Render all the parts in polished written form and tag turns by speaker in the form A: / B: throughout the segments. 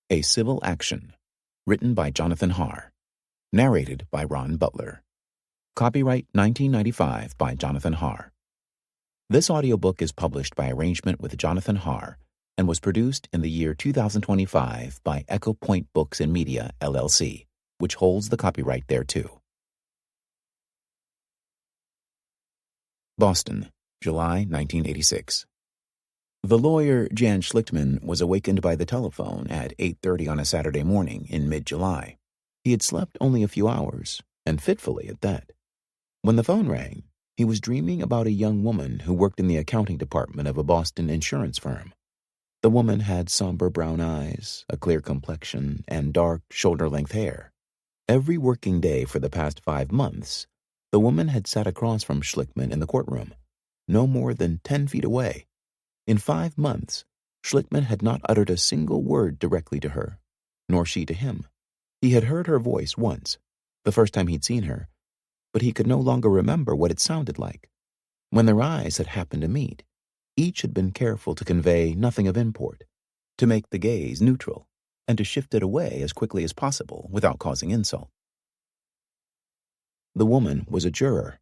A: A Civil Action, written by Jonathan Harr, narrated by Ron Butler. Copyright 1995 by Jonathan Harr. This audiobook is published by arrangement with Jonathan Harr and was produced in the year 2025 by Echo Point Books and Media, LLC, which holds the copyright thereto. Boston, July 1986. The lawyer, Jan Schlichtman, was awakened by the telephone at 8:30 on a Saturday morning in mid-July. He had slept only a few hours, and fitfully at that. When the phone rang, he was dreaming about a young woman who worked in the accounting department of a Boston insurance firm. The woman had somber brown eyes, a clear complexion, and dark, shoulder-length hair. Every working day for the past 5 months, the woman had sat across from Schlichtman in the courtroom, no more than 10 feet away. In 5 months, Schlichtman had not uttered a single word directly to her, nor she to him. He had heard her voice once, the first time he'd seen her, but he could no longer remember what it sounded like. When their eyes had happened to meet, each had been careful to convey nothing of import, to make the gaze neutral, and to shift it away as quickly as possible without causing insult. The woman was a juror.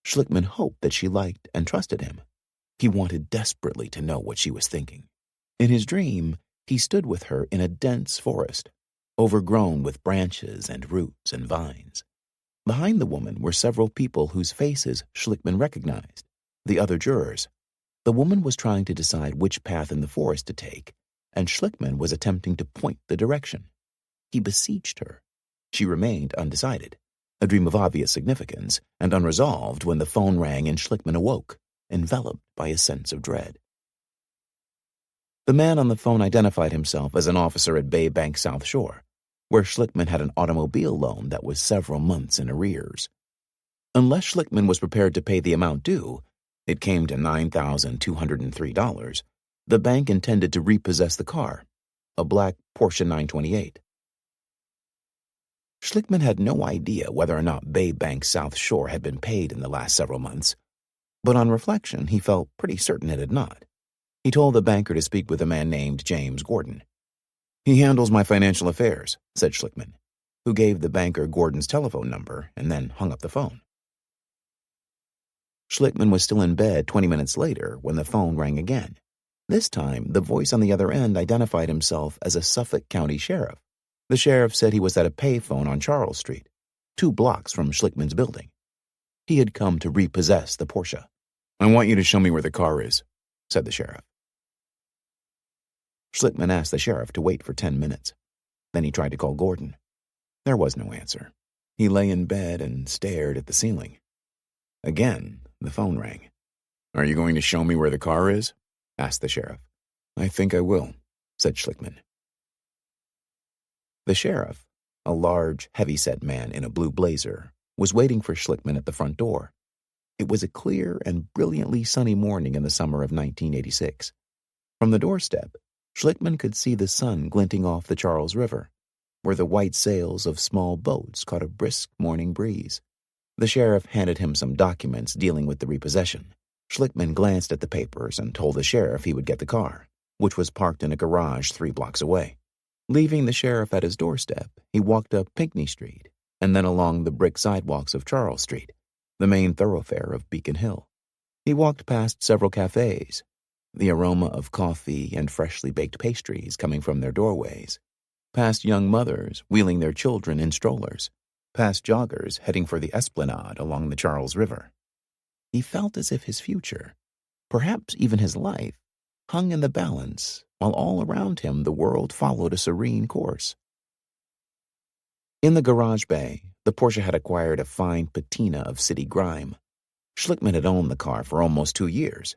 A: Schlichtman hoped that she liked and trusted him. He wanted desperately to know what she was thinking. In his dream, he stood with her in a dense forest, overgrown with branches and roots and vines. Behind the woman were several people whose faces Schlichtman recognized, the other jurors. The woman was trying to decide which path in the forest to take, and Schlichtman was attempting to point the direction. He beseeched her. She remained undecided, a dream of obvious significance, and unresolved when the phone rang and Schlichtman awoke, enveloped by a sense of dread. The man on the phone identified himself as an officer at Bay Bank South Shore, where Schlichtman had an automobile loan that was several months in arrears. Unless Schlichtman was prepared to pay the amount due, it came to $9,203, the bank intended to repossess the car, a black Porsche 928. Schlichtman had no idea whether or not Bay Bank South Shore had been paid in the last several months, but on reflection, he felt pretty certain it had not. He told the banker to speak with a man named James Gordon. "He handles my financial affairs," said Schlichtman, who gave the banker Gordon's telephone number and then hung up the phone. Schlichtman was still in bed 20 minutes later when the phone rang again. This time, the voice on the other end identified himself as a Suffolk County sheriff. The sheriff said he was at a payphone on Charles Street, 2 blocks from Schlichtman's building. He had come to repossess the Porsche. "I want you to show me where the car is," said the sheriff. Schlichtman asked the sheriff to wait for 10 minutes. Then he tried to call Gordon. There was no answer. He lay in bed and stared at the ceiling. Again, the phone rang. "Are you going to show me where the car is?" asked the sheriff. "I think I will," said Schlichtman. The sheriff, a large, heavy-set man in a blue blazer, was waiting for Schlichtman at the front door. It was a clear and brilliantly sunny morning in the summer of 1986. From the doorstep, Schlichtman could see the sun glinting off the Charles River, where the white sails of small boats caught a brisk morning breeze. The sheriff handed him some documents dealing with the repossession. Schlichtman glanced at the papers and told the sheriff he would get the car, which was parked in a garage 3 blocks away. Leaving the sheriff at his doorstep, he walked up Pinckney Street and then along the brick sidewalks of Charles Street, the main thoroughfare of Beacon Hill. He walked past several cafes, the aroma of coffee and freshly baked pastries coming from their doorways, past young mothers wheeling their children in strollers, past joggers heading for the Esplanade along the Charles River. He felt as if his future, perhaps even his life, hung in the balance, while all around him the world followed a serene course. In the garage bay, the Porsche had acquired a fine patina of city grime. Schlichtman had owned the car for almost 2 years,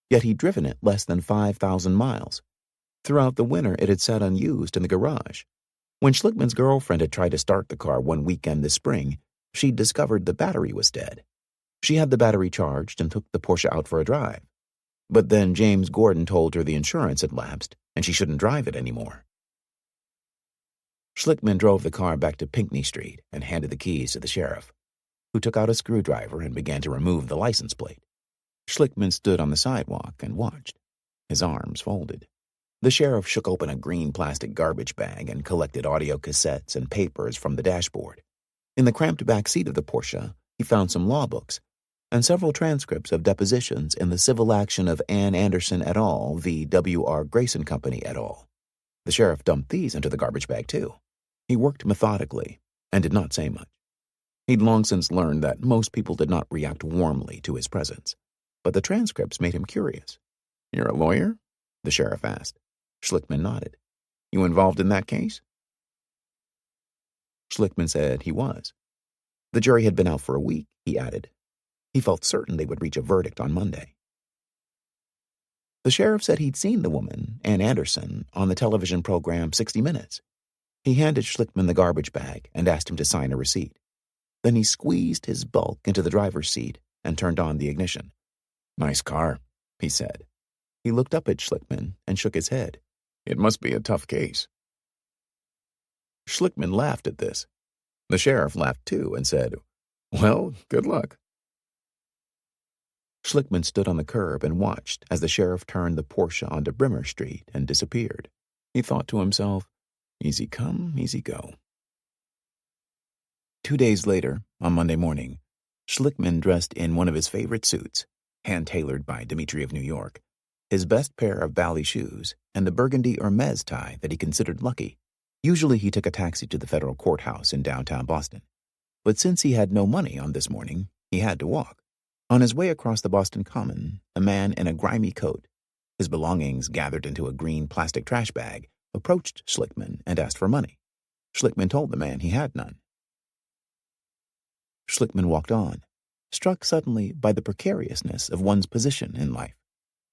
A: yet he'd driven it less than 5,000 miles. Throughout the winter, it had sat unused in the garage. When Schlichtman's girlfriend had tried to start the car one weekend this spring, she'd discovered the battery was dead. She had the battery charged and took the Porsche out for a drive. But then James Gordon told her the insurance had lapsed and she shouldn't drive it anymore. Schlichtman drove the car back to Pinckney Street and handed the keys to the sheriff, who took out a screwdriver and began to remove the license plate. Schlichtman stood on the sidewalk and watched, his arms folded. The sheriff shook open a green plastic garbage bag and collected audio cassettes and papers from the dashboard. In the cramped back seat of the Porsche, he found some law books and several transcripts of depositions in the civil action of Ann Anderson et al. V. W.R. Grayson Company et al. The sheriff dumped these into the garbage bag, too. He worked methodically and did not say much. He'd long since learned that most people did not react warmly to his presence, but the transcripts made him curious. "You're a lawyer?" the sheriff asked. Schlickman nodded. "You involved in that case?" Schlickman said he was. The jury had been out for a week, he added. He felt certain they would reach a verdict on Monday. The sheriff said he'd seen the woman, Ann Anderson, on the television program 60 Minutes. He handed Schlickman the garbage bag and asked him to sign a receipt. Then he squeezed his bulk into the driver's seat and turned on the ignition. "Nice car," he said. He looked up at Schlickman and shook his head. "It must be a tough case." Schlickman laughed at this. The sheriff laughed too and said, "Well, good luck." Schlickman stood on the curb and watched as the sheriff turned the Porsche onto Brimmer Street and disappeared. He thought to himself, easy come, easy go. 2 days later, on Monday morning, Schlickman dressed in one of his favorite suits, hand-tailored by Dimitri of New York, his best pair of bally shoes, and the burgundy Hermes tie that he considered lucky. Usually he took a taxi to the federal courthouse in downtown Boston. But since he had no money on this morning, he had to walk. On his way across the Boston Common, a man in a grimy coat, his belongings gathered into a green plastic trash bag, approached Schlickman and asked for money. Schlickman told the man he had none. Schlickman walked on, struck suddenly by the precariousness of one's position in life.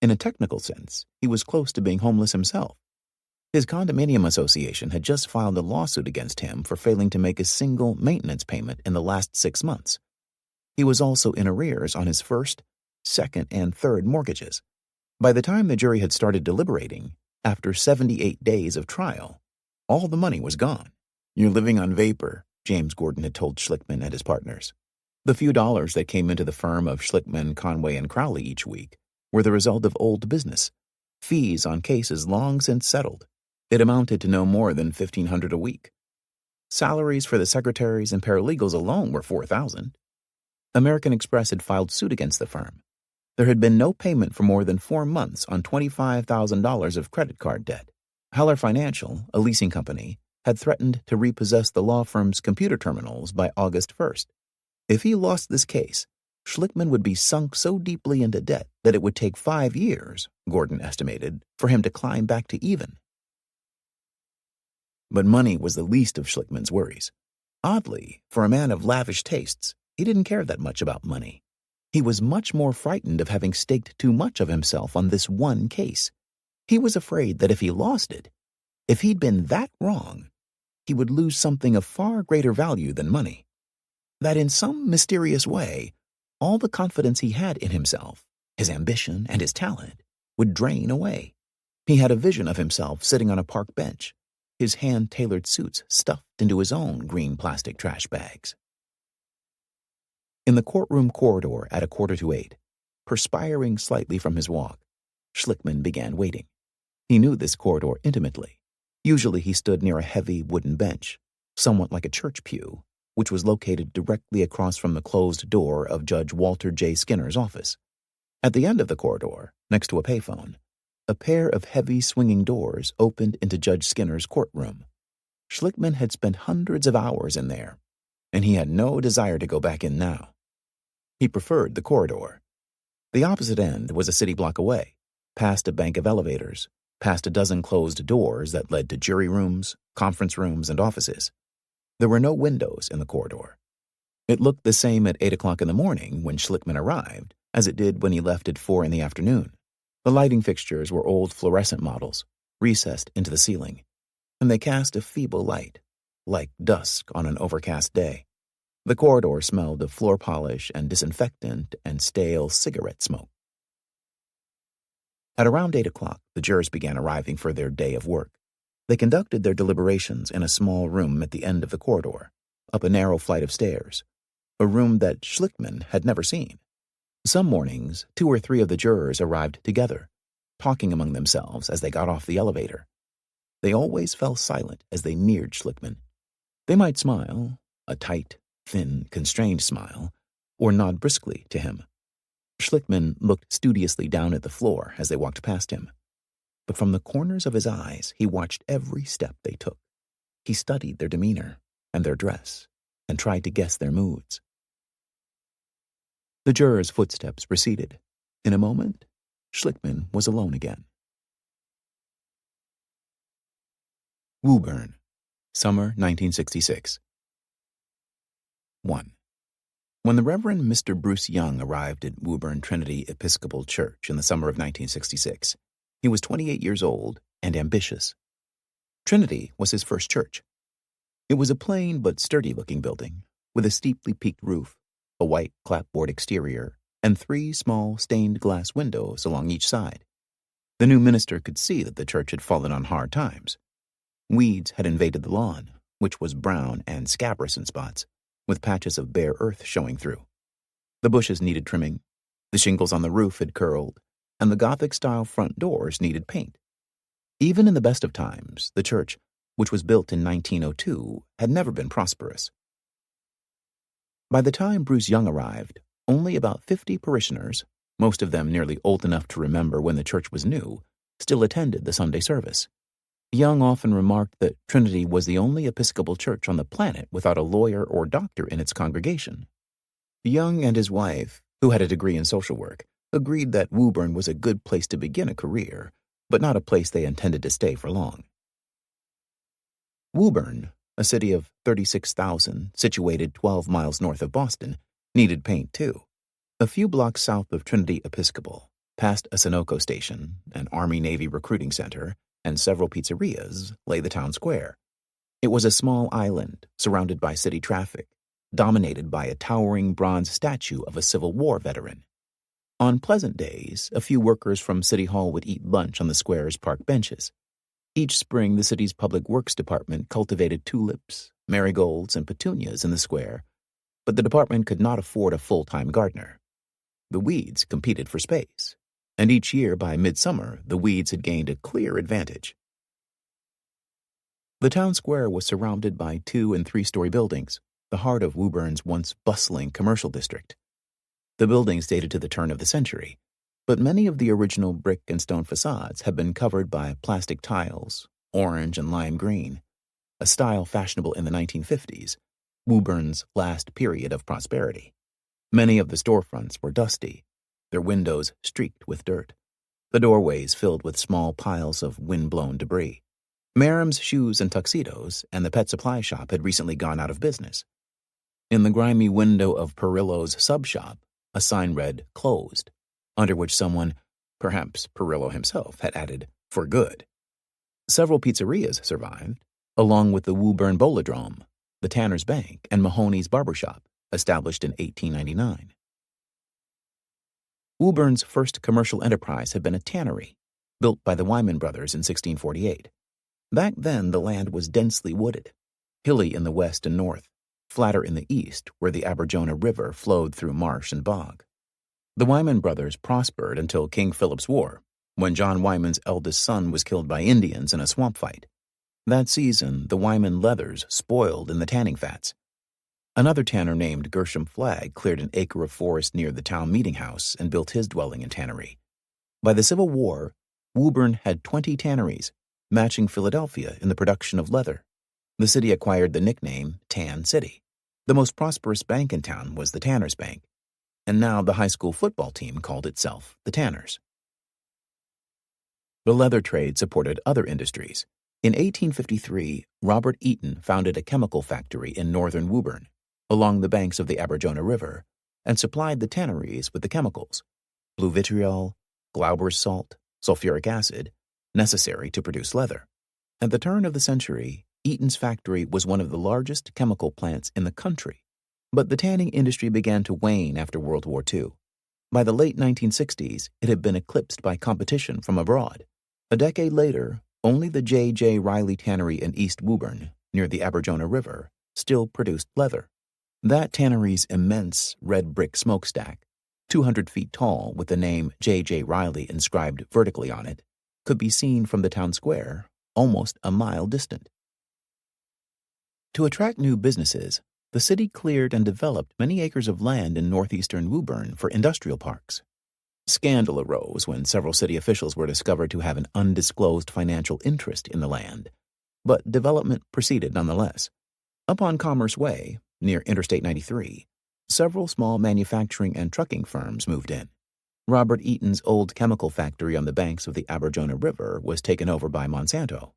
A: In a technical sense, he was close to being homeless himself. His condominium association had just filed a lawsuit against him for failing to make a single maintenance payment in the last 6 months. He was also in arrears on his first, second, and third mortgages. By the time the jury had started deliberating, after 78 days of trial, all the money was gone. "You're living on vapor," James Gordon had told Schlickman and his partners. The few dollars that came into the firm of Schlickman, Conway, and Crowley each week were the result of old business, fees on cases long since settled. It amounted to no more than $1,500 a week. Salaries for the secretaries and paralegals alone were $4,000. American Express had filed suit against the firm. There had been no payment for more than 4 months on $25,000 of credit card debt. Heller Financial, a leasing company, had threatened to repossess the law firm's computer terminals by August 1st. If he lost this case, Schlickman would be sunk so deeply into debt that it would take 5 years, Gordon estimated, for him to climb back to even. But money was the least of Schlickman's worries. Oddly, for a man of lavish tastes, he didn't care that much about money. He was much more frightened of having staked too much of himself on this one case. He was afraid that if he lost it, if he'd been that wrong, he would lose something of far greater value than money. That in some mysterious way, all the confidence he had in himself, his ambition and his talent, would drain away. He had a vision of himself sitting on a park bench, his hand-tailored suits stuffed into his own green plastic trash bags. In the courtroom corridor at 7:45, perspiring slightly from his walk, Schlickman began waiting. He knew this corridor intimately. Usually he stood near a heavy wooden bench, somewhat like a church pew, which was located directly across from the closed door of Judge Walter J. Skinner's office. At the end of the corridor, next to a payphone, a pair of heavy swinging doors opened into Judge Skinner's courtroom. Schlickman had spent hundreds of hours in there, and he had no desire to go back in now. He preferred the corridor. The opposite end was a city block away, past a bank of elevators, past a dozen closed doors that led to jury rooms, conference rooms, and offices. There were no windows in the corridor. It looked the same at 8 o'clock in the morning when Schlickman arrived as it did when he left at 4 in the afternoon. The lighting fixtures were old fluorescent models, recessed into the ceiling, and they cast a feeble light, like dusk on an overcast day. The corridor smelled of floor polish and disinfectant and stale cigarette smoke. At around 8 o'clock, the jurors began arriving for their day of work. They conducted their deliberations in a small room at the end of the corridor, up a narrow flight of stairs, a room that Schlickman had never seen. Some mornings, 2 or 3 of the jurors arrived together. talking among themselves as they got off the elevator. They always fell silent as they neared Schlickman. They might smile, a tight, thin, constrained smile, or nod briskly to him. Schlickman looked studiously down at the floor as they walked past him. But from the corners of his eyes, he watched every step they took. He studied their demeanor and their dress and tried to guess their moods. The jurors' footsteps receded. In a moment, Schlickman was alone again. Woburn, summer 1966. 1. When the Reverend Mr. Bruce Young arrived at Woburn Trinity Episcopal Church in the summer of 1966, he was 28 years old and ambitious. Trinity was his first church. It was a plain but sturdy-looking building with a steeply peaked roof, a white clapboard exterior, and 3 small stained glass windows along each side. The new minister could see that the church had fallen on hard times. Weeds had invaded the lawn, which was brown and scabrous in spots, with patches of bare earth showing through. The bushes needed trimming, the shingles on the roof had curled, and the Gothic-style front doors needed paint. Even in the best of times, the church, which was built in 1902, had never been prosperous. By the time Bruce Young arrived, only about 50 parishioners, most of them nearly old enough to remember when the church was new, still attended the Sunday service. Young often remarked that Trinity was the only Episcopal church on the planet without a lawyer or doctor in its congregation. Young and his wife, who had a degree in social work, agreed that Woburn was a good place to begin a career, but not a place they intended to stay for long. Woburn, a city of 36,000 situated 12 miles north of Boston, needed paint too. A few blocks south of Trinity Episcopal, past a Sunoco station, an Army-Navy recruiting center, and several pizzerias, lay the town square. It was a small island surrounded by city traffic, dominated by a towering bronze statue of a Civil War veteran. On pleasant days, a few workers from City Hall would eat lunch on the square's park benches. Each spring, the city's public works department cultivated tulips, marigolds, and petunias in the square, but the department could not afford a full-time gardener. The weeds competed for space, and each year by midsummer, the weeds had gained a clear advantage. The town square was surrounded by 2- and 3-story buildings, the heart of Woburn's once bustling commercial district. The buildings dated to the turn of the century, but many of the original brick and stone facades have been covered by plastic tiles, orange and lime green, a style fashionable in the 1950s, Woburn's last period of prosperity. Many of the storefronts were dusty, their windows streaked with dirt, the doorways filled with small piles of wind-blown debris. Merrim's Shoes and Tuxedos and the pet supply shop had recently gone out of business. In the grimy window of Perillo's sub shop, a sign read, "Closed," under which someone, perhaps Perillo himself, had added, "For good." Several pizzerias survived, along with the Woburn Bolodrome, the Tanner's Bank, and Mahoney's Barbershop, established in 1899. Woburn's first commercial enterprise had been a tannery, built by the Wyman brothers in 1648. Back then, the land was densely wooded, hilly in the west and north, flatter in the east where the Aberjona River flowed through marsh and bog. The Wyman brothers prospered until King Philip's War, when John Wyman's eldest son was killed by Indians in a swamp fight. That season, the Wyman leathers spoiled in the tanning fats. Another tanner named Gershom Flagg cleared an acre of forest near the town meeting house and built his dwelling and tannery. By the Civil War, Woburn had 20 tanneries, matching Philadelphia in the production of leather. The city acquired the nickname Tan City. The most prosperous bank in town was the Tanner's Bank, and now the high school football team called itself the Tanners. The leather trade supported other industries. In 1853, Robert Eaton founded a chemical factory in northern Woburn, along the banks of the Aberjona River, and supplied the tanneries with the chemicals, blue vitriol, Glauber's salt, sulfuric acid, necessary to produce leather. At the turn of the century, Eaton's factory was one of the largest chemical plants in the country, but the tanning industry began to wane after World War II. By the late 1960s, it had been eclipsed by competition from abroad. A decade later, only the J.J. Riley Tannery in East Woburn, near the Aberjona River, still produced leather. That tannery's immense red brick smokestack, 200 feet tall with the name J.J. Riley inscribed vertically on it, could be seen from the town square, almost a mile distant. To attract new businesses, the city cleared and developed many acres of land in northeastern Woburn for industrial parks. Scandal arose when several city officials were discovered to have an undisclosed financial interest in the land, but development proceeded nonetheless. Up on Commerce Way, near Interstate 93, several small manufacturing and trucking firms moved in. Robert Eaton's old chemical factory on the banks of the Aberjona River was taken over by Monsanto.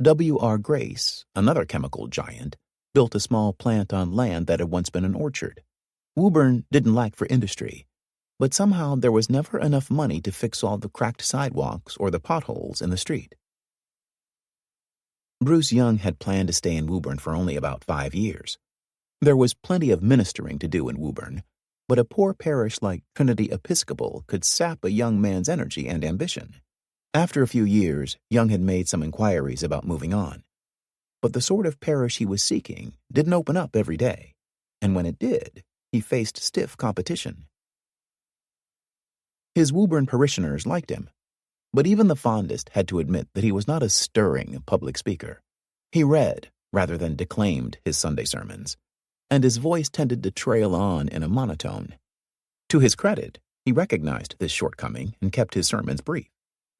A: W.R. Grace, another chemical giant, built a small plant on land that had once been an orchard. Woburn didn't lack for industry, but somehow there was never enough money to fix all the cracked sidewalks or the potholes in the street. Bruce Young had planned to stay in Woburn for only about 5 years. There was plenty of ministering to do in Woburn, but a poor parish like Trinity Episcopal could sap a young man's energy and ambition. After a few years, Young had made some inquiries about moving on. But the sort of parish he was seeking didn't open up every day, and when it did, he faced stiff competition. His Woburn parishioners liked him, but even the fondest had to admit that he was not a stirring public speaker. He read, rather than declaimed, his Sunday sermons, and his voice tended to trail on in a monotone. To his credit, he recognized this shortcoming and kept his sermons brief.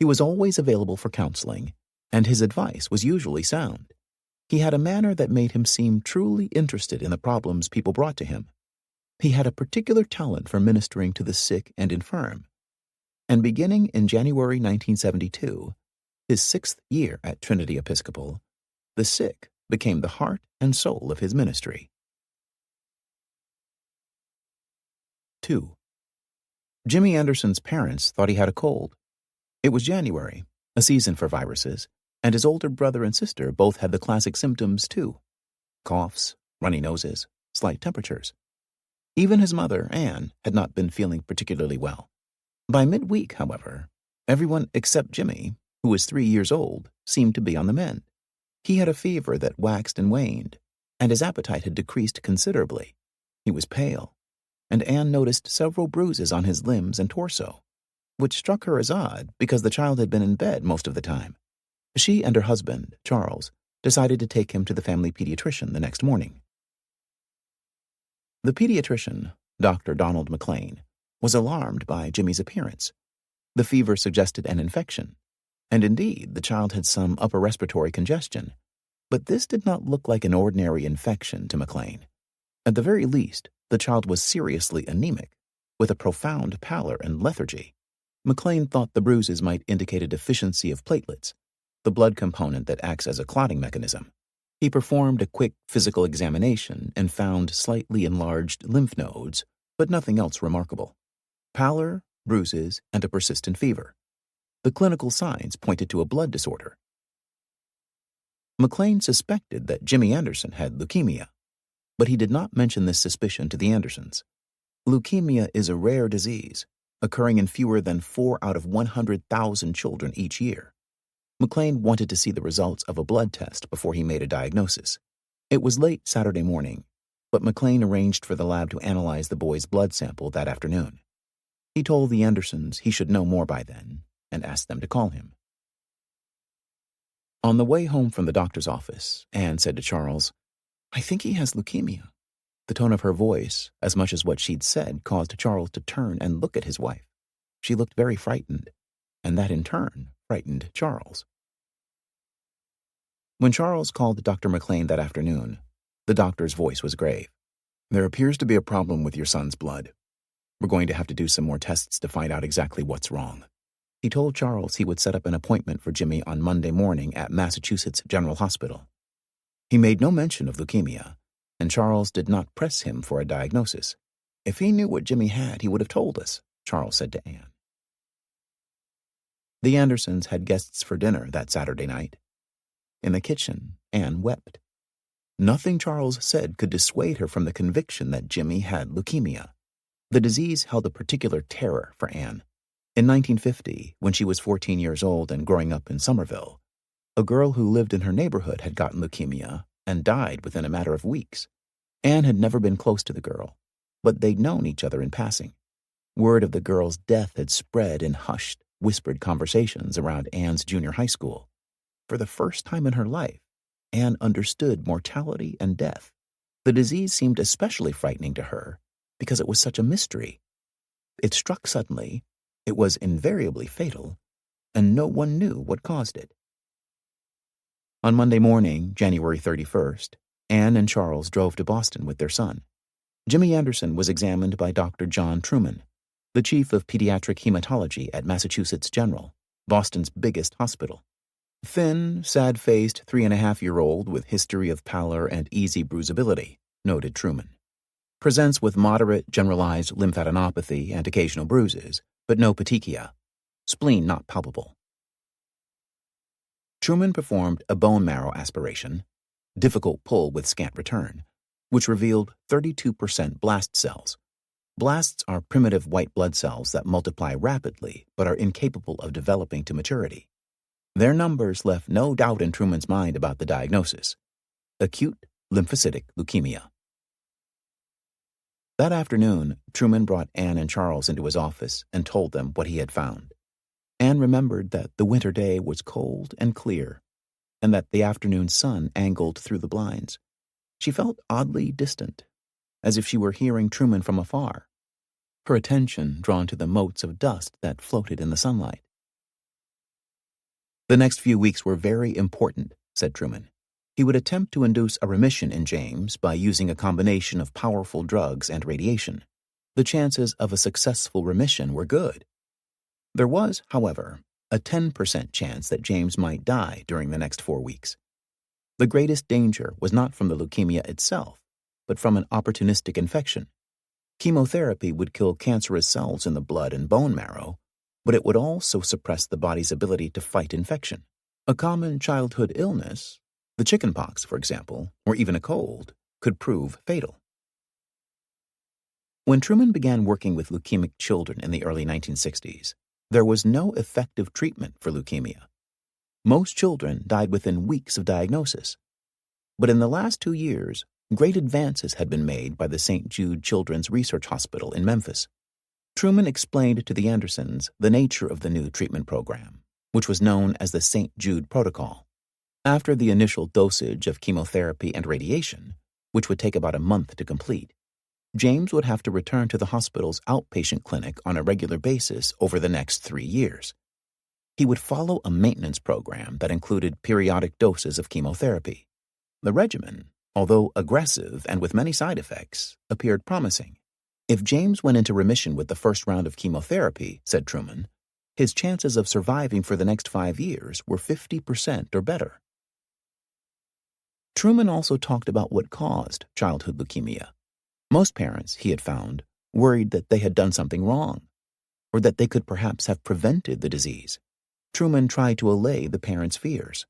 A: He was always available for counseling, and his advice was usually sound. He had a manner that made him seem truly interested in the problems people brought to him. He had a particular talent for ministering to the sick and infirm, and beginning in January 1972, his 6th year at Trinity Episcopal, the sick became the heart and soul of his ministry. 2. Jimmy Anderson's parents thought he had a cold. It was January, a season for viruses, and his older brother and sister both had the classic symptoms too: coughs, runny noses, slight temperatures. Even his mother, Anne, had not been feeling particularly well. By midweek, however, everyone except Jimmy, who was 3 years old, seemed to be on the mend. He had a fever that waxed and waned, and his appetite had decreased considerably. He was pale, and Anne noticed several bruises on his limbs and torso, which struck her as odd because the child had been in bed most of the time. She and her husband, Charles, decided to take him to the family pediatrician the next morning. The pediatrician, Dr. Donald McLean, was alarmed by Jimmy's appearance. The fever suggested an infection, and indeed the child had some upper respiratory congestion, but this did not look like an ordinary infection to McLean. At the very least, the child was seriously anemic, with a profound pallor and lethargy. McLean thought the bruises might indicate a deficiency of platelets, the blood component that acts as a clotting mechanism. He performed a quick physical examination and found slightly enlarged lymph nodes, but nothing else remarkable. Pallor, bruises, and a persistent fever. The clinical signs pointed to a blood disorder. McLean suspected that Jimmy Anderson had leukemia, but he did not mention this suspicion to the Andersons. Leukemia is a rare disease, occurring in fewer than 4 out of 100,000 children each year. McLean wanted to see the results of a blood test before he made a diagnosis. It was late Saturday morning, but McLean arranged for the lab to analyze the boy's blood sample that afternoon. He told the Andersons he should know more by then, and asked them to call him. On the way home from the doctor's office, Anne said to Charles, "I think he has leukemia." The tone of her voice, as much as what she'd said, caused Charles to turn and look at his wife. She looked very frightened, and that in turn frightened Charles. When Charles called Dr. McLean that afternoon, the doctor's voice was grave. "There appears to be a problem with your son's blood. We're going to have to do some more tests to find out exactly what's wrong." He told Charles he would set up an appointment for Jimmy on Monday morning at Massachusetts General Hospital. He made no mention of leukemia, and Charles did not press him for a diagnosis. "If he knew what Jimmy had, he would have told us," Charles said to Anne. The Andersons had guests for dinner that Saturday night. In the kitchen, Anne wept. Nothing Charles said could dissuade her from the conviction that Jimmy had leukemia. The disease held a particular terror for Anne. In 1950, when she was 14 years old and growing up in Somerville, a girl who lived in her neighborhood had gotten leukemia and died within a matter of weeks. Anne had never been close to the girl, but they'd known each other in passing. Word of the girl's death had spread in hushed, whispered conversations around Anne's junior high school. For the first time in her life, Anne understood mortality and death. The disease seemed especially frightening to her because it was such a mystery. It struck suddenly, it was invariably fatal, and no one knew what caused it. On Monday morning, January 31st, Anne and Charles drove to Boston with their son. Jimmy Anderson was examined by Dr. John Truman, the chief of pediatric hematology at Massachusetts General, Boston's biggest hospital. Thin, sad-faced 3.5-year-old with history of pallor and easy bruisability, noted Truman. Presents with moderate generalized lymphadenopathy and occasional bruises, but no petechia. Spleen not palpable. Truman performed a bone marrow aspiration, difficult pull with scant return, which revealed 32% blast cells. Blasts are primitive white blood cells that multiply rapidly but are incapable of developing to maturity. Their numbers left no doubt in Truman's mind about the diagnosis: acute lymphocytic leukemia. That afternoon, Truman brought Anne and Charles into his office and told them what he had found. Anne remembered that the winter day was cold and clear, and that the afternoon sun angled through the blinds. She felt oddly distant, as if she were hearing Truman from afar, her attention drawn to the motes of dust that floated in the sunlight. The next few weeks were very important, said Truman. He would attempt to induce a remission in James by using a combination of powerful drugs and radiation. The chances of a successful remission were good. There was, however, a 10% chance that James might die during the next 4 weeks. The greatest danger was not from the leukemia itself, but from an opportunistic infection. Chemotherapy would kill cancerous cells in the blood and bone marrow, but it would also suppress the body's ability to fight infection. A common childhood illness, the chickenpox, for example, or even a cold, could prove fatal. When Truman began working with leukemic children in the early 1960s, there was no effective treatment for leukemia. Most children died within weeks of diagnosis. But in the last 2 years, great advances had been made by the St. Jude Children's Research Hospital in Memphis. Truman explained to the Andersons the nature of the new treatment program, which was known as the St. Jude Protocol. After the initial dosage of chemotherapy and radiation, which would take about a month to complete, James would have to return to the hospital's outpatient clinic on a regular basis over the next 3 years. He would follow a maintenance program that included periodic doses of chemotherapy. The regimen, although aggressive and with many side effects, appeared promising. If James went into remission with the first round of chemotherapy, said Truman, his chances of surviving for the next 5 years were 50% or better. Truman also talked about what caused childhood leukemia. Most parents, he had found, worried that they had done something wrong, or that they could perhaps have prevented the disease. Truman tried to allay the parents' fears.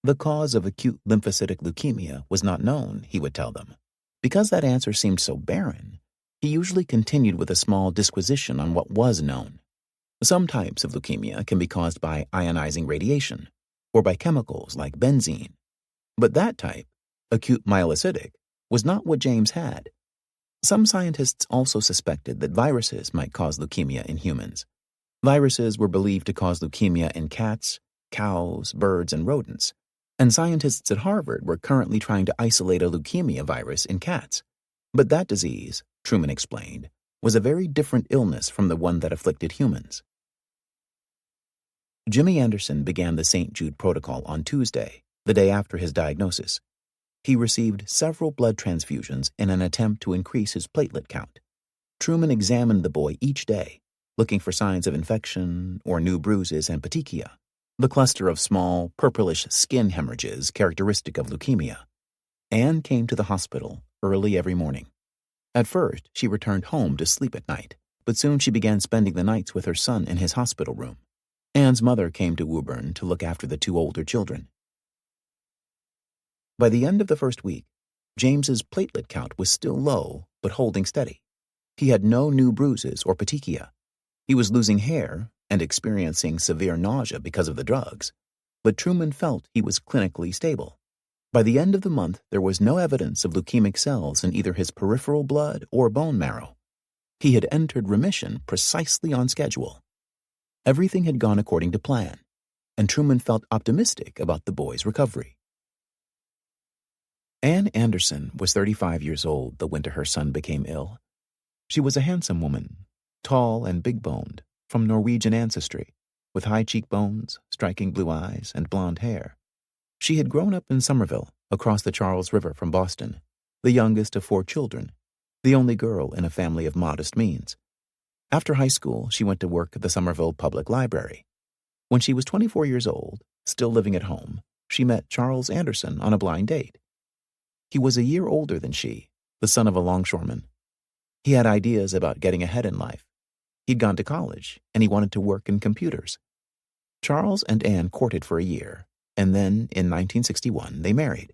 A: The cause of acute lymphocytic leukemia was not known, he would tell them. Because that answer seemed so barren, he usually continued with a small disquisition on what was known. Some types of leukemia can be caused by ionizing radiation, or by chemicals like benzene. But that type, acute myelocytic, was not what James had. Some scientists also suspected that viruses might cause leukemia in humans. Viruses were believed to cause leukemia in cats, cows, birds, and rodents, and scientists at Harvard were currently trying to isolate a leukemia virus in cats. But that disease, Truman explained, was a very different illness from the one that afflicted humans. Jimmy Anderson began the St. Jude Protocol on Tuesday, the day after his diagnosis. He received several blood transfusions in an attempt to increase his platelet count. Truman examined the boy each day, looking for signs of infection or new bruises and petechia, the cluster of small, purplish skin hemorrhages characteristic of leukemia. Anne came to the hospital early every morning. At first, she returned home to sleep at night, but soon she began spending the nights with her son in his hospital room. Anne's mother came to Woburn to look after the 2 older children. By the end of the first week, James's platelet count was still low, but holding steady. He had no new bruises or petechia. He was losing hair and experiencing severe nausea because of the drugs, but Truman felt he was clinically stable. By the end of the month, there was no evidence of leukemic cells in either his peripheral blood or bone marrow. He had entered remission precisely on schedule. Everything had gone according to plan, and Truman felt optimistic about the boy's recovery. Ann Anderson was 35 years old the winter her son became ill. She was a handsome woman, tall and big-boned, from Norwegian ancestry, with high cheekbones, striking blue eyes, and blonde hair. She had grown up in Somerville, across the Charles River from Boston, the youngest of 4 children, the only girl in a family of modest means. After high school, she went to work at the Somerville Public Library. When she was 24 years old, still living at home, she met Charles Anderson on a blind date. He was a year older than she, the son of a longshoreman. He had ideas about getting ahead in life. He'd gone to college, and he wanted to work in computers. Charles and Anne courted for a year, and then, in 1961, they married.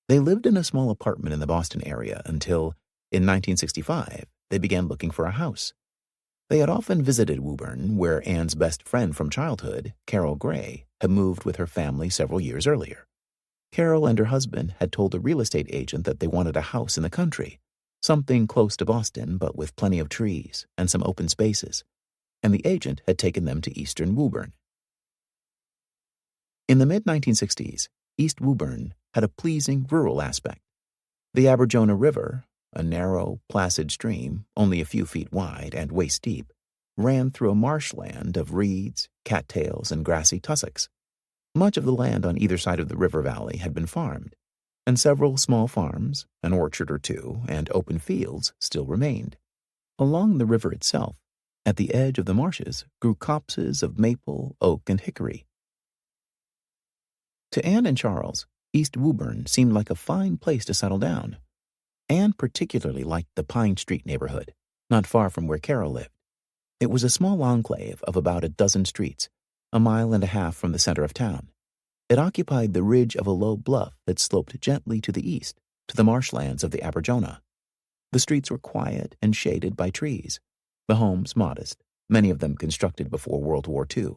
A: They lived in a small apartment in the Boston area until, in 1965, they began looking for a house. They had often visited Woburn, where Anne's best friend from childhood, Carol Gray, had moved with her family several years earlier. Carol and her husband had told a real estate agent that they wanted a house in the country, something close to Boston but with plenty of trees and some open spaces, and the agent had taken them to eastern Woburn. In the mid-1960s, East Woburn had a pleasing rural aspect. The Aberjona River, a narrow, placid stream only a few feet wide and waist-deep, ran through a marshland of reeds, cattails, and grassy tussocks. Much of the land on either side of the river valley had been farmed, and several small farms, an orchard or two, and open fields still remained. Along the river itself, at the edge of the marshes, grew copses of maple, oak, and hickory. To Anne and Charles, East Woburn seemed like a fine place to settle down. Anne particularly liked the Pine Street neighborhood, not far from where Carol lived. It was a small enclave of about a dozen streets, a mile and a half from the center of town. It occupied the ridge of a low bluff that sloped gently to the east, to the marshlands of the Aberjona. The streets were quiet and shaded by trees, the homes modest, many of them constructed before World War II.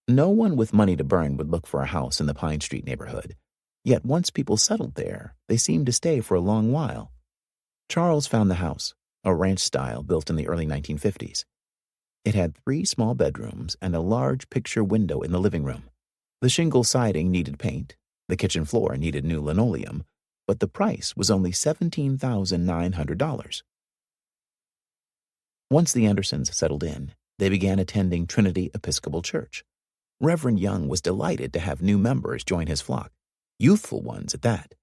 A: No one with money to burn would look for a house in the Pine Street neighborhood, yet once people settled there, they seemed to stay for a long while. Charles found the house, a ranch style built in the early 1950s. It had 3 small bedrooms and a large picture window in the living room. The shingle siding needed paint, the kitchen floor needed new linoleum, but the price was only $17,900. Once the Andersons settled in, they began attending Trinity Episcopal Church. Reverend Young was delighted to have new members join his flock, youthful ones at that.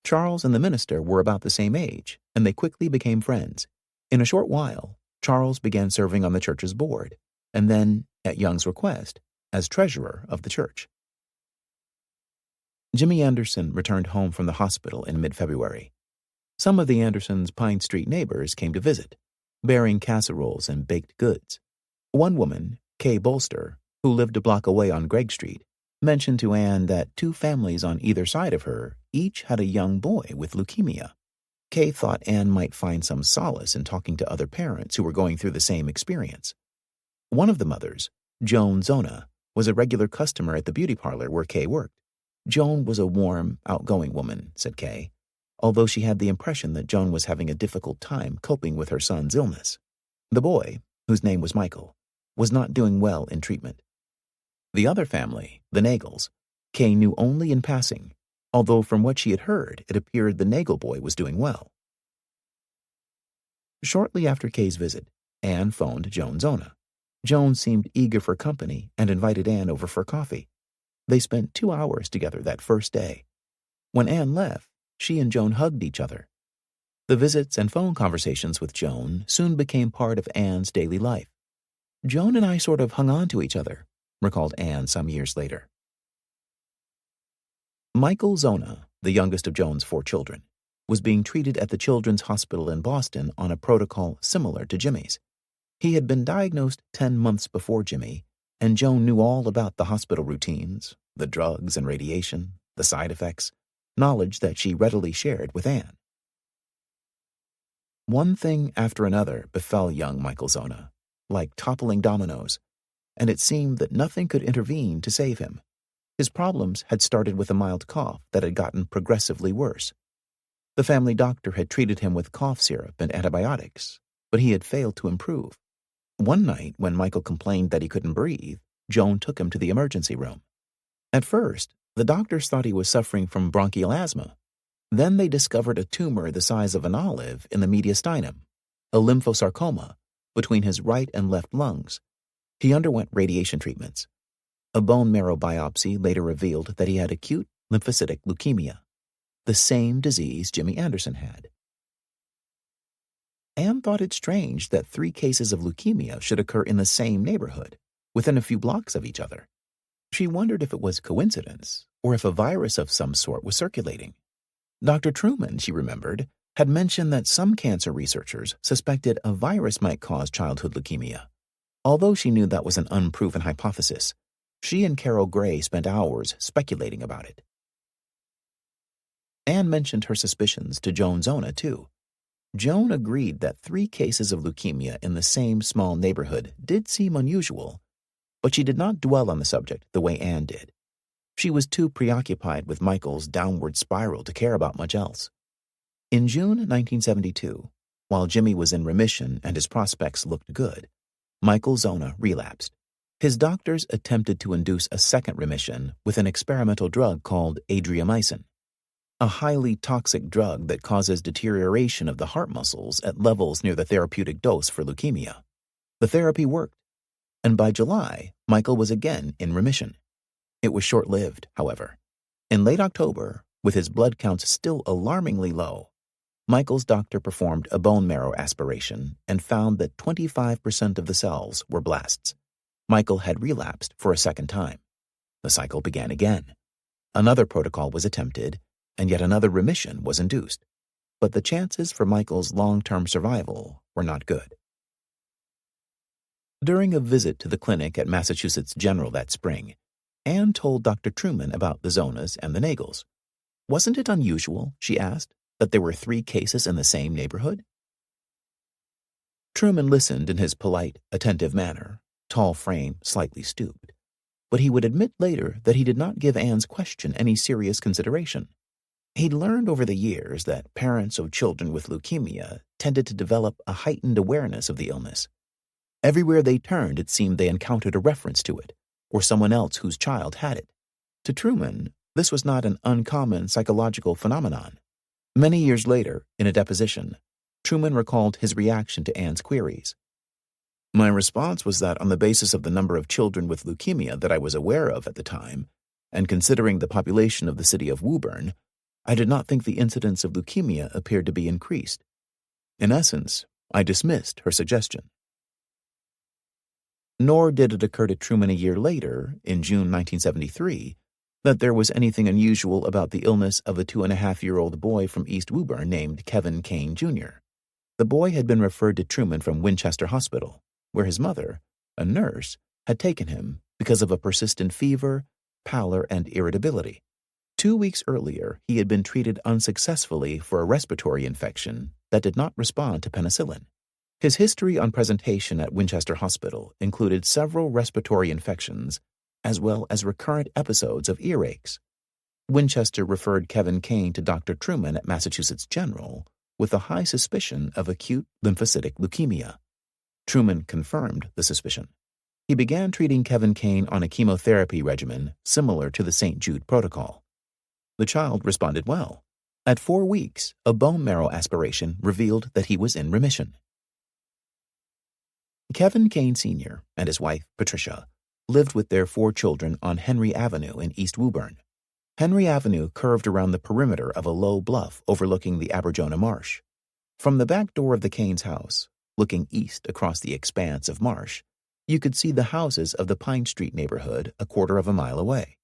A: Charles and the minister were about the same age, and they quickly became friends. In a short while, Charles began serving on the church's board, and then, at Young's request, as treasurer of the church. Jimmy Anderson returned home from the hospital in mid-February. Some of the Andersons' Pine Street neighbors came to visit, bearing casseroles and baked goods. One woman, Kay Bolster, who lived a block away on Gregg Street, mentioned to Anne that 2 families on either side of her each had a young boy with leukemia. Kay thought Anne might find some solace in talking to other parents who were going through the same experience. One of the mothers, Joan Zona, was a regular customer at the beauty parlor where Kay worked. Joan was a warm, outgoing woman, said Kay, although she had the impression that Joan was having a difficult time coping with her son's illness. The boy, whose name was Michael, was not doing well in treatment. The other family, the Nagels, Kay knew only in passing, although from what she had heard, it appeared the Nagel boy was doing well. Shortly after Kay's visit, Anne phoned Joan Zona. Joan seemed eager for company and invited Anne over for coffee. They spent 2 hours together that first day. When Anne left, she and Joan hugged each other. The visits and phone conversations with Joan soon became part of Anne's daily life. Joan and I sort of hung on to each other, recalled Anne some years later. Michael Zona, the youngest of Joan's 4 children, was being treated at the Children's Hospital in Boston on a protocol similar to Jimmy's. He had been diagnosed 10 months before Jimmy, and Joan knew all about the hospital routines, the drugs and radiation, the side effects, knowledge that she readily shared with Anne. One thing after another befell young Michael Zona, like toppling dominoes, and it seemed that nothing could intervene to save him. His problems had started with a mild cough that had gotten progressively worse. The family doctor had treated him with cough syrup and antibiotics, but he had failed to improve. One night, when Michael complained that he couldn't breathe, Joan took him to the emergency room. At first, the doctors thought he was suffering from bronchial asthma. Then they discovered a tumor the size of an olive in the mediastinum, a lymphosarcoma, between his right and left lungs. He underwent radiation treatments. A bone marrow biopsy later revealed that he had acute lymphocytic leukemia, the same disease Jimmy Anderson had. Anne thought it strange that 3 cases of leukemia should occur in the same neighborhood, within a few blocks of each other. She wondered if it was coincidence, or if a virus of some sort was circulating. Dr. Truman, she remembered, had mentioned that some cancer researchers suspected a virus might cause childhood leukemia. Although she knew that was an unproven hypothesis, she and Carol Gray spent hours speculating about it. Anne mentioned her suspicions to Joan Zona, too. Joan agreed that 3 cases of leukemia in the same small neighborhood did seem unusual, but she did not dwell on the subject the way Anne did. She was too preoccupied with Michael's downward spiral to care about much else. In June 1972, while Jimmy was in remission and his prospects looked good, Michael Zona relapsed. His doctors attempted to induce a second remission with an experimental drug called adriamycin, a highly toxic drug that causes deterioration of the heart muscles at levels near the therapeutic dose for leukemia. The therapy worked, and by July, Michael was again in remission. It was short-lived, however. In late October, with his blood counts still alarmingly low, Michael's doctor performed a bone marrow aspiration and found that 25% of the cells were blasts. Michael had relapsed for a second time. The cycle began again. Another protocol was attempted, and yet another remission was induced. But the chances for Michael's long-term survival were not good. During a visit to the clinic at Massachusetts General that spring, Anne told Dr. Truman about the Zonas and the Nagels. Wasn't it unusual, she asked, that there were 3 cases in the same neighborhood? Truman listened in his polite, attentive manner, tall frame slightly stooped, but he would admit later that he did not give Anne's question any serious consideration. He'd learned over the years that parents of children with leukemia tended to develop a heightened awareness of the illness. Everywhere they turned, it seemed they encountered a reference to it, or someone else whose child had it. To Truman, this was not an uncommon psychological phenomenon. Many years later, in a deposition, Truman recalled his reaction to Anne's queries. My response was that on the basis of the number of children with leukemia that I was aware of at the time, and considering the population of the city of Woburn, I did not think the incidence of leukemia appeared to be increased. In essence, I dismissed her suggestion. Nor did it occur to Truman a year later, in June 1973, that there was anything unusual about the illness of a 2.5-year-old boy from East Woburn named Kevin Kane, Jr. The boy had been referred to Truman from Winchester Hospital, where his mother, a nurse, had taken him because of a persistent fever, pallor, and irritability. 2 weeks earlier, he had been treated unsuccessfully for a respiratory infection that did not respond to penicillin. His history on presentation at Winchester Hospital included several respiratory infections, as well as recurrent episodes of earaches. Winchester referred Kevin Kane to Dr. Truman at Massachusetts General with a high suspicion of acute lymphocytic leukemia. Truman confirmed the suspicion. He began treating Kevin Kane on a chemotherapy regimen similar to the St. Jude protocol. The child responded well. At 4 weeks, a bone marrow aspiration revealed that he was in remission. Kevin Kane Sr. and his wife, Patricia, lived with their 4 children on Henry Avenue in East Woburn. Henry Avenue curved around the perimeter of a low bluff overlooking the Aberjona Marsh. From the back door of the Kane's house, looking east across the expanse of marsh, you could see the houses of the Pine Street neighborhood a quarter of a mile away.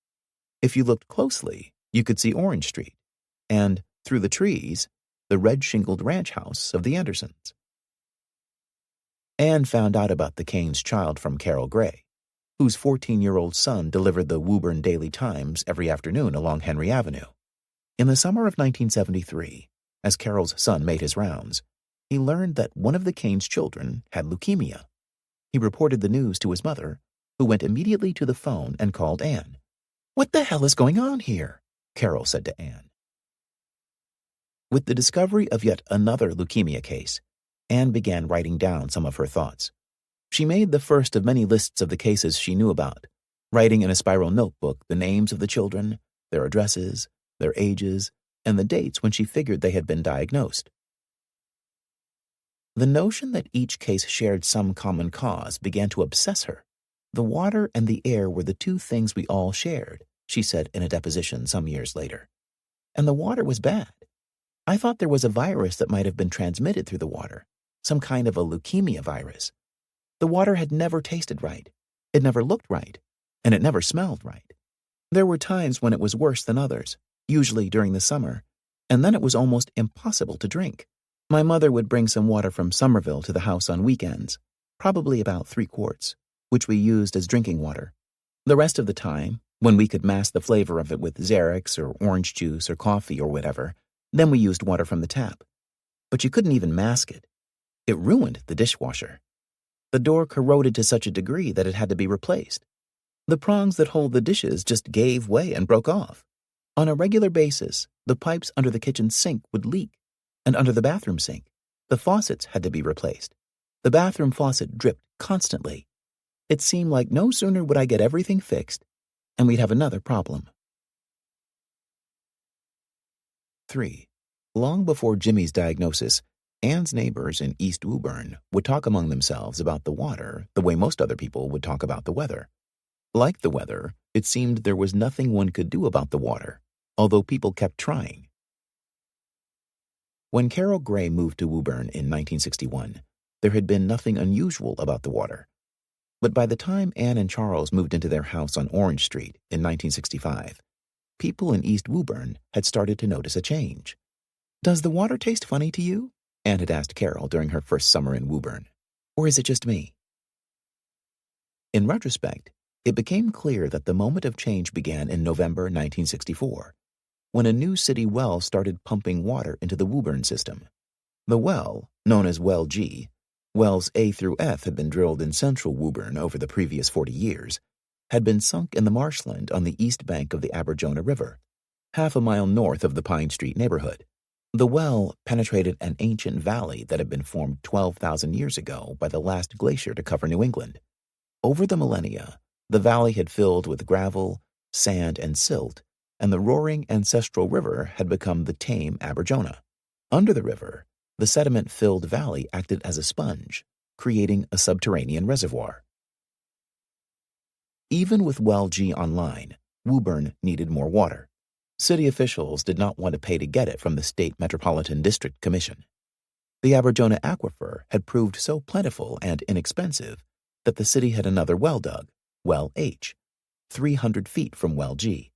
A: If you looked closely, you could see Orange Street, and, through the trees, the red-shingled ranch house of the Andersons. Anne found out about the Kane's child from Carol Gray, whose 14-year-old son delivered the Woburn Daily Times every afternoon along Henry Avenue. In the summer of 1973, as Carol's son made his rounds, he learned that one of the Kane's children had leukemia. He reported the news to his mother, who went immediately to the phone and called Anne. "What the hell is going on here?" Carol said to Anne. With the discovery of yet another leukemia case, Anne began writing down some of her thoughts. She made the first of many lists of the cases she knew about, writing in a spiral notebook the names of the children, their addresses, their ages, and the dates when she figured they had been diagnosed. The notion that each case shared some common cause began to obsess her. The water and the air were the two things we all shared, she said in a deposition some years later. And the water was bad. I thought there was a virus that might have been transmitted through the water, some kind of a leukemia virus. The water had never tasted right. It never looked right, and it never smelled right. There were times when it was worse than others, usually during the summer, and then it was almost impossible to drink. My mother would bring some water from Somerville to the house on weekends, probably about 3 quarts, which we used as drinking water. The rest of the time, when we could mask the flavor of it with Xerox or orange juice or coffee or whatever, then we used water from the tap. But you couldn't even mask it. It ruined the dishwasher. The door corroded to such a degree that it had to be replaced. The prongs that hold the dishes just gave way and broke off. On a regular basis, the pipes under the kitchen sink would leak, and under the bathroom sink, the faucets had to be replaced. The bathroom faucet dripped constantly. It seemed like no sooner would I get everything fixed, and we'd have another problem. 3. Long before Jimmy's diagnosis, Anne's neighbors in East Woburn would talk among themselves about the water the way most other people would talk about the weather. Like the weather, it seemed there was nothing one could do about the water, although people kept trying. When Carol Gray moved to Woburn in 1961, there had been nothing unusual about the water. But by the time Anne and Charles moved into their house on Orange Street in 1965, people in East Woburn had started to notice a change. "Does the water taste funny to you?" Anne had asked Carol during her first summer in Woburn. "Or is it just me?" In retrospect, it became clear that the moment of change began in November 1964, when a new city well started pumping water into the Woburn system. The well, known as Well G, wells A through F had been drilled in central Woburn over the previous 40 years, had been sunk in the marshland on the east bank of the Aberjona River, half a mile north of the Pine Street neighborhood. The well penetrated an ancient valley that had been formed 12,000 years ago by the last glacier to cover New England. Over the millennia, the valley had filled with gravel, sand, and silt, and the roaring ancestral river had become the tame Aberjona. Under the river, the sediment-filled valley acted as a sponge, creating a subterranean reservoir. Even with Well G online, Woburn needed more water. City officials did not want to pay to get it from the State Metropolitan District Commission. The Aberjona aquifer had proved so plentiful and inexpensive that the city had another well dug, Well H, 300 feet from Well G.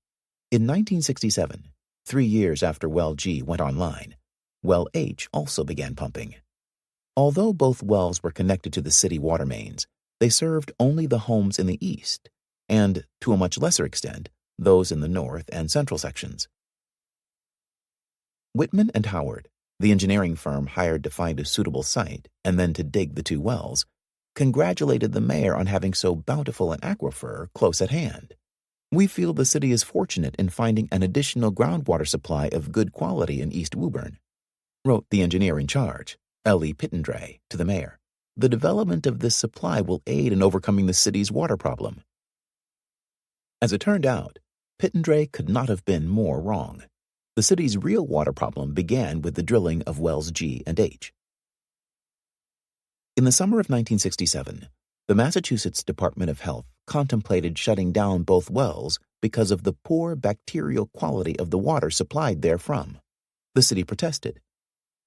A: In 1967, 3 years after Well G went online, Well H also began pumping. Although both wells were connected to the city water mains, they served only the homes in the east, and, to a much lesser extent, those in the north and central sections. Whitman and Howard, the engineering firm hired to find a suitable site and then to dig the 2 wells, congratulated the mayor on having so bountiful an aquifer close at hand. "We feel the city is fortunate in finding an additional groundwater supply of good quality in East Woburn," wrote the engineer in charge, L.E. Pittendray, to the mayor. "The development of this supply will aid in overcoming the city's water problem." As it turned out, Pittendray could not have been more wrong. The city's real water problem began with the drilling of Wells G and H. In the summer of 1967, the Massachusetts Department of Health contemplated shutting down both wells because of the poor bacterial quality of the water supplied therefrom. The city protested.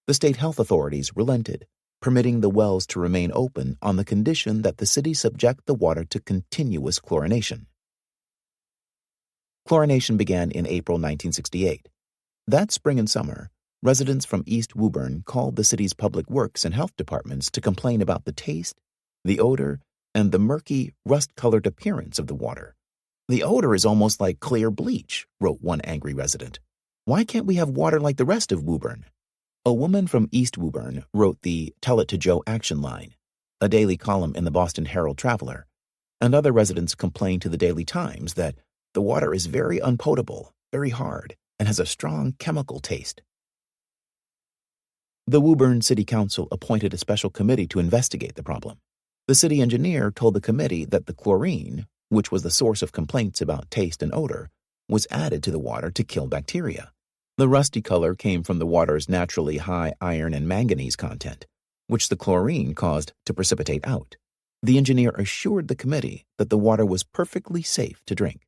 A: The state health authorities relented, permitting the wells to remain open on the condition that the city subject the water to continuous chlorination. Chlorination began in April 1968. That spring and summer, residents from East Woburn called the city's public works and health departments to complain about the taste, the odor, and the murky, rust-colored appearance of the water. "The odor is almost like clear bleach," wrote one angry resident. "Why can't we have water like the rest of Woburn?" A woman from East Woburn wrote the Tell It to Joe action line, a daily column in the Boston Herald-Traveler, and other residents complained to the Daily Times that the water is very unpotable, very hard, and has a strong chemical taste. The Woburn City Council appointed a special committee to investigate the problem. The city engineer told the committee that the chlorine, which was the source of complaints about taste and odor, was added to the water to kill bacteria. The rusty color came from the water's naturally high iron and manganese content, which the chlorine caused to precipitate out. The engineer assured the committee that the water was perfectly safe to drink.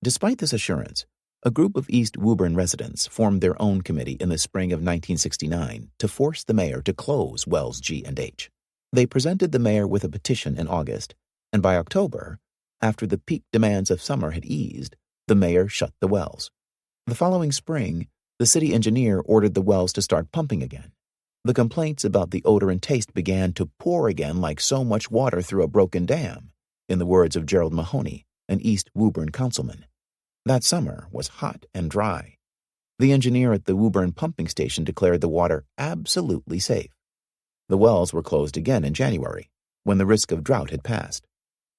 A: Despite this assurance, a group of East Woburn residents formed their own committee in the spring of 1969 to force the mayor to close wells G and H. They presented the mayor with a petition in August, and by October, after the peak demands of summer had eased, the mayor shut the wells. The following spring, the city engineer ordered the wells to start pumping again. The complaints about the odor and taste began to pour again like so much water through a broken dam, in the words of Gerald Mahoney, an East Woburn councilman. That summer was hot and dry. The engineer at the Woburn pumping station declared the water absolutely safe. The wells were closed again in January, when the risk of drought had passed.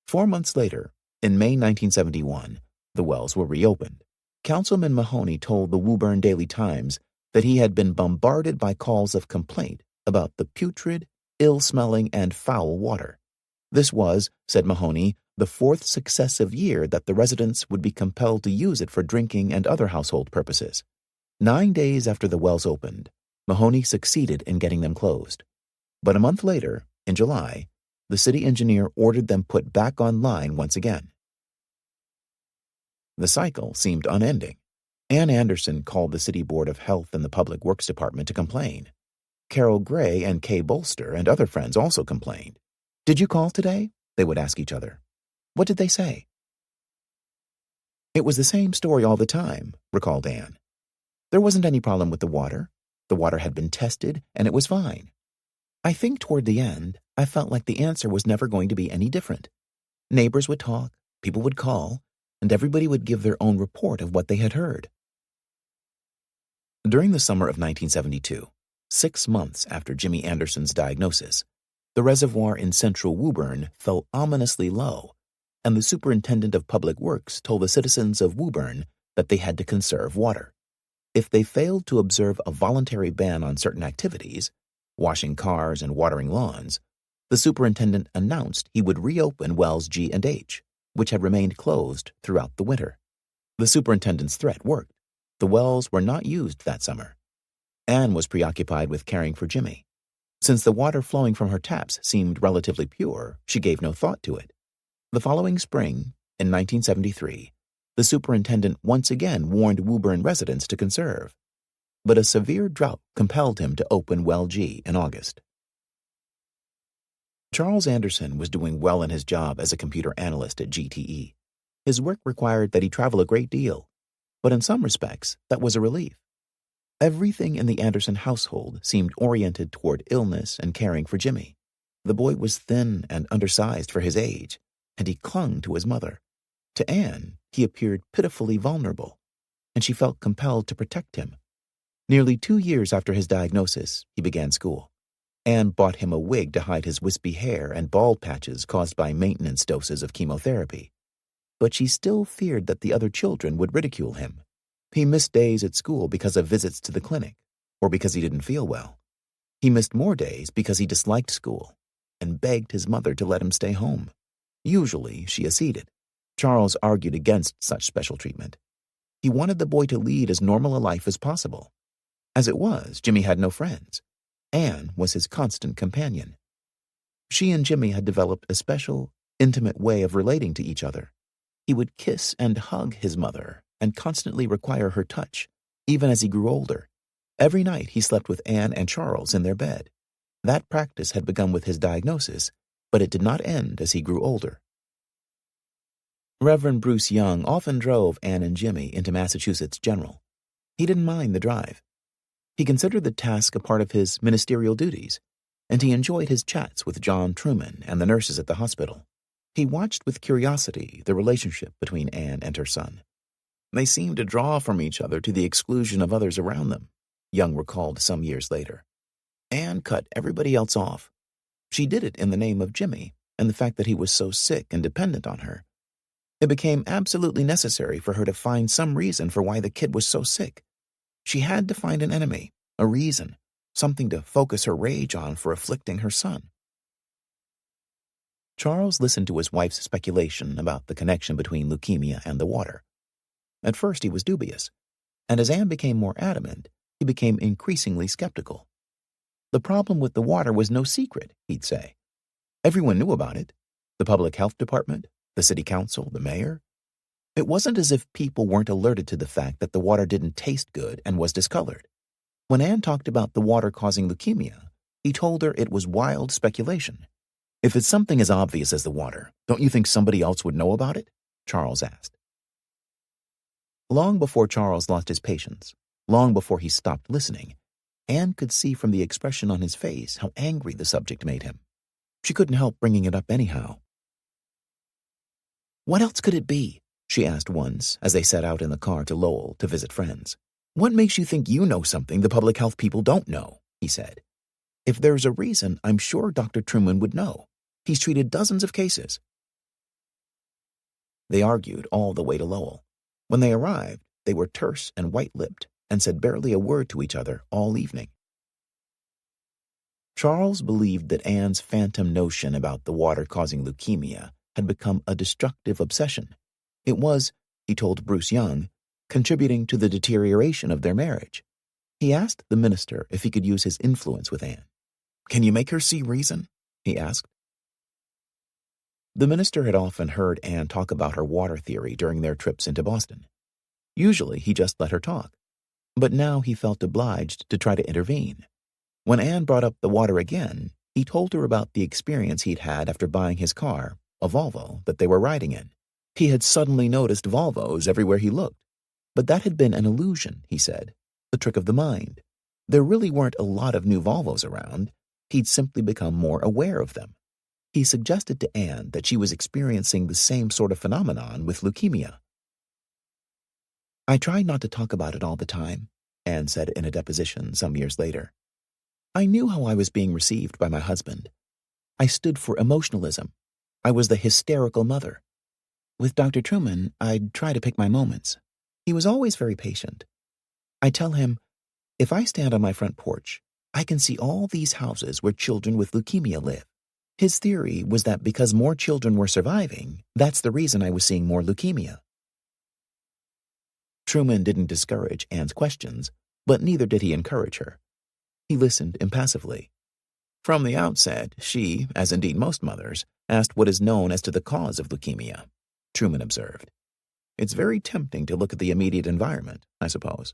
A: 4 months later, in May 1971, the wells were reopened. Councilman Mahoney told the Woburn Daily Times that he had been bombarded by calls of complaint about the putrid, ill-smelling, and foul water. This was, said Mahoney, the 4th successive year that the residents would be compelled to use it for drinking and other household purposes. 9 days after the wells opened, Mahoney succeeded in getting them closed. But a month later, in July, the city engineer ordered them put back online once again. The cycle seemed unending. Ann Anderson called the City Board of Health and the Public Works Department to complain. Carol Gray and Kay Bolster and other friends also complained. "Did you call today?" they would ask each other. "What did they say?" It was the same story all the time, recalled Ann. There wasn't any problem with the water. The water had been tested, and it was fine. I think toward the end, I felt like the answer was never going to be any different. Neighbors would talk, people would call, and everybody would give their own report of what they had heard. During the summer of 1972, 6 months after Jimmy Anderson's diagnosis, the reservoir in central Woburn fell ominously low, and the superintendent of public works told the citizens of Woburn that they had to conserve water. If they failed to observe a voluntary ban on certain activities, washing cars and watering lawns, the superintendent announced he would reopen wells G and H, which had remained closed throughout the winter. The superintendent's threat worked. The wells were not used that summer. Ann was preoccupied with caring for Jimmy. Since the water flowing from her taps seemed relatively pure, she gave no thought to it. The following spring, in 1973, the superintendent once again warned Woburn residents to conserve, but a severe drought compelled him to open well G in August. Charles Anderson was doing well in his job as a computer analyst at GTE. His work required that he travel a great deal, but in some respects, that was a relief. Everything in the Anderson household seemed oriented toward illness and caring for Jimmy. The boy was thin and undersized for his age, and he clung to his mother. To Ann, he appeared pitifully vulnerable, and she felt compelled to protect him. Nearly 2 years after his diagnosis, he began school. Ann bought him a wig to hide his wispy hair and bald patches caused by maintenance doses of chemotherapy. But she still feared that the other children would ridicule him. He missed days at school because of visits to the clinic, or because he didn't feel well. He missed more days because he disliked school and begged his mother to let him stay home. Usually, she acceded. Charles argued against such special treatment. He wanted the boy to lead as normal a life as possible. As it was, Jimmy had no friends. Ann was his constant companion. She and Jimmy had developed a special, intimate way of relating to each other. He would kiss and hug his mother and constantly require her touch, even as he grew older. Every night he slept with Ann and Charles in their bed. That practice had begun with his diagnosis, but it did not end as he grew older. Reverend Bruce Young often drove Ann and Jimmy into Massachusetts General. He didn't mind the drive. He considered the task a part of his ministerial duties, and he enjoyed his chats with John Truman and the nurses at the hospital. He watched with curiosity the relationship between Ann and her son. They seemed to draw from each other to the exclusion of others around them, Young recalled some years later. Ann cut everybody else off. She did it in the name of Jimmy and the fact that he was so sick and dependent on her. It became absolutely necessary for her to find some reason for why the kid was so sick. She had to find an enemy, a reason, something to focus her rage on for afflicting her son. Charles listened to his wife's speculation about the connection between leukemia and the water. At first he was dubious, and as Anne became more adamant, he became increasingly skeptical. The problem with the water was no secret, he'd say. Everyone knew about it. The public health department, the city council, the mayor. It wasn't as if people weren't alerted to the fact that the water didn't taste good and was discolored. When Anne talked about the water causing leukemia, he told her it was wild speculation. If it's something as obvious as the water, don't you think somebody else would know about it? Charles asked. Long before Charles lost his patience, long before he stopped listening, Anne could see from the expression on his face how angry the subject made him. She couldn't help bringing it up anyhow. "What else could it be?" she asked once as they set out in the car to Lowell to visit friends. "What makes you think you know something the public health people don't know?" he said. "If there's a reason, I'm sure Dr. Truman would know. He's treated dozens of cases." They argued all the way to Lowell. When they arrived, they were terse and white-lipped and said barely a word to each other all evening. Charles believed that Anne's phantom notion about the water causing leukemia had become a destructive obsession. It was, he told Bruce Young, contributing to the deterioration of their marriage. He asked the minister if he could use his influence with Anne. "Can you make her see reason?" he asked. The minister had often heard Anne talk about her water theory during their trips into Boston. Usually he just let her talk, but now he felt obliged to try to intervene. When Anne brought up the water again, he told her about the experience he'd had after buying his car, a Volvo, that they were riding in. He had suddenly noticed Volvos everywhere he looked. But that had been an illusion, he said, a trick of the mind. There really weren't a lot of new Volvos around. He'd simply become more aware of them. He suggested to Anne that she was experiencing the same sort of phenomenon with leukemia. "I tried not to talk about it all the time," Anne said in a deposition some years later. "I knew how I was being received by my husband. I stood for emotionalism. I was the hysterical mother. With Dr. Truman, I'd try to pick my moments. He was always very patient. I tell him, if I stand on my front porch, I can see all these houses where children with leukemia live. His theory was that because more children were surviving, that's the reason I was seeing more leukemia." Truman didn't discourage Anne's questions, but neither did he encourage her. He listened impassively. From the outset, she, as indeed most mothers, asked what is known as to the cause of leukemia, Truman observed. "It's very tempting to look at the immediate environment, I suppose."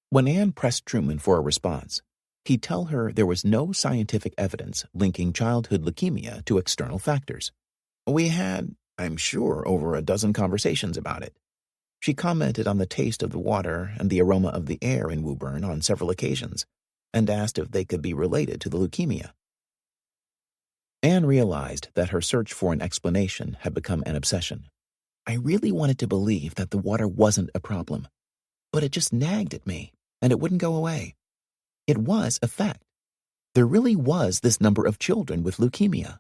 A: When Anne pressed Truman for a response, he'd tell her there was no scientific evidence linking childhood leukemia to external factors. "We had, I'm sure, over a dozen conversations about it." She commented on the taste of the water and the aroma of the air in Woburn on several occasions, and asked if they could be related to the leukemia. Anne realized that her search for an explanation had become an obsession. "I really wanted to believe that the water wasn't a problem, but it just nagged at me, and it wouldn't go away. It was a fact. There really was this number of children with leukemia."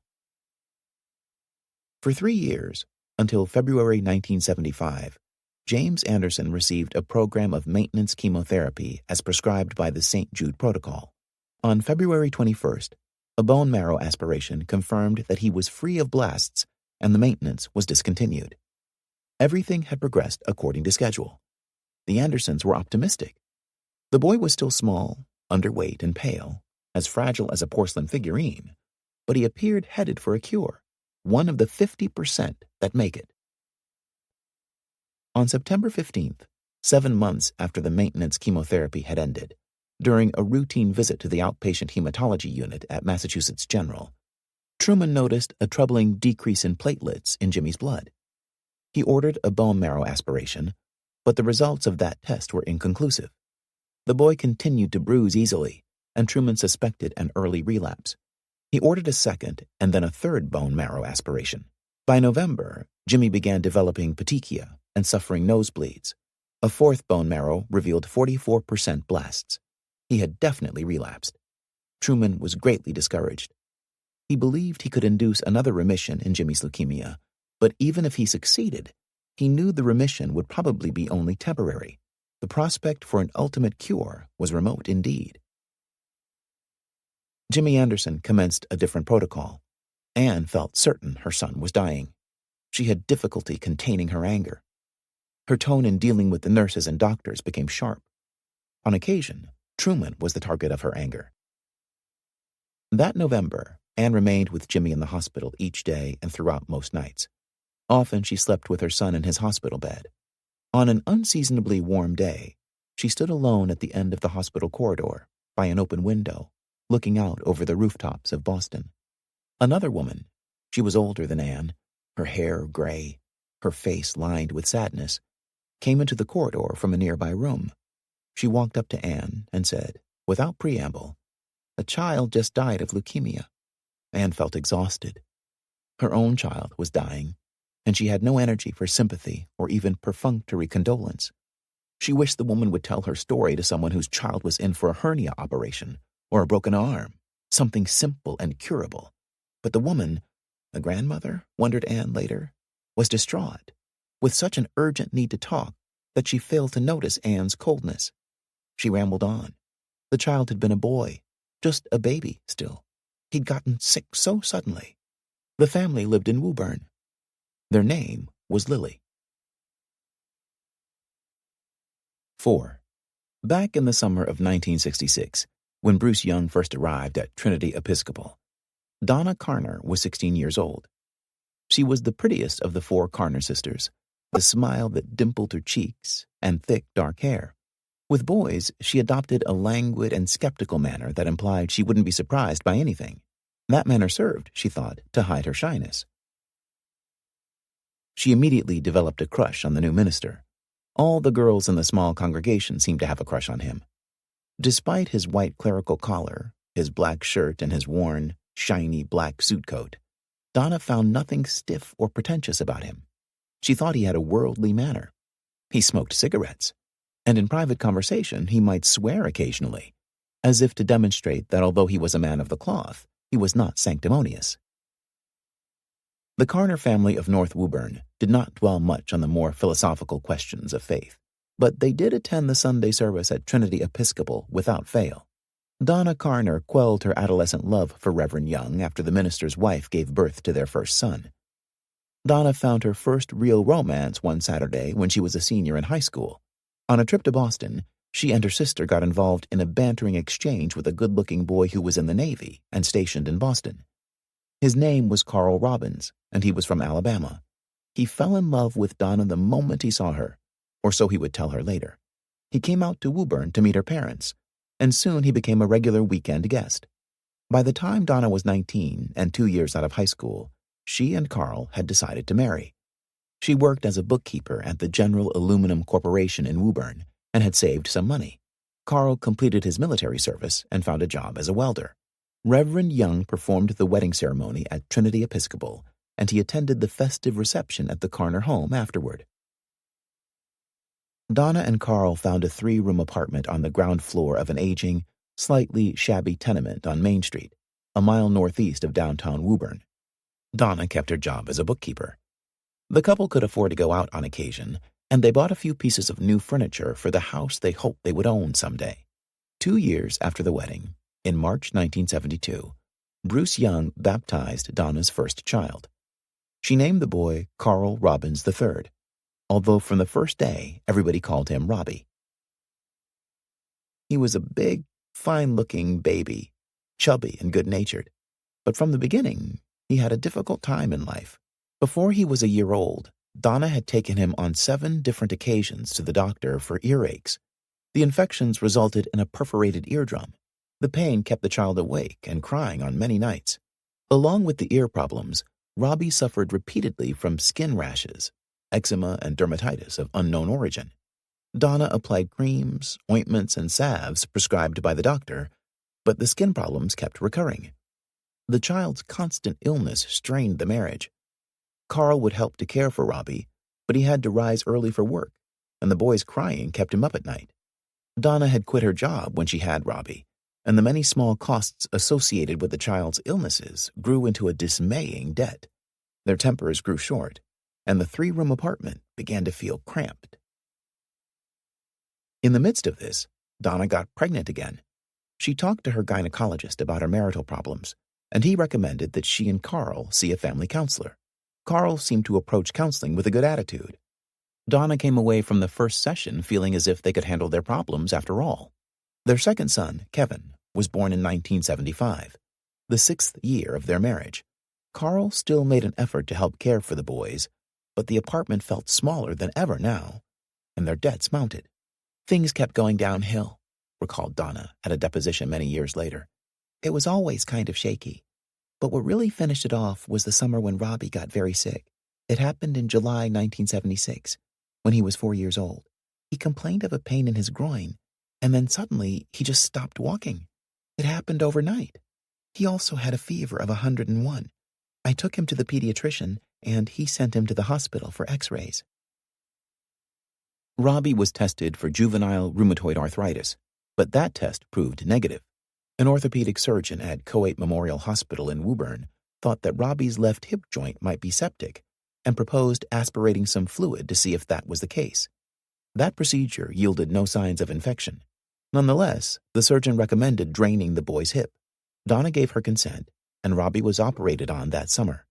A: For 3 years, until February 1975, James Anderson received a program of maintenance chemotherapy as prescribed by the St. Jude Protocol. On February 21st, a bone marrow aspiration confirmed that he was free of blasts and the maintenance was discontinued. Everything had progressed according to schedule. The Andersons were optimistic. The boy was still small, underweight and pale, as fragile as a porcelain figurine, but he appeared headed for a cure, one of the 50% that make it. On September 15th, 7 months after the maintenance chemotherapy had ended, during a routine visit to the outpatient hematology unit at Massachusetts General, Truman noticed a troubling decrease in platelets in Jimmy's blood. He ordered a bone marrow aspiration, but the results of that test were inconclusive. The boy continued to bruise easily, and Truman suspected an early relapse. He ordered a second and then a third bone marrow aspiration. By November, Jimmy began developing petechia and suffering nosebleeds. A fourth bone marrow revealed 44% blasts. He had definitely relapsed. Truman was greatly discouraged. He believed he could induce another remission in Jimmy's leukemia, but even if he succeeded, he knew the remission would probably be only temporary. The prospect for an ultimate cure was remote indeed. Jimmy Anderson commenced a different protocol. Anne felt certain her son was dying. She had difficulty containing her anger. Her tone in dealing with the nurses and doctors became sharp. On occasion, Truman was the target of her anger. That November, Anne remained with Jimmy in the hospital each day and throughout most nights. Often she slept with her son in his hospital bed. On an unseasonably warm day, she stood alone at the end of the hospital corridor, by an open window, looking out over the rooftops of Boston. Another woman, she was older than Anne, her hair gray, her face lined with sadness, came into the corridor from a nearby room. She walked up to Anne and said, without preamble, "A child just died of leukemia." Anne felt exhausted. Her own child was dying, and she had no energy for sympathy or even perfunctory condolence. She wished the woman would tell her story to someone whose child was in for a hernia operation or a broken arm, something simple and curable. But the woman, a grandmother, wondered Anne later, was distraught, with such an urgent need to talk that she failed to notice Anne's coldness. She rambled on. The child had been a boy, just a baby still. He'd gotten sick so suddenly. The family lived in Woburn. Their name was Lily. 4. Back in the summer of 1966, when Bruce Young first arrived at Trinity Episcopal, Donna Carner was 16 years old. She was the prettiest of the 4 Carner sisters, the smile that dimpled her cheeks and thick dark hair. With boys, she adopted a languid and skeptical manner that implied she wouldn't be surprised by anything. That manner served, she thought, to hide her shyness. She immediately developed a crush on the new minister. All the girls in the small congregation seemed to have a crush on him. Despite his white clerical collar, his black shirt, and his worn, shiny black suit coat, Donna found nothing stiff or pretentious about him. She thought he had a worldly manner. He smoked cigarettes, and in private conversation he might swear occasionally, as if to demonstrate that although he was a man of the cloth, he was not sanctimonious. The Carner family of North Woburn did not dwell much on the more philosophical questions of faith, but they did attend the Sunday service at Trinity Episcopal without fail. Donna Carner quelled her adolescent love for Reverend Young after the minister's wife gave birth to their first son. Donna found her first real romance one Saturday when she was a senior in high school. On a trip to Boston, she and her sister got involved in a bantering exchange with a good-looking boy who was in the Navy and stationed in Boston. His name was Carl Robbins, and he was from Alabama. He fell in love with Donna the moment he saw her, or so he would tell her later. He came out to Woburn to meet her parents, and soon he became a regular weekend guest. By the time Donna was 19 and 2 years out of high school, she and Carl had decided to marry. She worked as a bookkeeper at the General Aluminum Corporation in Woburn and had saved some money. Carl completed his military service and found a job as a welder. Reverend Young performed the wedding ceremony at Trinity Episcopal, and he attended the festive reception at the Carner home afterward. Donna and Carl found a 3-room apartment on the ground floor of an aging, slightly shabby tenement on Main Street, a mile northeast of downtown Woburn. Donna kept her job as a bookkeeper. The couple could afford to go out on occasion, and they bought a few pieces of new furniture for the house they hoped they would own someday. 2 years after the wedding, in March 1972, Bruce Young baptized Donna's first child. She named the boy Carl Robbins III, although from the first day everybody called him Robbie. He was a big, fine-looking baby, chubby and good-natured, but from the beginning he had a difficult time in life. Before he was a year old, Donna had taken him on 7 different occasions to the doctor for earaches. The infections resulted in a perforated eardrum. The pain kept the child awake and crying on many nights. Along with the ear problems, Robbie suffered repeatedly from skin rashes, eczema, and dermatitis of unknown origin. Donna applied creams, ointments, and salves prescribed by the doctor, but the skin problems kept recurring. The child's constant illness strained the marriage. Carl would help to care for Robbie, but he had to rise early for work, and the boy's crying kept him up at night. Donna had quit her job when she had Robbie, and the many small costs associated with the child's illnesses grew into a dismaying debt. Their tempers grew short, and the 3-room apartment began to feel cramped. In the midst of this, Donna got pregnant again. She talked to her gynecologist about her marital problems, and he recommended that she and Carl see a family counselor. Carl seemed to approach counseling with a good attitude. Donna came away from the first session feeling as if they could handle their problems after all. Their second son, Kevin, was born in 1975, the 6th year of their marriage. Carl still made an effort to help care for the boys, but the apartment felt smaller than ever now, and their debts mounted. Things kept going downhill, recalled Donna at a deposition many years later. It was always kind of shaky. But what really finished it off was the summer when Robbie got very sick. It happened in July 1976, when he was 4 years old. He complained of a pain in his groin, and then suddenly he just stopped walking. It happened overnight. He also had a fever of 101. I took him to the pediatrician, and he sent him to the hospital for x-rays. Robbie was tested for juvenile rheumatoid arthritis, but that test proved negative. An orthopedic surgeon at Capote Memorial Hospital in Woburn thought that Robbie's left hip joint might be septic and proposed aspirating some fluid to see if that was the case. That procedure yielded no signs of infection. Nonetheless, the surgeon recommended draining the boy's hip. Donna gave her consent, and Robbie was operated on that summer.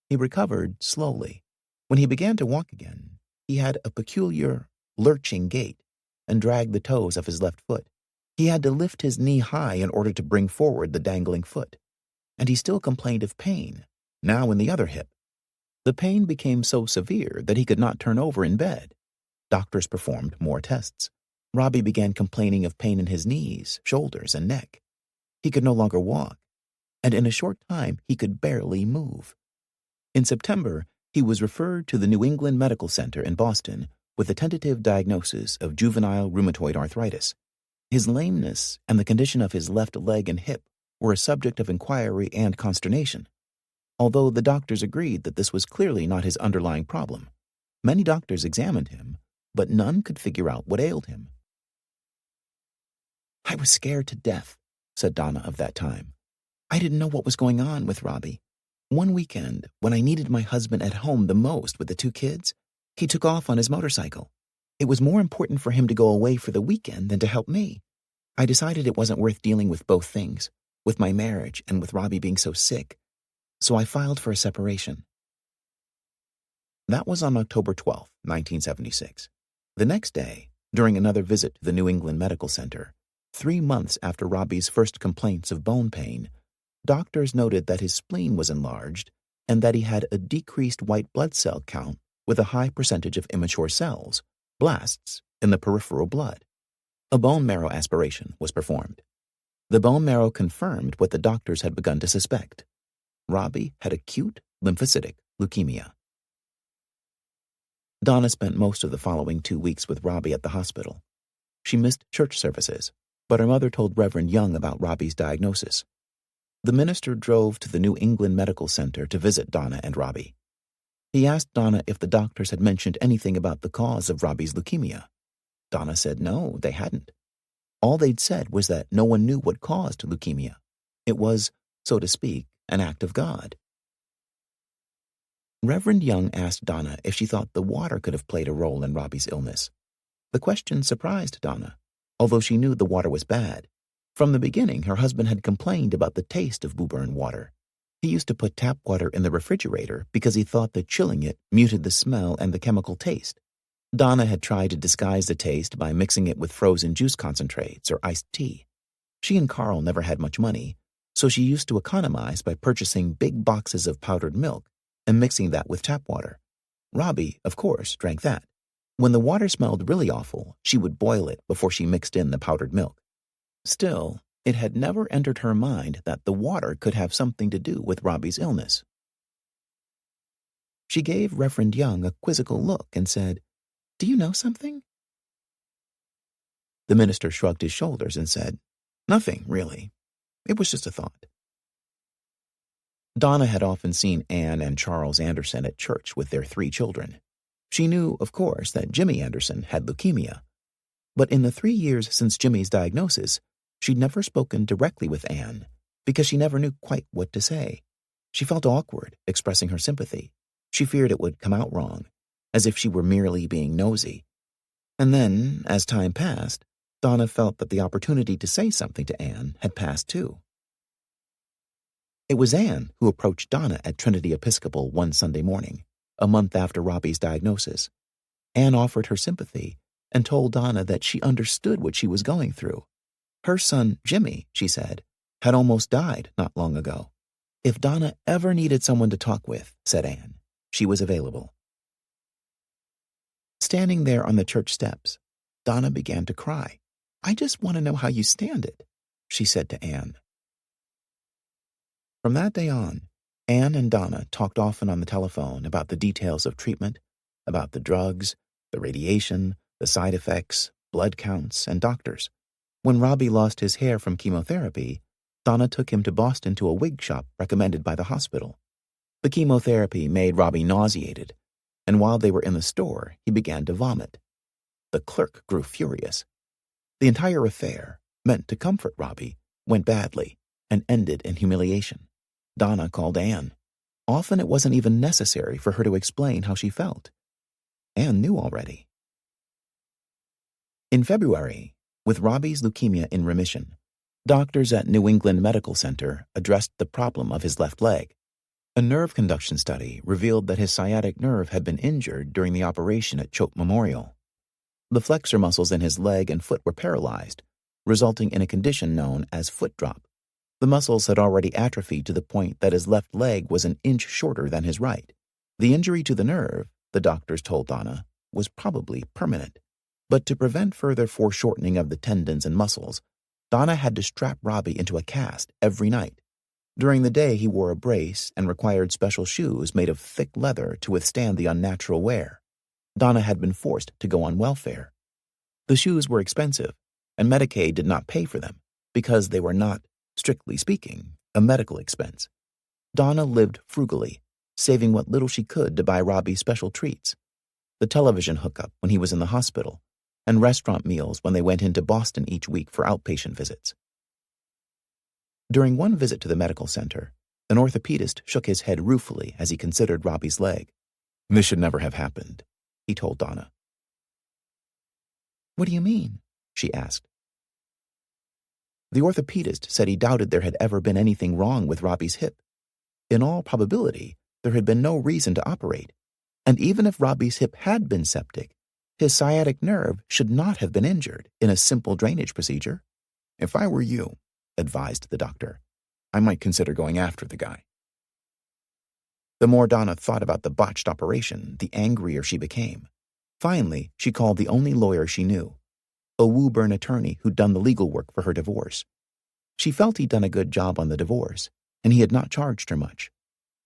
A: He recovered slowly. When he began to walk again, he had a peculiar, lurching gait and dragged the toes of his left foot. He had to lift his knee high in order to bring forward the dangling foot, and he still complained of pain, now in the other hip. The pain became so severe that he could not turn over in bed. Doctors performed more tests. Robbie began complaining of pain in his knees, shoulders, and neck. He could no longer walk, and in a short time he could barely move. In September, he was referred to the New England Medical Center in Boston with a tentative diagnosis of juvenile rheumatoid arthritis. His lameness and the condition of his left leg and hip were a subject of inquiry and consternation. Although the doctors agreed that this was clearly not his underlying problem, many doctors examined him, but none could figure out what ailed him. "I was scared to death," said Donna of that time. "I didn't know what was going on with Robbie. One weekend, when I needed my husband at home the most with the 2 kids, he took off on his motorcycle. It was more important for him to go away for the weekend than to help me. I decided it wasn't worth dealing with both things, with my marriage and with Robbie being so sick, so I filed for a separation." That was on October 12, 1976. The next day, during another visit to the New England Medical Center, 3 months after Robbie's first complaints of bone pain, doctors noted that his spleen was enlarged and that he had a decreased white blood cell count with a high percentage of immature cells, blasts, in the peripheral blood. A bone marrow aspiration was performed. The bone marrow confirmed what the doctors had begun to suspect. Robbie had acute lymphocytic leukemia. Donna spent most of the following 2 weeks with Robbie at the hospital. She missed church services, but her mother told Reverend Young about Robbie's diagnosis. The minister drove to the New England Medical Center to visit Donna and Robbie. He asked Donna if the doctors had mentioned anything about the cause of Robbie's leukemia. Donna said no, they hadn't. All they'd said was that no one knew what caused leukemia. It was, so to speak, an act of God. Reverend Young asked Donna if she thought the water could have played a role in Robbie's illness. The question surprised Donna, although she knew the water was bad. From the beginning, her husband had complained about the taste of Woburn water. He used to put tap water in the refrigerator because he thought that chilling it muted the smell and the chemical taste. Donna had tried to disguise the taste by mixing it with frozen juice concentrates or iced tea. She and Carl never had much money, so she used to economize by purchasing big boxes of powdered milk and mixing that with tap water. Robbie, of course, drank that. When the water smelled really awful, she would boil it before she mixed in the powdered milk. Still, it had never entered her mind that the water could have something to do with Robbie's illness. She gave Reverend Young a quizzical look and said, "Do you know something?" The minister shrugged his shoulders and said, "Nothing, really. It was just a thought." Donna had often seen Anne and Charles Anderson at church with their 3 children. She knew, of course, that Jimmy Anderson had leukemia. But in the 3 years since Jimmy's diagnosis, she'd never spoken directly with Anne because she never knew quite what to say. She felt awkward expressing her sympathy. She feared it would come out wrong, as if she were merely being nosy. And then, as time passed, Donna felt that the opportunity to say something to Anne had passed too. It was Anne who approached Donna at Trinity Episcopal one Sunday morning, a month after Robbie's diagnosis. Anne offered her sympathy and told Donna that she understood what she was going through. Her son, Jimmy, she said, had almost died not long ago. If Donna ever needed someone to talk with, said Anne, she was available. Standing there on the church steps, Donna began to cry. "I just want to know how you stand it," she said to Anne. From that day on, Anne and Donna talked often on the telephone about the details of treatment, about the drugs, the radiation, the side effects, blood counts, and doctors. When Robbie lost his hair from chemotherapy, Donna took him to Boston to a wig shop recommended by the hospital. The chemotherapy made Robbie nauseated, and while they were in the store, he began to vomit. The clerk grew furious. The entire affair, meant to comfort Robbie, went badly and ended in humiliation. Donna called Anne. Often it wasn't even necessary for her to explain how she felt. Anne knew already. In February, with Robbie's leukemia in remission, doctors at New England Medical Center addressed the problem of his left leg. A nerve conduction study revealed that his sciatic nerve had been injured during the operation at Choate Memorial. The flexor muscles in his leg and foot were paralyzed, resulting in a condition known as foot drop. The muscles had already atrophied to the point that his left leg was an inch shorter than his right. The injury to the nerve, the doctors told Donna, was probably permanent. But to prevent further foreshortening of the tendons and muscles, Donna had to strap Robbie into a cast every night. During the day, he wore a brace and required special shoes made of thick leather to withstand the unnatural wear. Donna had been forced to go on welfare. The shoes were expensive, and Medicaid did not pay for them because they were not, strictly speaking, a medical expense. Donna lived frugally, saving what little she could to buy Robbie special treats, the television hookup when he was in the hospital, and restaurant meals when they went into Boston each week for outpatient visits. During one visit to the medical center, an orthopedist shook his head ruefully as he considered Robbie's leg. "This should never have happened," he told Donna. "What do you mean?" she asked. The orthopedist said he doubted there had ever been anything wrong with Robbie's hip. In all probability, there had been no reason to operate, and even if Robbie's hip had been septic, his sciatic nerve should not have been injured in a simple drainage procedure. "If I were you," advised the doctor, "I might consider going after the guy." The more Donna thought about the botched operation, the angrier she became. Finally, she called the only lawyer she knew, a Woburn attorney who'd done the legal work for her divorce. She felt he'd done a good job on the divorce, and he had not charged her much.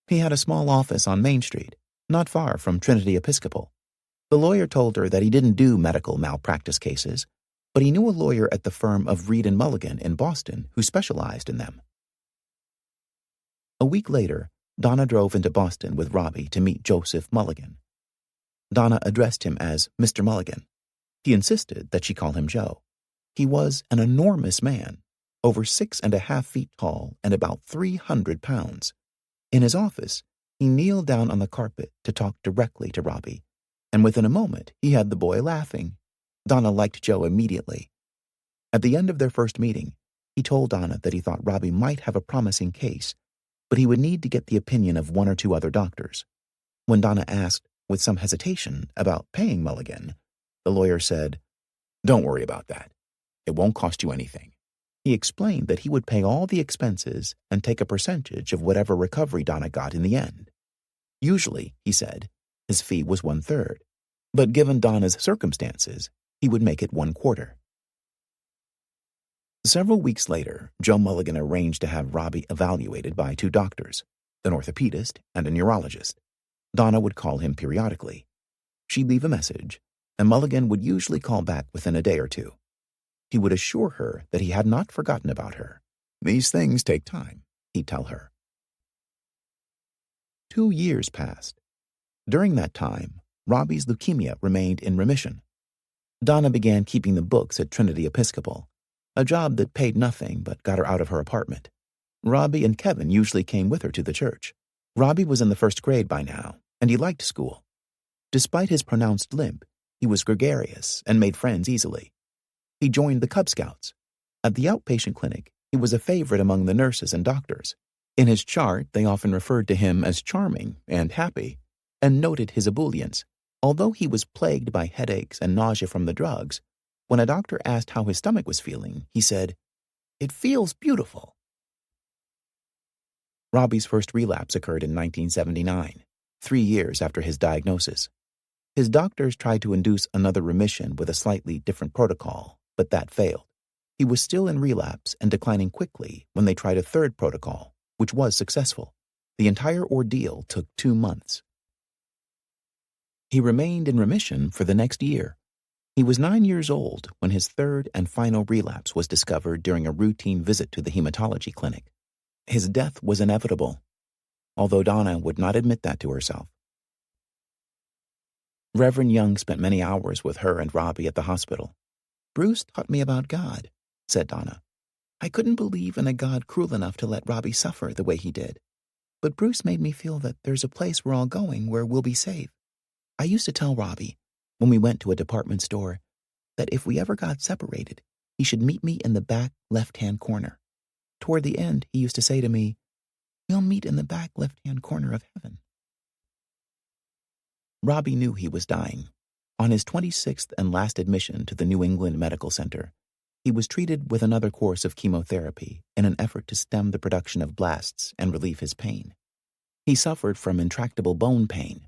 A: He had a small office on Main Street, not far from Trinity Episcopal. The lawyer told her that he didn't do medical malpractice cases, but he knew a lawyer at the firm of Reed and Mulligan in Boston who specialized in them. A week later, Donna drove into Boston with Robbie to meet Joseph Mulligan. Donna addressed him as Mr. Mulligan. He insisted that she call him Joe. He was an enormous man, over 6.5 feet tall and about 300 pounds. In his office, he kneeled down on the carpet to talk directly to Robbie, and within a moment he had the boy laughing. Donna liked Joe immediately. At the end of their first meeting, he told Donna that he thought Robbie might have a promising case, but he would need to get the opinion of 1 or 2 other doctors. When Donna asked, with some hesitation, about paying Mulligan, the lawyer said, "Don't worry about that. It won't cost you anything." He explained that he would pay all the expenses and take a percentage of whatever recovery Donna got in the end. Usually, he said, his fee was 1/3, but given Donna's circumstances, he would make it 1/4. Several weeks later, Joe Mulligan arranged to have Robbie evaluated by 2 doctors, an orthopedist and a neurologist. Donna would call him periodically. She'd leave a message, and Mulligan would usually call back within a day or 2. He would assure her that he had not forgotten about her. "These things take time," he'd tell her. 2 years passed. During that time, Robbie's leukemia remained in remission. Donna began keeping the books at Trinity Episcopal, a job that paid nothing but got her out of her apartment. Robbie and Kevin usually came with her to the church. Robbie was in the 1st grade by now, and he liked school. Despite his pronounced limp, He was gregarious and made friends easily. He joined the Cub Scouts. At the outpatient clinic, he was a favorite among the nurses and doctors. In his chart, they often referred to him as charming and happy, and noted his ebullience. Although he was plagued by headaches and nausea from the drugs, when a doctor asked how his stomach was feeling, he said, "It feels beautiful." Robbie's first relapse occurred in 1979, 3 years after his diagnosis. His doctors tried to induce another remission with a slightly different protocol, but that failed. He was still in relapse and declining quickly when they tried a third protocol, which was successful. The entire ordeal took 2 months. He remained in remission for the next year. He was 9 years old when his third and final relapse was discovered during a routine visit to the hematology clinic. His death was inevitable, although Donna would not admit that to herself. Reverend Young spent many hours with her and Robbie at the hospital. "Bruce taught me about God," said Donna. "I couldn't believe in a God cruel enough to let Robbie suffer the way he did. But Bruce made me feel that there's a place we're all going where we'll be safe. I used to tell Robbie, when we went to a department store, that if we ever got separated, he should meet me in the back left-hand corner. Toward the end, he used to say to me, 'We'll meet in the back left-hand corner of heaven.'" Robbie knew he was dying. On his 26th and last admission to the New England Medical Center, he was treated with another course of chemotherapy in an effort to stem the production of blasts and relieve his pain. He suffered from intractable bone pain,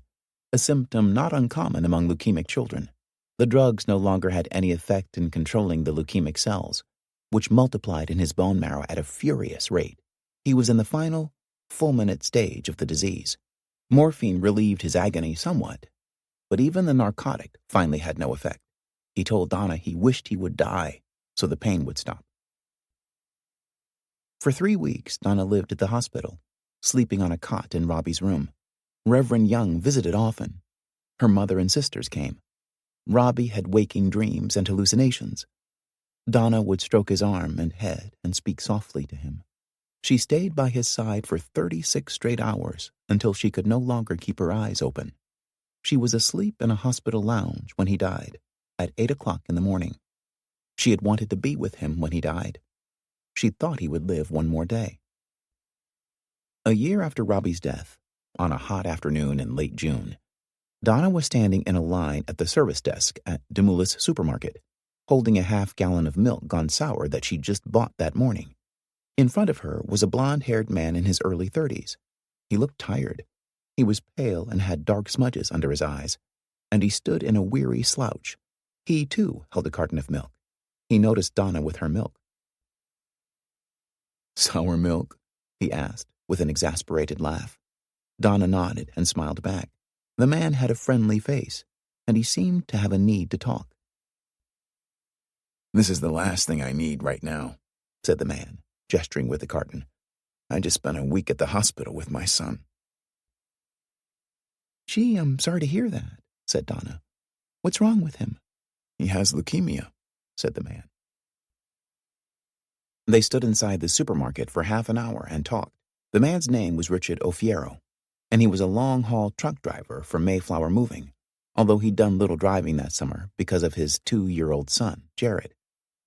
A: a symptom not uncommon among leukemic children. The drugs no longer had any effect in controlling the leukemic cells, which multiplied in his bone marrow at a furious rate. He was in the final, fulminant stage of the disease. Morphine relieved his agony somewhat, but even the narcotic finally had no effect. He told Donna he wished he would die so the pain would stop. For 3 weeks, Donna lived at the hospital, sleeping on a cot in Robbie's room. Reverend Young visited often. Her mother and sisters came. Robbie had waking dreams and hallucinations. Donna would stroke his arm and head and speak softly to him. She stayed by his side for 36 straight hours until she could no longer keep her eyes open. She was asleep in a hospital lounge when he died, at 8 o'clock in the morning. She had wanted to be with him when he died. She thought he would live one more day. A year after Robbie's death, on a hot afternoon in late June, Donna was standing in a line at the service desk at Demoulas Supermarket, holding a half-gallon of milk gone sour that she'd just bought that morning. In front of her was a blond-haired man in his early 30s. He looked tired. He was pale and had dark smudges under his eyes, and he stood in a weary slouch. He, too, held a carton of milk. He noticed Donna with her milk. "Sour milk?" he asked, with an exasperated laugh. Donna nodded and smiled back. The man had a friendly face, and he seemed to have a need to talk. "This is the last thing I need right now," said the man, gesturing with the carton. "I just spent a week at the hospital with my son." "Gee, I'm sorry to hear that," said Donna. "What's wrong with him?" "He has leukemia," said the man. They stood inside the supermarket for half an hour and talked. The man's name was Richard Ofiero, and he was a long-haul truck driver for Mayflower Moving, although he'd done little driving that summer because of his 2-year-old son, Jared.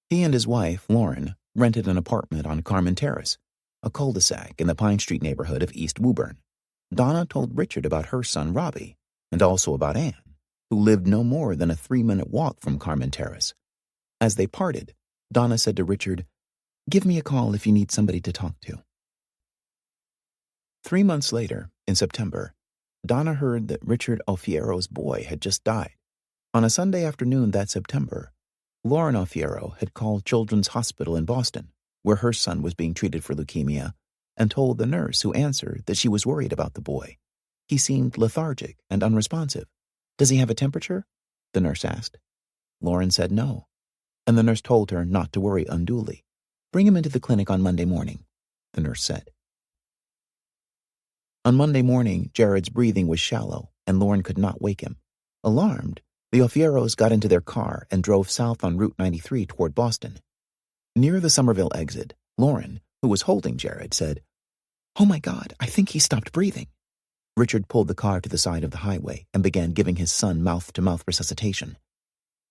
A: He and his wife, Lauren, rented an apartment on Carmen Terrace, a cul-de-sac in the Pine Street neighborhood of East Woburn. Donna told Richard about her son, Robbie, and also about Anne, who lived no more than a 3-minute walk from Carmen Terrace. As they parted, Donna said to Richard, "Give me a call if you need somebody to talk to." 3 months later, in September, Donna heard that Richard Alfiero's boy had just died. On a Sunday afternoon that September, Lauren Alfiero had called Children's Hospital in Boston, where her son was being treated for leukemia, and told the nurse who answered that she was worried about the boy. He seemed lethargic and unresponsive. "Does he have a temperature?" the nurse asked. Lauren said no, and the nurse told her not to worry unduly. "Bring him into the clinic on Monday morning," the nurse said. On Monday morning, Jared's breathing was shallow, and Lauren could not wake him. Alarmed, the Alfieros got into their car and drove south on Route 93 toward Boston. Near the Somerville exit, Lauren, who was holding Jared, said, "Oh my God, I think he stopped breathing." Richard pulled the car to the side of the highway and began giving his son mouth-to-mouth resuscitation.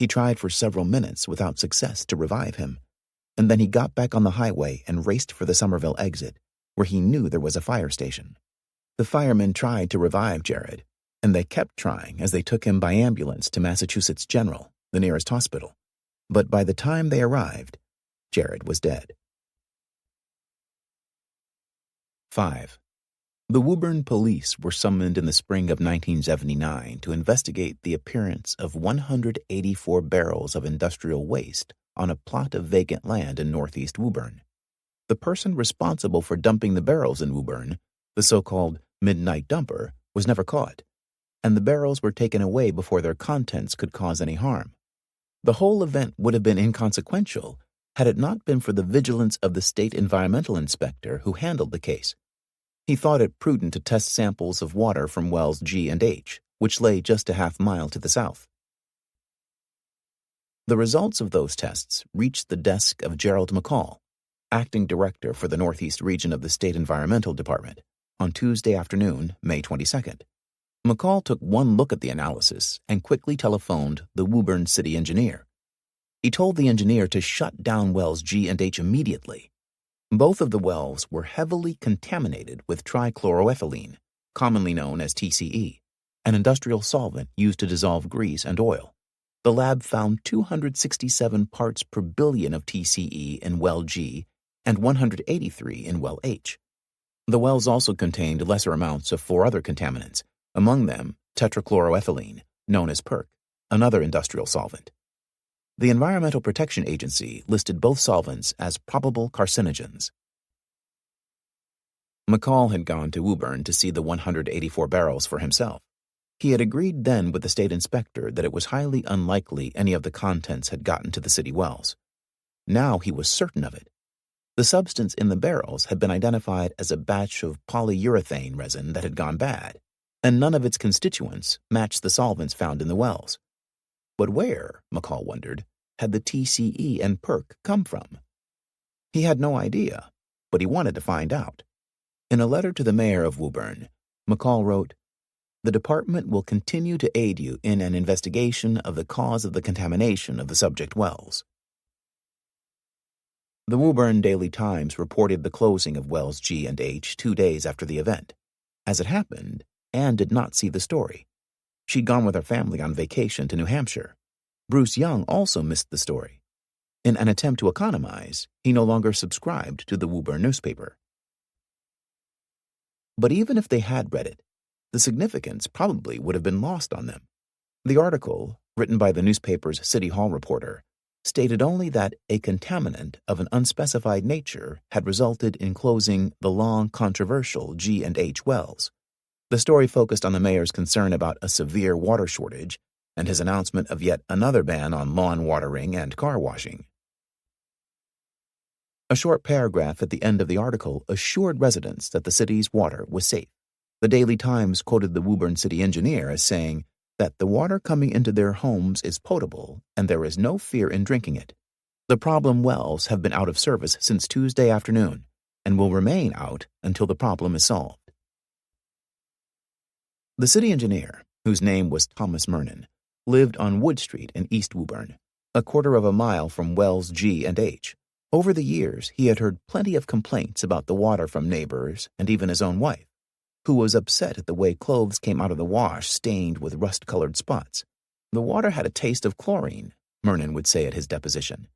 A: He tried for several minutes without success to revive him, and then he got back on the highway and raced for the Somerville exit, where he knew there was a fire station. The firemen tried to revive Jared, and they kept trying as they took him by ambulance to Massachusetts General, the nearest hospital. But by the time they arrived, Jared was dead. 5. The Woburn police were summoned in the spring of 1979 to investigate the appearance of 184 barrels of industrial waste on a plot of vacant land in northeast Woburn. The person responsible for dumping the barrels in Woburn, the so-called midnight dumper, was never caught, and the barrels were taken away before their contents could cause any harm. The whole event would have been inconsequential had it not been for the vigilance of the state environmental inspector who handled the case. He thought it prudent to test samples of water from wells G and H, which lay just a half-mile to the south. The results of those tests reached the desk of Gerald McCall, acting director for the Northeast region of the State Environmental Department, on Tuesday afternoon, May 22nd. McCall took one look at the analysis and quickly telephoned the Woburn city engineer. He told the engineer to shut down wells G and H immediately. Both of the wells were heavily contaminated with trichloroethylene, commonly known as TCE, an industrial solvent used to dissolve grease and oil. The lab found 267 parts per billion of TCE in well G and 183 in well H. The wells also contained lesser amounts of 4 other contaminants, among them tetrachloroethylene, known as PERC, another industrial solvent. The Environmental Protection Agency listed both solvents as probable carcinogens. McCall had gone to Woburn to see the 184 barrels for himself. He had agreed then with the state inspector that it was highly unlikely any of the contents had gotten to the city wells. Now he was certain of it. The substance in the barrels had been identified as a batch of polyurethane resin that had gone bad, and none of its constituents matched the solvents found in the wells. But where, McCall wondered, had the TCE and PERC come from? He had no idea, but he wanted to find out. In a letter to the mayor of Woburn, McCall wrote, "The department will continue to aid you in an investigation of the cause of the contamination of the subject wells." The Woburn Daily Times reported the closing of wells G and H 2 days after the event. As it happened, Anne did not see the story. She'd gone with her family on vacation to New Hampshire. Bruce Young also missed the story. In an attempt to economize, he no longer subscribed to the Woburn newspaper. But even if they had read it, the significance probably would have been lost on them. The article, written by the newspaper's City Hall reporter, stated only that a contaminant of an unspecified nature had resulted in closing the long controversial G and H wells. The story focused on the mayor's concern about a severe water shortage and his announcement of yet another ban on lawn watering and car washing. A short paragraph at the end of the article assured residents that the city's water was safe. The Daily Times quoted the Woburn city engineer as saying that the water coming into their homes is potable and there is no fear in drinking it. The problem wells have been out of service since Tuesday afternoon and will remain out until the problem is solved. The city engineer, whose name was Thomas Mernon, lived on Wood Street in East Woburn, a quarter of a mile from wells G and H. Over the years, he had heard plenty of complaints about the water from neighbors and even his own wife, who was upset at the way clothes came out of the wash stained with rust-colored spots. "The water had a taste of chlorine," Mernon would say at his deposition,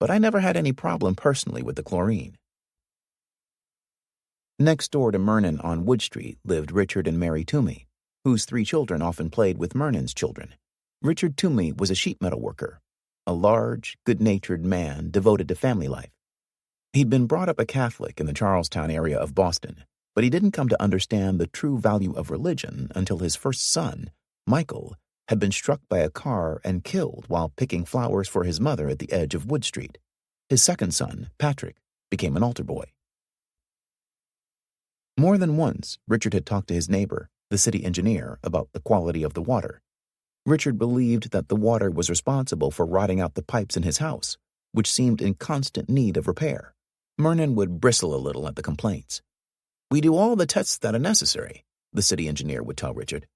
A: "but I never had any problem personally with the chlorine." Next door to Mernon on Wood Street lived Richard and Mary Toomey, whose 3 children often played with Mernon's children. Richard Toomey was a sheet metal worker, a large, good-natured man devoted to family life. He'd been brought up a Catholic in the Charlestown area of Boston, but he didn't come to understand the true value of religion until his first son, Michael, had been struck by a car and killed while picking flowers for his mother at the edge of Wood Street. His second son, Patrick, became an altar boy. More than once, Richard had talked to his neighbor, the city engineer, about the quality of the water. Richard believed that the water was responsible for rotting out the pipes in his house, which seemed in constant need of repair. Mernon would bristle a little at the complaints. "We do all the tests that are necessary," the city engineer would tell Richard.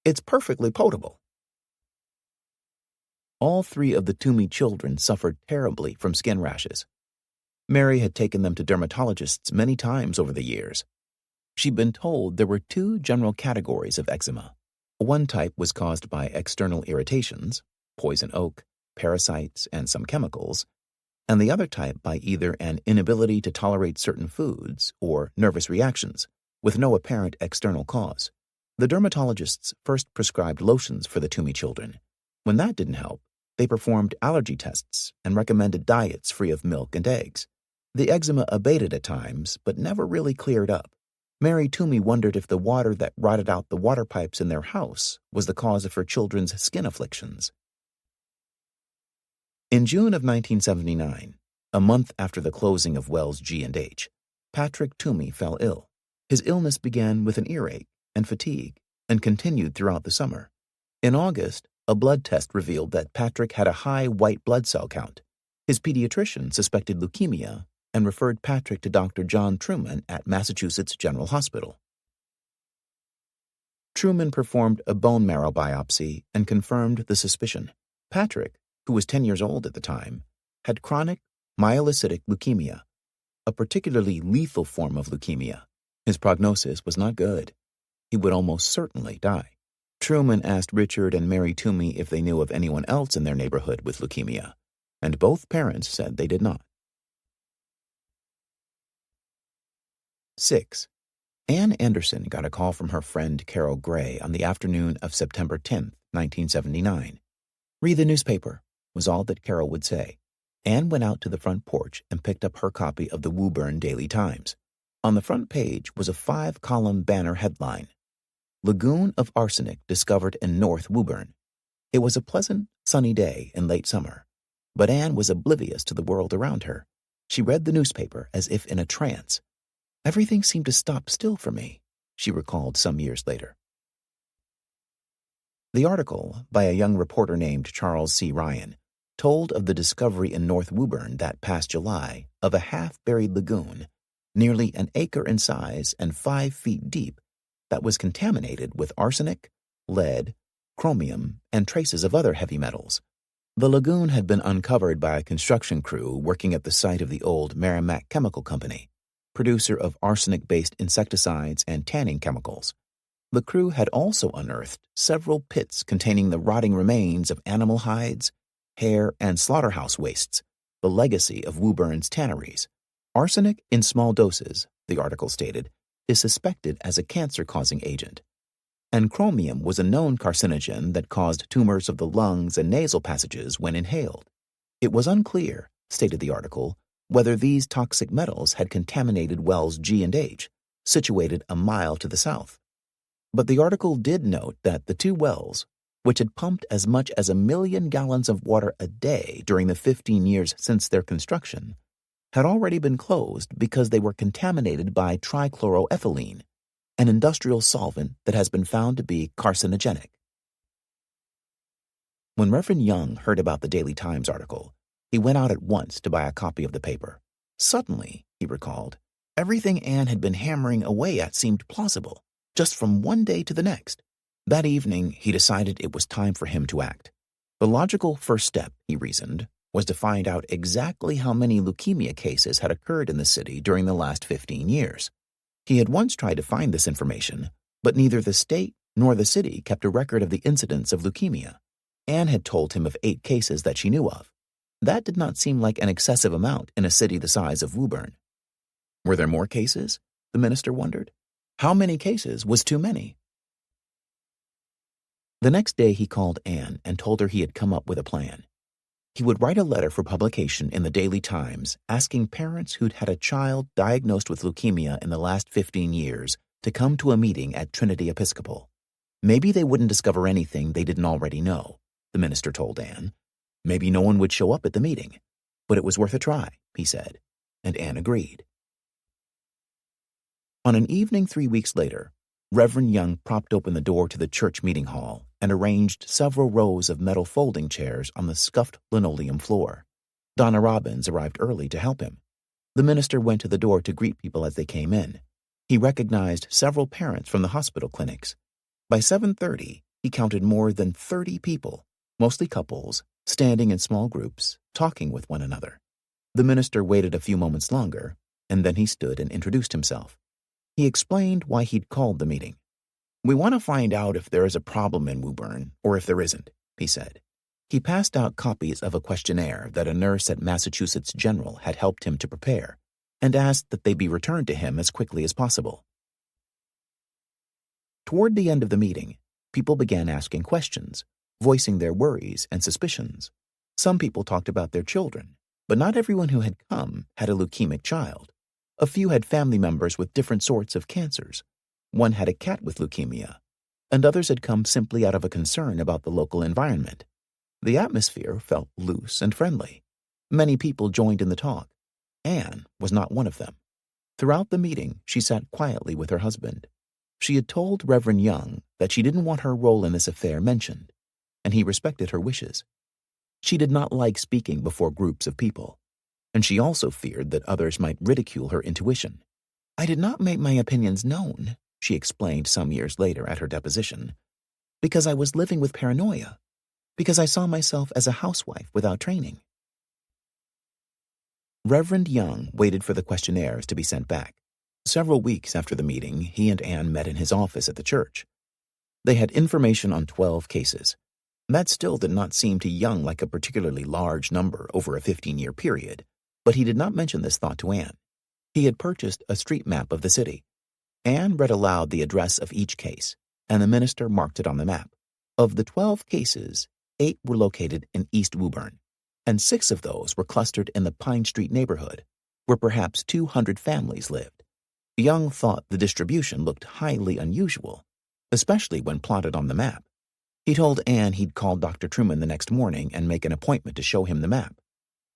A: "It's perfectly potable." All three of the Toomey children suffered terribly from skin rashes. Mary had taken them to dermatologists many times over the years. She'd been told there were two general categories of eczema. One type was caused by external irritations, poison oak, parasites, and some chemicals, and the other type by either an inability to tolerate certain foods or nervous reactions, with no apparent external cause. The dermatologists first prescribed lotions for the Toomey children. When that didn't help, they performed allergy tests and recommended diets free of milk and eggs. The eczema abated at times, but never really cleared up. Mary Toomey wondered if the water that rotted out the water pipes in their house was the cause of her children's skin afflictions. In June of 1979, a month after the closing of Wells G&H, Patrick Toomey fell ill. His illness began with an earache and fatigue and continued throughout the summer. In August, a blood test revealed that Patrick had a high white blood cell count. His pediatrician suspected leukemia and referred Patrick to Dr. John Truman at Massachusetts General Hospital. Truman performed a bone marrow biopsy and confirmed the suspicion. Patrick, who was 10 years old at the time, had chronic myelocytic leukemia, a particularly lethal form of leukemia. His prognosis was not good. He would almost certainly die. Truman asked Richard and Mary Toomey if they knew of anyone else in their neighborhood with leukemia, and both parents said they did not. 6. Ann Anderson got a call from her friend Carol Gray on the afternoon of September 10, 1979. "Read the newspaper," was all that Carol would say. Ann went out to the front porch and picked up her copy of the Woburn Daily Times. On the front page was a 5-column banner headline, "Lagoon of Arsenic Discovered in North Woburn." It was a pleasant, sunny day in late summer, but Ann was oblivious to the world around her. She read the newspaper as if in a trance. "Everything seemed to stop still for me," she recalled some years later. The article, by a young reporter named Charles C. Ryan, told of the discovery in North Woburn that past July of a half-buried lagoon, nearly an acre in size and 5 feet deep, that was contaminated with arsenic, lead, chromium, and traces of other heavy metals. The lagoon had been uncovered by a construction crew working at the site of the old Merrimack Chemical Company, producer of arsenic-based insecticides and tanning chemicals. The crew had also unearthed several pits containing the rotting remains of animal hides, hair, and slaughterhouse wastes, the legacy of Woburn's tanneries. Arsenic in small doses, the article stated, is suspected as a cancer-causing agent. And chromium was a known carcinogen that caused tumors of the lungs and nasal passages when inhaled. It was unclear, stated the article, whether these toxic metals had contaminated Wells G&H, situated a mile to the south. But the article did note that the two wells, which had pumped as much as 1 million gallons of water a day during the 15 years since their construction, had already been closed because they were contaminated by trichloroethylene, an industrial solvent that has been found to be carcinogenic. When Reverend Young heard about the Daily Times article, he went out at once to buy a copy of the paper. Suddenly, he recalled, everything Ann had been hammering away at seemed plausible, just from one day to the next. That evening, he decided it was time for him to act. The logical first step, he reasoned, was to find out exactly how many leukemia cases had occurred in the city during the last 15 years. He had once tried to find this information, but neither the state nor the city kept a record of the incidence of leukemia. Ann had told him of 8 cases that she knew of. That did not seem like an excessive amount in a city the size of Woburn. Were there more cases? The minister wondered. How many cases was too many? The next day he called Ann and told her he had come up with a plan. He would write a letter for publication in the Daily Times asking parents who'd had a child diagnosed with leukemia in the last 15 years to come to a meeting at Trinity Episcopal. Maybe they wouldn't discover anything they didn't already know, the minister told Ann. Maybe no one would show up at the meeting, but it was worth a try, he said, and Ann agreed. On an evening 3 weeks later, Reverend Young propped open the door to the church meeting hall and arranged several rows of metal folding chairs on the scuffed linoleum floor. Donna Robbins arrived early to help him. The minister went to the door to greet people as they came in. He recognized several parents from the hospital clinics. By 7:30, he counted more than 30 people, mostly couples, standing in small groups, talking with one another. The minister waited a few moments longer, and then he stood and introduced himself. He explained why he'd called the meeting. "We want to find out if there is a problem in Woburn, or if there isn't," he said. He passed out copies of a questionnaire that a nurse at Massachusetts General had helped him to prepare, and asked that they be returned to him as quickly as possible. Toward the end of the meeting, people began asking questions, voicing their worries and suspicions. Some people talked about their children, but not everyone who had come had a leukemic child. A few had family members with different sorts of cancers. One had a cat with leukemia, and others had come simply out of a concern about the local environment. The atmosphere felt loose and friendly. Many people joined in the talk. Anne was not one of them. Throughout the meeting, she sat quietly with her husband. She had told Reverend Young that she didn't want her role in this affair mentioned, and he respected her wishes. She did not like speaking before groups of people, and she also feared that others might ridicule her intuition. "I did not make my opinions known," she explained some years later at her deposition, "because I was living with paranoia, because I saw myself as a housewife without training." Reverend Young waited for the questionnaires to be sent back. Several weeks after the meeting, he and Anne met in his office at the church. They had information on 12 cases. That still did not seem to Young like a particularly large number over a 15-year period, but he did not mention this thought to Anne. He had purchased a street map of the city. Anne read aloud the address of each case, and the minister marked it on the map. Of the 12 cases, 8 were located in East Woburn, and 6 of those were clustered in the Pine Street neighborhood, where perhaps 200 families lived. Young thought the distribution looked highly unusual, especially when plotted on the map. He told Anne he'd call Dr. Truman the next morning and make an appointment to show him the map.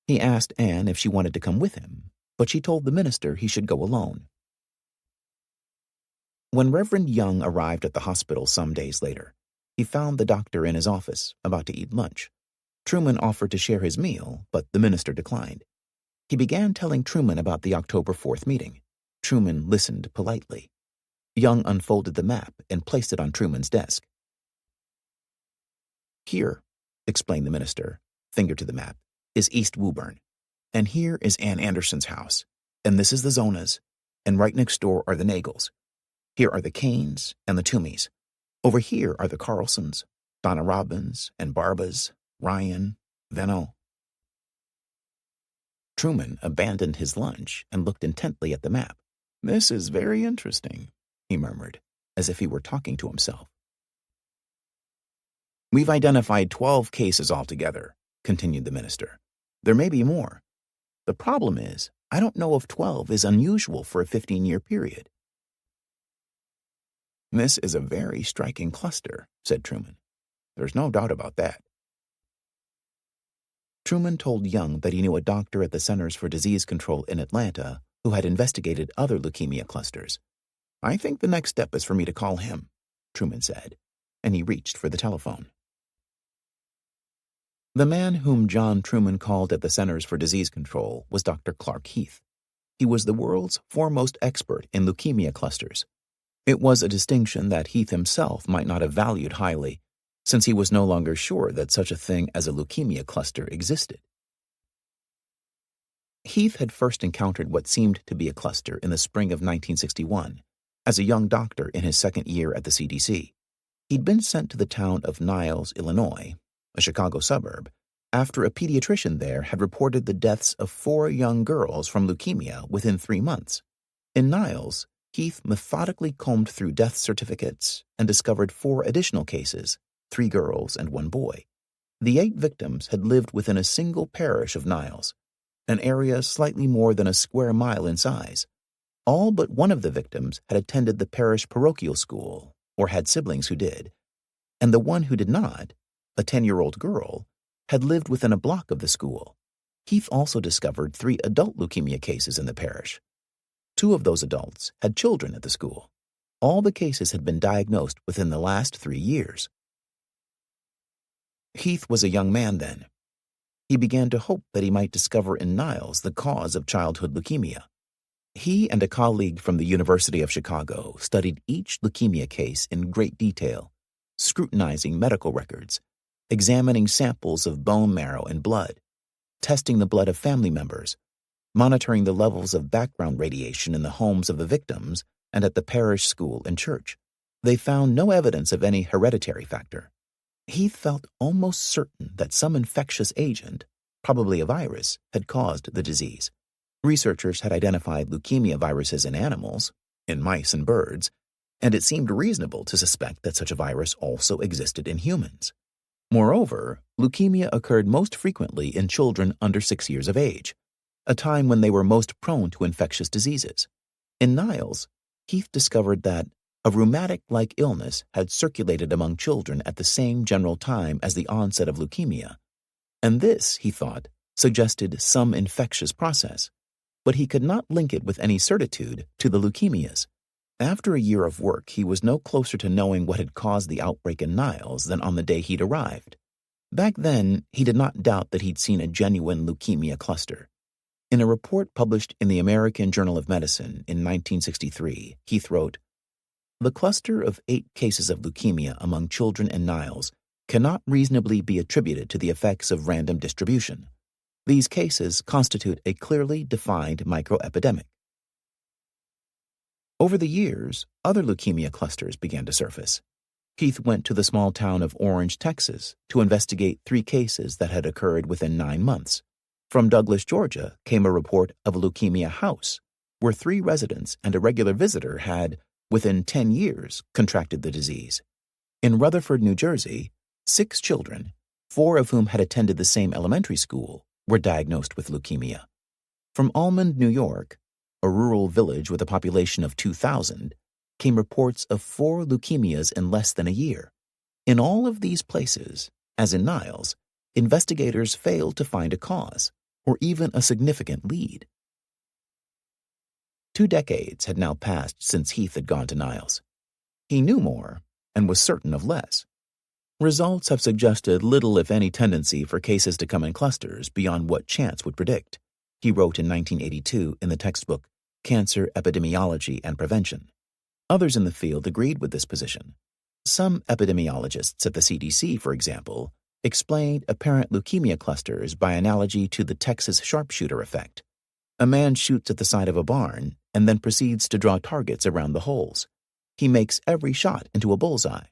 A: He asked Anne if she wanted to come with him, but she told the minister he should go alone. When Reverend Young arrived at the hospital some days later, he found the doctor in his office, about to eat lunch. Truman offered to share his meal, but the minister declined. He began telling Truman about the October 4th meeting. Truman listened politely. Young unfolded the map and placed it on Truman's desk. "Here," explained the minister, finger to the map, "is East Woburn. And here is Ann Anderson's house. And this is the Zonas. And right next door are the Nagels. Here are the Canes and the Toomeys. Over here are the Carlsons, Donna Robbins and Barbas, Ryan, Venno." Truman abandoned his lunch and looked intently at the map. "This is very interesting," he murmured, as if he were talking to himself. "We've identified 12 cases altogether," continued the minister. "There may be more. The problem is, I don't know if 12 is unusual for a 15-year period." "This is a very striking cluster," said Truman. "There's no doubt about that." Truman told Young that he knew a doctor at the Centers for Disease Control in Atlanta who had investigated other leukemia clusters. "I think the next step is for me to call him," Truman said, and he reached for the telephone. The man whom John Truman called at the Centers for Disease Control was Dr. Clark Heath. He was the world's foremost expert in leukemia clusters. It was a distinction that Heath himself might not have valued highly, since he was no longer sure that such a thing as a leukemia cluster existed. Heath had first encountered what seemed to be a cluster in the spring of 1961, as a young doctor in his second year at the CDC. He'd been sent to the town of Niles, Illinois, a Chicago suburb, after a pediatrician there had reported the deaths of 4 young girls from leukemia within 3 months. In Niles, Heath methodically combed through death certificates and discovered 4 additional cases, 3 girls and 1 boy. The 8 victims had lived within a single parish of Niles, an area slightly more than a square mile in size. All but one of the victims had attended the parish parochial school or had siblings who did, and the one who did not, a 10-year-old girl, had lived within a block of the school. Heath also discovered 3 adult leukemia cases in the parish. 2 of those adults had children at the school. All the cases had been diagnosed within the last 3 years. Heath was a young man then. He began to hope that he might discover in Niles the cause of childhood leukemia. He and a colleague from the University of Chicago studied each leukemia case in great detail, scrutinizing medical records, examining samples of bone marrow and blood, testing the blood of family members, monitoring the levels of background radiation in the homes of the victims and at the parish school and church. They found no evidence of any hereditary factor. Heath felt almost certain that some infectious agent, probably a virus, had caused the disease. Researchers had identified leukemia viruses in animals, in mice and birds, and it seemed reasonable to suspect that such a virus also existed in humans. Moreover, leukemia occurred most frequently in children under 6 years of age, a time when they were most prone to infectious diseases. In Niles, Heath discovered that a rheumatic-like illness had circulated among children at the same general time as the onset of leukemia, and this, he thought, suggested some infectious process, but he could not link it with any certitude to the leukemias. After a year of work, he was no closer to knowing what had caused the outbreak in Niles than on the day he'd arrived. Back then, he did not doubt that he'd seen a genuine leukemia cluster. In a report published in the American Journal of Medicine in 1963, Heath wrote, "The cluster of 8 cases of leukemia among children in Niles cannot reasonably be attributed to the effects of random distribution. These cases constitute a clearly defined microepidemic." Over the years, other leukemia clusters began to surface. Heath went to the small town of Orange, Texas, to investigate 3 cases that had occurred within 9 months. From Douglas, Georgia, came a report of a leukemia house, where 3 residents and a regular visitor had, within 10 years, contracted the disease. In Rutherford, New Jersey, 6 children, 4 of whom had attended the same elementary school, were diagnosed with leukemia. From Almond, New York, a rural village with a population of 2,000, came reports of 4 leukemias in less than a year. In all of these places, as in Niles, investigators failed to find a cause, or even a significant lead. 2 decades had now passed since Heath had gone to Niles. He knew more, and was certain of less. Results have suggested little if any tendency for cases to come in clusters beyond what chance would predict, he wrote in 1982 in the textbook Cancer Epidemiology and Prevention. Others in the field agreed with this position. Some epidemiologists at the CDC, for example, explained apparent leukemia clusters by analogy to the Texas sharpshooter effect. A man shoots at the side of a barn and then proceeds to draw targets around the holes. He makes every shot into a bullseye.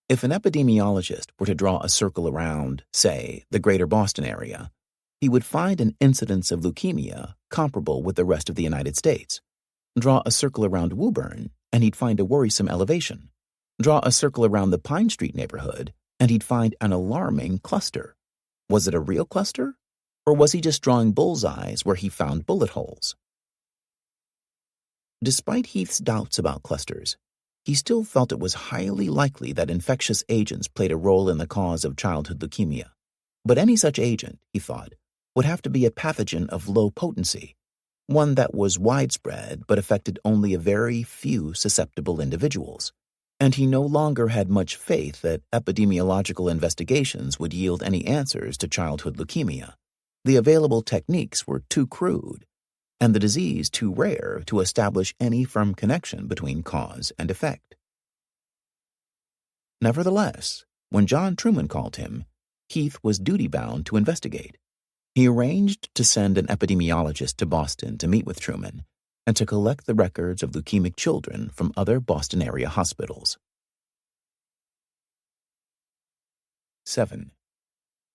A: If an epidemiologist were to draw a circle around, say, the greater Boston area, he would find an incidence of leukemia comparable with the rest of the United States. Draw a circle around Woburn, and he'd find a worrisome elevation. Draw a circle around the Pine Street neighborhood, and he'd find an alarming cluster. Was it a real cluster? Or was he just drawing bullseyes where he found bullet holes? Despite Heath's doubts about clusters, he still felt it was highly likely that infectious agents played a role in the cause of childhood leukemia. But any such agent, he thought, would have to be a pathogen of low potency, one that was widespread but affected only a very few susceptible individuals. And he no longer had much faith that epidemiological investigations would yield any answers to childhood leukemia. The available techniques were too crude, and the disease too rare to establish any firm connection between cause and effect. Nevertheless, when John Truman called him, Heath was duty-bound to investigate. He arranged to send an epidemiologist to Boston to meet with Truman and to collect the records of leukemic children from other Boston-area hospitals. 7.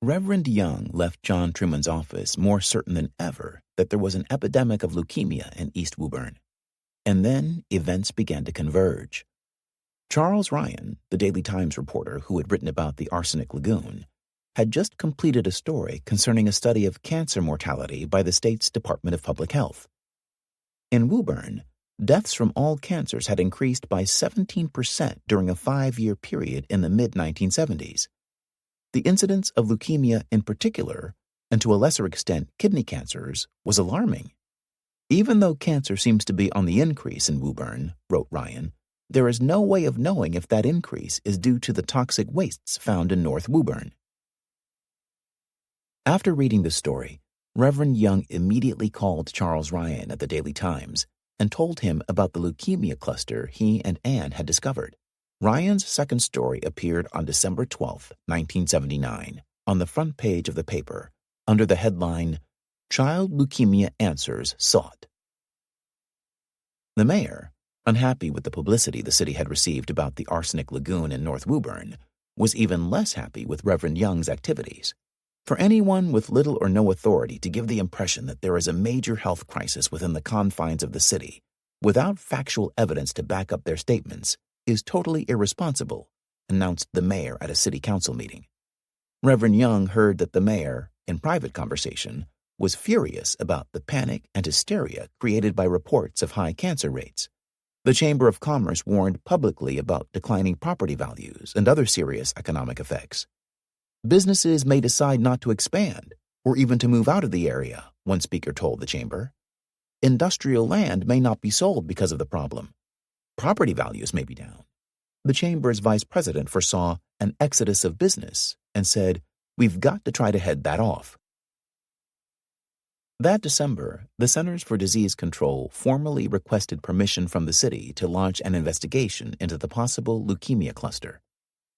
A: Reverend Young left John Truman's office more certain than ever that there was an epidemic of leukemia in East Woburn. And then events began to converge. Charles Ryan, the Daily Times reporter who had written about the arsenic lagoon, had just completed a story concerning a study of cancer mortality by the state's Department of Public Health. In Woburn, deaths from all cancers had increased by 17% during a 5-year period in the mid-1970s. The incidence of leukemia in particular, and to a lesser extent kidney cancers, was alarming. Even though cancer seems to be on the increase in Woburn, wrote Ryan, there is no way of knowing if that increase is due to the toxic wastes found in North Woburn. After reading the story, Reverend Young immediately called Charles Ryan at the Daily Times and told him about the leukemia cluster he and Anne had discovered. Ryan's second story appeared on December 12, 1979, on the front page of the paper, under the headline, Child Leukemia Answers Sought. The mayor, unhappy with the publicity the city had received about the arsenic lagoon in North Woburn, was even less happy with Reverend Young's activities. For anyone with little or no authority to give the impression that there is a major health crisis within the confines of the city, without factual evidence to back up their statements, is totally irresponsible, announced the mayor at a city council meeting. Reverend Young heard that the mayor, in private conversation, was furious about the panic and hysteria created by reports of high cancer rates. The Chamber of Commerce warned publicly about declining property values and other serious economic effects. Businesses may decide not to expand or even to move out of the area, one speaker told the chamber. Industrial land may not be sold because of the problem. Property values may be down. The chamber's vice president foresaw an exodus of business and said, "We've got to try to head that off." That December, the Centers for Disease Control formally requested permission from the city to launch an investigation into the possible leukemia cluster.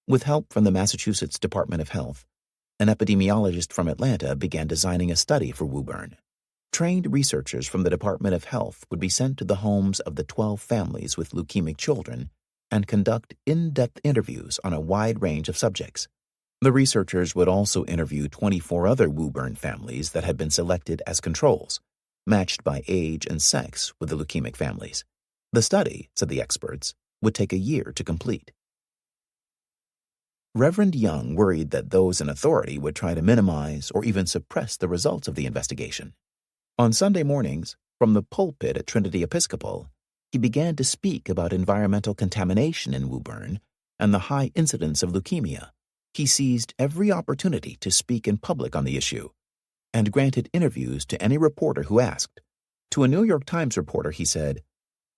A: With help from the Massachusetts Department of Health, an epidemiologist from Atlanta began designing a study for Woburn. Trained researchers from the Department of Health would be sent to the homes of the 12 families with leukemic children and conduct in-depth interviews on a wide range of subjects. The researchers would also interview 24 other Woburn families that had been selected as controls, matched by age and sex with the leukemic families. The study, said the experts, would take a year to complete. Reverend Young worried that those in authority would try to minimize or even suppress the results of the investigation. On Sunday mornings, from the pulpit at Trinity Episcopal, he began to speak about environmental contamination in Woburn and the high incidence of leukemia. He seized every opportunity to speak in public on the issue and granted interviews to any reporter who asked. To a New York Times reporter, he said,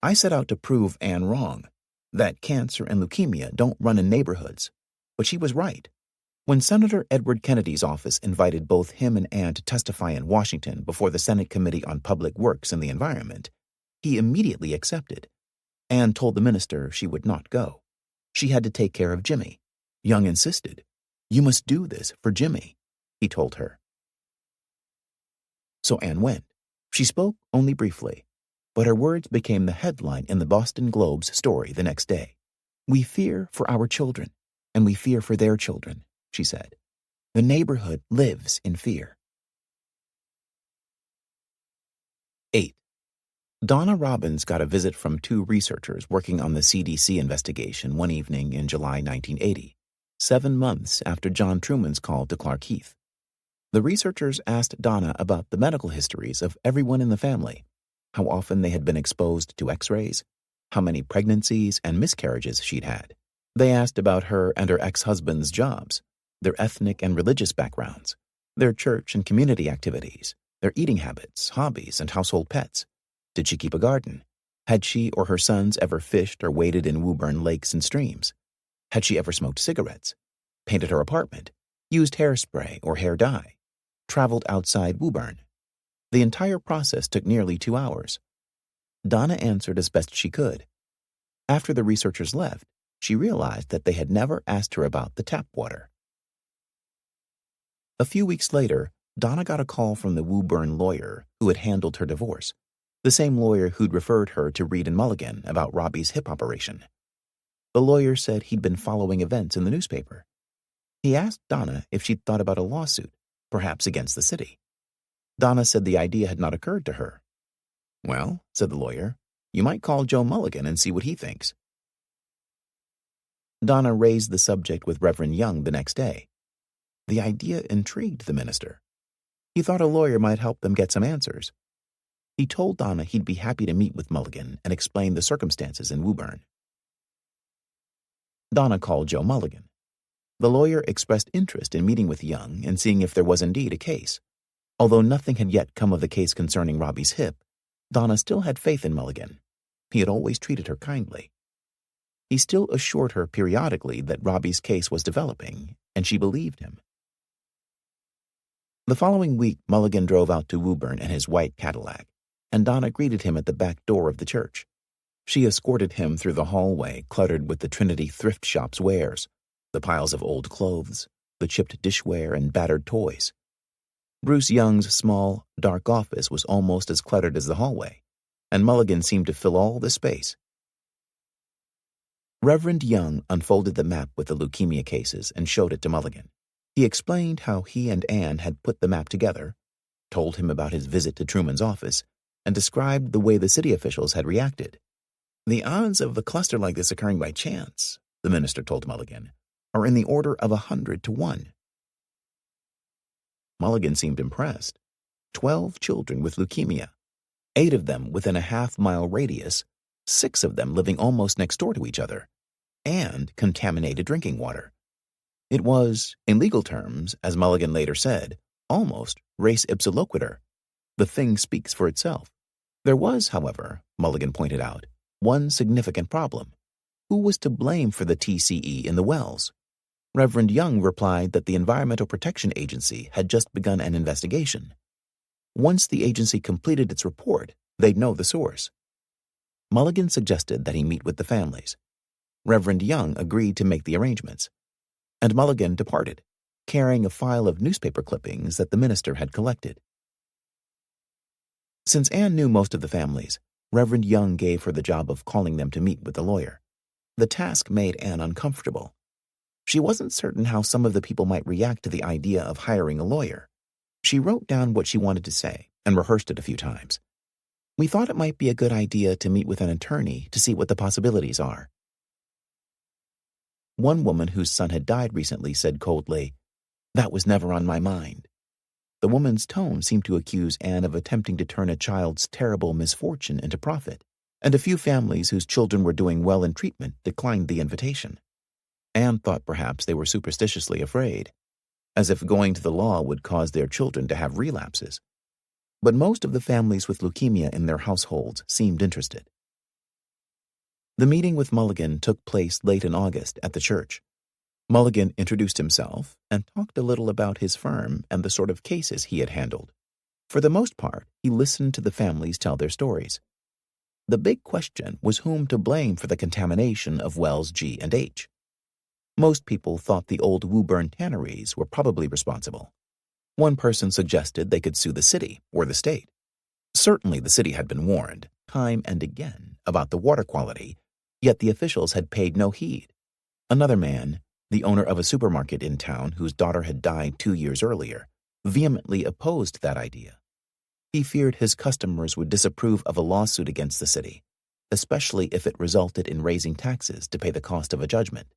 A: "I set out to prove Anne wrong, that cancer and leukemia don't run in neighborhoods." But she was right. When Senator Edward Kennedy's office invited both him and Anne to testify in Washington before the Senate Committee on Public Works and the Environment, he immediately accepted. Anne told the minister she would not go. She had to take care of Jimmy. Young insisted. "You must do this for Jimmy," he told her. So Anne went. She spoke only briefly, but her words became the headline in the Boston Globe's story the next day. "We fear for our children, and we fear for their children," she said. "The neighborhood lives in fear." 8. Donna Robbins got a visit from 2 researchers working on the CDC investigation one evening in July 1980, 7 months after John Truman's call to Clark Heath. The researchers asked Donna about the medical histories of everyone in the family, how often they had been exposed to X-rays, how many pregnancies and miscarriages she'd had. They asked about her and her ex-husband's jobs, their ethnic and religious backgrounds, their church and community activities, their eating habits, hobbies, and household pets. Did she keep a garden? Had she or her sons ever fished or waded in Woburn lakes and streams? Had she ever smoked cigarettes, painted her apartment, used hairspray or hair dye, traveled outside Woburn? The entire process took nearly 2 hours. Donna answered as best she could. After the researchers left, she realized that they had never asked her about the tap water. A few weeks later, Donna got a call from the Woburn lawyer who had handled her divorce, the same lawyer who'd referred her to Reed and Mulligan about Robbie's hip operation. The lawyer said he'd been following events in the newspaper. He asked Donna if she'd thought about a lawsuit, perhaps against the city. Donna said the idea had not occurred to her. "Well," said the lawyer, "you might call Joe Mulligan and see what he thinks." Donna raised the subject with Reverend Young the next day. The idea intrigued the minister. He thought a lawyer might help them get some answers. He told Donna he'd be happy to meet with Mulligan and explain the circumstances in Woburn. Donna called Joe Mulligan. The lawyer expressed interest in meeting with Young and seeing if there was indeed a case. Although nothing had yet come of the case concerning Robbie's hip, Donna still had faith in Mulligan. He had always treated her kindly. He still assured her periodically that Robbie's case was developing, and she believed him. The following week, Mulligan drove out to Woburn in his white Cadillac, and Donna greeted him at the back door of the church. She escorted him through the hallway cluttered with the Trinity thrift shop's wares, the piles of old clothes, the chipped dishware, and battered toys. Bruce Young's small, dark office was almost as cluttered as the hallway, and Mulligan seemed to fill all the space. Reverend Young unfolded the map with the leukemia cases and showed it to Mulligan. He explained how he and Anne had put the map together, told him about his visit to Truman's office, and described the way the city officials had reacted. "The odds of a cluster like this occurring by chance," the minister told Mulligan, "are in the order of 100 to 1. Mulligan seemed impressed. 12 children with leukemia, 8 of them within a half-mile radius, 6 of them living almost next door to each other, and contaminated drinking water. It was, in legal terms, as Mulligan later said, almost res ipsa loquitur. The thing speaks for itself. There was, however, Mulligan pointed out, one significant problem. Who was to blame for the TCE in the wells? Reverend Young replied that the Environmental Protection Agency had just begun an investigation. Once the agency completed its report, they'd know the source. Mulligan suggested that he meet with the families. Reverend Young agreed to make the arrangements, and Mulligan departed, carrying a file of newspaper clippings that the minister had collected. Since Anne knew most of the families, Reverend Young gave her the job of calling them to meet with the lawyer. The task made Anne uncomfortable. She wasn't certain how some of the people might react to the idea of hiring a lawyer. She wrote down what she wanted to say and rehearsed it a few times. "We thought it might be a good idea to meet with an attorney to see what the possibilities are." One woman whose son had died recently said coldly, "That was never on my mind." The woman's tone seemed to accuse Anne of attempting to turn a child's terrible misfortune into profit, and a few families whose children were doing well in treatment declined the invitation. Anne thought perhaps they were superstitiously afraid, as if going to the law would cause their children to have relapses. But most of the families with leukemia in their households seemed interested. The meeting with Mulligan took place late in August at the church. Mulligan introduced himself and talked a little about his firm and the sort of cases he had handled. For the most part, he listened to the families tell their stories. The big question was whom to blame for the contamination of wells G and H. Most people thought the old Woburn tanneries were probably responsible. One person suggested they could sue the city or the state. Certainly the city had been warned, time and again, about the water quality, yet the officials had paid no heed. Another man, the owner of a supermarket in town whose daughter had died 2 years earlier, vehemently opposed that idea. He feared his customers would disapprove of a lawsuit against the city, especially if it resulted in raising taxes to pay the cost of a judgment.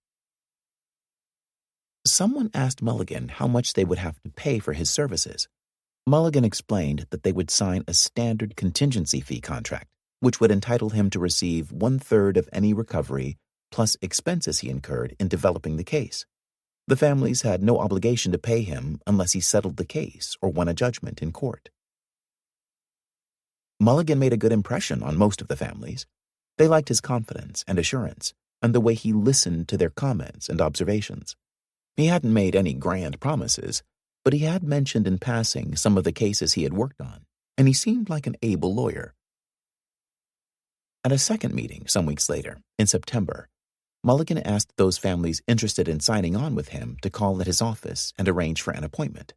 A: Someone asked Mulligan how much they would have to pay for his services. Mulligan explained that they would sign a standard contingency fee contract, which would entitle him to receive 1/3 of any recovery plus expenses he incurred in developing the case. The families had no obligation to pay him unless he settled the case or won a judgment in court. Mulligan made a good impression on most of the families. They liked his confidence and assurance and the way he listened to their comments and observations. He hadn't made any grand promises, but he had mentioned in passing some of the cases he had worked on, and he seemed like an able lawyer. At a second meeting some weeks later, in September, Mulligan asked those families interested in signing on with him to call at his office and arrange for an appointment.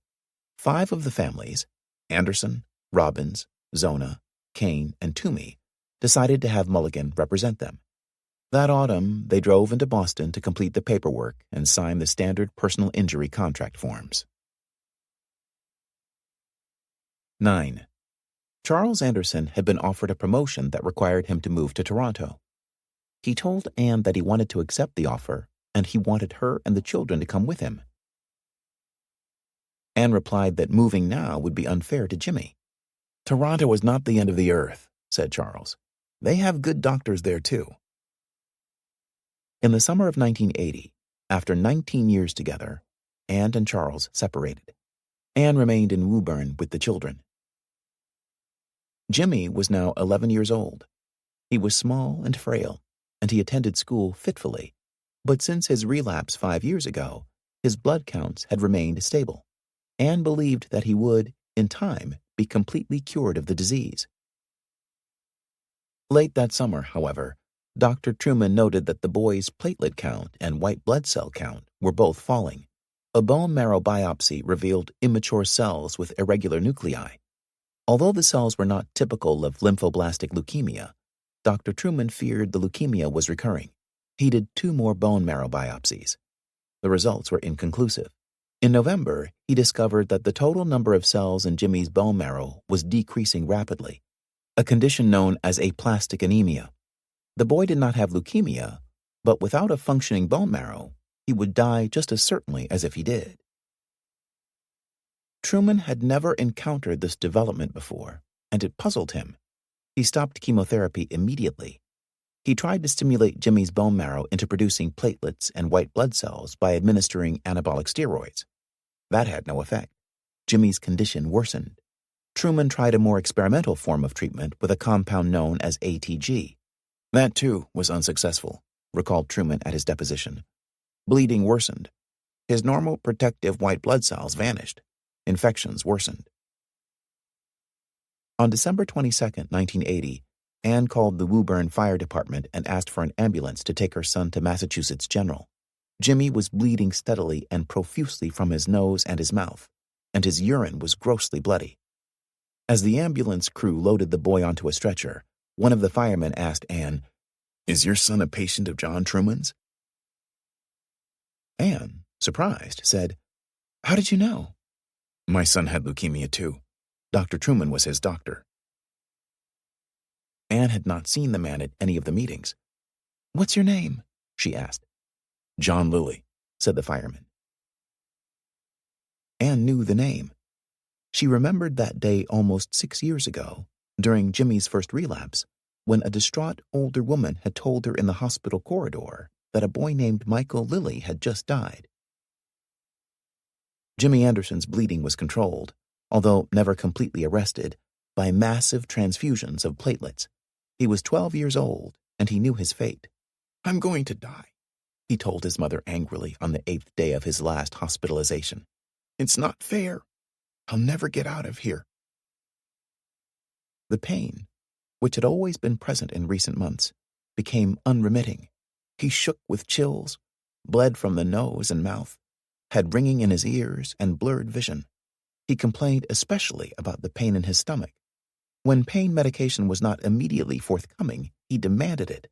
A: 5 of the families, Anderson, Robbins, Zona, Kane, and Toomey, decided to have Mulligan represent them. That autumn, they drove into Boston to complete the paperwork and sign the standard personal injury contract forms. 9. Charles Anderson had been offered a promotion that required him to move to Toronto. He told Anne that he wanted to accept the offer, and he wanted her and the children to come with him. Anne replied that moving now would be unfair to Jimmy. "Toronto was not the end of the earth," said Charles. "They have good doctors there, too." In the summer of 1980, after 19 years together, Anne and Charles separated. Anne remained in Woburn with the children. Jimmy was now 11 years old. He was small and frail, and he attended school fitfully, but since his relapse 5 years ago, his blood counts had remained stable. Anne believed that he would, in time, be completely cured of the disease. Late that summer, however, Dr. Truman noted that the boy's platelet count and white blood cell count were both falling. A bone marrow biopsy revealed immature cells with irregular nuclei. Although the cells were not typical of lymphoblastic leukemia, Dr. Truman feared the leukemia was recurring. He did 2 more bone marrow biopsies. The results were inconclusive. In November, he discovered that the total number of cells in Jimmy's bone marrow was decreasing rapidly, a condition known as aplastic anemia. The boy did not have leukemia, but without a functioning bone marrow, he would die just as certainly as if he did. Truman had never encountered this development before, and it puzzled him. He stopped chemotherapy immediately. He tried to stimulate Jimmy's bone marrow into producing platelets and white blood cells by administering anabolic steroids. That had no effect. Jimmy's condition worsened. Truman tried a more experimental form of treatment with a compound known as ATG. That, too, was unsuccessful, recalled Truman at his deposition. Bleeding worsened. His normal protective white blood cells vanished. Infections worsened. On December 22, 1980, Anne called the Woburn Fire Department and asked for an ambulance to take her son to Massachusetts General. Jimmy was bleeding steadily and profusely from his nose and his mouth, and his urine was grossly bloody. As the ambulance crew loaded the boy onto a stretcher, one of the firemen asked Anne, "Is your son a patient of John Truman's?" Anne, surprised, said, "How did you know?" "My son had leukemia too. Dr. Truman was his doctor." Anne had not seen the man at any of the meetings. "What's your name?" she asked. "John Lilly," said the fireman. Anne knew the name. She remembered that day almost 6 years ago, during Jimmy's first relapse, when a distraught older woman had told her in the hospital corridor that a boy named Michael Lilly had just died. Jimmy Anderson's bleeding was controlled, although never completely arrested, by massive transfusions of platelets. He was 12 years old, and he knew his fate. "I'm going to die," he told his mother angrily on the 8th day of his last hospitalization. "It's not fair. I'll never get out of here." The pain, which had always been present in recent months, became unremitting. He shook with chills, bled from the nose and mouth, had ringing in his ears and blurred vision. He complained especially about the pain in his stomach. When pain medication was not immediately forthcoming, he demanded it.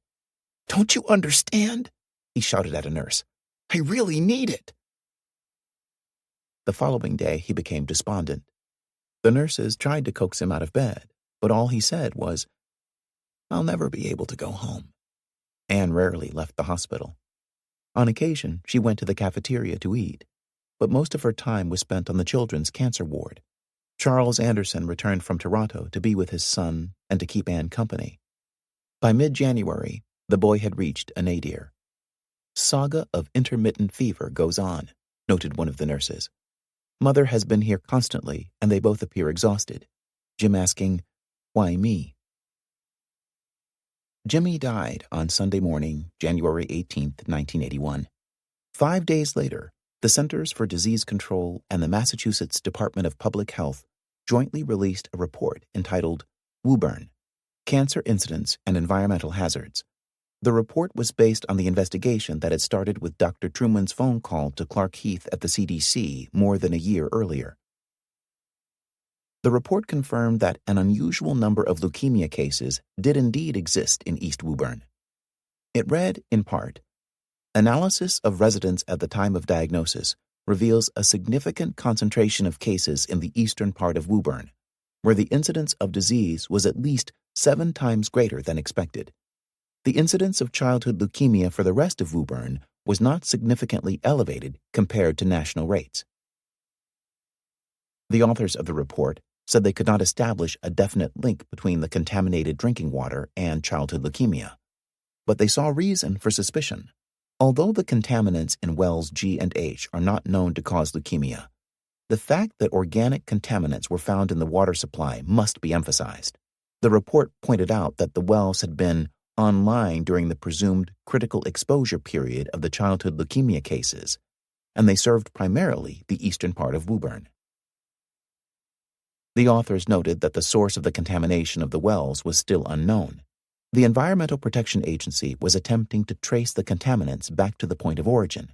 A: "Don't you understand?" he shouted at a nurse. "I really need it." The following day, he became despondent. The nurses tried to coax him out of bed, but all he said was, "I'll never be able to go home." Anne rarely left the hospital. On occasion, she went to the cafeteria to eat, but most of her time was spent on the children's cancer ward. Charles Anderson returned from Toronto to be with his son and to keep Anne company. By mid-January, the boy had reached a nadir. "Saga of intermittent fever goes on," noted one of the nurses. "Mother has been here constantly, and they both appear exhausted. Jim asking, 'Why me?'" Jimmy died on Sunday morning, January 18, 1981. 5 days later, the Centers for Disease Control and the Massachusetts Department of Public Health jointly released a report entitled Woburn: Cancer Incidence and Environmental Hazards. The report was based on the investigation that had started with Dr. Truman's phone call to Clark Heath at the CDC more than a year earlier. The report confirmed that an unusual number of leukemia cases did indeed exist in East Woburn. It read, in part, "Analysis of residents at the time of diagnosis reveals a significant concentration of cases in the eastern part of Woburn, where the incidence of disease was at least 7 times greater than expected. The incidence of childhood leukemia for the rest of Woburn was not significantly elevated compared to national rates." The authors of the report said they could not establish a definite link between the contaminated drinking water and childhood leukemia, but they saw reason for suspicion. Although the contaminants in wells G and H are not known to cause leukemia, the fact that organic contaminants were found in the water supply must be emphasized. The report pointed out that the wells had been online during the presumed critical exposure period of the childhood leukemia cases, and they served primarily the eastern part of Woburn. The authors noted that the source of the contamination of the wells was still unknown. The Environmental Protection Agency was attempting to trace the contaminants back to the point of origin,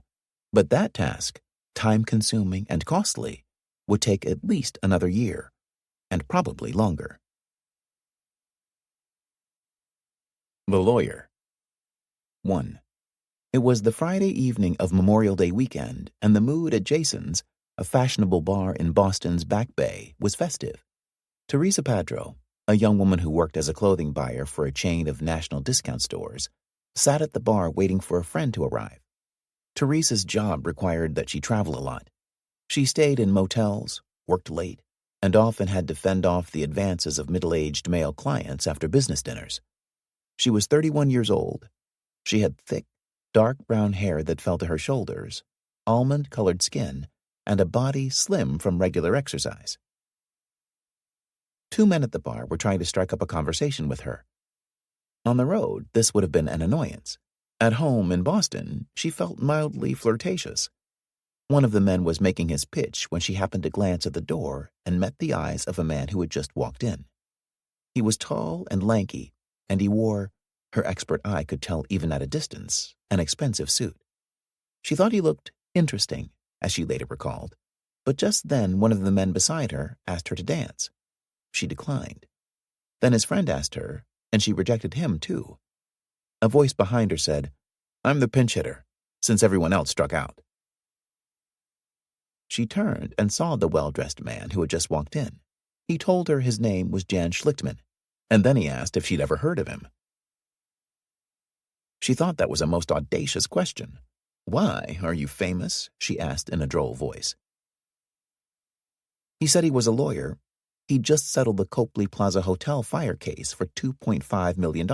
A: but that task, time-consuming and costly, would take at least another year, and probably longer. The Lawyer. 1. It was the Friday evening of Memorial Day weekend, and the mood at Jason's, a fashionable bar in Boston's Back Bay, was festive. Teresa Padro, a young woman who worked as a clothing buyer for a chain of national discount stores, sat at the bar waiting for a friend to arrive. Teresa's job required that she travel a lot. She stayed in motels, worked late, and often had to fend off the advances of middle-aged male clients after business dinners. She was 31 years old. She had thick, dark brown hair that fell to her shoulders, almond-colored skin, and a body slim from regular exercise. 2 men at the bar were trying to strike up a conversation with her. On the road, this would have been an annoyance. At home in Boston, she felt mildly flirtatious. One of the men was making his pitch when she happened to glance at the door and met the eyes of a man who had just walked in. He was tall and lanky, and he wore, her expert eye could tell even at a distance, an expensive suit. She thought he looked interesting, as she later recalled, but just then one of the men beside her asked her to dance. She declined. Then his friend asked her, and she rejected him too. A voice behind her said, "I'm the pinch hitter, since everyone else struck out." She turned and saw the well-dressed man who had just walked in. He told her his name was Jan Schlichtman, and then he asked if she'd ever heard of him. She thought that was a most audacious question. "Why, are you famous?" she asked in a droll voice. He said he was a lawyer. He'd just settled the Copley Plaza Hotel fire case for $2.5 million.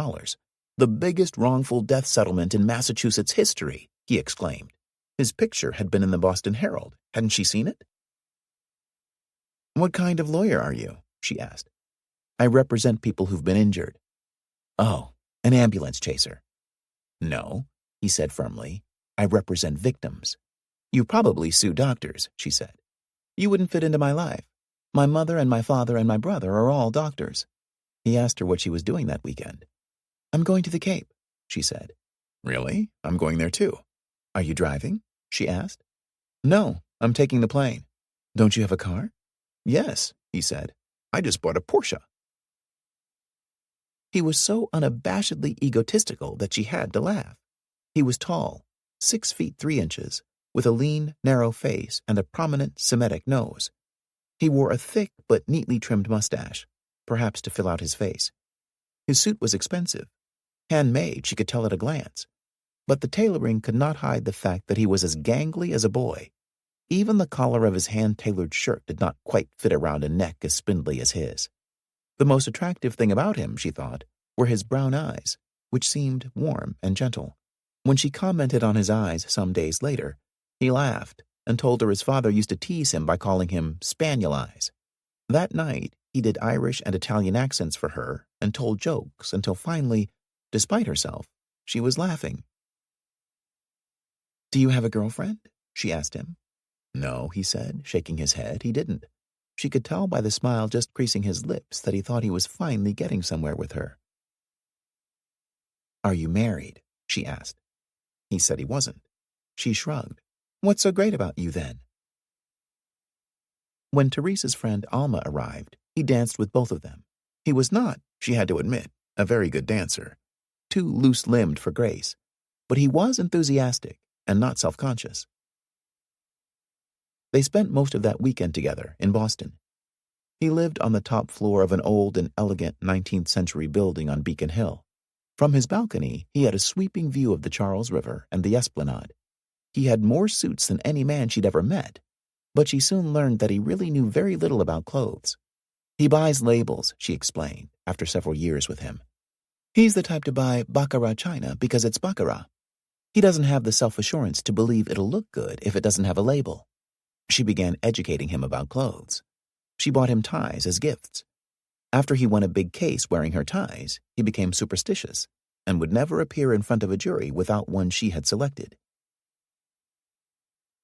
A: "The biggest wrongful death settlement in Massachusetts history," he exclaimed. His picture had been in the Boston Herald. Hadn't she seen it? "What kind of lawyer are you?" she asked. "I represent people who've been injured." "Oh, an ambulance chaser." "No," he said firmly. "I represent victims." "You probably sue doctors," she said. "You wouldn't fit into my life. My mother and my father and my brother are all doctors." He asked her what she was doing that weekend. "I'm going to the Cape," she said. "Really? I'm going there too." "Are you driving?" she asked. "No, I'm taking the plane." "Don't you have a car?" "Yes," he said. "I just bought a Porsche." He was so unabashedly egotistical that she had to laugh. He was tall, 6 feet 3 inches, with a lean, narrow face and a prominent Semitic nose. He wore a thick but neatly trimmed mustache, perhaps to fill out his face. His suit was expensive. Handmade, she could tell at a glance. But the tailoring could not hide the fact that he was as gangly as a boy. Even the collar of his hand-tailored shirt did not quite fit around a neck as spindly as his. The most attractive thing about him, she thought, were his brown eyes, which seemed warm and gentle. When she commented on his eyes some days later, he laughed and told her his father used to tease him by calling him Spaniel Eyes. That night, he did Irish and Italian accents for her and told jokes until finally, despite herself, she was laughing. "Do you have a girlfriend?" she asked him. "No," he said, shaking his head. He didn't. She could tell by the smile just creasing his lips that he thought he was finally getting somewhere with her. "Are you married?" she asked. He said he wasn't. She shrugged. "What's so great about you, then?" When Teresa's friend Alma arrived, he danced with both of them. He was not, she had to admit, a very good dancer, too loose-limbed for grace, but he was enthusiastic and not self-conscious. They spent most of that weekend together in Boston. He lived on the top floor of an old and elegant 19th-century building on Beacon Hill. From his balcony, he had a sweeping view of the Charles River and the Esplanade. He had more suits than any man she'd ever met, but she soon learned that he really knew very little about clothes. "He buys labels," she explained, after several years with him. "He's the type to buy baccarat china because it's baccarat. He doesn't have the self-assurance to believe it'll look good if it doesn't have a label." She began educating him about clothes. She bought him ties as gifts. After he won a big case wearing her ties, he became superstitious and would never appear in front of a jury without one she had selected.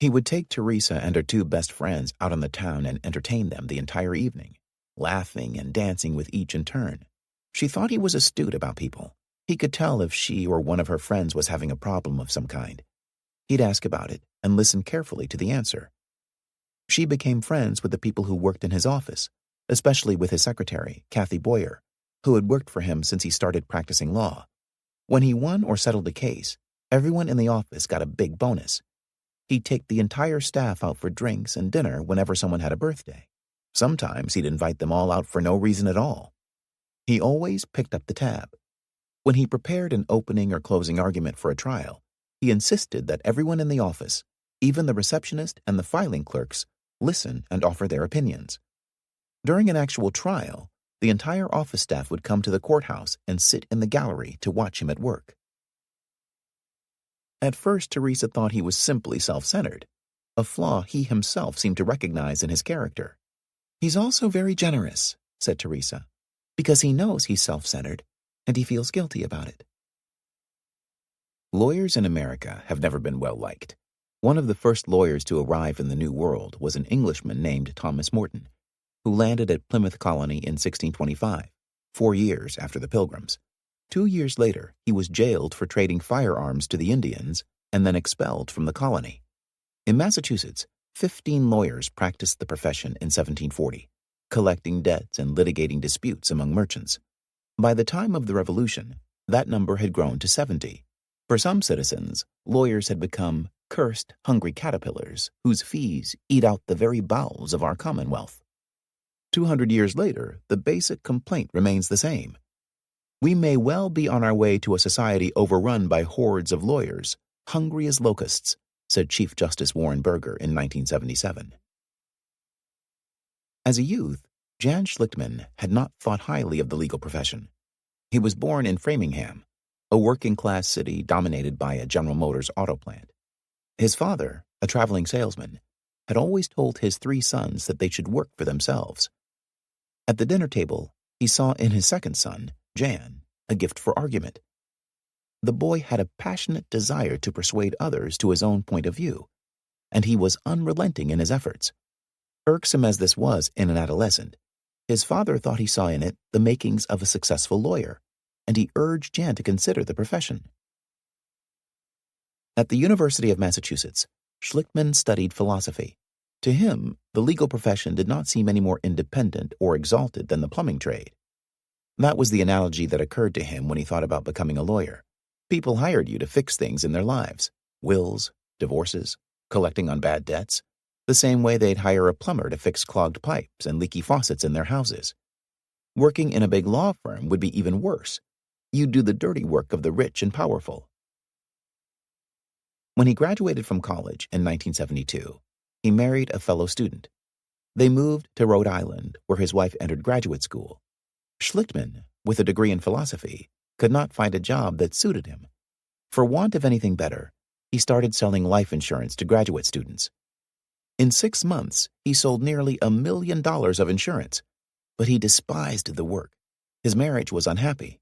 A: He would take Teresa and her 2 best friends out on the town and entertain them the entire evening, laughing and dancing with each in turn. She thought he was astute about people, He could tell if she or one of her friends was having a problem of some kind. He'd ask about it and listen carefully to the answer. She became friends with the people who worked in his office, especially with his secretary, Kathy Boyer, who had worked for him since he started practicing law. When he won or settled a case, everyone in the office got a big bonus. He'd take the entire staff out for drinks and dinner whenever someone had a birthday. Sometimes he'd invite them all out for no reason at all. He always picked up the tab. When he prepared an opening or closing argument for a trial, he insisted that everyone in the office, even the receptionist and the filing clerks, listen and offer their opinions. During an actual trial, the entire office staff would come to the courthouse and sit in the gallery to watch him at work. At first, Teresa thought he was simply self-centered, a flaw he himself seemed to recognize in his character. "He's also very generous," said Teresa, "because he knows he's self-centered, and he feels guilty about it." Lawyers in America have never been well liked. One of the first lawyers to arrive in the New World was an Englishman named Thomas Morton, who landed at Plymouth Colony in 1625, 4 years after the Pilgrims. 2 years later, he was jailed for trading firearms to the Indians and then expelled from the colony. In Massachusetts, 15 lawyers practiced the profession in 1740, collecting debts and litigating disputes among merchants. By the time of the Revolution, that number had grown to 70. For some citizens, lawyers had become cursed, hungry caterpillars whose fees eat out the very bowels of our Commonwealth. 200 years later, the basic complaint remains the same. We may well be on our way to a society overrun by hordes of lawyers, hungry as locusts, said Chief Justice Warren Burger in 1977. As a youth, Jan Schlichtmann had not thought highly of the legal profession. He was born in Framingham, a working-class city dominated by a General Motors auto plant. His father, a traveling salesman, had always told his 3 sons that they should work for themselves. At the dinner table, he saw in his second son, Jan, a gift for argument. The boy had a passionate desire to persuade others to his own point of view, and he was unrelenting in his efforts. Irksome as this was in an adolescent, his father thought he saw in it the makings of a successful lawyer, and he urged Jan to consider the profession. At the University of Massachusetts, Schlichtmann studied philosophy. To him, the legal profession did not seem any more independent or exalted than the plumbing trade. That was the analogy that occurred to him when he thought about becoming a lawyer. People hired you to fix things in their lives, wills, divorces, collecting on bad debts, the same way they'd hire a plumber to fix clogged pipes and leaky faucets in their houses. Working in a big law firm would be even worse. You'd do the dirty work of the rich and powerful. When he graduated from college in 1972, he married a fellow student. They moved to Rhode Island, where his wife entered graduate school. Schlichtmann, with a degree in philosophy, could not find a job that suited him. For want of anything better, he started selling life insurance to graduate students. In 6 months, he sold nearly $1 million of insurance, but he despised the work. His marriage was unhappy.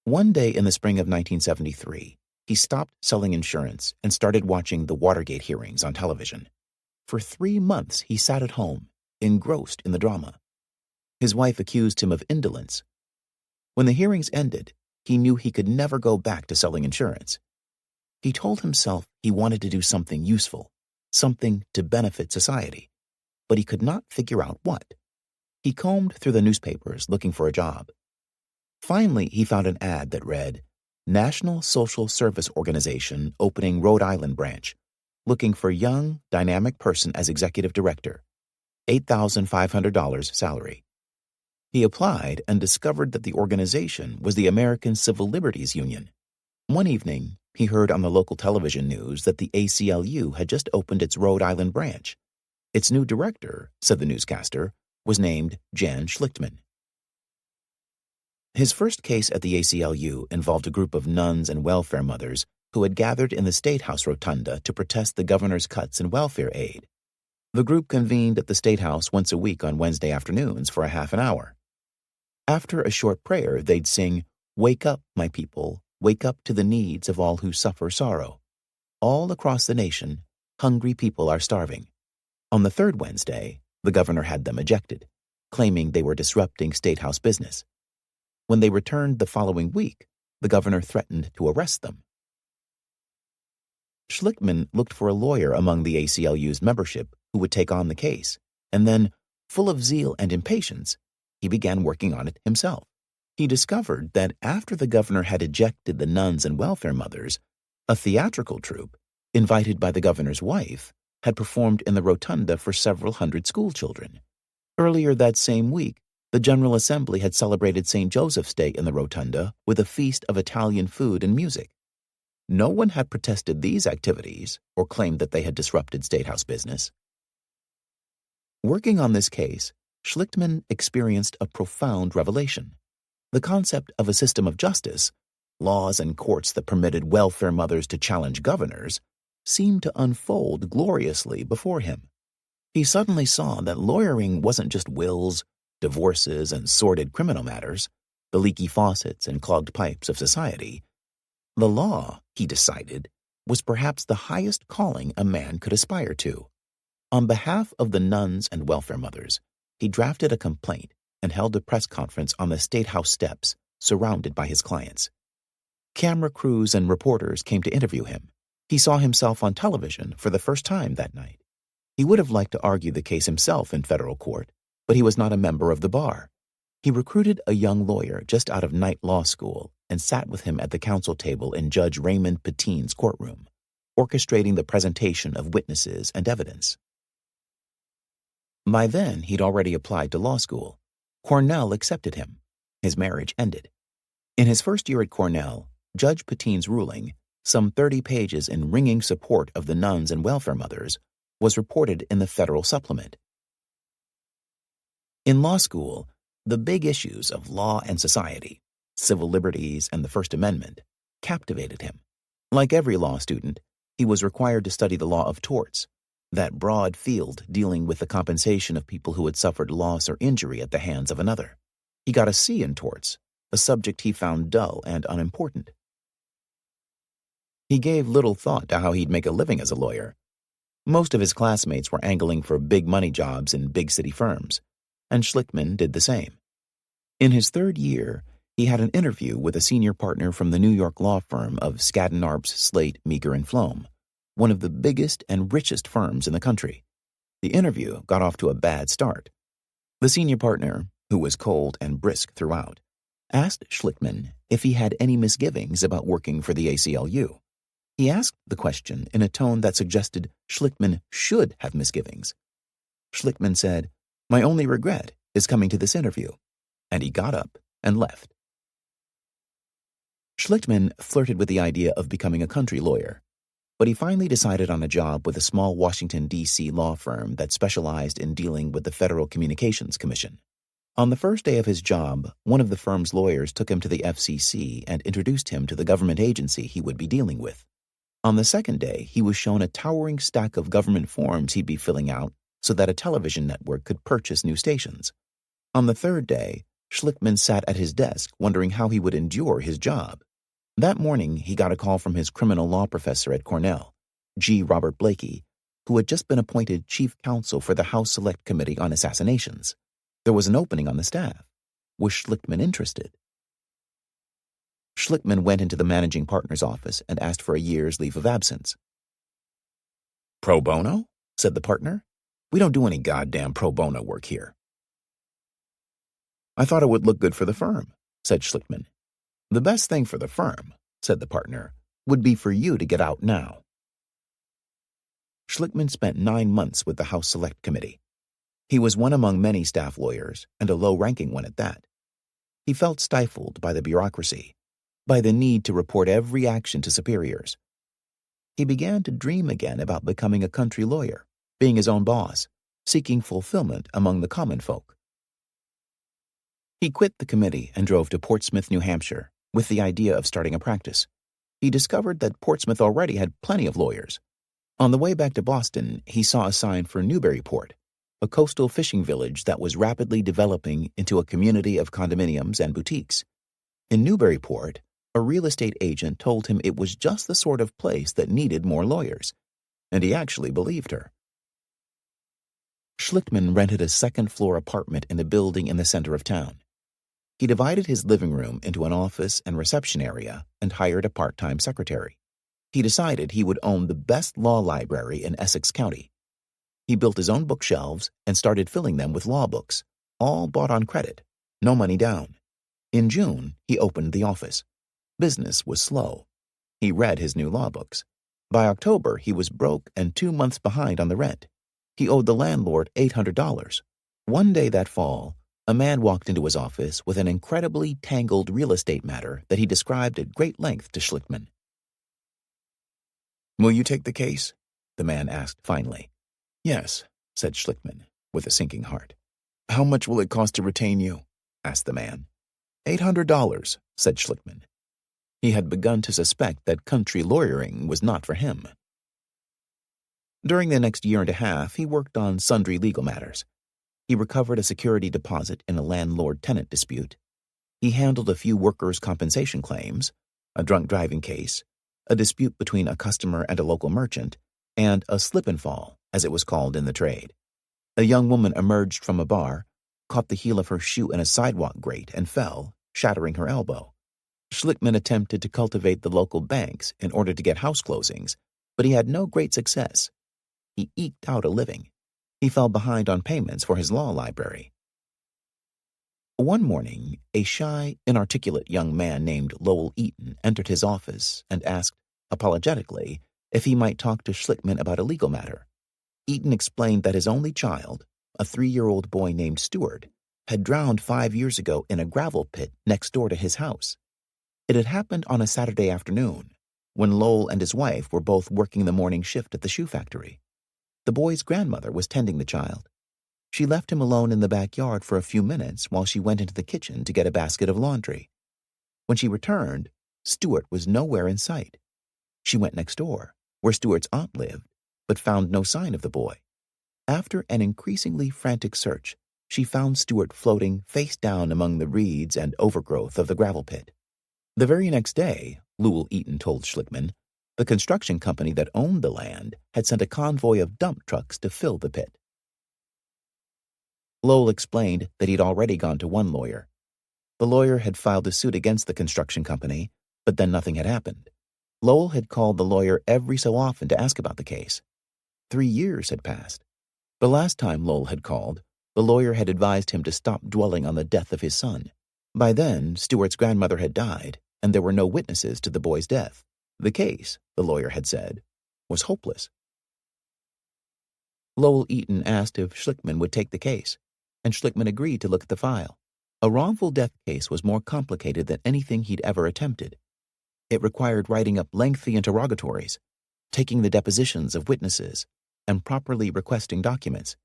A: One day in the spring of 1973, he stopped selling insurance and started watching the Watergate hearings on television. For 3 months, he sat at home, engrossed in the drama. His wife accused him of indolence. When the hearings ended, he knew he could never go back to selling insurance. He told himself he wanted to do something useful, something to benefit society, but he could not figure out what. He combed through the newspapers looking for a job. Finally, he found an ad that read, "National Social Service Organization opening Rhode Island branch, looking for young, dynamic person as executive director, $8,500 salary." He applied and discovered that the organization was the American Civil Liberties Union. One evening, he heard on the local television news that the ACLU had just opened its Rhode Island branch. Its new director, said the newscaster, was named Jan Schlichtmann. His first case at the ACLU involved a group of nuns and welfare mothers who had gathered in the State House rotunda to protest the governor's cuts in welfare aid. The group convened at the State House once a week on Wednesday afternoons for a half an hour. After a short prayer, they'd sing, "Wake up, my people, wake up to the needs of all who suffer sorrow. All across the nation, hungry people are starving." On the third Wednesday, the governor had them ejected, claiming they were disrupting State House business. When they returned the following week, the governor threatened to arrest them. Schlickman looked for a lawyer among the ACLU's membership who would take on the case, and then, full of zeal and impatience, he began working on it himself. He discovered that after the governor had ejected the nuns and welfare mothers, a theatrical troupe, invited by the governor's wife, had performed in the rotunda for several hundred schoolchildren. Earlier that same week, the General Assembly had celebrated St. Joseph's Day in the rotunda with a feast of Italian food and music. No one had protested these activities or claimed that they had disrupted State House business. Working on this case, Schlickman experienced a profound revelation. The concept of a system of justice, laws and courts that permitted welfare mothers to challenge governors, seemed to unfold gloriously before him. He suddenly saw that lawyering wasn't just wills, divorces, and sordid criminal matters, the leaky faucets and clogged pipes of society. The law, he decided, was perhaps the highest calling a man could aspire to. On behalf of the nuns and welfare mothers, he drafted a complaint and held a press conference on the State House steps, surrounded by his clients. Camera crews and reporters came to interview him. He saw himself on television for the first time that night. He would have liked to argue the case himself in federal court, but he was not a member of the bar. He recruited a young lawyer just out of night law school and sat with him at the counsel table in Judge Raymond Patine's courtroom, orchestrating the presentation of witnesses and evidence. By then, he'd already applied to law school. Cornell accepted him. His marriage ended. In his first year at Cornell, Judge Patine's ruling, some 30 pages in ringing support of the nuns and welfare mothers, was reported in the Federal Supplement. In law school, the big issues of law and society, civil liberties and the First Amendment, captivated him. Like every law student, he was required to study the law of torts, that broad field dealing with the compensation of people who had suffered loss or injury at the hands of another. He got a C in torts, a subject he found dull and unimportant. He gave little thought to how he'd make a living as a lawyer. Most of his classmates were angling for big money jobs in big city firms, and Schlickman did the same. In his third year, he had an interview with a senior partner from the New York law firm of Skadden Arps, Slate, Meagher & Flom, one of the biggest and richest firms in the country. The interview got off to a bad start. The senior partner, who was cold and brisk throughout, asked Schlickman if he had any misgivings about working for the ACLU. He asked the question in a tone that suggested Schlickman should have misgivings. Schlickman said, "My only regret is coming to this interview," and he got up and left. Schlickman flirted with the idea of becoming a country lawyer, but he finally decided on a job with a small Washington, D.C. law firm that specialized in dealing with the Federal Communications Commission. On the first day of his job, one of the firm's lawyers took him to the FCC and introduced him to the government agency he would be dealing with. On the second day, he was shown a towering stack of government forms he'd be filling out so that a television network could purchase new stations. On the third day, Schlickman sat at his desk wondering how he would endure his job. That morning, he got a call from his criminal law professor at Cornell, G. Robert Blakey, who had just been appointed chief counsel for the House Select Committee on Assassinations. There was an opening on the staff. Was Schlickman interested? Schlickman went into the managing partner's office and asked for a year's leave of absence. "Pro bono?" said the partner. "We don't do any goddamn pro bono work here." "I thought it would look good for the firm," said Schlickman. "The best thing for the firm," said the partner, "would be for you to get out now." Schlickman spent 9 months with the House Select Committee. He was one among many staff lawyers, and a low-ranking one at that. He felt stifled by the bureaucracy, by the need to report every action to superiors. He began to dream again about becoming a country lawyer, being his own boss, seeking fulfillment among the common folk. He quit the committee and drove to Portsmouth, New Hampshire, with the idea of starting a practice. He discovered that Portsmouth already had plenty of lawyers. On the way back to Boston, he saw a sign for Newburyport, a coastal fishing village that was rapidly developing into a community of condominiums and boutiques. In Newburyport, a real estate agent told him it was just the sort of place that needed more lawyers, and he actually believed her. Schlickman rented a second-floor apartment in a building in the center of town. He divided his living room into an office and reception area and hired a part-time secretary. He decided he would own the best law library in Essex County. He built his own bookshelves and started filling them with law books, all bought on credit, no money down. In June, he opened the office. Business was slow. He read his new law books. By October, he was broke and 2 months behind on the rent. He owed the landlord $800. One day that fall, a man walked into his office with an incredibly tangled real estate matter that he described at great length to Schlickman. "Will you take the case?" the man asked finally. "Yes," said Schlickman, with a sinking heart. "How much will it cost to retain you?" asked the man. $800, said Schlickman. He had begun to suspect that country lawyering was not for him. During the next year and a half, he worked on sundry legal matters. He recovered a security deposit in a landlord-tenant dispute. He handled a few workers' compensation claims, a drunk driving case, a dispute between a customer and a local merchant, and a slip-and-fall, as it was called in the trade. A young woman emerged from a bar, caught the heel of her shoe in a sidewalk grate, and fell, shattering her elbow. Schlickman attempted to cultivate the local banks in order to get house closings, but he had no great success. He eked out a living. He fell behind on payments for his law library. One morning, a shy, inarticulate young man named Lowell Eaton entered his office and asked, apologetically, if he might talk to Schlickman about a legal matter. Eaton explained that his only child, a 3-year-old boy named Stuart, had drowned 5 years ago in a gravel pit next door to his house. It had happened on a Saturday afternoon, when Lowell and his wife were both working the morning shift at the shoe factory. The boy's grandmother was tending the child. She left him alone in the backyard for a few minutes while she went into the kitchen to get a basket of laundry. When she returned, Stuart was nowhere in sight. She went next door, where Stuart's aunt lived, but found no sign of the boy. After an increasingly frantic search, she found Stuart floating face down among the reeds and overgrowth of the gravel pit. The very next day, Lowell Eaton told Schlickman, the construction company that owned the land had sent a convoy of dump trucks to fill the pit. Lowell explained that he'd already gone to one lawyer. The lawyer had filed a suit against the construction company, but then nothing had happened. Lowell had called the lawyer every so often to ask about the case. 3 years had passed. The last time Lowell had called, the lawyer had advised him to stop dwelling on the death of his son. By then, Stuart's grandmother had died, and there were no witnesses to the boy's death. The case, the lawyer had said, was hopeless. Lowell Eaton asked if Schlickman would take the case, and Schlickman agreed to look at the file. A wrongful death case was more complicated than anything he'd ever attempted. It required writing up lengthy interrogatories, taking the depositions of witnesses, and properly requesting documents.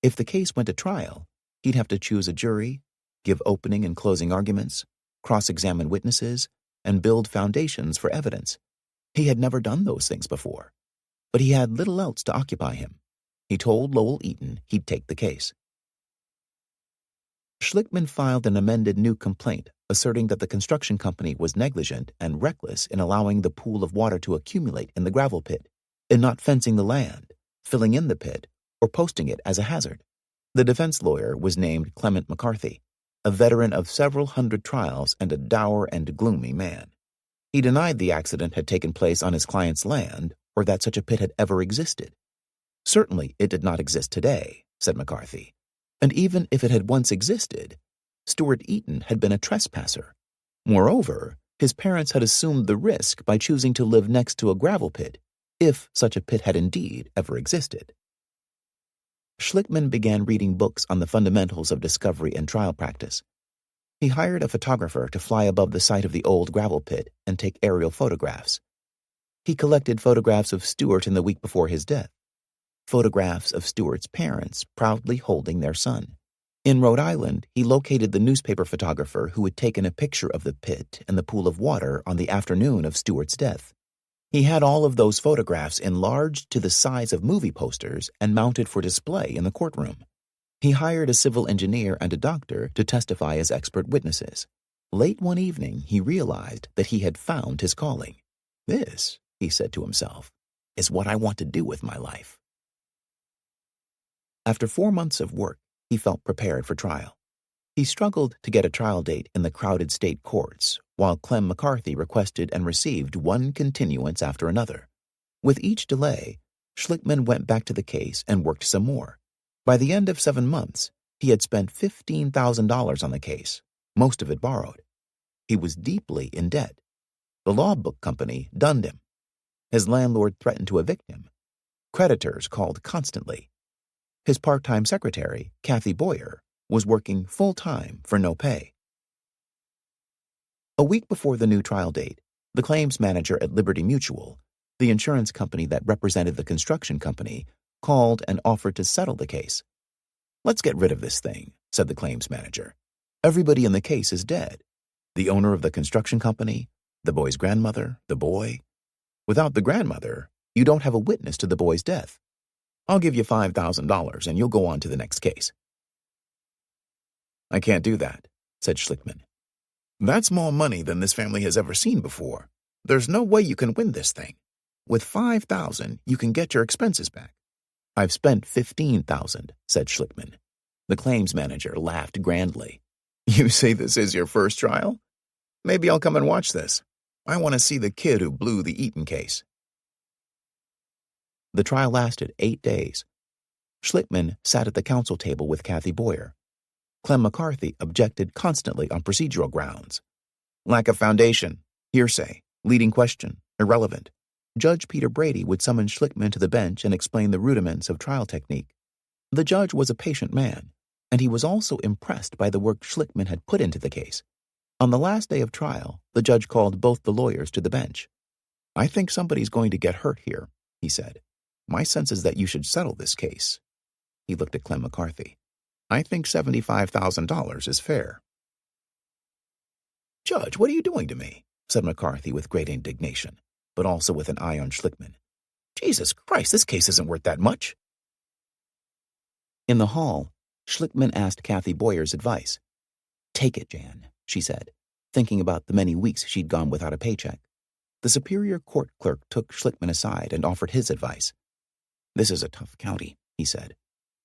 A: If the case went to trial, he'd have to choose a jury, give opening and closing arguments, cross-examine witnesses, and build foundations for evidence. He had never done those things before, but he had little else to occupy him. He told Lowell Eaton he'd take the case. Schlickman filed an amended new complaint asserting that the construction company was negligent and reckless in allowing the pool of water to accumulate in the gravel pit, in not fencing the land, filling in the pit, or posting it as a hazard. The defense lawyer was named Clement McCarthy, a veteran of several hundred trials and a dour and gloomy man. He denied the accident had taken place on his client's land or that such a pit had ever existed. Certainly it did not exist today, said McCarthy, and even if it had once existed, Stuart Eaton had been a trespasser. Moreover, his parents had assumed the risk by choosing to live next to a gravel pit, if such a pit had indeed ever existed. Schlickman began reading books on the fundamentals of discovery and trial practice. He hired a photographer to fly above the site of the old gravel pit and take aerial photographs. He collected photographs of Stuart in the week before his death, photographs of Stuart's parents proudly holding their son. In Rhode Island, he located the newspaper photographer who had taken a picture of the pit and the pool of water on the afternoon of Stuart's death. He had all of those photographs enlarged to the size of movie posters and mounted for display in the courtroom. He hired a civil engineer and a doctor to testify as expert witnesses. Late one evening, he realized that he had found his calling. This, he said to himself, is what I want to do with my life. After 4 months of work, he felt prepared for trial. He struggled to get a trial date in the crowded state courts, while Clem McCarthy requested and received one continuance after another. With each delay, Schlickman went back to the case and worked some more. By the end of 7 months, he had spent $15,000 on the case, most of it borrowed. He was deeply in debt. The law book company dunned him. His landlord threatened to evict him. Creditors called constantly. His part-time secretary, Kathy Boyer, was working full-time for no pay. A week before the new trial date, the claims manager at Liberty Mutual, the insurance company that represented the construction company, called and offered to settle the case. "Let's get rid of this thing," said the claims manager. "Everybody in the case is dead. The owner of the construction company, the boy's grandmother, the boy. Without the grandmother, you don't have a witness to the boy's death. I'll give you $5,000 and you'll go on to the next case." "I can't do that," said Schlickman. "That's more money than this family has ever seen before. There's no way you can win this thing. With $5,000, you can get your expenses back." "I've spent $15,000, said Schlickman. The claims manager laughed grandly. "You say this is your first trial? Maybe I'll come and watch this. I want to see the kid who blew the Eaton case." The trial lasted 8 days. Schlickman sat at the counsel table with Kathy Boyer. Clem McCarthy objected constantly on procedural grounds. Lack of foundation, hearsay, leading question, irrelevant. Judge Peter Brady would summon Schlickman to the bench and explain the rudiments of trial technique. The judge was a patient man, and he was also impressed by the work Schlickman had put into the case. On the last day of trial, the judge called both the lawyers to the bench. "I think somebody's going to get hurt here," he said. "My sense is that you should settle this case." He looked at Clem McCarthy. "I think $75,000 is fair." "Judge, what are you doing to me?" said McCarthy with great indignation, but also with an eye on Schlickman. "Jesus Christ, this case isn't worth that much." In the hall, Schlickman asked Kathy Boyer's advice. "Take it, Jan," she said, thinking about the many weeks she'd gone without a paycheck. The Superior Court clerk took Schlickman aside and offered his advice. "This is a tough county," he said.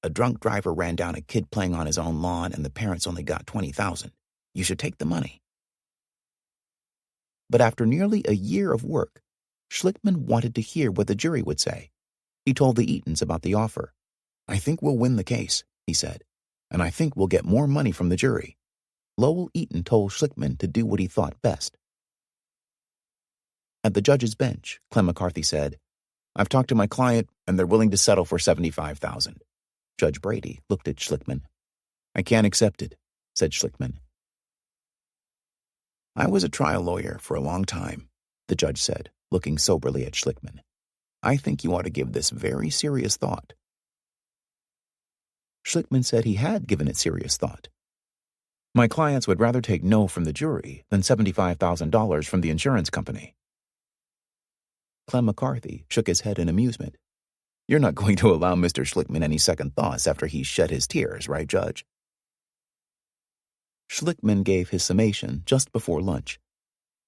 A: "A drunk driver ran down a kid playing on his own lawn and the parents only got $20,000. You should take the money." But after nearly a year of work, Schlickman wanted to hear what the jury would say. He told the Eatons about the offer. "I think we'll win the case," he said, "and I think we'll get more money from the jury." Lowell Eaton told Schlickman to do what he thought best. At the judge's bench, Clem McCarthy said, "I've talked to my client, and they're willing to settle for $75,000. Judge Brady looked at Schlickman. "I can't accept it," said Schlickman. "I was a trial lawyer for a long time," the judge said, looking soberly at Schlickman. "I think you ought to give this very serious thought." Schlickman said he had given it serious thought. "My clients would rather take no from the jury than $75,000 from the insurance company." Clem McCarthy shook his head in amusement. "You're not going to allow Mr. Schlickman any second thoughts after he's shed his tears, right, Judge?" Schlickman gave his summation just before lunch.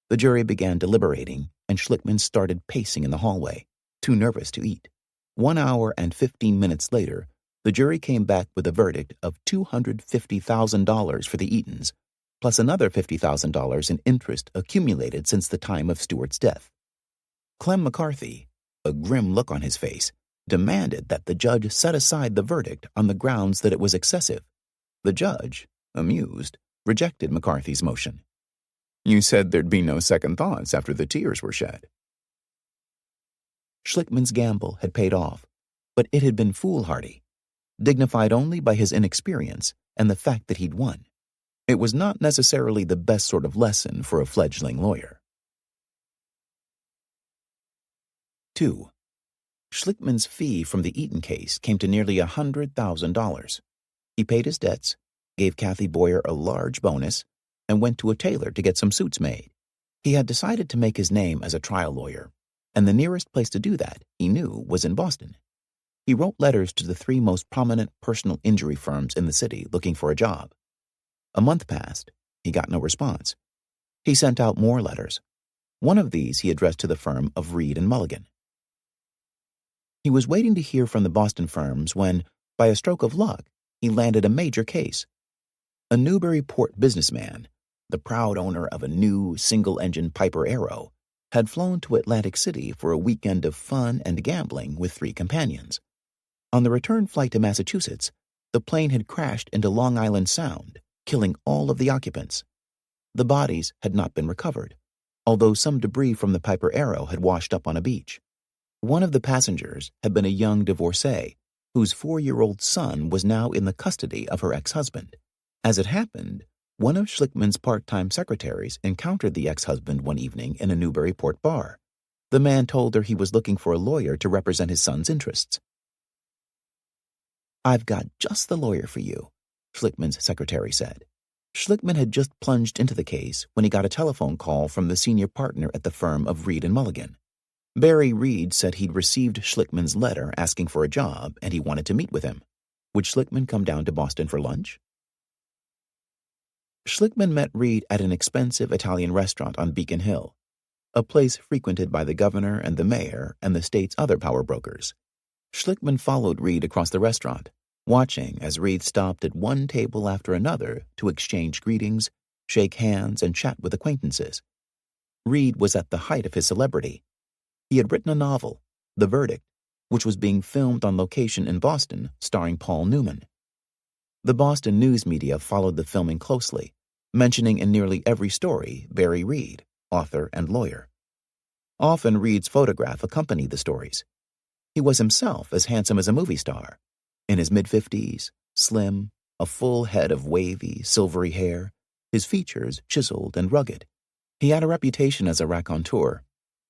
A: The jury began deliberating, and Schlickman started pacing in the hallway, too nervous to eat. 1 hour and 15 minutes later, the jury came back with a verdict of $250,000 for the Eatons, plus another $50,000 in interest accumulated since the time of Stewart's death. Clem McCarthy, a grim look on his face, demanded that the judge set aside the verdict on the grounds that it was excessive. The judge, amused, rejected McCarthy's motion. "You said there'd be no second thoughts after the tears were shed." Schlickman's gamble had paid off, but it had been foolhardy, dignified only by his inexperience and the fact that he'd won. It was not necessarily the best sort of lesson for a fledgling lawyer. 2. Schlickman's fee from the Eaton case came to nearly $100,000. He paid his debts, gave Kathy Boyer a large bonus, and went to a tailor to get some suits made. He had decided to make his name as a trial lawyer, and the nearest place to do that, he knew, was in Boston. He wrote letters to the 3 most prominent personal injury firms in the city looking for a job. A month passed. He got no response. He sent out more letters. One of these he addressed to the firm of Reed and Mulligan. He was waiting to hear from the Boston firms when, by a stroke of luck, he landed a major case. A Newburyport businessman, the proud owner of a new single-engine Piper Arrow, had flown to Atlantic City for a weekend of fun and gambling with 3 companions. On the return flight to Massachusetts, the plane had crashed into Long Island Sound, killing all of the occupants. The bodies had not been recovered, although some debris from the Piper Arrow had washed up on a beach. One of the passengers had been a young divorcee, whose 4-year-old son was now in the custody of her ex-husband. As it happened, one of Schlickman's part-time secretaries encountered the ex-husband one evening in a Newburyport bar. The man told her he was looking for a lawyer to represent his son's interests. "I've got just the lawyer for you," Schlickman's secretary said. Schlickman had just plunged into the case when he got a telephone call from the senior partner at the firm of Reed and Mulligan. Barry Reed said he'd received Schlickman's letter asking for a job and he wanted to meet with him. Would Schlickman come down to Boston for lunch? Schlickman met Reed at an expensive Italian restaurant on Beacon Hill, a place frequented by the governor and the mayor and the state's other power brokers. Schlickman followed Reed across the restaurant, watching as Reed stopped at one table after another to exchange greetings, shake hands, and chat with acquaintances. Reed was at the height of his celebrity. He had written a novel, The Verdict, which was being filmed on location in Boston, starring Paul Newman. The Boston news media followed the filming closely, mentioning in nearly every story Barry Reed, author and lawyer. Often Reed's photograph accompanied the stories. He was himself as handsome as a movie star, in his mid-50s, slim, a full head of wavy, silvery hair, his features chiseled and rugged. He had a reputation as a raconteur,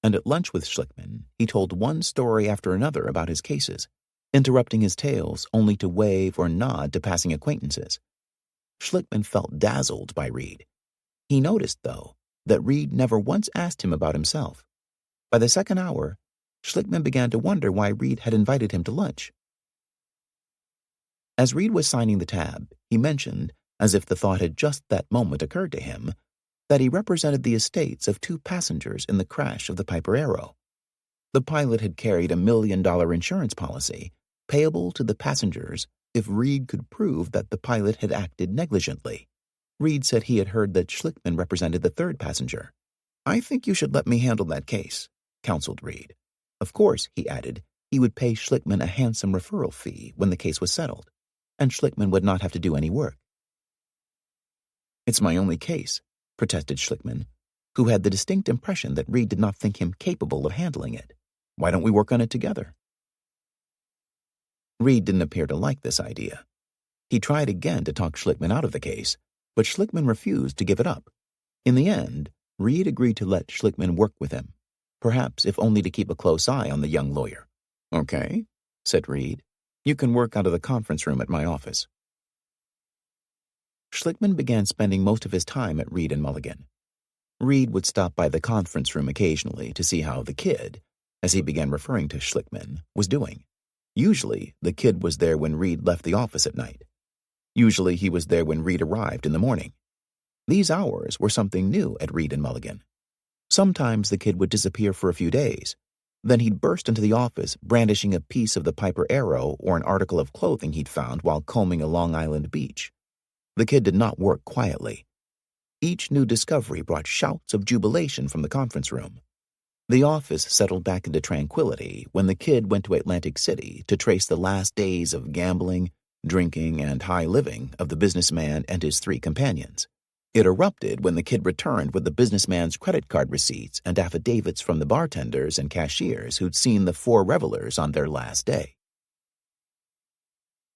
A: and at lunch with Schlickman, he told one story after another about his cases, interrupting his tales only to wave or nod to passing acquaintances. Schlickman felt dazzled by Reed. He noticed, though, that Reed never once asked him about himself. By the second hour, Schlickman began to wonder why Reed had invited him to lunch. As Reed was signing the tab, he mentioned, as if the thought had just that moment occurred to him, that he represented the estates of 2 passengers in the crash of the Piper Arrow. The pilot had carried $1 million insurance policy, payable to the passengers if Reed could prove that the pilot had acted negligently. Reed said he had heard that Schlickman represented the 3rd passenger. "I think you should let me handle that case," counseled Reed. Of course, he added, he would pay Schlickman a handsome referral fee when the case was settled, and Schlickman would not have to do any work. "It's my only case," protested Schlickman, who had the distinct impression that Reed did not think him capable of handling it. "Why don't we work on it together?" Reed didn't appear to like this idea. He tried again to talk Schlickman out of the case, but Schlickman refused to give it up. In the end, Reed agreed to let Schlickman work with him, perhaps if only to keep a close eye on the young lawyer. "Okay," said Reed. "You can work out of the conference room at my office." Schlickman began spending most of his time at Reed and Mulligan. Reed would stop by the conference room occasionally to see how the kid, as he began referring to Schlickman, was doing. Usually, the kid was there when Reed left the office at night. Usually, he was there when Reed arrived in the morning. These hours were something new at Reed and Mulligan. Sometimes the kid would disappear for a few days. Then he'd burst into the office brandishing a piece of the Piper Arrow or an article of clothing he'd found while combing a Long Island beach. The kid did not work quietly. Each new discovery brought shouts of jubilation from the conference room. The office settled back into tranquility when the kid went to Atlantic City to trace the last days of gambling, drinking, and high living of the businessman and his 3 companions. It erupted when the kid returned with the businessman's credit card receipts and affidavits from the bartenders and cashiers who'd seen the 4 revelers on their last day.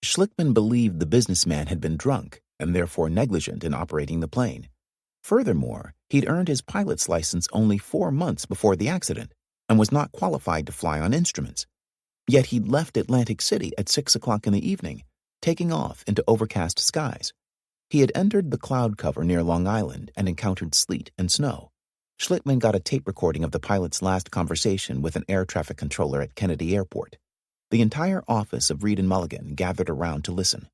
A: Schlickman believed the businessman had been drunk and therefore negligent in operating the plane. Furthermore, he'd earned his pilot's license only 4 months before the accident and was not qualified to fly on instruments. Yet he'd left Atlantic City at 6 o'clock in the evening, taking off into overcast skies. He had entered the cloud cover near Long Island and encountered sleet and snow. Schlickman got a tape recording of the pilot's last conversation with an air traffic controller at Kennedy Airport. The entire office of Reed and Mulligan gathered around to listen.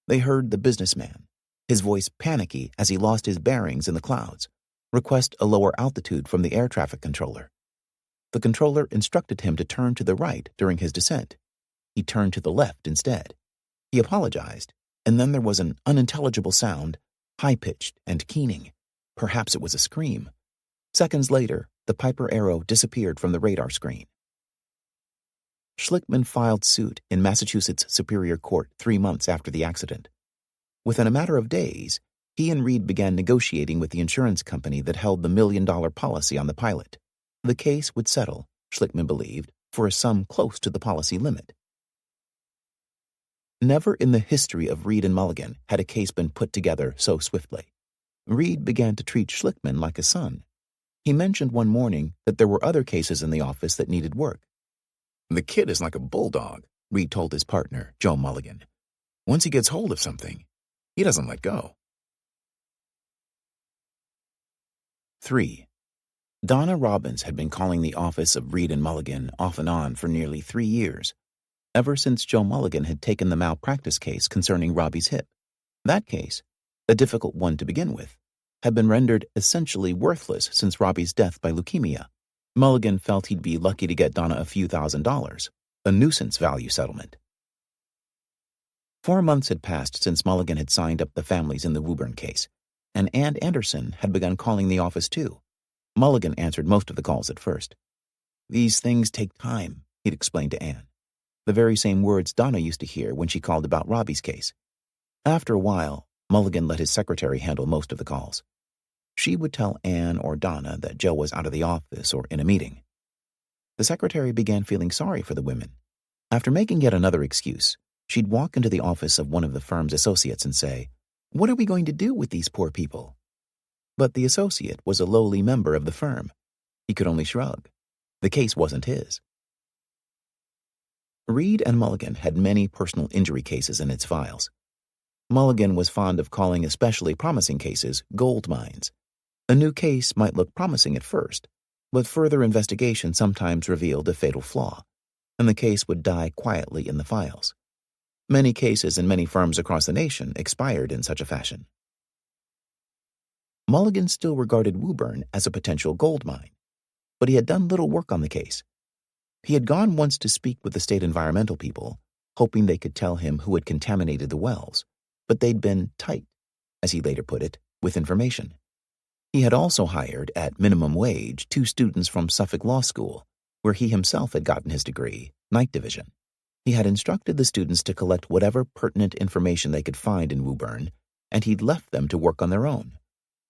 A: They heard the businessman, his voice panicky as he lost his bearings in the clouds, request a lower altitude from the air traffic controller. The controller instructed him to turn to the right during his descent. He turned to the left instead. He apologized, and then there was an unintelligible sound high-pitched and keening. Perhaps it was a scream. Seconds later, the Piper arrow disappeared from the radar screen. Schlickman filed suit in Massachusetts Superior Court 3 months after the accident. Within a matter of days, he and Reed began negotiating with the insurance company that held the $1 million policy on the pilot. The case would settle, Schlickman believed, for a sum close to the policy limit. Never in the history of Reed and Mulligan had a case been put together so swiftly. Reed began to treat Schlickman like a son. He mentioned one morning that there were other cases in the office that needed work. "The kid is like a bulldog," Reed told his partner, Joe Mulligan. "Once he gets hold of something, he doesn't let go." 3. Donna Robbins had been calling the office of Reed and Mulligan off and on for nearly 3 years, ever since Joe Mulligan had taken the malpractice case concerning Robbie's hip. That case, a difficult one to begin with, had been rendered essentially worthless since Robbie's death by leukemia. Mulligan felt he'd be lucky to get Donna a few $1,000s, a nuisance value settlement. 4 months had passed since Mulligan had signed up the families in the Woburn case, and Ann Anderson had begun calling the office too. Mulligan answered most of the calls at first. "These things take time," he'd explained to Ann, the very same words Donna used to hear when she called about Robbie's case. After a while, Mulligan let his secretary handle most of the calls. She would tell Ann or Donna that Joe was out of the office or in a meeting. The secretary began feeling sorry for the women. After making yet another excuse, she'd walk into the office of one of the firm's associates and say, "What are we going to do with these poor people?" But the associate was a lowly member of the firm. He could only shrug. The case wasn't his. Reed and Mulligan had many personal injury cases in its files. Mulligan was fond of calling especially promising cases gold mines. A new case might look promising at first, but further investigation sometimes revealed a fatal flaw, and the case would die quietly in the files. Many cases in many firms across the nation expired in such a fashion. Mulligan still regarded Woburn as a potential gold mine, but he had done little work on the case. He had gone once to speak with the state environmental people, hoping they could tell him who had contaminated the wells, but they'd been tight, as he later put it, with information. He had also hired, at minimum wage, 2 students from Suffolk Law School, where he himself had gotten his degree, Night Division. He had instructed the students to collect whatever pertinent information they could find in Woburn, and he'd left them to work on their own.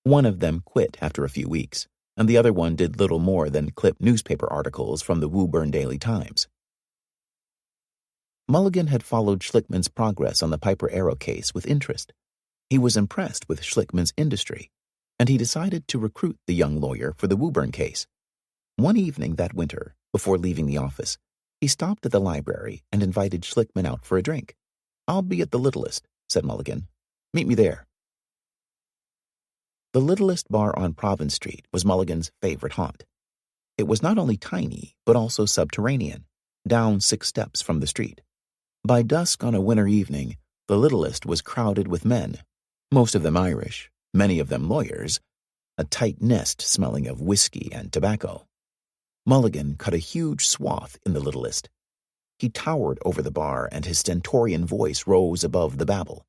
A: One of them quit after a few weeks, and the other one did little more than clip newspaper articles from the Woburn Daily Times. Mulligan had followed Schlickman's progress on the Piper Arrow case with interest. He was impressed with Schlickman's industry, and he decided to recruit the young lawyer for the Woburn case. One evening that winter, before leaving the office, he stopped at the library and invited Schlickman out for a drink. "I'll be at the Littlest," said Mulligan. "Meet me there." The Littlest bar on Province Street was Mulligan's favorite haunt. It was not only tiny, but also subterranean, down 6 steps from the street. By dusk on a winter evening, the Littlest was crowded with men, most of them Irish, many of them lawyers, a tight nest smelling of whiskey and tobacco. Mulligan cut a huge swath in the Littlest. He towered over the bar, and his stentorian voice rose above the babble.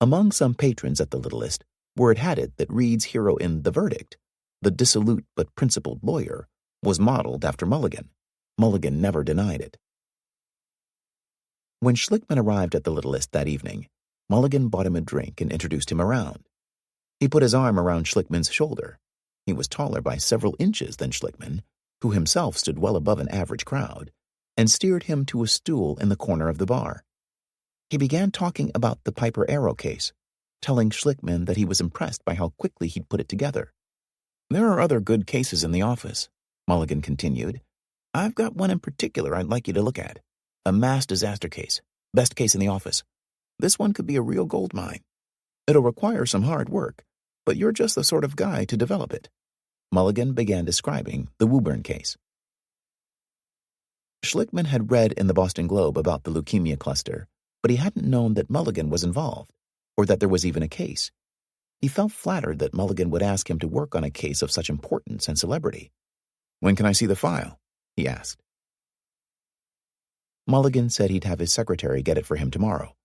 A: Among some patrons at the Littlest, word had it that Reed's hero in The Verdict, the dissolute but principled lawyer, was modeled after Mulligan. Mulligan never denied it. When Schlickman arrived at the Littlest that evening, Mulligan bought him a drink and introduced him around. He put his arm around Schlickman's shoulder. He was taller by several inches than Schlickman, who himself stood well above an average crowd, and steered him to a stool in the corner of the bar. He began talking about the Piper Arrow case, telling Schlickman that he was impressed by how quickly he'd put it together. "There are other good cases in the office," Mulligan continued. "I've got one in particular I'd like you to look at. A mass disaster case. Best case in the office. This one could be a real gold mine. It'll require some hard work, but you're just the sort of guy to develop it." Mulligan began describing the Woburn case. Schlickman had read in the Boston Globe about the leukemia cluster, but he hadn't known that Mulligan was involved, or that there was even a case. He felt flattered that Mulligan would ask him to work on a case of such importance and celebrity. "When can I see the file?" he asked. Mulligan said he'd have his secretary get it for him tomorrow.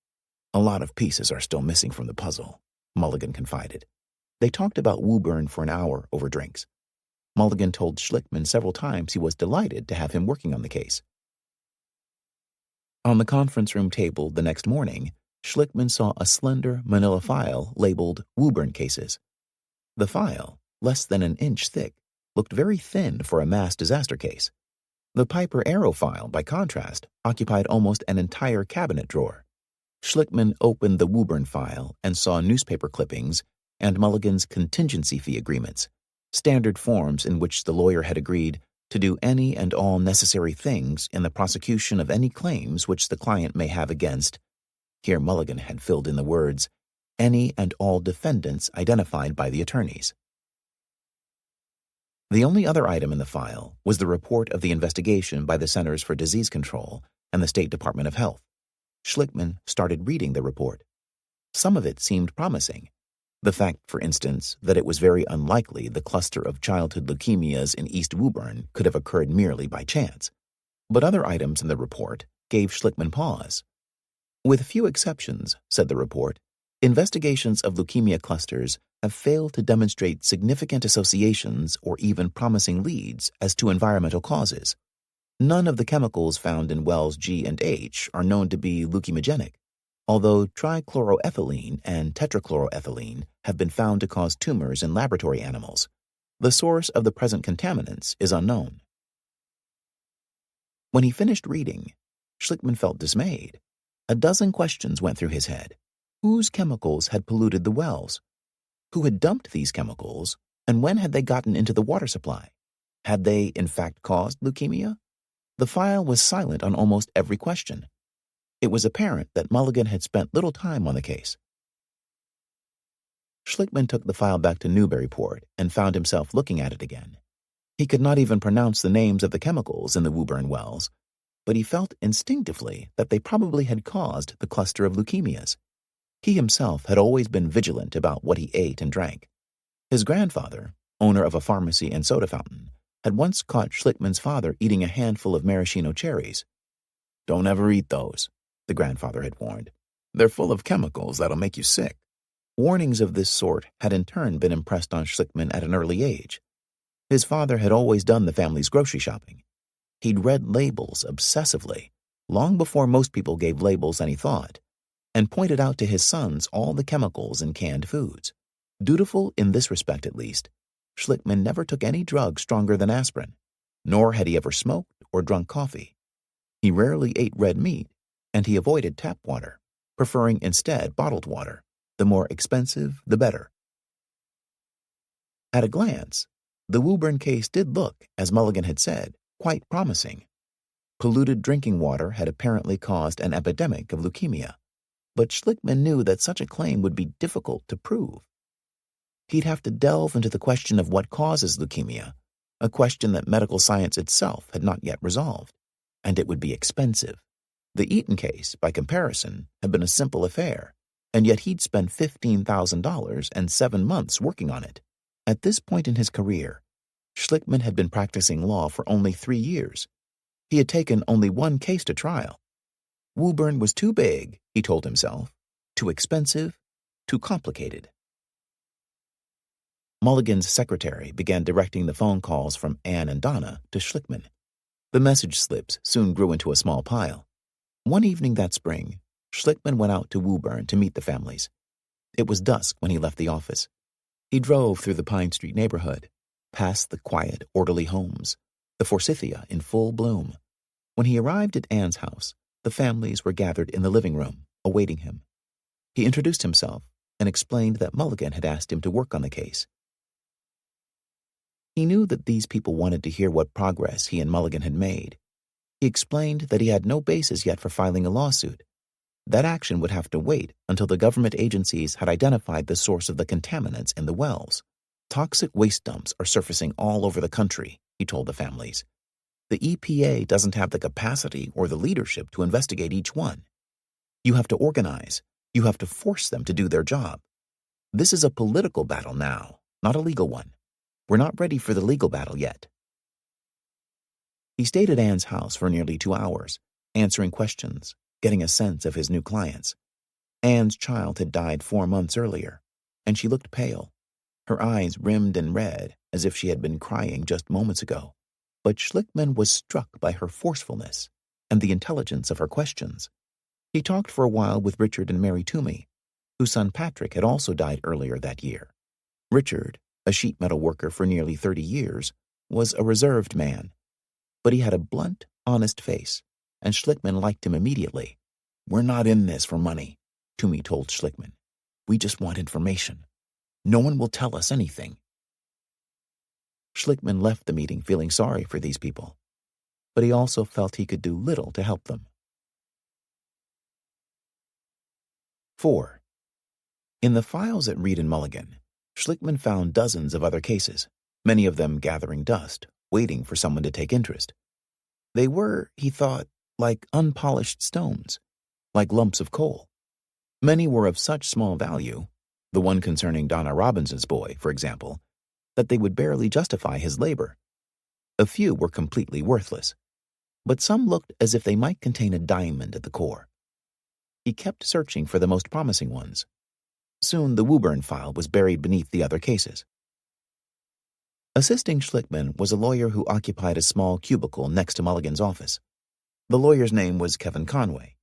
A: "A lot of pieces are still missing from the puzzle," Mulligan confided. They talked about Woburn for an hour over drinks. Mulligan told Schlickman several times he was delighted to have him working on the case. On the conference room table the next morning, Schlickman saw a slender manila file labeled Woburn Cases. The file, less than an inch thick, looked very thin for a mass disaster case. The Piper Arrow file, by contrast, occupied almost an entire cabinet drawer. Schlickman opened the Woburn file and saw newspaper clippings and Mulligan's contingency fee agreements, standard forms in which the lawyer had agreed to do any and all necessary things in the prosecution of any claims which the client may have against, here Mulligan had filled in the words, any and all defendants identified by the attorneys. The only other item in the file was the report of the investigation by the Centers for Disease Control and the State Department of Health. Schlickman started reading the report. Some of it seemed promising. The fact, for instance, that it was very unlikely the cluster of childhood leukemias in East Woburn could have occurred merely by chance. But other items in the report gave Schlickman pause. With few exceptions, said the report, investigations of leukemia clusters have failed to demonstrate significant associations or even promising leads as to environmental causes. None of the chemicals found in wells G and H are known to be leukemogenic, although trichloroethylene and tetrachloroethylene have been found to cause tumors in laboratory animals. The source of the present contaminants is unknown. When he finished reading, Schlickman felt dismayed. A dozen questions went through his head. Whose chemicals had polluted the wells? Who had dumped these chemicals, and when had they gotten into the water supply? Had they, in fact, caused leukemia? The file was silent on almost every question. It was apparent that Mulligan had spent little time on the case. Schlickman took the file back to Newburyport and found himself looking at it again. He could not even pronounce the names of the chemicals in the Woburn wells, but he felt instinctively that they probably had caused the cluster of leukemias. He himself had always been vigilant about what he ate and drank. His grandfather, owner of a pharmacy and soda fountain, had once caught Schlickman's father eating a handful of maraschino cherries. "Don't ever eat those," the grandfather had warned. "They're full of chemicals that'll make you sick." Warnings of this sort had in turn been impressed on Schlickman at an early age. His father had always done the family's grocery shopping. He'd read labels obsessively, long before most people gave labels any thought, and pointed out to his sons all the chemicals in canned foods. Dutiful in this respect at least, Schlickman never took any drug stronger than aspirin, nor had he ever smoked or drunk coffee. He rarely ate red meat, and he avoided tap water, preferring instead bottled water. The more expensive, the better. At a glance, the Woburn case did look, as Mulligan had said, quite promising. Polluted drinking water had apparently caused an epidemic of leukemia, but Schlickman knew that such a claim would be difficult to prove. He'd have to delve into the question of what causes leukemia, a question that medical science itself had not yet resolved, and it would be expensive. The Eaton case, by comparison, had been a simple affair, and yet he'd spent $15,000 and 7 months working on it. At this point in his career, Schlickman had been practicing law for only 3 years. He had taken only one case to trial. Woburn was too big, he told himself, too expensive, too complicated. Mulligan's secretary began directing the phone calls from Anne and Donna to Schlickman. The message slips soon grew into a small pile. One evening that spring, Schlickman went out to Woburn to meet the families. It was dusk when he left the office. He drove through the Pine Street neighborhood, past the quiet, orderly homes, the forsythia in full bloom. When he arrived at Anne's house, the families were gathered in the living room, awaiting him. He introduced himself and explained that Mulligan had asked him to work on the case. He knew that these people wanted to hear what progress he and Mulligan had made. He explained that he had no basis yet for filing a lawsuit. That action would have to wait until the government agencies had identified the source of the contaminants in the wells. Toxic waste dumps are surfacing all over the country, he told the families. The EPA doesn't have the capacity or the leadership to investigate each one. You have to organize. You have to force them to do their job. This is a political battle now, not a legal one. We're not ready for the legal battle yet. He stayed at Anne's house for nearly 2 hours, answering questions, getting a sense of his new clients. Anne's child had died 4 months earlier, and she looked pale. Her eyes rimmed and red as if she had been crying just moments ago, but Schlickman was struck by her forcefulness and the intelligence of her questions. He talked for a while with Richard and Mary Toomey, whose son Patrick had also died earlier that year. Richard, a sheet metal worker for nearly 30 years, was a reserved man, but he had a blunt, honest face, and Schlickman liked him immediately. "We're not in this for money," Toomey told Schlickman. "We just want information. No one will tell us anything." Schlickman left the meeting feeling sorry for these people, but he also felt he could do little to help them. 4. In the files at Reed and Mulligan, Schlickman found dozens of other cases, many of them gathering dust, waiting for someone to take interest. They were, he thought, like unpolished stones, like lumps of coal. Many were of such small value, the one concerning Donna Robinson's boy, for example, that they would barely justify his labor. A few were completely worthless, but some looked as if they might contain a diamond at the core. He kept searching for the most promising ones. Soon the Woburn file was buried beneath the other cases. Assisting Schlickman was a lawyer who occupied a small cubicle next to Mulligan's office. The lawyer's name was Kevin Conway.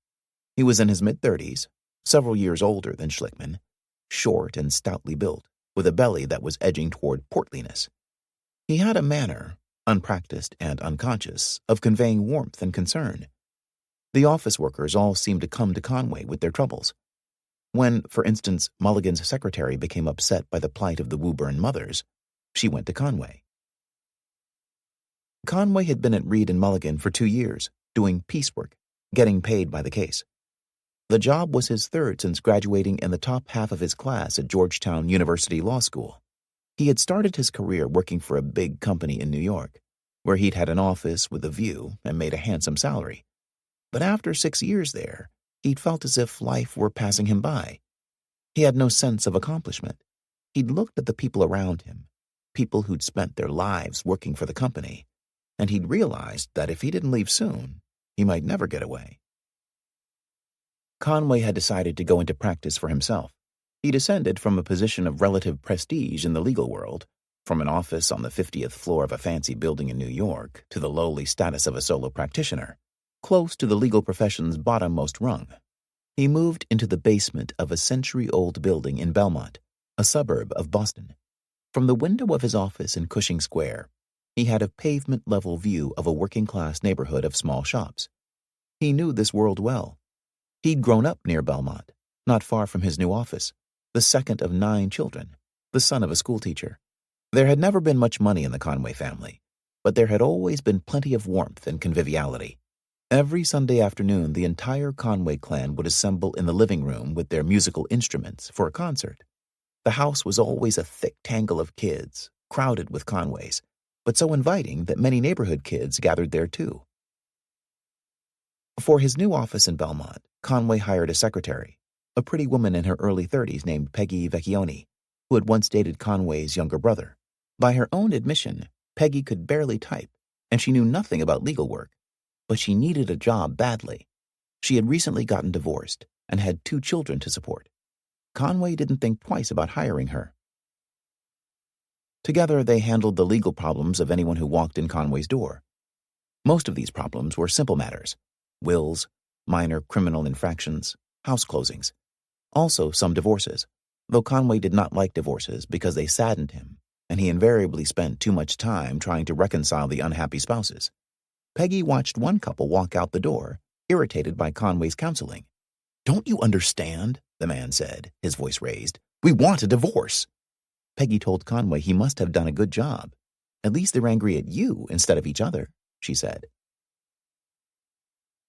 A: He was in his mid-30s, several years older than Schlickman, short and stoutly built, with a belly that was edging toward portliness. He had a manner, unpracticed and unconscious, of conveying warmth and concern. The office workers all seemed to come to Conway with their troubles. When, for instance, Mulligan's secretary became upset by the plight of the Woburn mothers, she went to Conway. Conway had been at Reed and Mulligan for 2 years, doing piecework, getting paid by the case. The job was his third since graduating in the top half of his class at Georgetown University Law School. He had started his career working for a big company in New York, where he'd had an office with a view and made a handsome salary. But after 6 years there, he'd felt as if life were passing him by. He had no sense of accomplishment. He'd looked at the people around him, people who'd spent their lives working for the company, and he'd realized that if he didn't leave soon, he might never get away. Conway had decided to go into practice for himself. He descended from a position of relative prestige in the legal world, from an office on the 50th floor of a fancy building in New York to the lowly status of a solo practitioner, close to the legal profession's bottommost rung. He moved into the basement of a century-old building in Belmont, a suburb of Boston. From the window of his office in Cushing Square, he had a pavement-level view of a working-class neighborhood of small shops. He knew this world well. He'd grown up near Belmont, not far from his new office, the second of 9 children, the son of a schoolteacher. There had never been much money in the Conway family, but there had always been plenty of warmth and conviviality. Every Sunday afternoon, the entire Conway clan would assemble in the living room with their musical instruments for a concert. The house was always a thick tangle of kids, crowded with Conways, but so inviting that many neighborhood kids gathered there too. For his new office in Belmont, Conway hired a secretary, a pretty woman in her early 30s named Peggy Vecchione, who had once dated Conway's younger brother. By her own admission, Peggy could barely type, and she knew nothing about legal work, but she needed a job badly. She had recently gotten divorced and had 2 children to support. Conway didn't think twice about hiring her. Together, they handled the legal problems of anyone who walked in Conway's door. Most of these problems were simple matters: wills, minor criminal infractions, house closings. Also some divorces, though Conway did not like divorces because they saddened him, and he invariably spent too much time trying to reconcile the unhappy spouses. Peggy watched one couple walk out the door, irritated by Conway's counseling. "Don't you understand?" the man said, his voice raised. "We want a divorce." Peggy told Conway he must have done a good job. "At least they're angry at you instead of each other," she said.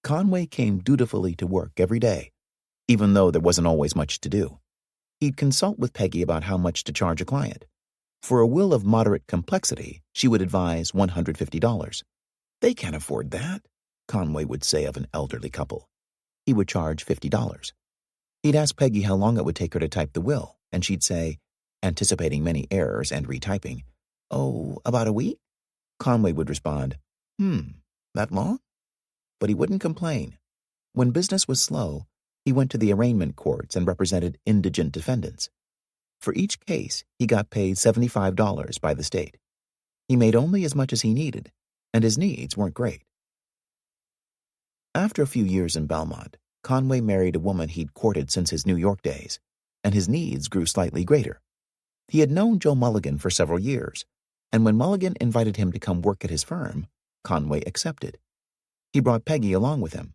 A: Conway came dutifully to work every day, even though there wasn't always much to do. He'd consult with Peggy about how much to charge a client. For a will of moderate complexity, she would advise $150. "They can't afford that," Conway would say of an elderly couple. He would charge $50. He'd ask Peggy how long it would take her to type the will, and she'd say, anticipating many errors and retyping, "Oh, about a week?" Conway would respond, "That long?" But he wouldn't complain. When business was slow, he went to the arraignment courts and represented indigent defendants. For each case, he got paid $75 by the state. He made only as much as he needed, and his needs weren't great. After a few years in Belmont, Conway married a woman he'd courted since his New York days, and his needs grew slightly greater. He had known Joe Mulligan for several years, and when Mulligan invited him to come work at his firm, Conway accepted. He brought Peggy along with him.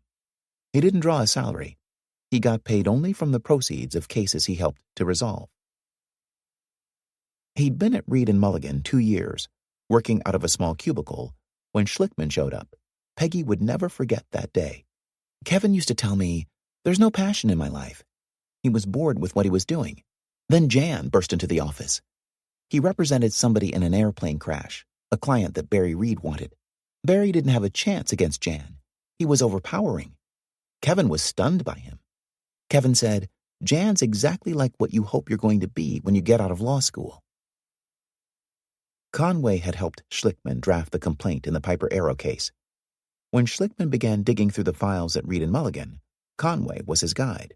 A: He didn't draw a salary. He got paid only from the proceeds of cases he helped to resolve. He'd been at Reed and Mulligan 2 years, working out of a small cubicle, when Schlickman showed up. Peggy would never forget that day. Kevin used to tell me, "There's no passion in my life." He was bored with what he was doing. Then Jan burst into the office. He represented somebody in an airplane crash, a client that Barry Reed wanted. Barry didn't have a chance against Jan. He was overpowering. Kevin was stunned by him. Kevin said, "Jan's exactly like what you hope you're going to be when you get out of law school." Conway had helped Schlickman draft the complaint in the Piper Arrow case. When Schlickman began digging through the files at Reed and Mulligan, Conway was his guide.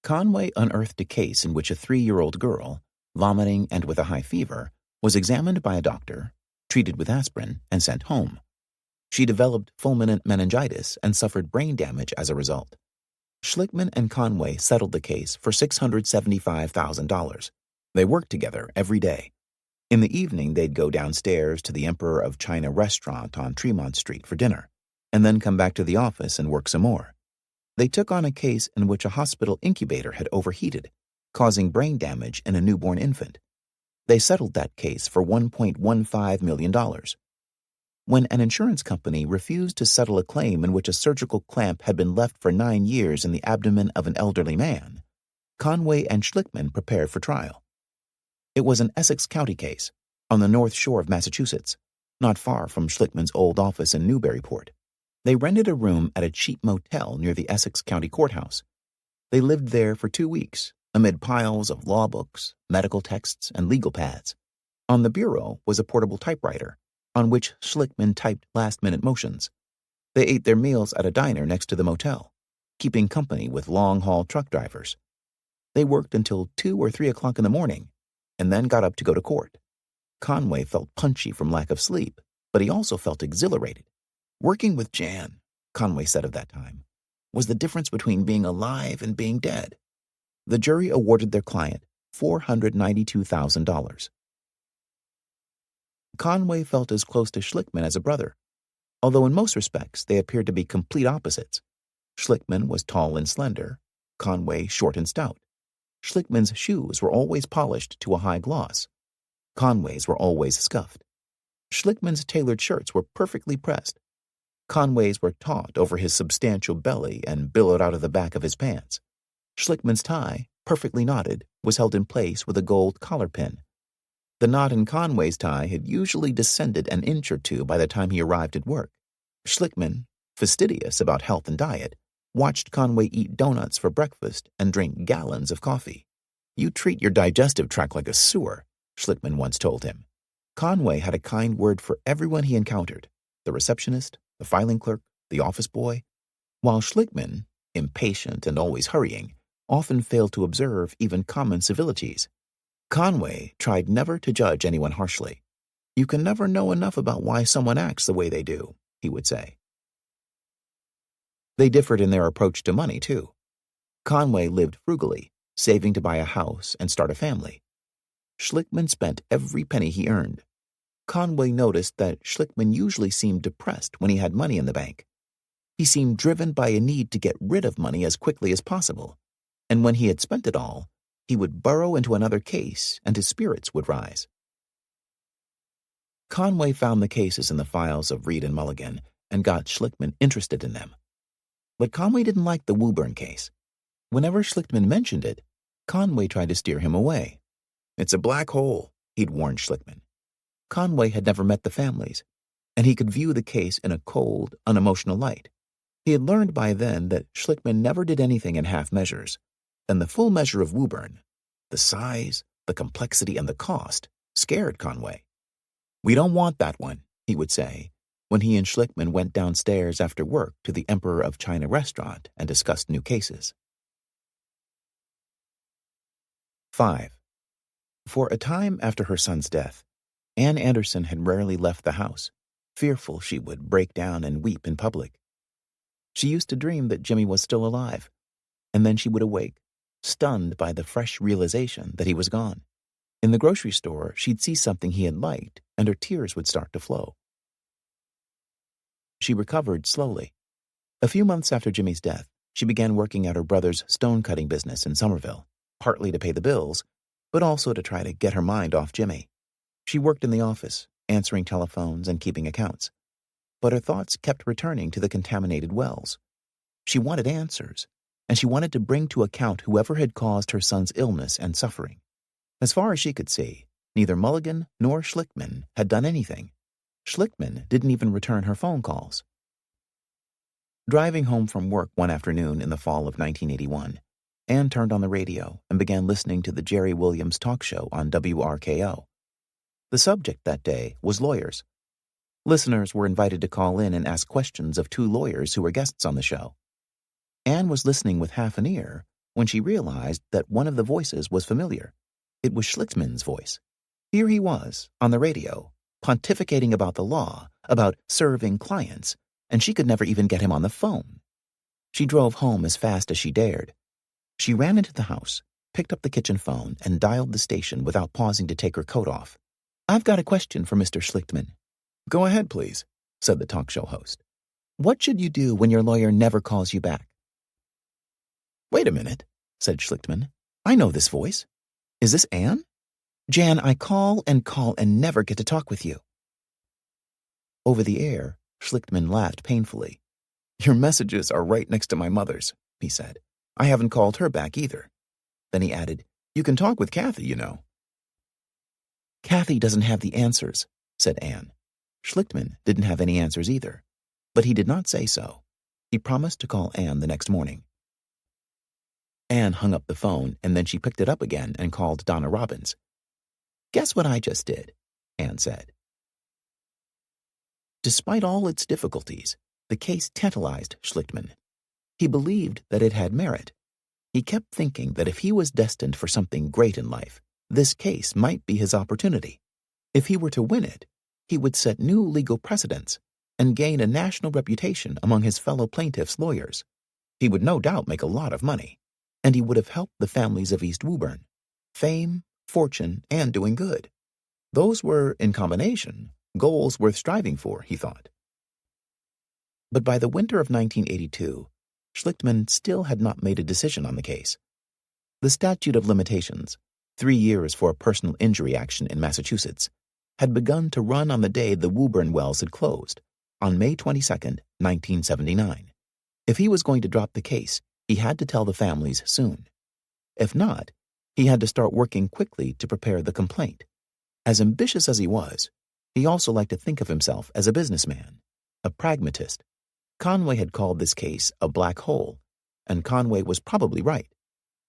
A: Conway unearthed a case in which a 3-year-old girl, vomiting and with a high fever, was examined by a doctor, treated with aspirin, and sent home. She developed fulminant meningitis and suffered brain damage as a result. Schlickman and Conway settled the case for $675,000. They worked together every day. In the evening, they'd go downstairs to the Emperor of China restaurant on Tremont Street for dinner, and then come back to the office and work some more. They took on a case in which a hospital incubator had overheated, causing brain damage in a newborn infant. They settled that case for $1.15 million. When an insurance company refused to settle a claim in which a surgical clamp had been left for 9 years in the abdomen of an elderly man, Conway and Schlickman prepared for trial. It was an Essex County case, on the North Shore of Massachusetts, not far from Schlickman's old office in Newburyport. They rented a room at a cheap motel near the Essex County Courthouse. They lived there for 2 weeks, amid piles of law books, medical texts, and legal pads. On the bureau was a portable typewriter, on which Schlickman typed last-minute motions. They ate their meals at a diner next to the motel, keeping company with long-haul truck drivers. They worked until 2 or 3 o'clock in the morning, and then got up to go to court. Conway felt punchy from lack of sleep, but he also felt exhilarated. Working with Jan, Conway said of that time, was the difference between being alive and being dead. The jury awarded their client $492,000. Conway felt as close to Schlickman as a brother, although in most respects they appeared to be complete opposites. Schlickman was tall and slender, Conway short and stout. Schlickman's shoes were always polished to a high gloss. Conway's were always scuffed. Schlickman's tailored shirts were perfectly pressed. Conway's were taut over his substantial belly and billowed out of the back of his pants. Schlickman's tie, perfectly knotted, was held in place with a gold collar pin. The knot in Conway's tie had usually descended an inch or two by the time he arrived at work. Schlickman, fastidious about health and diet, watched Conway eat donuts for breakfast and drink gallons of coffee. "You treat your digestive tract like a sewer," Schlickman once told him. Conway had a kind word for everyone he encountered, the receptionist, the filing clerk, the office boy, while Schlickman, impatient and always hurrying, often failed to observe even common civilities. Conway tried never to judge anyone harshly. "You can never know enough about why someone acts the way they do," he would say. They differed in their approach to money, too. Conway lived frugally, saving to buy a house and start a family. Schlickman spent every penny he earned. Conway noticed that Schlickman usually seemed depressed when he had money in the bank. He seemed driven by a need to get rid of money as quickly as possible, and when he had spent it all, he would burrow into another case and his spirits would rise. Conway found the cases in the files of Reed and Mulligan and got Schlickman interested in them. But Conway didn't like the Woburn case. Whenever Schlickman mentioned it, Conway tried to steer him away. "It's a black hole," he'd warned Schlickman. Conway had never met the families, and he could view the case in a cold, unemotional light. He had learned by then that Schlickman never did anything in half measures, and the full measure of Woburn, the size, the complexity, and the cost, scared Conway. "We don't want that one," he would say, when he and Schlickman went downstairs after work to the Emperor of China restaurant and discussed new cases. 5. For a time after her son's death, Ann Anderson had rarely left the house, fearful she would break down and weep in public. She used to dream that Jimmy was still alive, and then she would awake, stunned by the fresh realization that he was gone. In the grocery store, she'd see something he had liked, and her tears would start to flow. She recovered slowly. A few months after Jimmy's death, she began working at her brother's stone-cutting business in Somerville, partly to pay the bills, but also to try to get her mind off Jimmy. She worked in the office, answering telephones and keeping accounts. But her thoughts kept returning to the contaminated wells. She wanted answers, and she wanted to bring to account whoever had caused her son's illness and suffering. As far as she could see, neither Mulligan nor Schlichtmann had done anything. Schlichtmann didn't even return her phone calls. Driving home from work one afternoon in the fall of 1981, Ann turned on the radio and began listening to the Jerry Williams talk show on WRKO. The subject that day was lawyers. Listeners were invited to call in and ask questions of two lawyers who were guests on the show. Ann was listening with half an ear when she realized that one of the voices was familiar. It was Schlichtmann's voice. Here he was, on the radio, pontificating about the law, about serving clients, and she could never even get him on the phone. She drove home as fast as she dared. She ran into the house, picked up the kitchen phone, and dialed the station without pausing to take her coat off. "I've got a question for Mr. Schlichtmann." "Go ahead, please," said the talk show host. "What should you do when your lawyer never calls you back?" "Wait a minute," said Schlichtmann. "I know this voice. Is this Ann? Jan, I call and never get to talk with you." Over the air, Schlichtmann laughed painfully. "Your messages are right next to my mother's," he said. "I haven't called her back either." Then he added, "You can talk with Kathy, you know." "Kathy doesn't have the answers," said Ann. Schlichtmann didn't have any answers either, but he did not say so. He promised to call Ann the next morning. Ann hung up the phone, and then she picked it up again and called Donna Robbins. "Guess what I just did?" Ann said. Despite all its difficulties, the case tantalized Schlichtmann. He believed that it had merit. He kept thinking that if he was destined for something great in life, this case might be his opportunity. If he were to win it, he would set new legal precedents and gain a national reputation among his fellow plaintiffs' lawyers. He would no doubt make a lot of money, and he would have helped the families of East Woburn. Fame, fortune, and doing good. Those were, in combination, goals worth striving for, he thought. But by the winter of 1982, Schlichtmann still had not made a decision on the case. The statute of limitations, 3 years for a personal injury action in Massachusetts, had begun to run on the day the Woburn Wells had closed, on May 22, 1979. If he was going to drop the case, he had to tell the families soon. If not, he had to start working quickly to prepare the complaint. As ambitious as he was, he also liked to think of himself as a businessman, a pragmatist. Conway had called this case a black hole, and Conway was probably right.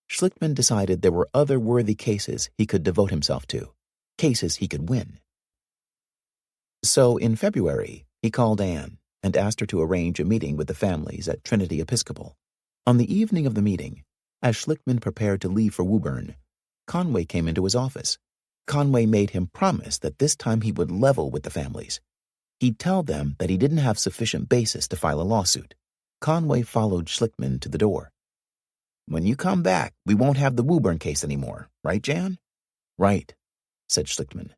A: Schlichtmann decided there were other worthy cases he could devote himself to, cases he could win. So in February, he called Ann and asked her to arrange a meeting with the families at Trinity Episcopal. On the evening of the meeting, as Schlichtmann prepared to leave for Woburn, Conway came into his office. Conway made him promise that this time he would level with the families. He'd tell them that he didn't have sufficient basis to file a lawsuit. Conway followed Schlichtmann to the door. "When you come back, we won't have the Woburn case anymore, right, Jan?" "Right," said Schlichtmann.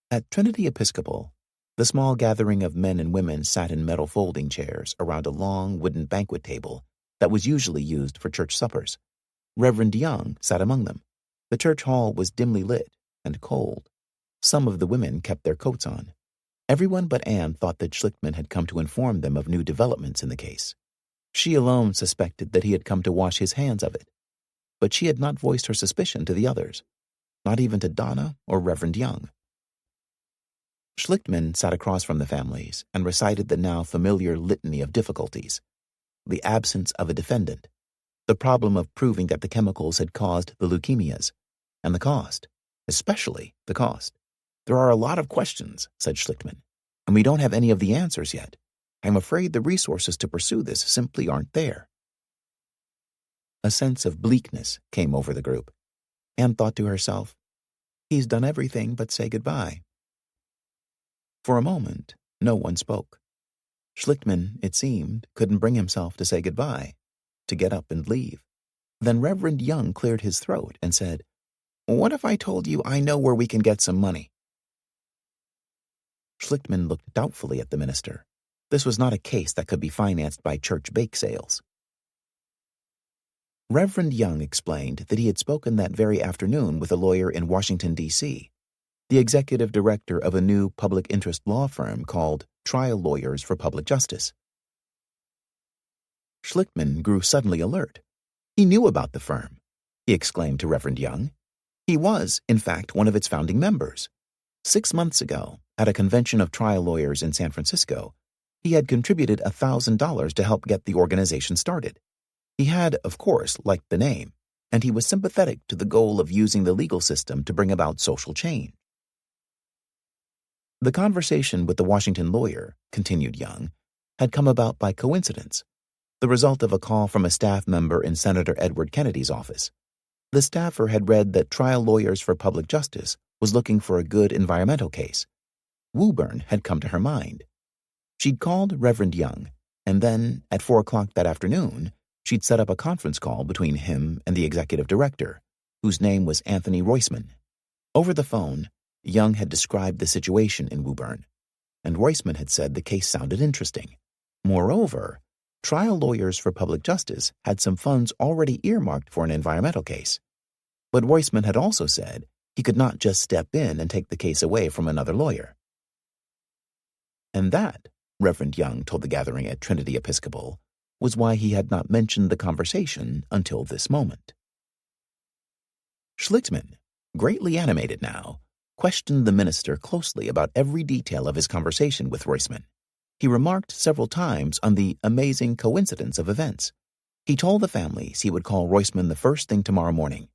A: At Trinity Episcopal, the small gathering of men and women sat in metal folding chairs around a long wooden banquet table that was usually used for church suppers. Reverend Young sat among them. The church hall was dimly lit and cold. Some of the women kept their coats on. Everyone but Ann thought that Schlichtmann had come to inform them of new developments in the case. She alone suspected that he had come to wash his hands of it. But she had not voiced her suspicion to the others, not even to Donna or Reverend Young. Schlichtmann sat across from the families and recited the now familiar litany of difficulties. The absence of a defendant, the problem of proving that the chemicals had caused the leukemias, and the cost, especially the cost. "There are a lot of questions," said Schlichtmann, "and we don't have any of the answers yet. I'm afraid the resources to pursue this simply aren't there." A sense of bleakness came over the group. Anne thought to herself, "He's done everything but say goodbye." For a moment, no one spoke. Schlichtmann, it seemed, couldn't bring himself to say goodbye, to get up and leave. Then Reverend Young cleared his throat and said, "What if I told you I know where we can get some money?" Schlichtmann looked doubtfully at the minister. This was not a case that could be financed by church bake sales. Reverend Young explained that he had spoken that very afternoon with a lawyer in Washington, D.C., the executive director of a new public interest law firm called Trial Lawyers for Public Justice. Schlichtmann grew suddenly alert. He knew about the firm, he exclaimed to Reverend Young. He was, in fact, one of its founding members. 6 months ago, at a convention of trial lawyers in San Francisco, he had contributed $1,000 to help get the organization started. He had, of course, liked the name, and he was sympathetic to the goal of using the legal system to bring about social change. The conversation with the Washington lawyer, continued Young, had come about by coincidence, the result of a call from a staff member in Senator Edward Kennedy's office. The staffer had read that Trial Lawyers for Public Justice was looking for a good environmental case. Woburn had come to her mind. She'd called Reverend Young, and then, at 4 o'clock that afternoon, she'd set up a conference call between him and the executive director, whose name was Anthony Roisman. Over the phone, Young had described the situation in Woburn, and Roisman had said the case sounded interesting. Moreover, Trial Lawyers for Public Justice had some funds already earmarked for an environmental case. But Roisman had also said he could not just step in and take the case away from another lawyer. And that, Reverend Young told the gathering at Trinity Episcopal, was why he had not mentioned the conversation until this moment. Schlichtmann, greatly animated now, questioned the minister closely about every detail of his conversation with Roisman. He remarked several times on the amazing coincidence of events. He told the families he would call Roisman the first thing tomorrow morning.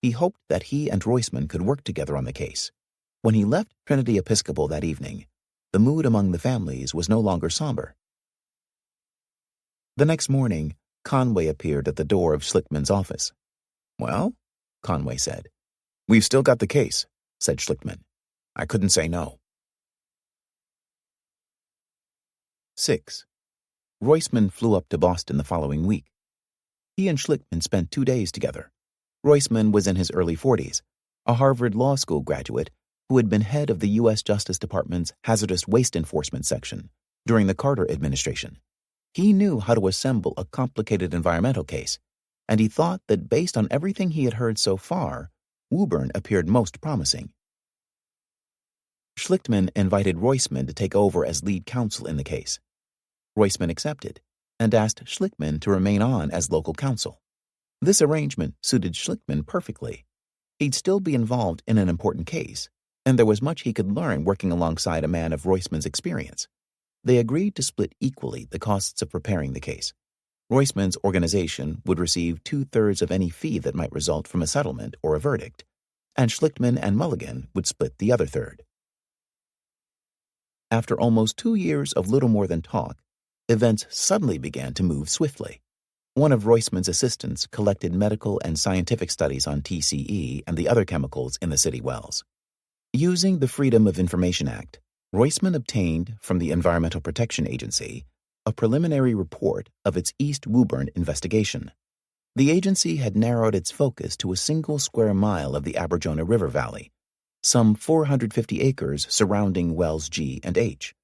A: He hoped that he and Roisman could work together on the case. When he left Trinity Episcopal that evening, the mood among the families was no longer somber. The next morning, Conway appeared at the door of Schlichtmann's office. "Well," Conway said. "We've still got the case," said Schlichtmann. "I couldn't say no." 6. Roisman flew up to Boston the following week. He and Schlichtmann spent 2 days together. Roisman was in his early 40s, a Harvard Law School graduate who had been head of the U.S. Justice Department's Hazardous Waste Enforcement Section during the Carter administration. He knew how to assemble a complicated environmental case, and he thought that based on everything he had heard so far, Woburn appeared most promising. Schlichtmann invited Roisman to take over as lead counsel in the case. Roisman accepted and asked Schlichtmann to remain on as local counsel. This arrangement suited Schlichtmann perfectly. He'd still be involved in an important case, and there was much he could learn working alongside a man of Roisman's experience. They agreed to split equally the costs of preparing the case. Roisman's organization would receive 2/3 of any fee that might result from a settlement or a verdict, and Schlichtmann and Mulligan would split the other third. After almost 2 years of little more than talk, events suddenly began to move swiftly. One of Roisman's assistants collected medical and scientific studies on TCE and the other chemicals in the city wells. Using the Freedom of Information Act, Roisman obtained from the Environmental Protection Agency a preliminary report of its East Woburn investigation. The agency had narrowed its focus to a single square mile of the Aberjona River Valley, some 450 acres surrounding wells G and H.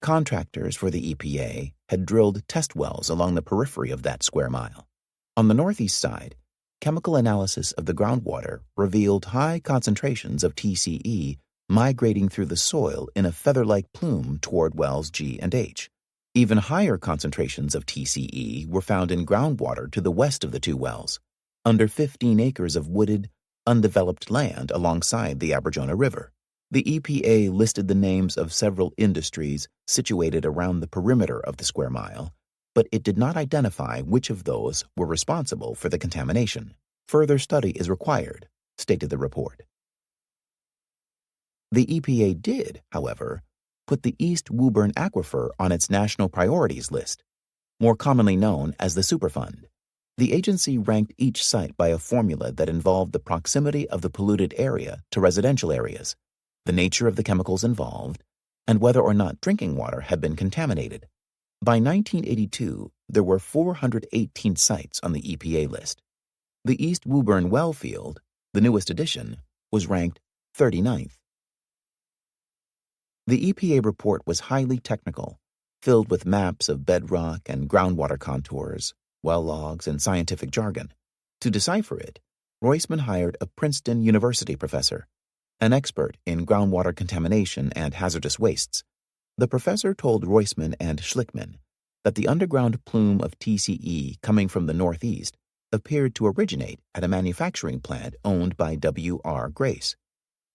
A: Contractors for the EPA had drilled test wells along the periphery of that square mile. On the northeast side, chemical analysis of the groundwater revealed high concentrations of TCE migrating through the soil in a feather-like plume toward wells G and H. Even higher concentrations of TCE were found in groundwater to the west of the two wells, under 15 acres of wooded, undeveloped land alongside the Aberjona River. The EPA listed the names of several industries situated around the perimeter of the square mile, but it did not identify which of those were responsible for the contamination. Further study is required, stated the report. The EPA did, however, put the East Woburn Aquifer on its national priorities list, more commonly known as the Superfund. The agency ranked each site by a formula that involved the proximity of the polluted area to residential areas, the nature of the chemicals involved, and whether or not drinking water had been contaminated. By 1982, there were 418 sites on the EPA list. The East Woburn well field, the newest addition, was ranked 39th. The EPA report was highly technical, filled with maps of bedrock and groundwater contours, well logs, and scientific jargon. To decipher it, Roisman hired a Princeton University professor, an expert in groundwater contamination and hazardous wastes. The professor told Roisman and Schlickman that the underground plume of TCE coming from the northeast appeared to originate at a manufacturing plant owned by W.R. Grace,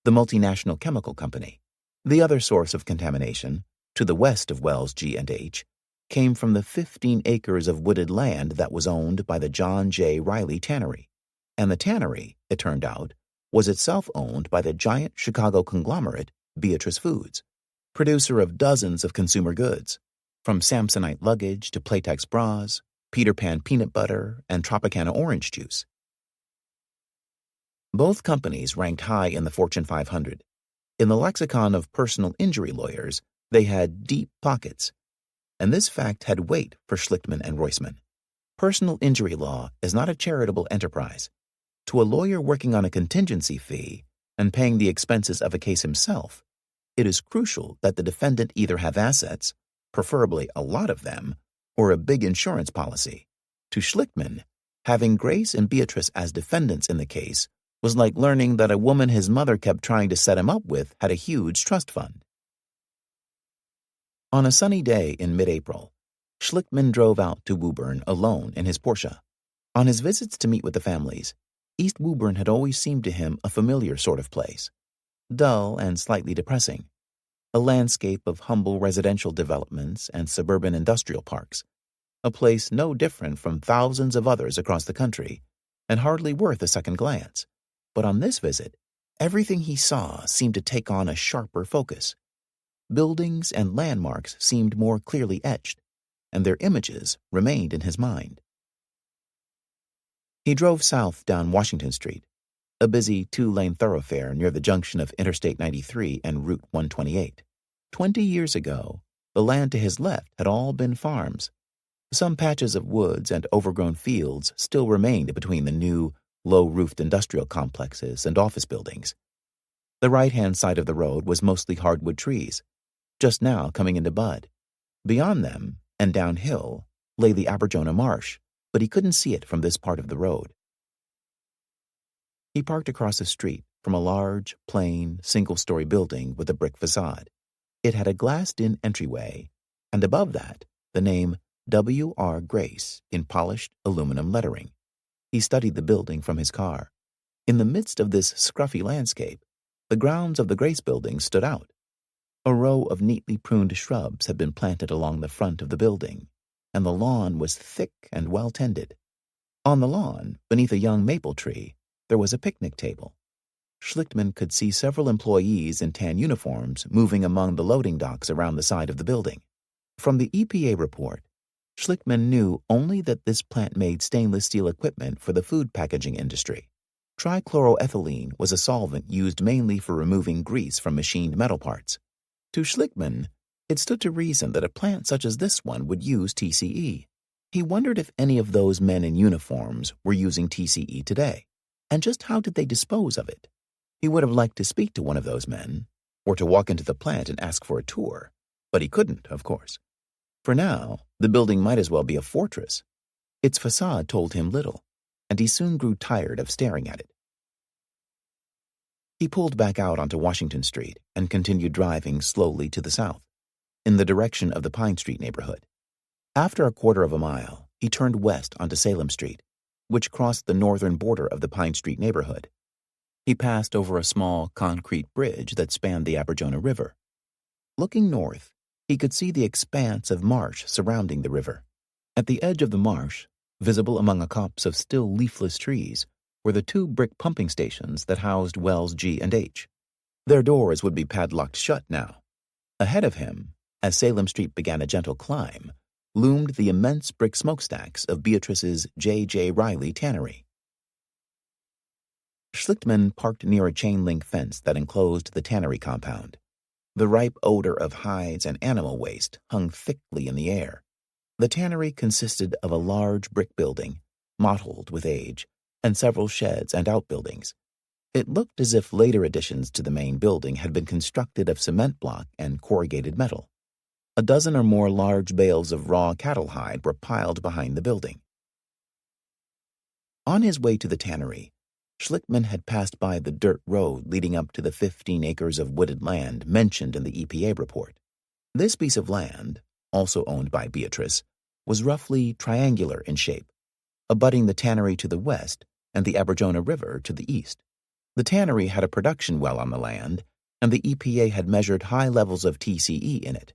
A: the multinational chemical company. The other source of contamination, to the west of Wells G&H, came from the 15 acres of wooded land that was owned by the John J. Riley Tannery. And the tannery, it turned out, was itself owned by the giant Chicago conglomerate Beatrice Foods, producer of dozens of consumer goods, from Samsonite luggage to Playtex bras, Peter Pan peanut butter, and Tropicana orange juice. Both companies ranked high in the Fortune 500. In the lexicon of personal injury lawyers, they had deep pockets, and this fact had weight for Schlickman and Roisman. Personal injury law is not a charitable enterprise. To a lawyer working on a contingency fee and paying the expenses of a case himself, it is crucial that the defendant either have assets, preferably a lot of them, or a big insurance policy. To Schlickman, having Grace and Beatrice as defendants in the case was like learning that a woman his mother kept trying to set him up with had a huge trust fund. On a sunny day in mid-April, Schlickman drove out to Woburn alone in his Porsche. On his visits to meet with the families, East Woburn had always seemed to him a familiar sort of place, dull and slightly depressing, a landscape of humble residential developments and suburban industrial parks, a place no different from thousands of others across the country and hardly worth a second glance. But on this visit, everything he saw seemed to take on a sharper focus. Buildings and landmarks seemed more clearly etched, and their images remained in his mind. He drove south down Washington Street, a busy two-lane thoroughfare near the junction of Interstate 93 and Route 128. 20 years ago, the land to his left had all been farms. Some patches of woods and overgrown fields still remained between the new, low-roofed industrial complexes and office buildings. The right-hand side of the road was mostly hardwood trees, just now coming into bud. Beyond them, and downhill, lay the Aberjona Marsh, but he couldn't see it from this part of the road. He parked across the street from a large, plain, single-story building with a brick facade. It had a glassed-in entryway, and above that, the name W.R. Grace in polished aluminum lettering. He studied the building from his car. In the midst of this scruffy landscape, the grounds of the Grace building stood out. A row of neatly pruned shrubs had been planted along the front of the building, and the lawn was thick and well-tended. On the lawn, beneath a young maple tree, there was a picnic table. Schlickman could see several employees in tan uniforms moving among the loading docks around the side of the building. From the EPA report, Schlickman knew only that this plant made stainless steel equipment for the food packaging industry. Trichloroethylene was a solvent used mainly for removing grease from machined metal parts. To Schlickman, it stood to reason that a plant such as this one would use TCE. He wondered if any of those men in uniforms were using TCE today, and just how did they dispose of it? He would have liked to speak to one of those men, or to walk into the plant and ask for a tour, but he couldn't, of course. For now, the building might as well be a fortress. Its facade told him little, and he soon grew tired of staring at it. He pulled back out onto Washington Street and continued driving slowly to the south, in the direction of the Pine Street neighborhood. After a quarter of a mile, he turned west onto Salem Street, which crossed the northern border of the Pine Street neighborhood. He passed over a small concrete bridge that spanned the Aberjona River. Looking north, he could see the expanse of marsh surrounding the river. At the edge of the marsh, visible among a copse of still leafless trees, were the two brick pumping stations that housed Wells G&H. Their doors would be padlocked shut now. Ahead of him, as Salem Street began a gentle climb, loomed the immense brick smokestacks of Beatrice's J. Riley tannery. Schlichtmann parked near a chain-link fence that enclosed the tannery compound. The ripe odor of hides and animal waste hung thickly in the air. The tannery consisted of a large brick building, mottled with age, and several sheds and outbuildings. It looked as if later additions to the main building had been constructed of cement block and corrugated metal. A dozen or more large bales of raw cattle hide were piled behind the building. On his way to the tannery, Schlichtmann had passed by the dirt road leading up to the 15 acres of wooded land mentioned in the EPA report. This piece of land, also owned by Beatrice, was roughly triangular in shape, abutting the tannery to the west and the Aberjona River to the east. The tannery had a production well on the land, and the EPA had measured high levels of TCE in it,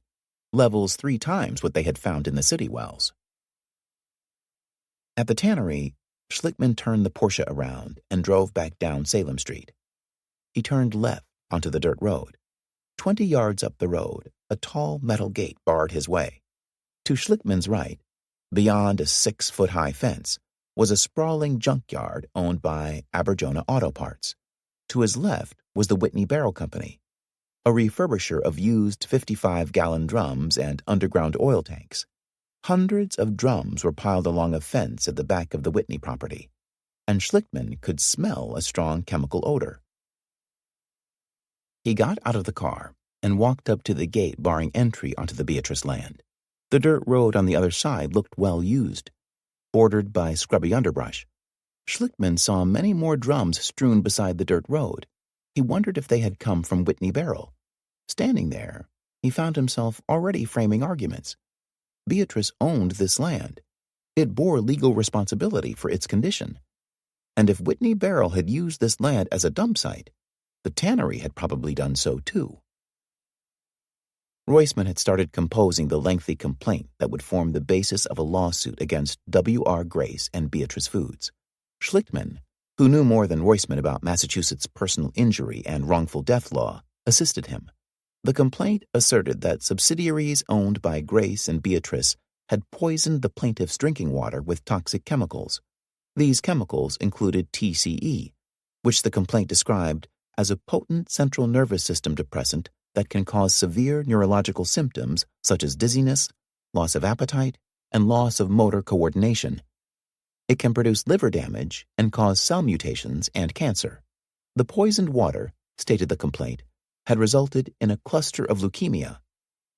A: levels 3 times what they had found in the city wells. At the tannery, Schlichtmann turned the Porsche around and drove back down Salem Street. He turned left onto the dirt road. 20 yards up the road, a tall metal gate barred his way. To Schlichtmann's right, beyond a 6-foot-high fence, was a sprawling junkyard owned by Aberjona Auto Parts. To his left was the Whitney Barrel Company, a refurbisher of used 55-gallon drums and underground oil tanks. Hundreds of drums were piled along a fence at the back of the Whitney property, and Schlichtmann could smell a strong chemical odor. He got out of the car and walked up to the gate barring entry onto the Beatrice land. The dirt road on the other side looked well used, bordered by scrubby underbrush. Schlichtmann saw many more drums strewn beside the dirt road. He wondered if they had come from Whitney Barrel. Standing there, he found himself already framing arguments. Beatrice owned this land. It bore legal responsibility for its condition. And if Whitney Barrel had used this land as a dump site, the tannery had probably done so too. Roisman had started composing the lengthy complaint that would form the basis of a lawsuit against W.R. Grace and Beatrice Foods. Schlichtmann, who knew more than Roisman about Massachusetts' personal injury and wrongful death law, assisted him. The complaint asserted that subsidiaries owned by Grace and Beatrice had poisoned the plaintiff's drinking water with toxic chemicals. These chemicals included TCE, which the complaint described as a potent central nervous system depressant that can cause severe neurological symptoms such as dizziness, loss of appetite, and loss of motor coordination. It can produce liver damage and cause cell mutations and cancer. The poisoned water, stated the complaint, had resulted in a cluster of leukemia,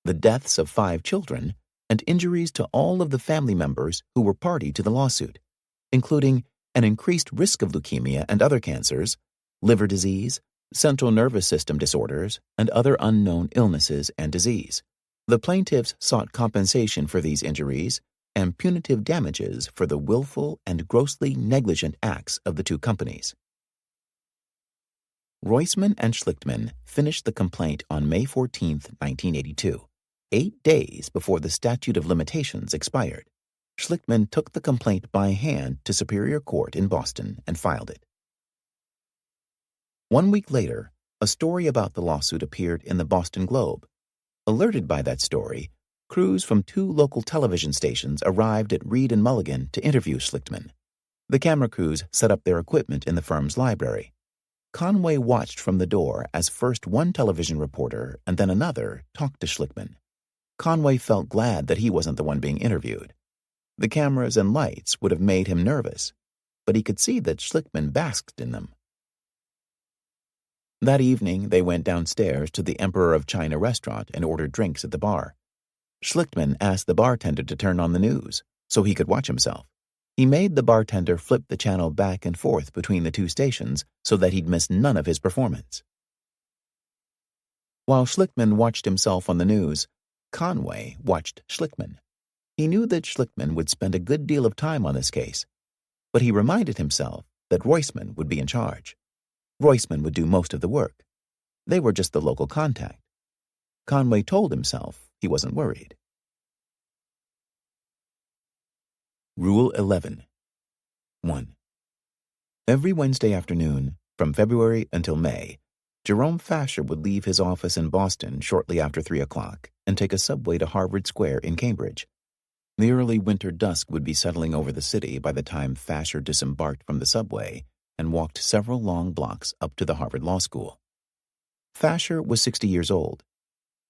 A: the deaths of 5 children, and injuries to all of the family members who were party to the lawsuit, including an increased risk of leukemia and other cancers, liver disease, central nervous system disorders, and other unknown illnesses and disease. The plaintiffs sought compensation for these injuries and punitive damages for the willful and grossly negligent acts of the 2 companies. Roisman and Schlichtmann finished the complaint on May 14, 1982, 8 days before the statute of limitations expired. Schlichtmann took the complaint by hand to Superior Court in Boston and filed it. 1 week later, a story about the lawsuit appeared in the Boston Globe. Alerted by that story, crews from 2 local television stations arrived at Reed and Mulligan to interview Schlichtmann. The camera crews set up their equipment in the firm's library. Conway watched from the door as first one television reporter and then another talked to Schlichtmann. Conway felt glad that he wasn't the one being interviewed. The cameras and lights would have made him nervous, but he could see that Schlichtmann basked in them. That evening, they went downstairs to the Emperor of China restaurant and ordered drinks at the bar. Schlichtmann asked the bartender to turn on the news so he could watch himself. He made the bartender flip the channel back and forth between the 2 stations so that he'd miss none of his performance. While Schlichtmann watched himself on the news, Conway watched Schlichtmann. He knew that Schlichtmann would spend a good deal of time on this case, but he reminded himself that Roisman would be in charge. Roisman would do most of the work. They were just the local contact. Conway told himself he wasn't worried. Rule 11. 1. Every Wednesday afternoon, from February until May, Jerome Fasher would leave his office in Boston shortly after 3 o'clock and take a subway to Harvard Square in Cambridge. The early winter dusk would be settling over the city by the time Fasher disembarked from the subway and walked several long blocks up to the Harvard Law School. Fasher was 60 years old.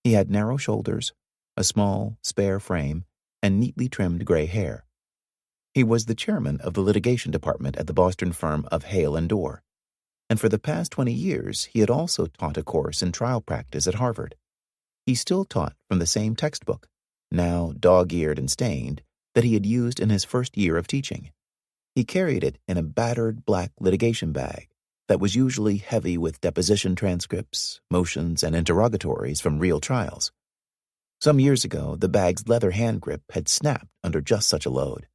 A: He had narrow shoulders, a small, spare frame, and neatly trimmed gray hair. He was the chairman of the litigation department at the Boston firm of Hale and Dorr, and for the past 20 years he had also taught a course in trial practice at Harvard. He still taught from the same textbook, now dog-eared and stained, that he had used in his first year of teaching. He carried it in a battered black litigation bag that was usually heavy with deposition transcripts, motions, and interrogatories from real trials. Some years ago, the bag's leather hand grip had snapped under just such a load.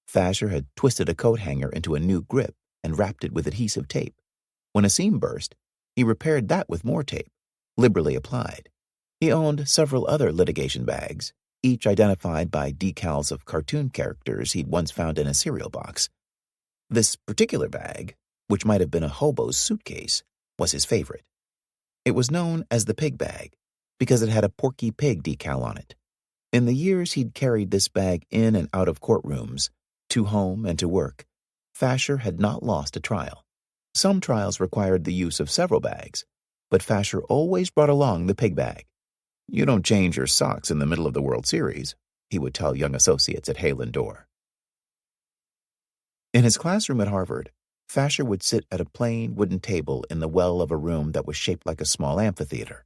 A: Fasher had twisted a coat hanger into a new grip and wrapped it with adhesive tape. When a seam burst, he repaired that with more tape, liberally applied. He owned several other litigation bags, each identified by decals of cartoon characters he'd once found in a cereal box. This particular bag, which might have been a hobo's suitcase, was his favorite. It was known as the pig bag because it had a Porky Pig decal on it. In the years he'd carried this bag in and out of courtrooms, to home and to work, Fasher had not lost a trial. Some trials required the use of several bags, but Fasher always brought along the pig bag. "You don't change your socks in the middle of the World Series," he would tell young associates at Hale and Dorr. In his classroom at Harvard, Fasher would sit at a plain wooden table in the well of a room that was shaped like a small amphitheater.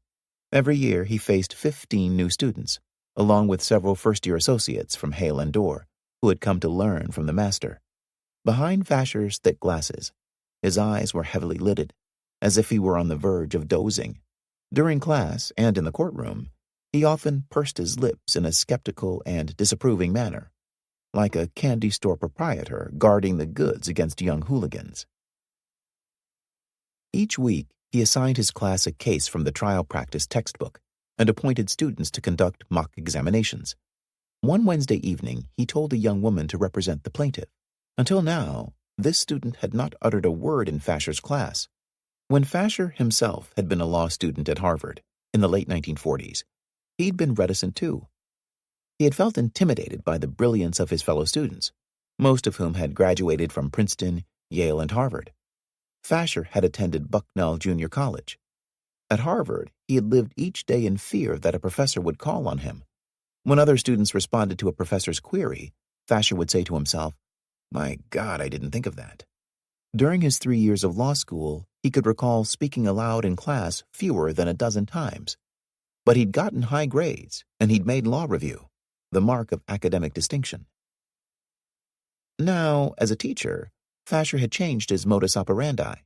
A: Every year he faced 15 new students, along with several first-year associates from Hale and Dorr, who had come to learn from the master. Behind Fasher's thick glasses, his eyes were heavily lidded, as if he were on the verge of dozing. During class and in the courtroom, he often pursed his lips in a skeptical and disapproving manner, like a candy store proprietor guarding the goods against young hooligans. Each week, he assigned his class a case from the trial practice textbook and appointed students to conduct mock examinations. One Wednesday evening, he told a young woman to represent the plaintiff. Until now, this student had not uttered a word in Fasher's class. When Fasher himself had been a law student at Harvard in the late 1940s, he'd been reticent too. He had felt intimidated by the brilliance of his fellow students, most of whom had graduated from Princeton, Yale, and Harvard. Fasher had attended Bucknell Junior College. At Harvard, he had lived each day in fear that a professor would call on him. When other students responded to a professor's query, Fasher would say to himself, "My God, I didn't think of that." During his 3 years of law school, he could recall speaking aloud in class fewer than a dozen times. But he'd gotten high grades, and he'd made law review, the mark of academic distinction. Now, as a teacher, Fasher had changed his modus operandi.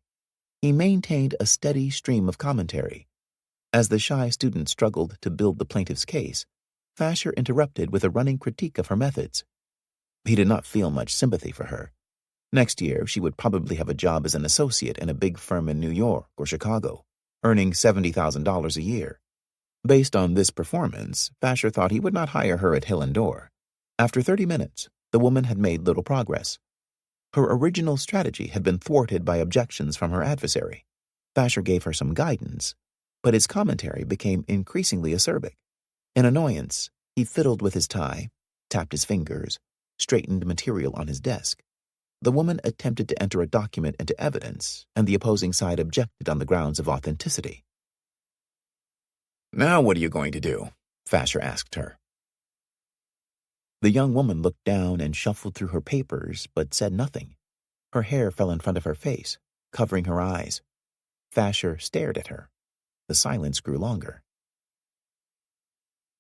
A: He maintained a steady stream of commentary. As the shy student struggled to build the plaintiff's case, Fasher interrupted with a running critique of her methods. He did not feel much sympathy for her. Next year, she would probably have a job as an associate in a big firm in New York or Chicago, earning $70,000 a year. Based on this performance, Fasher thought he would not hire her at Hale and Dorr. After 30 minutes, the woman had made little progress. Her original strategy had been thwarted by objections from her adversary. Fasher gave her some guidance, but his commentary became increasingly acerbic. In annoyance, he fiddled with his tie, tapped his fingers, straightened material on his desk. The woman attempted to enter a document into evidence, and the opposing side objected on the grounds of authenticity. "Now what are you going to do?" Fasher asked her. The young woman looked down and shuffled through her papers, but said nothing. Her hair fell in front of her face, covering her eyes. Fasher stared at her. The silence grew longer.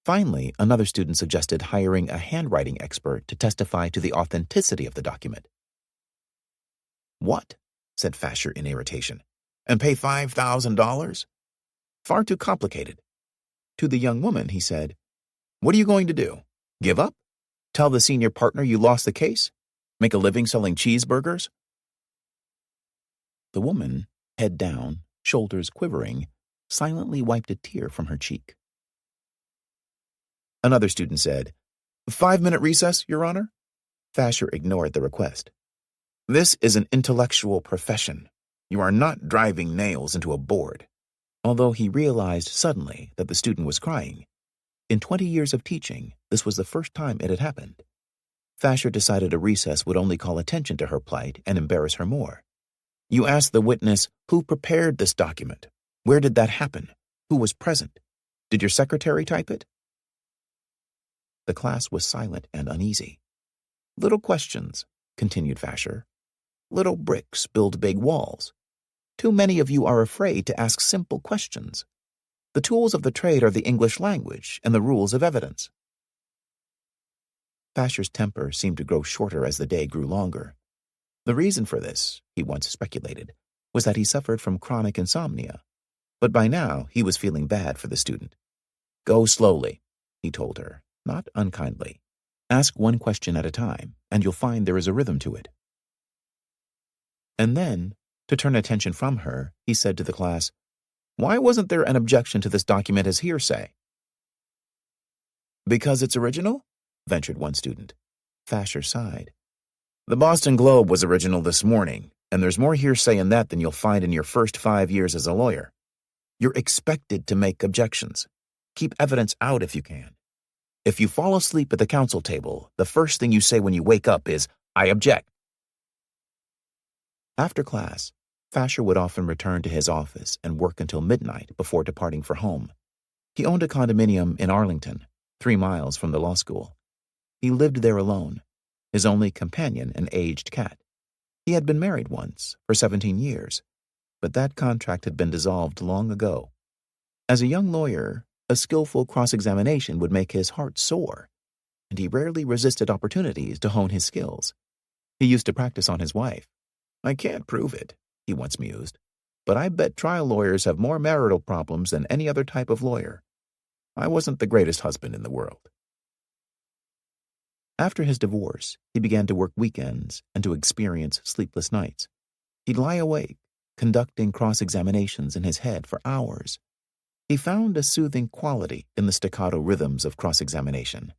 A: Finally, another student suggested hiring a handwriting expert to testify to the authenticity of the document. "What?" said Fasher in irritation. "And pay $5,000? Far too complicated." To the young woman, he said, "What are you going to do? Give up? Tell the senior partner you lost the case? Make a living selling cheeseburgers?" The woman, head down, shoulders quivering, silently wiped a tear from her cheek. Another student said, "5-minute recess, Your Honor?" Fasher ignored the request. "This is an intellectual profession. You are not driving nails into a board." Although he realized suddenly that the student was crying. In 20 years of teaching, this was the first time it had happened. Fasher decided a recess would only call attention to her plight and embarrass her more. You asked the witness, who prepared this document? Where did that happen? Who was present? Did your secretary type it? The class was silent and uneasy. Little questions, continued Fasher. Little bricks build big walls. Too many of you are afraid to ask simple questions. The tools of the trade are the English language and the rules of evidence. Fasher's temper seemed to grow shorter as the day grew longer. The reason for this, he once speculated, was that he suffered from chronic insomnia. But by now, he was feeling bad for the student. Go slowly, he told her, not unkindly. Ask one question at a time, and you'll find there is a rhythm to it. And then, to turn attention from her, he said to the class, Why wasn't there an objection to this document as hearsay? Because it's original? Ventured one student. Fasher sighed. The Boston Globe was original this morning, and there's more hearsay in that than you'll find in your first 5 years as a lawyer. You're expected to make objections. Keep evidence out if you can. If you fall asleep at the counsel table, the first thing you say when you wake up is, I object. After class, Fasher would often return to his office and work until midnight before departing for home. He owned a condominium in Arlington, 3 miles from the law school. He lived there alone, his only companion an aged cat. He had been married once, for 17 years, but that contract had been dissolved long ago. As a young lawyer, a skillful cross-examination would make his heart soar, and he rarely resisted opportunities to hone his skills. He used to practice on his wife. I can't prove it, he once mused, but I bet trial lawyers have more marital problems than any other type of lawyer. I wasn't the greatest husband in the world. After his divorce, he began to work weekends and to experience sleepless nights. He'd lie awake, conducting cross-examinations in his head for hours. He found a soothing quality in the staccato rhythms of cross-examination,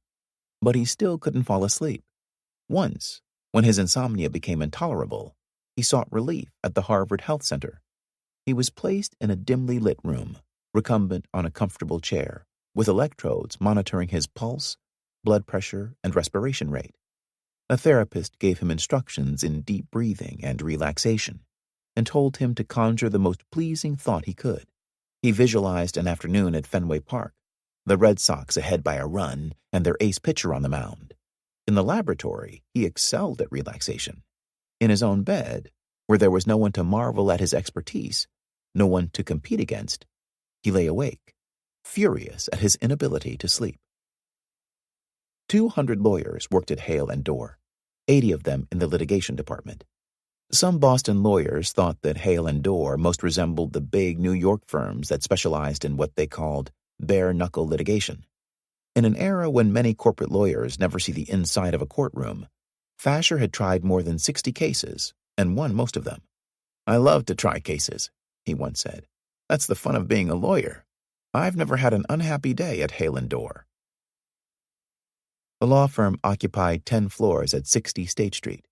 A: but he still couldn't fall asleep. Once, when his insomnia became intolerable, he sought relief at the Harvard Health Center. He was placed in a dimly lit room, recumbent on a comfortable chair, with electrodes monitoring his pulse, blood pressure, and respiration rate. A therapist gave him instructions in deep breathing and relaxation, and told him to conjure the most pleasing thought he could. He visualized an afternoon at Fenway Park, the Red Sox ahead by a run, and their ace pitcher on the mound. In the laboratory, he excelled at relaxation. In his own bed, where there was no one to marvel at his expertise, no one to compete against, he lay awake, furious at his inability to sleep. 200 lawyers worked at Hale and Dorr, 80 of them in the litigation department. Some Boston lawyers thought that Hale and Dorr most resembled the big New York firms that specialized in what they called bare-knuckle litigation. In an era when many corporate lawyers never see the inside of a courtroom, Fasher had tried more than 60 cases and won most of them. I love to try cases, he once said. That's the fun of being a lawyer. I've never had an unhappy day at Hale and Dorr. The law firm occupied 10 floors at 60 State Street,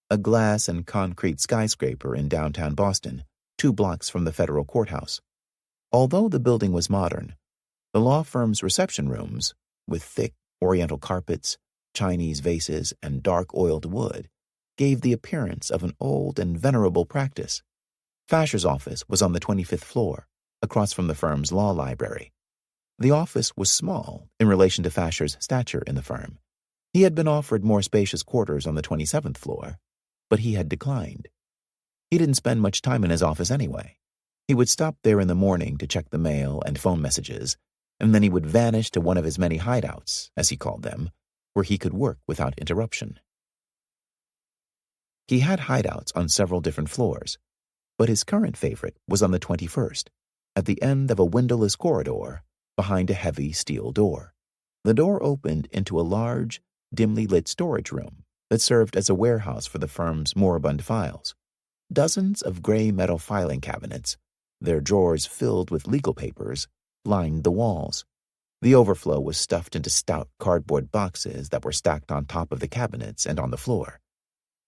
A: a glass and concrete skyscraper in downtown Boston, 2 blocks from the federal courthouse. Although the building was modern, the law firm's reception rooms, with thick oriental carpets, Chinese vases, and dark oiled wood, gave the appearance of an old and venerable practice. Fasher's office was on the 25th floor, across from the firm's law library. The office was small in relation to Fasher's stature in the firm. He had been offered more spacious quarters on the 27th floor, but he had declined. He didn't spend much time in his office anyway. He would stop there in the morning to check the mail and phone messages, and then he would vanish to one of his many hideouts, as he called them, where he could work without interruption. He had hideouts on several different floors, but his current favorite was on the 21st, at the end of a windowless corridor behind a heavy steel door. The door opened into a large, dimly lit storage room that served as a warehouse for the firm's moribund files. Dozens of gray metal filing cabinets, their drawers filled with legal papers, lined the walls. The overflow was stuffed into stout cardboard boxes that were stacked on top of the cabinets and on the floor.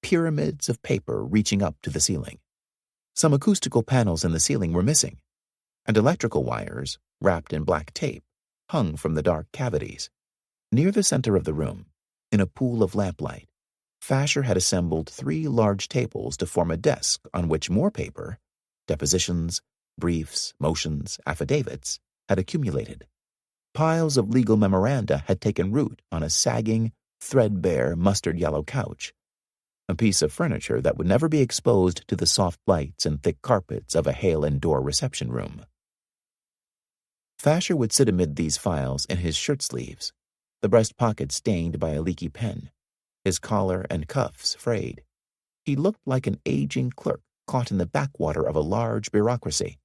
A: Pyramids of paper reaching up to the ceiling. Some acoustical panels in the ceiling were missing, and electrical wires, wrapped in black tape, hung from the dark cavities. Near the center of the room, In a pool of lamplight, Fasher had assembled 3 large tables to form a desk on which more paper, depositions, briefs, motions, affidavits, had accumulated. Piles of legal memoranda had taken root on a sagging, threadbare, mustard-yellow couch, a piece of furniture that would never be exposed to the soft lights and thick carpets of a hail-and-door reception room. Fasher would sit amid these files in his shirt sleeves, the breast pocket stained by a leaky pen, his collar and cuffs frayed. He looked like an aging clerk caught in the backwater of a large bureaucracy.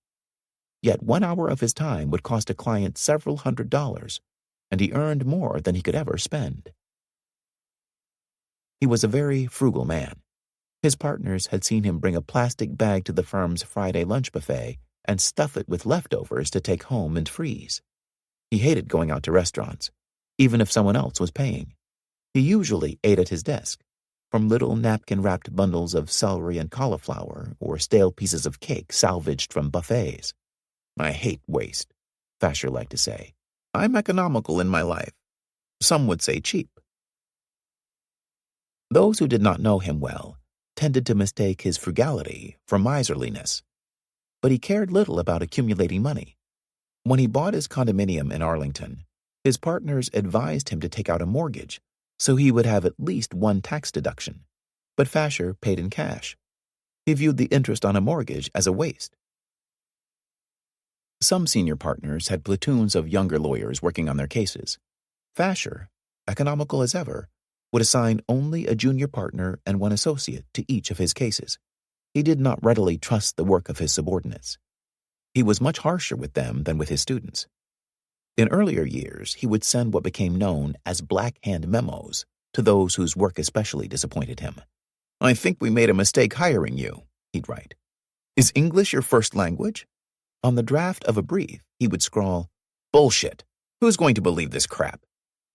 A: Yet 1 hour of his time would cost a client several $100s, and he earned more than he could ever spend. He was a very frugal man. His partners had seen him bring a plastic bag to the firm's Friday lunch buffet and stuff it with leftovers to take home and freeze. He hated going out to restaurants, even if someone else was paying. He usually ate at his desk, from little napkin-wrapped bundles of celery and cauliflower or stale pieces of cake salvaged from buffets. "I hate waste," Fasher liked to say. "I'm economical in my life. Some would say cheap." Those who did not know him well tended to mistake his frugality for miserliness. But he cared little about accumulating money. When he bought his condominium in Arlington, his partners advised him to take out a mortgage so he would have at least one tax deduction. But Fasher paid in cash. He viewed the interest on a mortgage as a waste. Some senior partners had platoons of younger lawyers working on their cases. Fasher, economical as ever, would assign only a junior partner and 1 associate to each of his cases. He did not readily trust the work of his subordinates. He was much harsher with them than with his students. In earlier years, he would send what became known as black-hand memos to those whose work especially disappointed him. "I think we made a mistake hiring you," he'd write. "Is English your first language?" On the draft of a brief, he would scrawl, "Bullshit. Who's going to believe this crap?"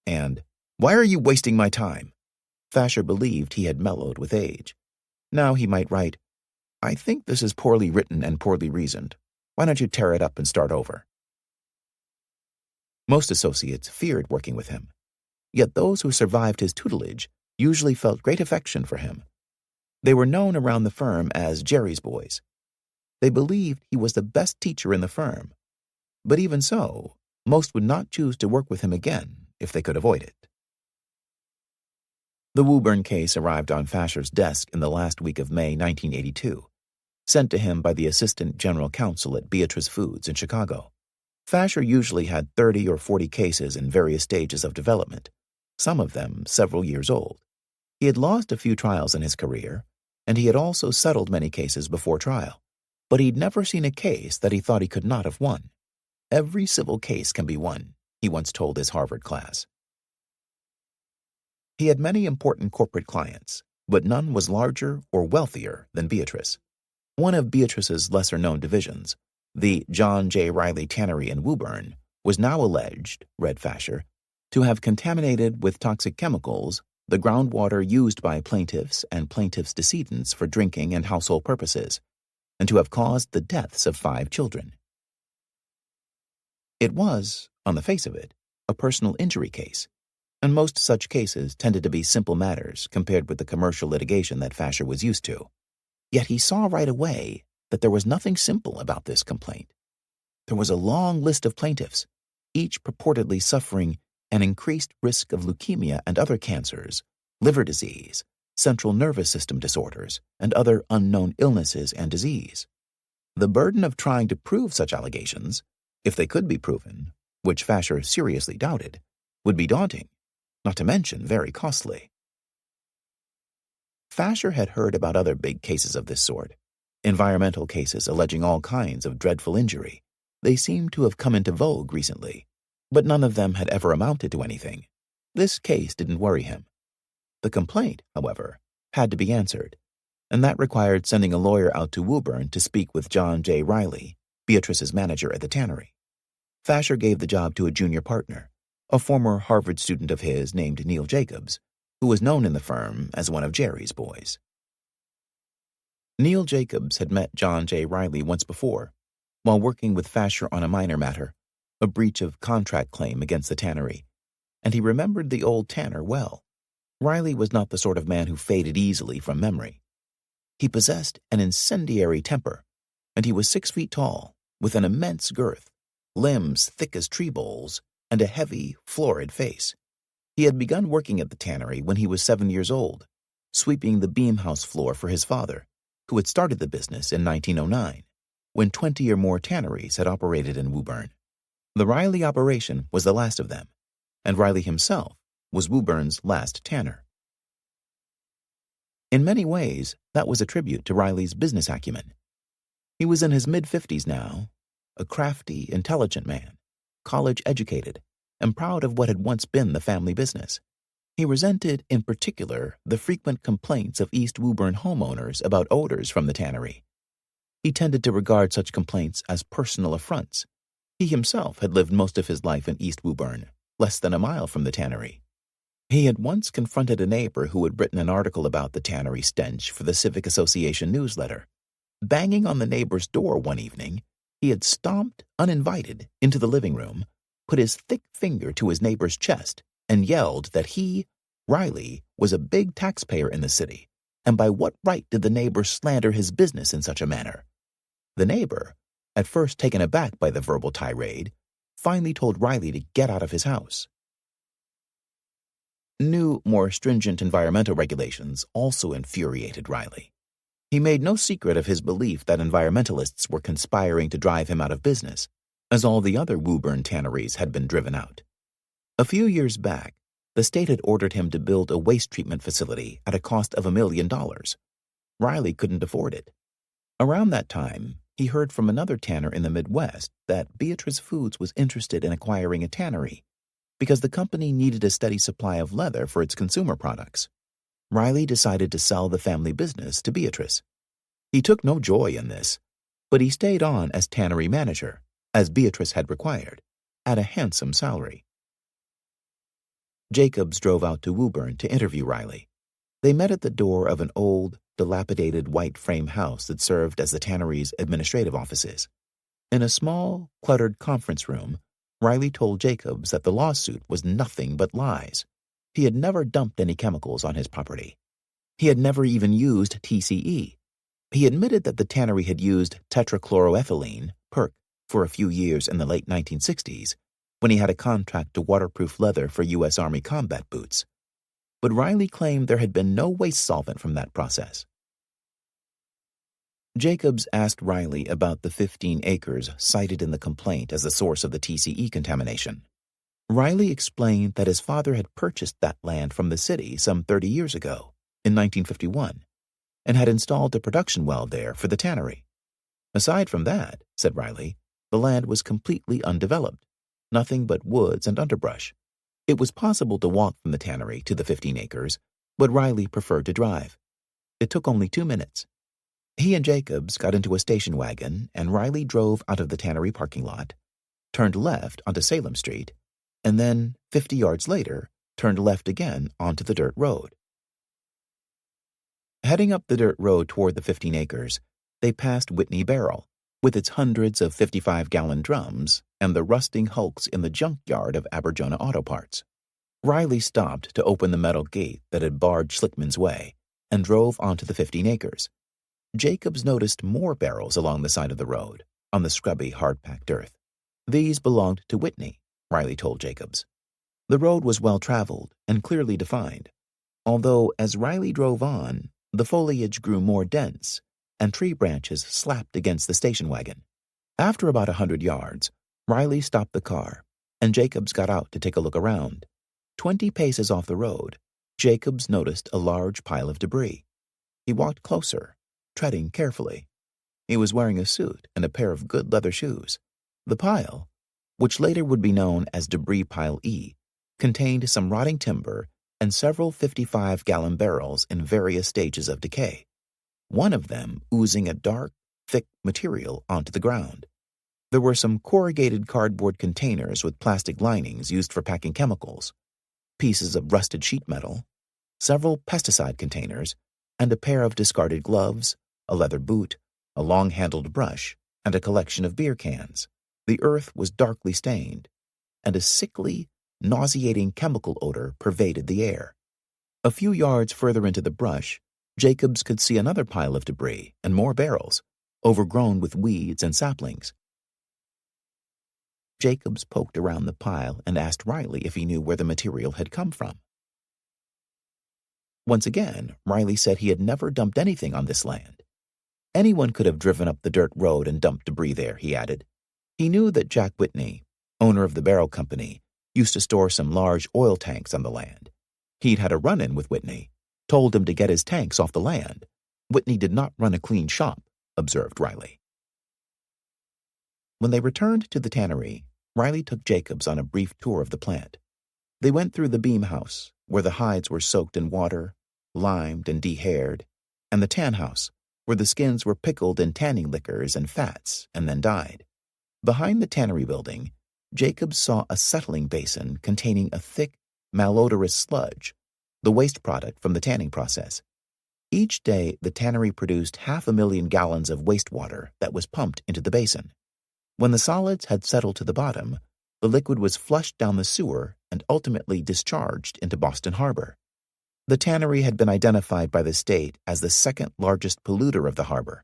A: And, "Why are you wasting my time?" Fasher believed he had mellowed with age. Now he might write, "I think this is poorly written and poorly reasoned. Why don't you tear it up and start over?" Most associates feared working with him, yet those who survived his tutelage usually felt great affection for him. They were known around the firm as Jerry's boys. They believed he was the best teacher in the firm, but even so, most would not choose to work with him again if they could avoid it. The Woburn case arrived on Fasher's desk in the last week of May 1982, sent to him by the assistant general counsel at Beatrice Foods in Chicago. Fasher usually had 30 or 40 cases in various stages of development, some of them several years old. He had lost a few trials in his career, and he had also settled many cases before trial, but he'd never seen a case that he thought he could not have won. "Every civil case can be won," he once told his Harvard class. He had many important corporate clients, but none was larger or wealthier than Beatrice. One of Beatrice's lesser-known divisions, the John J. Riley Tannery in Woburn, was now alleged, read Fasher, to have contaminated with toxic chemicals the groundwater used by plaintiffs and plaintiffs' decedents for drinking and household purposes, and to have caused the deaths of 5 children. It was, on the face of it, a personal injury case, and most such cases tended to be simple matters compared with the commercial litigation that Fasher was used to. Yet he saw right away that there was nothing simple about this complaint. There was a long list of plaintiffs, each purportedly suffering an increased risk of leukemia and other cancers, liver disease, central nervous system disorders, and other unknown illnesses and disease. The burden of trying to prove such allegations, if they could be proven, which Fasher seriously doubted, would be daunting, not to mention very costly. Fasher had heard about other big cases of this sort, environmental cases alleging all kinds of dreadful injury. They seemed to have come into vogue recently, but none of them had ever amounted to anything. This case didn't worry him. The complaint, however, had to be answered, and that required sending a lawyer out to Woburn to speak with John J. Riley, Beatrice's manager at the tannery. Fasher gave the job to a junior partner, a former Harvard student of his named Neil Jacobs, who was known in the firm as one of Jerry's boys. Neil Jacobs had met John J. Riley once before, while working with Fasher on a minor matter, a breach of contract claim against the tannery, and he remembered the old tanner well. Riley was not the sort of man who faded easily from memory. He possessed an incendiary temper, and he was 6 feet tall, with an immense girth, limbs thick as tree boles, and a heavy, florid face. He had begun working at the tannery when he was 7 years old, sweeping the beam house floor for his father, who had started the business in 1909, when 20 or more tanneries had operated in Woburn. The Riley operation was the last of them, and Riley himself was Woburn's last tanner. In many ways, that was a tribute to Riley's business acumen. He was in his mid-50s now, a crafty, intelligent man, college-educated, and proud of what had once been the family business. He resented, in particular, the frequent complaints of East Woburn homeowners about odors from the tannery. He tended to regard such complaints as personal affronts. He himself had lived most of his life in East Woburn, less than a mile from the tannery. He had once confronted a neighbor who had written an article about the tannery stench for the Civic Association newsletter. Banging on the neighbor's door one evening, he had stomped, uninvited, into the living room, put his thick finger to his neighbor's chest, and yelled that he, Riley, was a big taxpayer in the city, and by what right did the neighbor slander his business in such a manner? The neighbor, at first taken aback by the verbal tirade, finally told Riley to get out of his house. New, more stringent environmental regulations also infuriated Riley. He made no secret of his belief that environmentalists were conspiring to drive him out of business, as all the other Woburn tanneries had been driven out. A few years back, the state had ordered him to build a waste treatment facility at a cost of $1 million. Riley couldn't afford it. Around that time, he heard from another tanner in the Midwest that Beatrice Foods was interested in acquiring a tannery because the company needed a steady supply of leather for its consumer products. Riley decided to sell the family business to Beatrice. He took no joy in this, but he stayed on as tannery manager, as Beatrice had required, at a handsome salary. Jacobs drove out to Woburn to interview Riley. They met at the door of an old, dilapidated white frame house that served as the tannery's administrative offices. In a small, cluttered conference room, Riley told Jacobs that the lawsuit was nothing but lies. He had never dumped any chemicals on his property. He had never even used TCE. He admitted that the tannery had used tetrachloroethylene, PERC, for a few years in the late 1960s, when he had a contract to waterproof leather for U.S. Army combat boots. But Riley claimed there had been no waste solvent from that process. Jacobs asked Riley about the 15 acres cited in the complaint as the source of the TCE contamination. Riley explained that his father had purchased that land from the city some 30 years ago, in 1951, and had installed a production well there for the tannery. Aside from that, said Riley, the land was completely undeveloped, nothing but woods and underbrush. It was possible to walk from the tannery to the 15 acres, but Riley preferred to drive. It took only 2 minutes. He and Jacobs got into a station wagon, and Riley drove out of the tannery parking lot, turned left onto Salem Street, and then, 50 yards later, turned left again onto the dirt road. Heading up the dirt road toward the 15 acres, they passed Whitney Barrel, with its hundreds of 55-gallon drums and the rusting hulks in the junkyard of Aberjona Auto Parts. Riley stopped to open the metal gate that had barred Schlickman's way and drove onto the 15 acres. Jacobs noticed more barrels along the side of the road, on the scrubby, hard-packed earth. These belonged to Whitney, Riley told Jacobs. The road was well-traveled and clearly defined, although as Riley drove on, the foliage grew more dense, and tree branches slapped against the station wagon. After about 100 yards, Riley stopped the car, and Jacobs got out to take a look around. 20 paces off the road, Jacobs noticed a large pile of debris. He walked closer, treading carefully. He was wearing a suit and a pair of good leather shoes. The pile, which later would be known as Debris Pile E, contained some rotting timber and several 55-gallon barrels in various stages of decay, one of them oozing a dark, thick material onto the ground. There were some corrugated cardboard containers with plastic linings used for packing chemicals, pieces of rusted sheet metal, several pesticide containers, and a pair of discarded gloves, a leather boot, a long-handled brush, and a collection of beer cans. The earth was darkly stained, and a sickly, nauseating chemical odor pervaded the air. A few yards further into the brush, Jacobs could see another pile of debris and more barrels, overgrown with weeds and saplings. Jacobs poked around the pile and asked Riley if he knew where the material had come from. Once again, Riley said he had never dumped anything on this land. Anyone could have driven up the dirt road and dumped debris there, he added. He knew that Jack Whitney, owner of the barrel company, used to store some large oil tanks on the land. He'd had a run-in with Whitney, told him to get his tanks off the land. Whitney did not run a clean shop, observed Riley. When they returned to the tannery, Riley took Jacobs on a brief tour of the plant. They went through the beam house, where the hides were soaked in water, limed and de-haired, and the tan house, where the skins were pickled in tanning liquors and fats and then dyed. Behind the tannery building, Jacobs saw a settling basin containing a thick, malodorous sludge, the waste product from the tanning process. Each day, the tannery produced 500,000 gallons of wastewater that was pumped into the basin. When the solids had settled to the bottom, the liquid was flushed down the sewer and ultimately discharged into Boston Harbor. The tannery had been identified by the state as the second largest polluter of the harbor,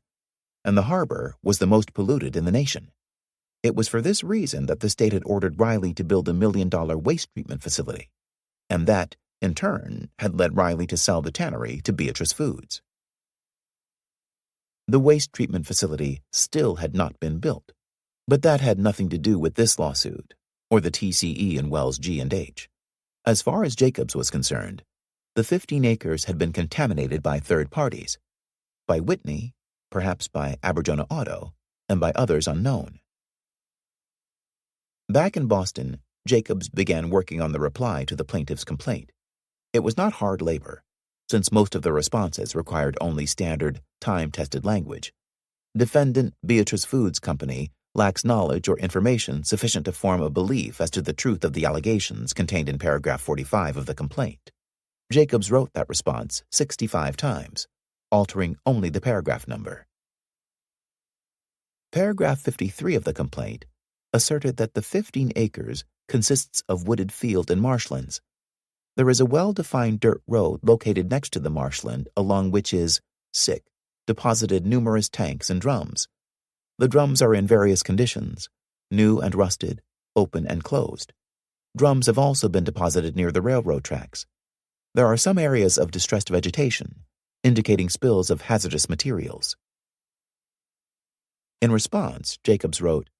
A: and the harbor was the most polluted in the nation. It was for this reason that the state had ordered Riley to build a $1 million waste treatment facility, and that, in turn, had led Riley to sell the tannery to Beatrice Foods. The waste treatment facility still had not been built, but that had nothing to do with this lawsuit or the TCE and Wells G&H. As far as Jacobs was concerned, the 15 acres had been contaminated by third parties, by Whitney, perhaps by Aberjona Auto, and by others unknown. Back in Boston, Jacobs began working on the reply to the plaintiff's complaint. It was not hard labor, since most of the responses required only standard, time-tested language. Defendant Beatrice Foods Company lacks knowledge or information sufficient to form a belief as to the truth of the allegations contained in paragraph 45 of the complaint. Jacobs wrote that response 65 times, altering only the paragraph number. Paragraph 53 of the complaint asserted that the 15 acres consists of wooded field and marshlands. There is a well-defined dirt road located next to the marshland along which is, deposited numerous tanks and drums. The drums are in various conditions, new and rusted, open and closed. Drums have also been deposited near the railroad tracks. There are some areas of distressed vegetation, indicating spills of hazardous materials. In response, Jacobs wrote,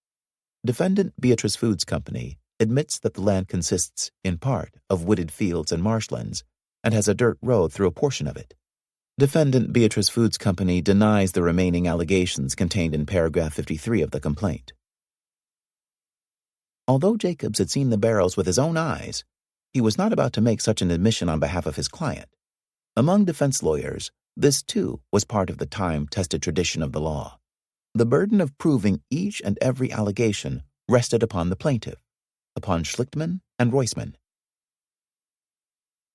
A: Defendant Beatrice Foods Company admits that the land consists, in part, of wooded fields and marshlands, and has a dirt road through a portion of it. Defendant Beatrice Foods Company denies the remaining allegations contained in paragraph 53 of the complaint. Although Jacobs had seen the barrels with his own eyes, he was not about to make such an admission on behalf of his client. Among defense lawyers, this too was part of the time-tested tradition of the law. The burden of proving each and every allegation rested upon the plaintiff, upon Schlichtman and Roisman.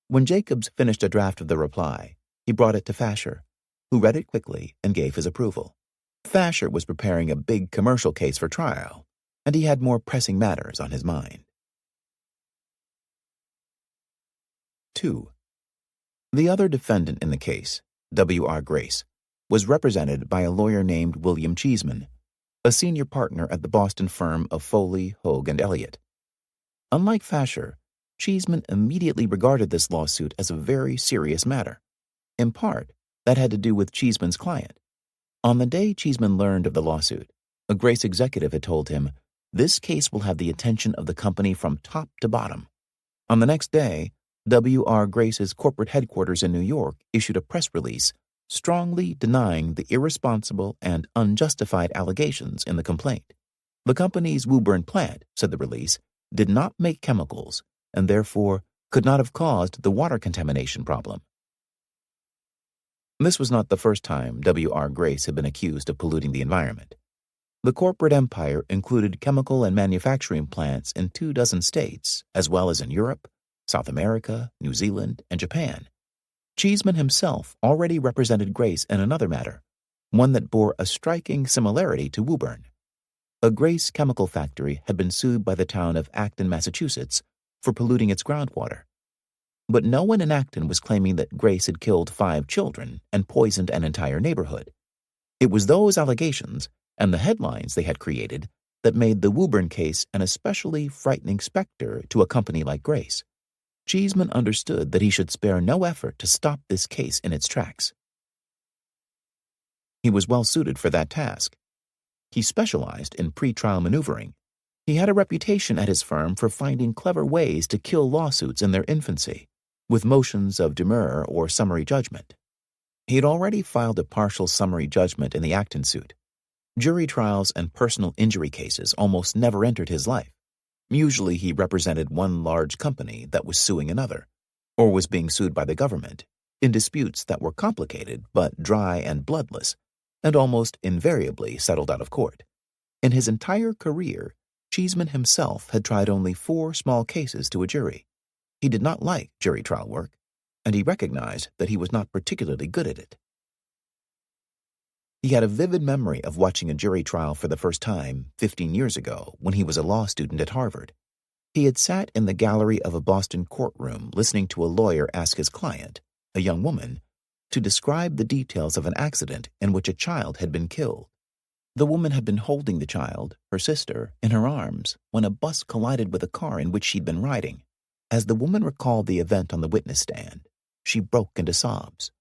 A: When Jacobs finished a draft of the reply, he brought it to Fasher, who read it quickly and gave his approval. Fasher was preparing a big commercial case for trial, and he had more pressing matters on his mind. 2. The other defendant in the case, W.R. Grace, was represented by a lawyer named William Cheeseman, a senior partner at the Boston firm of Foley, Hoag, and Elliott. Unlike Fasher, Cheeseman immediately regarded this lawsuit as a very serious matter. In part, that had to do with Cheeseman's client. On the day Cheeseman learned of the lawsuit, a Grace executive had told him, "This case will have the attention of the company from top to bottom." On the next day, W.R. Grace's corporate headquarters in New York issued a press release strongly denying the irresponsible and unjustified allegations in the complaint. The company's Woburn plant, said the release, did not make chemicals and therefore could not have caused the water contamination problem. This was not the first time W.R. Grace had been accused of polluting the environment. The corporate empire included chemical and manufacturing plants in 24 states, as well as in Europe, South America, New Zealand, and Japan. Cheeseman himself already represented Grace in another matter, one that bore a striking similarity to Woburn. A Grace chemical factory had been sued by the town of Acton, Massachusetts, for polluting its groundwater. But no one in Acton was claiming that Grace had killed 5 children and poisoned an entire neighborhood. It was those allegations and the headlines they had created that made the Woburn case an especially frightening specter to a company like Grace. Cheeseman understood that he should spare no effort to stop this case in its tracks. He was well suited for that task. He specialized in pre-trial maneuvering. He had a reputation at his firm for finding clever ways to kill lawsuits in their infancy, with motions of demurrer or summary judgment. He had already filed a partial summary judgment in the Acton suit. Jury trials and personal injury cases almost never entered his life. Usually he represented one large company that was suing another, or was being sued by the government, in disputes that were complicated but dry and bloodless, and almost invariably settled out of court. In his entire career, Cheeseman himself had tried only 4 small cases to a jury. He did not like jury trial work, and he recognized that he was not particularly good at it. He had a vivid memory of watching a jury trial for the first time 15 years ago when he was a law student at Harvard. He had sat in the gallery of a Boston courtroom listening to a lawyer ask his client, a young woman, to describe the details of an accident in which a child had been killed. The woman had been holding the child, her sister, in her arms when a bus collided with a car in which she'd been riding. As the woman recalled the event on the witness stand, she broke into sobs.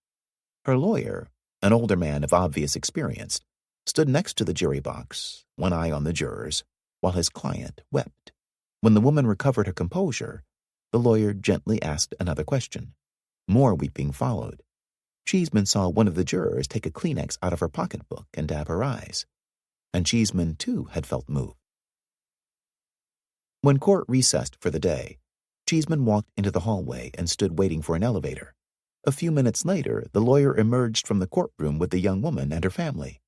A: Her lawyer, an older man of obvious experience, stood next to the jury box, one eye on the jurors, while his client wept. When the woman recovered her composure, the lawyer gently asked another question. More weeping followed. Cheeseman saw one of the jurors take a Kleenex out of her pocketbook and dab her eyes. And Cheeseman, too, had felt moved. When court recessed for the day, Cheeseman walked into the hallway and stood waiting for an elevator. A few minutes later, the lawyer emerged from the courtroom with the young woman and her family.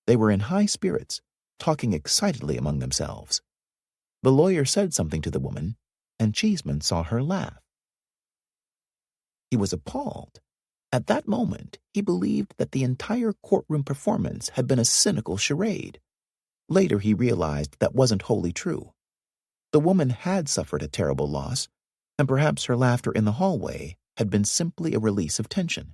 A: They were in high spirits, talking excitedly among themselves. The lawyer said something to the woman, and Cheeseman saw her laugh. He was appalled. At that moment, he believed that the entire courtroom performance had been a cynical charade. Later, he realized that wasn't wholly true. The woman had suffered a terrible loss, and perhaps her laughter in the hallway had been simply a release of tension.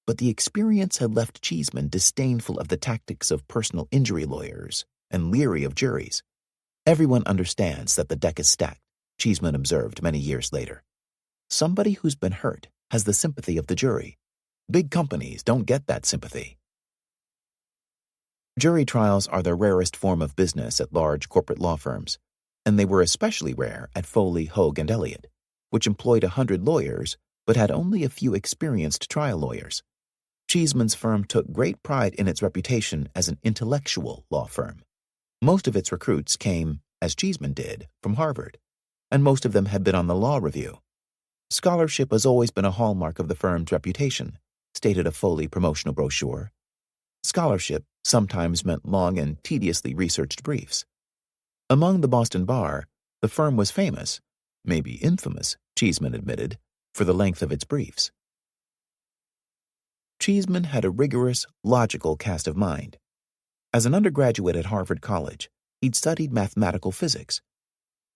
A: But the experience had left Cheeseman disdainful of the tactics of personal injury lawyers and leery of juries. Everyone understands that the deck is stacked, Cheeseman observed many years later. Somebody who's been hurt has the sympathy of the jury. Big companies don't get that sympathy. Jury trials are the rarest form of business at large corporate law firms, and they were especially rare at Foley, Hoag, and Elliott, which employed 100 lawyers but had only a few experienced trial lawyers. Cheeseman's firm took great pride in its reputation as an intellectual law firm. Most of its recruits came, as Cheeseman did, from Harvard, and most of them had been on the law review. Scholarship has always been a hallmark of the firm's reputation, stated a Foley promotional brochure. Scholarship sometimes meant long and tediously researched briefs. Among the Boston bar, the firm was famous, maybe infamous, Cheeseman admitted, for the length of its briefs. Cheeseman had a rigorous, logical cast of mind. As an undergraduate at Harvard College, he'd studied mathematical physics.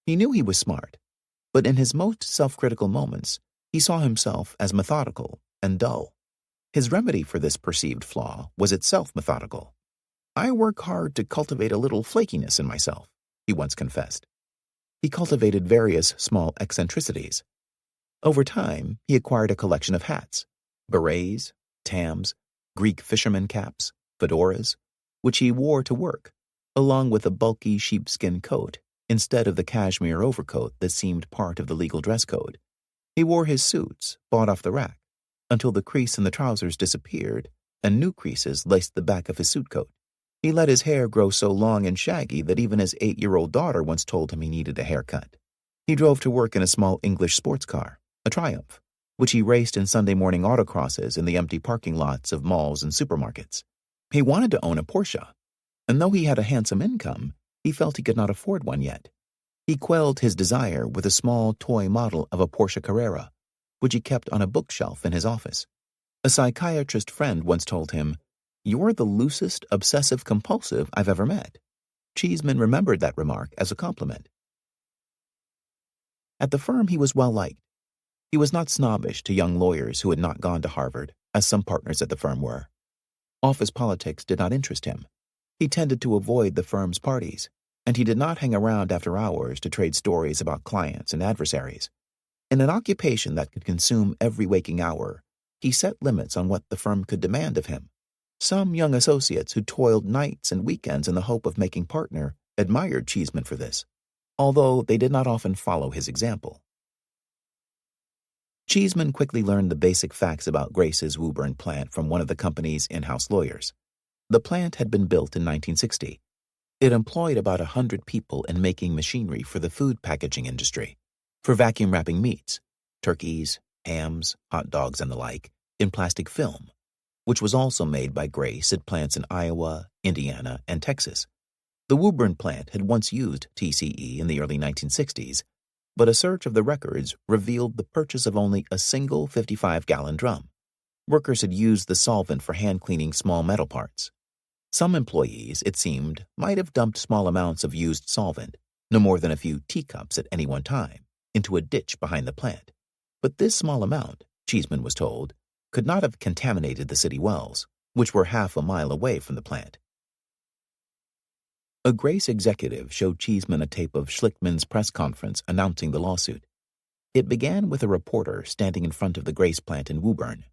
A: He knew he was smart, but in his most self-critical moments, he saw himself as methodical and dull. His remedy for this perceived flaw was itself methodical. "I work hard to cultivate a little flakiness in myself," he once confessed. He cultivated various small eccentricities. Over time, he acquired a collection of hats, berets, tams, Greek fisherman caps, fedoras, which he wore to work, along with a bulky sheepskin coat instead of the cashmere overcoat that seemed part of the legal dress code. He wore his suits, bought off the rack, until the crease in the trousers disappeared and new creases laced the back of his suit coat. He let his hair grow so long and shaggy that even his 8-year-old daughter once told him he needed a haircut. He drove to work in a small English sports car, a Triumph, which he raced in Sunday morning autocrosses in the empty parking lots of malls and supermarkets. He wanted to own a Porsche, and though he had a handsome income, he felt he could not afford one yet. He quelled his desire with a small toy model of a Porsche Carrera, which he kept on a bookshelf in his office. A psychiatrist friend once told him, "You're the loosest obsessive-compulsive I've ever met." Cheeseman remembered that remark as a compliment. At the firm, he was well-liked. He was not snobbish to young lawyers who had not gone to Harvard, as some partners at the firm were. Office politics did not interest him. He tended to avoid the firm's parties, and he did not hang around after hours to trade stories about clients and adversaries. In an occupation that could consume every waking hour, he set limits on what the firm could demand of him. Some young associates who toiled nights and weekends in the hope of making partner admired Cheeseman for this, although they did not often follow his example. Cheeseman quickly learned the basic facts about Grace's Woburn plant from one of the company's in-house lawyers. The plant had been built in 1960. It employed about 100 people in making machinery for the food packaging industry, for vacuum wrapping meats, turkeys, hams, hot dogs, and the like, in plastic film, which was also made by Grace at plants in Iowa, Indiana, and Texas. The Woburn plant had once used TCE in the early 1960s, but a search of the records revealed the purchase of only a single 55-gallon drum. Workers had used the solvent for hand-cleaning small metal parts. Some employees, it seemed, might have dumped small amounts of used solvent, no more than a few teacups at any one time, into a ditch behind the plant. But this small amount, Cheeseman was told, could not have contaminated the city wells, which were half a mile away from the plant. A Grace executive showed Cheeseman a tape of Schlichtman's press conference announcing the lawsuit. It began with a reporter standing in front of the Grace plant in Woburn.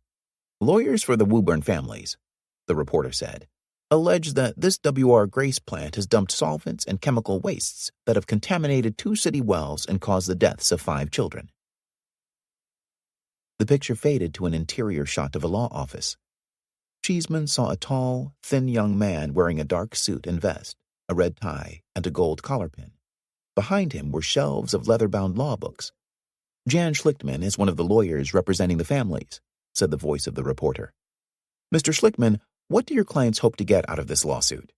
A: "Lawyers for the Woburn families," the reporter said, "allege that this W.R. Grace plant has dumped solvents and chemical wastes that have contaminated 2 city wells and caused the deaths of 5 children." The picture faded to an interior shot of a law office. Cheeseman saw a tall, thin young man wearing a dark suit and vest, a red tie, and a gold collar pin. Behind him were shelves of leather-bound law books. "Jan Schlichtman is one of the lawyers representing the families," said the voice of the reporter. "Mr. Schlichtman, what do your clients hope to get out of this lawsuit?"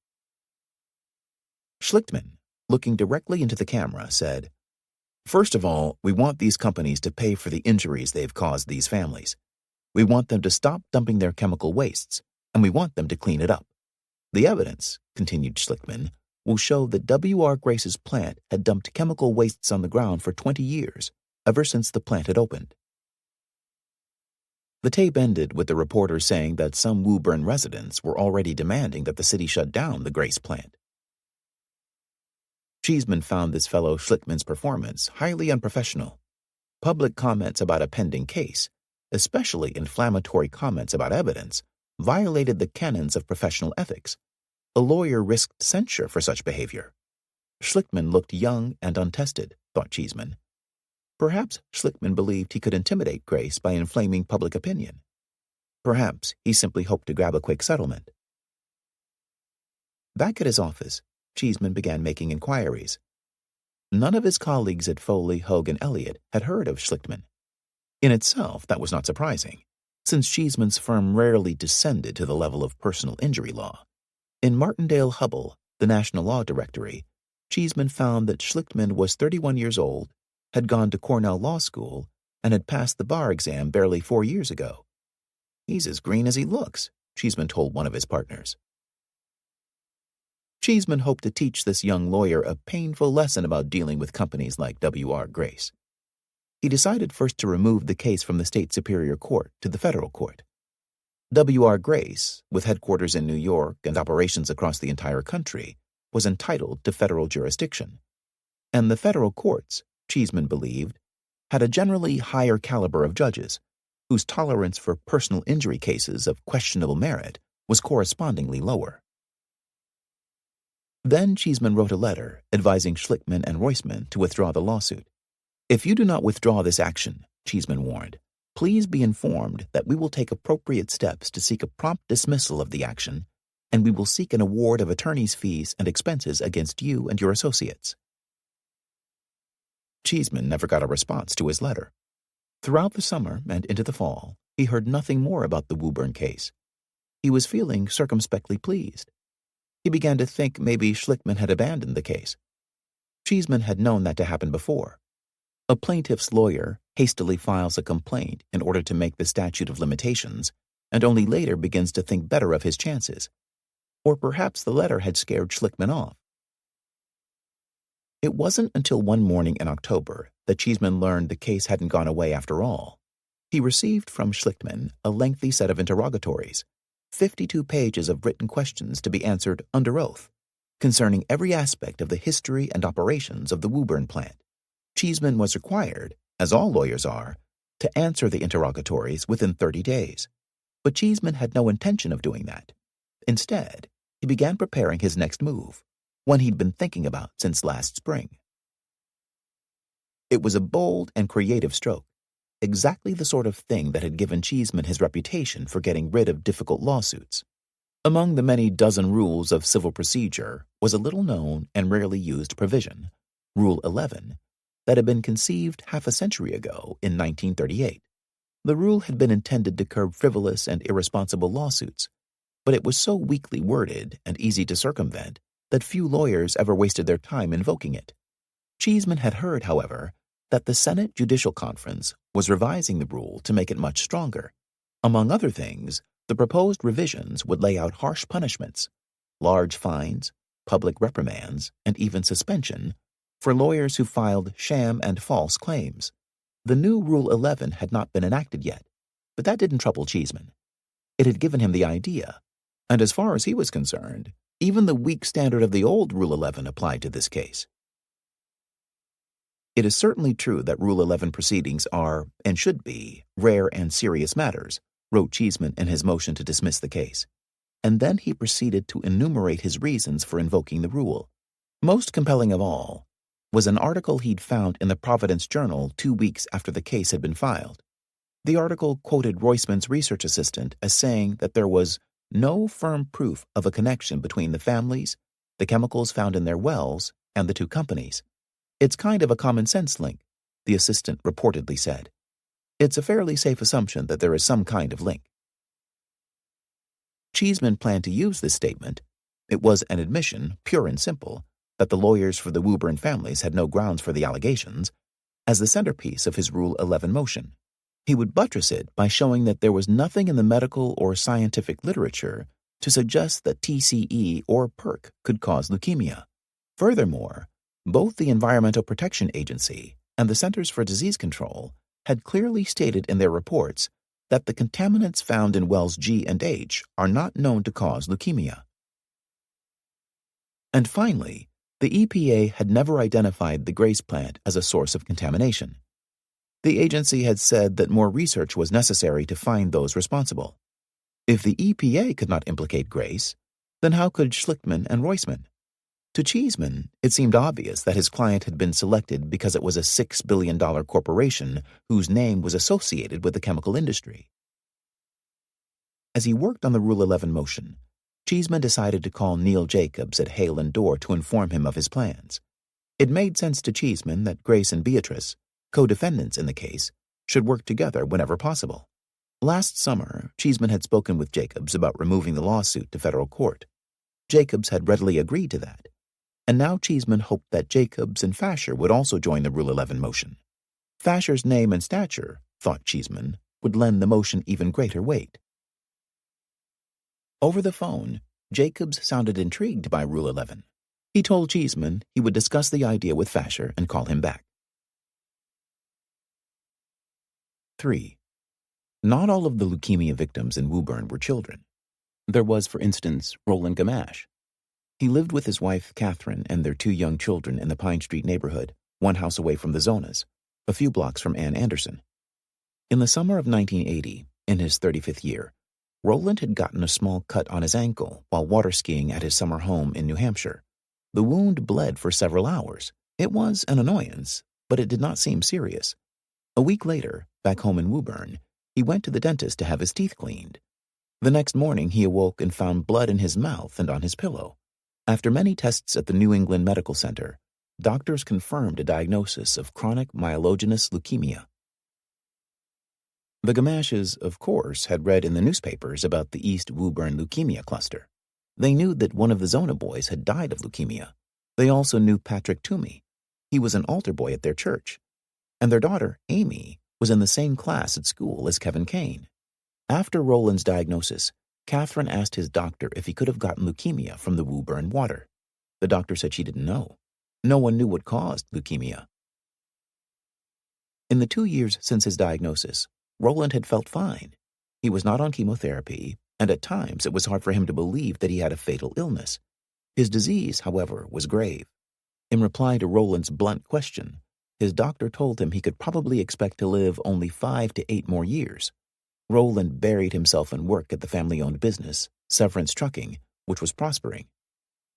A: Schlichtman, looking directly into the camera, said, "First of all, we want these companies to pay for the injuries they've caused these families. We want them to stop dumping their chemical wastes, and we want them to clean it up. The evidence," continued Schlichtman, "will show that W.R. Grace's plant had dumped chemical wastes on the ground for 20 years, ever since the plant had opened." The tape ended with the reporter saying that some Woburn residents were already demanding that the city shut down the Grace plant. Cheeseman found this fellow Schlichtman's performance highly unprofessional. Public comments about a pending case, especially inflammatory comments about evidence, violated the canons of professional ethics. A lawyer risked censure for such behavior. Schlichtman looked young and untested, thought Cheeseman. Perhaps Schlichtman believed he could intimidate Grace by inflaming public opinion. Perhaps he simply hoped to grab a quick settlement. Back at his office, Cheeseman began making inquiries. None of his colleagues at Foley, Hogue, and Elliott had heard of Schlichtman. In itself, that was not surprising, since Cheeseman's firm rarely descended to the level of personal injury law. In Martindale-Hubbell, the National Law Directory, Cheeseman found that Schlichtman was 31 years old, had gone to Cornell Law School, and had passed the bar exam barely 4 years ago. "He's as green as he looks," Cheeseman told one of his partners. Cheeseman hoped to teach this young lawyer a painful lesson about dealing with companies like W.R. Grace. He decided first to remove the case from the state superior court to the federal court. W.R. Grace, with headquarters in New York and operations across the entire country, was entitled to federal jurisdiction. And the federal courts, Cheeseman believed, had a generally higher caliber of judges, whose tolerance for personal injury cases of questionable merit was correspondingly lower. Then Cheeseman wrote a letter advising Schlichtman and Roisman to withdraw the lawsuit. "If you do not withdraw this action," Cheeseman warned, "please be informed that we will take appropriate steps to seek a prompt dismissal of the action, and we will seek an award of attorney's fees and expenses against you and your associates." Cheeseman never got a response to his letter. Throughout the summer and into the fall, he heard nothing more about the Woburn case. He was feeling circumspectly pleased. He began to think maybe Schlichtman had abandoned the case. Cheeseman had known that to happen before. A plaintiff's lawyer hastily files a complaint in order to make the statute of limitations, and only later begins to think better of his chances. Or perhaps the letter had scared Schlichtman off. It wasn't until one morning in October that Cheeseman learned the case hadn't gone away after all. He received from Schlichtmann a lengthy set of interrogatories, 52 pages of written questions to be answered under oath, concerning every aspect of the history and operations of the Woburn plant. Cheeseman was required, as all lawyers are, to answer the interrogatories within 30 days. But Cheeseman had no intention of doing that. Instead, he began preparing his next move, one he'd been thinking about since last spring. It was a bold and creative stroke, exactly the sort of thing that had given Cheeseman his reputation for getting rid of difficult lawsuits. Among the many dozen rules of civil procedure was a little-known and rarely used provision, Rule 11, that had been conceived half a century ago in 1938. The rule had been intended to curb frivolous and irresponsible lawsuits, but it was so weakly worded and easy to circumvent that few lawyers ever wasted their time invoking it. Cheeseman had heard, however, that the Senate Judicial Conference was revising the rule to make it much stronger. Among other things, the proposed revisions would lay out harsh punishments, large fines, public reprimands, and even suspension for lawyers who filed sham and false claims. The new Rule 11 had not been enacted yet, but that didn't trouble Cheeseman. It had given him the idea, and as far as he was concerned, even the weak standard of the old Rule 11 applied to this case. It is certainly true that Rule 11 proceedings are, and should be, rare and serious matters, wrote Cheeseman in his motion to dismiss the case, and then he proceeded to enumerate his reasons for invoking the rule. Most compelling of all was an article he'd found in the Providence Journal 2 weeks after the case had been filed. The article quoted Roisman's research assistant as saying that there was no firm proof of a connection between the families, the chemicals found in their wells, and the two companies. It's kind of a common-sense link, the assistant reportedly said. It's a fairly safe assumption that there is some kind of link. Cheeseman planned to use this statement. It was an admission, pure and simple, that the lawyers for the Woburn families had no grounds for the allegations, as the centerpiece of his Rule 11 motion. He would buttress it by showing that there was nothing in the medical or scientific literature to suggest that TCE or PERC could cause leukemia. Furthermore, both the Environmental Protection Agency and the Centers for Disease Control had clearly stated in their reports that the contaminants found in wells G and H are not known to cause leukemia. And finally, the EPA had never identified the Grace plant as a source of contamination. The agency had said that more research was necessary to find those responsible. If the EPA could not implicate Grace, then how could Schlichtmann and Roisman? To Cheeseman, it seemed obvious that his client had been selected because it was a $6 billion corporation whose name was associated with the chemical industry. As he worked on the Rule 11 motion, Cheeseman decided to call Neil Jacobs at Hale & Dorr to inform him of his plans. It made sense to Cheeseman that Grace and Beatrice, co-defendants in the case, should work together whenever possible. Last summer, Cheeseman had spoken with Jacobs about removing the lawsuit to federal court. Jacobs had readily agreed to that, and now Cheeseman hoped that Jacobs and Fasher would also join the Rule 11 motion. Fasher's name and stature, thought Cheeseman, would lend the motion even greater weight. Over the phone, Jacobs sounded intrigued by Rule 11. He told Cheeseman he would discuss the idea with Fasher and call him back. 3. Not all of the leukemia victims in Woburn were children. There was, for instance, Roland Gamache. He lived with his wife, Catherine, and their 2 young children in the Pine Street neighborhood, 1 house away from the Zonas, a few blocks from Ann Anderson. In the summer of 1980, in his 35th year, Roland had gotten a small cut on his ankle while water skiing at his summer home in New Hampshire. The wound bled for several hours. It was an annoyance, but it did not seem serious. A week later, back home in Woburn, he went to the dentist to have his teeth cleaned. The next morning, he awoke and found blood in his mouth and on his pillow. After many tests at the New England Medical Center, doctors confirmed a diagnosis of chronic myelogenous leukemia. The Gamaches, of course, had read in the newspapers about the East Woburn leukemia cluster. They knew that one of the Zona boys had died of leukemia. They also knew Patrick Toomey. He was an altar boy at their church. And their daughter, Amy, was in the same class at school as Kevin Kane. After Roland's diagnosis, Catherine asked his doctor if he could have gotten leukemia from the Woburn water. The doctor said she didn't know. No one knew what caused leukemia. In the 2 years since his diagnosis, Roland had felt fine. He was not on chemotherapy, and at times it was hard for him to believe that he had a fatal illness. His disease, however, was grave. In reply to Roland's blunt question, his doctor told him he could probably expect to live only 5 to 8 more years. Roland buried himself in work at the family-owned business, Severance Trucking, which was prospering.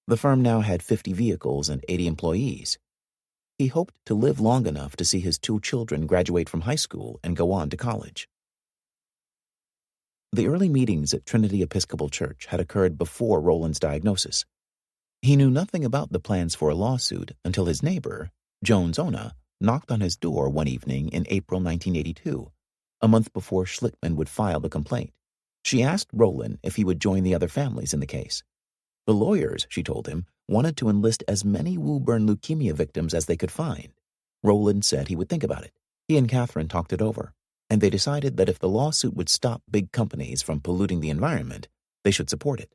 A: The firm now had 50 vehicles and 80 employees. He hoped to live long enough to see his 2 children graduate from high school and go on to college. The early meetings at Trinity Episcopal Church had occurred before Roland's diagnosis. He knew nothing about the plans for a lawsuit until his neighbor, Joan Zona, knocked on his door one evening in April 1982, a month before Schlickman would file the complaint. She asked Roland if he would join the other families in the case. The lawyers, she told him, wanted to enlist as many Woburn leukemia victims as they could find. Roland said he would think about it. He and Catherine talked it over, and they decided that if the lawsuit would stop big companies from polluting the environment, they should support it.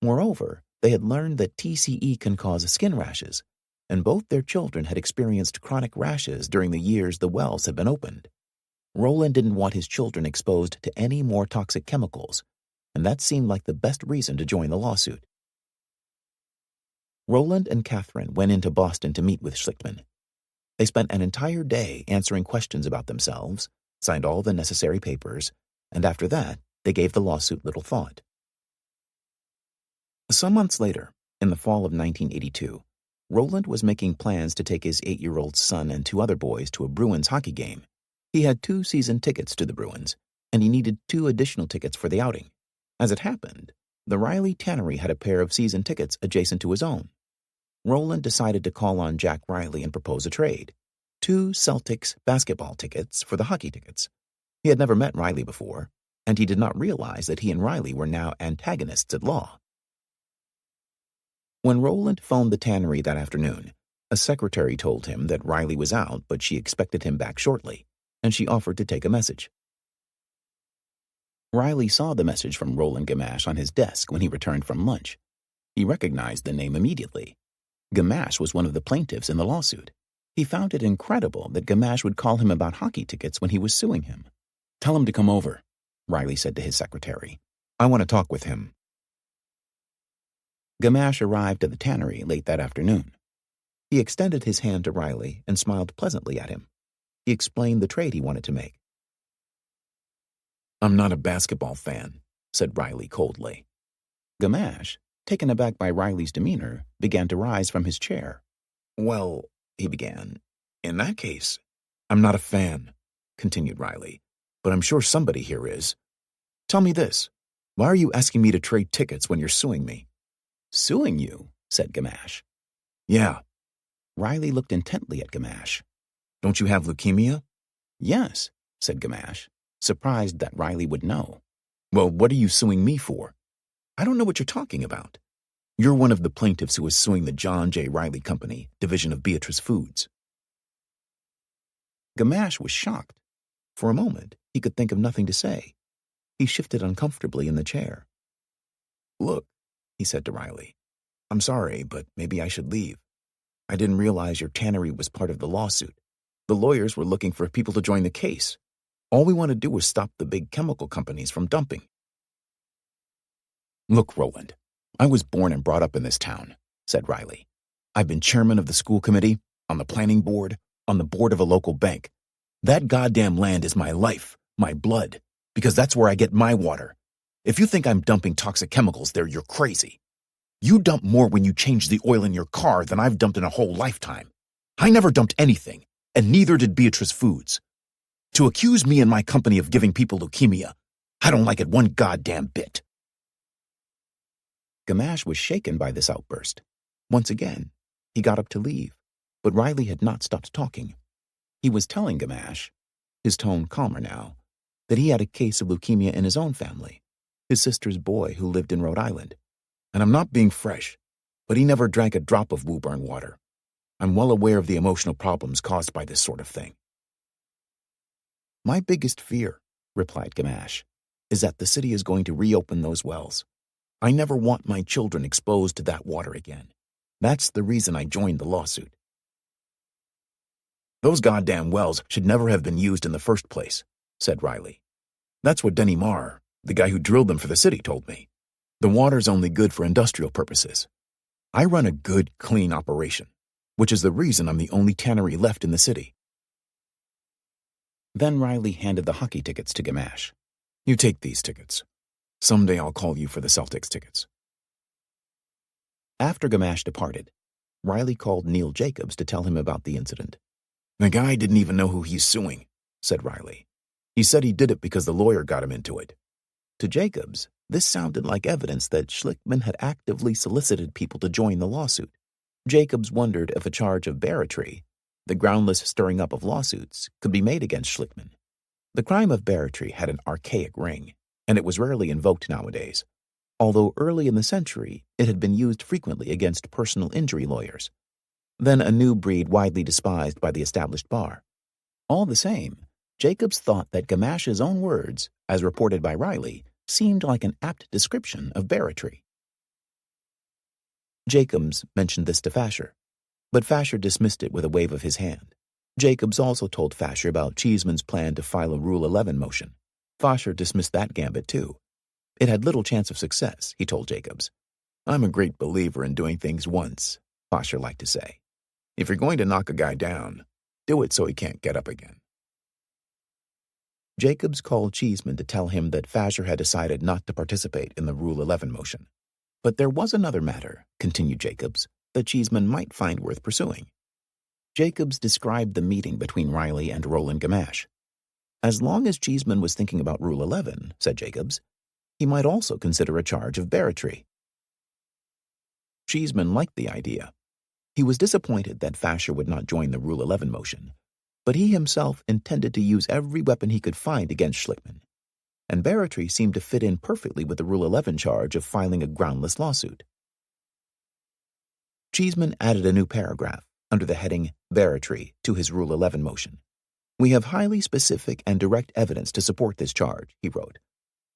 A: Moreover, they had learned that TCE can cause skin rashes, and both their children had experienced chronic rashes during the years the wells had been opened. Roland didn't want his children exposed to any more toxic chemicals, and that seemed like the best reason to join the lawsuit. Roland and Catherine went into Boston to meet with Schlickman. They spent an entire day answering questions about themselves, signed all the necessary papers, and after that, they gave the lawsuit little thought. Some months later, in the fall of 1982, Roland was making plans to take his 8-year-old son and 2 other boys to a Bruins hockey game. He had 2 season tickets to the Bruins, and he needed 2 additional tickets for the outing. As it happened, the Riley Tannery had a pair of season tickets adjacent to his own. Roland decided to call on Jack Riley and propose a trade: 2 Celtics basketball tickets for the hockey tickets. He had never met Riley before, and he did not realize that he and Riley were now antagonists at law. When Roland phoned the tannery that afternoon, a secretary told him that Riley was out, but she expected him back shortly, and she offered to take a message. Riley saw the message from Roland Gamache on his desk when he returned from lunch. He recognized the name immediately. Gamache was one of the plaintiffs in the lawsuit. He found it incredible that Gamache would call him about hockey tickets when he was suing him. "Tell him to come over," Riley said to his secretary. "I want to talk with him." Gamache arrived at the tannery late that afternoon. He extended his hand to Riley and smiled pleasantly at him. He explained the trade he wanted to make. "I'm not a basketball fan," said Riley coldly. Gamache, taken aback by Riley's demeanor, began to rise from his chair. "Well," he began, "in that case, I'm not a fan," continued Riley, "but I'm sure somebody here is. Tell me this, why are you asking me to trade tickets when you're suing me?" "Suing you?" said Gamache. "Yeah." Riley looked intently at Gamache. "Don't you have leukemia?" "Yes," said Gamache, surprised that Riley would know. "Well, what are you suing me for?" "I don't know what you're talking about." "You're one of the plaintiffs who is suing the John J. Riley Company, division of Beatrice Foods." Gamache was shocked. For a moment, he could think of nothing to say. He shifted uncomfortably in the chair. "Look," he said to Riley, "I'm sorry, but maybe I should leave. I didn't realize your tannery was part of the lawsuit. The lawyers were looking for people to join the case. All we want to do is stop the big chemical companies from dumping." "Look, Roland, I was born and brought up in this town," said Riley. "I've been chairman of the school committee, on the planning board, on the board of a local bank. That goddamn land is my life, my blood, because that's where I get my water. If you think I'm dumping toxic chemicals there, you're crazy. You dump more when you change the oil in your car than I've dumped in a whole lifetime. I never dumped anything, and neither did Beatrice Foods. To accuse me and my company of giving people leukemia, I don't like it one goddamn bit." Gamache was shaken by this outburst. Once again, he got up to leave, but Riley had not stopped talking. He was telling Gamache, his tone calmer now, that he had a case of leukemia in his own family, his sister's boy who lived in Rhode Island. "And I'm not being fresh, but he never drank a drop of Woburn water. I'm well aware of the emotional problems caused by this sort of thing." "My biggest fear," replied Gamache, "is that the city is going to reopen those wells. I never want my children exposed to that water again. That's the reason I joined the lawsuit." "Those goddamn wells should never have been used in the first place," said Riley. "That's what Denny Marr, the guy who drilled them for the city, told me. The water's only good for industrial purposes. I run a good, clean operation, which is the reason I'm the only tannery left in the city." Then Riley handed the hockey tickets to Gamache. "You take these tickets. Someday I'll call you for the Celtics tickets." After Gamache departed, Riley called Neil Jacobs to tell him about the incident. "The guy didn't even know who he's suing," said Riley. "He said he did it because the lawyer got him into it." To Jacobs, this sounded like evidence that Schlickman had actively solicited people to join the lawsuit. Jacobs wondered if a charge of barratry, the groundless stirring up of lawsuits, could be made against Schlickman. The crime of barratry had an archaic ring, and it was rarely invoked nowadays, although early in the century it had been used frequently against personal injury lawyers. Then a new breed widely despised by the established bar. All the same, Jacobs thought that Gamache's own words, as reported by Riley, seemed like an apt description of barratry. Jacobs mentioned this to Fasher, but Fasher dismissed it with a wave of his hand. Jacobs also told Fasher about Cheeseman's plan to file a Rule 11 motion. Fasher dismissed that gambit too. It had little chance of success, he told Jacobs. "I'm a great believer in doing things once," Fasher liked to say. "If you're going to knock a guy down, do it so he can't get up again." Jacobs called Cheeseman to tell him that Fasher had decided not to participate in the Rule 11 motion. But there was another matter, continued Jacobs, that Cheeseman might find worth pursuing. Jacobs described the meeting between Riley and Roland Gamache. As long as Cheeseman was thinking about Rule 11, said Jacobs, he might also consider a charge of barratry. Cheeseman liked the idea. He was disappointed that Fasher would not join the Rule 11 motion, but he himself intended to use every weapon he could find against Schlickman, and barratry seemed to fit in perfectly with the Rule 11 charge of filing a groundless lawsuit. Cheeseman added a new paragraph under the heading barratry to his Rule 11 motion. "We have highly specific and direct evidence to support this charge," he wrote,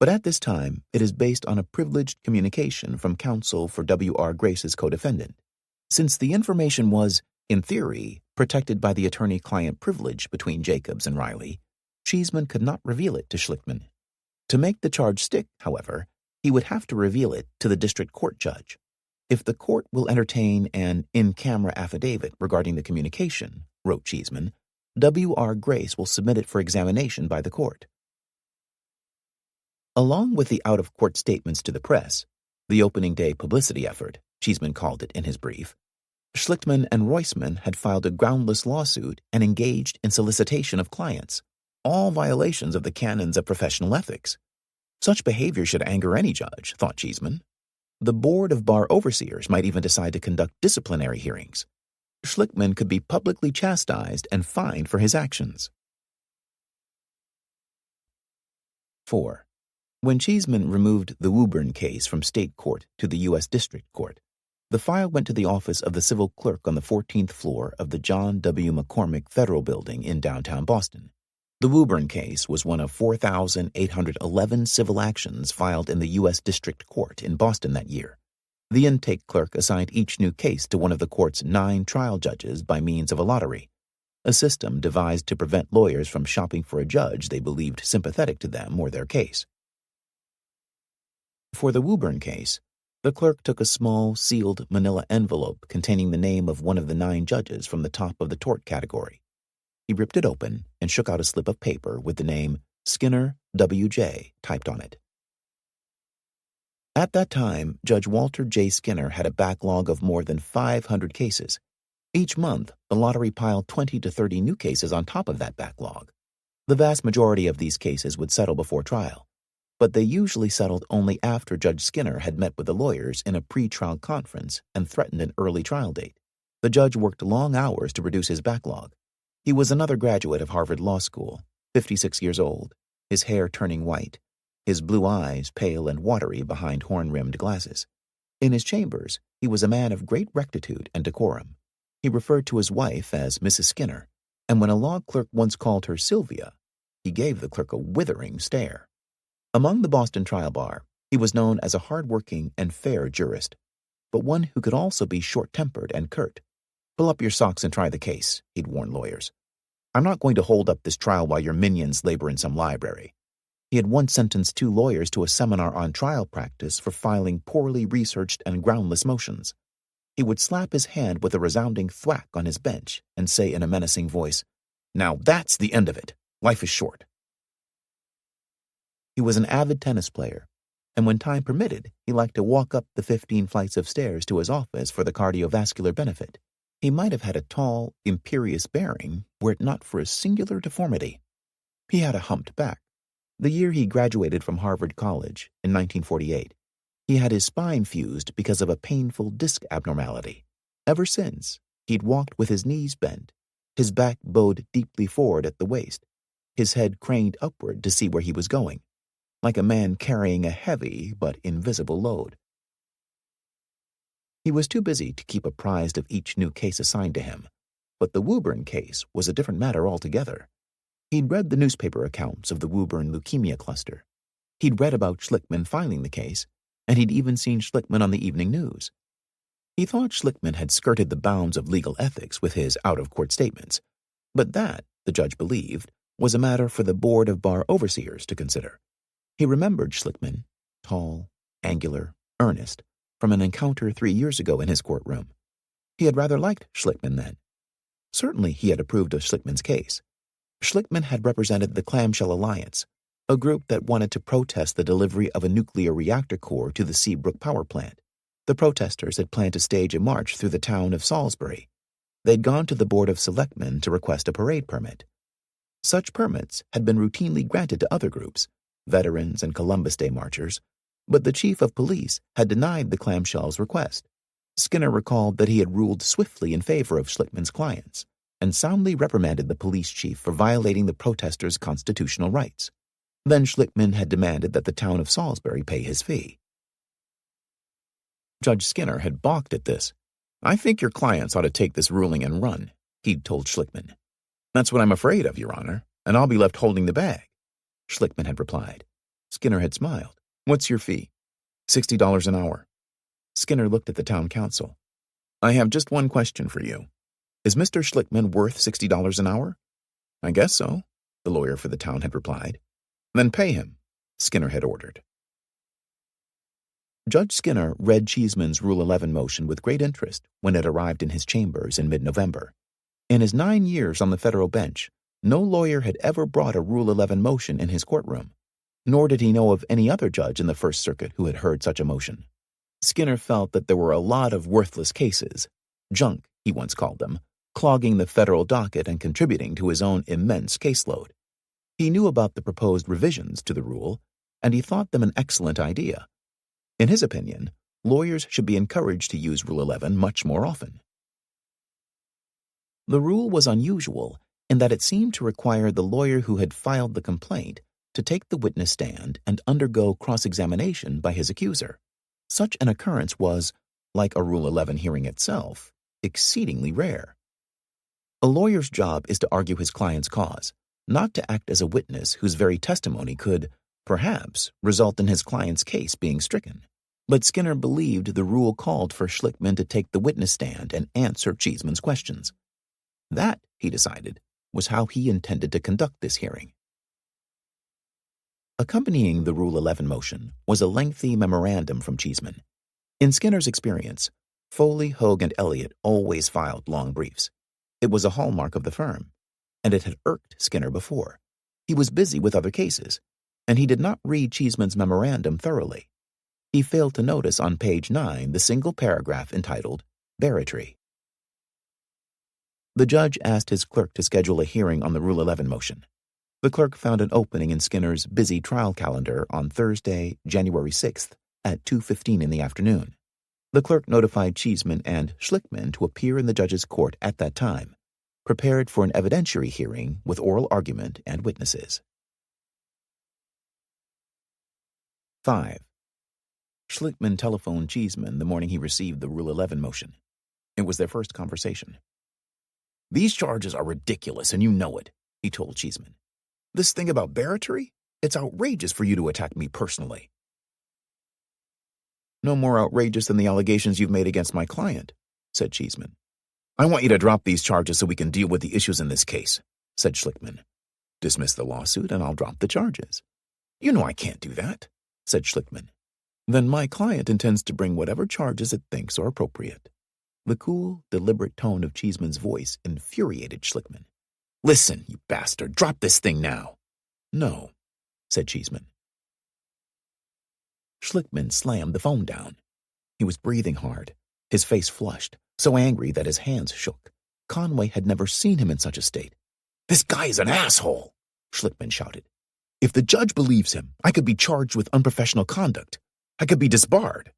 A: "but at this time it is based on a privileged communication from counsel for W.R. Grace's co-defendant. Since the information was, in theory, protected by the attorney-client privilege between Jacobs and Riley, Cheeseman could not reveal it to Schlickman. To make the charge stick, however, he would have to reveal it to the district court judge. If the court will entertain an in-camera affidavit regarding the communication," wrote Cheeseman, "W.R. Grace will submit it for examination by the court." Along with the out-of-court statements to the press, the opening day publicity effort, Cheeseman called it in his brief, Schlickman and Roisman had filed a groundless lawsuit and engaged in solicitation of clients, all violations of the canons of professional ethics. Such behavior should anger any judge, thought Cheeseman. The board of bar overseers might even decide to conduct disciplinary hearings. Schlickman could be publicly chastised and fined for his actions. 4. When Cheeseman removed the Woburn case from state court to the U.S. District Court, the file went to the office of the civil clerk on the 14th floor of the John W. McCormick Federal Building in downtown Boston. The Woburn case was one of 4,811 civil actions filed in the U.S. District Court in Boston that year. The intake clerk assigned each new case to one of the court's 9 trial judges by means of a lottery, a system devised to prevent lawyers from shopping for a judge they believed sympathetic to them or their case. For the Woburn case, the clerk took a small, sealed manila envelope containing the name of one of the 9 judges from the top of the tort category. He ripped it open and shook out a slip of paper with the name Skinner W.J. typed on it. At that time, Judge Walter J. Skinner had a backlog of more than 500 cases. Each month, the lottery piled 20 to 30 new cases on top of that backlog. The vast majority of these cases would settle before trial, but they usually settled only after Judge Skinner had met with the lawyers in a pre-trial conference and threatened an early trial date. The judge worked long hours to reduce his backlog. He was another graduate of Harvard Law School, 56 years old, his hair turning white, his blue eyes pale and watery behind horn-rimmed glasses. In his chambers, he was a man of great rectitude and decorum. He referred to his wife as Mrs. Skinner, and when a law clerk once called her Sylvia, he gave the clerk a withering stare. Among the Boston trial bar, he was known as a hard-working and fair jurist, but one who could also be short-tempered and curt. "Pull up your socks and try the case," he'd warn lawyers. I'm not going to hold up this trial while your minions labor in some library. He had once sentenced 2 lawyers to a seminar on trial practice for filing poorly researched and groundless motions. He would slap his hand with a resounding thwack on his bench and say in a menacing voice, "Now that's the end of it. Life is short." He was an avid tennis player, and when time permitted, he liked to walk up the 15 flights of stairs to his office for the cardiovascular benefit. He might have had a tall, imperious bearing were it not for a singular deformity. He had a humped back. The year he graduated from Harvard College, in 1948, he had his spine fused because of a painful disc abnormality. Ever since, he'd walked with his knees bent, his back bowed deeply forward at the waist, his head craned upward to see where he was going, like a man carrying a heavy but invisible load. He was too busy to keep apprised of each new case assigned to him, but the Woburn case was a different matter altogether. He'd read the newspaper accounts of the Woburn leukemia cluster. He'd read about Schlickman filing the case, and he'd even seen Schlickman on the evening news. He thought Schlickman had skirted the bounds of legal ethics with his out-of-court statements, but that, the judge believed, was a matter for the Board of Bar Overseers to consider. He remembered Schlickman, tall, angular, earnest, from an encounter 3 years ago in his courtroom. He had rather liked Schlickman then. Certainly he had approved of Schlickman's case. Schlickman had represented the Clamshell Alliance, a group that wanted to protest the delivery of a nuclear reactor core to the Seabrook power plant. The protesters had planned to stage a march through the town of Salisbury. They'd gone to the Board of Selectmen to request a parade permit. Such permits had been routinely granted to other groups, veterans and Columbus Day marchers, but the chief of police had denied the Clamshell's request. Skinner recalled that he had ruled swiftly in favor of Schlickman's clients and soundly reprimanded the police chief for violating the protesters' constitutional rights. Then Schlickman had demanded that the town of Salisbury pay his fee. Judge Skinner had balked at this. "I think your clients ought to take this ruling and run," he'd told Schlickman. "That's what I'm afraid of, Your Honor, and I'll be left holding the bag," Schlickman had replied. Skinner had smiled. "What's your fee?" $60 an hour. Skinner looked at the town council. "I have just one question for you. Is Mr. Schlickman worth $60 an hour?" "I guess so," the lawyer for the town had replied. "Then pay him," Skinner had ordered. Judge Skinner read Cheeseman's Rule 11 motion with great interest when it arrived in his chambers in mid-November. In his 9 years on the federal bench, no lawyer had ever brought a Rule 11 motion in his courtroom, nor did he know of any other judge in the First Circuit who had heard such a motion. Skinner felt that there were a lot of worthless cases, junk, he once called them, clogging the federal docket and contributing to his own immense caseload. He knew about the proposed revisions to the rule, and he thought them an excellent idea. In his opinion, lawyers should be encouraged to use Rule 11 much more often. The rule was unusual in that it seemed to require the lawyer who had filed the complaint to take the witness stand and undergo cross-examination by his accuser. Such an occurrence was, like a Rule 11 hearing itself, exceedingly rare. A lawyer's job is to argue his client's cause, not to act as a witness whose very testimony could, perhaps, result in his client's case being stricken. But Skinner believed the rule called for Schlickman to take the witness stand and answer Cheeseman's questions. That, he decided, was how he intended to conduct this hearing. Accompanying the Rule 11 motion was a lengthy memorandum from Cheeseman. In Skinner's experience, Foley, Hogue, and Elliott always filed long briefs. It was a hallmark of the firm, and it had irked Skinner before. He was busy with other cases, and he did not read Cheeseman's memorandum thoroughly. He failed to notice on page 9 the single paragraph entitled Barratry. The judge asked his clerk to schedule a hearing on the Rule 11 motion. The clerk found an opening in Skinner's busy trial calendar on Thursday, January 6th at 2:15 in the afternoon. The clerk notified Cheeseman and Schlickman to appear in the judge's court at that time, prepared for an evidentiary hearing with oral argument and witnesses. 5. Schlickman telephoned Cheeseman the morning he received the Rule 11 motion. It was their first conversation. "These charges are ridiculous, and you know it," he told Cheeseman. "This thing about barratry? It's outrageous for you to attack me personally." "No more outrageous than the allegations you've made against my client," said Cheeseman. "I want you to drop these charges so we can deal with the issues in this case," said Schlickman. "Dismiss the lawsuit and I'll drop the charges." "You know I can't do that," said Schlickman. "Then my client intends to bring whatever charges it thinks are appropriate." The cool, deliberate tone of Cheeseman's voice infuriated Schlickman. "Listen, you bastard, drop this thing now." "No," said Cheeseman. Schlickman slammed the phone down. He was breathing hard, his face flushed, so angry that his hands shook. Conway had never seen him in such a state. "This guy is an asshole," Schlickman shouted. "If the judge believes him, I could be charged with unprofessional conduct. I could be disbarred."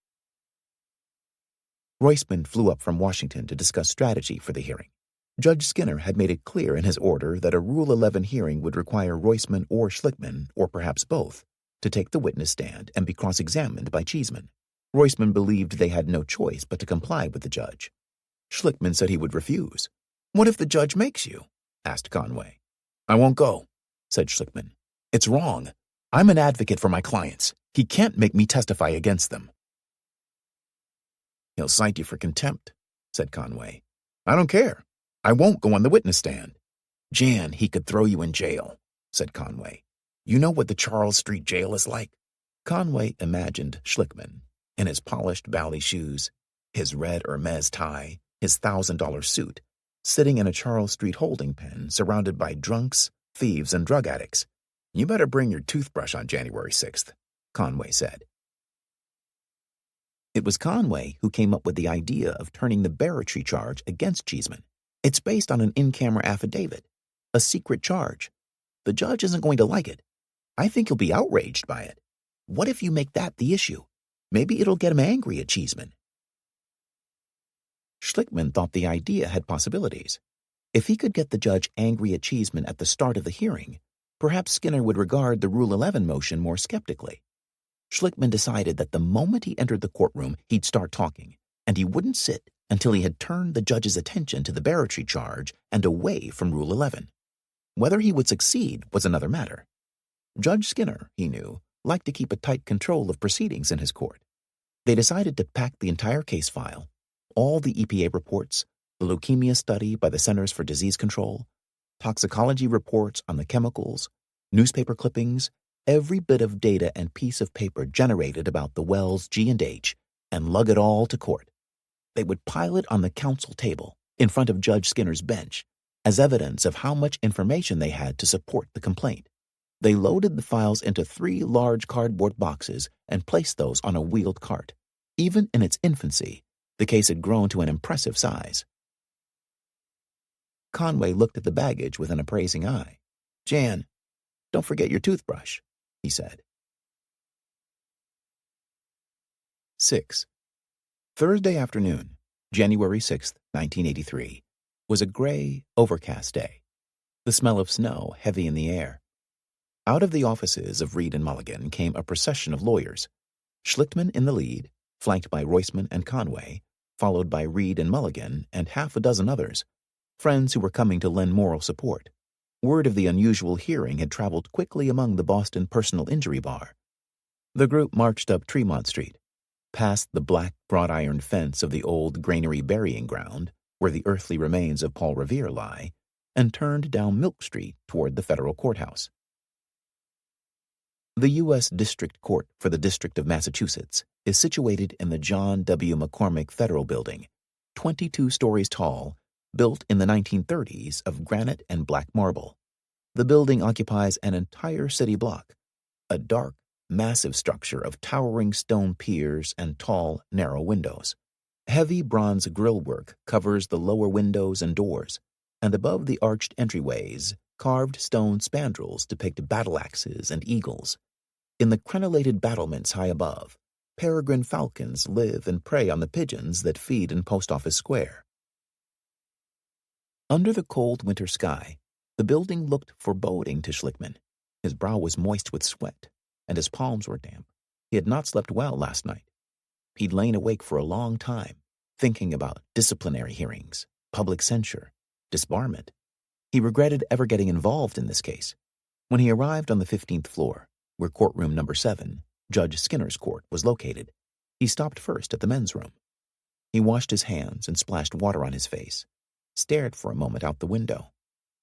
A: Roisman flew up from Washington to discuss strategy for the hearing. Judge Skinner had made it clear in his order that a Rule 11 hearing would require Roisman or Schlickman, or perhaps both, to take the witness stand and be cross-examined by Cheeseman. Roisman believed they had no choice but to comply with the judge. Schlickman said he would refuse. "What if the judge makes you?" asked Conway. "I won't go," said Schlickman. "It's wrong. I'm an advocate for my clients. He can't make me testify against them." "He'll cite you for contempt," said Conway. "I don't care. I won't go on the witness stand." "Jan, he could throw you in jail," said Conway. "You know what the Charles Street jail is like?" Conway imagined Schlickman, in his polished bally shoes, his red Hermes tie, his $1,000 suit, sitting in a Charles Street holding pen surrounded by drunks, thieves, and drug addicts. "You better bring your toothbrush on January 6th, Conway said. It was Conway who came up with the idea of turning the barratry charge against Cheeseman. It's based on an in-camera affidavit, a secret charge. The judge isn't going to like it. I think he'll be outraged by it. What if you make that the issue? Maybe it'll get him angry at Cheeseman. Schlickman thought the idea had possibilities. If he could get the judge angry at Cheeseman at the start of the hearing, perhaps Skinner would regard the Rule 11 motion more skeptically. Schlickman decided that the moment he entered the courtroom, he'd start talking, and he wouldn't sit until he had turned the judge's attention to the barratry charge and away from Rule 11. Whether he would succeed was another matter. Judge Skinner, he knew, liked to keep a tight control of proceedings in his court. They decided to pack the entire case file, all the EPA reports, the leukemia study by the Centers for Disease Control, toxicology reports on the chemicals, newspaper clippings, every bit of data and piece of paper generated about the wells G&H, and lug it all to court. They would pile it on the counsel table in front of Judge Skinner's bench as evidence of how much information they had to support the complaint. They loaded the files into 3 large cardboard boxes and placed those on a wheeled cart. Even in its infancy, the case had grown to an impressive size. Conway looked at the baggage with an appraising eye. "Jan, don't forget your toothbrush," he said. 6. Thursday afternoon, January 6, 1983, was a gray, overcast day. The smell of snow heavy in the air. Out of the offices of Reed and Mulligan came a procession of lawyers. Schlickman in the lead, flanked by Roisman and Conway, followed by Reed and Mulligan and half a dozen others, friends who were coming to lend moral support. Word of the unusual hearing had traveled quickly among the Boston personal injury bar. The group marched up Tremont Street, past the black wrought-iron fence of the old granary burying ground, where the earthly remains of Paul Revere lie, and turned down Milk Street toward the federal courthouse. The U.S. District Court for the District of Massachusetts is situated in the John W. McCormick Federal Building, 22 stories tall, built in the 1930s of granite and black marble. The building occupies an entire city block, a dark, massive structure of towering stone piers and tall, narrow windows. Heavy bronze grillwork covers the lower windows and doors, and above the arched entryways, carved stone spandrels depict battle axes and eagles. In the crenellated battlements high above, peregrine falcons live and prey on the pigeons that feed in Post Office Square. Under the cold winter sky, the building looked foreboding to Schlickman. His brow was moist with sweat, and his palms were damp. He had not slept well last night. He'd lain awake for a long time, thinking about disciplinary hearings, public censure, disbarment. He regretted ever getting involved in this case. When he arrived on the 15th floor, where courtroom number 7, Judge Skinner's court, was located, he stopped first at the men's room. He washed his hands and splashed water on his face, stared for a moment out the window.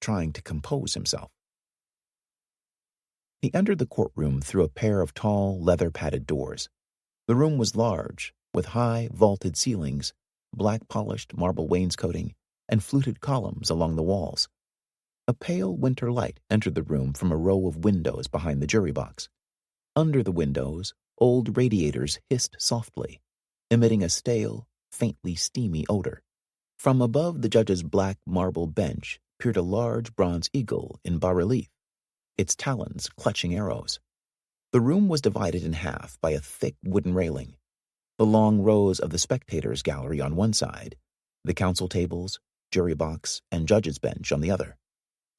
A: trying to compose himself. He entered the courtroom through a pair of tall, leather-padded doors. The room was large, with high, vaulted ceilings, black-polished marble wainscoting, and fluted columns along the walls. A pale winter light entered the room from a row of windows behind the jury box. Under the windows, old radiators hissed softly, emitting a stale, faintly steamy odor. From above the judge's black marble bench peered a large bronze eagle in bas-relief, its talons clutching arrows. The room was divided in half by a thick wooden railing. The long rows of the spectators' gallery on one side, the counsel tables, jury box, and judge's bench on the other.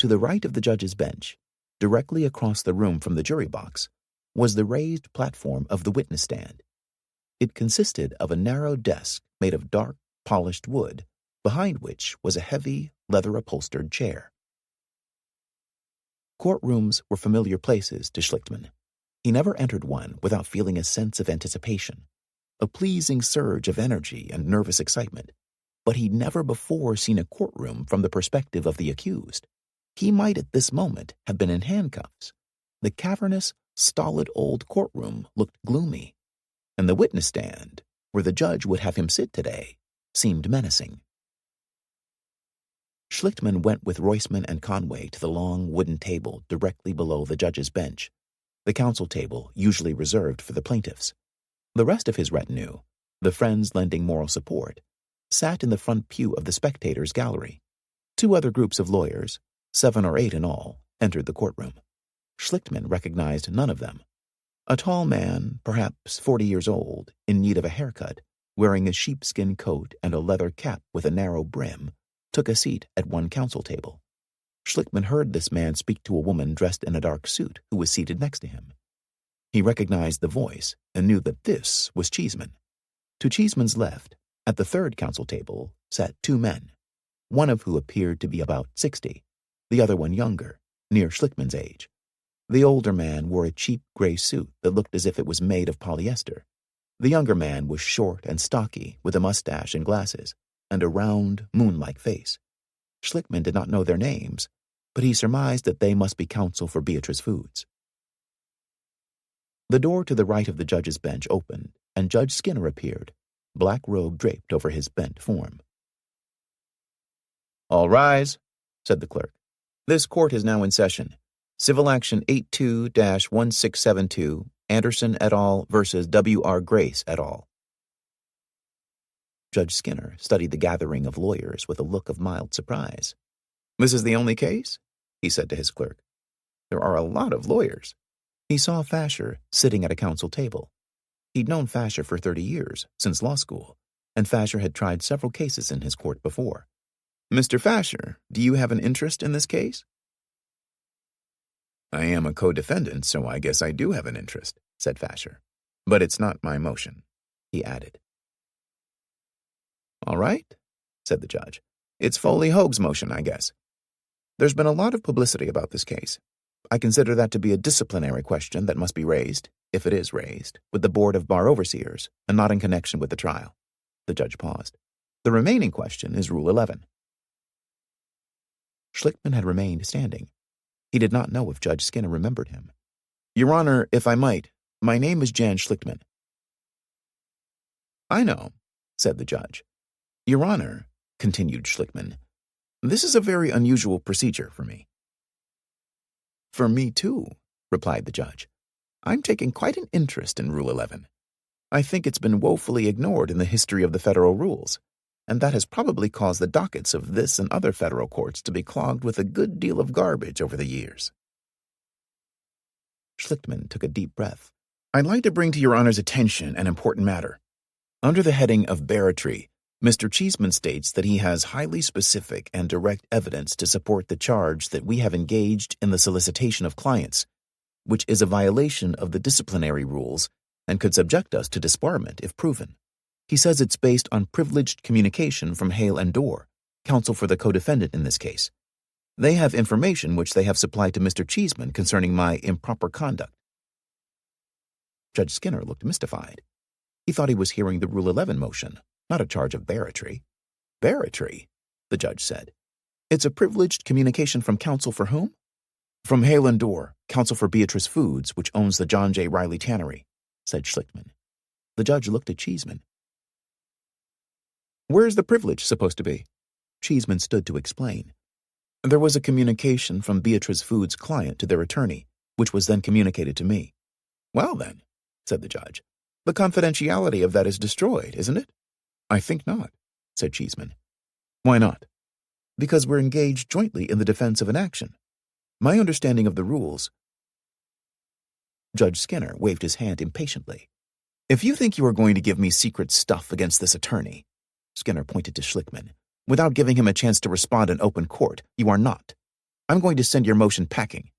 A: To the right of the judge's bench, directly across the room from the jury box, was the raised platform of the witness stand. It consisted of a narrow desk made of dark, polished wood, behind which was a heavy, leather-upholstered chair. Courtrooms were familiar places to Schlichtmann. He never entered one without feeling a sense of anticipation, a pleasing surge of energy and nervous excitement. But he'd never before seen a courtroom from the perspective of the accused. He might at this moment have been in handcuffs. The cavernous, stolid old courtroom looked gloomy, and the witness stand, where the judge would have him sit today, seemed menacing. Schlichtmann went with Roisman and Conway to the long wooden table directly below the judge's bench, the counsel table usually reserved for the plaintiffs. The rest of his retinue, the friends lending moral support, sat in the front pew of the spectators' gallery. 2 other groups of lawyers, 7 or 8 in all, entered the courtroom. Schlichtmann recognized none of them. A tall man, perhaps 40 years old, in need of a haircut, wearing a sheepskin coat and a leather cap with a narrow brim, took a seat at one counsel table. Schlichtmann heard this man speak to a woman dressed in a dark suit who was seated next to him. He recognized the voice and knew that this was Cheeseman. To Cheeseman's left, at the third counsel table, sat 2 men, one of who appeared to be about 60, the other one younger, near Schlichtmann's age. The older man wore a cheap gray suit that looked as if it was made of polyester. The younger man was short and stocky, with a mustache and glasses, and a round, moon-like face. Schlichtmann did not know their names, but he surmised that they must be counsel for Beatrice Foods. The door to the right of the judge's bench opened, and Judge Skinner appeared, black robe draped over his bent form. "All rise," said the clerk. "This court is now in session. Civil Action 82-1672, Anderson et al. Versus W.R. Grace et al." Judge Skinner studied the gathering of lawyers with a look of mild surprise. "This is the only case?" he said to his clerk. "There are a lot of lawyers." He saw Fasher sitting at a counsel table. He'd known Fasher for 30 years, since law school, and Fasher had tried several cases in his court before. "Mr. Fasher, do you have an interest in this case?" "I am a co-defendant, so I guess I do have an interest," said Fasher. "But it's not my motion," he added. "All right," said the judge. "It's Foley Hoag's motion, I guess. There's been a lot of publicity about this case. I consider that to be a disciplinary question that must be raised, if it is raised, with the Board of Bar Overseers, and not in connection with the trial." The judge paused. "The remaining question is Rule 11. Schlichtmann had remained standing. He did not know if Judge Skinner remembered him. "Your Honor, if I might, my name is Jan Schlichtmann." "I know," said the judge. "Your Honor," continued Schlichtmann, "this is a very unusual procedure for me." "For me, too," replied the judge. "I'm taking quite an interest in Rule 11. I think it's been woefully ignored in the history of the federal rules, and that has probably caused the dockets of this and other federal courts to be clogged with a good deal of garbage over the years." Schlichtmann took a deep breath. "I'd like to bring to Your Honor's attention an important matter. Under the heading of barratry, Mr. Cheeseman states that he has highly specific and direct evidence to support the charge that we have engaged in the solicitation of clients, which is a violation of the disciplinary rules and could subject us to disbarment if proven. He says it's based on privileged communication from Hale and Dorr, counsel for the co-defendant in this case. They have information which they have supplied to Mr. Cheeseman concerning my improper conduct." Judge Skinner looked mystified. He thought he was hearing the Rule 11 motion, not a charge of barratry. "Barratry?" the judge said. It's a privileged communication from counsel for whom? From Hale and Dorr, counsel for Beatrice Foods, which owns the John J. Riley Tannery, said Schlickman. The judge looked at Cheeseman. Where's the privilege supposed to be? Cheeseman stood to explain. There was a communication from Beatrice Foods' client to their attorney, which was then communicated to me. Well then, said the judge, the confidentiality of that is destroyed, isn't it? I think not, said Cheeseman. Why not? Because we're engaged jointly in the defense of an action. My understanding of the rules. Judge Skinner waved his hand impatiently. If you think you are going to give me secret stuff against this attorney, Skinner pointed to Schlickman, without giving him a chance to respond in open court, you are not. I'm going to send your motion packing.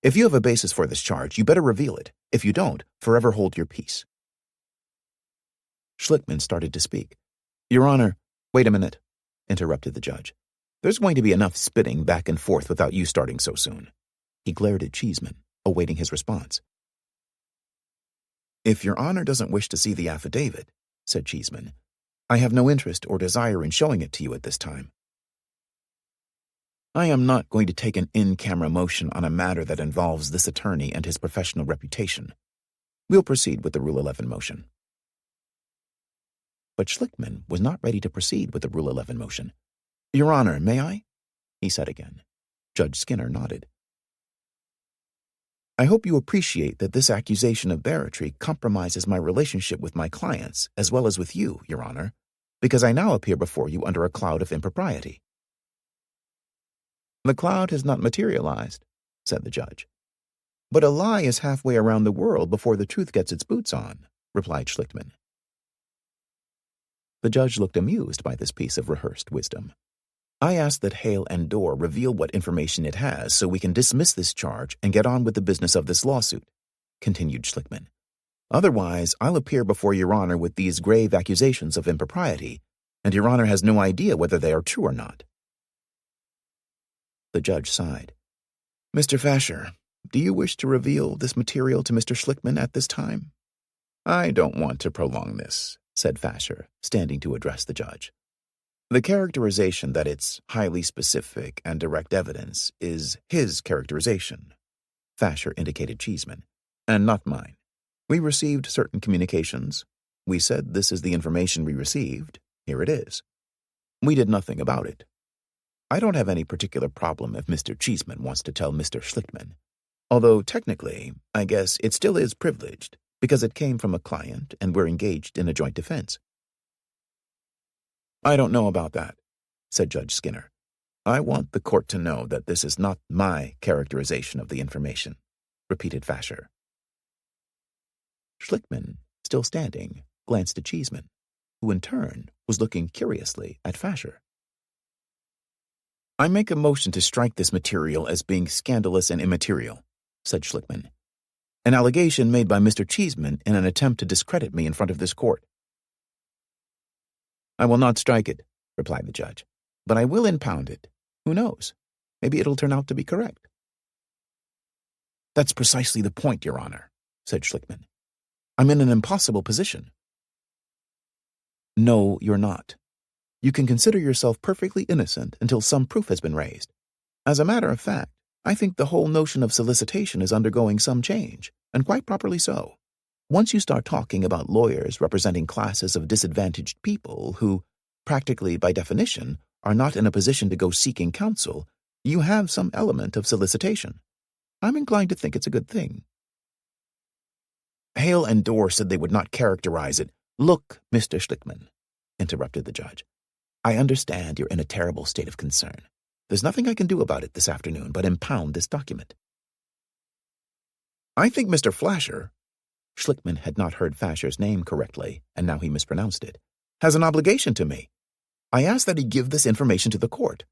A: If you have a basis for this charge, you better reveal it. If you don't, forever hold your peace. Schlickman started to speak. Your Honor, wait a minute, interrupted the judge. There's going to be enough spitting back and forth without you starting so soon. He glared at Cheeseman, awaiting his response. If Your Honor doesn't wish to see the affidavit, said Cheeseman, I have no interest or desire in showing it to you at this time. I am not going to take an in-camera motion on a matter that involves this attorney and his professional reputation. We'll proceed with the Rule 11 motion. But Schlickman was not ready to proceed with the Rule 11 motion. Your Honor, may I? He said again. Judge Skinner nodded. I hope you appreciate that this accusation of barratry compromises my relationship with my clients as well as with you, Your Honor, because I now appear before you under a cloud of impropriety. The cloud has not materialized, said the judge. But a lie is halfway around the world before the truth gets its boots on, replied Schlickman. The judge looked amused by this piece of rehearsed wisdom. I ask that Hale and Dorr reveal what information it has so we can dismiss this charge and get on with the business of this lawsuit, continued Schlickman. Otherwise, I'll appear before Your Honor with these grave accusations of impropriety, and Your Honor has no idea whether they are true or not. The judge sighed. Mr. Fasher, do you wish to reveal this material to Mr. Schlickman at this time? I don't want to prolong this, said Fasher, standing to address the judge. The characterization that it's highly specific and direct evidence is his characterization, Fasher indicated Cheeseman, and not mine. We received certain communications. We said this is the information we received. Here it is. We did nothing about it. I don't have any particular problem if Mr. Cheeseman wants to tell Mr. Schlickman, although technically, I guess it still is privileged because it came from a client and we're engaged in a joint defense. I don't know about that, said Judge Skinner. I want the court to know that this is not my characterization of the information, repeated Fasher. Schlickman, still standing, glanced at Cheeseman, who in turn was looking curiously at Fasher. I make a motion to strike this material as being scandalous and immaterial, said Schlickman. An allegation made by Mr. Cheeseman in an attempt to discredit me in front of this court. I will not strike it, replied the judge, but I will impound it. Who knows? Maybe it'll turn out to be correct. That's precisely the point, Your Honor, said Schlickman. I'm in an impossible position. No, you're not. You can consider yourself perfectly innocent until some proof has been raised. As a matter of fact, I think the whole notion of solicitation is undergoing some change, and quite properly so. Once you start talking about lawyers representing classes of disadvantaged people who, practically by definition, are not in a position to go seeking counsel, you have some element of solicitation. I'm inclined to think it's a good thing. Hale and Dorr said they would not characterize it. Look, Mr. Schlickman, interrupted the judge. I understand you're in a terrible state of concern. There's nothing I can do about it this afternoon but impound this document. I think Mr. Flasher, Schlickman had not heard Fasher's name correctly, and now he mispronounced it, has an obligation to me. I ask that he give this information to the court.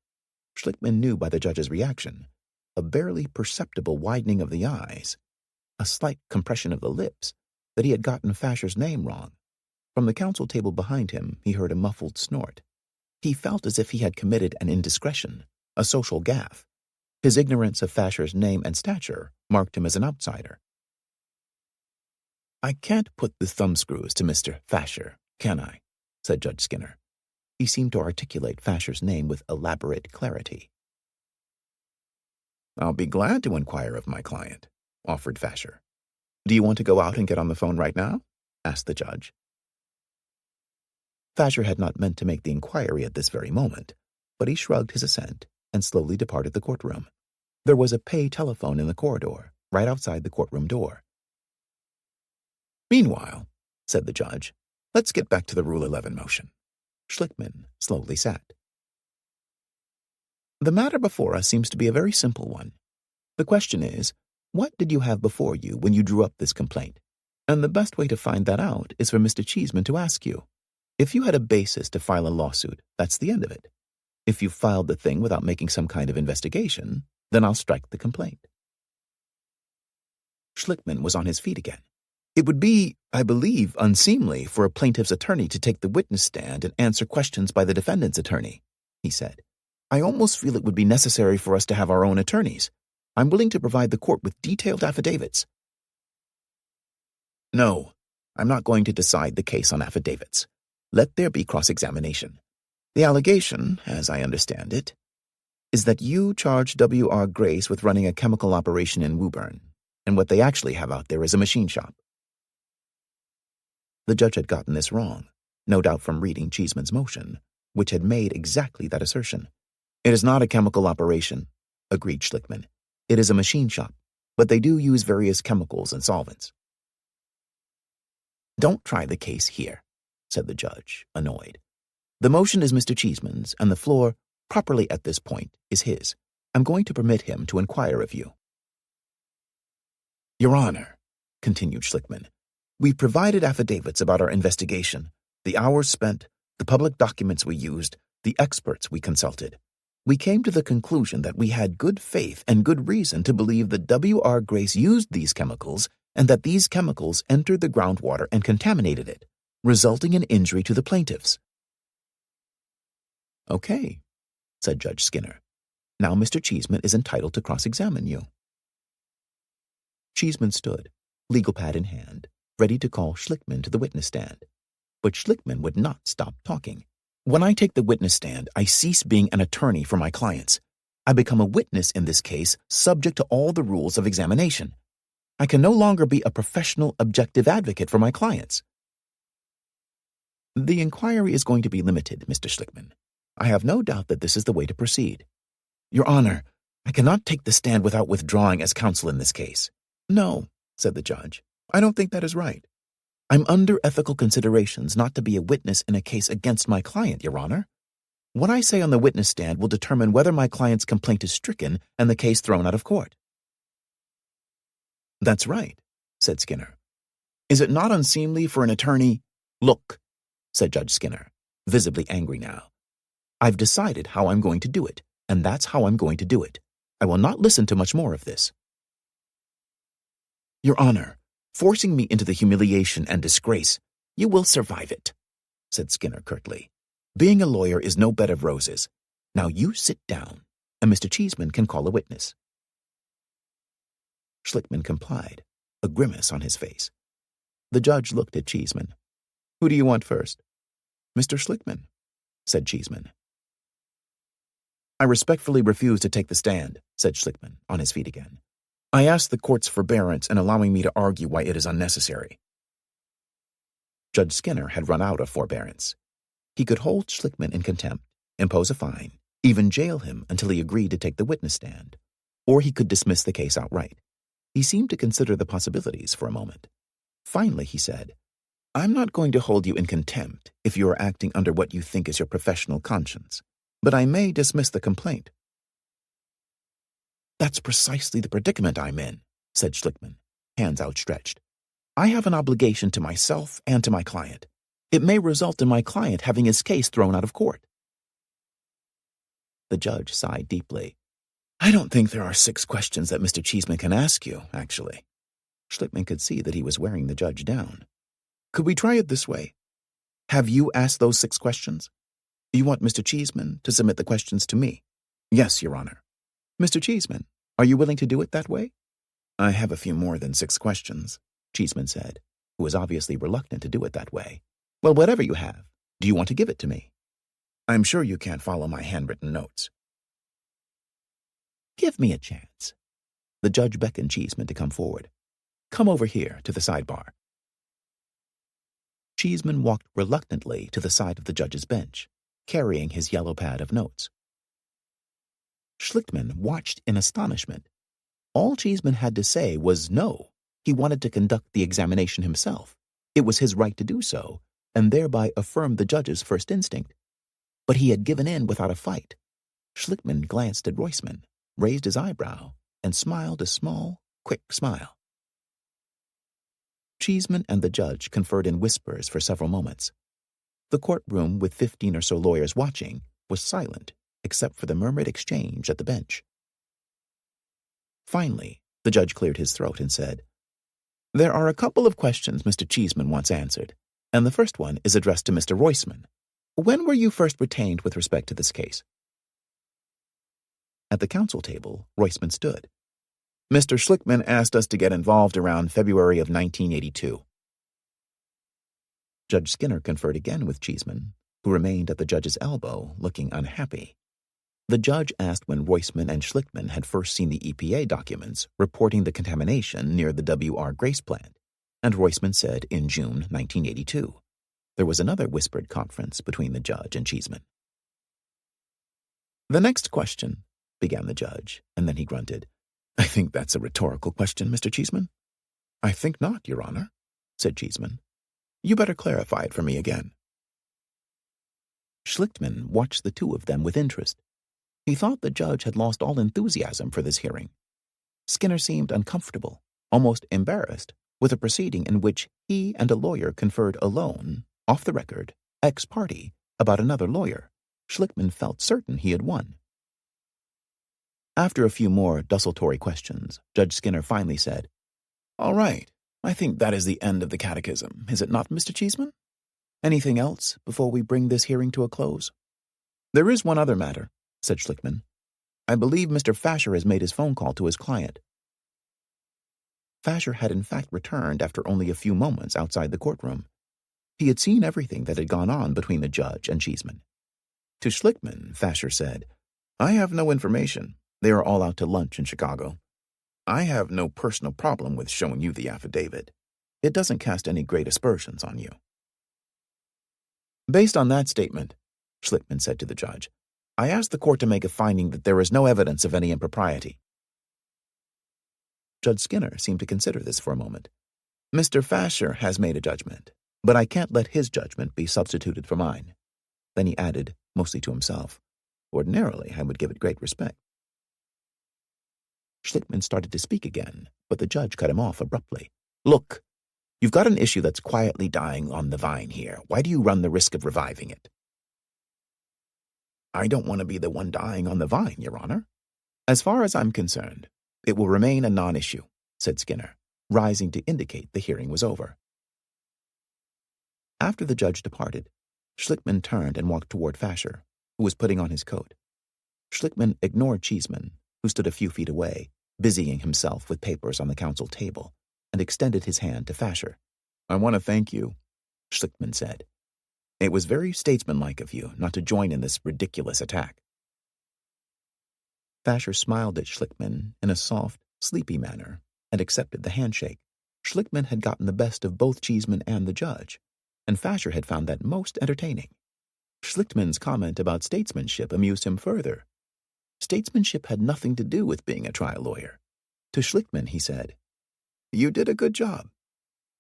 A: Schlickman knew by the judge's reaction, a barely perceptible widening of the eyes, a slight compression of the lips, that he had gotten Fasher's name wrong. From the counsel table behind him, he heard a muffled snort. He felt as if he had committed an indiscretion, a social gaffe. His ignorance of Fasher's name and stature marked him as an outsider. I can't put the thumbscrews to Mr. Fasher, can I? Said Judge Skinner. He seemed to articulate Fasher's name with elaborate clarity. I'll be glad to inquire of my client, offered Fasher. Do you want to go out and get on the phone right now? Asked the judge. Fasher had not meant to make the inquiry at this very moment, but he shrugged his assent and slowly departed the courtroom. There was a pay telephone in the corridor, right outside the courtroom door. Meanwhile, said the judge, let's get back to the Rule 11 motion. Schlickman slowly sat. The matter before us seems to be a very simple one. The question is, what did you have before you when you drew up this complaint? And the best way to find that out is for Mr. Cheeseman to ask you. If you had a basis to file a lawsuit, that's the end of it. If you filed the thing without making some kind of investigation, then I'll strike the complaint. Schlickman was on his feet again. It would be, I believe, unseemly for a plaintiff's attorney to take the witness stand and answer questions by the defendant's attorney, he said. I almost feel it would be necessary for us to have our own attorneys. I'm willing to provide the court with detailed affidavits. No, I'm not going to decide the case on affidavits. Let there be cross-examination. The allegation, as I understand it, is that you charged W.R. Grace with running a chemical operation in Woburn, and what they actually have out there is a machine shop. The judge had gotten this wrong, no doubt from reading Cheeseman's motion, which had made exactly that assertion. It is not a chemical operation, agreed Schlickman. It is a machine shop, but they do use various chemicals and solvents. Don't try the case here, said the judge, annoyed. The motion is Mr. Cheeseman's, and the floor, properly at this point, is his. I'm going to permit him to inquire of you. Your Honor, continued Schlickman, we've provided affidavits about our investigation, the hours spent, the public documents we used, the experts we consulted. We came to the conclusion that we had good faith and good reason to believe that W.R. Grace used these chemicals and that these chemicals entered the groundwater and contaminated it, resulting in injury to the plaintiffs. Okay, said Judge Skinner. Now Mr. Cheeseman is entitled to cross-examine you. Cheeseman stood, legal pad in hand, ready to call Schlickman to the witness stand. But Schlickman would not stop talking. When I take the witness stand, I cease being an attorney for my clients. I become a witness in this case, subject to all the rules of examination. I can no longer be a professional, objective advocate for my clients. The inquiry is going to be limited, Mr. Schlickman. I have no doubt that this is the way to proceed. Your Honor, I cannot take the stand without withdrawing as counsel in this case. No, said the judge. I don't think that is right. I'm under ethical considerations not to be a witness in a case against my client, Your Honor. What I say on the witness stand will determine whether my client's complaint is stricken and the case thrown out of court. That's right, said Skinner. Is it not unseemly for an attorney? Look, said Judge Skinner, visibly angry now. I've decided how I'm going to do it, and that's how I'm going to do it. I will not listen to much more of this. Your Honor, forcing me into the humiliation and disgrace, you will survive it, said Skinner curtly. Being a lawyer is no bed of roses. Now you sit down, and Mr. Cheeseman can call a witness. Schlickman complied, a grimace on his face. The judge looked at Cheeseman. Who do you want first? Mr. Schlickman, said Cheeseman. I respectfully refuse to take the stand, said Schlickman, on his feet again. I ask the court's forbearance in allowing me to argue why it is unnecessary. Judge Skinner had run out of forbearance. He could hold Schlickman in contempt, impose a fine, even jail him until he agreed to take the witness stand, or he could dismiss the case outright. He seemed to consider the possibilities for a moment. Finally, he said, I'm not going to hold you in contempt if you are acting under what you think is your professional conscience, but I may dismiss the complaint. That's precisely the predicament I'm in, said Schlickman, hands outstretched. I have an obligation to myself and to my client. It may result in my client having his case thrown out of court. The judge sighed deeply. I don't think there are 6 questions that Mr. Cheeseman can ask you, actually. Schlickman could see that he was wearing the judge down. Could we try it this way? Have you asked those 6 questions? You want Mr. Cheeseman to submit the questions to me? Yes, Your Honor. Mr. Cheeseman, are you willing to do it that way? I have a few more than 6 questions, Cheeseman said, who was obviously reluctant to do it that way. Well, whatever you have, do you want to give it to me? I'm sure you can't follow my handwritten notes. Give me a chance. The judge beckoned Cheeseman to come forward. Come over here to the sidebar. Cheeseman walked reluctantly to the side of the judge's bench, carrying his yellow pad of notes. Schlichtmann watched in astonishment. All Cheeseman had to say was no. He wanted to conduct the examination himself. It was his right to do so, and thereby affirmed the judge's first instinct. But he had given in without a fight. Schlichtmann glanced at Roisman, raised his eyebrow, and smiled a small, quick smile. Cheeseman and the judge conferred in whispers for several moments. The courtroom, with 15 or so lawyers watching, was silent except for the murmured exchange at the bench. Finally, the judge cleared his throat and said, "There are a couple of questions Mr. Cheeseman wants answered, and the first one is addressed to Mr. Roisman. When were you first retained with respect to this case?" At the counsel table, Roisman stood. "Mr. Schlichtmann asked us to get involved around February of 1982. Judge Skinner conferred again with Cheeseman, who remained at the judge's elbow, looking unhappy. The judge asked when Roisman and Schlichtmann had first seen the EPA documents reporting the contamination near the W.R. Grace plant, and Roisman said in June 1982. There was another whispered conference between the judge and Cheeseman. "The next question," began the judge, and then he grunted, "I think that's a rhetorical question, Mr. Cheeseman." "I think not, Your Honor," said Cheeseman. "You better clarify it for me again." Schlichtmann watched the two of them with interest. He thought the judge had lost all enthusiasm for this hearing. Skinner seemed uncomfortable, almost embarrassed, with a proceeding in which he and a lawyer conferred alone, off the record, ex parte, about another lawyer. Schlichtmann felt certain he had won. After a few more desultory questions, Judge Skinner finally said, "All right, I think that is the end of the catechism, is it not, Mr. Cheeseman? Anything else before we bring this hearing to a close?" "There is one other matter," said Schlichtmann. "I believe Mr. Fasher has made his phone call to his client." Fasher had in fact returned after only a few moments outside the courtroom. He had seen everything that had gone on between the judge and Cheeseman. To Schlichtmann, Fasher said, "I have no information. They are all out to lunch in Chicago. I have no personal problem with showing you the affidavit. It doesn't cast any great aspersions on you." "Based on that statement," Schlichtmann said to the judge, "I ask the court to make a finding that there is no evidence of any impropriety." Judge Skinner seemed to consider this for a moment. "Mr. Fasher has made a judgment, but I can't let his judgment be substituted for mine." Then he added, mostly to himself, "Ordinarily, I would give it great respect." Schlichtmann started to speak again, but the judge cut him off abruptly. "Look, you've got an issue that's quietly dying on the vine here. Why do you run the risk of reviving it?" "I don't want to be the one dying on the vine, Your Honor. As far as I'm concerned, it will remain a non-issue," said Skinner, rising to indicate the hearing was over. After the judge departed, Schlichtmann turned and walked toward Fasher, who was putting on his coat. Schlichtmann ignored Cheeseman, who stood a few feet away, busying himself with papers on the counsel table, and extended his hand to Fasher. "I want to thank you," Schlichtmann said. "It was very statesmanlike of you not to join in this ridiculous attack." Fasher smiled at Schlichtmann in a soft, sleepy manner and accepted the handshake. Schlichtmann had gotten the best of both Cheeseman and the judge, and Fasher had found that most entertaining. Schlichtmann's comment about statesmanship amused him further. Statesmanship had nothing to do with being a trial lawyer. To Schlichtmann, he said, "You did a good job.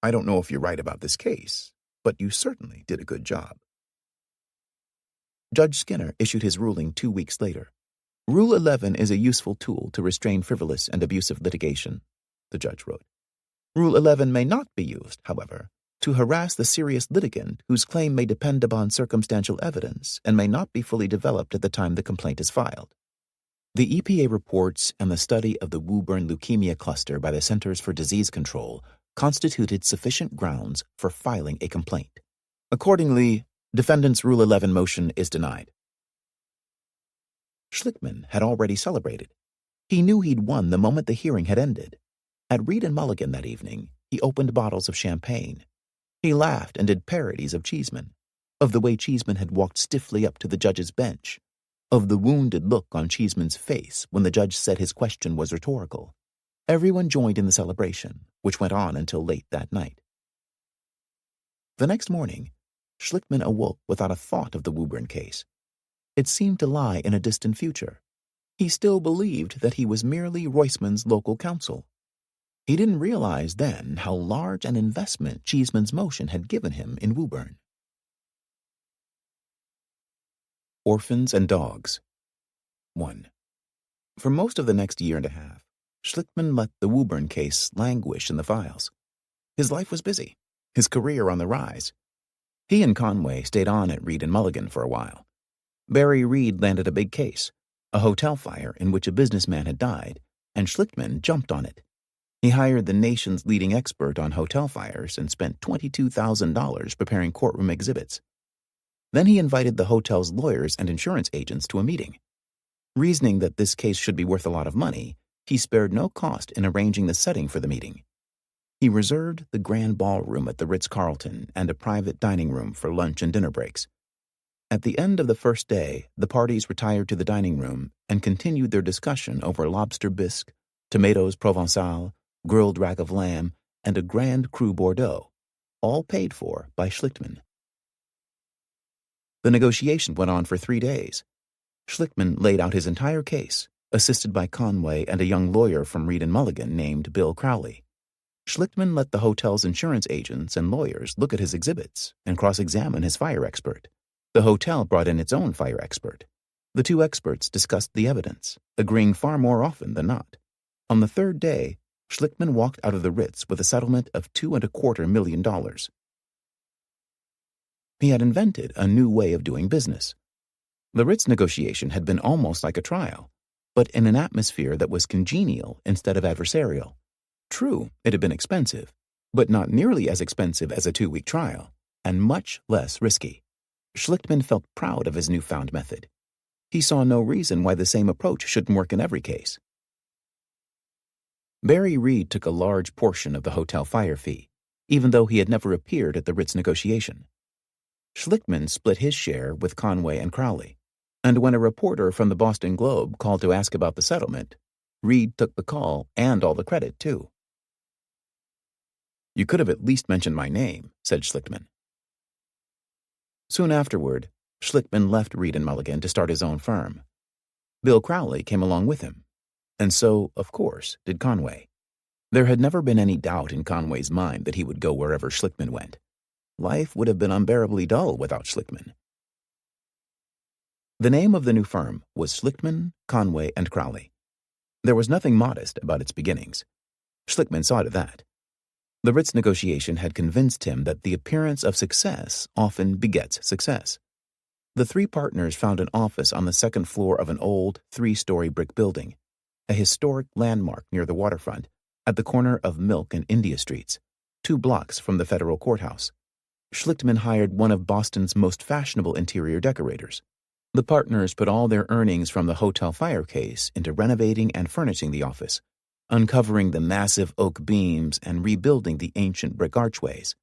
A: I don't know if you're right about this case, but you certainly did a good job." Judge Skinner issued his ruling 2 weeks later. "Rule 11 is a useful tool to restrain frivolous and abusive litigation," the judge wrote. "Rule 11 may not be used, however, to harass the serious litigant whose claim may depend upon circumstantial evidence and may not be fully developed at the time the complaint is filed." The EPA reports and the study of the Woburn leukemia cluster by the Centers for Disease Control constituted sufficient grounds for filing a complaint. Accordingly, defendant's Rule 11 motion is denied. Schlichtmann had already celebrated. He knew he'd won the moment the hearing had ended. At Reed and Mulligan that evening, he opened bottles of champagne. He laughed and did parodies of Cheeseman, of the way Cheeseman had walked stiffly up to the judge's bench, of the wounded look on Cheeseman's face when the judge said his question was rhetorical. Everyone joined in the celebration, which went on until late that night. The next morning, Schlickman awoke without a thought of the Woburn case. It seemed to lie in a distant future. He still believed that he was merely Roisman's local counsel. He didn't realize then how large an investment Cheeseman's motion had given him in Woburn. Orphans and Dogs. 1. For most of the next year and a half, Schlickman let the Woburn case languish in the files. His life was busy, his career on the rise. He and Conway stayed on at Reed & Mulligan for a while. Barry Reed landed a big case, a hotel fire in which a businessman had died, and Schlickman jumped on it. He hired the nation's leading expert on hotel fires and spent $22,000 preparing courtroom exhibits. Then he invited the hotel's lawyers and insurance agents to a meeting. Reasoning that this case should be worth a lot of money, he spared no cost in arranging the setting for the meeting. He reserved the grand ballroom at the Ritz-Carlton and a private dining room for lunch and dinner breaks. At the end of the first day, the parties retired to the dining room and continued their discussion over lobster bisque, tomatoes provençal, grilled rack of lamb, and a Grand Cru Bordeaux, all paid for by Schlickman. The negotiation went on for 3 days. Schlickman laid out his entire case, assisted by Conway and a young lawyer from Reed & Mulligan named Bill Crowley. Schlickman let the hotel's insurance agents and lawyers look at his exhibits and cross-examine his fire expert. The hotel brought in its own fire expert. The two experts discussed the evidence, agreeing far more often than not. On the third day, Schlickman walked out of the Ritz with a settlement of $2.25 million. He had invented a new way of doing business. The Ritz negotiation had been almost like a trial, but in an atmosphere that was congenial instead of adversarial. True, it had been expensive, but not nearly as expensive as a 2-week trial, and much less risky. Schlickman felt proud of his newfound method. He saw no reason why the same approach shouldn't work in every case. Barry Reed took a large portion of the hotel fire fee, even though he had never appeared at the Ritz negotiation. Schlickman split his share with Conway and Crowley, and when a reporter from the Boston Globe called to ask about the settlement, Reed took the call and all the credit, too. "You could have at least mentioned my name," said Schlickman. Soon afterward, Schlickman left Reed & Mulligan to start his own firm. Bill Crowley came along with him, and so, of course, did Conway. There had never been any doubt in Conway's mind that he would go wherever Schlickman went. Life would have been unbearably dull without Schlickman. The name of the new firm was Schlickman, Conway, and Crowley. There was nothing modest about its beginnings. Schlickman saw to that. The Ritz negotiation had convinced him that the appearance of success often begets success. The three partners found an office on the second floor of an old 3-story brick building, a historic landmark near the waterfront, at the corner of Milk and India Streets, 2 blocks from the federal courthouse. Schlickman hired one of Boston's most fashionable interior decorators. The partners put all their earnings from the hotel fire case into renovating and furnishing the office, uncovering the massive oak beams and rebuilding the ancient brick archways.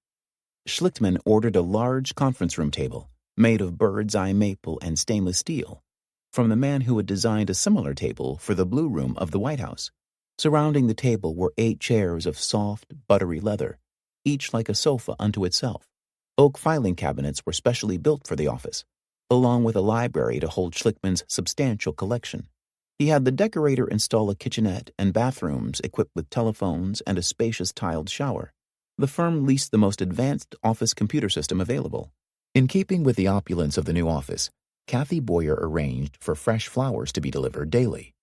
A: Schlickman ordered a large conference room table, made of bird's-eye maple and stainless steel, from the man who had designed a similar table for the Blue Room of the White House. Surrounding the table were 8 chairs of soft, buttery leather, each like a sofa unto itself. Oak filing cabinets were specially built for the office, along with a library to hold Schlickman's substantial collection. He had the decorator install a kitchenette and bathrooms equipped with telephones and a spacious tiled shower. The firm leased the most advanced office computer system available. In keeping with the opulence of the new office, Kathy Boyer arranged for fresh flowers to be delivered daily.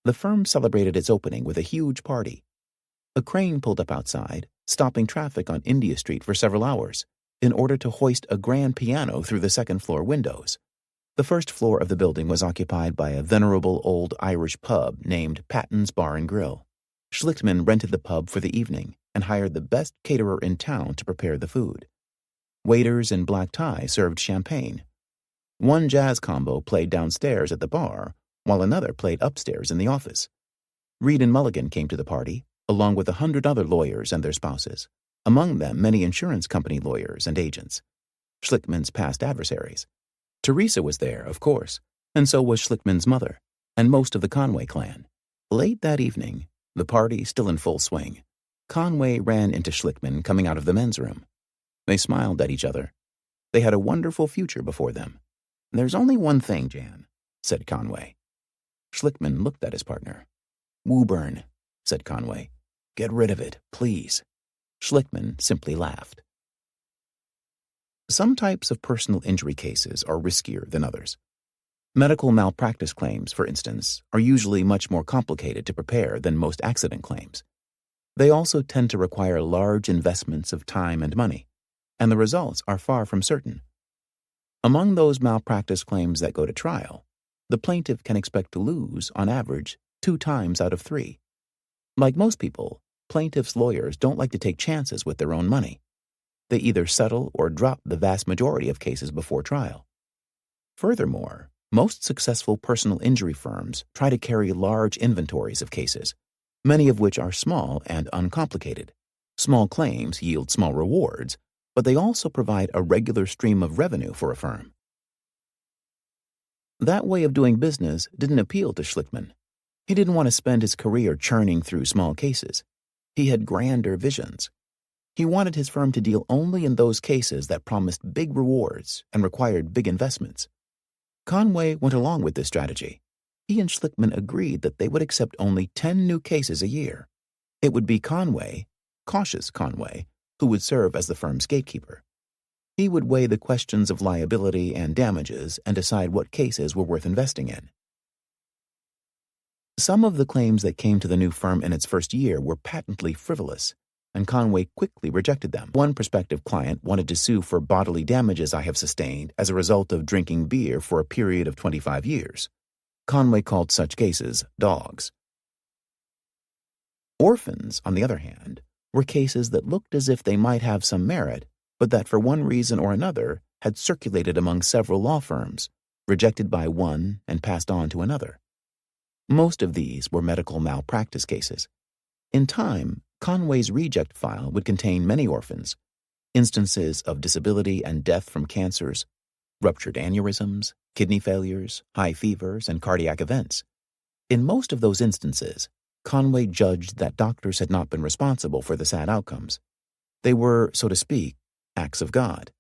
A: The firm celebrated its opening with a huge party. A crane pulled up outside, stopping traffic on India Street for several hours, in order to hoist a grand piano through the second-floor windows. The first floor of the building was occupied by a venerable old Irish pub named Patton's Bar and Grill. Schlickman rented the pub for the evening and hired the best caterer in town to prepare the food. Waiters in black ties served champagne. One jazz combo played downstairs at the bar, while another played upstairs in the office. Reed & Mulligan came to the party, along with 100 other lawyers and their spouses, among them many insurance company lawyers and agents, Schlickman's past adversaries. Teresa was there, of course, and so was Schlickman's mother, and most of the Conway clan. Late that evening, the party still in full swing, Conway ran into Schlickman coming out of the men's room. They smiled at each other. They had a wonderful future before them. "There's only one thing, Jan," said Conway. Schlickman looked at his partner. "Woburn," said Conway. "Get rid of it, please." Schlickman simply laughed. Some types of personal injury cases are riskier than others. Medical malpractice claims, for instance, are usually much more complicated to prepare than most accident claims. They also tend to require large investments of time and money, and the results are far from certain. Among those malpractice claims that go to trial, the plaintiff can expect to lose, on average, 2 times out of 3. Like most people, plaintiffs' lawyers don't like to take chances with their own money. They either settle or drop the vast majority of cases before trial. Furthermore, most successful personal injury firms try to carry large inventories of cases, many of which are small and uncomplicated. Small claims yield small rewards, but they also provide a regular stream of revenue for a firm. That way of doing business didn't appeal to Schlickman. He didn't want to spend his career churning through small cases. He had grander visions. He wanted his firm to deal only in those cases that promised big rewards and required big investments. Conway went along with this strategy. He and Schlickman agreed that they would accept only 10 new cases a year. It would be Conway, cautious Conway, who would serve as the firm's gatekeeper. He would weigh the questions of liability and damages and decide what cases were worth investing in. Some of the claims that came to the new firm in its first year were patently frivolous, and Conway quickly rejected them. One prospective client wanted to sue for bodily damages I have sustained as a result of drinking beer for a period of 25 years. Conway called such cases dogs. Orphans, on the other hand, were cases that looked as if they might have some merit, but that for one reason or another had circulated among several law firms, rejected by one and passed on to another. Most of these were medical malpractice cases. In time, Conway's reject file would contain many orphans, instances of disability and death from cancers, ruptured aneurysms, kidney failures, high fevers, and cardiac events. In most of those instances, Conway judged that doctors had not been responsible for the sad outcomes. They were, so to speak, acts of God.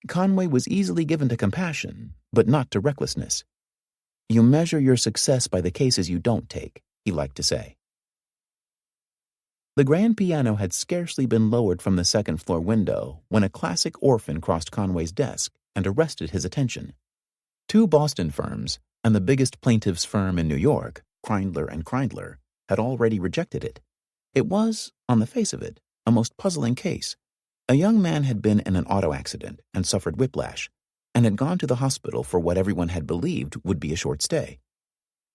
A: Conway was easily given to compassion, but not to recklessness. "You measure your success by the cases you don't take," he liked to say. The grand piano had scarcely been lowered from the second-floor window when a classic orphan crossed Conway's desk and arrested his attention. 2 Boston firms, and the biggest plaintiff's firm in New York, Kreindler & Kreindler, had already rejected it. It was, on the face of it, a most puzzling case. A young man had been in an auto accident and suffered whiplash, and had gone to the hospital for what everyone had believed would be a short stay.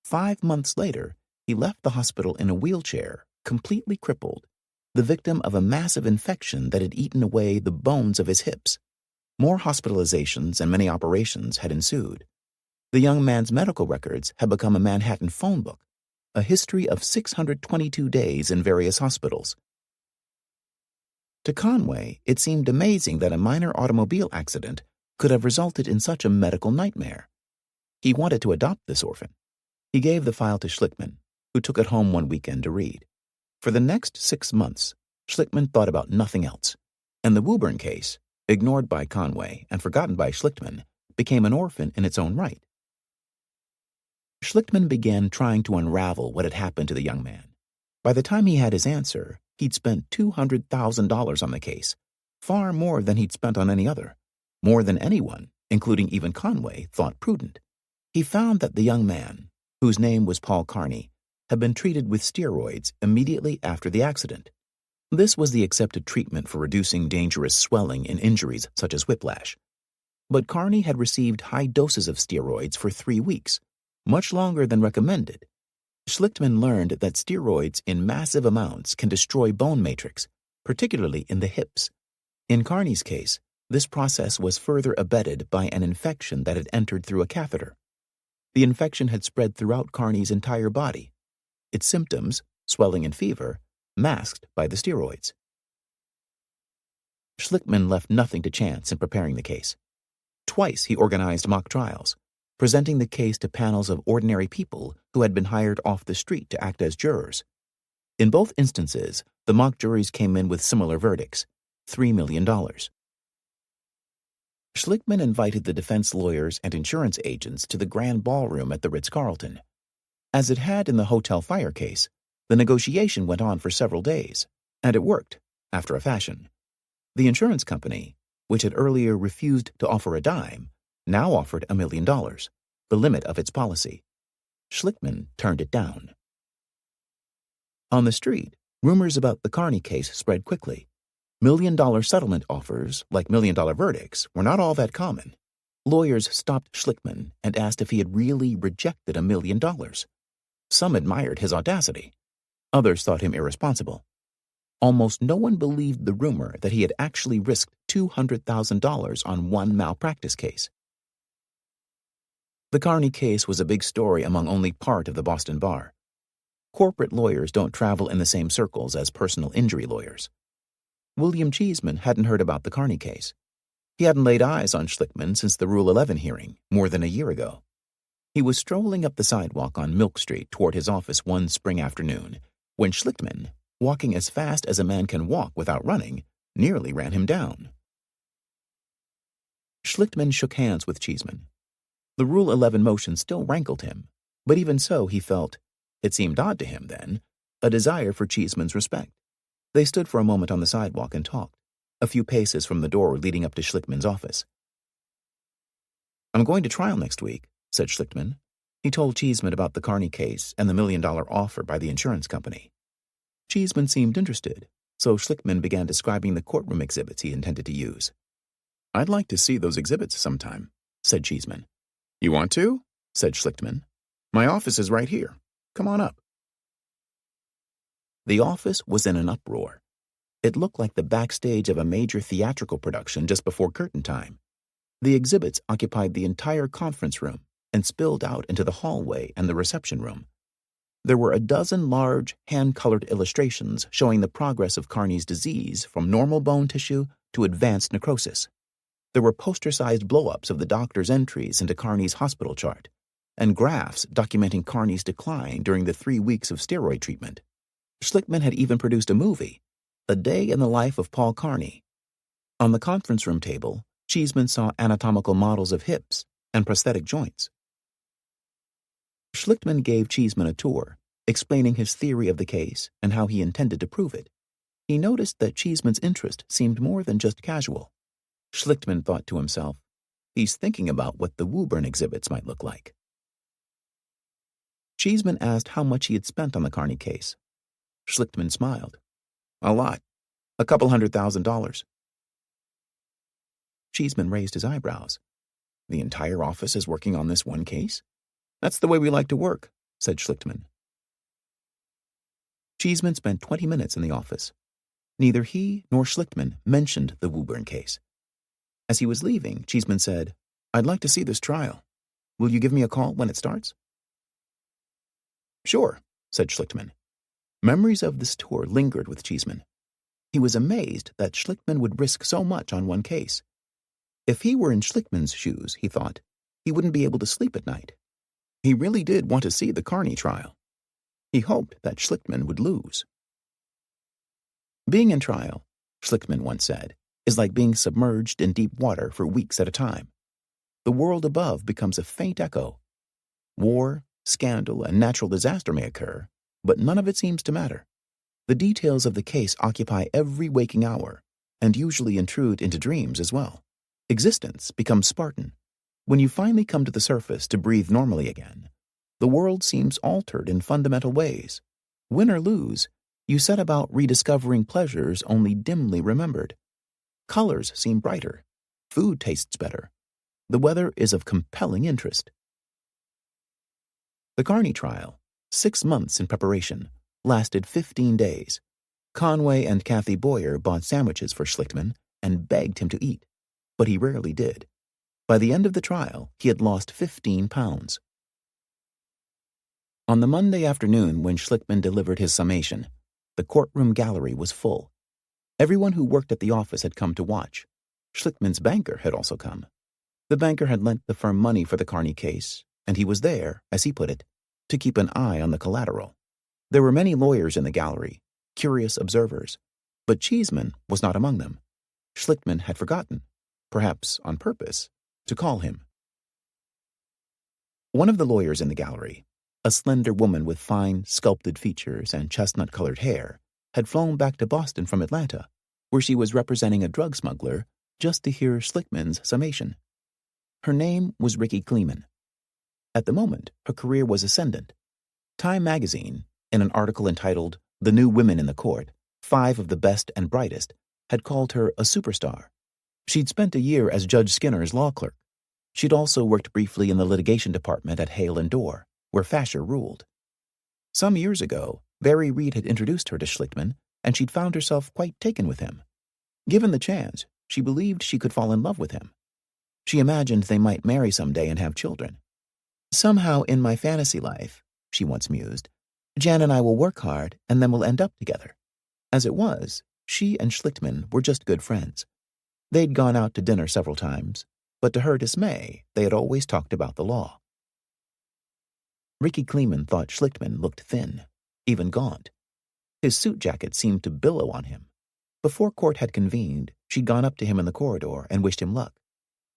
A: 5 months later, he left the hospital in a wheelchair, completely crippled, the victim of a massive infection that had eaten away the bones of his hips. More hospitalizations and many operations had ensued. The young man's medical records had become a Manhattan phone book, a history of 622 days in various hospitals. To Conway, it seemed amazing that a minor automobile accident could have resulted in such a medical nightmare. He wanted to adopt this orphan. He gave the file to Schlickman, who took it home one weekend to read. For the next 6 months, Schlickman thought about nothing else, and the Woburn case, ignored by Conway and forgotten by Schlickman, became an orphan in its own right. Schlickman began trying to unravel what had happened to the young man. By the time he had his answer, he'd spent $200,000 on the case, far more than he'd spent on any other, more than anyone, including even Conway, thought prudent. He found that the young man, whose name was Paul Carney, had been treated with steroids immediately after the accident. This was the accepted treatment for reducing dangerous swelling in injuries such as whiplash. But Carney had received high doses of steroids for 3 weeks, much longer than recommended. Schlickman learned that steroids in massive amounts can destroy bone matrix, particularly in the hips. In Carney's case, this process was further abetted by an infection that had entered through a catheter. The infection had spread throughout Carney's entire body. Its symptoms, swelling and fever, masked by the steroids. Schlickman left nothing to chance in preparing the case. Twice he organized mock trials, presenting the case to panels of ordinary people who had been hired off the street to act as jurors. In both instances, the mock juries came in with similar verdicts: $3 million. Schlickman invited the defense lawyers and insurance agents to the grand ballroom at the Ritz-Carlton. As it had in the hotel fire case, the negotiation went on for several days, and it worked, after a fashion. The insurance company, which had earlier refused to offer a dime, now offered $1 million, the limit of its policy. Schlickman turned it down. On the street, rumors about the Carney case spread quickly. $1-million settlement offers, like $1 million verdicts, were not all that common. Lawyers stopped Schlickman and asked if he had really rejected $1 million. Some admired his audacity. Others thought him irresponsible. Almost no one believed the rumor that he had actually risked $200,000 on one malpractice case. The Carney case was a big story among only part of the Boston bar. Corporate lawyers don't travel in the same circles as personal injury lawyers. William Cheeseman hadn't heard about the Carney case. He hadn't laid eyes on Schlickman since the Rule 11 hearing, more than a year ago. He was strolling up the sidewalk on Milk Street toward his office one spring afternoon when Schlickman, walking as fast as a man can walk without running, nearly ran him down. Schlickman shook hands with Cheeseman. The Rule 11 motion still rankled him, but even so he felt, it seemed odd to him then, a desire for Cheeseman's respect. They stood for a moment on the sidewalk and talked, a few paces from the door leading up to Schlickman's office. "I'm going to trial next week," said Schlickman. He told Cheeseman about the Carney case and the $1 million offer by the insurance company. Cheeseman seemed interested, so Schlickman began describing the courtroom exhibits he intended to use. "I'd like to see those exhibits sometime," said Cheeseman. "You want to?" said Schlickman. "My office is right here. Come on up." The office was in an uproar. It looked like the backstage of a major theatrical production just before curtain time. The exhibits occupied the entire conference room and spilled out into the hallway and the reception room. There were a dozen large, hand-colored illustrations showing the progress of Carney's disease from normal bone tissue to advanced necrosis. There were poster-sized blow-ups of the doctor's entries into Carney's hospital chart, and graphs documenting Carney's decline during the 3 weeks of steroid treatment. Schlickman had even produced a movie, A Day in the Life of Paul Carney. On the conference room table, Cheeseman saw anatomical models of hips and prosthetic joints. Schlickman gave Cheeseman a tour, explaining his theory of the case and how he intended to prove it. He noticed that Cheeseman's interest seemed more than just casual. Schlickman thought to himself, he's thinking about what the Woburn exhibits might look like. Cheeseman asked how much he had spent on the Carney case. Schlickman smiled. "A lot. A couple $100,000. Cheeseman raised his eyebrows. "The entire office is working on this one case? That's the way we like to work," said Schlickman. Cheeseman spent 20 minutes in the office. Neither he nor Schlickman mentioned the Woburn case. As he was leaving, Cheeseman said, "I'd like to see this trial. Will you give me a call when it starts?" "Sure," said Schlickman. Memories of this tour lingered with Cheeseman. He was amazed that Schlickman would risk so much on one case. If he were in Schlickman's shoes, he thought, he wouldn't be able to sleep at night. He really did want to see the Carney trial. He hoped that Schlickman would lose. "Being in trial," Schlickman once said, "is like being submerged in deep water for weeks at a time. The world above becomes a faint echo. War, scandal, and natural disaster may occur, but none of it seems to matter. The details of the case occupy every waking hour, and usually intrude into dreams as well. Existence becomes Spartan. When you finally come to the surface to breathe normally again, the world seems altered in fundamental ways. Win or lose, you set about rediscovering pleasures only dimly remembered. Colors seem brighter. Food tastes better. The weather is of compelling interest." The Carney trial, 6 months in preparation, lasted 15 days. Conway and Kathy Boyer bought sandwiches for Schlickman and begged him to eat, but he rarely did. By the end of the trial, he had lost 15 pounds. On the Monday afternoon when Schlickman delivered his summation, the courtroom gallery was full. Everyone who worked at the office had come to watch. Schlickman's banker had also come. The banker had lent the firm money for the Carney case, and he was there, as he put it, to keep an eye on the collateral. There were many lawyers in the gallery, curious observers, but Cheeseman was not among them. Schlichtmann had forgotten, perhaps on purpose, to call him. One of the lawyers in the gallery, a slender woman with fine, sculpted features and chestnut-colored hair, had flown back to Boston from Atlanta, where she was representing a drug smuggler, just to hear Schlichtmann's summation. Her name was Ricky Kleeman. At the moment, her career was ascendant. Time magazine, in an article entitled "The New Women in the Court, 5 of the Best and Brightest," had called her a superstar. She'd spent a year as Judge Skinner's law clerk. She'd also worked briefly in the litigation department at Hale and Dorr, where Fasher ruled. Some years ago, Barry Reed had introduced her to Schlichtmann, and she'd found herself quite taken with him. Given the chance, she believed she could fall in love with him. She imagined they might marry someday and have children. "Somehow in my fantasy life," she once mused, "Jan and I will work hard, and then we'll end up together." As it was, she and Schlichtmann were just good friends. They'd gone out to dinner several times, but to her dismay, they had always talked about the law. Ricky Kleeman thought Schlichtmann looked thin, even gaunt. His suit jacket seemed to billow on him. Before court had convened, she'd gone up to him in the corridor and wished him luck.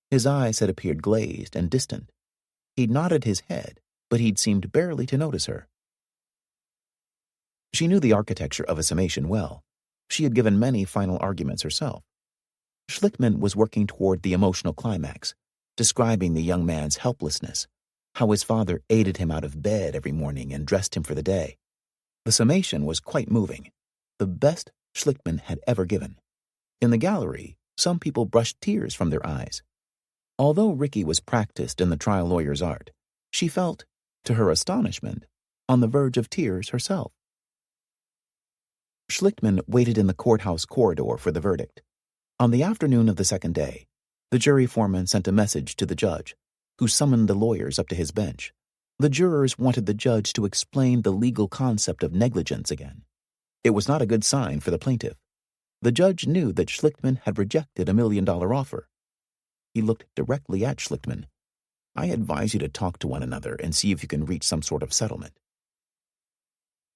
A: His eyes had appeared glazed and distant. He'd nodded his head, but he'd seemed barely to notice her. She knew the architecture of a summation well. She had given many final arguments herself. Schlichtmann was working toward the emotional climax, describing the young man's helplessness, how his father aided him out of bed every morning and dressed him for the day. The summation was quite moving, the best Schlichtmann had ever given. In the gallery, some people brushed tears from their eyes. Although Ricky was practiced in the trial lawyer's art, she felt, to her astonishment, on the verge of tears herself. Schlichtmann waited in the courthouse corridor for the verdict. On the afternoon of the second day, the jury foreman sent a message to the judge, who summoned the lawyers up to his bench. The jurors wanted the judge to explain the legal concept of negligence again. It was not a good sign for the plaintiff. The judge knew that Schlichtmann had rejected a $1 million offer. He looked directly at Schlichtmann. "I advise you to talk to one another and see if you can reach some sort of settlement."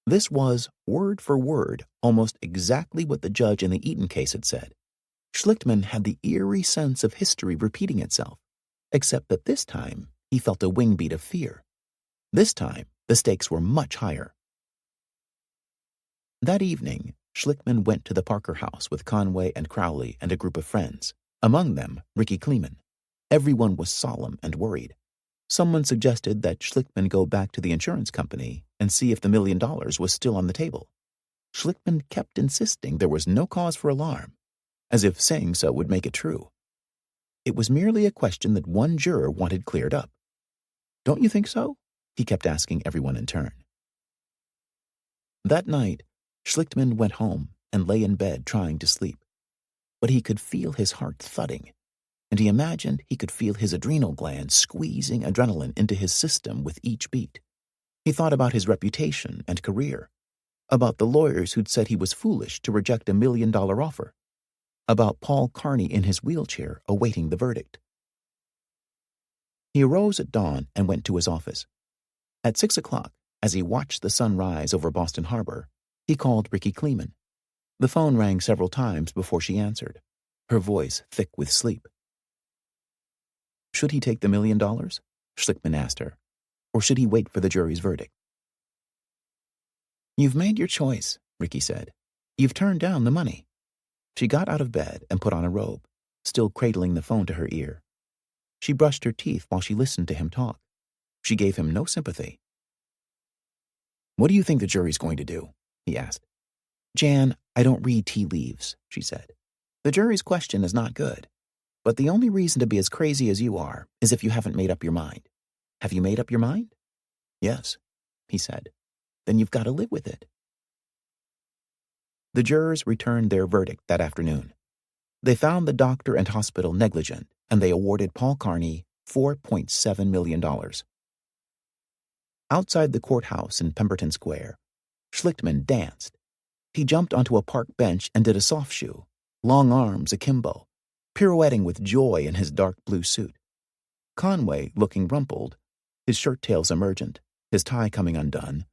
A: This was, word for word, almost exactly what the judge in the Eaton case had said. Schlichtmann had the eerie sense of history repeating itself, except that this time he felt a wingbeat of fear. This time, the stakes were much higher. That evening, Schlichtmann went to the Parker house with Conway and Crowley and a group of friends, among them Ricky Kleeman. Everyone was solemn and worried. Someone suggested that Schlichtmann go back to the insurance company and see if the $1 million was still on the table. Schlichtmann kept insisting there was no cause for alarm, as if saying so would make it true. It was merely a question that one juror wanted cleared up. "Don't you think so?" he kept asking everyone in turn. That night, Schlichtmann went home and lay in bed trying to sleep. But he could feel his heart thudding, and he imagined he could feel his adrenal glands squeezing adrenaline into his system with each beat. He thought about his reputation and career, about the lawyers who'd said he was foolish to reject a $1 million offer, about Paul Carney in his wheelchair awaiting the verdict. He arose at dawn and went to his office. At 6 o'clock, as he watched the sun rise over Boston Harbor, he called Ricky Kleeman. The phone rang several times before she answered, her voice thick with sleep. Should he take the $1 million? Schlichtmann asked her, or should he wait for the jury's verdict? "You've made your choice," Ricky said. "You've turned down the money." She got out of bed and put on a robe, still cradling the phone to her ear. She brushed her teeth while she listened to him talk. She gave him no sympathy. "What do you think the jury's going to do?" he asked. "Jan, I don't read tea leaves," she said. "The jury's question is not good. But the only reason to be as crazy as you are is if you haven't made up your mind. Have you made up your mind?" "Yes," he said. "Then you've got to live with it." The jurors returned their verdict that afternoon. They found the doctor and hospital negligent, and they awarded Paul Carney $4.7 million. Outside the courthouse in Pemberton Square, Schlichtmann danced. He jumped onto a park bench and did a soft shoe, long arms akimbo, pirouetting with joy in his dark blue suit. Conway, looking rumpled, his shirt tails emergent, his tie coming undone,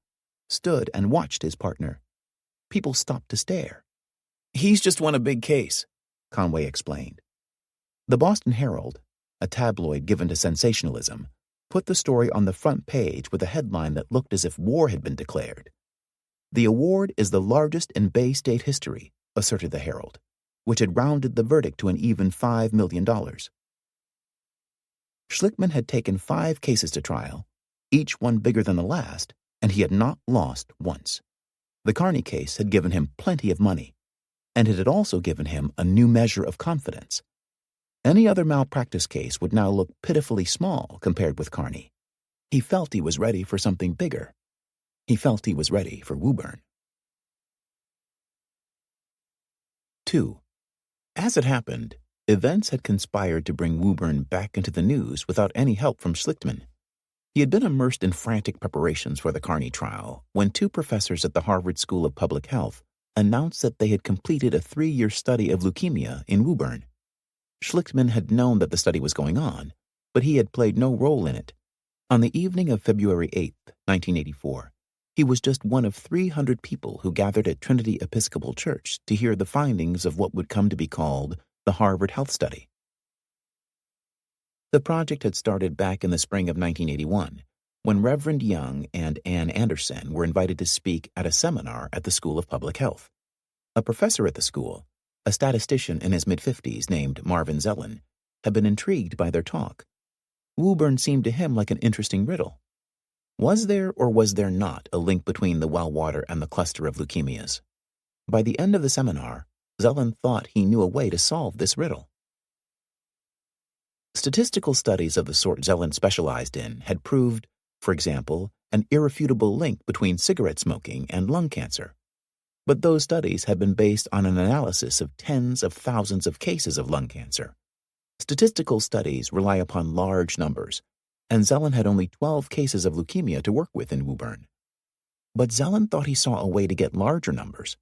A: stood and watched his partner. People stopped to stare. "He's just won a big case," Conway explained. The Boston Herald, a tabloid given to sensationalism, put the story on the front page with a headline that looked as if war had been declared. "The award is the largest in Bay State history," asserted the Herald, which had rounded the verdict to an even $5 million. Schlickman had taken 5 cases to trial, each one bigger than the last, and he had not lost once. The Carney case had given him plenty of money, and it had also given him a new measure of confidence. Any other malpractice case would now look pitifully small compared with Carney. He felt he was ready for something bigger. He felt he was ready for Woburn. 2. As it happened, events had conspired to bring Woburn back into the news without any help from Schlickman. He had been immersed in frantic preparations for the Carney trial when 2 professors at the Harvard School of Public Health announced that they had completed a 3-year study of leukemia in Woburn. Schlickman had known that the study was going on, but he had played no role in it. On the evening of February 8, 1984, he was just one of 300 people who gathered at Trinity Episcopal Church to hear the findings of what would come to be called the Harvard Health Study. The project had started back in the spring of 1981, when Reverend Young and Ann Anderson were invited to speak at a seminar at the School of Public Health. A professor at the school, a statistician in his mid-50s named Marvin Zellen, had been intrigued by their talk. Woburn seemed to him like an interesting riddle. Was there or was there not a link between the well water and the cluster of leukemias? By the end of the seminar, Zellen thought he knew a way to solve this riddle. Statistical studies of the sort Zellen specialized in had proved, for example, an irrefutable link between cigarette smoking and lung cancer. But those studies had been based on an analysis of tens of thousands of cases of lung cancer. Statistical studies rely upon large numbers, and Zellen had only 12 cases of leukemia to work with in Woburn. But Zellen thought he saw a way to get larger numbers.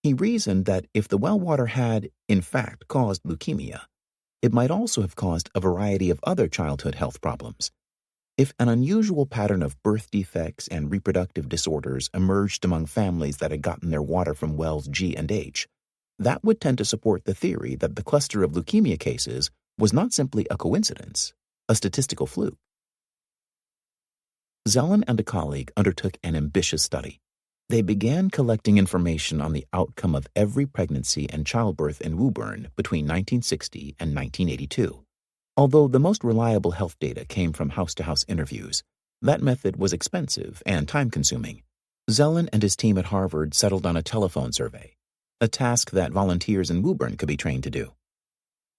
A: He reasoned that if the well water had, in fact, caused leukemia, it might also have caused a variety of other childhood health problems. If an unusual pattern of birth defects and reproductive disorders emerged among families that had gotten their water from wells G and H, that would tend to support the theory that the cluster of leukemia cases was not simply a coincidence, a statistical fluke. Zellen and a colleague undertook an ambitious study. They began collecting information on the outcome of every pregnancy and childbirth in Woburn between 1960 and 1982. Although the most reliable health data came from house-to-house interviews, that method was expensive and time-consuming. Zellen and his team at Harvard settled on a telephone survey, a task that volunteers in Woburn could be trained to do.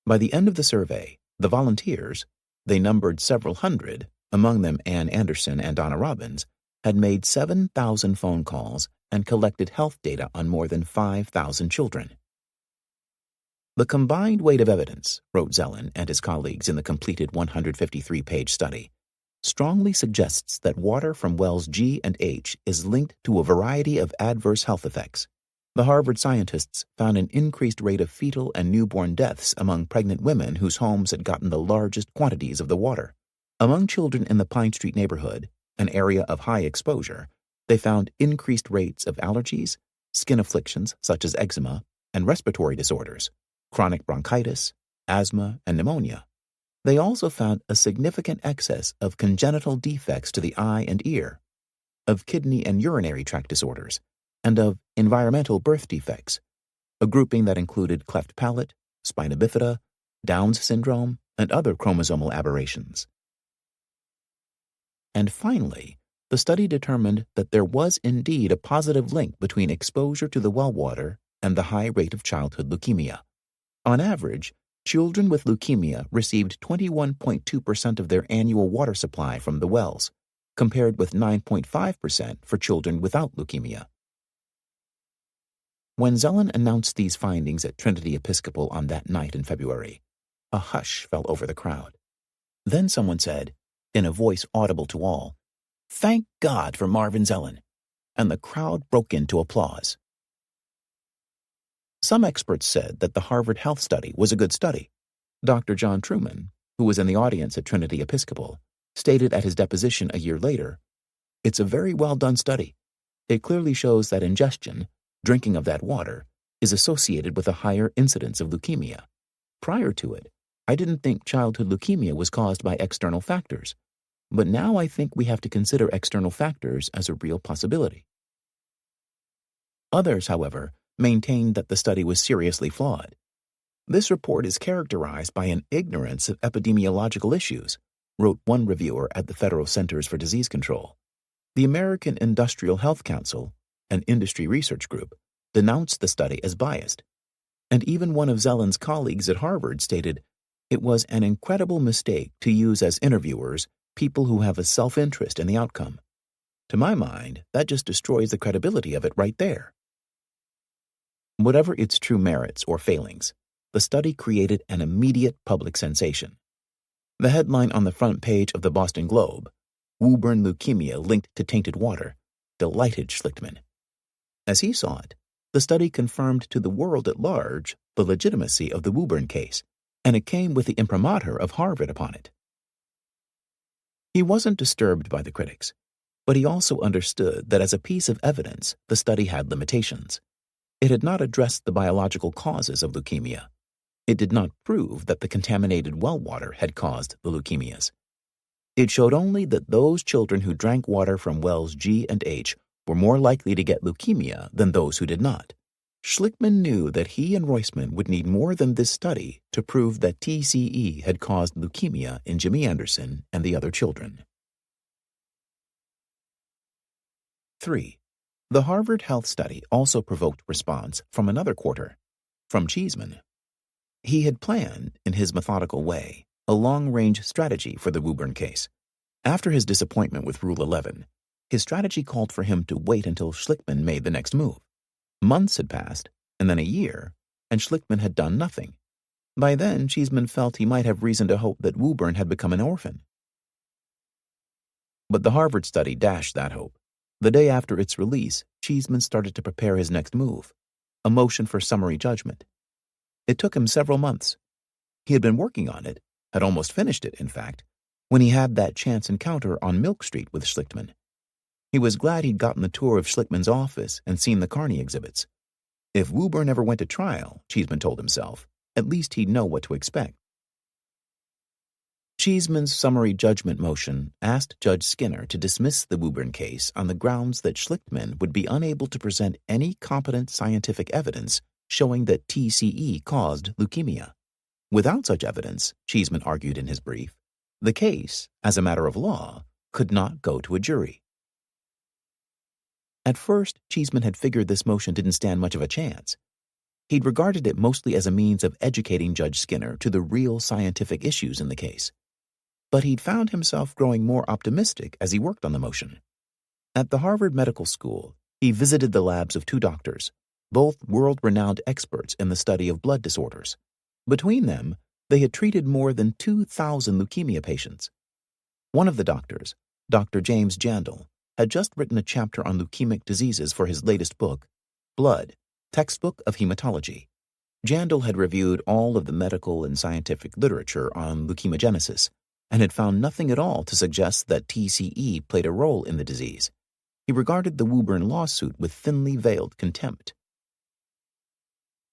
A: By the end of the survey, the volunteers, they numbered several hundred, among them Ann Anderson and Donna Robbins, had made 7,000 phone calls and collected health data on more than 5,000 children. The combined weight of evidence, wrote Zellen and his colleagues in the completed 153-page study, strongly suggests that water from wells G and H is linked to a variety of adverse health effects. The Harvard scientists found an increased rate of fetal and newborn deaths among pregnant women whose homes had gotten the largest quantities of the water. Among children in the Pine Street neighborhood, an area of high exposure, they found increased rates of allergies, skin afflictions such as eczema, and respiratory disorders, chronic bronchitis, asthma, and pneumonia. They also found a significant excess of congenital defects to the eye and ear, of kidney and urinary tract disorders, and of environmental birth defects, a grouping that included cleft palate, spina bifida, Down's syndrome, and other chromosomal aberrations. And finally, the study determined that there was indeed a positive link between exposure to the well water and the high rate of childhood leukemia. On average, children with leukemia received 21.2% of their annual water supply from the wells, compared with 9.5% for children without leukemia. When Zellen announced these findings at Trinity Episcopal on that night in February, a hush fell over the crowd. Then someone said, in a voice audible to all, "Thank God for Marvin Zellen," and the crowd broke into applause. Some experts said that the Harvard Health Study was a good study. Dr. John Truman, who was in the audience at Trinity Episcopal, stated at his deposition a year later, "It's a very well done study. It clearly shows that ingestion, drinking of that water, is associated with a higher incidence of leukemia. Prior to it, I didn't think childhood leukemia was caused by external factors, but now I think we have to consider external factors as a real possibility." Others, however, maintained that the study was seriously flawed. "This report is characterized by an ignorance of epidemiological issues," wrote one reviewer at the Federal Centers for Disease Control. The American Industrial Health Council, an industry research group, denounced the study as biased, and even one of Zellen's colleagues at Harvard stated, "It was an incredible mistake to use as interviewers people who have a self-interest in the outcome. To my mind, that just destroys the credibility of it right there." Whatever its true merits or failings, the study created an immediate public sensation. The headline on the front page of the Boston Globe, "Woburn Leukemia Linked to Tainted Water," delighted Schlichtmann. As he saw it, the study confirmed to the world at large the legitimacy of the Woburn case, and it came with the imprimatur of Harvard upon it. He wasn't disturbed by the critics, but he also understood that as a piece of evidence, the study had limitations. It had not addressed the biological causes of leukemia. It did not prove that the contaminated well water had caused the leukemias. It showed only that those children who drank water from wells G and H were more likely to get leukemia than those who did not. Schlichtmann knew that he and Roisman would need more than this study to prove that TCE had caused leukemia in Jimmy Anderson and the other children. 3. The Harvard Health Study also provoked response from another quarter, from Cheeseman. He had planned, in his methodical way, a long-range strategy for the Woburn case. After his disappointment with Rule 11, his strategy called for him to wait until Schlichtmann made the next move. Months had passed, and then a year, and Schlichtmann had done nothing. By then, Cheeseman felt he might have reason to hope that Woburn had become an orphan. But the Harvard study dashed that hope. The day after its release, Cheeseman started to prepare his next move, a motion for summary judgment. It took him several months. He had been working on it, had almost finished it, in fact, when he had that chance encounter on Milk Street with Schlichtmann. He was glad he'd gotten the tour of Schlichtmann's office and seen the Carney exhibits. If Woburn ever went to trial, Cheeseman told himself, at least he'd know what to expect. Cheeseman's summary judgment motion asked Judge Skinner to dismiss the Woburn case on the grounds that Schlichtmann would be unable to present any competent scientific evidence showing that TCE caused leukemia. Without such evidence, Cheeseman argued in his brief, the case, as a matter of law, could not go to a jury. At first, Cheeseman had figured this motion didn't stand much of a chance. He'd regarded it mostly as a means of educating Judge Skinner to the real scientific issues in the case. But he'd found himself growing more optimistic as he worked on the motion. At the Harvard Medical School, he visited the labs of two doctors, both world-renowned experts in the study of blood disorders. Between them, they had treated more than 2,000 leukemia patients. One of the doctors, Dr. James Jandal, had just written a chapter on leukemic diseases for his latest book, Blood, Textbook of Hematology. Jandal had reviewed all of the medical and scientific literature on leukemogenesis and had found nothing at all to suggest that TCE played a role in the disease. He regarded the Woburn lawsuit with thinly veiled contempt.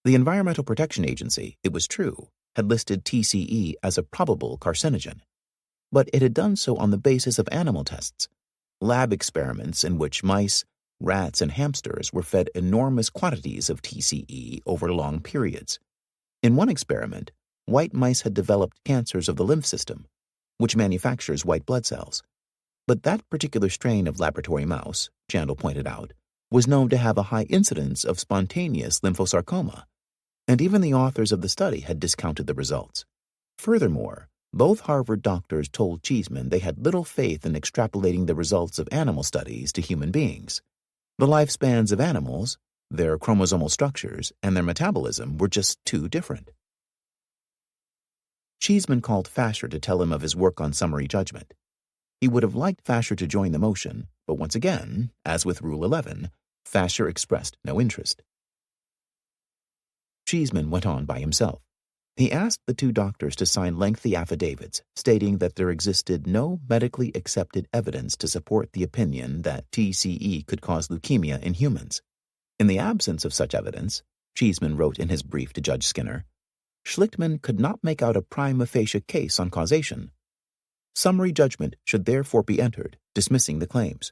A: The Environmental Protection Agency, it was true, had listed TCE as a probable carcinogen, but it had done so on the basis of animal tests, lab experiments in which mice, rats, and hamsters were fed enormous quantities of TCE over long periods. In one experiment, white mice had developed cancers of the lymph system, which manufactures white blood cells. But that particular strain of laboratory mouse, Jandal pointed out, was known to have a high incidence of spontaneous lymphosarcoma, and even the authors of the study had discounted the results. Furthermore, both Harvard doctors told Cheeseman they had little faith in extrapolating the results of animal studies to human beings. The lifespans of animals, their chromosomal structures, and their metabolism were just too different. Cheeseman called Fasher to tell him of his work on summary judgment. He would have liked Fasher to join the motion, but once again, as with Rule 11, Fasher expressed no interest. Cheeseman went on by himself. He asked the two doctors to sign lengthy affidavits stating that there existed no medically accepted evidence to support the opinion that TCE could cause leukemia in humans. In the absence of such evidence, Cheeseman wrote in his brief to Judge Skinner, Schlichtman could not make out a prima facie case on causation. Summary judgment should therefore be entered, dismissing the claims.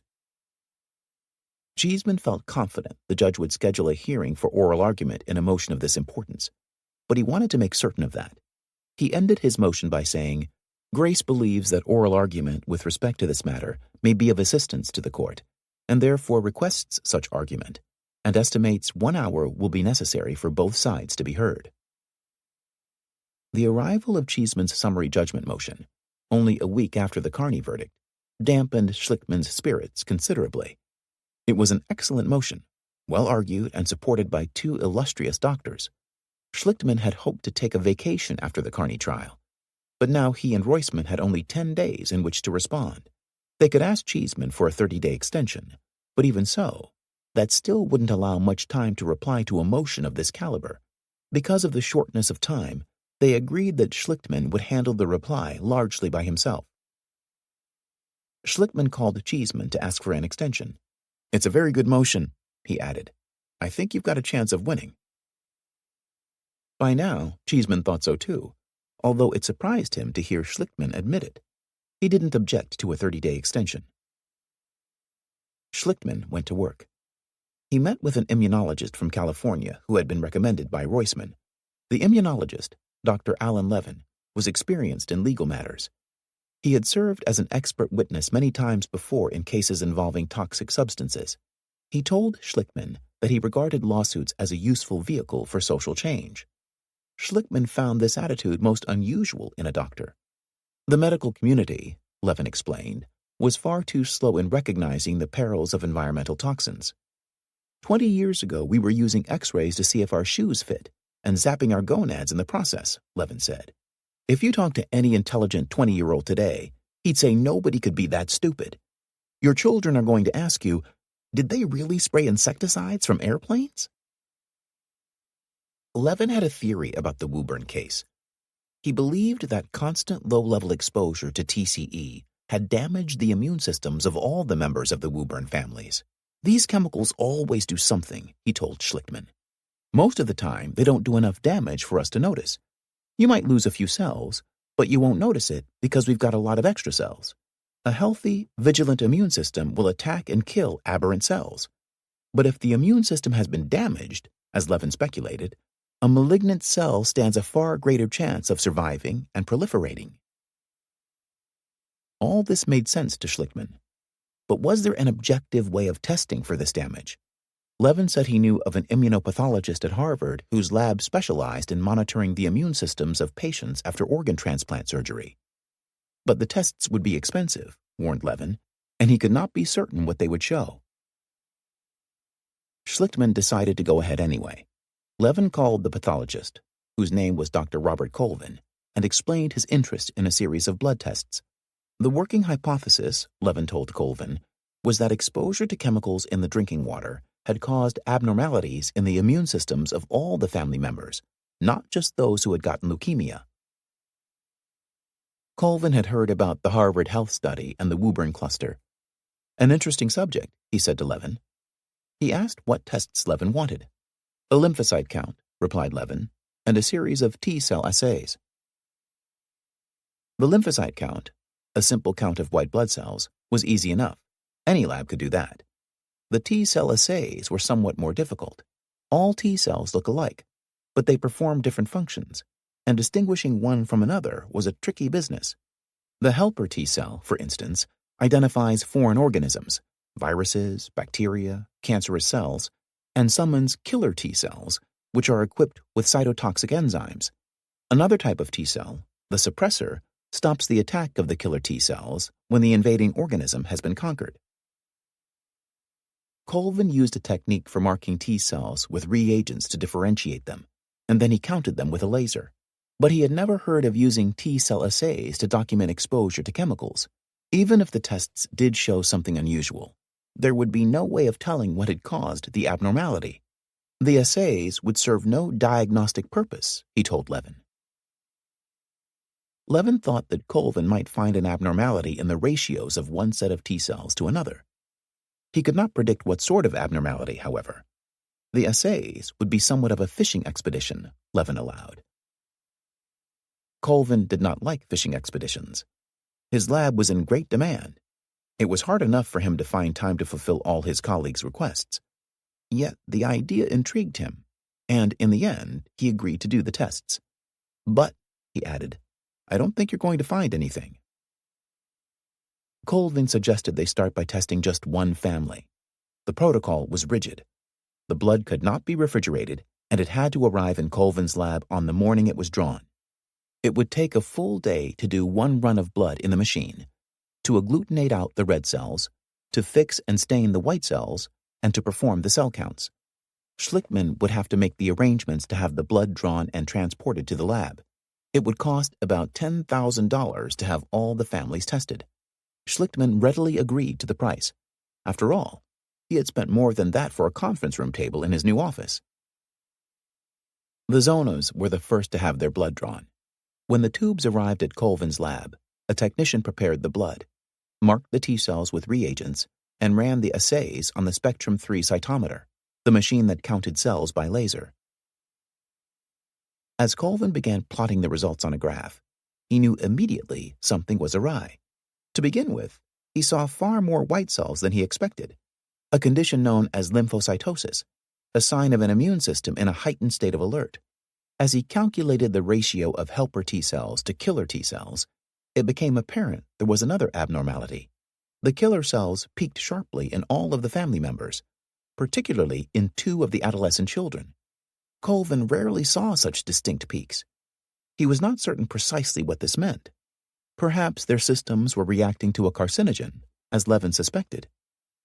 A: Cheeseman felt confident the judge would schedule a hearing for oral argument in a motion of this importance, but he wanted to make certain of that. He ended his motion by saying, Grace believes that oral argument with respect to this matter may be of assistance to the court, and therefore requests such argument, and estimates 1 hour will be necessary for both sides to be heard. The arrival of Cheeseman's summary judgment motion, only a week after the Carney verdict, dampened Schlichtman's spirits considerably. It was an excellent motion, well argued and supported by two illustrious doctors. Schlichtman had hoped to take a vacation after the Carney trial, but now he and Roisman had only 10 days in which to respond. They could ask Cheeseman for a 30-day extension, but even so, that still wouldn't allow much time to reply to a motion of this caliber. Because of the shortness of time, they agreed that Schlichtman would handle the reply largely by himself. Schlichtman called Cheeseman to ask for an extension. It's a very good motion, he added. I think you've got a chance of winning. By now, Cheeseman thought so too, although it surprised him to hear Schlichtman admit it. He didn't object to a 30-day extension. Schlichtman went to work. He met with an immunologist from California who had been recommended by Roisman. The immunologist, Dr. Alan Levin, was experienced in legal matters. He had served as an expert witness many times before in cases involving toxic substances. He told Schlichtman that he regarded lawsuits as a useful vehicle for social change. Schlichtman found this attitude most unusual in a doctor. The medical community, Levin explained, was far too slow in recognizing the perils of environmental toxins. 20 years ago, we were using X-rays to see if our shoes fit, and zapping our gonads in the process, Levin said. If you talk to any intelligent 20-year-old today, he'd say nobody could be that stupid. Your children are going to ask you, did they really spray insecticides from airplanes? Levin had a theory about the Woburn case. He believed that constant low-level exposure to TCE had damaged the immune systems of all the members of the Woburn families. These chemicals always do something, he told Schlichtman. Most of the time, they don't do enough damage for us to notice. You might lose a few cells, but you won't notice it because we've got a lot of extra cells. A healthy, vigilant immune system will attack and kill aberrant cells. But if the immune system has been damaged, as Levin speculated, a malignant cell stands a far greater chance of surviving and proliferating. All this made sense to Schlichtman. But was there an objective way of testing for this damage? Levin said he knew of an immunopathologist at Harvard whose lab specialized in monitoring the immune systems of patients after organ transplant surgery. But the tests would be expensive, warned Levin, and he could not be certain what they would show. Schlichtman decided to go ahead anyway. Levin called the pathologist, whose name was Dr. Robert Colvin, and explained his interest in a series of blood tests. The working hypothesis, Levin told Colvin, was that exposure to chemicals in the drinking water had caused abnormalities in the immune systems of all the family members, not just those who had gotten leukemia. Colvin had heard about the Harvard Health Study and the Woburn cluster. An interesting subject, he said to Levin. He asked what tests Levin wanted. A lymphocyte count, replied Levin, and a series of T-cell assays. The lymphocyte count, a simple count of white blood cells, was easy enough. Any lab could do that. The T-cell assays were somewhat more difficult. All T-cells look alike, but they perform different functions, and distinguishing one from another was a tricky business. The helper T-cell, for instance, identifies foreign organisms, viruses, bacteria, cancerous cells, and summons killer T-cells, which are equipped with cytotoxic enzymes. Another type of T-cell, the suppressor, stops the attack of the killer T-cells when the invading organism has been conquered. Colvin used a technique for marking T-cells with reagents to differentiate them, and then he counted them with a laser. But he had never heard of using T-cell assays to document exposure to chemicals. Even if the tests did show something unusual, there would be no way of telling what had caused the abnormality. The assays would serve no diagnostic purpose, he told Levin. Levin thought that Colvin might find an abnormality in the ratios of one set of T cells to another. He could not predict what sort of abnormality, however. The assays would be somewhat of a fishing expedition, Levin allowed. Colvin did not like fishing expeditions. His lab was in great demand. It was hard enough for him to find time to fulfill all his colleagues' requests. Yet the idea intrigued him, and in the end, he agreed to do the tests. But, he added, I don't think you're going to find anything. Colvin suggested they start by testing just one family. The protocol was rigid. The blood could not be refrigerated, and it had to arrive in Colvin's lab on the morning it was drawn. It would take a full day to do one run of blood in the machine, to agglutinate out the red cells, to fix and stain the white cells, and to perform the cell counts. Schlickman would have to make the arrangements to have the blood drawn and transported to the lab. It would cost about $10,000 to have all the families tested. Schlickman readily agreed to the price. After all, he had spent more than that for a conference room table in his new office. The Zonas were the first to have their blood drawn. When the tubes arrived at Colvin's lab, a technician prepared the blood, marked the T cells with reagents, and ran the assays on the Spectrum 3 cytometer, the machine that counted cells by laser. As Colvin began plotting the results on a graph, he knew immediately something was awry. To begin with, he saw far more white cells than he expected, a condition known as lymphocytosis, a sign of an immune system in a heightened state of alert. As he calculated the ratio of helper T cells to killer T cells, it became apparent there was another abnormality. The killer cells peaked sharply in all of the family members, particularly in 2 of the adolescent children. Colvin rarely saw such distinct peaks. He was not certain precisely what this meant. Perhaps their systems were reacting to a carcinogen, as Levin suspected.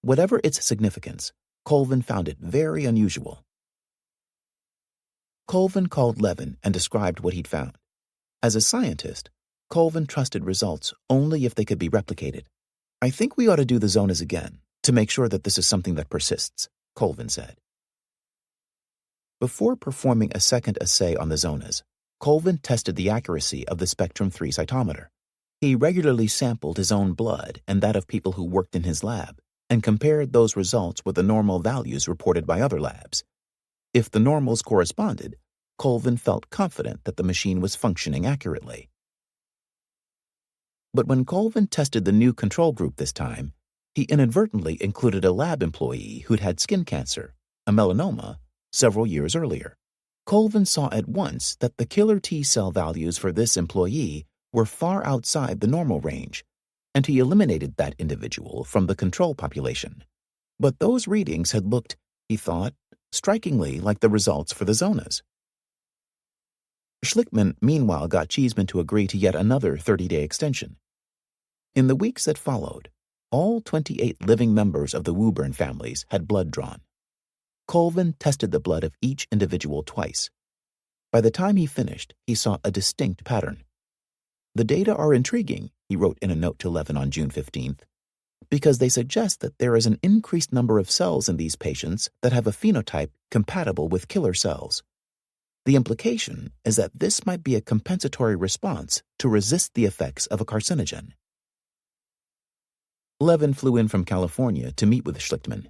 A: Whatever its significance, Colvin found it very unusual. Colvin called Levin and described what he'd found. As a scientist, Colvin trusted results only if they could be replicated. I think we ought to do the Zonas again, to make sure that this is something that persists, Colvin said. Before performing a second assay on the Zonas, Colvin tested the accuracy of the Spectrum 3 cytometer. He regularly sampled his own blood and that of people who worked in his lab, and compared those results with the normal values reported by other labs. If the normals corresponded, Colvin felt confident that the machine was functioning accurately. But when Colvin tested the new control group this time, he inadvertently included a lab employee who'd had skin cancer, a melanoma, several years earlier. Colvin saw at once that the killer T cell values for this employee were far outside the normal range, and he eliminated that individual from the control population. But those readings had looked, he thought, strikingly like the results for the Zonas. Schlickman meanwhile got Cheeseman to agree to yet another 30-day extension. In the weeks that followed, all 28 living members of the Woburn families had blood drawn. Colvin tested the blood of each individual twice. By the time he finished, he saw a distinct pattern. The data are intriguing, he wrote in a note to Levin on June 15th, because they suggest that there is an increased number of cells in these patients that have a phenotype compatible with killer cells. The implication is that this might be a compensatory response to resist the effects of a carcinogen. Levin flew in from California to meet with Schlickman.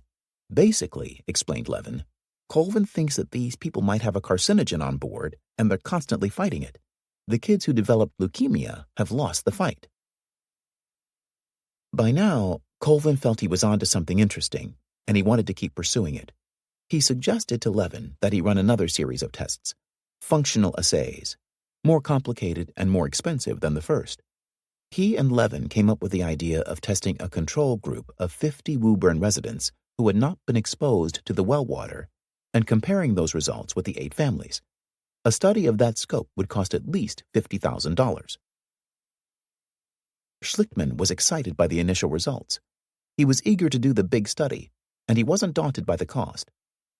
A: Basically, explained Levin, Colvin thinks that these people might have a carcinogen on board, and they're constantly fighting it. The kids who developed leukemia have lost the fight. By now, Colvin felt he was onto something interesting, and he wanted to keep pursuing it. He suggested to Levin that he run another series of tests, functional assays, more complicated and more expensive than the first. He and Levin came up with the idea of testing a control group of 50 Woburn residents who had not been exposed to the well water and comparing those results with the 8 families. A study of that scope would cost at least $50,000. Schlickman was excited by the initial results. He was eager to do the big study, and he wasn't daunted by the cost,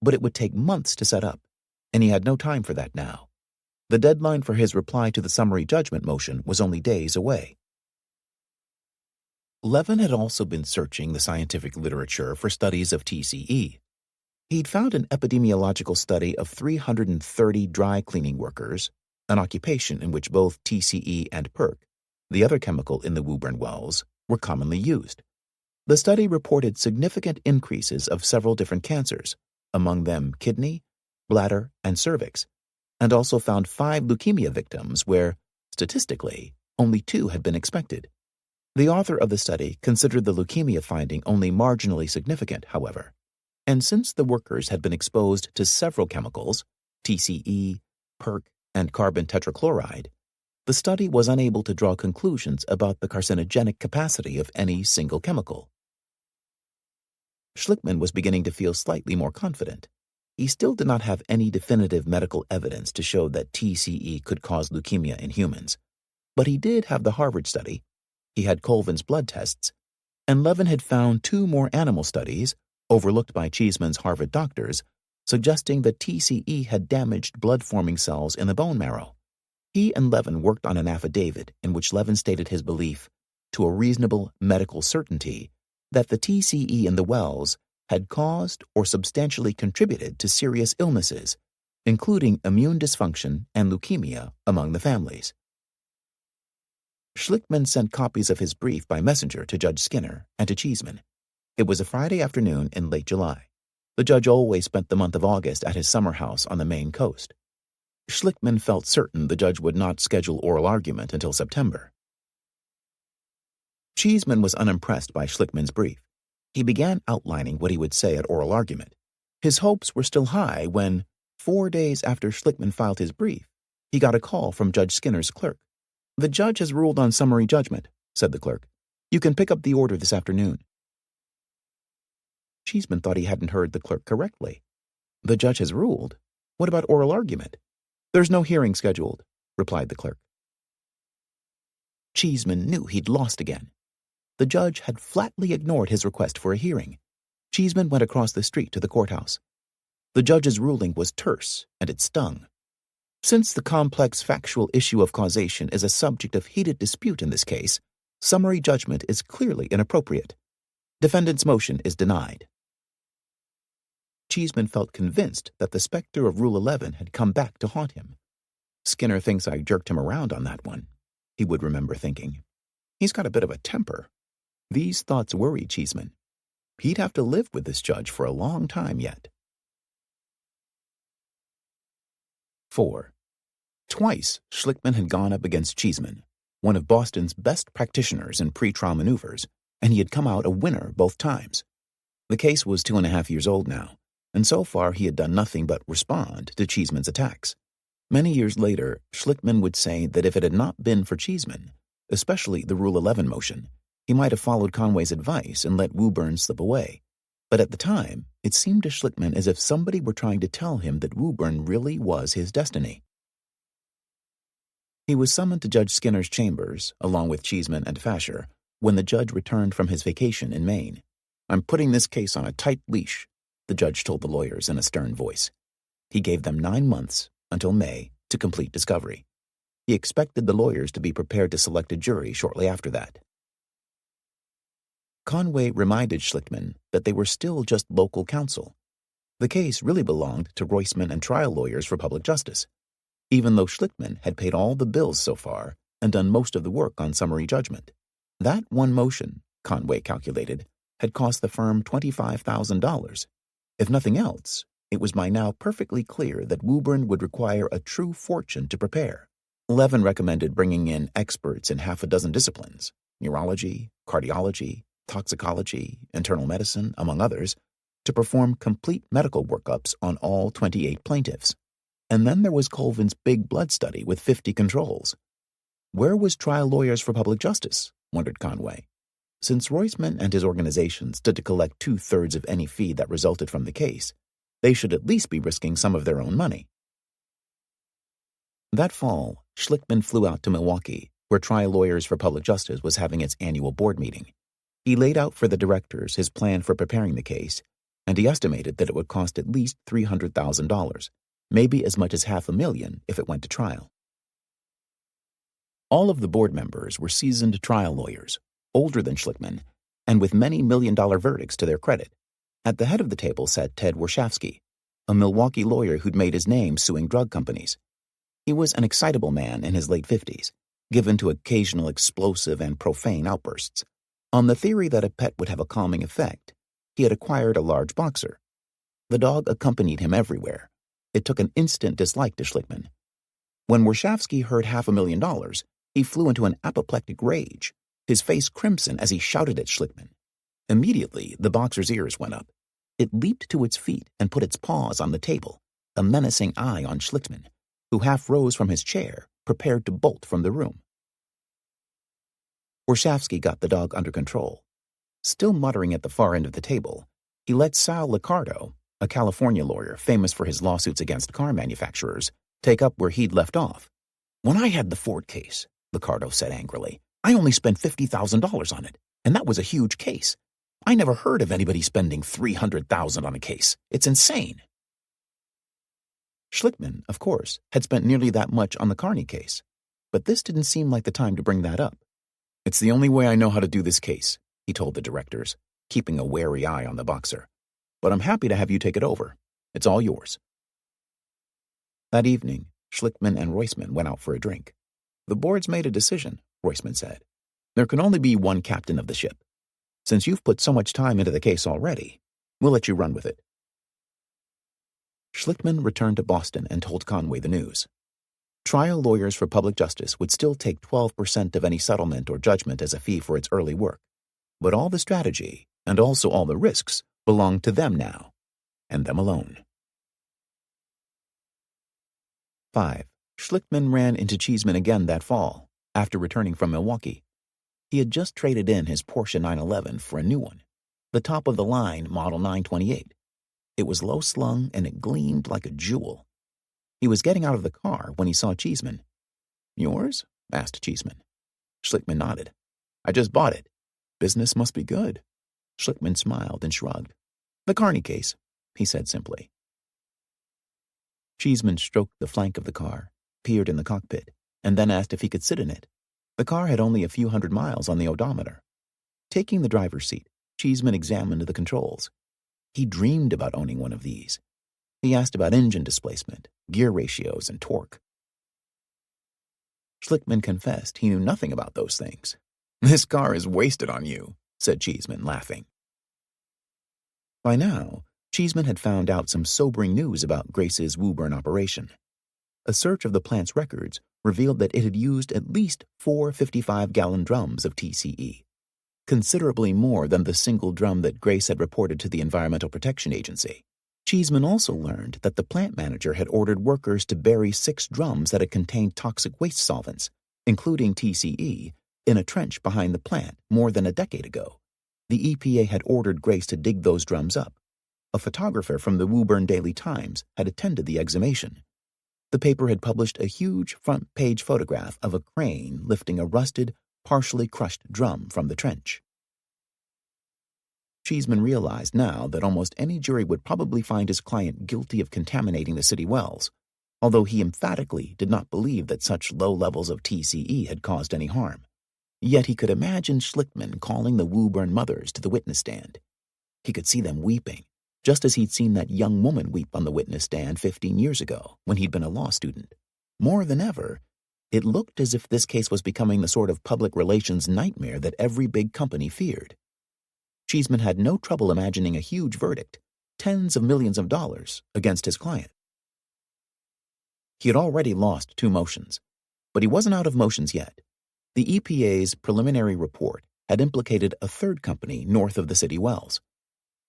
A: but it would take months to set up, and he had no time for that now. The deadline for his reply to the summary judgment motion was only days away. Levin had also been searching the scientific literature for studies of TCE. He'd found an epidemiological study of 330 dry cleaning workers, an occupation in which both TCE and perk, the other chemical in the Woburn wells, were commonly used. The study reported significant increases of several different cancers, among them kidney, bladder, and cervix, and also found 5 leukemia victims where, statistically, only 2 had been expected. The author of the study considered the leukemia finding only marginally significant, however, and since the workers had been exposed to several chemicals, TCE, perk, and carbon tetrachloride, the study was unable to draw conclusions about the carcinogenic capacity of any single chemical. Schlickman was beginning to feel slightly more confident. He still did not have any definitive medical evidence to show that TCE could cause leukemia in humans, but he did have the Harvard study, he had Colvin's blood tests, and Levin had found 2 more animal studies, overlooked by Cheeseman's Harvard doctors, suggesting that TCE had damaged blood-forming cells in the bone marrow. He and Levin worked on an affidavit in which Levin stated his belief, to a reasonable medical certainty, that the TCE in the wells had caused or substantially contributed to serious illnesses, including immune dysfunction and leukemia among the families. Schlickman sent copies of his brief by messenger to Judge Skinner and to Cheeseman. It was a Friday afternoon in late July. The judge always spent the month of August at his summer house on the Maine coast. Schlickman felt certain the judge would not schedule oral argument until September. Cheeseman was unimpressed by Schlickman's brief. He began outlining what he would say at oral argument. His hopes were still high when, 4 days after Schlickman filed his brief, he got a call from Judge Skinner's clerk. "The judge has ruled on summary judgment," said the clerk. "You can pick up the order this afternoon." Cheeseman thought he hadn't heard the clerk correctly. "The judge has ruled? What about oral argument?" "There's no hearing scheduled," replied the clerk. Cheeseman knew he'd lost again. The judge had flatly ignored his request for a hearing. Cheeseman went across the street to the courthouse. The judge's ruling was terse, and it stung. Since the complex factual issue of causation is a subject of heated dispute in this case, summary judgment is clearly inappropriate. Defendant's motion is denied. Cheeseman felt convinced that the specter of Rule 11 had come back to haunt him. "Skinner thinks I jerked him around on that one," he would remember thinking. "He's got a bit of a temper." These thoughts worried Cheeseman. He'd have to live with this judge for a long time yet. 4. Twice, Schlickman had gone up against Cheeseman, one of Boston's best practitioners in pretrial maneuvers, and he had come out a winner both times. The case was 2.5 years old now, and so far he had done nothing but respond to Cheeseman's attacks. Many years later, Schlickman would say that if it had not been for Cheeseman, especially the Rule 11 motion, he might have followed Conway's advice and let Woburn slip away. But at the time, it seemed to Schlickman as if somebody were trying to tell him that Woburn really was his destiny. He was summoned to Judge Skinner's chambers, along with Cheeseman and Fasher, when the judge returned from his vacation in Maine. "I'm putting this case on a tight leash," the judge told the lawyers in a stern voice. He gave them 9 months, until May, to complete discovery. He expected the lawyers to be prepared to select a jury shortly after that. Conway reminded Schlickman that they were still just local counsel. The case really belonged to Roisman and trial lawyers for public justice, even though Schlickman had paid all the bills so far and done most of the work on summary judgment. That one motion, Conway calculated, had cost the firm $25,000. If nothing else, it was by now perfectly clear that Woburn would require a true fortune to prepare. Levin recommended bringing in experts in 6 disciplines, neurology, cardiology, toxicology, internal medicine, among others, to perform complete medical workups on all 28 plaintiffs. And then there was Colvin's big blood study with 50 controls. Where was trial lawyers for public justice, wondered Conway. Since Roisman and his organization stood to collect 2/3 of any fee that resulted from the case, they should at least be risking some of their own money. That fall, Schlickman flew out to Milwaukee, where Trial Lawyers for Public Justice was having its annual board meeting. He laid out for the directors his plan for preparing the case, and he estimated that it would cost at least $300,000, maybe as much as $500,000 if it went to trial. All of the board members were seasoned trial lawyers, older than Schlickman, and with many million-dollar verdicts to their credit. At the head of the table sat Ted Warshawski, a Milwaukee lawyer who'd made his name suing drug companies. He was an excitable man in his late 50s, given to occasional explosive and profane outbursts. On the theory that a pet would have a calming effect, he had acquired a large boxer. The dog accompanied him everywhere. It took an instant dislike to Schlickman. When Warshawski heard $500,000, he flew into an apoplectic rage, his face crimson as he shouted at Schlickman. Immediately, the boxer's ears went up. It leaped to its feet and put its paws on the table, a menacing eye on Schlickman, who half rose from his chair, prepared to bolt from the room. Warshawski got the dog under control. Still muttering at the far end of the table, he let Sal Liccardo, a California lawyer famous for his lawsuits against car manufacturers, take up where he'd left off. "When I had the Ford case," Liccardo said angrily, "I only spent $50,000 on it, and that was a huge case. I never heard of anybody spending $300,000 on a case. It's insane." Schlickman, of course, had spent nearly that much on the Carney case, but this didn't seem like the time to bring that up. "It's the only way I know how to do this case," he told the directors, keeping a wary eye on the boxer. "But I'm happy to have you take it over. It's all yours." That evening, Schlickman and Roisman went out for a drink. "The board's made a decision," Roisman said. "There can only be one captain of the ship. Since you've put so much time into the case already, we'll let you run with it." Schlickman returned to Boston and told Conway the news. Trial lawyers for public justice would still take 12% of any settlement or judgment as a fee for its early work, but all the strategy, and also all the risks, belonged to them now, and them alone. 5. Schlickman ran into Cheeseman again that fall, after returning from Milwaukee. He had just traded in his Porsche 911 for a new one, the top-of-the-line Model 928. It was low-slung and it gleamed like a jewel. He was getting out of the car when he saw Cheeseman. "Yours?" asked Cheeseman. Schlickman nodded. "I just bought it. Business must be good." Schlickman smiled and shrugged. "The Carney case," he said simply. Cheeseman stroked the flank of the car, peered in the cockpit, and then asked if he could sit in it. The car had only a few hundred miles on the odometer. Taking the driver's seat, Cheeseman examined the controls. He dreamed about owning one of these. He asked about engine displacement, gear ratios, and torque. Schlickman confessed he knew nothing about those things. "This car is wasted on you," said Cheeseman, laughing. By now, Cheeseman had found out some sobering news about Grace's Woburn operation. A search of the plant's records revealed that it had used at least 4 55-gallon drums of TCE, considerably more than the single drum that Grace had reported to the Environmental Protection Agency. Cheeseman also learned that the plant manager had ordered workers to bury 6 drums that had contained toxic waste solvents, including TCE, in a trench behind the plant more than a decade ago. The EPA had ordered Grace to dig those drums up. A photographer from the Woburn Daily Times had attended the exhumation. The paper had published a huge front-page photograph of a crane lifting a rusted, partially crushed drum from the trench. Cheeseman realized now that almost any jury would probably find his client guilty of contaminating the city wells, although he emphatically did not believe that such low levels of TCE had caused any harm. Yet he could imagine Schlickman calling the Woburn mothers to the witness stand. He could see them weeping, just as he'd seen that young woman weep on the witness stand 15 years ago when he'd been a law student. More than ever, it looked as if this case was becoming the sort of public relations nightmare that every big company feared. Cheeseman had no trouble imagining a huge verdict, tens of millions of dollars, against his client. He had already lost 2 motions, but he wasn't out of motions yet. The EPA's preliminary report had implicated a 3rd company north of the city wells.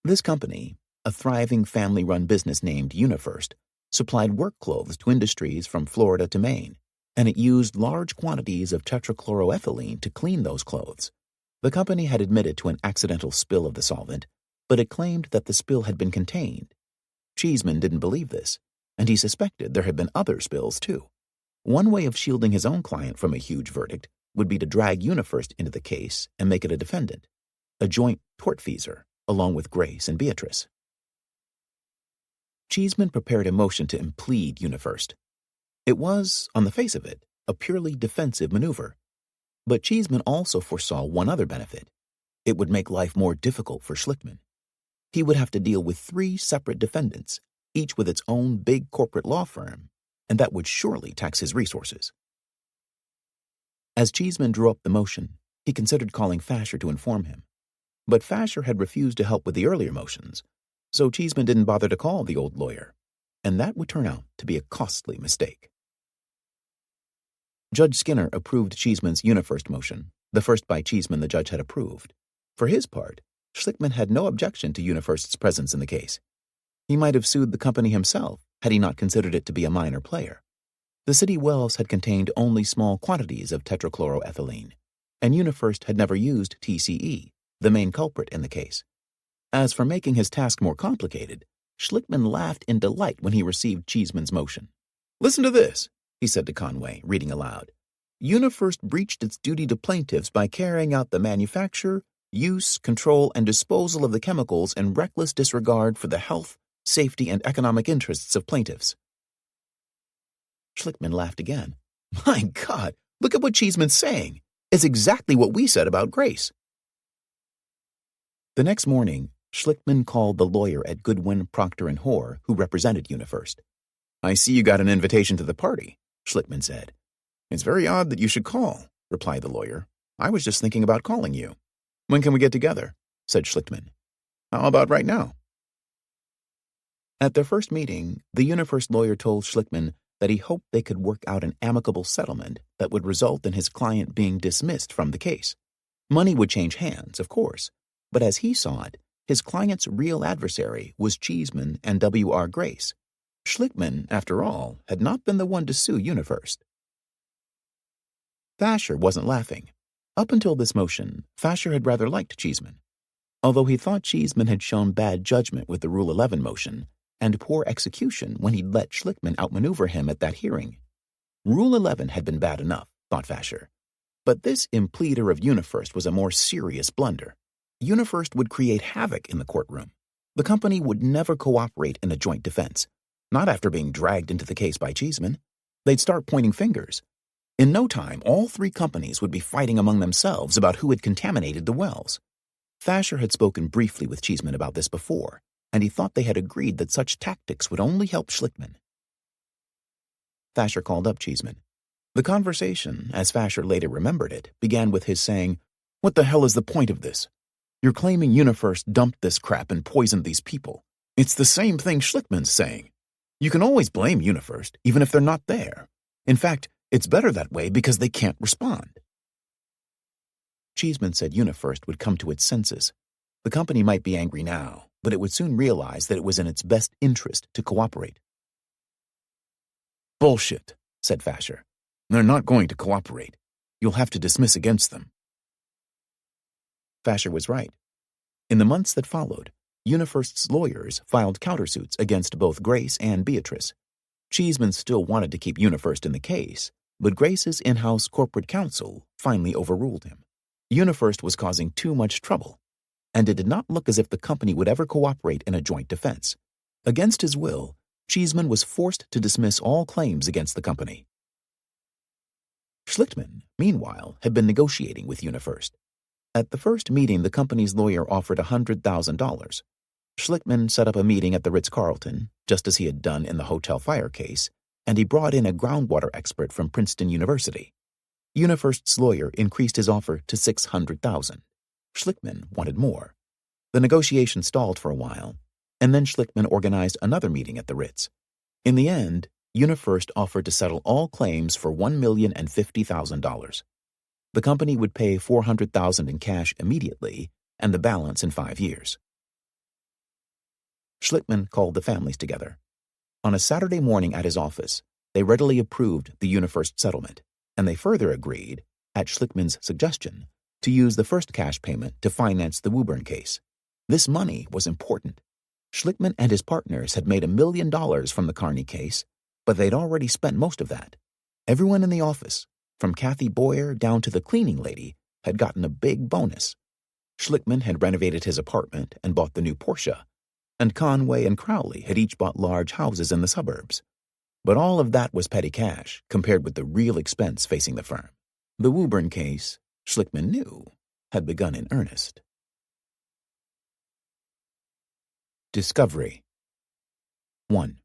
A: This company, a thriving family-run business named UniFirst, supplied work clothes to industries from Florida to Maine, and it used large quantities of tetrachloroethylene to clean those clothes. The company had admitted to an accidental spill of the solvent, but it claimed that the spill had been contained. Cheeseman didn't believe this, and he suspected there had been other spills too. One way of shielding his own client from a huge verdict would be to drag UniFirst into the case and make it a defendant, a joint tortfeasor, along with Grace and Beatrice. Cheeseman prepared a motion to implead UniFirst. It was, on the face of it, a purely defensive maneuver. But Cheeseman also foresaw one other benefit. It would make life more difficult for Schlickman. He would have to deal with 3 separate defendants, each with its own big corporate law firm, and that would surely tax his resources. As Cheeseman drew up the motion, he considered calling Fasher to inform him. But Fasher had refused to help with the earlier motions, so Cheeseman didn't bother to call the old lawyer, and that would turn out to be a costly mistake. Judge Skinner approved Cheeseman's UniFirst motion, the first by Cheeseman the judge had approved. For his part, Schlickman had no objection to UniFirst's presence in the case. He might have sued the company himself had he not considered it to be a minor player. The city wells had contained only small quantities of tetrachloroethylene, and UniFirst had never used TCE, the main culprit in the case. As for making his task more complicated, Schlickman laughed in delight when he received Cheeseman's motion. "Listen to this," he said to Conway, reading aloud. "UniFirst breached its duty to plaintiffs by carrying out the manufacture, use, control, and disposal of the chemicals in reckless disregard for the health, safety, and economic interests of plaintiffs." Schlickman laughed again. "My God, look at what Cheeseman's saying. It's exactly what we said about Grace." The next morning, Schlickman called the lawyer at Goodwin, Proctor & Hoare who represented UniFirst. "I see you got an invitation to the party," Schlickman said. "It's very odd that you should call," replied the lawyer. "I was just thinking about calling you." "When can we get together?" said Schlickman. "How about right now?" At their first meeting, the UniFirst lawyer told Schlickman that he hoped they could work out an amicable settlement that would result in his client being dismissed from the case. Money would change hands, of course, but as he saw it, his client's real adversary was Cheeseman and W.R. Grace. Schlickman, after all, had not been the one to sue UniFirst. Fasher wasn't laughing. Up until this motion, Fasher had rather liked Cheeseman. Although he thought Cheeseman had shown bad judgment with the Rule 11 motion, and poor execution when he'd let Schlickman outmaneuver him at that hearing. Rule 11 had been bad enough, thought Fasher. But this impleader of UniFirst was a more serious blunder. UniFirst would create havoc in the courtroom. The company would never cooperate in a joint defense, not after being dragged into the case by Cheeseman. They'd start pointing fingers. In no time, all three companies would be fighting among themselves about who had contaminated the wells. Fasher had spoken briefly with Cheeseman about this before, and he thought they had agreed that such tactics would only help Schlickman. Fasher called up Cheeseman. The conversation, as Fasher later remembered it, began with his saying, "What the hell is the point of this? You're claiming UniFirst dumped this crap and poisoned these people. It's the same thing Schlickman's saying. You can always blame UniFirst, even if they're not there. In fact, it's better that way because they can't respond." Cheeseman said UniFirst would come to its senses. The company might be angry now, but it would soon realize that it was in its best interest to cooperate. "Bullshit," said Fasher. "They're not going to cooperate. You'll have to dismiss against them." Fasher was right. In the months that followed, UniFirst's lawyers filed countersuits against both Grace and Beatrice. Cheeseman still wanted to keep UniFirst in the case, but Grace's in-house corporate counsel finally overruled him. UniFirst was causing too much trouble, and it did not look as if the company would ever cooperate in a joint defense. Against his will, Cheeseman was forced to dismiss all claims against the company. Schlickman, meanwhile, had been negotiating with UniFirst. At the first meeting, the company's lawyer offered $100,000. Schlickman set up a meeting at the Ritz-Carlton, just as he had done in the hotel fire case, and he brought in a groundwater expert from Princeton University. UniFirst's lawyer increased his offer to $600,000. Schlickman wanted more. The negotiation stalled for a while, and then Schlickman organized another meeting at the Ritz. In the end, UniFirst offered to settle all claims for $1,050,000. The company would pay $400,000 in cash immediately, and the balance in 5 years. Schlickman called the families together. On a Saturday morning at his office, they readily approved the UniFirst settlement, and they further agreed, at Schlickman's suggestion, to use the first cash payment to finance the Woburn case. This money was important. Schlickman and his partners had made $1 million from the Carney case, but they'd already spent most of that. Everyone in the office, from Kathy Boyer down to the cleaning lady, had gotten a big bonus. Schlickman had renovated his apartment and bought the new Porsche, and Conway and Crowley had each bought large houses in the suburbs. But all of that was petty cash compared with the real expense facing the firm. The Woburn case, Schlickman knew, had begun in earnest. Discovery 1.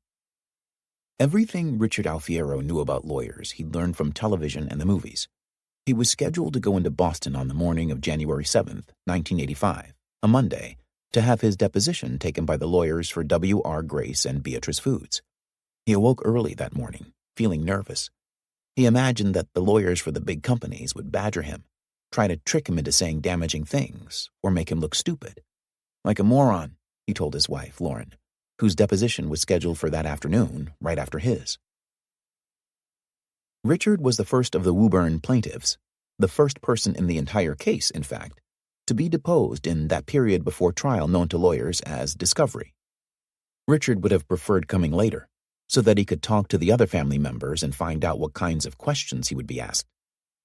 A: Everything Richard Alfiero knew about lawyers he'd learned from television and the movies. He was scheduled to go into Boston on the morning of January 7th, 1985, a Monday, to have his deposition taken by the lawyers for W.R. Grace and Beatrice Foods. He awoke early that morning, feeling nervous. He imagined that the lawyers for the big companies would badger him, try to trick him into saying damaging things, or make him look stupid. Like a moron, he told his wife, Lauren, whose deposition was scheduled for that afternoon, right after his. Richard was the first of the Woburn plaintiffs, the first person in the entire case, in fact, to be deposed in that period before trial known to lawyers as discovery. Richard would have preferred coming later, so that he could talk to the other family members and find out what kinds of questions he would be asked.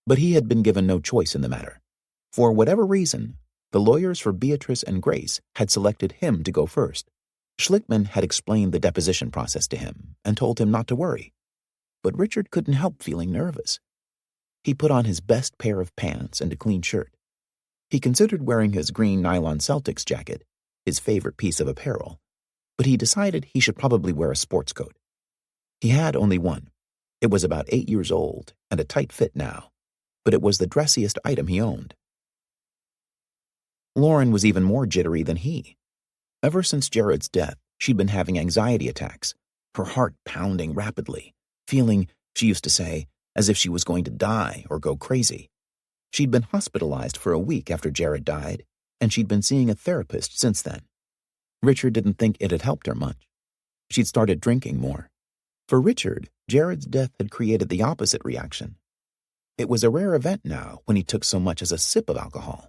A: But he had been given no choice in the matter. For whatever reason, the lawyers for Beatrice and Grace had selected him to go first. Schlickman had explained the deposition process to him and told him not to worry. But Richard couldn't help feeling nervous. He put on his best pair of pants and a clean shirt. He considered wearing his green nylon Celtics jacket, his favorite piece of apparel, but he decided he should probably wear a sports coat. He had only one. It was about 8 years old and a tight fit now, but it was the dressiest item he owned. Lauren was even more jittery than he. Ever since Jared's death, she'd been having anxiety attacks, her heart pounding rapidly, feeling, she used to say, as if she was going to die or go crazy. She'd been hospitalized for a week after Jared died, and she'd been seeing a therapist since then. Richard didn't think it had helped her much. She'd started drinking more. For Richard, Jared's death had created the opposite reaction. It was a rare event now when he took so much as a sip of alcohol.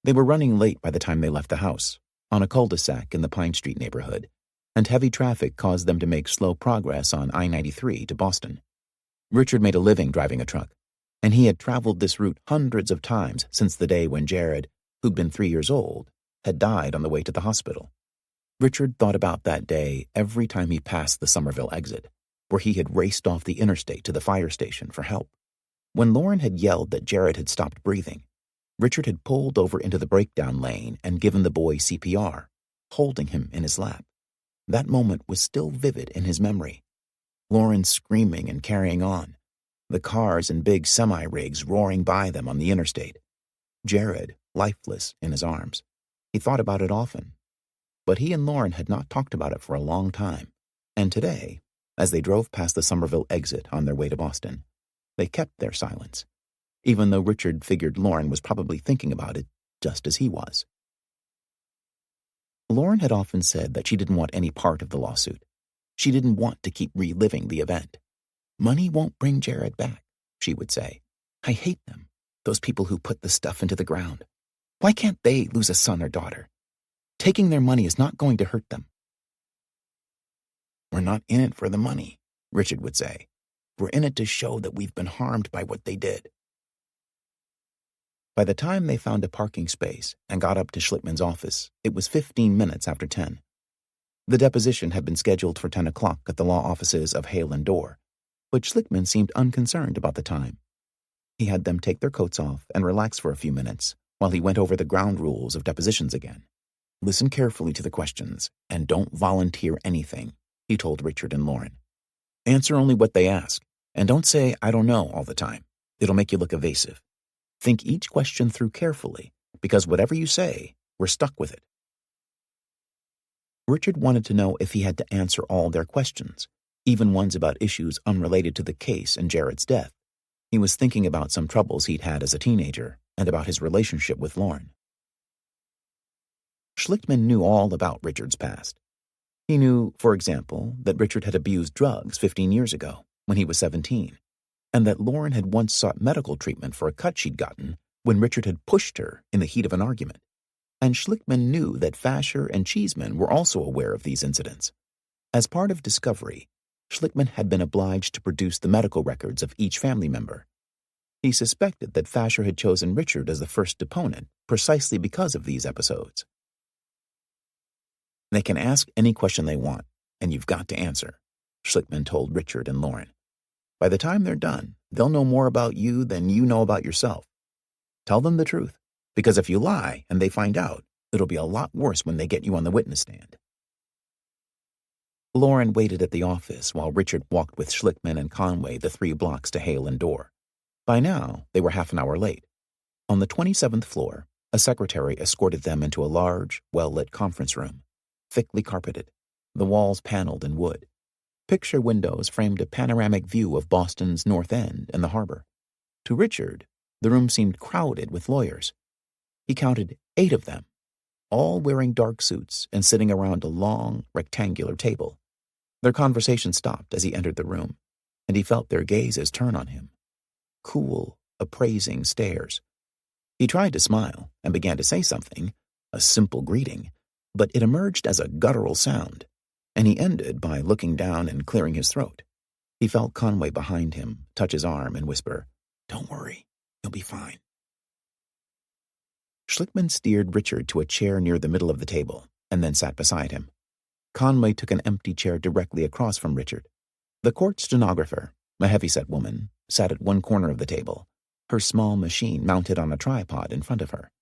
A: They were running late by the time they left the house, on a cul-de-sac in the Pine Street neighborhood, and heavy traffic caused them to make slow progress on I-93 to Boston. Richard made a living driving a truck, and he had traveled this route hundreds of times since the day when Jared, who'd been 3 years old, had died on the way to the hospital. Richard thought about that day every time he passed the Somerville exit, where he had raced off the interstate to the fire station for help. When Lauren had yelled that Jared had stopped breathing, Richard had pulled over into the breakdown lane and given the boy CPR, holding him in his lap. That moment was still vivid in his memory. Lauren screaming and carrying on, the cars and big semi-rigs roaring by them on the interstate. Jared, lifeless, in his arms. He thought about it often. But he and Lauren had not talked about it for a long time. And today, as they drove past the Somerville exit on their way to Boston, they kept their silence, even though Richard figured Lauren was probably thinking about it just as he was. Lauren had often said that she didn't want any part of the lawsuit. She didn't want to keep reliving the event. Money won't bring Jared back, she would say. I hate them, those people who put the stuff into the ground. Why can't they lose a son or daughter? Taking their money is not going to hurt them. We're not in it for the money, Richard would say. We're in it to show that we've been harmed by what they did. By the time they found a parking space and got up to Schlickman's office, it was 15 minutes after 10. The deposition had been scheduled for 10 o'clock at the law offices of Hale and Dorr, but Schlickman seemed unconcerned about the time. He had them take their coats off and relax for a few minutes while he went over the ground rules of depositions again. Listen carefully to the questions and don't volunteer anything, he told Richard and Lauren. Answer only what they ask, and don't say, I don't know, all the time. It'll make you look evasive. Think each question through carefully, because whatever you say, we're stuck with it. Richard wanted to know if he had to answer all their questions, even ones about issues unrelated to the case and Jared's death. He was thinking about some troubles he'd had as a teenager and about his relationship with Lauren. Schlickman knew all about Richard's past. He knew, for example, that Richard had abused drugs 15 years ago, when he was 17, and that Lauren had once sought medical treatment for a cut she'd gotten when Richard had pushed her in the heat of an argument. And Schlickman knew that Fasher and Cheeseman were also aware of these incidents. As part of discovery, Schlickman had been obliged to produce the medical records of each family member. He suspected that Fasher had chosen Richard as the first deponent precisely because of these episodes. They can ask any question they want, and you've got to answer, Schlickman told Richard and Lauren. By the time they're done, they'll know more about you than you know about yourself. Tell them the truth, because if you lie and they find out, it'll be a lot worse when they get you on the witness stand. Lauren waited at the office while Richard walked with Schlickman and Conway the 3 blocks to Hale and Dorr. By now, they were half an hour late. On the 27th floor, a secretary escorted them into a large, well-lit conference room, thickly carpeted, the walls paneled in wood. Picture windows framed a panoramic view of Boston's North End and the harbor. To Richard, the room seemed crowded with lawyers. He counted 8 of them, all wearing dark suits and sitting around a long, rectangular table. Their conversation stopped as he entered the room, and he felt their gazes turn on him. Cool, appraising stares. He tried to smile and began to say something, a simple greeting, but it emerged as a guttural sound, and he ended by looking down and clearing his throat. He felt Conway behind him touch his arm and whisper, "Don't worry, you'll be fine." Schlickman steered Richard to a chair near the middle of the table and then sat beside him. Conway took an empty chair directly across from Richard. The court stenographer, a heavy-set woman, sat at one corner of the table, her small machine mounted on a tripod in front of her.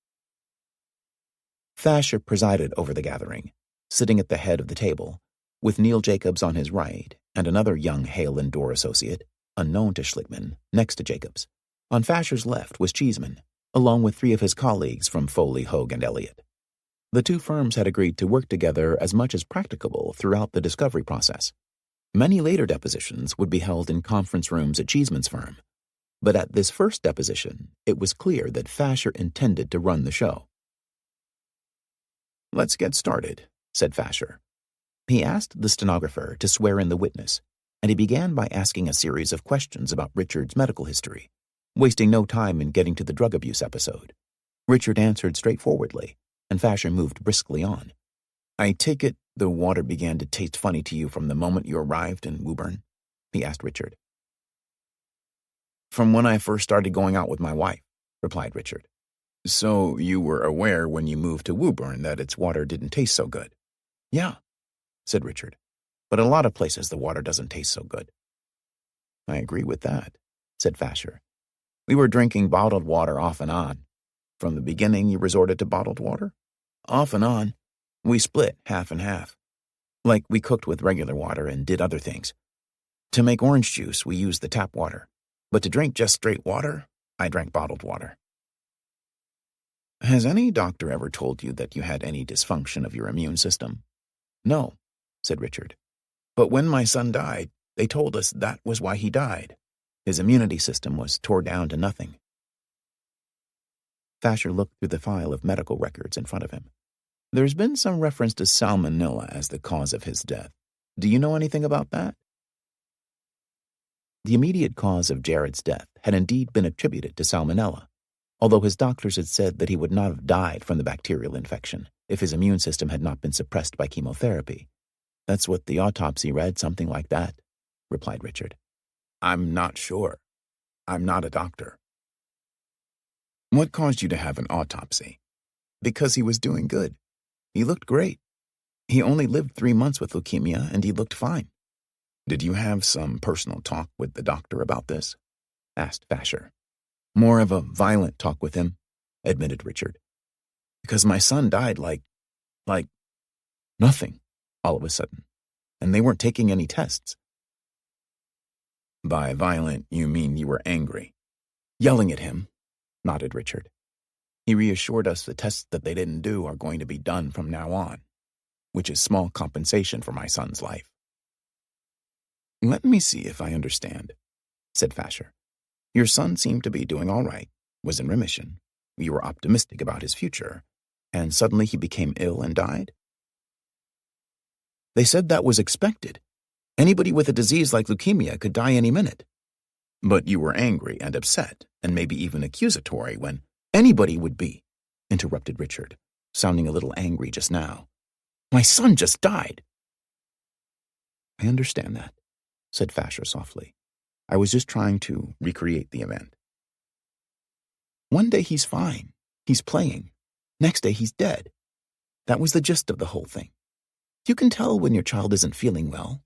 A: Thacher presided over the gathering, sitting at the head of the table, with Neil Jacobs on his right and another young Hale and Dorr associate, unknown to Schlickman, next to Jacobs. On Thacher's left was Cheeseman, along with 3 of his colleagues from Foley, Hogue, and Elliott. The 2 firms had agreed to work together as much as practicable throughout the discovery process. Many later depositions would be held in conference rooms at Cheeseman's firm, but at this first deposition, it was clear that Thacher intended to run the show. "Let's get started," said Thacher. He asked the stenographer to swear in the witness, and he began by asking a series of questions about Richard's medical history, wasting no time in getting to the drug abuse episode. Richard answered straightforwardly, and Thacher moved briskly on. "I take it the water began to taste funny to you from the moment you arrived in Woburn?" he asked Richard. "From when I first started going out with my wife," replied Richard. "So you were aware when you moved to Woburn that its water didn't taste so good?" "Yeah," said Richard, "but a lot of places the water doesn't taste so good." "I agree with that," said Thacher. "We were drinking bottled water off and on. From the beginning you resorted to bottled water?" "Off and on. We split half and half. Like we cooked with regular water and did other things. To make orange juice, we used the tap water. But to drink just straight water, I drank bottled water." "Has any doctor ever told you that you had any dysfunction of your immune system?" "No," said Richard. "But when my son died, they told us that was why he died. His immunity system was tore down to nothing." Thacher looked through the file of medical records in front of him. "There's been some reference to salmonella as the cause of his death. Do you know anything about that?" The immediate cause of Jared's death had indeed been attributed to salmonella, although his doctors had said that he would not have died from the bacterial infection if his immune system had not been suppressed by chemotherapy. "That's what the autopsy read, something like that," replied Richard. "I'm not sure. I'm not a doctor." "What caused you to have an autopsy?" "Because he was doing good. He looked great. He only lived 3 months with leukemia, and he looked fine." "Did you have some personal talk with the doctor about this?" asked Thacher. "More of a violent talk with him," admitted Richard. "Because my son died like nothing, all of a sudden, and they weren't taking any tests." "By violent, you mean you were angry?" "Yelling at him," nodded Richard. "He reassured us the tests that they didn't do are going to be done from now on, which is small compensation for my son's life." "Let me see if I understand," said Thacher. "Your son seemed to be doing all right, was in remission. You were optimistic about his future, and suddenly he became ill and died?" "They said that was expected. Anybody with a disease like leukemia could die any minute." "But you were angry and upset, and maybe even accusatory when—" "Anybody would be," interrupted Richard, sounding a little angry just now. "My son just died." "I understand that," said Thacher softly. "I was just trying to recreate the event. One day he's fine. He's playing. Next day he's dead. That was the gist of the whole thing. You can tell when your child isn't feeling well.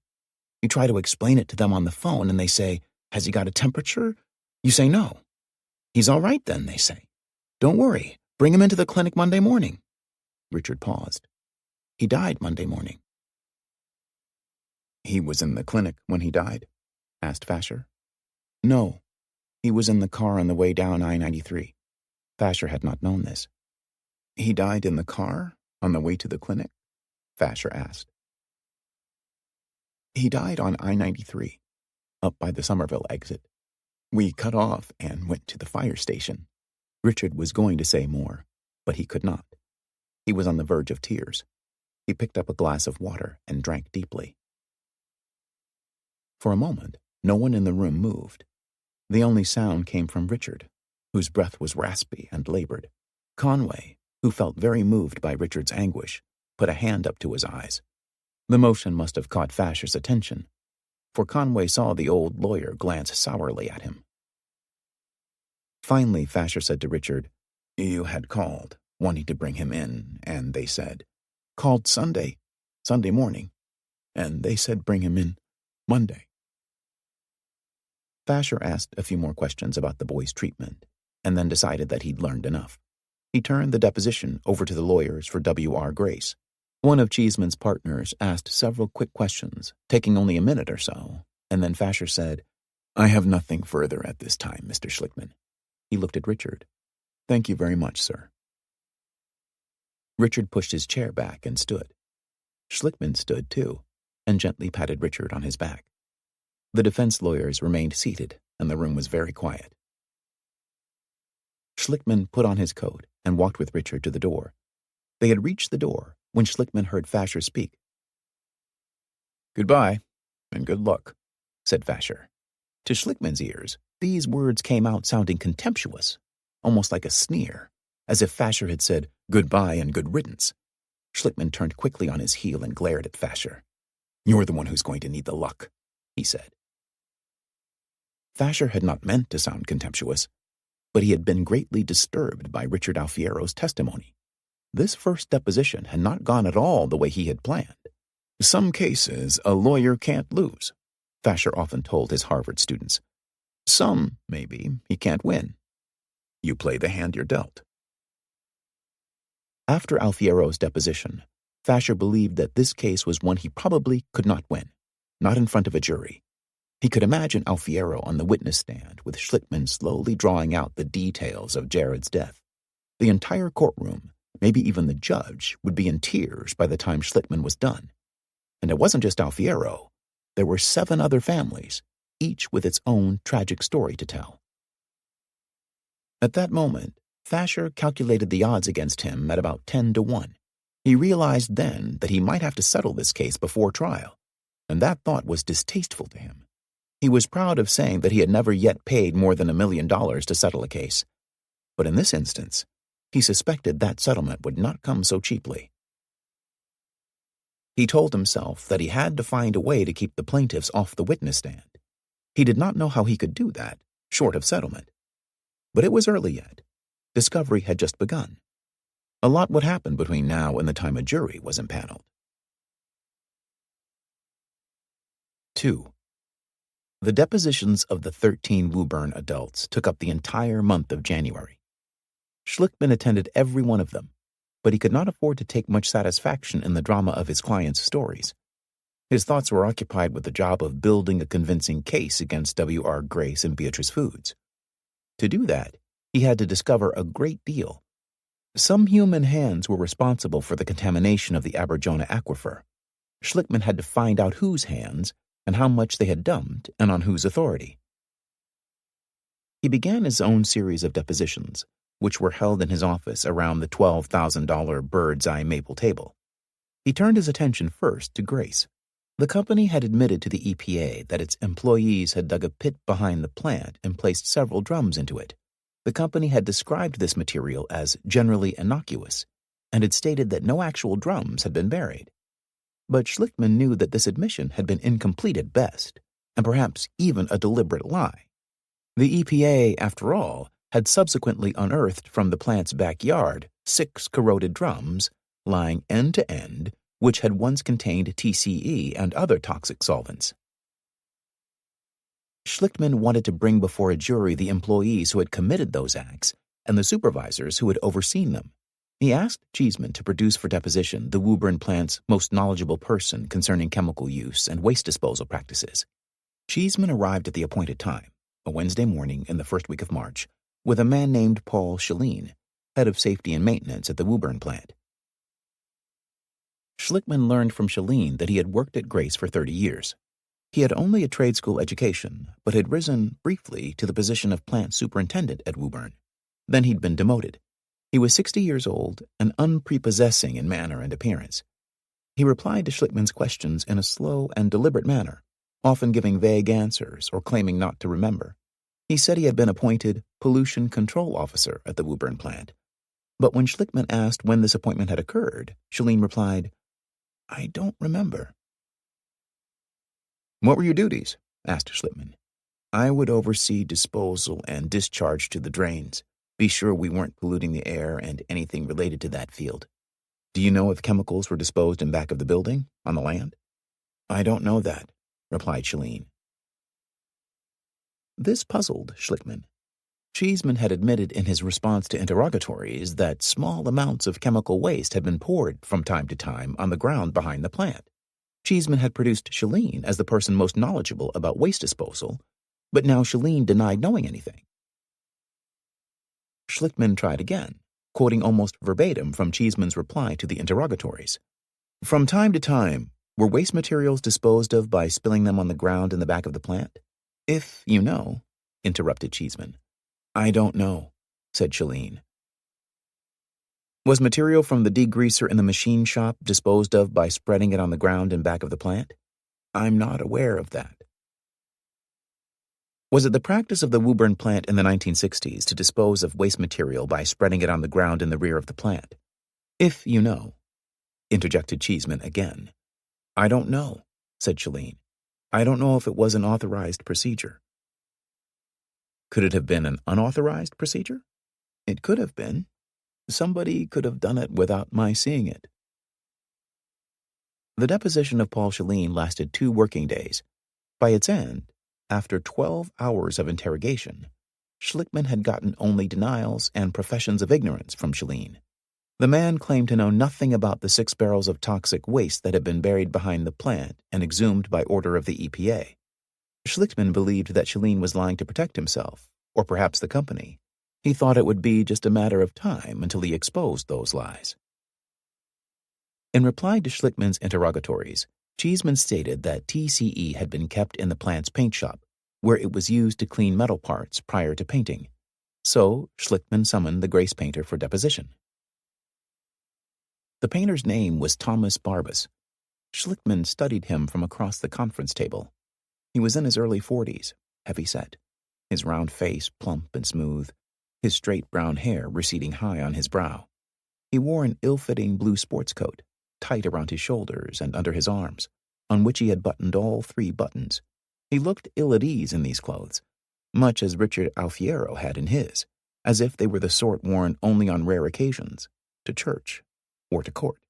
A: You try to explain it to them on the phone and they say, 'Has he got a temperature?' You say no. 'He's all right then,' they say. 'Don't worry. Bring him into the clinic Monday morning.'" Richard paused. "He died Monday morning." "He was in the clinic when he died?" asked Fasher. "No, he was in the car on the way down I-93. Fasher had not known this. "He died in the car on the way to the clinic?" Fasher asked. "He died on I-93, up by the Somerville exit. We cut off and went to the fire station." Richard was going to say more, but he could not. He was on the verge of tears. He picked up a glass of water and drank deeply. For a moment, no one in the room moved. The only sound came from Richard, whose breath was raspy and labored. Conway, who felt very moved by Richard's anguish, put a hand up to his eyes. The motion must have caught Fasher's attention, for Conway saw the old lawyer glance sourly at him. Finally, Fasher said to Richard, "You had called, wanting to bring him in, and they said, 'Called Sunday morning, and they said bring him in Monday.'" Fasher asked a few more questions about the boy's treatment, and then decided that he'd learned enough. He turned the deposition over to the lawyers for W.R. Grace. One of Cheeseman's partners asked several quick questions, taking only a minute or so, and then Fasher said, "I have nothing further at this time, Mr. Schlickman." He looked at Richard. "Thank you very much, sir." Richard pushed his chair back and stood. Schlickman stood, too, and gently patted Richard on his back. The defense lawyers remained seated, and the room was very quiet. Schlickman put on his coat and walked with Richard to the door. They had reached the door when Schlickman heard Fasher speak. "Goodbye, and good luck," said Fasher. To Schlickman's ears, these words came out sounding contemptuous, almost like a sneer, as if Fasher had said, "Goodbye and good riddance." Schlickman turned quickly on his heel and glared at Fasher. "You're the one who's going to need the luck," he said. Fasher had not meant to sound contemptuous, but he had been greatly disturbed by Richard Alfiero's testimony. This first deposition had not gone at all the way he had planned. "Some cases a lawyer can't lose," Fasher often told his Harvard students. "Some, maybe, he can't win. You play the hand you're dealt." After Alfiero's deposition, Fasher believed that this case was one he probably could not win, not in front of a jury. He could imagine Alfiero on the witness stand with Schlickman slowly drawing out the details of Jared's death. The entire courtroom, maybe even the judge, would be in tears by the time Schlickman was done. And it wasn't just Alfiero. There were 7 other families, each with its own tragic story to tell. At that moment, Fasher calculated the odds against him at about 10-1. He realized then that he might have to settle this case before trial, and that thought was distasteful to him. He was proud of saying that he had never yet paid more than $1 million to settle a case. But in this instance, he suspected that settlement would not come so cheaply. He told himself that he had to find a way to keep the plaintiffs off the witness stand. He did not know how he could do that, short of settlement. But it was early yet. Discovery had just begun. A lot would happen between now and the time a jury was impaneled. 2. The depositions of the 13 Woburn adults took up the entire month of January. Schlickman attended every one of them, but he could not afford to take much satisfaction in the drama of his clients' stories. His thoughts were occupied with the job of building a convincing case against W.R. Grace and Beatrice Foods. To do that, he had to discover a great deal. Some human hands were responsible for the contamination of the Aberjona aquifer. Schlickman had to find out whose hands and how much they had dumped and on whose authority. He began his own series of depositions, which were held in his office around the $12,000 bird's-eye maple table. He turned his attention first to Grace. The company had admitted to the EPA that its employees had dug a pit behind the plant and placed several drums into it. The company had described this material as generally innocuous and had stated that no actual drums had been buried. But Schlickman knew that this admission had been incomplete at best, and perhaps even a deliberate lie. The EPA, after all, had subsequently unearthed from the plant's backyard 6 corroded drums, lying end to end, which had once contained TCE and other toxic solvents. Schlickman wanted to bring before a jury the employees who had committed those acts and the supervisors who had overseen them. He asked Cheeseman to produce for deposition the Woburn plant's most knowledgeable person concerning chemical use and waste disposal practices. Cheeseman arrived at the appointed time, a Wednesday morning in the first week of March, with a man named Paul Schilleen, head of safety and maintenance at the Woburn plant. Schlickman learned from Schilleen that he had worked at Grace for 30 years. He had only a trade school education, but had risen briefly to the position of plant superintendent at Woburn. Then he'd been demoted. He was 60 years old and unprepossessing in manner and appearance. He replied to Schlickman's questions in a slow and deliberate manner, often giving vague answers or claiming not to remember. He said he had been appointed pollution control officer at the Woburn plant. But when Schlickman asked when this appointment had occurred, Schilleen replied, "I don't remember." "What were your duties?" asked Schlickman. "I would oversee disposal and discharge to the drains, be sure we weren't polluting the air and anything related to that field." "Do you know if chemicals were disposed in back of the building, on the land?" "I don't know that," replied Schilleen. This puzzled Schlickman. Cheeseman had admitted in his response to interrogatories that small amounts of chemical waste had been poured from time to time on the ground behind the plant. Cheeseman had produced Schilleen as the person most knowledgeable about waste disposal, but now Schilleen denied knowing anything. Schlickman tried again, quoting almost verbatim from Cheeseman's reply to the interrogatories. "From time to time, were waste materials disposed of by spilling them on the ground in the back of the plant?" "If you know," interrupted Cheeseman. "I don't know," said Schilleen. "Was material from the degreaser in the machine shop disposed of by spreading it on the ground in back of the plant?" "I'm not aware of that." "Was it the practice of the Woburn plant in the 1960s to dispose of waste material by spreading it on the ground in the rear of the plant?" "If you know," interjected Cheeseman again. "I don't know," said Schilleen. "I don't know if it was an authorized procedure." "Could it have been an unauthorized procedure?" "It could have been. Somebody could have done it without my seeing it." The deposition of Paul Schilleen lasted 2 working days. By its end, after 12 hours of interrogation, Schlickman had gotten only denials and professions of ignorance from Schilleen. The man claimed to know nothing about the 6 barrels of toxic waste that had been buried behind the plant and exhumed by order of the EPA. Schlickman believed that Schilleen was lying to protect himself, or perhaps the company. He thought it would be just a matter of time until he exposed those lies. In reply to Schlickman's interrogatories, Cheeseman stated that TCE had been kept in the plant's paint shop, where it was used to clean metal parts prior to painting. So Schlickman summoned the Grace painter for deposition. The painter's name was Thomas Barbas. Schlickman studied him from across the conference table. He was in his early 40s, heavy-set, his round face plump and smooth, his straight brown hair receding high on his brow. He wore an ill-fitting blue sports coat, tight around his shoulders and under his arms, on which he had buttoned all 3 buttons. He looked ill at ease in these clothes, much as Richard Alfiero had in his, as if they were the sort worn only on rare occasions, to church or to court.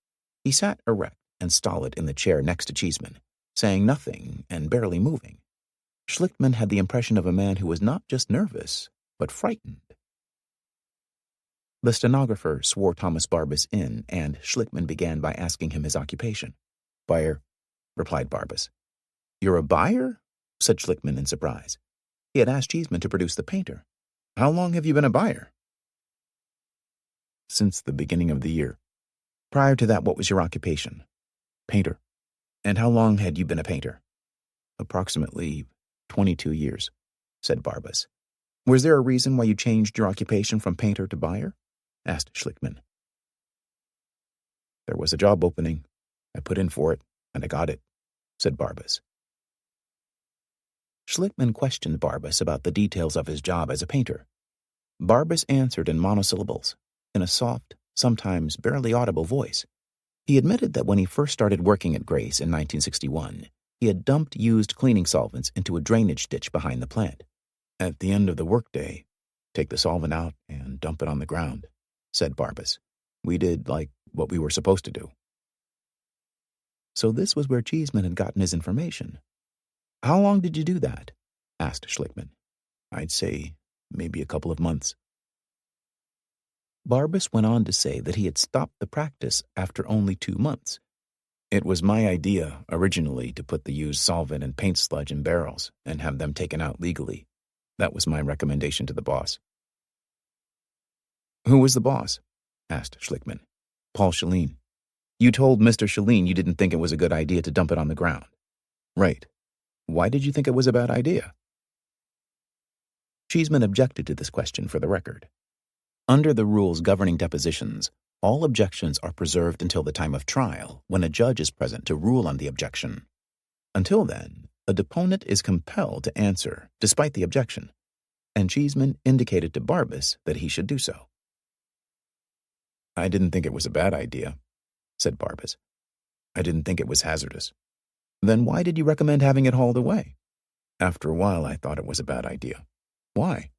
A: He sat erect and stolid in the chair next to Cheeseman, saying nothing and barely moving. Schlickman had the impression of a man who was not just nervous, but frightened. The stenographer swore Thomas Barbas in, and Schlickman began by asking him his occupation. "Buyer," replied Barbas. "You're a buyer?" said Schlickman in surprise. He had asked Cheeseman to produce the painter. "How long have you been a buyer?" "Since the beginning of the year." "Prior to that, what was your occupation?" "Painter." "And how long had you been a painter?" "Approximately 22 years, said Barbas. "Was there a reason why you changed your occupation from painter to buyer?" asked Schlickman. "There was a job opening. I put in for it, and I got it," said Barbas. Schlickman questioned Barbas about the details of his job as a painter. Barbas answered in monosyllables, in a soft, sometimes barely audible voice. He admitted that when he first started working at Grace in 1961, he had dumped used cleaning solvents into a drainage ditch behind the plant. "At the end of the workday, take the solvent out and dump it on the ground," said Barbas. "We did like what we were supposed to do." So this was where Cheeseman had gotten his information. "How long did you do that?" asked Schlickman. "I'd say maybe a couple of months." Barbas went on to say that he had stopped the practice after only 2 months. It was my idea, originally, to put the used solvent and paint sludge in barrels and have them taken out legally. That was my recommendation to the boss. Who was the boss? Asked Schlickman. Paul Scheleen. You told Mr. Scheleen you didn't think it was a good idea to dump it on the ground. Right. Why did you think it was a bad idea? Cheeseman objected to this question for the record. Under the rules governing depositions, all objections are preserved until the time of trial, when a judge is present to rule on the objection. Until then, a deponent is compelled to answer, despite the objection, and Cheeseman indicated to Barbas that he should do so. I didn't think it was a bad idea, said Barbas. I didn't think it was hazardous. Then why did you recommend having it hauled away? After a while, I thought it was a bad idea. Why?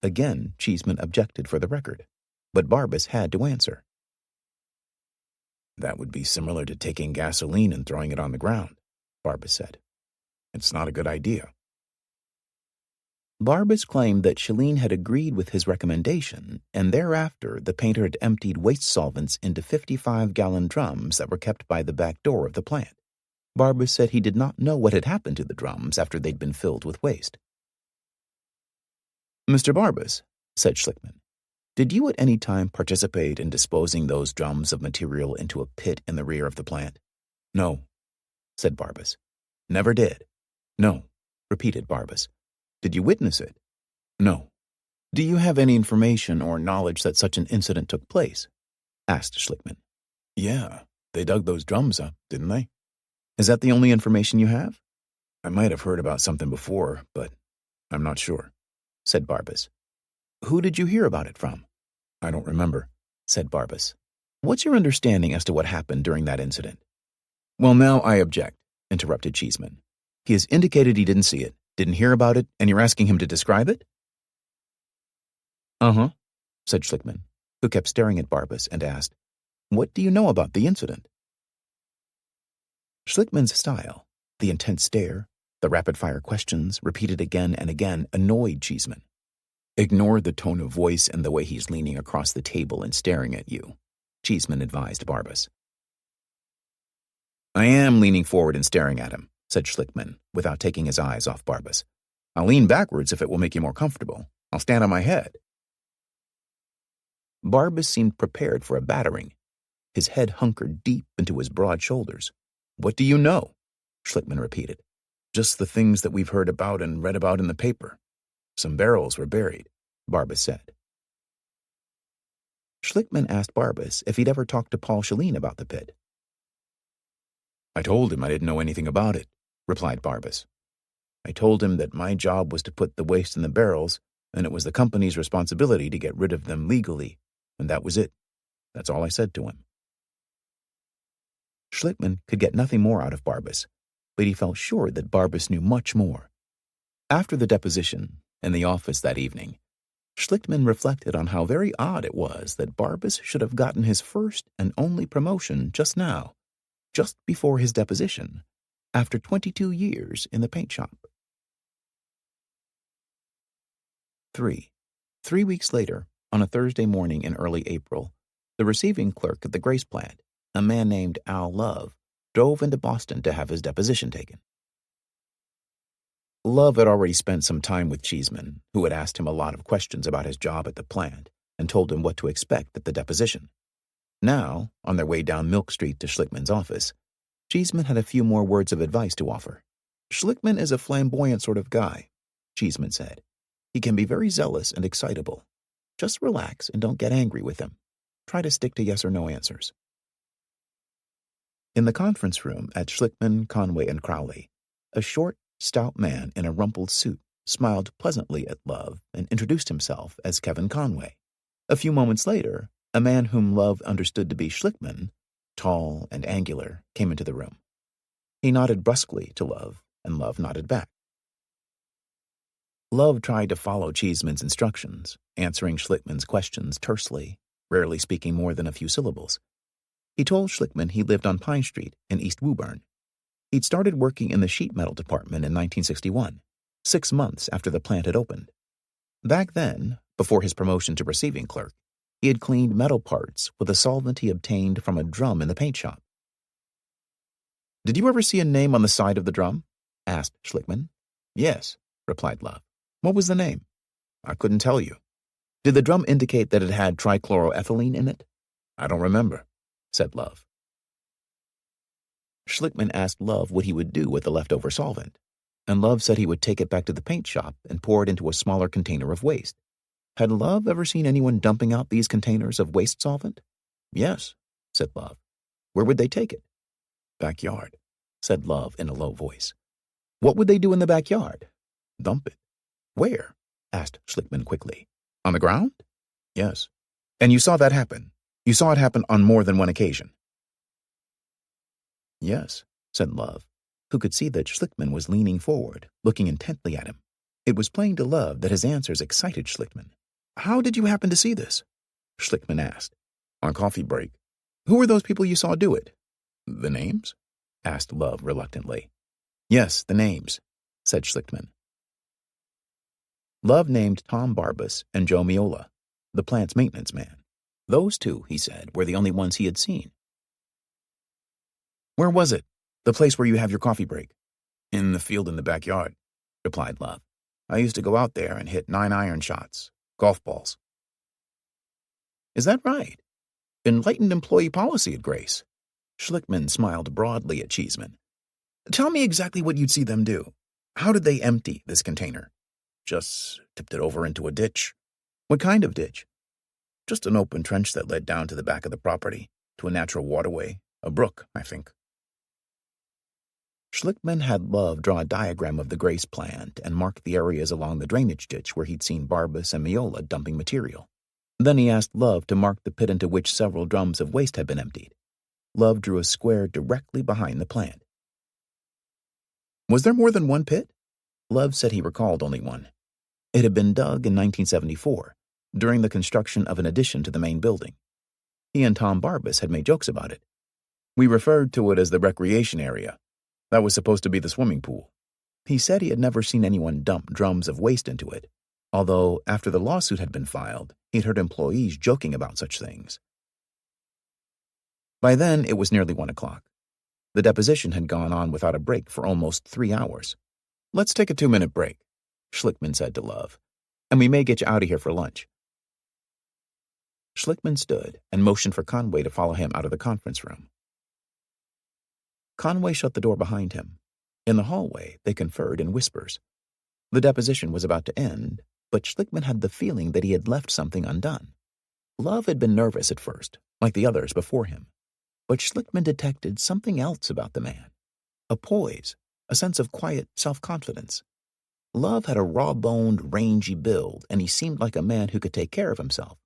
A: Again, Cheeseman objected for the record, but Barbas had to answer. That would be similar to taking gasoline and throwing it on the ground, Barbas said. It's not a good idea. Barbas claimed that Scheleen had agreed with his recommendation, and thereafter the painter had emptied waste solvents into 55-gallon drums that were kept by the back door of the plant. Barbas said he did not know what had happened to the drums after they'd been filled with waste. Mr. Barbas, said Schlickman, did you at any time participate in disposing those drums of material into a pit in the rear of the plant? No, said Barbas. Never did. No, repeated Barbas. Did you witness it? No. Do you have any information or knowledge that such an incident took place? Asked Schlickman. Yeah, they dug those drums up, didn't they? Is that the only information you have? I might have heard about something before, but I'm not sure, said Barbas. Who did you hear about it from? I don't remember, said Barbas. What's your understanding as to what happened during that incident? Well, now I object, interrupted Cheeseman. He has indicated he didn't see it, didn't hear about it, and you're asking him to describe it? Uh-huh, said Schlickman, who kept staring at Barbas and asked, What do you know about the incident? Schlickman's style, the intense stare, the rapid-fire questions, repeated again and again, annoyed Cheeseman. Ignore the tone of voice and the way he's leaning across the table and staring at you, Cheeseman advised Barbas. I am leaning forward and staring at him, said Schlickman, without taking his eyes off Barbas. I'll lean backwards if it will make you more comfortable. I'll stand on my head. Barbas seemed prepared for a battering. His head hunkered deep into his broad shoulders. What do you know? Schlickman repeated. Just the things that we've heard about and read about in the paper. Some barrels were buried, Barbas said. Schlickman asked Barbas if he'd ever talked to Paul Scheleen about the pit. I told him I didn't know anything about it, replied Barbas. I told him that my job was to put the waste in the barrels, and it was the company's responsibility to get rid of them legally, and that was it. That's all I said to him. Schlickman could get nothing more out of Barbas, but he felt sure that Barbas knew much more. After the deposition, in the office that evening, Schlickman reflected on how very odd it was that Barbas should have gotten his first and only promotion just now, just before his deposition, after 22 years in the paint shop. 3. 3 weeks later, on a Thursday morning in early April, the receiving clerk at the Grace plant, a man named Al Love, drove into Boston to have his deposition taken. Love had already spent some time with Cheeseman, who had asked him a lot of questions about his job at the plant and told him what to expect at the deposition. Now, on their way down Milk Street to Schlickman's office, Cheeseman had a few more words of advice to offer. Schlickman is a flamboyant sort of guy, Cheeseman said. He can be very zealous and excitable. Just relax and don't get angry with him. Try to stick to yes or no answers. In the conference room at Schlickman, Conway, and Crowley, a short, stout man in a rumpled suit smiled pleasantly at Love and introduced himself as Kevin Conway. A few moments later, a man whom Love understood to be Schlickman, tall and angular, came into the room. He nodded brusquely to Love, and Love nodded back. Love tried to follow Cheeseman's instructions, answering Schlickman's questions tersely, rarely speaking more than a few syllables. He told Schlickman he lived on Pine Street in East Woburn. He'd started working in the sheet metal department in 1961, 6 months after the plant had opened. Back then, Before his promotion to receiving clerk, he had cleaned metal parts with a solvent he obtained from a drum in the paint shop. "Did you ever see a name on the side of the drum?" asked Schlickman. "Yes," replied Love. "What was the name?" "I couldn't tell you." "Did the drum indicate that it had trichloroethylene in it?" "I don't remember," said Love. Schlickman asked Love what he would do with the leftover solvent, and Love said he would take it back to the paint shop and pour it into a smaller container of waste. Had Love ever seen anyone dumping out these containers of waste solvent? "Yes," said Love. "Where would they take it?" "Backyard," said Love in a low voice. "What would they do in the backyard?" "Dump it." "Where?" asked Schlickman quickly. "On the ground?" "Yes." "And you saw that happen? You saw it happen on more than one occasion?" "Yes," said Love, who could see that Schlickman was leaning forward, looking intently at him. It was plain to Love that his answers excited Schlickman. "How did you happen to see this?" Schlickman asked. "On coffee break." "Who were those people you saw do it?" "The names?" asked Love reluctantly. "Yes, the names," said Schlickman. Love named Tom Barbas and Joe Miola, the plant's maintenance man. Those two, he said, were the only ones he had seen. "Where was it? The place where you have your coffee break?" "In the field in the backyard," replied Love. "I used to go out there and hit 9-iron shots, golf balls." "Is that right? Enlightened employee policy at Grace." Schlickman smiled broadly at Cheeseman. "Tell me exactly what you'd see them do. How did they empty this container?" "Just tipped it over into a ditch." "What kind of ditch?" "Just an open trench that led down to the back of the property, to a natural waterway, a brook, I think." Schlickman had Love draw a diagram of the Grace plant and mark the areas along the drainage ditch where he'd seen Barbas and Miola dumping material. Then he asked Love to mark the pit into which several drums of waste had been emptied. Love drew a square directly behind the plant. "Was there more than one pit?" Love said he recalled only one. It had been dug in 1974, during the construction of an addition to the main building. He and Tom Barbas had made jokes about it. "We referred to it as the recreation area. That was supposed to be the swimming pool." He said he had never seen anyone dump drums of waste into it, although after the lawsuit had been filed, he'd heard employees joking about such things. By then, it was nearly 1 o'clock. The deposition had gone on without a break for almost 3 hours. "Let's take a 2-minute break," Schlickman said to Love, "and we may get you out of here for lunch." Schlickman stood and motioned for Conway to follow him out of the conference room. Conway shut the door behind him. In the hallway, they conferred in whispers. The deposition was about to end, but Schlickman had the feeling that he had left something undone. Love had been nervous at first, like the others before him, but Schlickman detected something else about the man. A poise, a sense of quiet self-confidence. Love had a raw-boned, rangy build, and he seemed like a man who could take care of himself.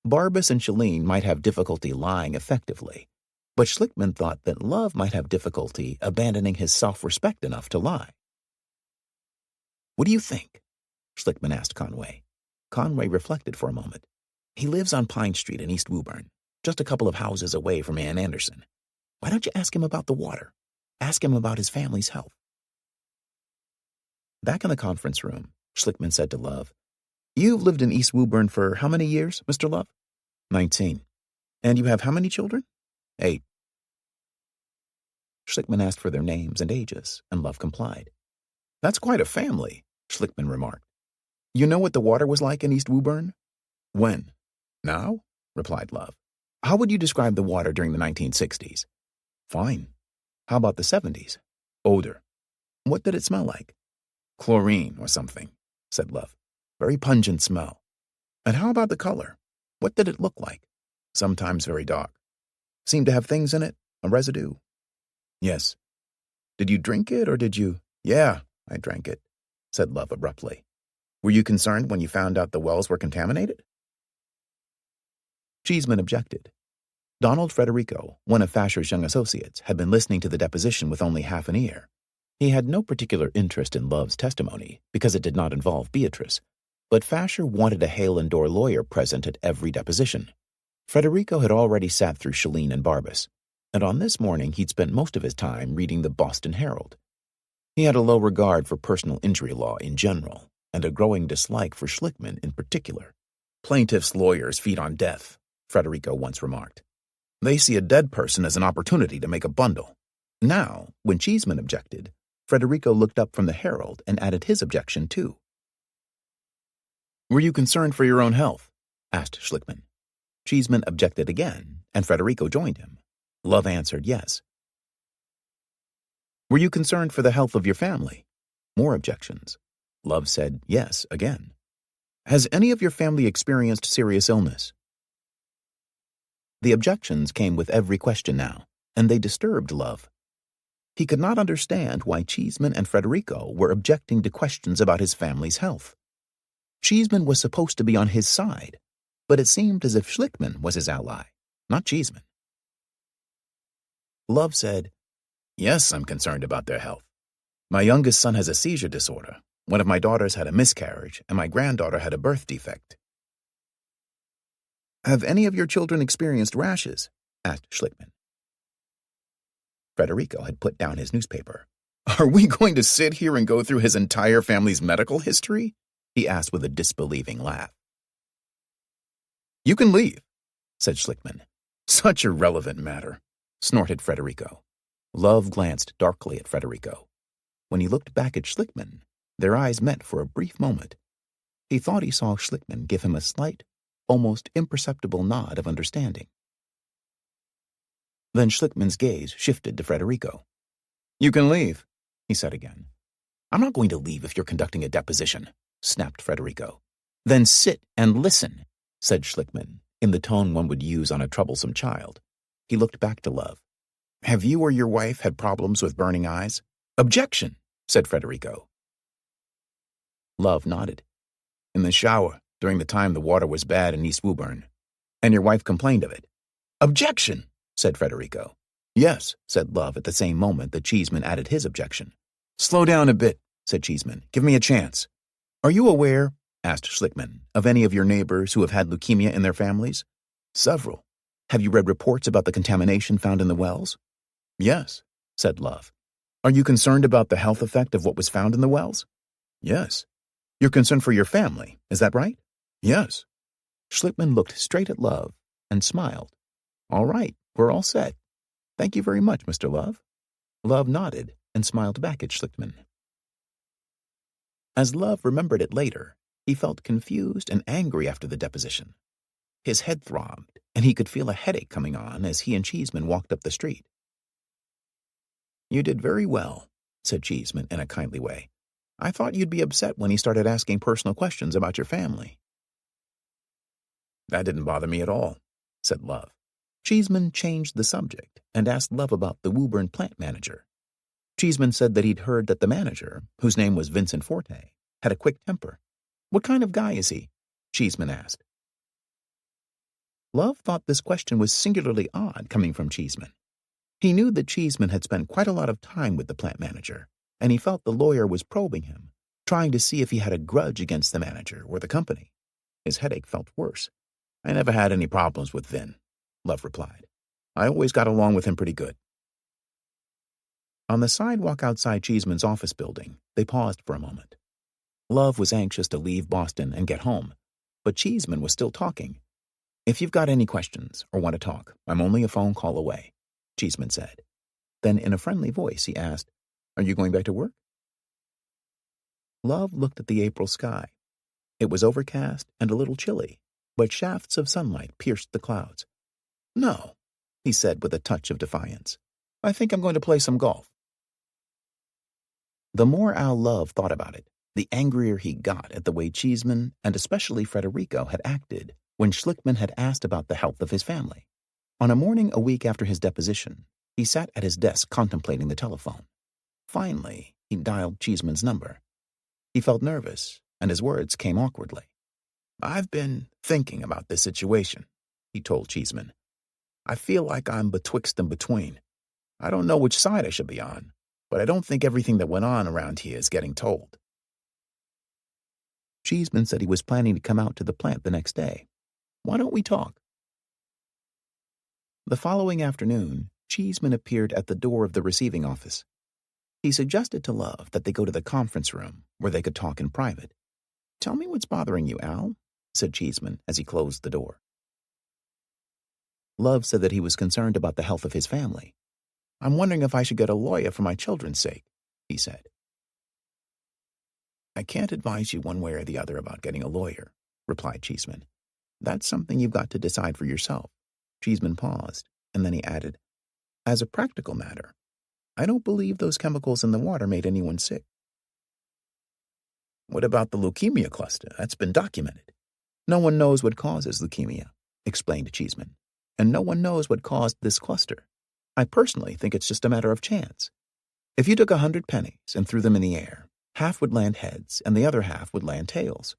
A: Barbas and Shalene might have difficulty lying effectively, but Schlickman thought that Love might have difficulty abandoning his self-respect enough to lie. "What do you think?" Schlickman asked Conway. Conway reflected for a moment. "He lives on Pine Street in East Woburn, just a couple of houses away from Ann Anderson. Why don't you ask him about the water? Ask him about his family's health." Back in the conference room, Schlickman said to Love, "You've lived in East Woburn for how many years, Mr. Love?" 19. "And you have how many children?" 8. Schlickman asked for their names and ages, and Love complied. "That's quite a family," Schlickman remarked. "You know what the water was like in East Woburn?" "When?" "Now?" replied Love. "How would you describe the water during the 1960s?" "Fine." "How about the 70s?" "Odor." "What did it smell like?" "Chlorine or something," said Love. "Very pungent smell." "And how about the color? What did it look like?" "Sometimes very dark." "Seemed to have things in it? A residue?" "Yes." "Did you drink it or did you—" "Yeah, I drank it," said Love abruptly. "Were you concerned when you found out the wells were contaminated?" Cheeseman objected. Donald Frederico, one of Fasher's young associates, had been listening to the deposition with only half an ear. He had no particular interest in Love's testimony because it did not involve Beatrice, but Fasher wanted a Hale-and-Dorr lawyer present at every deposition. Frederico had already sat through Shalene and Barbas, and on this morning he'd spent most of his time reading the Boston Herald. He had a low regard for personal injury law in general, and a growing dislike for Schlickman in particular. Plaintiffs' lawyers feed on death, Federico once remarked. They see a dead person as an opportunity to make a bundle. Now, when Cheeseman objected, Federico looked up from the Herald and added his objection too. Were you concerned for your own health? Asked Schlickman. Cheeseman objected again, and Federico joined him. Love answered yes. Were you concerned for the health of your family? More objections. Love said yes again. Has any of your family experienced serious illness? The objections came with every question now, and they disturbed Love. He could not understand why Cheeseman and Federico were objecting to questions about his family's health. Cheeseman was supposed to be on his side, but it seemed as if Schlickman was his ally, not Cheeseman. Love said, Yes, I'm concerned about their health. My youngest son has a seizure disorder. One of my daughters had a miscarriage, and my granddaughter had a birth defect. Have any of your children experienced rashes? Asked Schlickman. Federico had put down his newspaper. Are we going to sit here and go through his entire family's medical history? He asked with a disbelieving laugh. You can leave, said Schlickman. Such irrelevant matter, snorted Federico. Love glanced darkly at Federico. When he looked back at Schlickman, their eyes met for a brief moment. He thought he saw Schlickman give him a slight, almost imperceptible nod of understanding. Then Schlickman's gaze shifted to Federico. You can leave, he said again. I'm not going to leave if you're conducting a deposition, snapped Federico. Then sit and listen, said Schlickman, in the tone one would use on a troublesome child. He looked back to Love. Have you or your wife had problems with burning eyes? Objection, said Federico. Love nodded. In the shower, during the time the water was bad in East Woburn. And your wife complained of it. Objection, said Federico. Yes, said Love at the same moment that Cheeseman added his objection. Slow down a bit, said Cheeseman. Give me a chance. Are you aware, asked Schlickman, of any of your neighbors who have had leukemia in their families? Several. Have you read reports about the contamination found in the wells? Yes, said Love. Are you concerned about the health effect of what was found in the wells? Yes. You're concerned for your family, is that right? Yes. Schlickman looked straight at Love and smiled. All right, we're all set. Thank you very much, Mr. Love. Love nodded and smiled back at Schlickman. As Love remembered it later, he felt confused and angry after the deposition. His head throbbed, and he could feel a headache coming on as he and Cheeseman walked up the street. You did very well, said Cheeseman in a kindly way. I thought you'd be upset when he started asking personal questions about your family. That didn't bother me at all, said Love. Cheeseman changed the subject and asked Love about the Woburn plant manager. Cheeseman said that he'd heard that the manager, whose name was Vincent Forte, had a quick temper. What kind of guy is he? Cheeseman asked. Love thought this question was singularly odd coming from Cheeseman. He knew that Cheeseman had spent quite a lot of time with the plant manager, and he felt the lawyer was probing him, trying to see if he had a grudge against the manager or the company. His headache felt worse. I never had any problems with Vin, Love replied. I always got along with him pretty good. On the sidewalk outside Cheeseman's office building, they paused for a moment. Love was anxious to leave Boston and get home, but Cheeseman was still talking. If you've got any questions or want to talk, I'm only a phone call away, Cheeseman said. Then in a friendly voice he asked, Are you going back to work? Love looked at the April sky. It was overcast and a little chilly, but shafts of sunlight pierced the clouds. No, he said with a touch of defiance. I think I'm going to play some golf. The more Al Love thought about it, the angrier he got at the way Cheeseman and especially Federico had acted when Schlickman had asked about the health of his family. On a morning a week after his deposition, he sat at his desk contemplating the telephone. Finally, he dialed Cheeseman's number. He felt nervous, and his words came awkwardly. I've been thinking about this situation, he told Cheeseman. I feel like I'm betwixt and between. I don't know which side I should be on, but I don't think everything that went on around here is getting told. Cheeseman said he was planning to come out to the plant the next day. Why don't we talk? The following afternoon, Cheeseman appeared at the door of the receiving office. He suggested to Love that they go to the conference room where they could talk in private. Tell me what's bothering you, Al, said Cheeseman as he closed the door. Love said that he was concerned about the health of his family. "I'm wondering if I should get a lawyer for my children's sake," he said. "I can't advise you one way or the other about getting a lawyer," replied Cheeseman. "That's something you've got to decide for yourself." Cheeseman paused, and then he added, "As a practical matter, I don't believe those chemicals in the water made anyone sick." "What about the leukemia cluster? That's been documented." "No one knows what causes leukemia," explained Cheeseman, "and no one knows what caused this cluster. I personally think it's just a matter of chance. If you took 100 pennies and threw them in the air, half would land heads and the other half would land tails.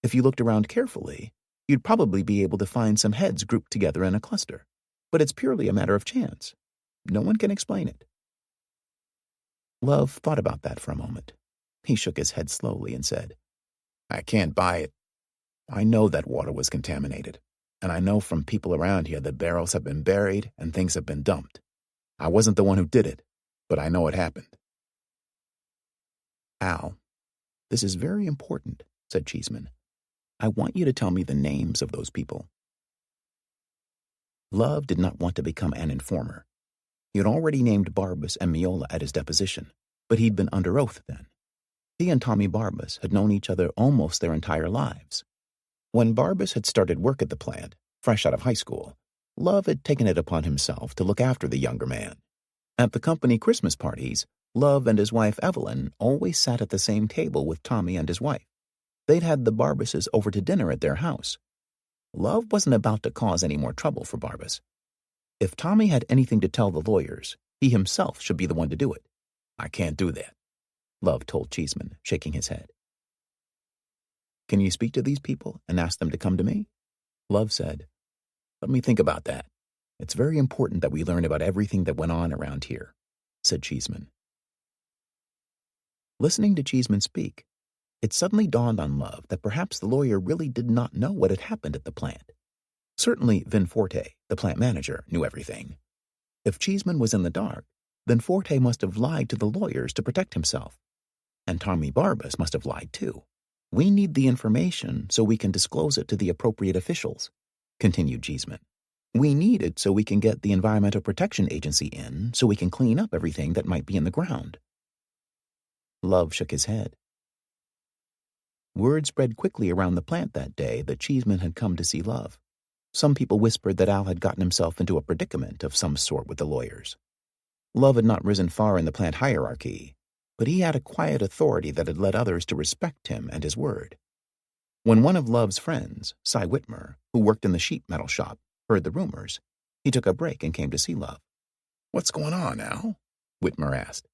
A: If you looked around carefully, you'd probably be able to find some heads grouped together in a cluster. But it's purely a matter of chance. No one can explain it." Love thought about that for a moment. He shook his head slowly and said, "I can't buy it. I know that water was contaminated, and I know from people around here that barrels have been buried and things have been dumped. I wasn't the one who did it, but I know it happened." "Al, this is very important," said Cheeseman. "I want you to tell me the names of those people." Love did not want to become an informer. He had already named Barbas and Miola at his deposition, but he'd been under oath then. He and Tommy Barbas had known each other almost their entire lives. When Barbas had started work at the plant, fresh out of high school, Love had taken it upon himself to look after the younger man. At the company Christmas parties, Love and his wife Evelyn always sat at the same table with Tommy and his wife. They'd had the Barbases over to dinner at their house. Love wasn't about to cause any more trouble for Barbas. If Tommy had anything to tell the lawyers, he himself should be the one to do it. "I can't do that," Love told Cheeseman, shaking his head. "Can you speak to these people and ask them to come to me?" Love said, "Let me think about that. It's very important that we learn about everything that went on around here," said Cheeseman. Listening to Cheeseman speak, it suddenly dawned on Love that perhaps the lawyer really did not know what had happened at the plant. Certainly Vin Forte, the plant manager, knew everything. If Cheeseman was in the dark, then Forte must have lied to the lawyers to protect himself. And Tommy Barbas must have lied too. "We need the information so we can disclose it to the appropriate officials," continued Cheeseman. "We need it so we can get the Environmental Protection Agency in so we can clean up everything that might be in the ground." Love shook his head. Word spread quickly around the plant that day that Cheeseman had come to see Love. Some people whispered that Al had gotten himself into a predicament of some sort with the lawyers. Love had not risen far in the plant hierarchy, but he had a quiet authority that had led others to respect him and his word. When one of Love's friends, Cy Whitmer, who worked in the sheet metal shop, heard the rumors, he took a break and came to see Love. "What's going on, Al?" Whitmer asked.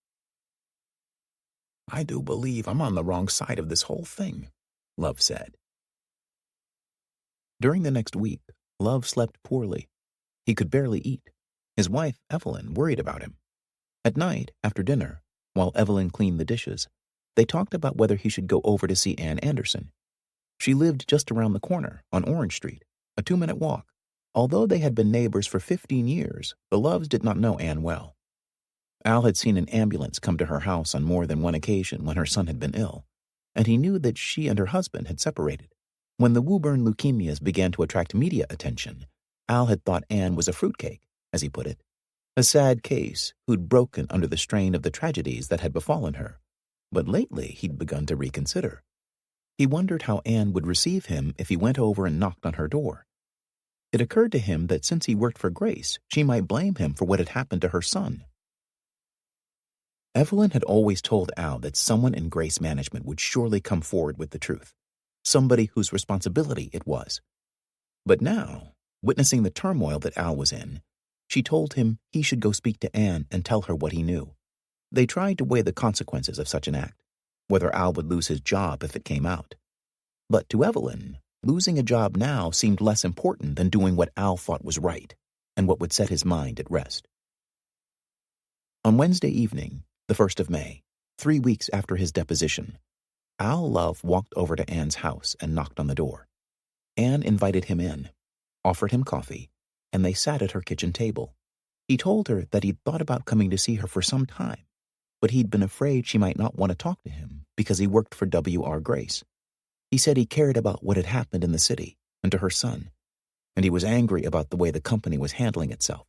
A: "I do believe I'm on the wrong side of this whole thing," Love said. During the next week, Love slept poorly. He could barely eat. His wife, Evelyn, worried about him. At night, after dinner, while Evelyn cleaned the dishes, they talked about whether he should go over to see Ann Anderson. She lived just around the corner, on Orange Street, a 2-minute walk. Although they had been neighbors for 15 years, the Loves did not know Ann well. Al had seen an ambulance come to her house on more than one occasion when her son had been ill, and he knew that she and her husband had separated. When the Woburn leukemias began to attract media attention, Al had thought Ann was a fruitcake, as he put it, a sad case who'd broken under the strain of the tragedies that had befallen her. But lately he'd begun to reconsider. He wondered how Ann would receive him if he went over and knocked on her door. It occurred to him that since he worked for Grace, she might blame him for what had happened to her son. Evelyn had always told Al that someone in Grace management would surely come forward with the truth, somebody whose responsibility it was. But now, witnessing the turmoil that Al was in, she told him he should go speak to Ann and tell her what he knew. They tried to weigh the consequences of such an act, whether Al would lose his job if it came out. But to Evelyn, losing a job now seemed less important than doing what Al thought was right and what would set his mind at rest. On Wednesday evening, the 1st of May, 3 weeks after his deposition, Al Love walked over to Ann's house and knocked on the door. Ann invited him in, offered him coffee, and they sat at her kitchen table. He told her that he'd thought about coming to see her for some time, but he'd been afraid she might not want to talk to him because he worked for W.R. Grace. He said he cared about what had happened in the city and to her son, and he was angry about the way the company was handling itself.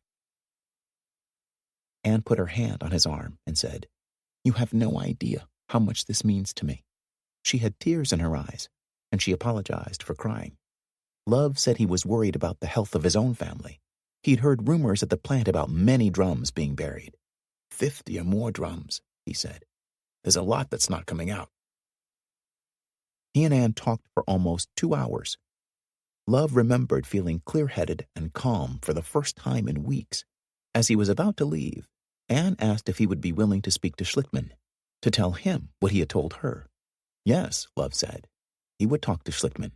A: Anne put her hand on his arm and said, "You have no idea how much this means to me." She had tears in her eyes, and she apologized for crying. Love said he was worried about the health of his own family. He'd heard rumors at the plant about many drums being buried. 50 or more drums, he said. There's a lot that's not coming out. He and Anne talked for almost 2 hours. Love remembered feeling clear-headed and calm for the first time in weeks. As he was about to leave, Anne asked if he would be willing to speak to Schlickman, to tell him what he had told her. Yes, Love said. He would talk to Schlickman.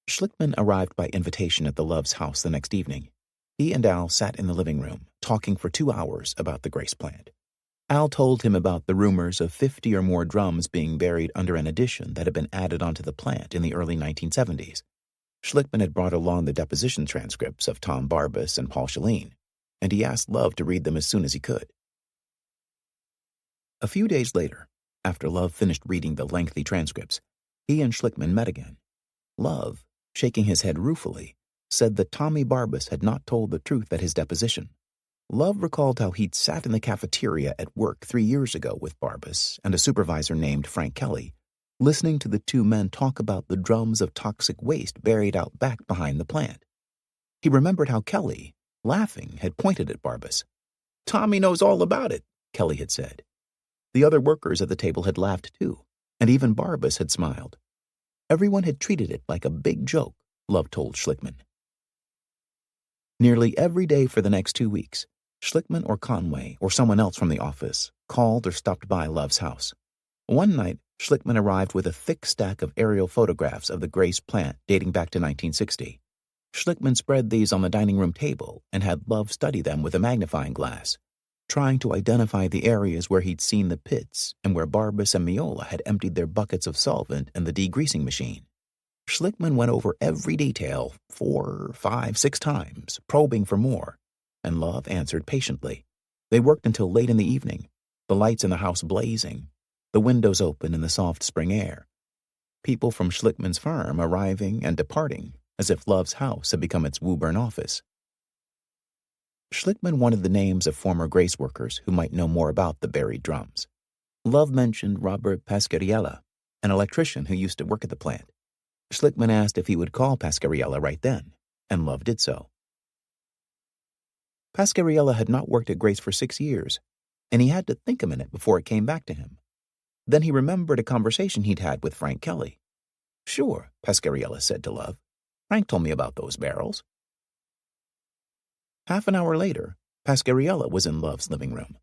A: Schlickman arrived by invitation at the Loves' house the next evening. He and Al sat in the living room, talking for 2 hours about the Grace plant. Al told him about the rumors of 50 or more drums being buried under an addition that had been added onto the plant in the early 1970s. Schlickman had brought along the deposition transcripts of Tom Barbas and Paul Chalene, and he asked Love to read them as soon as he could. A few days later, after Love finished reading the lengthy transcripts, he and Schlickman met again. Love, shaking his head ruefully, said that Tommy Barbas had not told the truth at his deposition. Love recalled how he'd sat in the cafeteria at work 3 years ago with Barbas and a supervisor named Frank Kelly, listening to the two men talk about the drums of toxic waste buried out back behind the plant. He remembered how Kelly, laughing, had pointed at Barbas. "Tommy knows all about it," Kelly had said. The other workers at the table had laughed too, and even Barbas had smiled. Everyone had treated it like a big joke, Love told Schlickman. Nearly every day for the next 2 weeks, Schlickman or Conway or someone else from the office called or stopped by Love's house. One night, Schlickman arrived with a thick stack of aerial photographs of the Grace plant dating back to 1960. Schlickman spread these on the dining room table and had Love study them with a magnifying glass, trying to identify the areas where he'd seen the pits and where Barbas and Miola had emptied their buckets of solvent in the degreasing machine. Schlickman went over every detail 4, 5, 6 times, probing for more, and Love answered patiently. They worked until late in the evening, the lights in the house blazing, the windows open in the soft spring air, people from Schlickman's firm arriving and departing as if Love's house had become its Woburn office. Schlickman wanted the names of former Grace workers who might know more about the buried drums. Love mentioned Robert Pasquariella, an electrician who used to work at the plant. Schlickman asked if he would call Pasquariella right then, and Love did so. Pasquariella had not worked at Grace for 6 years, and he had to think a minute before it came back to him. Then he remembered a conversation he'd had with Frank Kelly. "Sure," Pasquariella said to Love. "Frank told me about those barrels." Half an hour later, Pasquariella was in Love's living room.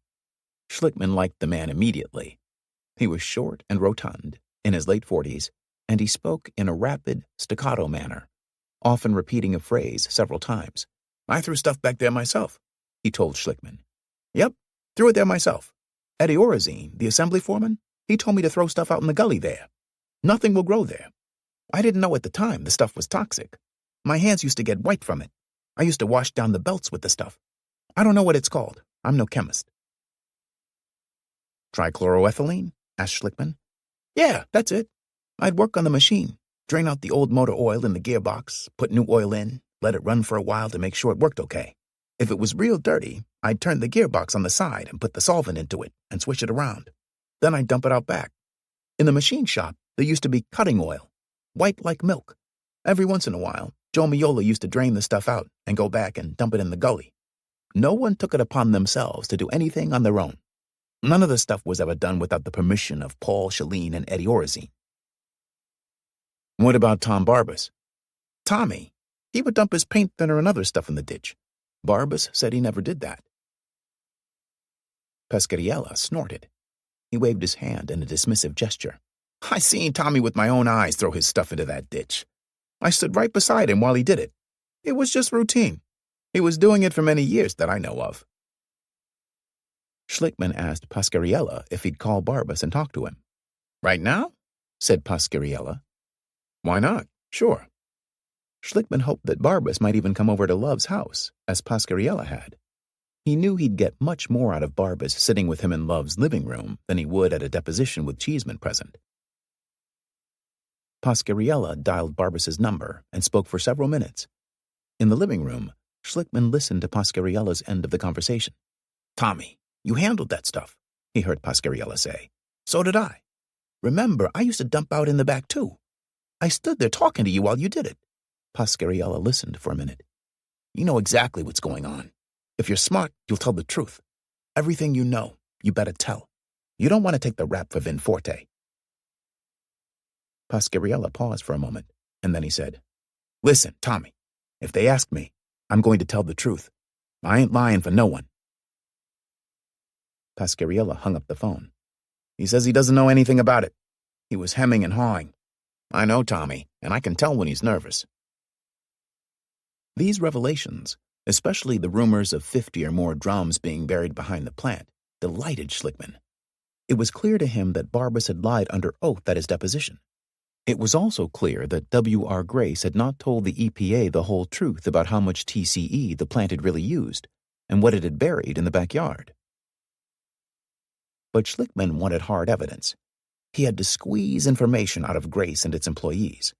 A: Schlickman liked the man immediately. He was short and rotund, in his late 40s, and he spoke in a rapid, staccato manner, often repeating a phrase several times. "I threw stuff back there myself," he told Schlickman. "Yep, threw it there myself. Eddie Orazine, the assembly foreman, he told me to throw stuff out in the gully there. Nothing will grow there. I didn't know at the time the stuff was toxic. My hands used to get white from it. I used to wash down the belts with the stuff. I don't know what it's called. I'm no chemist." "Trichloroethylene?" asked Schlickman. "Yeah, that's it. I'd work on the machine, drain out the old motor oil in the gearbox, put new oil in, let it run for a while to make sure it worked okay. If it was real dirty, I'd turn the gearbox on the side and put the solvent into it and swish it around. Then I'd dump it out back. In the machine shop, there used to be cutting oil, white like milk. Every once in a while, Joe Miola used to drain the stuff out and go back and dump it in the gully. No one took it upon themselves to do anything on their own. None of the stuff was ever done without the permission of Paul Chalene and Eddie Orazine." "What about Tom Barbas?" "Tommy, he would dump his paint thinner and other stuff in the ditch. Barbas said he never did that." Pasquariella snorted. He waved his hand in a dismissive gesture. "I seen Tommy with my own eyes throw his stuff into that ditch. I stood right beside him while he did it. It was just routine. He was doing it for many years that I know of." Schlickman asked Pasquariella if he'd call Barbas and talk to him. "Right now?" said Pasquariella. "Why not? Sure." Schlickman hoped that Barbas might even come over to Love's house, as Pasquariella had. He knew he'd get much more out of Barbas sitting with him in Love's living room than he would at a deposition with Cheeseman present. Pasquariella dialed Barbas's number and spoke for several minutes. In the living room, Schlickman listened to Pasquariella's end of the conversation. "Tommy, you handled that stuff," he heard Pasquariella say. "So did I. Remember, I used to dump out in the back too. I stood there talking to you while you did it." Pasquariella listened for a minute. "You know exactly what's going on. If you're smart, you'll tell the truth. Everything you know, you better tell. You don't want to take the rap for Vin Forte." Pasquariella paused for a moment, and then he said, "Listen, Tommy, if they ask me, I'm going to tell the truth. I ain't lying for no one." Pasquariella hung up the phone. "He says he doesn't know anything about it. He was hemming and hawing. I know Tommy, and I can tell when he's nervous." These revelations, especially the rumors of 50 or more drums being buried behind the plant, delighted Schlickman. It was clear to him that Barbas had lied under oath at his deposition. It was also clear that W.R. Grace had not told the EPA the whole truth about how much TCE the plant had really used and what it had buried in the backyard. But Schlickman wanted hard evidence. He had to squeeze information out of Grace and its employees.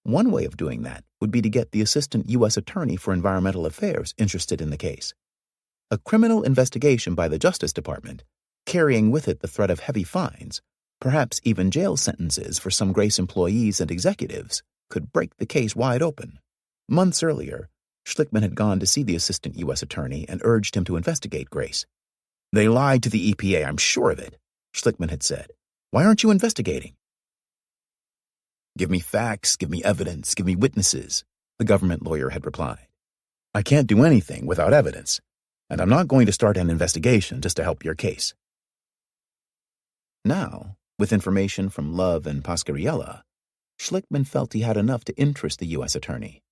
A: One way of doing that would be to get the Assistant U.S. Attorney for Environmental Affairs interested in the case. A criminal investigation by the Justice Department, carrying with it the threat of heavy fines, perhaps even jail sentences for some Grace employees and executives, could break the case wide open. Months earlier, Schlickman had gone to see the Assistant U.S. Attorney and urged him to investigate Grace. "They lied to the EPA, I'm sure of it," Schlickman had said. "Why aren't you investigating?" "Give me facts, give me evidence, give me witnesses," the government lawyer had replied. "I can't do anything without evidence, and I'm not going to start an investigation just to help your case." Now, with information from Love and Pasquariella, Schlickman felt he had enough to interest the U.S. Attorney.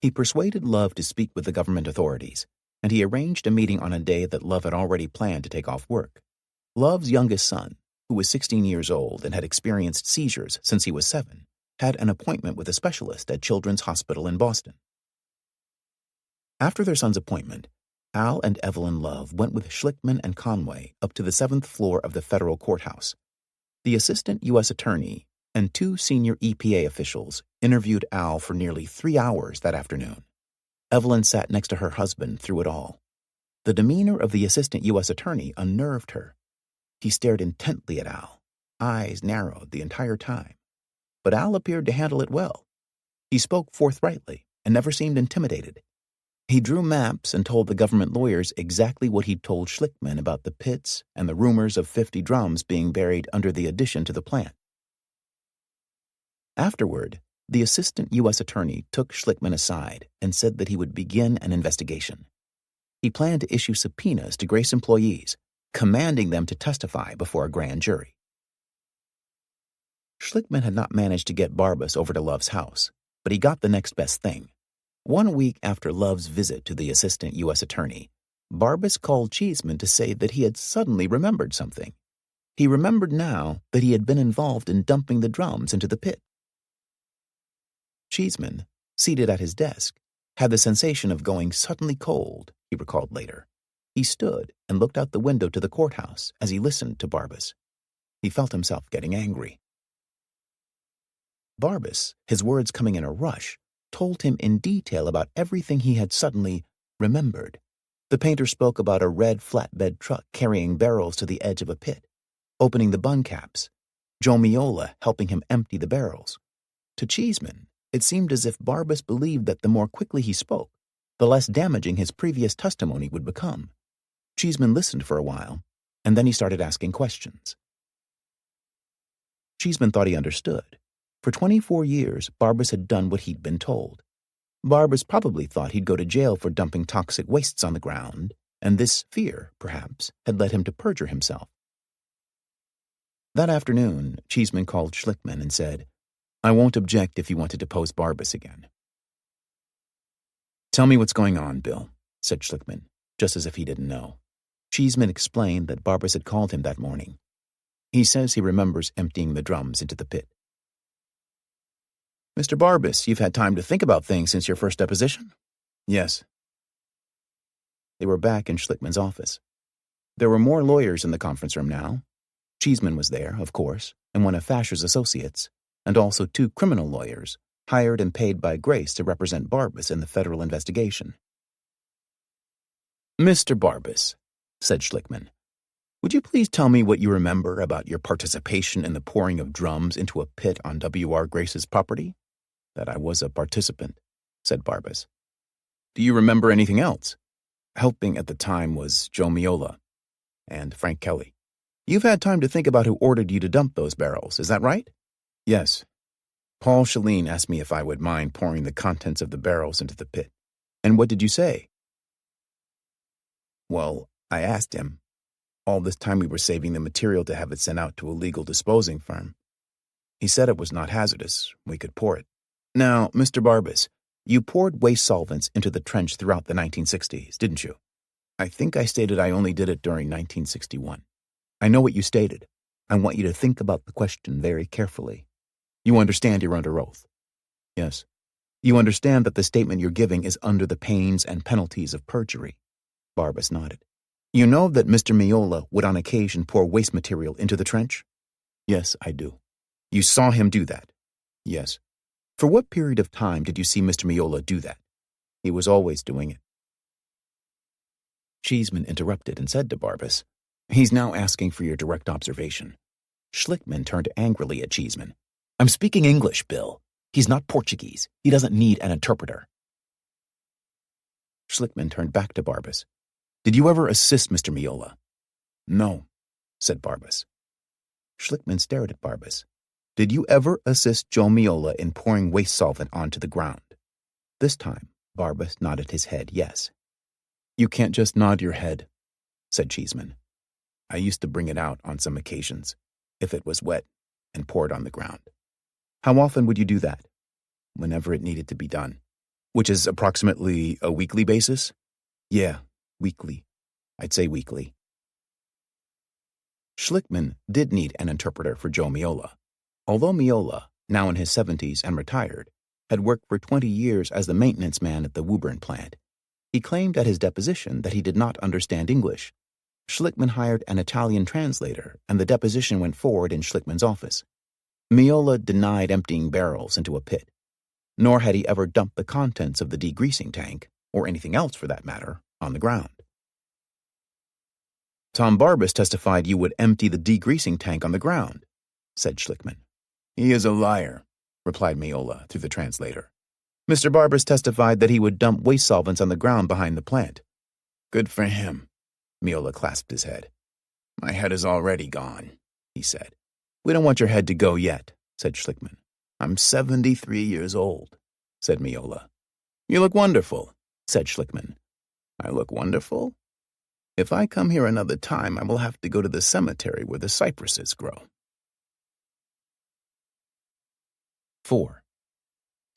A: He persuaded Love to speak with the government authorities, and he arranged a meeting on a day that Love had already planned to take off work. Love's youngest son, who was 16 years old and had experienced seizures since he was 7, had an appointment with a specialist at Children's Hospital in Boston. After their son's appointment, Al and Evelyn Love went with Schlickman and Conway up to the 7th floor of the federal courthouse. The assistant U.S. attorney and 2 senior EPA officials interviewed Al for nearly 3 hours that afternoon. Evelyn sat next to her husband through it all. The demeanor of the assistant U.S. attorney unnerved her. He stared intently at Al, eyes narrowed the entire time. But Al appeared to handle it well. He spoke forthrightly and never seemed intimidated. He drew maps and told the government lawyers exactly what he'd told Schlickman about the pits and the rumors of 50 drums being buried under the addition to the plant. Afterward, the assistant U.S. attorney took Schlickman aside and said that he would begin an investigation. He planned to issue subpoenas to Grace employees, commanding them to testify before a grand jury. Schlickman had not managed to get Barbas over to Love's house, but he got the next best thing. 1 week after Love's visit to the assistant U.S. attorney, Barbas called Cheeseman to say that he had suddenly remembered something. He remembered now that he had been involved in dumping the drums into the pit. Cheeseman, seated at his desk, had the sensation of going suddenly cold, he recalled later. He stood and looked out the window to the courthouse as he listened to Barbas. He felt himself getting angry. Barbas, his words coming in a rush, told him in detail about everything he had suddenly remembered. The painter spoke about a red flatbed truck carrying barrels to the edge of a pit, opening the bung caps, Joe Miola helping him empty the barrels. To Cheeseman, it seemed as if Barbas believed that the more quickly he spoke, the less damaging his previous testimony would become. Cheeseman listened for a while, and then he started asking questions. Cheeseman thought he understood. For 24 years, Barbas had done what he'd been told. Barbas probably thought he'd go to jail for dumping toxic wastes on the ground, and this fear, perhaps, had led him to perjure himself. That afternoon, Cheeseman called Schlickman and said, "I won't object if you want to depose Barbas again." "Tell me what's going on, Bill," said Schlickman, just as if he didn't know. Cheeseman explained that Barbas had called him that morning. He says he remembers emptying the drums into the pit. "Mr. Barbas, you've had time to think about things since your first deposition?" "Yes." They were back in Schlickman's office. There were more lawyers in the conference room now. Cheeseman was there, of course, and one of Fasher's associates, and also 2 criminal lawyers, hired and paid by Grace to represent Barbas in the federal investigation. "Mr. Barbas," said Schlickman, "would you please tell me what you remember about your participation in the pouring of drums into a pit on W.R. Grace's property?" "That I was a participant," said Barbas. "Do you remember anything else?" "Helping at the time was Joe Miola and Frank Kelly." "You've had time to think about who ordered you to dump those barrels, is that right?" "Yes. Paul Chalene asked me if I would mind pouring the contents of the barrels into the pit." "And what did you say?" "Well, I asked him. All this time we were saving the material to have it sent out to a legal disposing firm. He said it was not hazardous. We could pour it." "Now, Mr. Barbas, you poured waste solvents into the trench throughout the 1960s, didn't you?" "I think I stated I only did it during 1961. "I know what you stated. I want you to think about the question very carefully. You understand you're under oath?" "Yes." "You understand that the statement you're giving is under the pains and penalties of perjury?" Barbas nodded. "You know that Mr. Miola would on occasion pour waste material into the trench?" "Yes, I do." "You saw him do that?" "Yes." "For what period of time did you see Mr. Miola do that?" "He was always doing it." Cheeseman interrupted and said to Barbas, "He's now asking for your direct observation." Schlickman turned angrily at Cheeseman. "I'm speaking English, Bill. He's not Portuguese. He doesn't need an interpreter." Schlickman turned back to Barbas. "Did you ever assist Mr. Miola?" "No," said Barbas. Schlickman stared at Barbas. "Did you ever assist Joe Miola in pouring waste solvent onto the ground?" This time, Barbas nodded his head yes. "You can't just nod your head," said Cheeseman. "I used to bring it out on some occasions, if it was wet, and pour it on the ground." "How often would you do that?" "Whenever it needed to be done." "Which is approximately a weekly basis?" "Yeah, weekly. I'd say weekly." Schlickman did need an interpreter for Joe Miola. Although Miola, now in his 70s and retired, had worked for 20 years as the maintenance man at the Woburn plant, he claimed at his deposition that he did not understand English. Schlickman hired an Italian translator, and the deposition went forward in Schlickman's office. Miola denied emptying barrels into a pit, nor had he ever dumped the contents of the degreasing tank, or anything else for that matter, on the ground. "Tom Barbas testified you would empty the degreasing tank on the ground," said Schlickman. "He is a liar," replied Miola through the translator. "Mr. Barbas testified that he would dump waste solvents on the ground behind the plant." "Good for him." Miola clasped his head. "My head is already gone," he said. "We don't want your head to go yet," said Schlickman. "I'm 73 years old," said Miola. "You look wonderful," said Schlickman. "I look wonderful? If I come here another time, I will have to go to the cemetery where the cypresses grow." 4.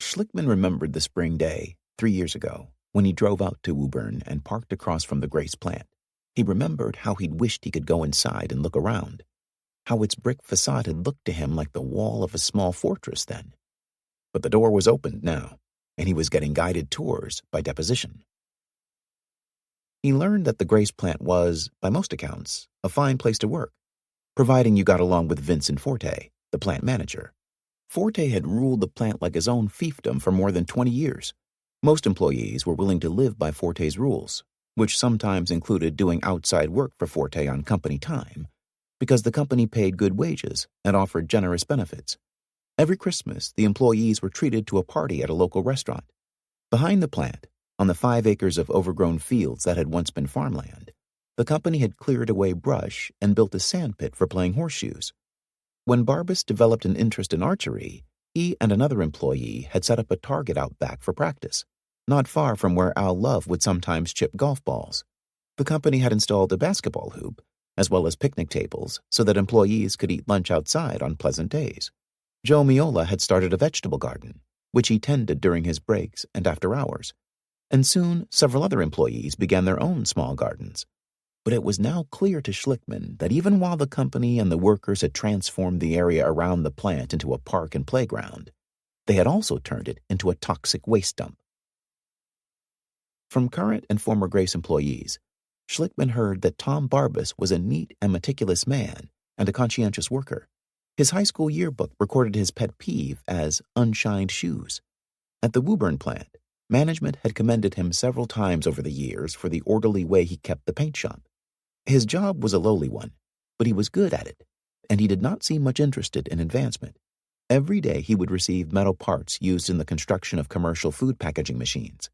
A: Schlickman remembered the spring day, 3 years ago, when he drove out to Woburn and parked across from the Grace plant. He remembered how he'd wished he could go inside and look around, how its brick facade had looked to him like the wall of a small fortress then. But the door was opened now, and he was getting guided tours by deposition. He learned that the Grace plant was, by most accounts, a fine place to work, providing you got along with Vincent Forte, the plant manager. Forte had ruled the plant like his own fiefdom for more than 20 years. Most employees were willing to live by Forte's rules, which sometimes included doing outside work for Forte on company time, because the company paid good wages and offered generous benefits. Every Christmas, the employees were treated to a party at a local restaurant. Behind the plant, on the 5 acres of overgrown fields that had once been farmland, the company had cleared away brush and built a sandpit for playing horseshoes. When Barbas developed an interest in archery, he and another employee had set up a target out back for practice, not far from where Al Love would sometimes chip golf balls. The company had installed a basketball hoop, as well as picnic tables, so that employees could eat lunch outside on pleasant days. Joe Miola had started a vegetable garden, which he tended during his breaks and after hours, and soon several other employees began their own small gardens. But it was now clear to Schlickman that even while the company and the workers had transformed the area around the plant into a park and playground, they had also turned it into a toxic waste dump. From current and former Grace employees, Schlickman heard that Tom Barbas was a neat and meticulous man and a conscientious worker. His high school yearbook recorded his pet peeve as unshined shoes. At the Woburn plant, management had commended him several times over the years for the orderly way he kept the paint shop. His job was a lowly one, but he was good at it, and he did not seem much interested in advancement. Every day he would receive metal parts used in the construction of commercial food packaging machines.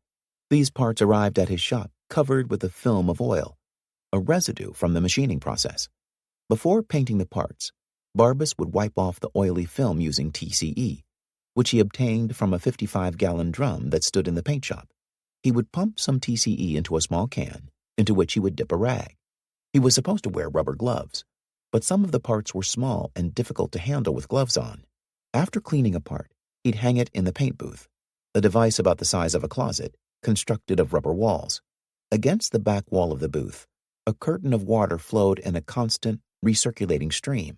A: These parts arrived at his shop covered with a film of oil, a residue from the machining process. Before painting the parts, Barbas would wipe off the oily film using TCE, which he obtained from a 55-gallon drum that stood in the paint shop. He would pump some TCE into a small can, into which he would dip a rag. He was supposed to wear rubber gloves, but some of the parts were small and difficult to handle with gloves on. After cleaning a part, he'd hang it in the paint booth, a device about the size of a closet, constructed of rubber walls. Against the back wall of the booth, a curtain of water flowed in a constant, recirculating stream.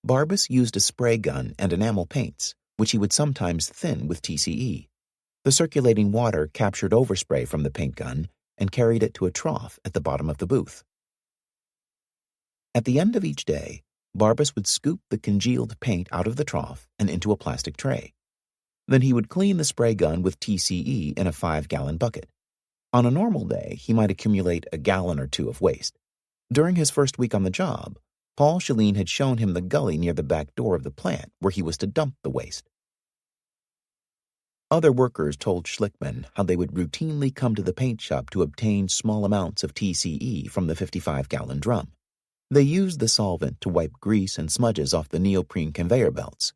A: Barbas used a spray gun and enamel paints, which he would sometimes thin with TCE. The circulating water captured overspray from the paint gun and carried it to a trough at the bottom of the booth. At the end of each day, Barbas would scoop the congealed paint out of the trough and into a plastic tray. Then he would clean the spray gun with TCE in a 5-gallon bucket. On a normal day, he might accumulate a gallon or two of waste. During his first week on the job, Paul Chalene had shown him the gully near the back door of the plant where he was to dump the waste. Other workers told Schlickman how they would routinely come to the paint shop to obtain small amounts of TCE from the 55-gallon drum. They used the solvent to wipe grease and smudges off the neoprene conveyor belts,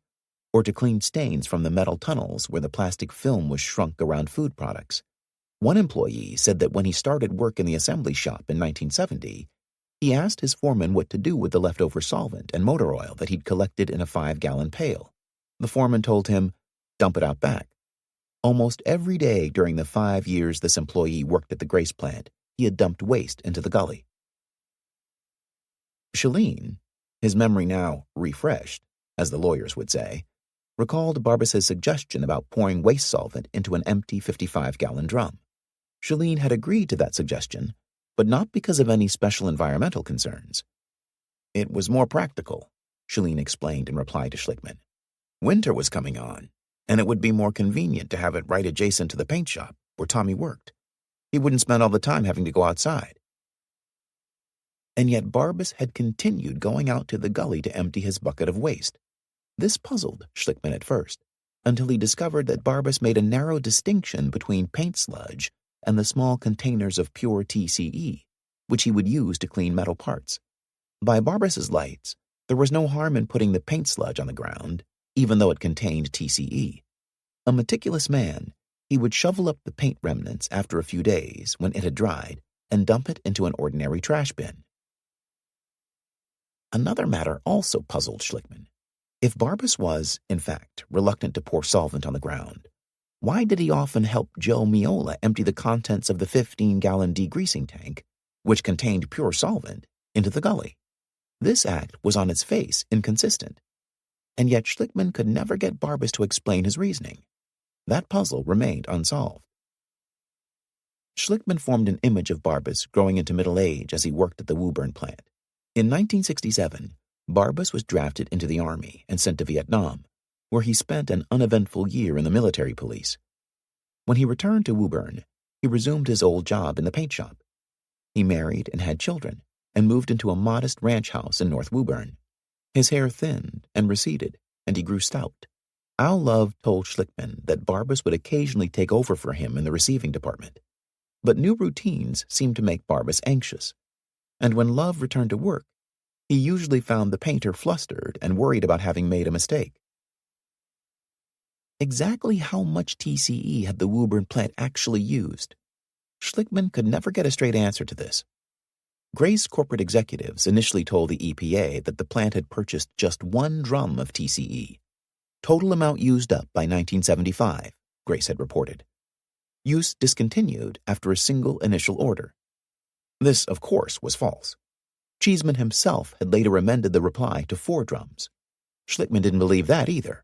A: or to clean stains from the metal tunnels where the plastic film was shrunk around food products. One employee said that when he started work in the assembly shop in 1970, he asked his foreman what to do with the leftover solvent and motor oil that he'd collected in a 5-gallon pail. The foreman told him, "Dump it out back." Almost every day during the 5 years this employee worked at the Grace plant, he had dumped waste into the gully. Chalene, his memory now refreshed, as the lawyers would say, recalled Barbas's suggestion about pouring waste solvent into an empty 55-gallon drum. Chalene had agreed to that suggestion, but not because of any special environmental concerns. "It was more practical," Chalene explained in reply to Schlickman. "Winter was coming on, and it would be more convenient to have it right adjacent to the paint shop where Tommy worked. He wouldn't spend all the time having to go outside." And yet Barbas had continued going out to the gully to empty his bucket of waste. This puzzled Schlickman at first, until he discovered that Barbas made a narrow distinction between paint sludge and the small containers of pure TCE, which he would use to clean metal parts. By Barbas's lights, there was no harm in putting the paint sludge on the ground, even though it contained TCE. A meticulous man, he would shovel up the paint remnants after a few days when it had dried and dump it into an ordinary trash bin. Another matter also puzzled Schlickman. If Barbas was, in fact, reluctant to pour solvent on the ground, why did he often help Joe Miola empty the contents of the 15-gallon degreasing tank, which contained pure solvent, into the gully? This act was on its face inconsistent, and yet Schlickman could never get Barbas to explain his reasoning. That puzzle remained unsolved. Schlickman formed an image of Barbas growing into middle age as he worked at the Woburn plant. In 1967, Barbas was drafted into the Army and sent to Vietnam, where he spent an uneventful year in the military police. When he returned to Woburn, he resumed his old job in the paint shop. He married and had children, and moved into a modest ranch house in North Woburn. His hair thinned and receded, and he grew stout. Al Love told Schlickman that Barbas would occasionally take over for him in the receiving department. But new routines seemed to make Barbas anxious, and when Love returned to work, he usually found the painter flustered and worried about having made a mistake. Exactly how much TCE had the Woburn plant actually used? Schlickman could never get a straight answer to this. Grace corporate executives initially told the EPA that the plant had purchased just 1 drum of TCE. Total amount used up by 1975, Grace had reported. Use discontinued after a single initial order. This, of course, was false. Cheeseman himself had later amended the reply to 4 drums. Schlickman didn't believe that either.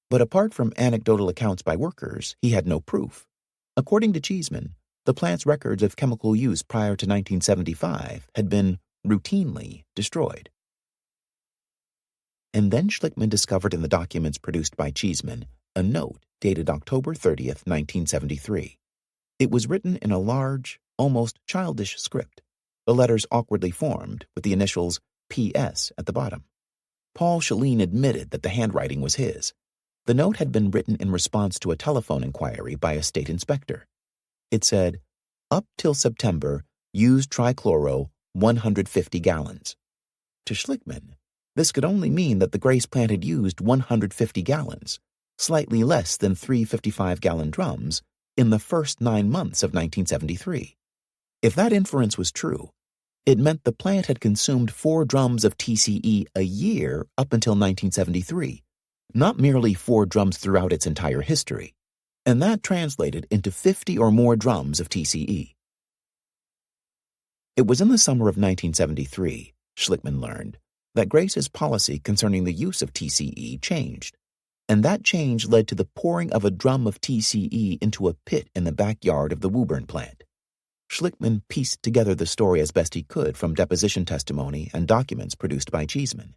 A: But apart from anecdotal accounts by workers, he had no proof. According to Cheeseman, the plant's records of chemical use prior to 1975 had been routinely destroyed. And then Schlickman discovered in the documents produced by Cheeseman a note dated October 30th, 1973. It was written in a large, almost childish script, the letters awkwardly formed with the initials P.S. at the bottom. Paul Chalene admitted that the handwriting was his. The note had been written in response to a telephone inquiry by a state inspector. It said, "Up till September, use trichloro 150 gallons." To Schlickman, this could only mean that the Grace plant had used 150 gallons, slightly less than 3 55-gallon drums, in the first 9 months of 1973. If that inference was true, it meant the plant had consumed 4 drums of TCE a year up until 1973, not merely 4 drums throughout its entire history, and that translated into 50 or more drums of TCE. It was in the summer of 1973, Schlickman learned, that Grace's policy concerning the use of TCE changed, and that change led to the pouring of a drum of TCE into a pit in the backyard of the Woburn plant. Schlickman pieced together the story as best he could from deposition testimony and documents produced by Cheeseman.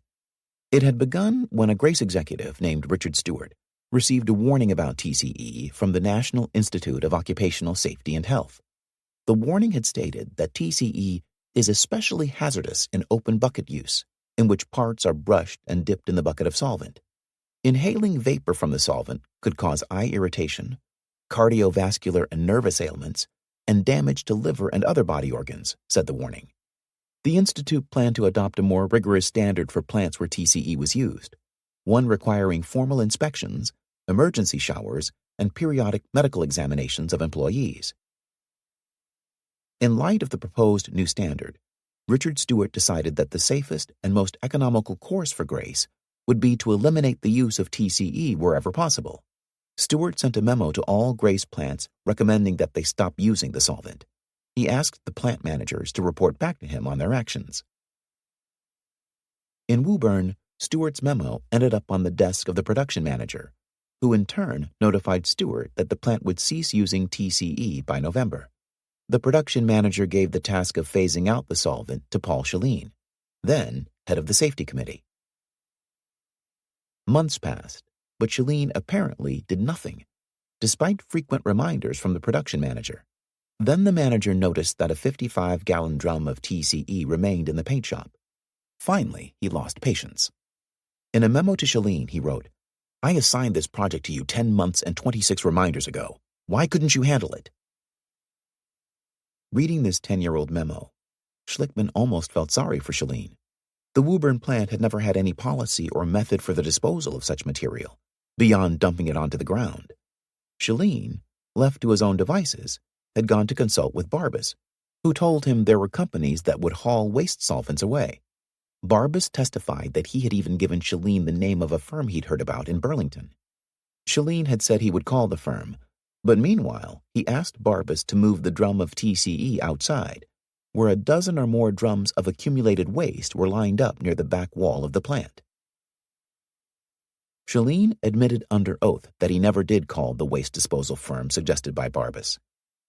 A: It had begun when a Grace executive named Richard Stewart received a warning about TCE from the National Institute of Occupational Safety and Health. The warning had stated that TCE is especially hazardous in open bucket use, in which parts are brushed and dipped in the bucket of solvent. Inhaling vapor from the solvent could cause eye irritation, cardiovascular and nervous ailments, and damage to liver and other body organs, said the warning. The Institute planned to adopt a more rigorous standard for plants where TCE was used, one requiring formal inspections, emergency showers, and periodic medical examinations of employees. In light of the proposed new standard, Richard Stewart decided that the safest and most economical course for Grace would be to eliminate the use of TCE wherever possible. Stewart sent a memo to all Grace plants recommending that they stop using the solvent. He asked the plant managers to report back to him on their actions. In Woburn, Stewart's memo ended up on the desk of the production manager, who in turn notified Stewart that the plant would cease using TCE by November. The production manager gave the task of phasing out the solvent to Paul Chalene, then head of the safety committee. Months passed, but Chalene apparently did nothing, despite frequent reminders from the production manager. Then the manager noticed that a 55-gallon drum of TCE remained in the paint shop. Finally, he lost patience. In a memo to Chalene, he wrote, "I assigned this project to you 10 months and 26 reminders ago. Why couldn't you handle it?" Reading this 10-year-old memo, Schlickman almost felt sorry for Chalene. The Woburn plant had never had any policy or method for the disposal of such material, beyond dumping it onto the ground. Chalene, left to his own devices, had gone to consult with Barbas, who told him there were companies that would haul waste solvents away. Barbas testified that he had even given Chalene the name of a firm he'd heard about in Burlington. Chalene had said he would call the firm, but meanwhile he asked Barbas to move the drum of TCE outside, where a dozen or more drums of accumulated waste were lined up near the back wall of the plant. Chalene admitted under oath that he never did call the waste disposal firm suggested by Barbas.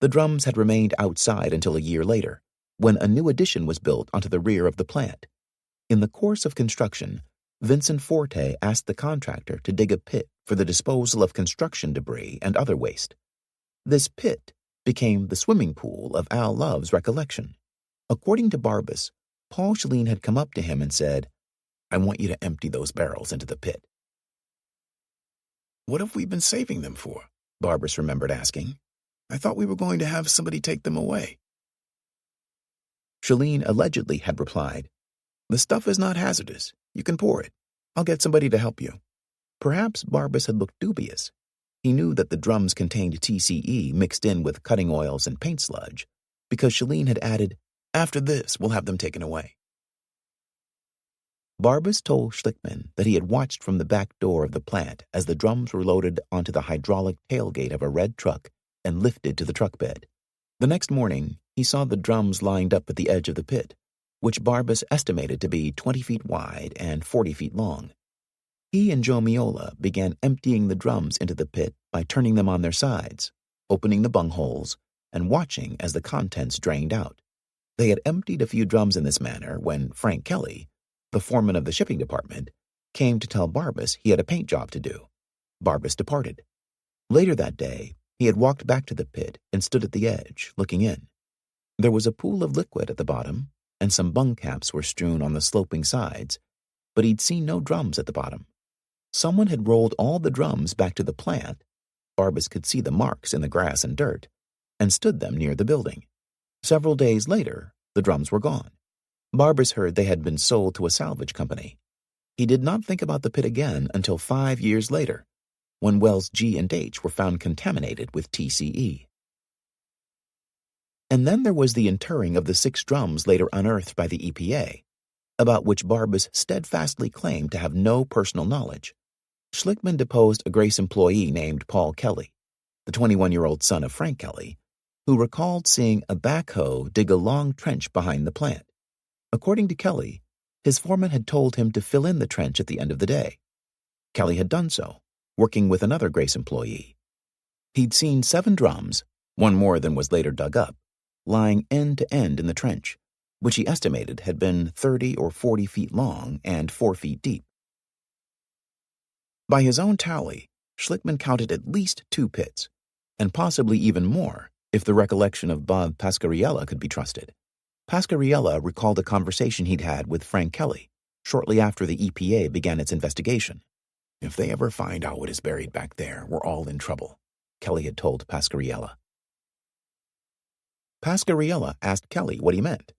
A: The drums had remained outside until a year later, when a new addition was built onto the rear of the plant. In the course of construction, Vincent Forte asked the contractor to dig a pit for the disposal of construction debris and other waste. This pit became the swimming pool of Al Love's recollection. According to Barbas, Paul Chalene had come up to him and said, "I want you to empty those barrels into the pit." "What have we been saving them for?" Barbas remembered asking. "I thought we were going to have somebody take them away." Chalene allegedly had replied, "The stuff is not hazardous. You can pour it. I'll get somebody to help you." Perhaps Barbas had looked dubious. He knew that the drums contained TCE mixed in with cutting oils and paint sludge, because Chalene had added, "After this, we'll have them taken away." Barbas told Schlickman that he had watched from the back door of the plant as the drums were loaded onto the hydraulic tailgate of a red truck and lifted to the truck bed. The next morning, he saw the drums lined up at the edge of the pit, which Barbas estimated to be 20 feet wide and 40 feet long. He and Joe Miola began emptying the drums into the pit by turning them on their sides, opening the bungholes, and watching as the contents drained out. They had emptied a few drums in this manner when Frank Kelly, the foreman of the shipping department, came to tell Barbas he had a paint job to do. Barbas departed. Later that day, he had walked back to the pit and stood at the edge, looking in. There was a pool of liquid at the bottom, and some bung caps were strewn on the sloping sides, but he'd seen no drums at the bottom. Someone had rolled all the drums back to the plant. Barbas could see the marks in the grass and dirt, and stood them near the building. Several days later, the drums were gone. Barbas heard they had been sold to a salvage company. He did not think about the pit again until 5 years later, when wells G and H were found contaminated with TCE. And then there was the interring of the 6 drums later unearthed by the EPA, about which Barbas steadfastly claimed to have no personal knowledge. Schlickman deposed a Grace employee named Paul Kelly, the 21-year-old son of Frank Kelly, who recalled seeing a backhoe dig a long trench behind the plant. According to Kelly, his foreman had told him to fill in the trench at the end of the day. Kelly had done so, working with another Grace employee. He'd seen 7 drums, one more than was later dug up, lying end to end in the trench, which he estimated had been 30 or 40 feet long and 4 feet deep. By his own tally, Schlickman counted at least 2 pits, and possibly even more if the recollection of Bob Pasquariella could be trusted. Pasquariella recalled a conversation he'd had with Frank Kelly shortly after the EPA began its investigation. "If they ever find out what is buried back there, we're all in trouble," Kelly had told Pasquariella. Pasquariella asked Kelly what he meant.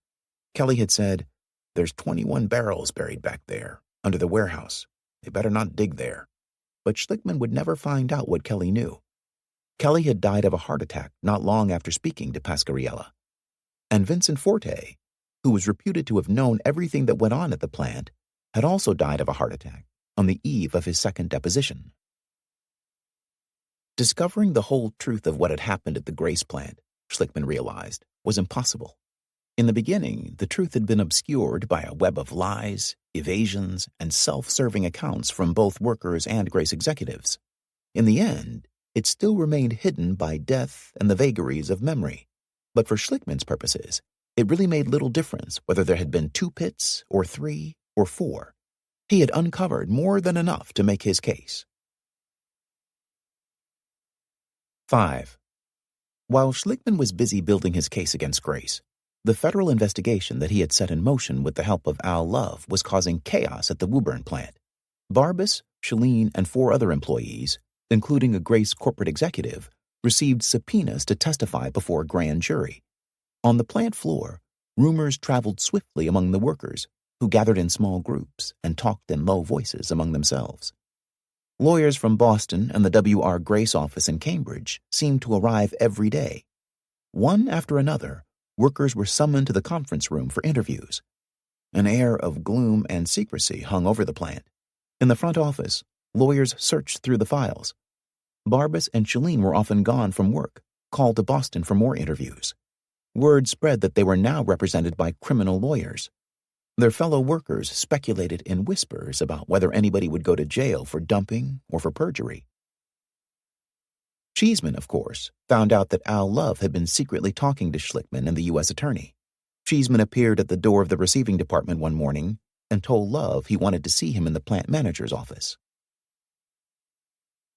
A: Kelly had said, "There's 21 barrels buried back there, under the warehouse. They better not dig there." But Schlickman would never find out what Kelly knew. Kelly had died of a heart attack not long after speaking to Pasquariella. And Vincent Forte, who was reputed to have known everything that went on at the plant, had also died of a heart attack on the eve of his second deposition. Discovering the whole truth of what had happened at the Grace plant, Schlickman realized, was impossible. In the beginning, the truth had been obscured by a web of lies, evasions, and self-serving accounts from both workers and Grace executives. In the end, it still remained hidden by death and the vagaries of memory. But for Schlickman's purposes, it really made little difference whether there had been 2 pits or 3 or 4. He had uncovered more than enough to make his case. 5. While Schlickman was busy building his case against Grace, the federal investigation that he had set in motion with the help of Al Love was causing chaos at the Woburn plant. Barbas, Shalene, and 4 other employees, including a Grace corporate executive, received subpoenas to testify before a grand jury. On the plant floor, rumors traveled swiftly among the workers, who gathered in small groups and talked in low voices among themselves. Lawyers from Boston and the W.R. Grace office in Cambridge seemed to arrive every day. One after another, workers were summoned to the conference room for interviews. An air of gloom and secrecy hung over the plant. In the front office, lawyers searched through the files. Barbas and Shalene were often gone from work, called to Boston for more interviews. Word spread that they were now represented by criminal lawyers. Their fellow workers speculated in whispers about whether anybody would go to jail for dumping or for perjury. Cheeseman, of course, found out that Al Love had been secretly talking to Schlickman and the U.S. attorney. Cheeseman appeared at the door of the receiving department one morning and told Love he wanted to see him in the plant manager's office.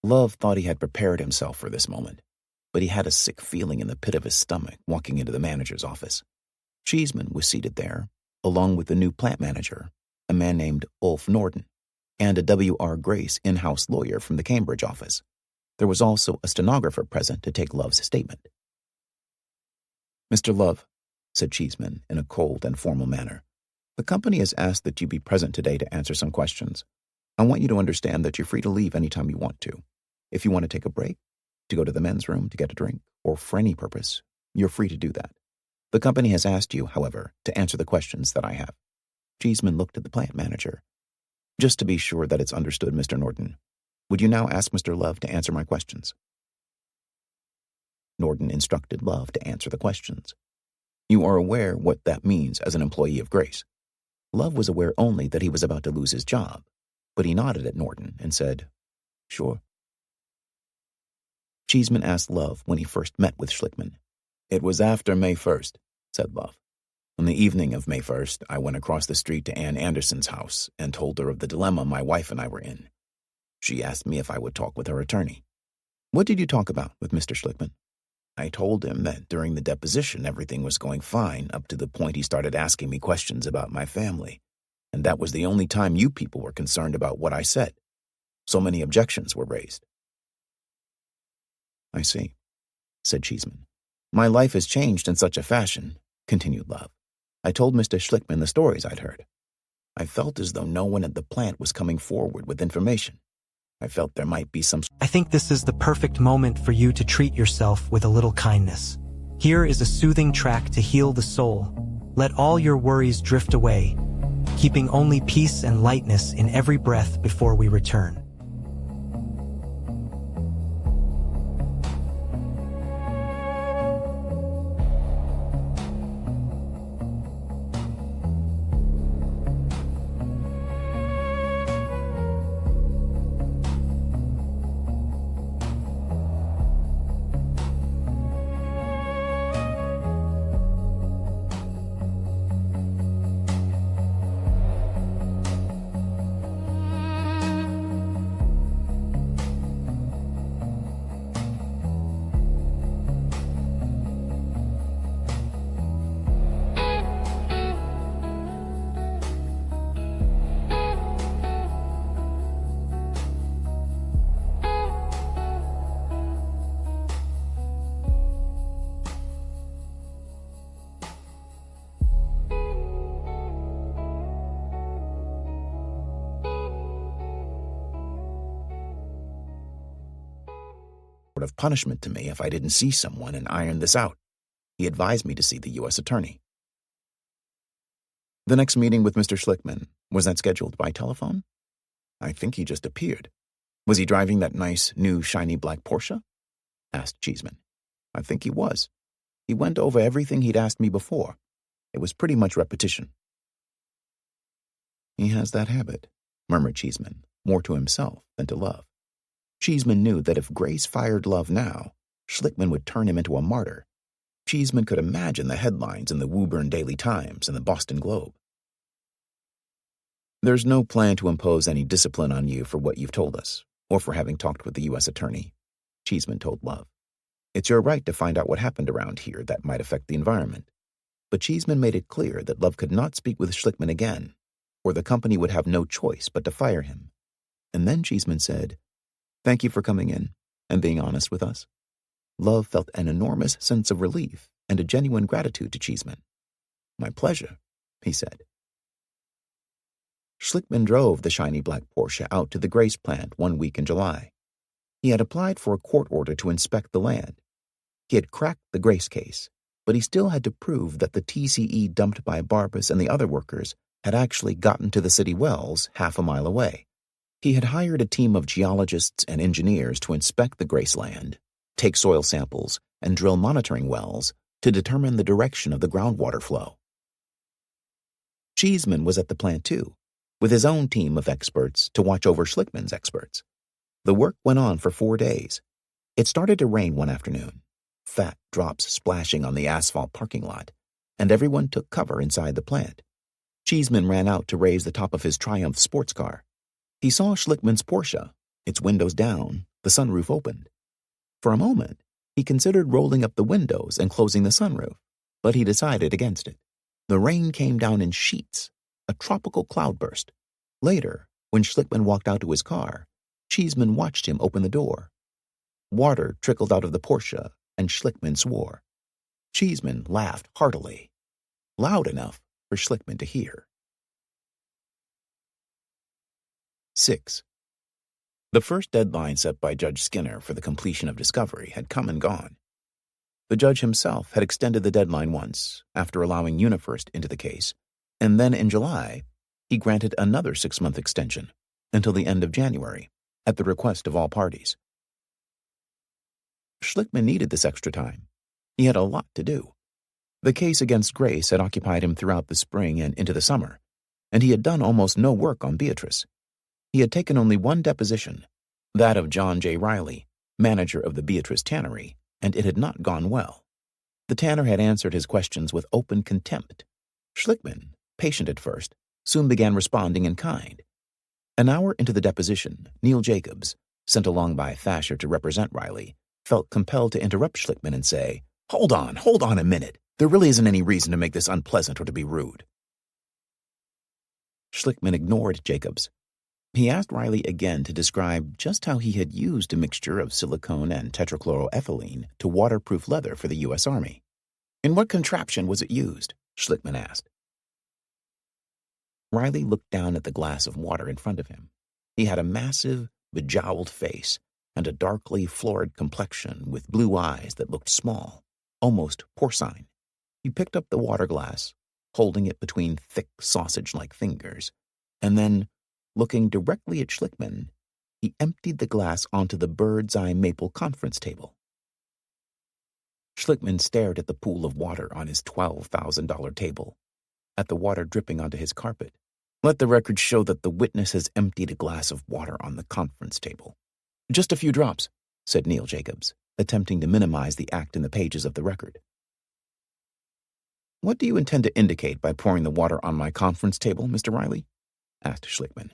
A: Love thought he had prepared himself for this moment, but he had a sick feeling in the pit of his stomach walking into the manager's office. Cheeseman was seated there, along with the new plant manager, a man named Ulf Norden, and a W.R. Grace in-house lawyer from the Cambridge office. There was also a stenographer present to take Love's statement. "Mr. Love," said Cheeseman in a cold and formal manner, "the company has asked that you be present today to answer some questions. I want you to understand that you're free to leave anytime you want to. If you want to take a break, to go to the men's room to get a drink, or for any purpose, you're free to do that. The company has asked you, however, to answer the questions that I have." Cheeseman looked at the plant manager. "Just to be sure that it's understood, Mr. Norden, would you now ask Mr. Love to answer my questions?" Norden instructed Love to answer the questions. "You are aware what that means as an employee of Grace." Love was aware only that he was about to lose his job, but he nodded at Norden and said, "Sure." Cheeseman asked Love when he first met with Schlickman. "It was after May 1st, said Love. On the evening of May 1st, I went across the street to Ann Anderson's house and told her of the dilemma my wife and I were in. She asked me if I would talk with her attorney. What did you talk about with Mr. Schlickman? I told him that during the deposition everything was going fine up to the point he started asking me questions about my family, and that was the only time you people were concerned about what I said. So many objections were raised. I see, said Cheeseman. My life has changed in such a fashion, continued Love. I told Mr. Schlickman the stories I'd heard. I felt as though no one at the plant was coming forward with information. I felt there might be some...
B: I think this is the perfect moment for you to treat yourself with a little kindness. Here is a soothing track to heal the soul. Let all your worries drift away, keeping only peace and lightness in every breath before we return.
A: Of punishment to me if I didn't see someone and iron this out. He advised me to see the U.S. attorney. The next meeting with Mr. Schlickman, was that scheduled by telephone? I think he just appeared. Was he driving that nice, new, shiny black Porsche? Asked Cheeseman. I think he was. He went over everything he'd asked me before. It was pretty much repetition. He has that habit, murmured Cheeseman, more to himself than to Love. Cheeseman knew that if Grace fired Love now, Schlickman would turn him into a martyr. Cheeseman could imagine the headlines in the Woburn Daily Times and the Boston Globe. There's no plan to impose any discipline on you for what you've told us, or for having talked with the U.S. attorney, Cheeseman told Love. It's your right to find out what happened around here that might affect the environment. But Cheeseman made it clear that Love could not speak with Schlickman again, or the company would have no choice but to fire him. And then Cheeseman said, Thank you for coming in and being honest with us. Love felt an enormous sense of relief and a genuine gratitude to Cheeseman. My pleasure, he said. Schlickman drove the shiny black Porsche out to the Grace plant one week in July. He had applied for a court order to inspect the land. He had cracked the Grace case, but he still had to prove that the TCE dumped by Barbas and the other workers had actually gotten to the city wells half a mile away. He had hired a team of geologists and engineers to inspect the Grace land, take soil samples, and drill monitoring wells to determine the direction of the groundwater flow. Cheeseman was at the plant too, with his own team of experts to watch over Schlickman's experts. The work went on for 4 days. It started to rain one afternoon, fat drops splashing on the asphalt parking lot, and everyone took cover inside the plant. Cheeseman ran out to raise the top of his Triumph sports car. He saw Schlickman's Porsche, its windows down, the sunroof opened. For a moment, he considered rolling up the windows and closing the sunroof, but he decided against it. The rain came down in sheets, a tropical cloudburst. Later, when Schlickman walked out to his car, Cheeseman watched him open the door. Water trickled out of the Porsche, and Schlickman swore. Cheeseman laughed heartily, loud enough for Schlickman to hear. 6. The first deadline set by Judge Skinner for the completion of discovery had come and gone. The judge himself had extended the deadline once, after allowing UniFirst into the case, and then in July, he granted another 6-month extension, until the end of January, at the request of all parties. Schlickman needed this extra time. He had a lot to do. The case against Grace had occupied him throughout the spring and into the summer, and he had done almost no work on Beatrice. He had taken only one deposition, that of John J. Riley, manager of the Beatrice tannery, and it had not gone well. The tanner had answered his questions with open contempt, Schlickman, patient at first, soon began responding in kind. An hour into the deposition, Neil Jacobs, sent along by Thacher to represent Riley, felt compelled to interrupt Schlickman and say, hold on a minute. There really isn't any reason to make this unpleasant or to be rude." Schlickman ignored Jacobs. He asked Riley again to describe just how he had used a mixture of silicone and tetrachloroethylene to waterproof leather for the U.S. Army. "In what contraption was it used?" Schlickman asked. Riley looked down at the glass of water in front of him. He had a massive, bejowled face and a darkly florid complexion with blue eyes that looked small, almost porcine. He picked up the water glass, holding it between thick sausage-like fingers, and then, looking directly at Schlickman, he emptied the glass onto the bird's-eye maple conference table. Schlickman stared at the pool of water on his $12,000 table, at the water dripping onto his carpet. "Let the record show that the witness has emptied a glass of water on the conference table." "Just a few drops," said Neil Jacobs, attempting to minimize the act in the pages of the record. "What do you intend to indicate by pouring the water on my conference table, Mr. Riley?" asked Schlickman.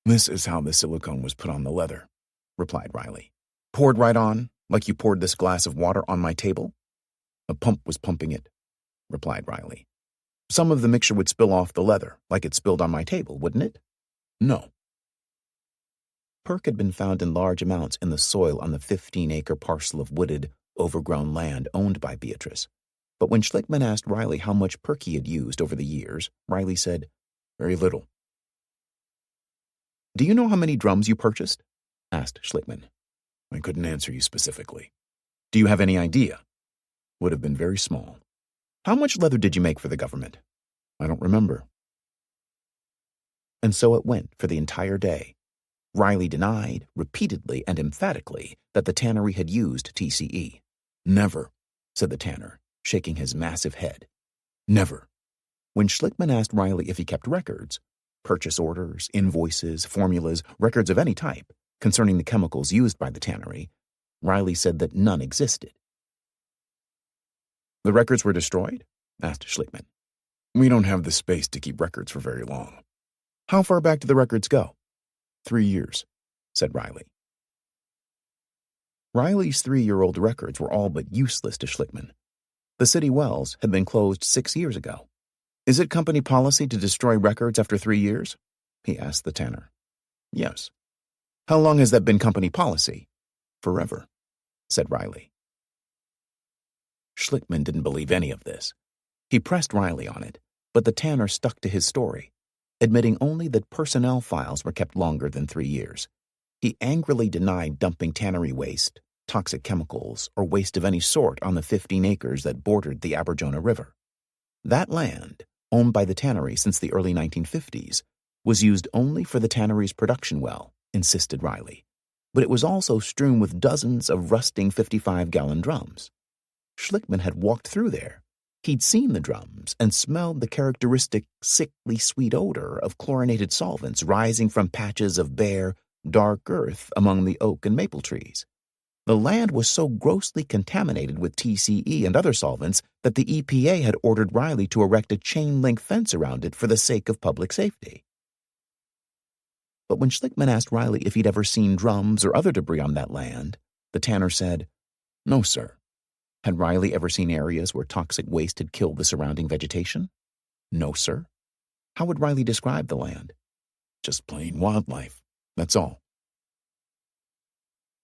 A: "This is how the silicone was put on the leather," replied Riley. "Poured right on, like you poured this glass of water on my table?" "A pump was pumping it," replied Riley. "Some of the mixture would spill off the leather, like it spilled on my table, wouldn't it?" "No." Perk had been found in large amounts in the soil on the 15-acre parcel of wooded, overgrown land owned by Beatrice. But when Schlickman asked Riley how much perk he had used over the years, Riley said, "Very little." "Do you know how many drums you purchased?" asked Schlickman. "I couldn't answer you specifically." "Do you have any idea?" "Would have been very small." "How much leather did you make for the government?" "I don't remember." And so it went for the entire day. Riley denied, repeatedly and emphatically, that the tannery had used TCE. "Never," said the tanner, shaking his massive head. "Never." When Schlickman asked Riley if he kept records, purchase orders, invoices, formulas, records of any type, concerning the chemicals used by the tannery, Riley said that none existed. "The records were destroyed?" asked Schlickman. "We don't have the space to keep records for very long." "How far back do the records go?" 3 years, said Riley. Riley's 3-year-old records were all but useless to Schlickman. The city wells had been closed 6 years ago. "Is it company policy to destroy records after 3 years?" he asked the tanner. "Yes." "How long has that been company policy?" "Forever," said Riley. Schlickman didn't believe any of this. He pressed Riley on it, but the tanner stuck to his story, admitting only that personnel files were kept longer than 3 years. He angrily denied dumping tannery waste, toxic chemicals, or waste of any sort on the 15 acres that bordered the Aberjona River. That land, owned by the tannery since the early 1950s, was used only for the tannery's production well, insisted Riley, but it was also strewn with dozens of rusting 55-gallon drums. Schlickman had walked through there. He'd seen the drums and smelled the characteristic sickly sweet odor of chlorinated solvents rising from patches of bare, dark earth among the oak and maple trees. The land was so grossly contaminated with TCE and other solvents that the EPA had ordered Riley to erect a chain-link fence around it for the sake of public safety. But when Schlickman asked Riley if he'd ever seen drums or other debris on that land, the tanner said, "No, sir." Had Riley ever seen areas where toxic waste had killed the surrounding vegetation? No, sir. How would Riley describe the land? "Just plain wildlife, that's all."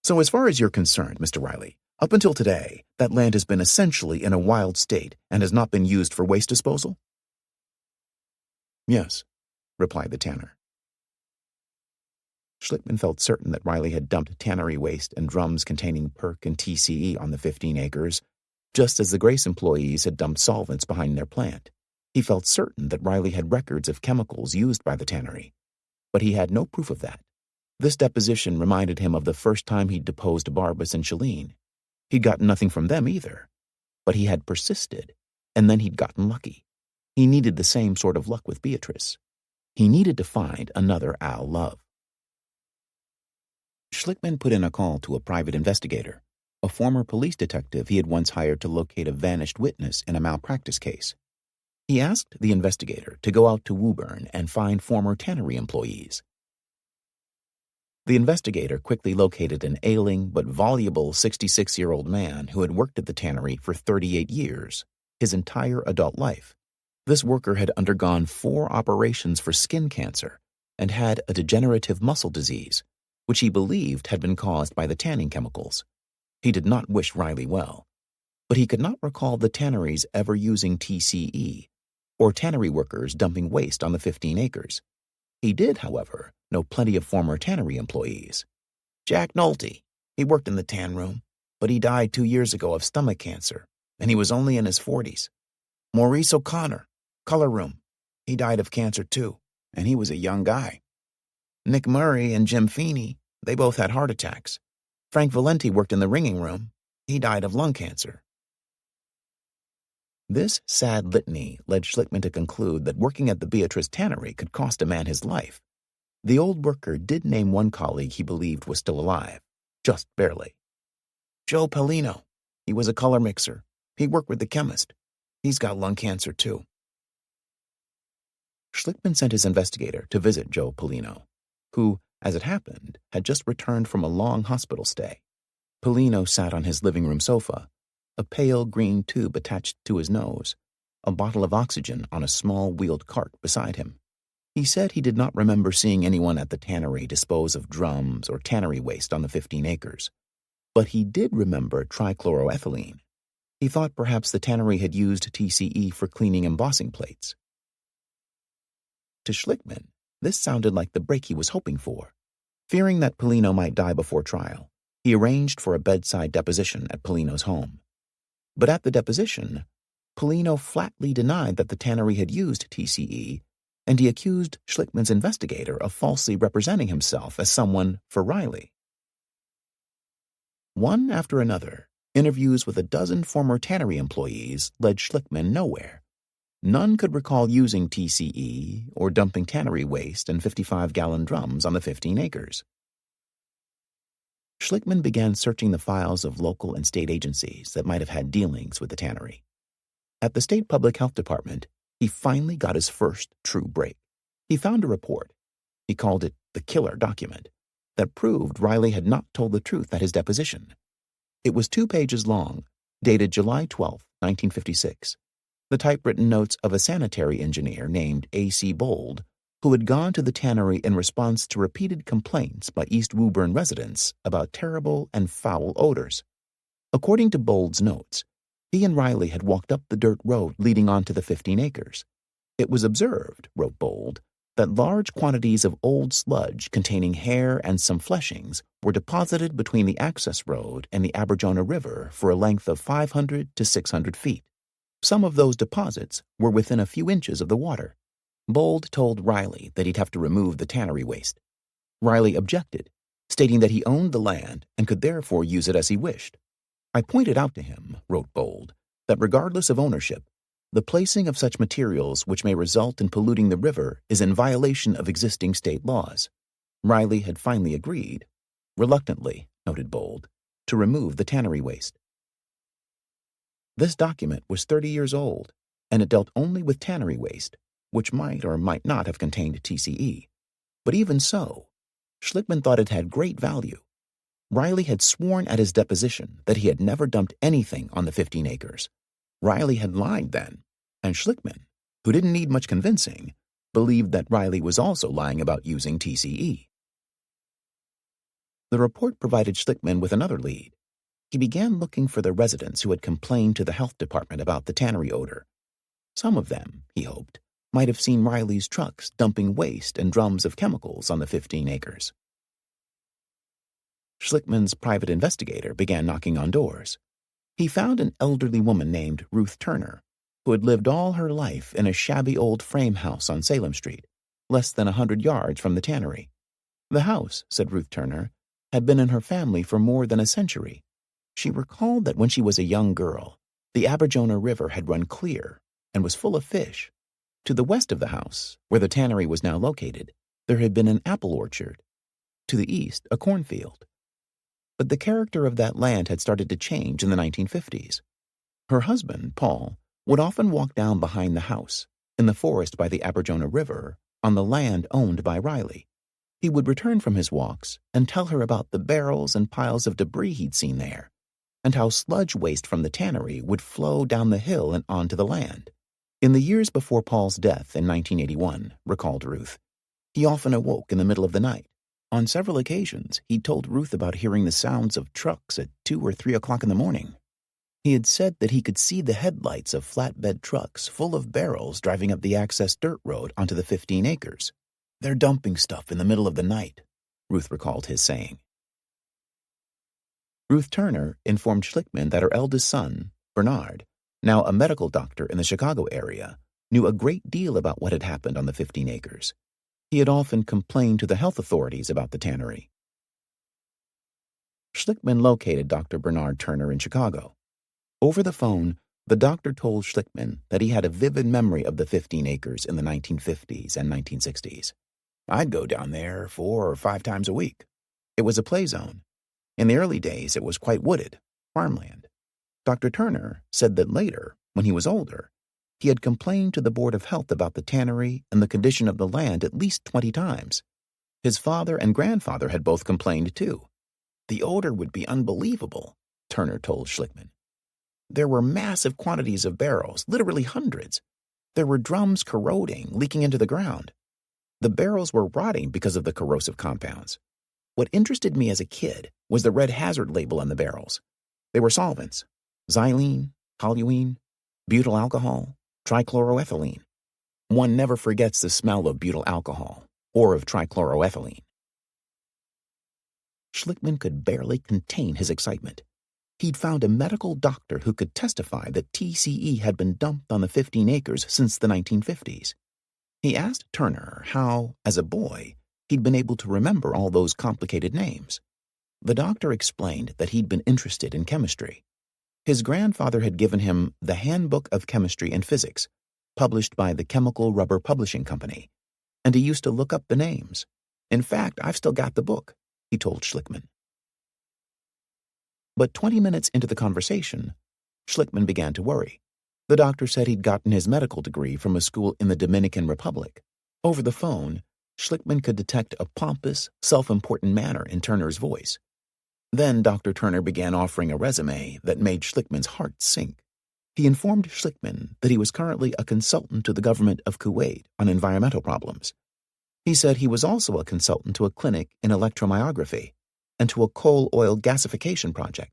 A: "So as far as you're concerned, Mr. Riley, up until today, that land has been essentially in a wild state and has not been used for waste disposal?" "Yes," replied the tanner. Schlickman felt certain that Riley had dumped tannery waste and drums containing perk and TCE on the 15 acres, just as the Grace employees had dumped solvents behind their plant. He felt certain that Riley had records of chemicals used by the tannery, but he had no proof of that. This deposition reminded him of the first time he'd deposed Barbas and Shalene. He'd gotten nothing from them either, but he had persisted, and then he'd gotten lucky. He needed the same sort of luck with Beatrice. He needed to find another Al Love. Schlickman put in a call to a private investigator, a former police detective he had once hired to locate a vanished witness in a malpractice case. He asked the investigator to go out to Woburn and find former tannery employees. The investigator quickly located an ailing but voluble 66-year-old man who had worked at the tannery for 38 years, his entire adult life. This worker had undergone 4 operations for skin cancer and had a degenerative muscle disease, which he believed had been caused by the tanning chemicals. He did not wish Riley well, but he could not recall the tanneries ever using TCE, or tannery workers dumping waste on the 15 acres. He did, however, know plenty of former tannery employees. Jack Nolte, he worked in the tan room, but he died 2 years ago of stomach cancer, and he was only in his 40s. Maurice O'Connor, color room, he died of cancer too, and he was a young guy. Nick Murray and Jim Feeney, they both had heart attacks. Frank Valenti worked in the ringing room. He died of lung cancer. This sad litany led Schlickman to conclude that working at the Beatrice Tannery could cost a man his life. The old worker did name one colleague he believed was still alive, just barely. Joe Pellino. He was a color mixer. He worked with the chemist. He's got lung cancer too. Schlickman sent his investigator to visit Joe Pellino, who, as it happened, had just returned from a long hospital stay. Pellino sat on his living room sofa, a pale green tube attached to his nose, a bottle of oxygen on a small wheeled cart beside him. He said he did not remember seeing anyone at the tannery dispose of drums or tannery waste on the 15 acres, but he did remember trichloroethylene. He thought perhaps the tannery had used TCE for cleaning embossing plates. To Schlickman, this sounded like the break he was hoping for. Fearing that Pellino might die before trial, he arranged for a bedside deposition at Pellino's home. But at the deposition, Pellino flatly denied that the tannery had used TCE, and he accused Schlickman's investigator of falsely representing himself as someone for Riley. One after another, interviews with a dozen former tannery employees led Schlickman nowhere. None could recall using TCE or dumping tannery waste in 55-gallon drums on the 15 acres. Schlickman began searching the files of local and state agencies that might have had dealings with the tannery. At the state public health department, he finally got his first true break. He found a report, he called it the killer document, that proved Riley had not told the truth at his deposition. It was 2 pages long, dated July 12, 1956. The typewritten notes of a sanitary engineer named A.C. Bold, who had gone to the tannery in response to repeated complaints by East Woburn residents about terrible and foul odors. According to Bold's notes, he and Riley had walked up the dirt road leading onto the 15 acres. It was observed, wrote Bold, that large quantities of old sludge containing hair and some fleshings were deposited between the access road and the Aberjona River for a length of 500 to 600 feet. Some of those deposits were within a few inches of the water. Bold told Riley that he'd have to remove the tannery waste. Riley objected, stating that he owned the land and could therefore use it as he wished. I pointed out to him, wrote Bold, that regardless of ownership, the placing of such materials which may result in polluting the river is in violation of existing state laws. Riley had finally agreed, reluctantly, noted Bold, to remove the tannery waste. This document was 30 years old, and it dealt only with tannery waste, which might or might not have contained TCE. But even so, Schlickman thought it had great value. Riley had sworn at his deposition that he had never dumped anything on the 15 acres. Riley had lied then, and Schlickman, who didn't need much convincing, believed that Riley was also lying about using TCE. The report provided Schlickman with another lead. He began looking for the residents who had complained to the health department about the tannery odor. Some of them, he hoped, might have seen Riley's trucks dumping waste and drums of chemicals on the 15 acres. Schlickman's private investigator began knocking on doors. He found an elderly woman named Ruth Turner, who had lived all her life in a shabby old frame house on Salem Street, less than 100 yards from the tannery. The house, said Ruth Turner, had been in her family for more than a century. She recalled that when she was a young girl, the Aberjona River had run clear and was full of fish. To the west of the house, where the tannery was now located, there had been an apple orchard. To the east, a cornfield. But the character of that land had started to change in the 1950s. Her husband, Paul, would often walk down behind the house, in the forest by the Aberjona River, on the land owned by Riley. He would return from his walks and tell her about the barrels and piles of debris he'd seen there, and how sludge waste from the tannery would flow down the hill and onto the land. In the years before Paul's death in 1981, recalled Ruth, he often awoke in the middle of the night. On several occasions, he'd told Ruth about hearing the sounds of trucks at 2 or 3 o'clock in the morning. He had said that he could see the headlights of flatbed trucks full of barrels driving up the access dirt road onto the 15 acres. "They're dumping stuff in the middle of the night," Ruth recalled his saying. Ruth Turner informed Schlickman that her eldest son, Bernard, now a medical doctor in the Chicago area, knew a great deal about what had happened on the 15 acres. He had often complained to the health authorities about the tannery. Schlickman located Dr. Bernard Turner in Chicago. Over the phone, the doctor told Schlickman that he had a vivid memory of the 15 acres in the 1950s and 1960s. "I'd go down there 4 or 5 times a week. It was a play zone. In the early days, it was quite wooded, farmland." Dr. Turner said that later, when he was older, he had complained to the Board of Health about the tannery and the condition of the land at least 20 times. His father and grandfather had both complained too. "The odor would be unbelievable," Turner told Schlickman. "There were massive quantities of barrels, literally hundreds. There were drums corroding, leaking into the ground. The barrels were rotting because of the corrosive compounds. What interested me as a kid was the red hazard label on the barrels. They were solvents: xylene, toluene, butyl alcohol, trichloroethylene. One never forgets the smell of butyl alcohol or of trichloroethylene." Schlickman could barely contain his excitement. He'd found a medical doctor who could testify that TCE had been dumped on the 15 acres since the 1950s. He asked Turner how, as a boy, he'd been able to remember all those complicated names. The doctor explained that he'd been interested in chemistry. His grandfather had given him the Handbook of Chemistry and Physics, published by the Chemical Rubber Publishing Company, and he used to look up the names. "In fact, I've still got the book," he told Schlickman. But 20 minutes into the conversation, Schlickman began to worry. The doctor said he'd gotten his medical degree from a school in the Dominican Republic. Over the phone, Schlickman could detect a pompous, self-important manner in Turner's voice. Then Dr. Turner began offering a resume that made Schlickman's heart sink. He informed Schlickman that he was currently a consultant to the government of Kuwait on environmental problems. He said he was also a consultant to a clinic in electromyography and to a coal oil gasification project,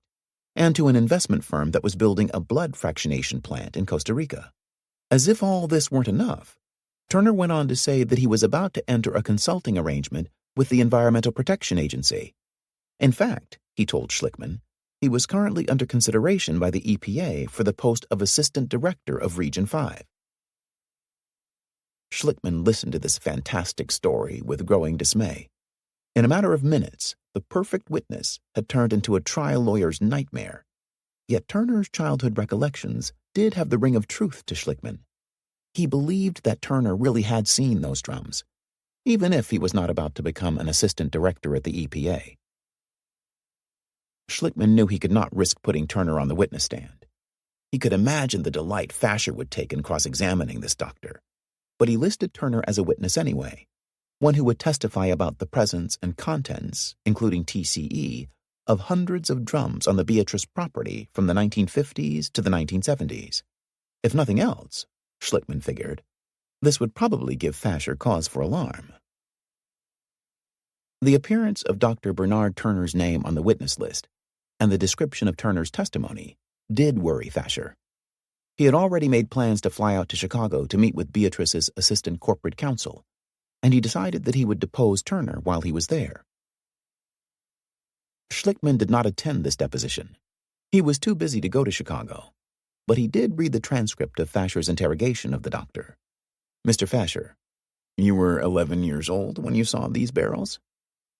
A: and to an investment firm that was building a blood fractionation plant in Costa Rica. As if all this weren't enough, Turner went on to say that he was about to enter a consulting arrangement with the Environmental Protection Agency. In fact, he told Schlickman, he was currently under consideration by the EPA for the post of Assistant Director of Region 5. Schlickman listened to this fantastic story with growing dismay. In a matter of minutes, the perfect witness had turned into a trial lawyer's nightmare. Yet Turner's childhood recollections did have the ring of truth to Schlickman. He believed that Turner really had seen those drums, even if he was not about to become an assistant director at the EPA. Schlickman knew he could not risk putting Turner on the witness stand. He could imagine the delight Fasher would take in cross-examining this doctor, but he listed Turner as a witness anyway, one who would testify about the presence and contents, including TCE, of hundreds of drums on the Beatrice property from the 1950s to the 1970s. If nothing else, Schlickman figured, this would probably give Fasher cause for alarm. The appearance of Dr. Bernard Turner's name on the witness list and the description of Turner's testimony did worry Fasher. He had already made plans to fly out to Chicago to meet with Beatrice's assistant corporate counsel, and he decided that he would depose Turner while he was there. Schlickman did not attend this deposition. He was too busy to go to Chicago, but he did read the transcript of Fasher's interrogation of the doctor. "Mr. Fasher, you were 11 years old when you saw these barrels?"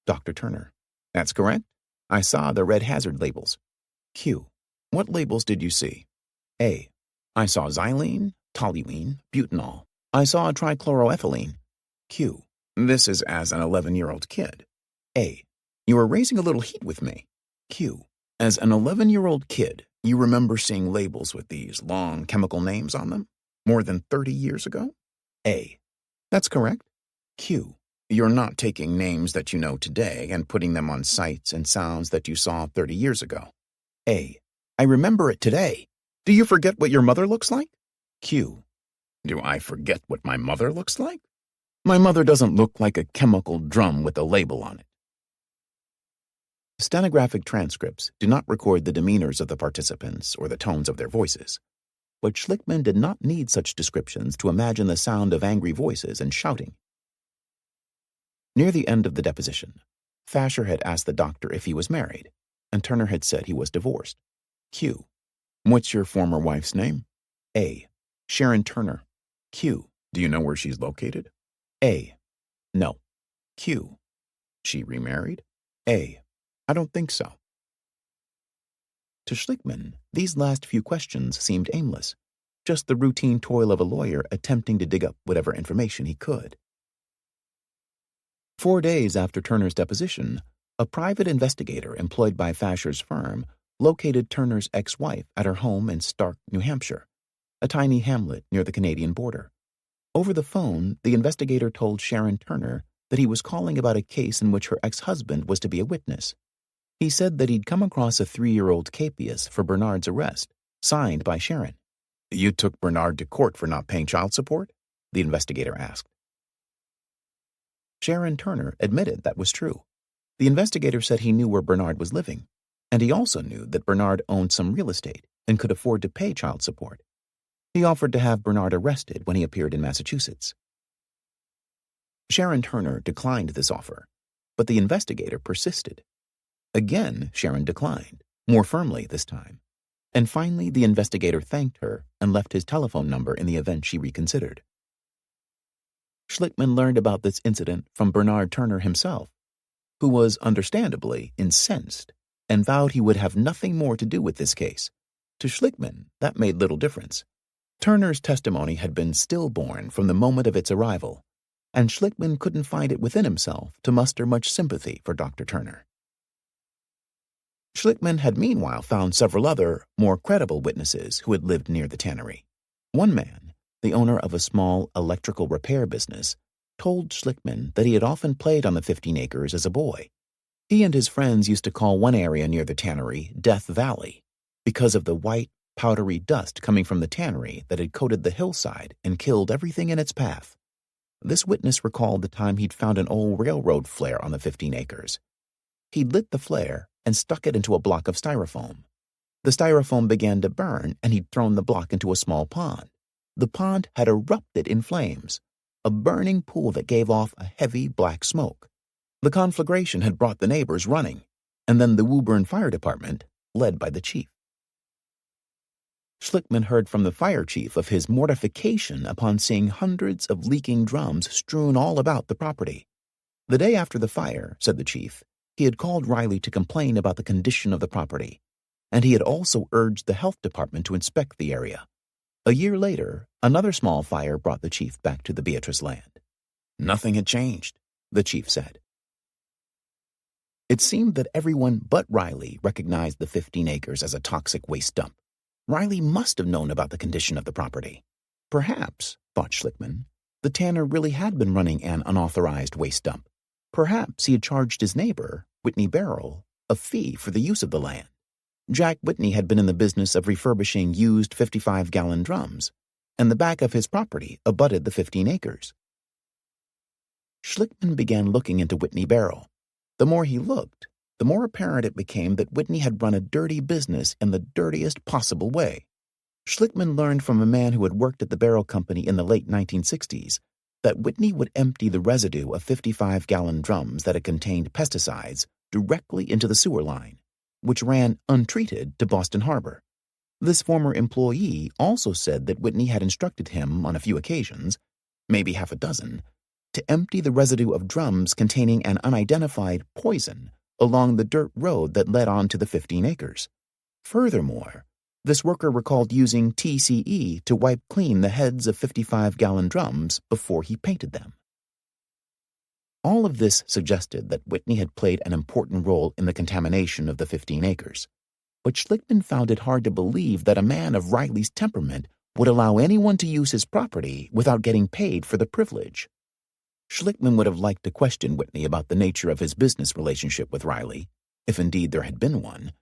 A: Dr. Turner: "That's correct. I saw the red hazard labels." Q: "What labels did you see?" A: "I saw xylene, toluene, butanol. I saw trichloroethylene." Q: "This is as an 11-year-old kid." A: "You are raising a little heat with me." Q: "As an 11-year-old kid, You remember seeing labels with these long chemical names on them? More than 30 years ago? A. That's correct. Q. You're not taking names that you know today and putting them on sights and sounds that you saw 30 years ago. A. I remember it today. Do you forget what your mother looks like? Q. Do I forget what my mother looks like? My mother doesn't look like a chemical drum with a label on it. Stenographic transcripts do not record the demeanors of the participants or the tones of their voices, but Schlickman did not need such descriptions to imagine the sound of angry voices and shouting. Near the end of the deposition, Fasher had asked the doctor if he was married, and Turner had said he was divorced. Q. What's your former wife's name? A. Sharon Turner. Q. Do you know where she's located? A. No. Q. She remarried? A. I don't think so. To Schlickman, these last few questions seemed aimless, just the routine toil of a lawyer attempting to dig up whatever information he could. 4 days after Turner's deposition, a private investigator employed by Fasher's firm located Turner's ex-wife at her home in Stark, New Hampshire, a tiny hamlet near the Canadian border. Over the phone, the investigator told Sharon Turner that he was calling about a case in which her ex-husband was to be a witness. He said that he'd come across a 3-year-old capias for Bernard's arrest, signed by Sharon. You took Bernard to court for not paying child support? The investigator asked. Sharon Turner admitted that was true. The investigator said he knew where Bernard was living, and he also knew that Bernard owned some real estate and could afford to pay child support. He offered to have Bernard arrested when he appeared in Massachusetts. Sharon Turner declined this offer, but the investigator persisted. Again, Sharon declined, more firmly this time, and finally the investigator thanked her and left his telephone number in the event she reconsidered. Schlickman learned about this incident from Bernard Turner himself, who was understandably incensed and vowed he would have nothing more to do with this case. To Schlickman, that made little difference. Turner's testimony had been stillborn from the moment of its arrival, and Schlickman couldn't find it within himself to muster much sympathy for Dr. Turner. Schlickman had meanwhile found several other, more credible witnesses who had lived near the tannery. One man, the owner of a small electrical repair business, told Schlickman that he had often played on the 15 acres as a boy. He and his friends used to call one area near the tannery Death Valley because of the white, powdery dust coming from the tannery that had coated the hillside and killed everything in its path. This witness recalled the time he'd found an old railroad flare on the 15 acres. He'd lit the flare and stuck it into a block of styrofoam. The styrofoam began to burn, and he'd thrown the block into a small pond. The pond had erupted in flames, a burning pool that gave off a heavy black smoke. The conflagration had brought the neighbors running, and then the Woburn Fire Department, led by the chief. Schlickman heard from the fire chief of his mortification upon seeing hundreds of leaking drums strewn all about the property. The day after the fire, said the chief, he had called Riley to complain about the condition of the property, and he had also urged the health department to inspect the area. A year later, another small fire brought the chief back to the Beatrice land. Nothing had changed, the chief said. It seemed that everyone but Riley recognized the 15 acres as a toxic waste dump. Riley must have known about the condition of the property. Perhaps, thought Schlickman, the tanner really had been running an unauthorized waste dump. Perhaps he had charged his neighbor, Whitney Barrell, a fee for the use of the land. Jack Whitney had been in the business of refurbishing used 55-gallon drums, and the back of his property abutted the 15 acres. Schlickman began looking into Whitney Barrell. The more he looked, the more apparent it became that Whitney had run a dirty business in the dirtiest possible way. Schlickman learned from a man who had worked at the Barrell Company in the late 1960s that Whitney would empty the residue of 55-gallon drums that had contained pesticides directly into the sewer line, which ran untreated to Boston Harbor. This former employee also said that Whitney had instructed him on a few occasions, maybe half a dozen, to empty the residue of drums containing an unidentified poison along the dirt road that led on to the 15 acres. Furthermore, this worker recalled using TCE to wipe clean the heads of 55-gallon drums before he painted them. All of this suggested that Whitney had played an important role in the contamination of the 15 acres. but Schlickman found it hard to believe that a man of Riley's temperament would allow anyone to use his property without getting paid for the privilege. Schlickman would have liked to question Whitney about the nature of his business relationship with Riley, if indeed there had been one,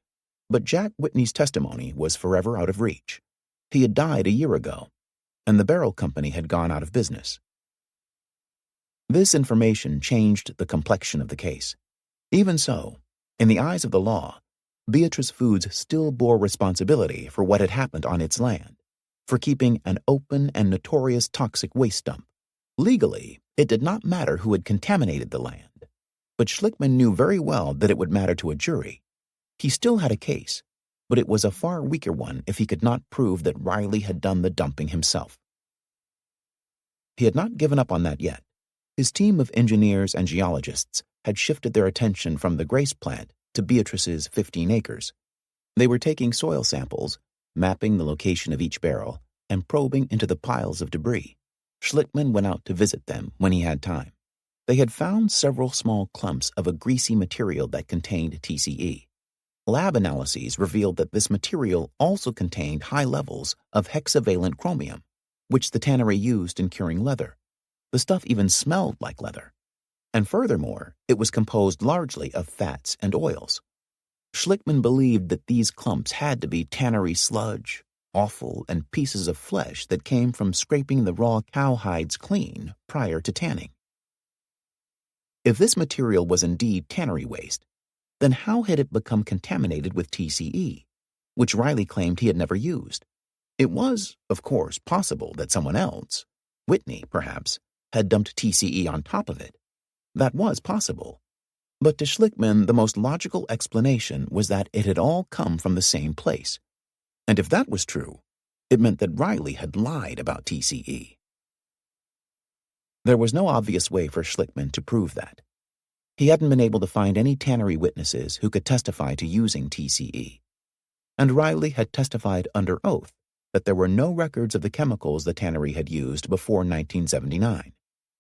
A: but Jack Whitney's testimony was forever out of reach. He had died a year ago, and the barrel company had gone out of business. This information changed the complexion of the case. Even so, in the eyes of the law, Beatrice Foods still bore responsibility for what had happened on its land, for keeping an open and notorious toxic waste dump. Legally, it did not matter who had contaminated the land, but Schlickman knew very well that it would matter to a jury. He still had a case, but it was a far weaker one if he could not prove that Riley had done the dumping himself. He had not given up on that yet. His team of engineers and geologists had shifted their attention from the Grace plant to Beatrice's 15 acres. They were taking soil samples, mapping the location of each barrel, and probing into the piles of debris. Schlickman went out to visit them when he had time. They had found several small clumps of a greasy material that contained TCE. Lab analyses revealed that this material also contained high levels of hexavalent chromium, which the tannery used in curing leather. The stuff even smelled like leather. And furthermore, it was composed largely of fats and oils. Schlickman believed that these clumps had to be tannery sludge, offal, and pieces of flesh that came from scraping the raw cow hides clean prior to tanning. If this material was indeed tannery waste, then how had it become contaminated with TCE, which Riley claimed he had never used? It was, of course, possible that someone else, Whitney perhaps, had dumped TCE on top of it. That was possible. But to Schlickman, the most logical explanation was that it had all come from the same place. And if that was true, it meant that Riley had lied about TCE. There was no obvious way for Schlickman to prove that. He hadn't been able to find any tannery witnesses who could testify to using TCE. And Riley had testified under oath that there were no records of the chemicals the tannery had used before 1979.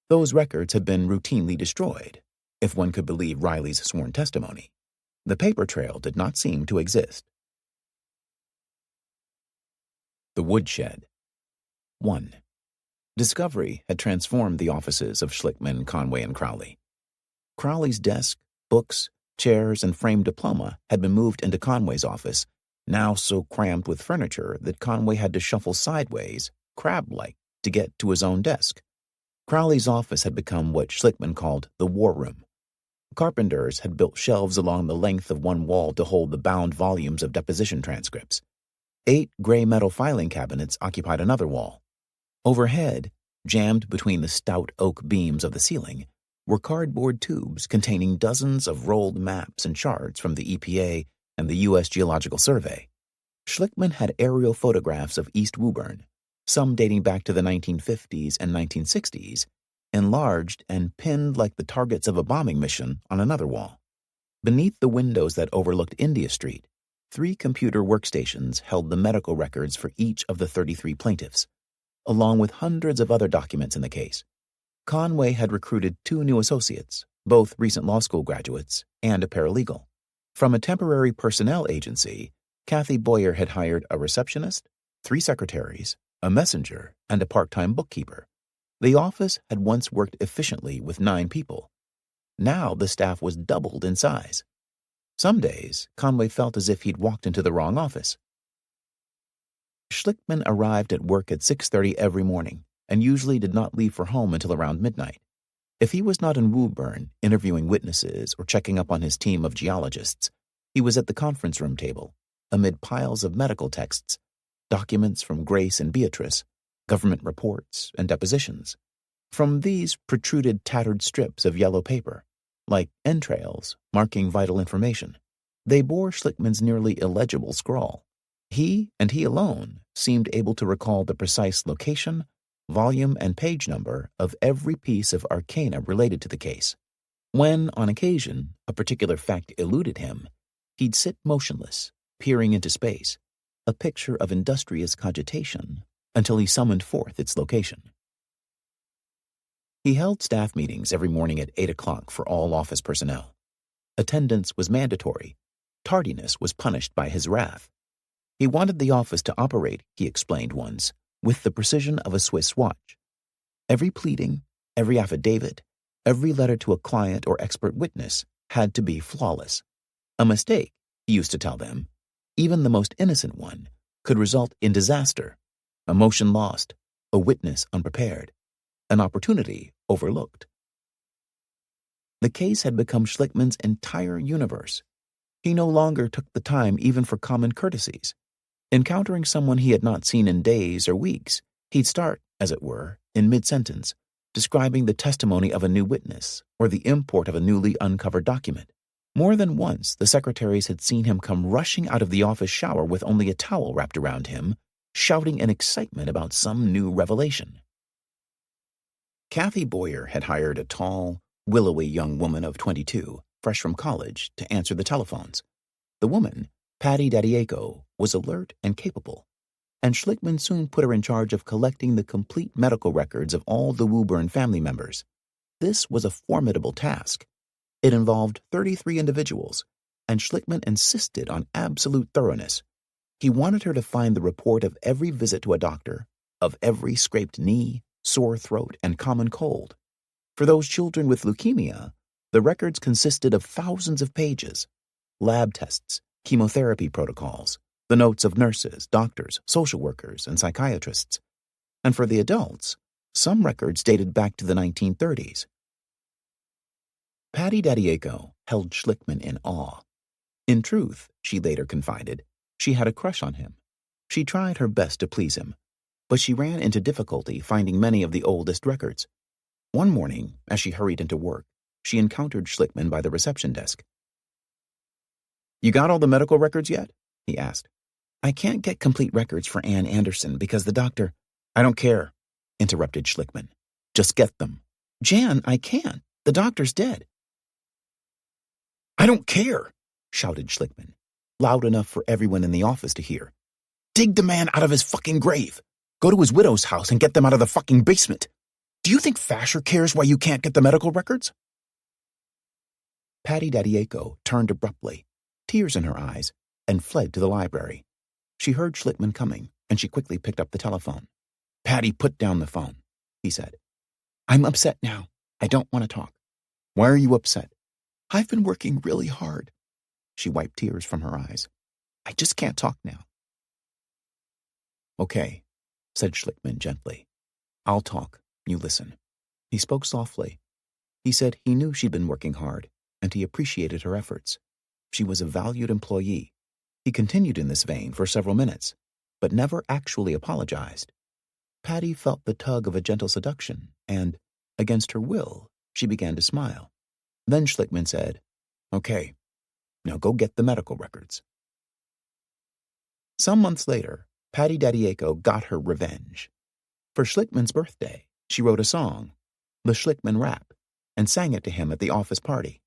A: Those records had been routinely destroyed, if one could believe Riley's sworn testimony. The paper trail did not seem to exist. The Woodshed. 1. Discovery had transformed the offices of Schlickman, Conway, and Crowley. Crowley's desk, books, chairs, and framed diploma had been moved into Conway's office, now so crammed with furniture that Conway had to shuffle sideways, crab-like, to get to his own desk. Crowley's office had become what Schlickman called the war room. Carpenters had built shelves along the length of one wall to hold the bound volumes of deposition transcripts. 8 gray metal filing cabinets occupied another wall. Overhead, jammed between the stout oak beams of the ceiling, were cardboard tubes containing dozens of rolled maps and charts from the EPA and the U.S. Geological Survey. Schlickman had aerial photographs of East Woburn, some dating back to the 1950s and 1960s, enlarged and pinned like the targets of a bombing mission on another wall. Beneath the windows that overlooked India Street, 3 computer workstations held the medical records for each of the 33 plaintiffs, along with hundreds of other documents in the case. Conway had recruited 2 new associates, both recent law school graduates, and a paralegal. From a temporary personnel agency, Kathy Boyer had hired a receptionist, 3 secretaries, a messenger, and a part-time bookkeeper. The office had once worked efficiently with 9 people. Now the staff was doubled in size. Some days, Conway felt as if he'd walked into the wrong office. Schlickman arrived at work at 6:30 every morning and usually did not leave for home until around midnight. If he was not in Woburn, interviewing witnesses or checking up on his team of geologists, he was at the conference room table, amid piles of medical texts, documents from Grace and Beatrice, government reports, and depositions. From these protruded tattered strips of yellow paper, like entrails marking vital information. They bore Schlickman's nearly illegible scrawl. He, and he alone, seemed able to recall the precise location, volume, and page number of every piece of arcana related to the case. When, on occasion, a particular fact eluded him, he'd sit motionless, peering into space, a picture of industrious cogitation, until he summoned forth its location. He held staff meetings every morning at 8 o'clock for all office personnel. Attendance was mandatory, Tardiness was punished by his wrath. He wanted the office to operate, he explained once, with the precision of a Swiss watch. Every pleading, every affidavit, every letter to a client or expert witness had to be flawless. A mistake, he used to tell them, even the most innocent one, could result in disaster, a motion lost, a witness unprepared, an opportunity overlooked. The case had become Schlickman's entire universe. He no longer took the time even for common courtesies. Encountering someone he had not seen in days or weeks, he'd start, as it were, in mid-sentence, describing the testimony of a new witness or the import of a newly uncovered document. More than once, the secretaries had seen him come rushing out of the office shower with only a towel wrapped around him, shouting in excitement about some new revelation. Kathy Boyer had hired a tall, willowy young woman of 22, fresh from college, to answer the telephones. The woman, Patty Daddiaco, was alert and capable, and Schlickman soon put her in charge of collecting the complete medical records of all the Woburn family members. This was a formidable task. It involved 33 individuals, and Schlickman insisted on absolute thoroughness. He wanted her to find the report of every visit to a doctor, of every scraped knee, sore throat, and common cold. For those children with leukemia, the records consisted of thousands of pages, lab tests, chemotherapy protocols, the notes of nurses, doctors, social workers, and psychiatrists. And for the adults, some records dated back to the 1930s. Patty Daddiaco held Schlickman in awe. In truth, she later confided, she had a crush on him. She tried her best to please him, but she ran into difficulty finding many of the oldest records. One morning, as she hurried into work, she encountered Schlickman by the reception desk. "You got all the medical records yet?" he asked. "I can't get complete records for Ann Anderson because the doctor—" "I don't care," interrupted Schlickman. "Just get them." "Jan, I can't. The doctor's dead." "I don't care," shouted Schlickman, loud enough for everyone in the office to hear. "Dig the man out of his fucking grave. Go to his widow's house and get them out of the fucking basement. Do you think Fasher cares why you can't get the medical records?" Patty Daddiaco turned abruptly, tears in her eyes, and fled to the library. She heard Schlickman coming, and she quickly picked up the telephone. "Patty, put down the phone," he said. "I'm upset now. I don't want to talk." "Why are you upset?" "I've been working really hard." She wiped tears from her eyes. "I just can't talk now." "Okay," said Schlickman gently. "I'll talk. You listen." He spoke softly. He said he knew she'd been working hard, and he appreciated her efforts. She was a valued employee. He continued in this vein for several minutes, but never actually apologized. Patty felt the tug of a gentle seduction, and, against her will, she began to smile. Then Schlickman said, "Okay, now go get the medical records." Some months later, Patty Daddiaco got her revenge. For Schlickman's birthday, she wrote a song, the Schlickman Rap, and sang it to him at the office party.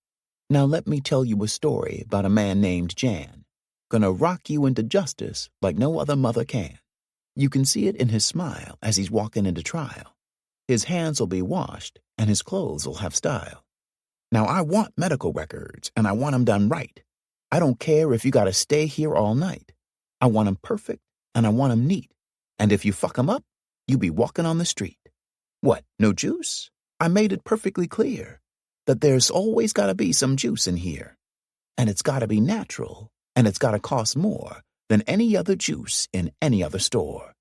A: "Now let me tell you a story about a man named Jan. Gonna rock you into justice like no other mother can. You can see it in his smile as he's walking into trial. His hands will be washed and his clothes will have style. Now I want medical records and I want 'em done right. I don't care if you gotta stay here all night. I want 'em perfect and I want 'em neat. And if you fuck 'em up, you be walking on the street. What, no juice? I made it perfectly clear that there's always gotta be some juice in here. And it's gotta be natural, and it's gotta cost more than any other juice in any other store.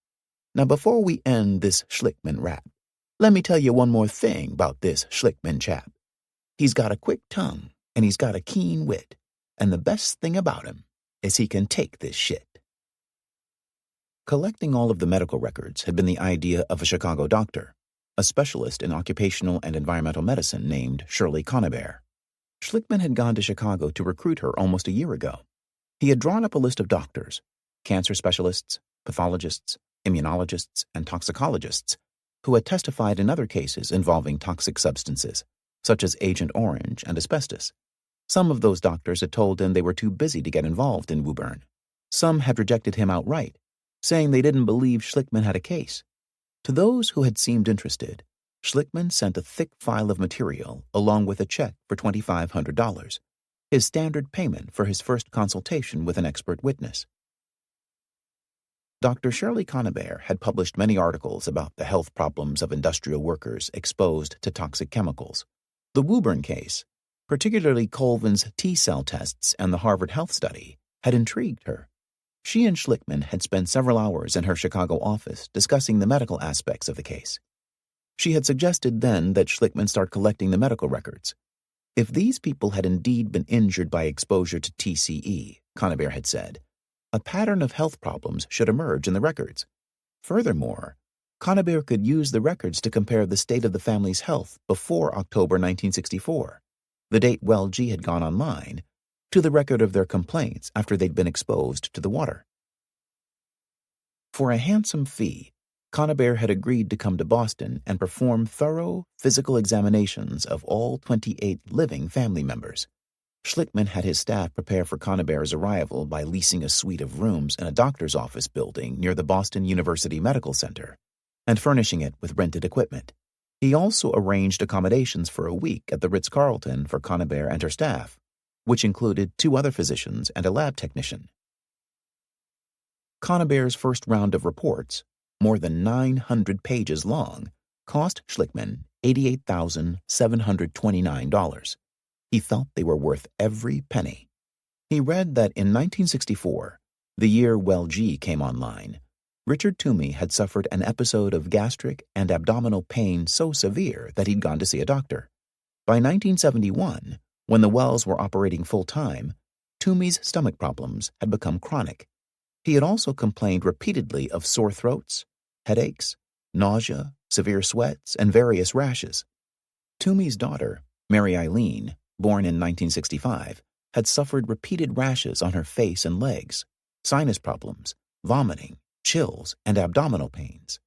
A: Now before we end this Schlickman rap, let me tell you one more thing about this Schlickman chap. He's got a quick tongue, and he's got a keen wit, and the best thing about him is he can take this shit." Collecting all of the medical records had been the idea of a Chicago doctor, a specialist in occupational and environmental medicine named Shirley Conybeare. Schlickman had gone to Chicago to recruit her almost a year ago. He had drawn up a list of doctors, cancer specialists, pathologists, immunologists, and toxicologists, who had testified in other cases involving toxic substances, such as Agent Orange and asbestos. Some of those doctors had told him they were too busy to get involved in Woburn. Some had rejected him outright, saying they didn't believe Schlickman had a case. To those who had seemed interested, Schlickman sent a thick file of material along with a check for $2,500. his standard payment for his first consultation with an expert witness. Dr. Shirley Conybeare had published many articles about the health problems of industrial workers exposed to toxic chemicals. The Woburn case, particularly Colvin's T-cell tests and the Harvard Health Study, had intrigued her. She and Schlickman had spent several hours in her Chicago office discussing the medical aspects of the case. She had suggested then that Schlickman start collecting the medical records. If these people had indeed been injured by exposure to TCE, Conybeare had said, a pattern of health problems should emerge in the records. Furthermore, Conybeare could use the records to compare the state of the family's health before October 1964, the date Well-G had gone online, to the record of their complaints after they'd been exposed to the water. For a handsome fee, Conybeare had agreed to come to Boston and perform thorough physical examinations of all 28 living family members. Schlickman had his staff prepare for Conybeare's arrival by leasing a suite of rooms in a doctor's office building near the Boston University Medical Center and furnishing it with rented equipment. He also arranged accommodations for a week at the Ritz-Carlton for Conybeare and her staff, which included 2 other physicians and a lab technician. Conybeare's first round of reports, more than 900 pages long, cost Schlickman $88,729. He felt they were worth every penny. He read that in 1964, the year Well-G came online, Richard Toomey had suffered an episode of gastric and abdominal pain so severe that he'd gone to see a doctor. By 1971, when the Wells were operating full-time, Toomey's stomach problems had become chronic. He had also complained repeatedly of sore throats, headaches, nausea, severe sweats, and various rashes. Toomey's daughter, Mary Eileen, born in 1965, had suffered repeated rashes on her face and legs, sinus problems, vomiting, chills, and abdominal pains.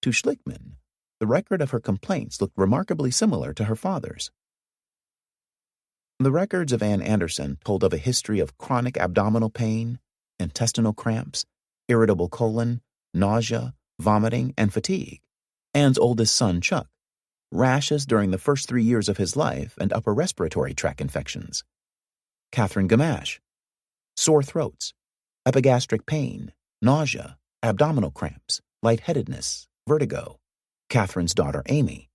A: To Schlickman, the record of her complaints looked remarkably similar to her father's. The records of Ann Anderson told of a history of chronic abdominal pain, intestinal cramps, irritable colon, nausea, vomiting, and fatigue. Ann's oldest son, Chuck, rashes during the first 3 years of his life and upper respiratory tract infections. Catherine Gamache, sore throats, epigastric pain, nausea, abdominal cramps, lightheadedness, vertigo. Catherine's daughter, Amy,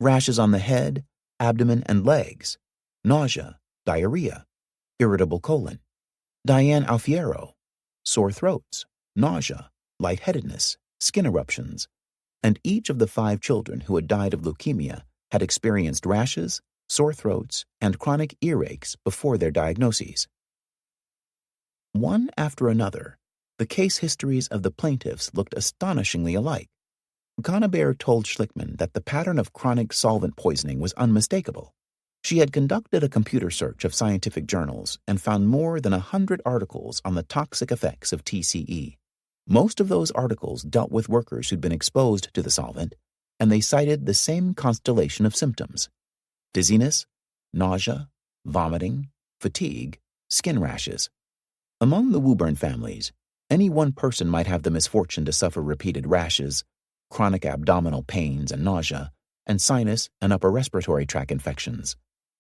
A: rashes on the head, abdomen, and legs, nausea, diarrhea, irritable colon. Diane Alfiero, sore throats, nausea, lightheadedness, skin eruptions, and each of the 5 children who had died of leukemia had experienced rashes, sore throats, and chronic earaches before their diagnoses. One after another, the case histories of the plaintiffs looked astonishingly alike. Conybeare told Schlickman that the pattern of chronic solvent poisoning was unmistakable. She had conducted a computer search of scientific journals and found more than 100 articles on the toxic effects of TCE. Most of those articles dealt with workers who'd been exposed to the solvent, and they cited the same constellation of symptoms: dizziness, nausea, vomiting, fatigue, skin rashes. Among the Woburn families, any one person might have the misfortune to suffer repeated rashes, chronic abdominal pains and nausea, and sinus and upper respiratory tract infections.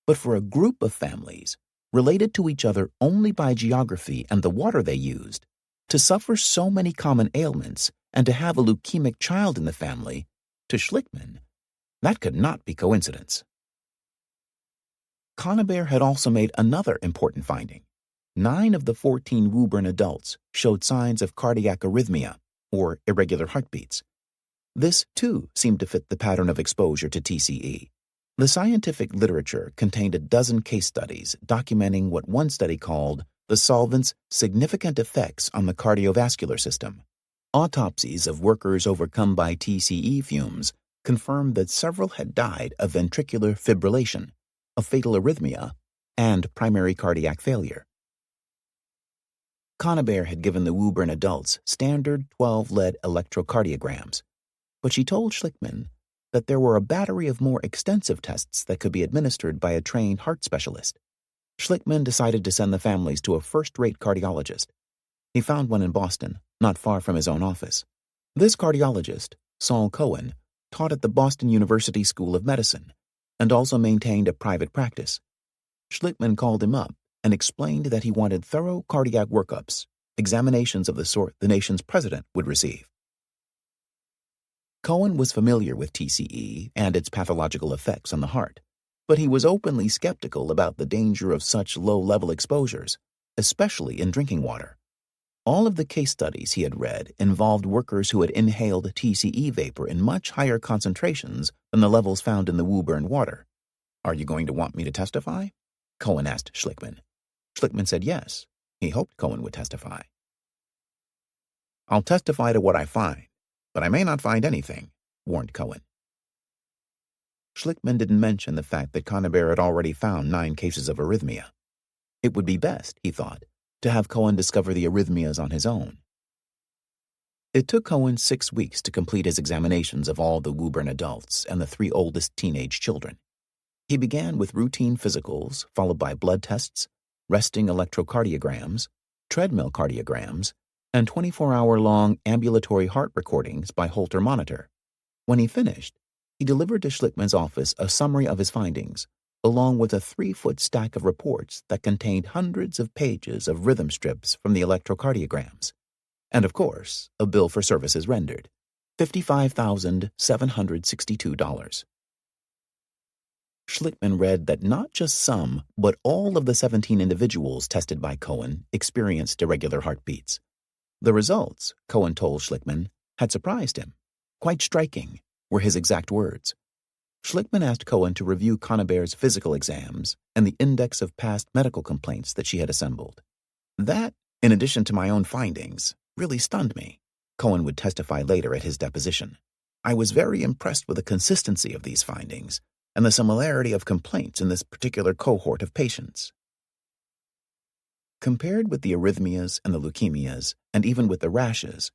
A: But for a group of families, related to each other only by geography and the water they used, to suffer so many common ailments and to have a leukemic child in the family, to Schlickman, that could not be coincidence. Conybeare had also made another important finding. 9 of the 14 Woburn adults showed signs of cardiac arrhythmia, or irregular heartbeats. This, too, seemed to fit the pattern of exposure to TCE. The scientific literature contained a dozen case studies documenting what one study called the solvent's significant effects on the cardiovascular system. Autopsies of workers overcome by TCE fumes confirmed that several had died of ventricular fibrillation, a fatal arrhythmia, and primary cardiac failure. Conybeare had given the Woburn adults standard 12-lead electrocardiograms, but she told Schlickman that there were a battery of more extensive tests that could be administered by a trained heart specialist. Schlickman decided to send the families to a first-rate cardiologist. He found one in Boston, not far from his own office. This cardiologist, Saul Cohen, taught at the Boston University School of Medicine and also maintained a private practice. Schlickman called him up and explained that he wanted thorough cardiac workups, examinations of the sort the nation's president would receive. Cohen was familiar with TCE and its pathological effects on the heart, but he was openly skeptical about the danger of such low-level exposures, especially in drinking water. All of the case studies he had read involved workers who had inhaled TCE vapor in much higher concentrations than the levels found in the Woburn water. "Are you going to want me to testify?" Cohen asked Schlickman. Schlickman said yes. He hoped Cohen would testify. "I'll testify to what I find, but I may not find anything," warned Cohen. Schlickman didn't mention the fact that Conybeare had already found 9 cases of arrhythmia. It would be best, he thought, to have Cohen discover the arrhythmias on his own. It took Cohen 6 weeks to complete his examinations of all the Woburn adults and the 3 oldest teenage children. He began with routine physicals, followed by blood tests, resting electrocardiograms, treadmill cardiograms, and 24-hour-long ambulatory heart recordings by Holter monitor. When he finished, he delivered to Schlickman's office a summary of his findings, along with a 3-foot stack of reports that contained hundreds of pages of rhythm strips from the electrocardiograms, and, of course, a bill for services rendered, $55,762. Schlickman read that not just some, but all of the 17 individuals tested by Cohen experienced irregular heartbeats. The results, Cohen told Schlickman, had surprised him. "Quite striking," were his exact words. Schlickman asked Cohen to review Conybeare's physical exams and the index of past medical complaints that she had assembled. "That, in addition to my own findings, really stunned me," Cohen would testify later at his deposition. "I was very impressed with the consistency of these findings and the similarity of complaints in this particular cohort of patients." Compared with the arrhythmias and the leukemias, and even with the rashes,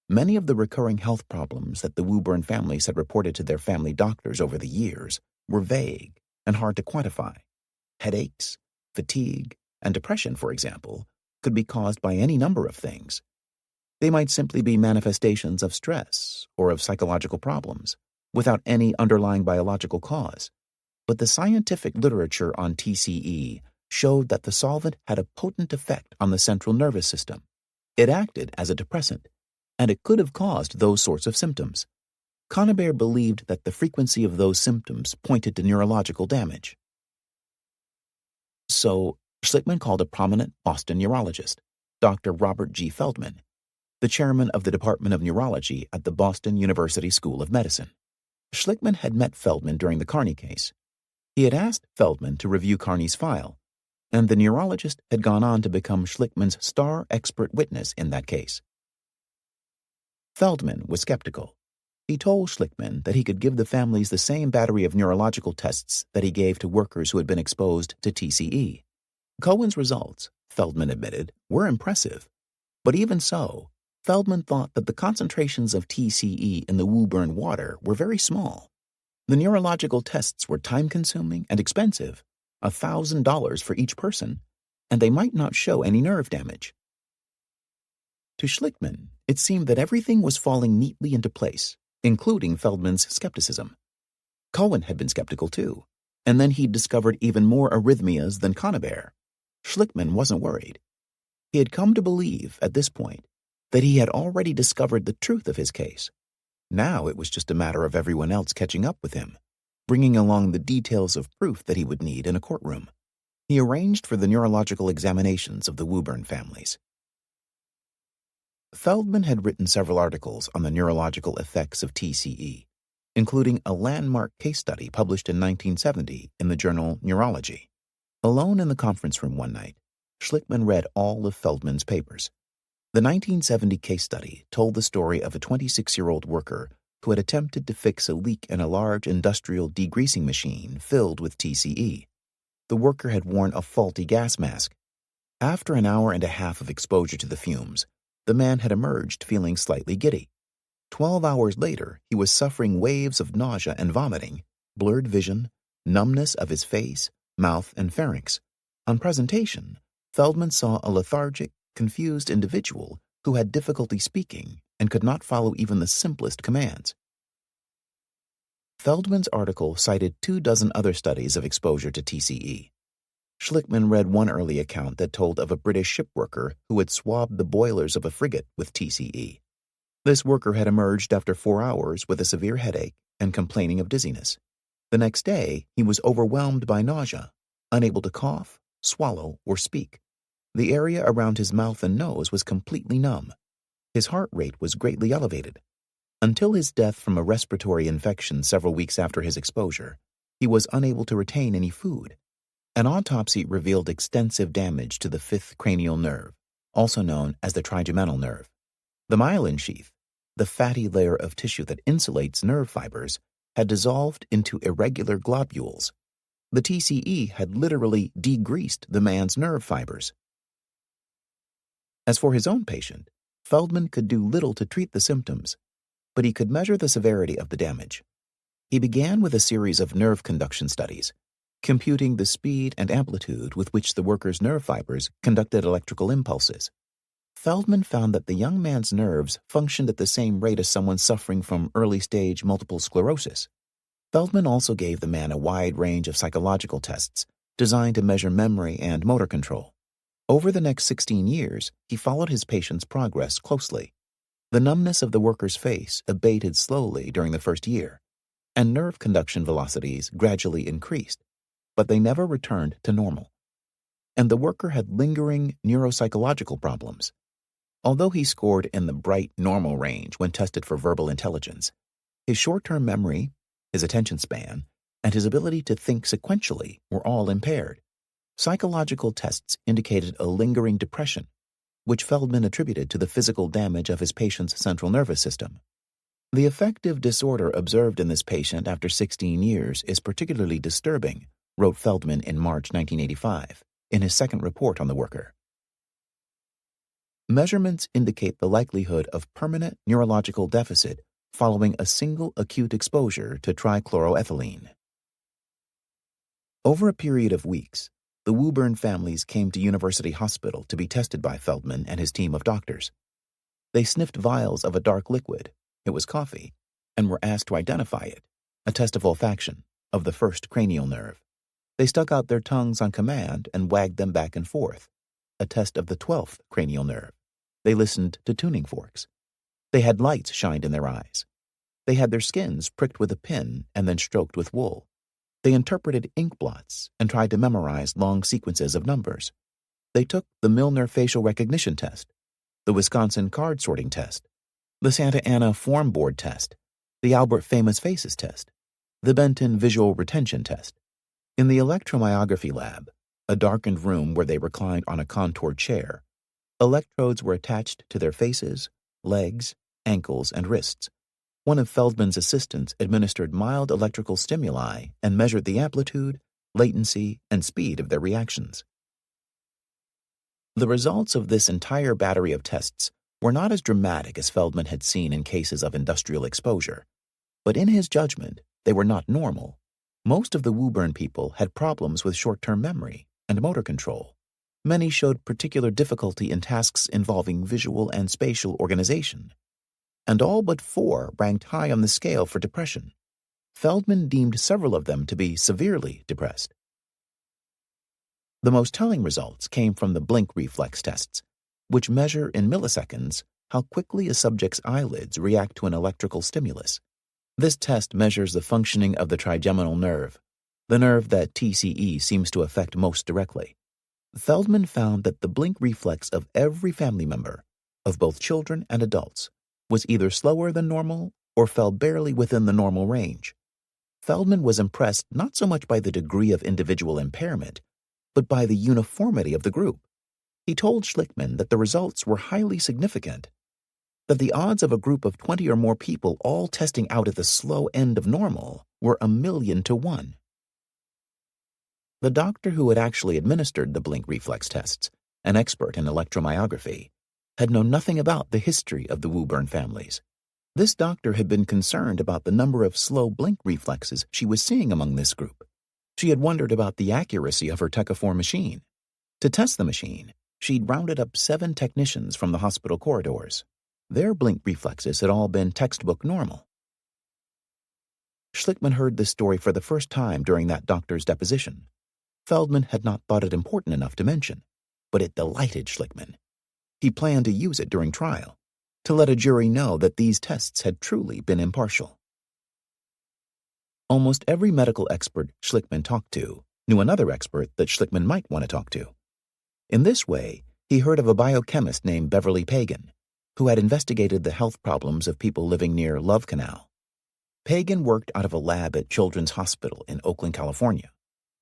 A: many of the recurring health problems that the Woburn families had reported to their family doctors over the years were vague and hard to quantify. Headaches, fatigue, and depression, for example, could be caused by any number of things. They might simply be manifestations of stress or of psychological problems, without any underlying biological cause. But the scientific literature on TCE showed that the solvent had a potent effect on the central nervous system. It acted as a depressant, and it could have caused those sorts of symptoms. Conybeare believed that the frequency of those symptoms pointed to neurological damage. So, Schlickman called a prominent Boston neurologist, Dr. Robert G. Feldman, the chairman of the Department of Neurology at the Boston University School of Medicine. Schlickman had met Feldman during the Carney case. He had asked Feldman to review Carney's file, and the neurologist had gone on to become Schlickman's star expert witness in that case. Feldman was skeptical. He told Schlickman that he could give the families the same battery of neurological tests that he gave to workers who had been exposed to TCE. Cohen's results, Feldman admitted, were impressive. But even so, Feldman thought that the concentrations of TCE in the Woburn water were very small. The neurological tests were time-consuming and expensive, $1,000 for each person, and they might not show any nerve damage. To Schlickman, it seemed that everything was falling neatly into place, including Feldman's skepticism. Cohen had been skeptical too, and then he'd discovered even more arrhythmias than Conybeare. Schlickman wasn't worried. He had come to believe, at this point, that he had already discovered the truth of his case. Now it was just a matter of everyone else catching up with him, bringing along the details of proof that he would need in a courtroom. He arranged for the neurological examinations of the Woburn families. Feldman had written several articles on the neurological effects of TCE, including a landmark case study published in 1970 in the journal Neurology. Alone in the conference room one night, Schlickman read all of Feldman's papers. The 1970 case study told the story of a 26-year-old worker who had attempted to fix a leak in a large industrial degreasing machine filled with TCE. The worker had worn a faulty gas mask. After an hour and a half of exposure to the fumes, the man had emerged feeling slightly giddy. 12 hours later, he was suffering waves of nausea and vomiting, blurred vision, numbness of his face, mouth, and pharynx. On presentation, Feldman saw a lethargic, confused individual who had difficulty speaking and could not follow even the simplest commands. Feldman's article cited 24 other studies of exposure to TCE. Schlickman read one early account that told of a British shipworker who had swabbed the boilers of a frigate with TCE. This worker had emerged after 4 hours with a severe headache and complaining of dizziness. The next day, he was overwhelmed by nausea, unable to cough, swallow, or speak. The area around his mouth and nose was completely numb. His heart rate was greatly elevated. Until his death from a respiratory infection several weeks after his exposure, he was unable to retain any food. An autopsy revealed extensive damage to the fifth cranial nerve, also known as the trigeminal nerve. The myelin sheath, the fatty layer of tissue that insulates nerve fibers, had dissolved into irregular globules. The TCE had literally degreased the man's nerve fibers. As for his own patient, Feldman could do little to treat the symptoms, but he could measure the severity of the damage. He began with a series of nerve conduction studies, computing the speed and amplitude with which the worker's nerve fibers conducted electrical impulses. Feldman found that the young man's nerves functioned at the same rate as someone suffering from early-stage multiple sclerosis. Feldman also gave the man a wide range of psychological tests designed to measure memory and motor control. Over the next 16 years, he followed his patient's progress closely. The numbness of the worker's face abated slowly during the first year, and nerve conduction velocities gradually increased, but they never returned to normal. And the worker had lingering neuropsychological problems. Although he scored in the bright normal range when tested for verbal intelligence, his short-term memory, his attention span, and his ability to think sequentially were all impaired. Psychological tests indicated a lingering depression, which Feldman attributed to the physical damage of his patient's central nervous system. The affective disorder observed in this patient after 16 years is particularly disturbing, wrote Feldman in March 1985, in his second report on the worker. Measurements indicate the likelihood of permanent neurological deficit following a single acute exposure to trichloroethylene. Over a period of weeks, the Woburn families came to University Hospital to be tested by Feldman and his team of doctors. They sniffed vials of a dark liquid, it was coffee, and were asked to identify it, a test of olfaction, of the first cranial nerve. They stuck out their tongues on command and wagged them back and forth, a test of the 12th cranial nerve. They listened to tuning forks. They had lights shined in their eyes. They had their skins pricked with a pin and then stroked with wool. They interpreted ink blots and tried to memorize long sequences of numbers. They took the Milner facial recognition test, the Wisconsin card sorting test, the Santa Ana form board test, the Albert Famous Faces test, the Benton visual retention test. In the electromyography lab, a darkened room where they reclined on a contoured chair, electrodes were attached to their faces, legs, ankles, and wrists. One of Feldman's assistants administered mild electrical stimuli and measured the amplitude, latency, and speed of their reactions. The results of this entire battery of tests were not as dramatic as Feldman had seen in cases of industrial exposure, but in his judgment, they were not normal. Most of the Woburn people had problems with short-term memory and motor control. Many showed particular difficulty in tasks involving visual and spatial organization, and all but 4 ranked high on the scale for depression. Feldman deemed several of them to be severely depressed. The most telling results came from the blink reflex tests, which measure in milliseconds how quickly a subject's eyelids react to an electrical stimulus. This test measures the functioning of the trigeminal nerve, the nerve that TCE seems to affect most directly. Feldman found that the blink reflex of every family member, of both children and adults, was either slower than normal or fell barely within the normal range. Feldman was impressed not so much by the degree of individual impairment, but by the uniformity of the group. He told Schlickman that the results were highly significant, that the odds of a group of 20 or more people all testing out at the slow end of normal were 1,000,000 to 1. The doctor who had actually administered the blink reflex tests, an expert in electromyography, had known nothing about the history of the Woburn families. This doctor had been concerned about the number of slow blink reflexes she was seeing among this group. She had wondered about the accuracy of her techiform machine. To test the machine, she'd rounded up 7 technicians from the hospital corridors. Their blink reflexes had all been textbook normal. Schlickman heard this story for the first time during that doctor's deposition. Feldman had not thought it important enough to mention, but it delighted Schlickman. He planned to use it during trial, to let a jury know that these tests had truly been impartial. Almost every medical expert Schlickman talked to knew another expert that Schlickman might want to talk to. In this way, he heard of a biochemist named Beverly Pagan, who had investigated the health problems of people living near Love Canal. Pagan worked out of a lab at Children's Hospital in Oakland, California,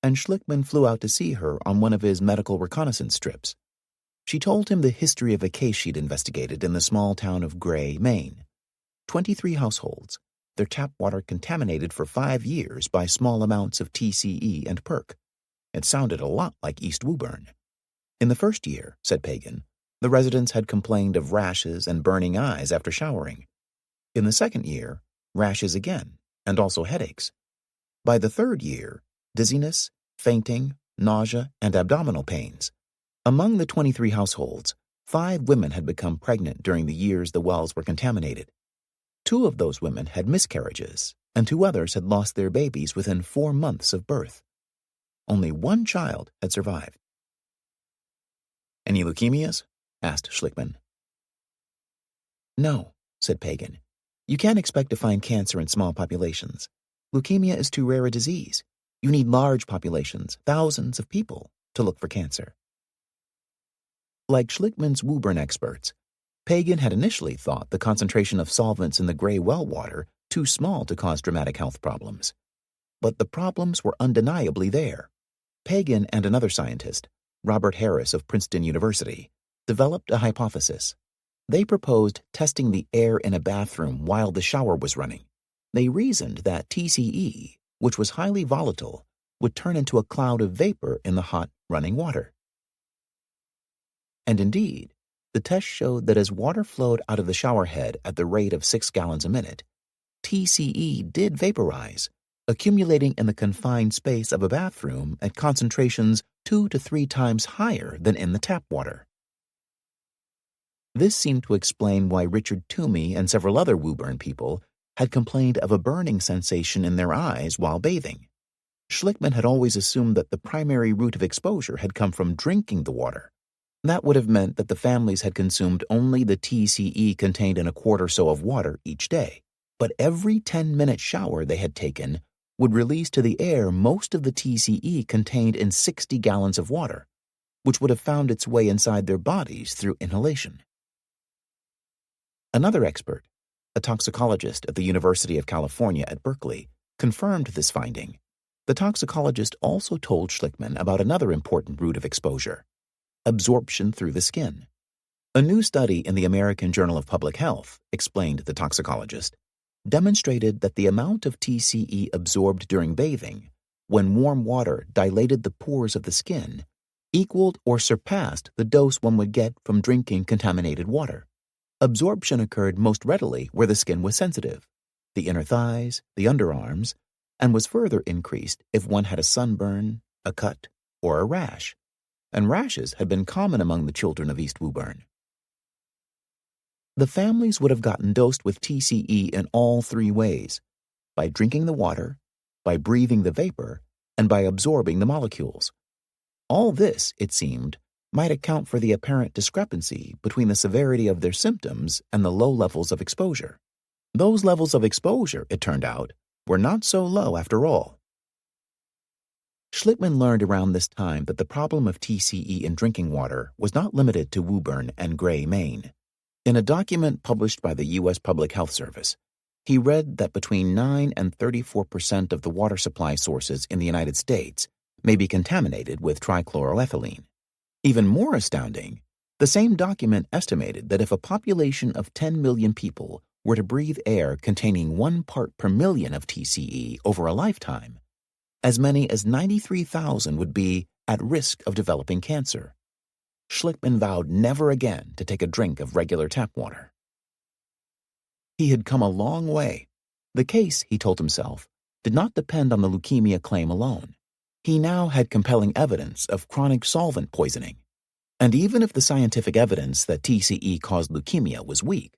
A: and Schlickman flew out to see her on one of his medical reconnaissance trips. She told him the history of a case she'd investigated in the small town of Gray, Maine. 23 households, their tap water contaminated for 5 years by small amounts of TCE and perc. It sounded a lot like East Woburn. In the first year, said Pagan, the residents had complained of rashes and burning eyes after showering. In the second year, rashes again, and also headaches. By the third year, dizziness, fainting, nausea, and abdominal pains. Among the 23 households, 5 women had become pregnant during the years the wells were contaminated. 2 of those women had miscarriages, and 2 others had lost their babies within 4 months of birth. Only 1 child had survived. "Any leukemias?" asked Schlickman. "No," said Pagan. "You can't expect to find cancer in small populations. Leukemia is too rare a disease. You need large populations, thousands of people, to look for cancer." Like Schlickman's Woburn experts, Pagan had initially thought the concentration of solvents in the gray well water too small to cause dramatic health problems. But the problems were undeniably there. Pagan and another scientist, Robert Harris of Princeton University, developed a hypothesis. They proposed testing the air in a bathroom while the shower was running. They reasoned that TCE, which was highly volatile, would turn into a cloud of vapor in the hot, running water. And indeed, the test showed that as water flowed out of the shower head at the rate of 6 gallons a minute, TCE did vaporize, accumulating in the confined space of a bathroom at concentrations 2 to 3 times higher than in the tap water. This seemed to explain why Richard Toomey and several other Woburn people had complained of a burning sensation in their eyes while bathing. Schlickman had always assumed that the primary route of exposure had come from drinking the water. That would have meant that the families had consumed only the TCE contained in a quart or so of water each day. But every 10-minute shower they had taken would release to the air most of the TCE contained in 60 gallons of water, which would have found its way inside their bodies through inhalation. Another expert, a toxicologist at the University of California at Berkeley, confirmed this finding. The toxicologist also told Schlickman about another important route of exposure: absorption through the skin. A new study in the American Journal of Public Health, explained the toxicologist, demonstrated that the amount of TCE absorbed during bathing, when warm water dilated the pores of the skin, equaled or surpassed the dose one would get from drinking contaminated water. Absorption occurred most readily where the skin was sensitive, the inner thighs, the underarms, and was further increased if one had a sunburn, a cut, or a rash, and rashes had been common among the children of East Woburn. The families would have gotten dosed with TCE in all 3 ways: by drinking the water, by breathing the vapor, and by absorbing the molecules. All this, it seemed, might account for the apparent discrepancy between the severity of their symptoms and the low levels of exposure. Those levels of exposure, it turned out, were not so low after all. Schlickman learned around this time that the problem of TCE in drinking water was not limited to Woburn and Gray, Maine. In a document published by the U.S. Public Health Service, he read that between 9 and 34% of the water supply sources in the United States may be contaminated with trichloroethylene. Even more astounding, the same document estimated that if a population of 10 million people were to breathe air containing 1 part per million of TCE over a lifetime, as many as 93,000 would be at risk of developing cancer. Schlickman vowed never again to take a drink of regular tap water. He had come a long way. The case, he told himself, did not depend on the leukemia claim alone. He now had compelling evidence of chronic solvent poisoning. And even if the scientific evidence that TCE caused leukemia was weak,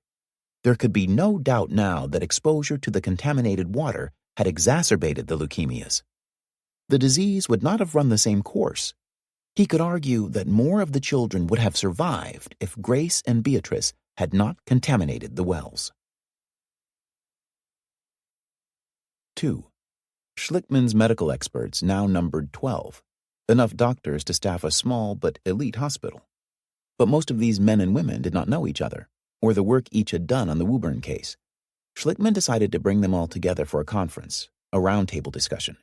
A: there could be no doubt now that exposure to the contaminated water had exacerbated the leukemias. the disease would not have run the same course. He could argue that more of the children would have survived if Grace and Beatrice had not contaminated the wells. 2. Schlickman's medical experts now numbered 12, enough doctors to staff a small but elite hospital. But most of these men and women did not know each other, or the work each had done on the Woburn case. Schlickman decided to bring them all together for a conference, a roundtable discussion.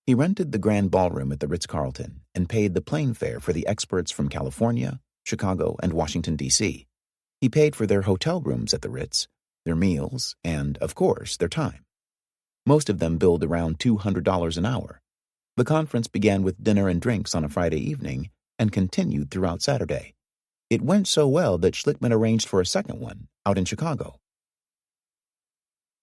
A: He rented the grand ballroom at the Ritz-Carlton and paid the plane fare for the experts from California, Chicago, and Washington, D.C. He paid for their hotel rooms at the Ritz, their meals, and, of course, their time. Most of them billed around $200 an hour. The conference began with dinner and drinks on a Friday evening and continued throughout Saturday. It went so well that Schlickman arranged for a second one out in Chicago.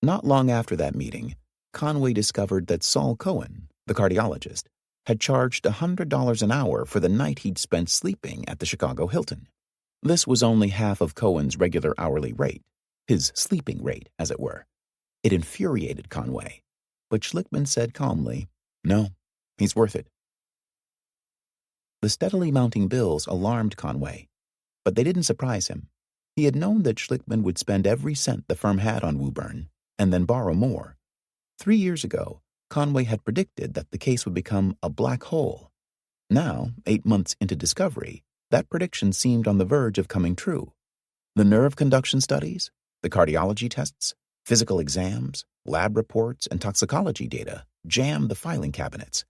A: Not long after that meeting, Conway discovered that Saul Cohen, the cardiologist, had charged $100 an hour for the night he'd spent sleeping at the Chicago Hilton. This was only half of Cohen's regular hourly rate, his sleeping rate, as it were. It infuriated Conway, but Schlickman said calmly, "No, he's worth it." The steadily mounting bills alarmed Conway, but they didn't surprise him. He had known that Schlickman would spend every cent the firm had on Woburn and then borrow more. 3 years ago, Conway had predicted that the case would become a black hole. Now, 8 months into discovery, that prediction seemed on the verge of coming true. The nerve conduction studies, the cardiology tests, physical exams, lab reports, and toxicology data jammed the filing cabinets.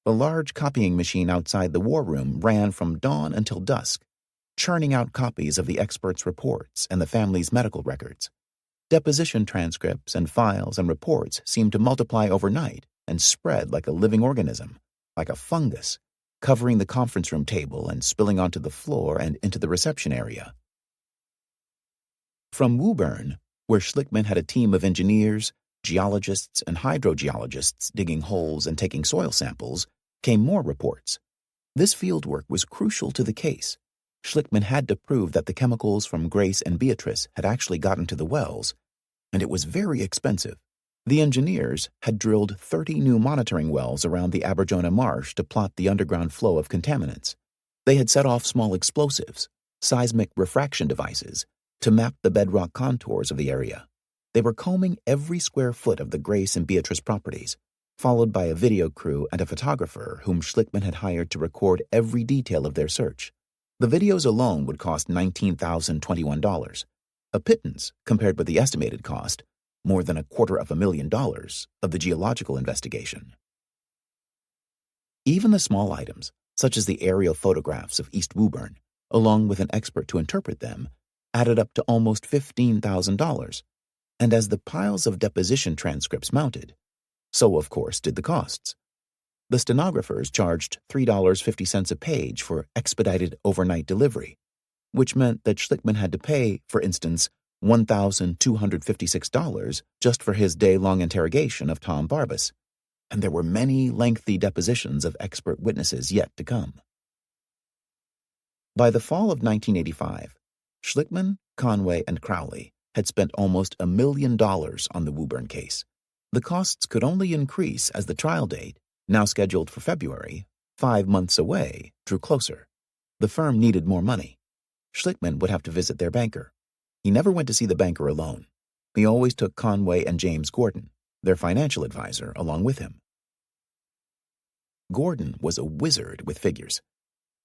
A: The large copying machine outside the war room ran from dawn until dusk, churning out copies of the experts' reports and the family's medical records. Deposition transcripts and files and reports seemed to multiply overnight and spread like a living organism, like a fungus, covering the conference room table and spilling onto the floor and into the reception area. From Woburn, where Schlickman had a team of engineers, geologists, and hydrogeologists digging holes and taking soil samples, came more reports. This fieldwork was crucial to the case. Schlickman had to prove that the chemicals from Grace and Beatrice had actually gotten to the wells, and it was very expensive. The engineers had drilled 30 new monitoring wells around the Aberjona Marsh to plot the underground flow of contaminants. They had set off small explosives, seismic refraction devices, to map the bedrock contours of the area. They were combing every square foot of the Grace and Beatrice properties, followed by a video crew and a photographer whom Schlickman had hired to record every detail of their search. The videos alone would cost $19,021, a pittance compared with the estimated cost, more than $250,000, of the geological investigation. Even the small items, such as the aerial photographs of East Woburn, along with an expert to interpret them, added up to almost $15,000, and as the piles of deposition transcripts mounted, so of course did the costs. The stenographers charged $3.50 a page for expedited overnight delivery, which meant that Schlickman had to pay, for instance, $1,256 just for his day-long interrogation of Tom Barbas, and there were many lengthy depositions of expert witnesses yet to come. By the fall of 1985, Schlickman, Conway, and Crowley had spent almost $1 million on the Woburn case. The costs could only increase as the trial date, now scheduled for February, 5 months away, drew closer. The firm needed more money. Schlickman would have to visit their banker. He never went to see the banker alone. He always took Conway and James Gordon, their financial advisor, along with him. Gordon was a wizard with figures.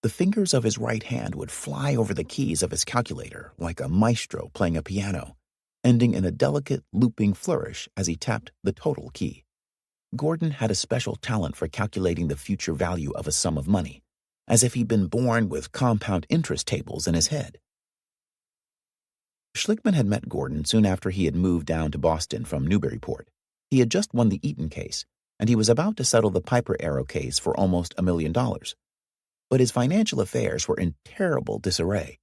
A: The fingers of his right hand would fly over the keys of his calculator like a maestro playing a piano, ending in a delicate looping flourish as he tapped the total key. Gordon had a special talent for calculating the future value of a sum of money, as if he'd been born with compound interest tables in his head. Schlickman had met Gordon soon after he had moved down to Boston from Newburyport. He had just won the Eaton case, and he was about to settle the Piper Arrow case for almost $1 million. But his financial affairs were in terrible disarray.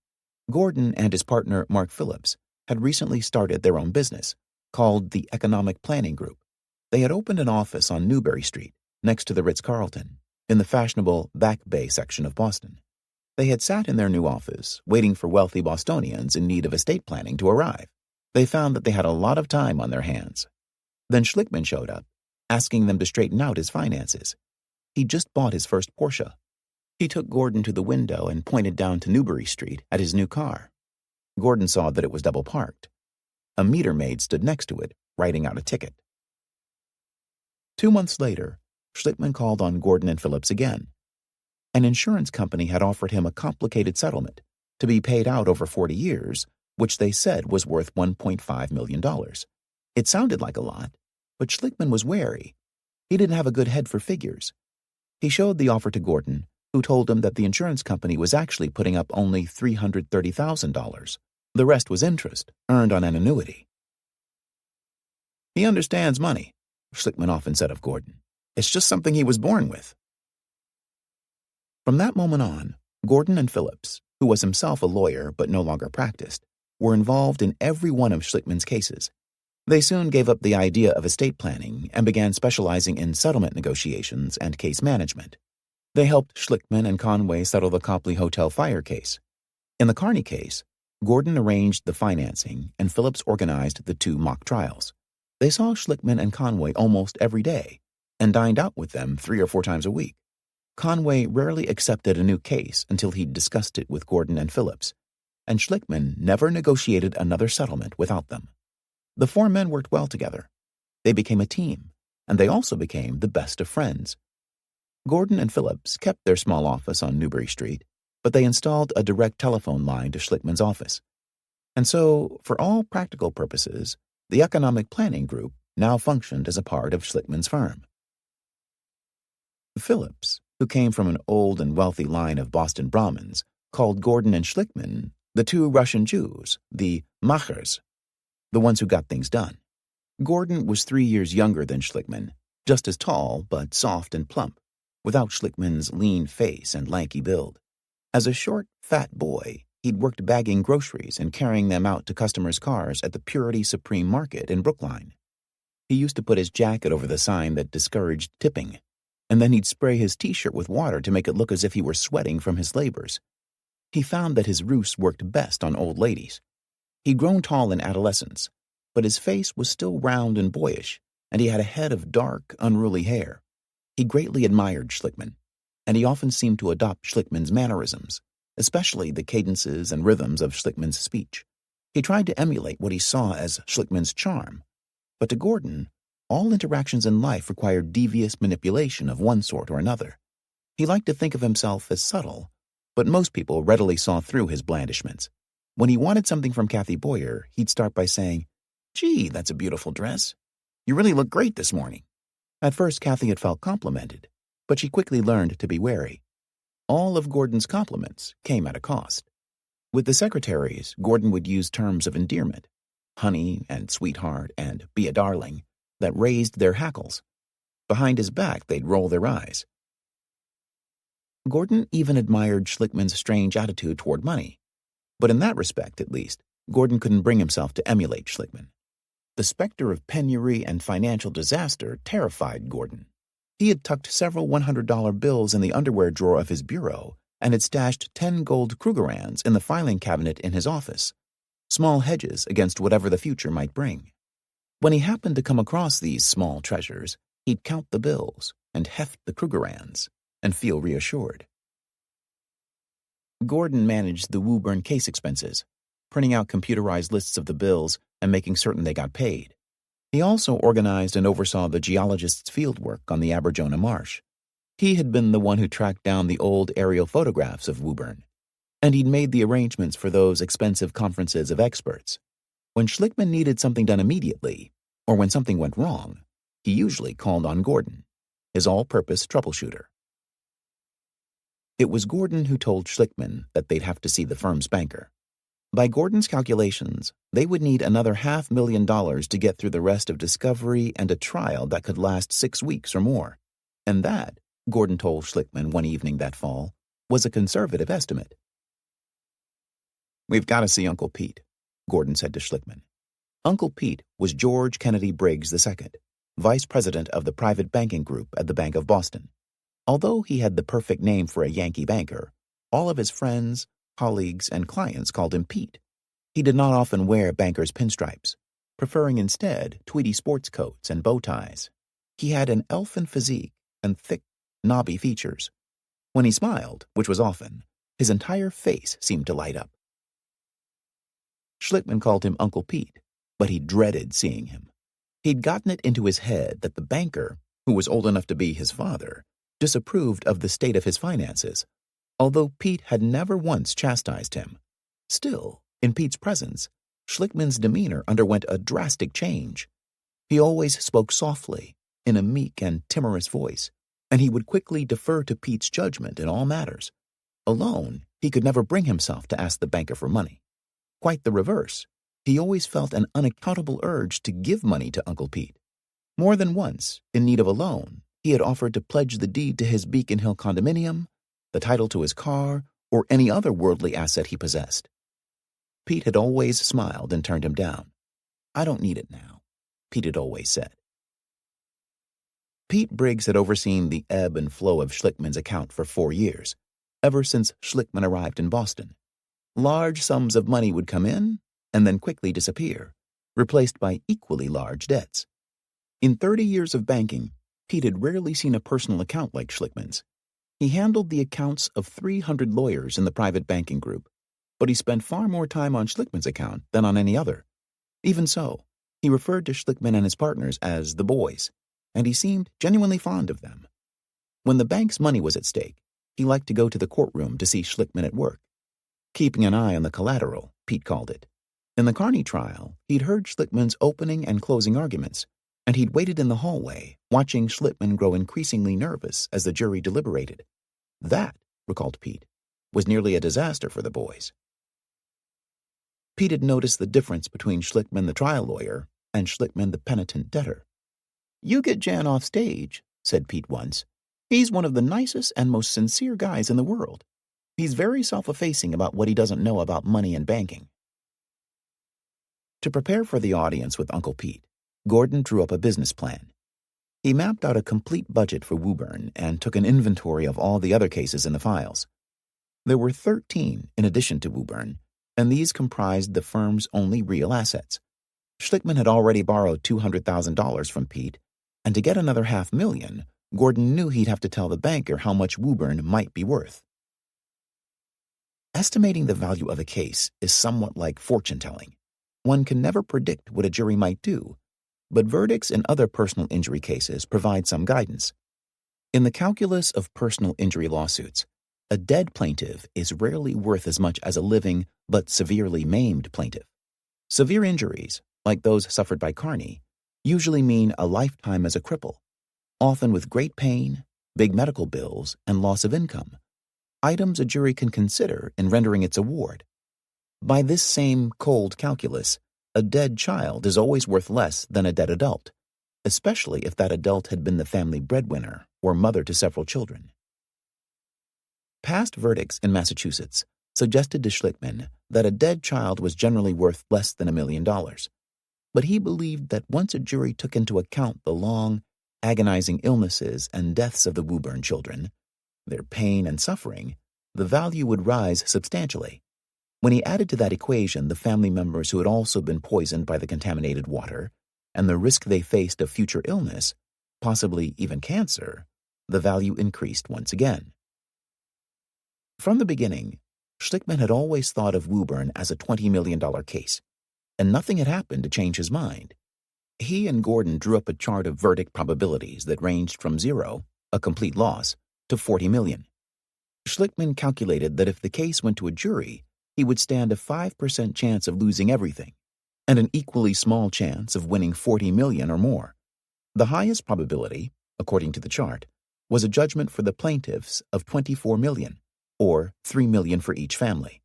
A: Gordon and his partner, Mark Phillips, had recently started their own business, called the Economic Planning Group. They had opened an office on Newbury Street, next to the Ritz-Carlton, in the fashionable Back Bay section of Boston. They had sat in their new office, waiting for wealthy Bostonians in need of estate planning to arrive. They found that they had a lot of time on their hands. Then Schlickman showed up, asking them to straighten out his finances. He'd just bought his first Porsche. He took Gordon to the window and pointed down to Newbury Street at his new car. Gordon saw that it was double parked. A meter maid stood next to it, writing out a ticket. 2 months later, Schlickman called on Gordon and Phillips again. An insurance company had offered him a complicated settlement to be paid out over 40 years, which they said was worth $1.5 million. It sounded like a lot, but Schlickman was wary. He didn't have a good head for figures. He showed the offer to Gordon, who told him that the insurance company was actually putting up only $330,000. The rest was interest, earned on an annuity. "He understands money," Schlickman often said of Gordon. "It's just something he was born with." From that moment on, Gordon and Phillips, who was himself a lawyer but no longer practiced, were involved in every one of Schlickman's cases. They soon gave up the idea of estate planning and began specializing in settlement negotiations and case management. They helped Schlickman and Conway settle the Copley Hotel fire case. In the Carney case, Gordon arranged the financing and Phillips organized the 2 mock trials. They saw Schlickman and Conway almost every day and dined out with them 3 or 4 times a week. Conway rarely accepted a new case until he'd discussed it with Gordon and Phillips, and Schlickman never negotiated another settlement without them. The 4 men worked well together. They became a team, and they also became the best of friends. Gordon and Phillips kept their small office on Newbury Street, but they installed a direct telephone line to Schlickman's office. And so, for all practical purposes, the Economic Planning Group now functioned as a part of Schlickman's firm. Phillips, who came from an old and wealthy line of Boston Brahmins, called Gordon and Schlickman the 2 Russian Jews, the machers, the ones who got things done. Gordon was 3 years younger than Schlickman, just as tall but soft and plump, without Schlickman's lean face and lanky build. As a short, fat boy, he'd worked bagging groceries and carrying them out to customers' cars at the Purity Supreme Market in Brookline. He used to put his jacket over the sign that discouraged tipping, and then he'd spray his T-shirt with water to make it look as if he were sweating from his labors. He found that his ruse worked best on old ladies. He'd grown tall in adolescence, but his face was still round and boyish, and he had a head of dark, unruly hair. He greatly admired Schlickman, and he often seemed to adopt Schlickman's mannerisms, especially the cadences and rhythms of Schlickman's speech. He tried to emulate what he saw as Schlickman's charm, but to Gordon, all interactions in life required devious manipulation of one sort or another. He liked to think of himself as subtle, but most people readily saw through his blandishments. When he wanted something from Kathy Boyer, he'd start by saying, "Gee, that's a beautiful dress. You really look great this morning." At first, Kathy had felt complimented, but she quickly learned to be wary. All of Gordon's compliments came at a cost. With the secretaries, Gordon would use terms of endearment, honey and sweetheart and be a darling, that raised their hackles. Behind his back, they'd roll their eyes. Gordon even admired Schlickman's strange attitude toward money, but in that respect, at least, Gordon couldn't bring himself to emulate Schlickman. The specter of penury and financial disaster terrified Gordon. He had tucked several $100 bills in the underwear drawer of his bureau and had stashed 10 gold Krugerrands in the filing cabinet in his office, small hedges against whatever the future might bring. When he happened to come across these small treasures, he'd count the bills and heft the Krugerrands and feel reassured. Gordon managed the Woburn case expenses, printing out computerized lists of the bills and making certain they got paid. He also organized and oversaw the geologist's fieldwork on the Aberjona Marsh. He had been the one who tracked down the old aerial photographs of Woburn, and he'd made the arrangements for those expensive conferences of experts. When Schlickman needed something done immediately, or when something went wrong, he usually called on Gordon, his all-purpose troubleshooter. It was Gordon who told Schlickman that they'd have to see the firm's banker. By Gordon's calculations, they would need another $500,000 to get through the rest of discovery and a trial that could last 6 weeks or more. And that, Gordon told Schlickman one evening that fall, was a conservative estimate. "We've got to see Uncle Pete," Gordon said to Schlickman. Uncle Pete was George Kennedy Briggs II, vice president of the private banking group at the Bank of Boston. Although he had the perfect name for a Yankee banker, all of his friends, colleagues, and clients called him Pete. He did not often wear bankers' pinstripes, preferring instead tweedy sports coats and bow ties. He had an elfin physique and thick, knobby features. When he smiled, which was often, his entire face seemed to light up. Schlickman called him Uncle Pete, but he dreaded seeing him. He'd gotten it into his head that the banker, who was old enough to be his father, disapproved of the state of his finances, although Pete had never once chastised him. Still, in Pete's presence, Schlickman's demeanor underwent a drastic change. He always spoke softly, in a meek and timorous voice, and he would quickly defer to Pete's judgment in all matters. Alone, he could never bring himself to ask the banker for money. Quite the reverse. He always felt an unaccountable urge to give money to Uncle Pete. More than once, in need of a loan, he had offered to pledge the deed to his Beacon Hill condominium, the title to his car, or any other worldly asset he possessed. Pete had always smiled and turned him down. "I don't need it now," Pete had always said. Pete Briggs had overseen the ebb and flow of Schlickman's account for 4 years, ever since Schlickman arrived in Boston. Large sums of money would come in and then quickly disappear, replaced by equally large debts. In 30 years of banking, Pete had rarely seen a personal account like Schlickman's. He handled the accounts of 300 lawyers in the private banking group, but he spent far more time on Schlickman's account than on any other. Even so, he referred to Schlickman and his partners as the boys, and he seemed genuinely fond of them. When the bank's money was at stake, he liked to go to the courtroom to see Schlickman at work. Keeping an eye on the collateral, Pete called it. In the Carney trial, he'd heard Schlickman's opening and closing arguments, and he'd waited in the hallway, watching Schlickman grow increasingly nervous as the jury deliberated. That, recalled Pete, was nearly a disaster for the boys. Pete had noticed the difference between Schlickman the trial lawyer and Schlickman the penitent debtor. "You get Jan off stage," said Pete once. "He's one of the nicest and most sincere guys in the world. He's very self-effacing about what he doesn't know about money and banking." To prepare for the audience with Uncle Pete, Gordon drew up a business plan. He mapped out a complete budget for Woburn and took an inventory of all the other cases in the files. There were 13 in addition to Woburn, and these comprised the firm's only real assets. Schlickman had already borrowed $200,000 from Pete, and to get another $500,000, Gordon knew he'd have to tell the banker how much Woburn might be worth. Estimating the value of a case is somewhat like fortune-telling. One can never predict what a jury might do, but verdicts in other personal injury cases provide some guidance. In the calculus of personal injury lawsuits, a dead plaintiff is rarely worth as much as a living but severely maimed plaintiff. Severe injuries, like those suffered by Carney, usually mean a lifetime as a cripple, often with great pain, big medical bills, and loss of income, items a jury can consider in rendering its award. By this same cold calculus, a dead child is always worth less than a dead adult, especially if that adult had been the family breadwinner or mother to several children. Past verdicts in Massachusetts suggested to Schlickman that a dead child was generally worth less than $1 million, but he believed that once a jury took into account the long, agonizing illnesses and deaths of the Woburn children, their pain and suffering, the value would rise substantially. When he added to that equation the family members who had also been poisoned by the contaminated water and the risk they faced of future illness, possibly even cancer, the value increased once again. From the beginning, Schlickman had always thought of Woburn as a $20 million case, and nothing had happened to change his mind. He and Gordon drew up a chart of verdict probabilities that ranged from 0, a complete loss, to 40 million. Schlickman calculated that if the case went to a jury, he would stand a 5% chance of losing everything, and an equally small chance of winning 40 million or more. The highest probability, according to the chart, was a judgment for the plaintiffs of 24 million, or 3 million for each family.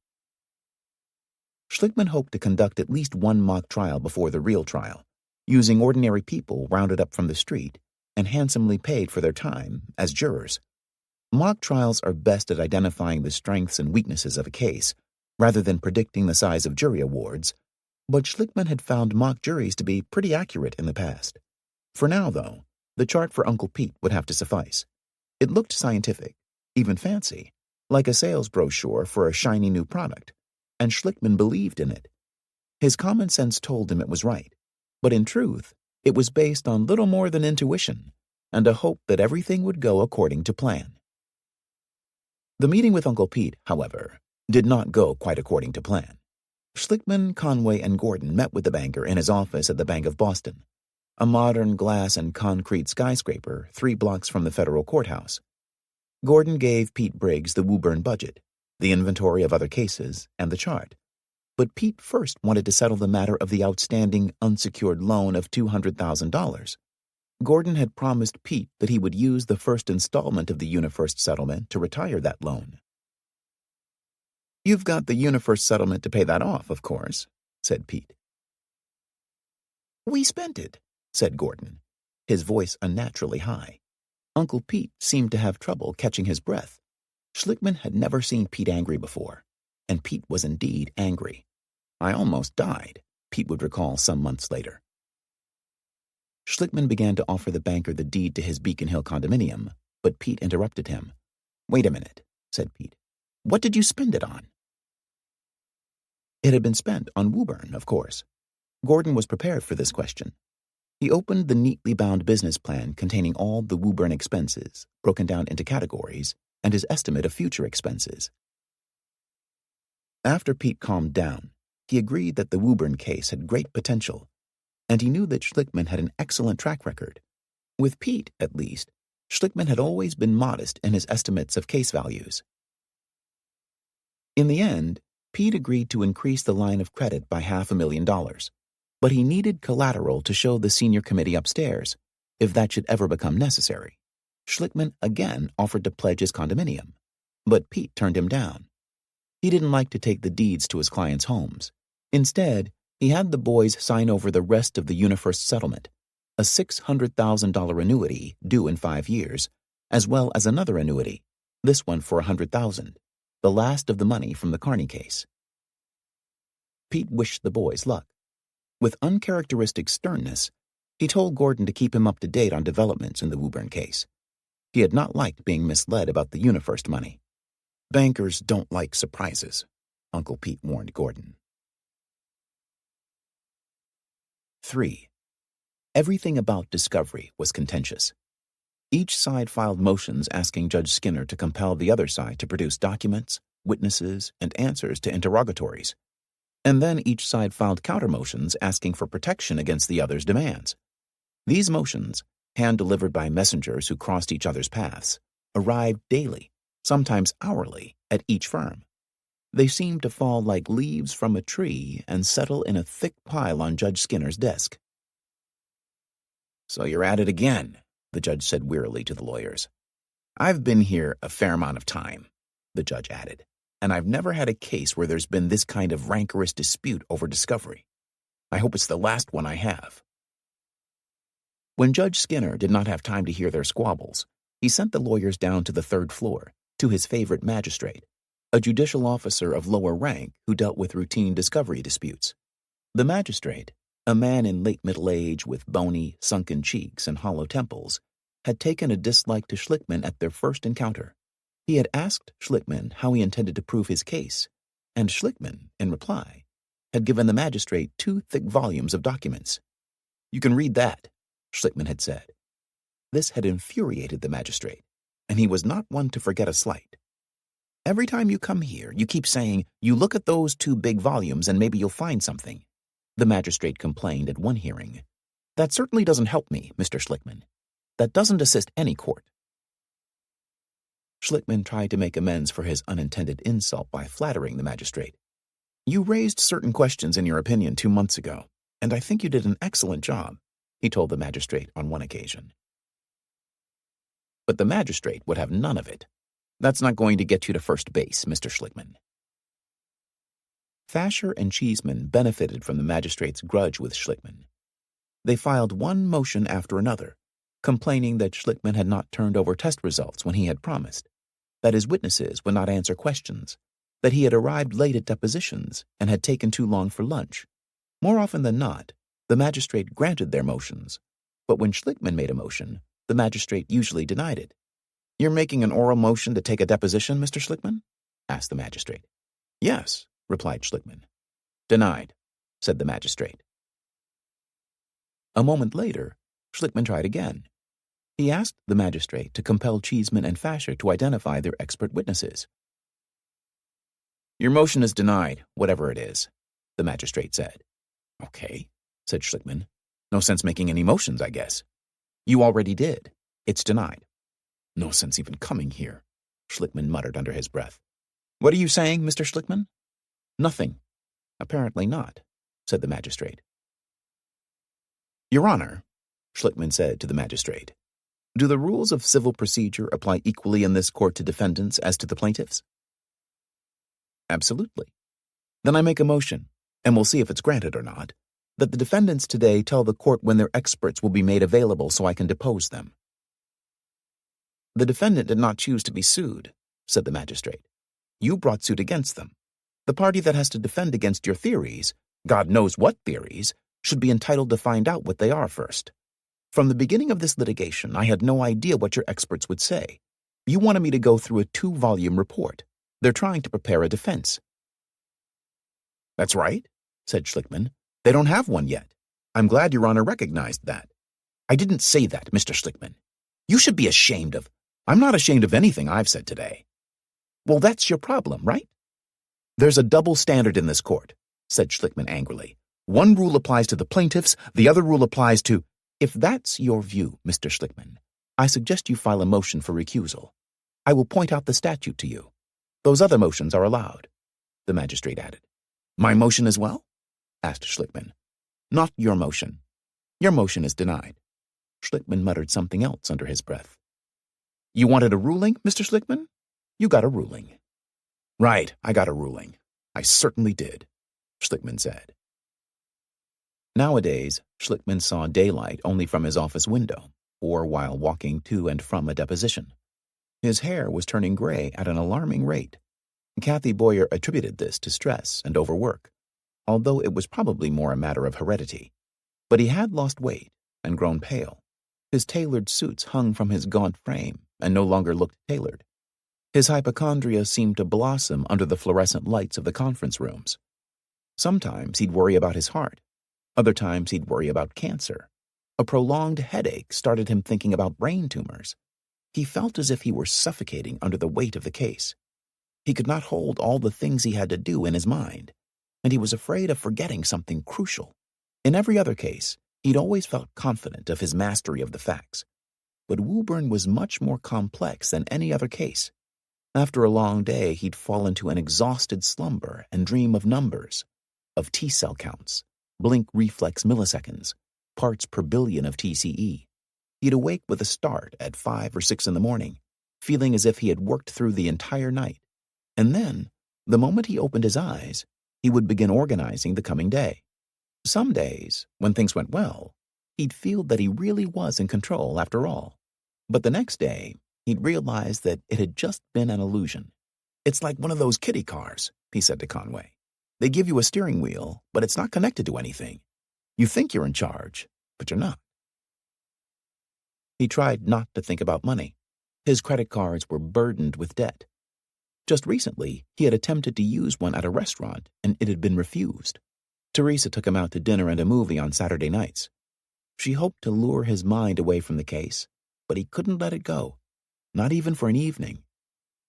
A: Schlickman hoped to conduct at least one mock trial before the real trial, using ordinary people rounded up from the street and handsomely paid for their time as jurors. Mock trials are best at identifying the strengths and weaknesses of a case, rather than predicting the size of jury awards, but Schlickman had found mock juries to be pretty accurate in the past. For now, though, the chart for Uncle Pete would have to suffice. It looked scientific, even fancy, like a sales brochure for a shiny new product, and Schlickman believed in it. His common sense told him it was right, but in truth, it was based on little more than intuition, and a hope that everything would go according to plan. The meeting with Uncle Pete, however, did not go quite according to plan. Schlickman, Conway, and Gordon met with the banker in his office at the Bank of Boston, a modern glass and concrete skyscraper 3 blocks from the federal courthouse. Gordon gave Pete Briggs the Woburn budget, the inventory of other cases, and the chart. But Pete first wanted to settle the matter of the outstanding unsecured loan of $200,000. Gordon had promised Pete that he would use the first installment of the UniFirst settlement to retire that loan. "You've got the UniFirst settlement to pay that off, of course," said Pete. "We spent it," said Gordon, his voice unnaturally high. Uncle Pete seemed to have trouble catching his breath. Schlickman had never seen Pete angry before, and Pete was indeed angry. "I almost died," Pete would recall some months later. Schlickman began to offer the banker the deed to his Beacon Hill condominium, but Pete interrupted him. "Wait a minute," said Pete. "What did you spend it on?" It had been spent on Woburn, of course. Gordon was prepared for this question. He opened the neatly bound business plan containing all the Woburn expenses, broken down into categories, and his estimate of future expenses. After Pete calmed down, he agreed that the Woburn case had great potential, and he knew that Schlickman had an excellent track record. With Pete, at least, Schlickman had always been modest in his estimates of case values. In the end, Pete agreed to increase the line of credit by $500,000, but he needed collateral to show the senior committee upstairs, if that should ever become necessary. Schlickman again offered to pledge his condominium, but Pete turned him down. He didn't like to take the deeds to his clients' homes. Instead, he had the boys sign over the rest of the UniFirst settlement, a $600,000 annuity due in 5 years, as well as another annuity, this one for $100,000, the last of the money from the Carney case. Pete wished the boys luck. With uncharacteristic sternness, he told Gordon to keep him up to date on developments in the Woburn case. He had not liked being misled about the UniFirst money. "Bankers don't like surprises," Uncle Pete warned Gordon. 3. Everything about discovery was contentious. Each side filed motions asking Judge Skinner to compel the other side to produce documents, witnesses, and answers to interrogatories. And then each side filed counter-motions asking for protection against the other's demands. These motions, hand-delivered by messengers who crossed each other's paths, arrived daily, sometimes hourly, at each firm. They seemed to fall like leaves from a tree and settle in a thick pile on Judge Skinner's desk. "So you're at it again," the judge said wearily to the lawyers. "I've been here a fair amount of time," the judge added, "and I've never had a case where there's been this kind of rancorous dispute over discovery. I hope it's the last one I have." When Judge Skinner did not have time to hear their squabbles, he sent the lawyers down to the 3rd floor, to his favorite magistrate, a judicial officer of lower rank who dealt with routine discovery disputes. The magistrate, a man in late middle age with bony, sunken cheeks and hollow temples, had taken a dislike to Schlickman at their first encounter. He had asked Schlickman how he intended to prove his case, and Schlickman, in reply, had given the magistrate 2 thick volumes of documents. "You can read that," Schlickman had said. This had infuriated the magistrate, and he was not one to forget a slight. "Every time you come here, you keep saying, 'You look at those 2 big volumes and maybe you'll find something,'" the magistrate complained at one hearing. "That certainly doesn't help me, Mr. Schlickman. That doesn't assist any court." Schlickman tried to make amends for his unintended insult by flattering the magistrate. "You raised certain questions in your opinion 2 months ago, and I think you did an excellent job," he told the magistrate on one occasion. But the magistrate would have none of it. "That's not going to get you to first base, Mr. Schlickman." Fasher and Cheeseman benefited from the magistrate's grudge with Schlickman. They filed one motion after another, complaining that Schlickman had not turned over test results when he had promised, that his witnesses would not answer questions, that he had arrived late at depositions and had taken too long for lunch. More often than not, the magistrate granted their motions, but when Schlickman made a motion, the magistrate usually denied it. "You're making an oral motion to take a deposition, Mr. Schlickman?" asked the magistrate. "Yes," replied Schlickman. "Denied," said the magistrate. A moment later, Schlickman tried again. He asked the magistrate to compel Cheeseman and Fasher to identify their expert witnesses. "Your motion is denied, whatever it is," the magistrate said. "Okay," said Schlickman. "No sense making any motions, I guess." "You already did. It's denied." "No sense even coming here," Schlickman muttered under his breath. "What are you saying, Mr. Schlickman?" "Nothing. Apparently not," said the magistrate. "Your Honor," Schlickman said to the magistrate, "do the rules of civil procedure apply equally in this court to defendants as to the plaintiffs?" "Absolutely." "Then I make a motion, and we'll see if it's granted or not, that the defendants today tell the court when their experts will be made available so I can depose them." "The defendant did not choose to be sued," said the magistrate. "You brought suit against them. The party that has to defend against your theories, God knows what theories, should be entitled to find out what they are first. From the beginning of this litigation, I had no idea what your experts would say. You wanted me to go through a 2-volume report. They're trying to prepare a defense." "That's right," said Schlickman. "They don't have one yet. I'm glad Your Honor recognized that." "I didn't say that, Mr. Schlickman. You should be ashamed of—" "I'm not ashamed of anything I've said today." "Well, that's your problem, right?" "There's a double standard in this court," said Schlickman angrily. "One rule applies to the plaintiffs, the other rule applies to—" "If that's your view, Mr. Schlickman, I suggest you file a motion for recusal. I will point out the statute to you. Those other motions are allowed," the magistrate added. "My motion as well?" asked Schlickman. "Not your motion. Your motion is denied." Schlickman muttered something else under his breath. "You wanted a ruling, Mr. Schlickman? You got a ruling." "Right, I got a ruling. I certainly did," Schlickman said. Nowadays, Schlickman saw daylight only from his office window or while walking to and from a deposition. His hair was turning gray at an alarming rate. Kathy Boyer attributed this to stress and overwork, although it was probably more a matter of heredity. But he had lost weight and grown pale. His tailored suits hung from his gaunt frame and no longer looked tailored. His hypochondria seemed to blossom under the fluorescent lights of the conference rooms. Sometimes he'd worry about his heart. Other times he'd worry about cancer. A prolonged headache started him thinking about brain tumors. He felt as if he were suffocating under the weight of the case. He could not hold all the things he had to do in his mind, and he was afraid of forgetting something crucial. In every other case, he'd always felt confident of his mastery of the facts. But Woburn was much more complex than any other case. After a long day, he'd fall into an exhausted slumber and dream of numbers, of T-cell counts, blink reflex milliseconds, parts per billion of TCE. He'd awake with a start at 5 or 6 in the morning, feeling as if he had worked through the entire night. And then, the moment he opened his eyes, he would begin organizing the coming day. Some days, when things went well, he'd feel that he really was in control after all. But the next day, he'd realize that it had just been an illusion. "It's like one of those kiddie cars," he said to Conway. "They give you a steering wheel, but it's not connected to anything. You think you're in charge, but you're not." He tried not to think about money. His credit cards were burdened with debt. Just recently, he had attempted to use one at a restaurant, and it had been refused. Teresa took him out to dinner and a movie on Saturday nights. She hoped to lure his mind away from the case, but he couldn't let it go, not even for an evening.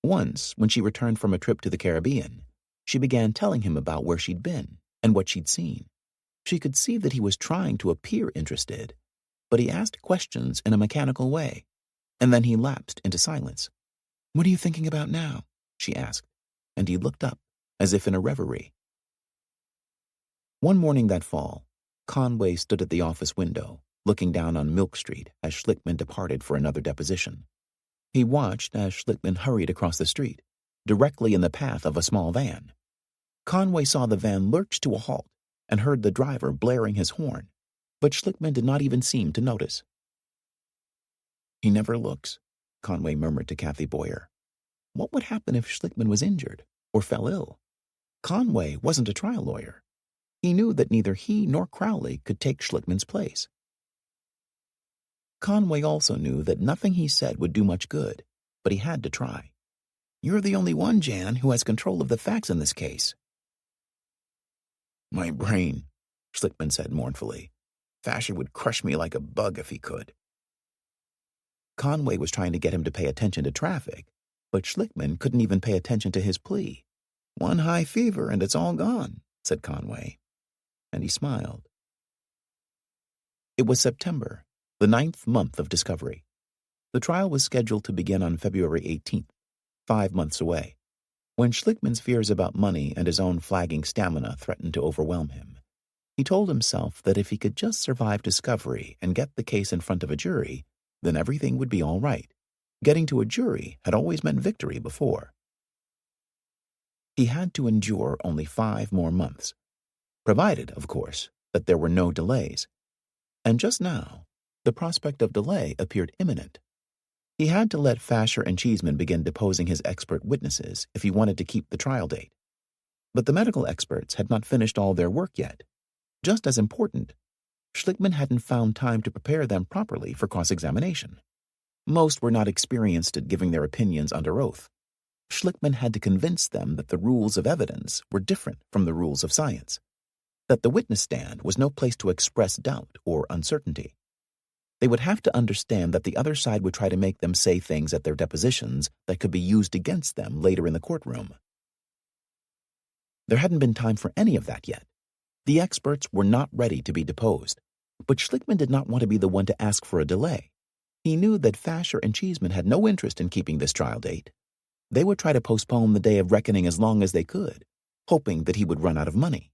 A: Once, when she returned from a trip to the Caribbean, she began telling him about where she'd been and what she'd seen. She could see that he was trying to appear interested, but he asked questions in a mechanical way, and then he lapsed into silence. "What are you thinking about now?" she asked, and he looked up, as if in a reverie. One morning that fall, Conway stood at the office window, looking down on Milk Street as Schlickman departed for another deposition. He watched as Schlickman hurried across the street, directly in the path of a small van. Conway saw the van lurch to a halt and heard the driver blaring his horn, but Schlickman did not even seem to notice. "He never looks," Conway murmured to Kathy Boyer. What would happen if Schlickman was injured or fell ill? Conway wasn't a trial lawyer. He knew that neither he nor Crowley could take Schlickman's place. Conway also knew that nothing he said would do much good, but he had to try. "You're the only one, Jan, who has control of the facts in this case." "My brain," Schlickman said mournfully. "Fasher would crush me like a bug if he could." Conway was trying to get him to pay attention to traffic, but Schlickman couldn't even pay attention to his plea. "One high fever and it's all gone," said Conway, and he smiled. It was September, the 9th month of discovery. The trial was scheduled to begin on February 18th, 5 months away. When Schlickman's fears about money and his own flagging stamina threatened to overwhelm him, he told himself that if he could just survive discovery and get the case in front of a jury, then everything would be all right. Getting to a jury had always meant victory before. He had to endure only 5 more months, provided, of course, that there were no delays. And just now, the prospect of delay appeared imminent. He had to let Fasher and Cheeseman begin deposing his expert witnesses if he wanted to keep the trial date. But the medical experts had not finished all their work yet. Just as important, Schlickman hadn't found time to prepare them properly for cross-examination. Most were not experienced at giving their opinions under oath. Schlickman had to convince them that the rules of evidence were different from the rules of science, that the witness stand was no place to express doubt or uncertainty. They would have to understand that the other side would try to make them say things at their depositions that could be used against them later in the courtroom. There hadn't been time for any of that yet. The experts were not ready to be deposed, but Schlickman did not want to be the one to ask for a delay. He knew that Fasher and Cheeseman had no interest in keeping this trial date. They would try to postpone the day of reckoning as long as they could, hoping that he would run out of money.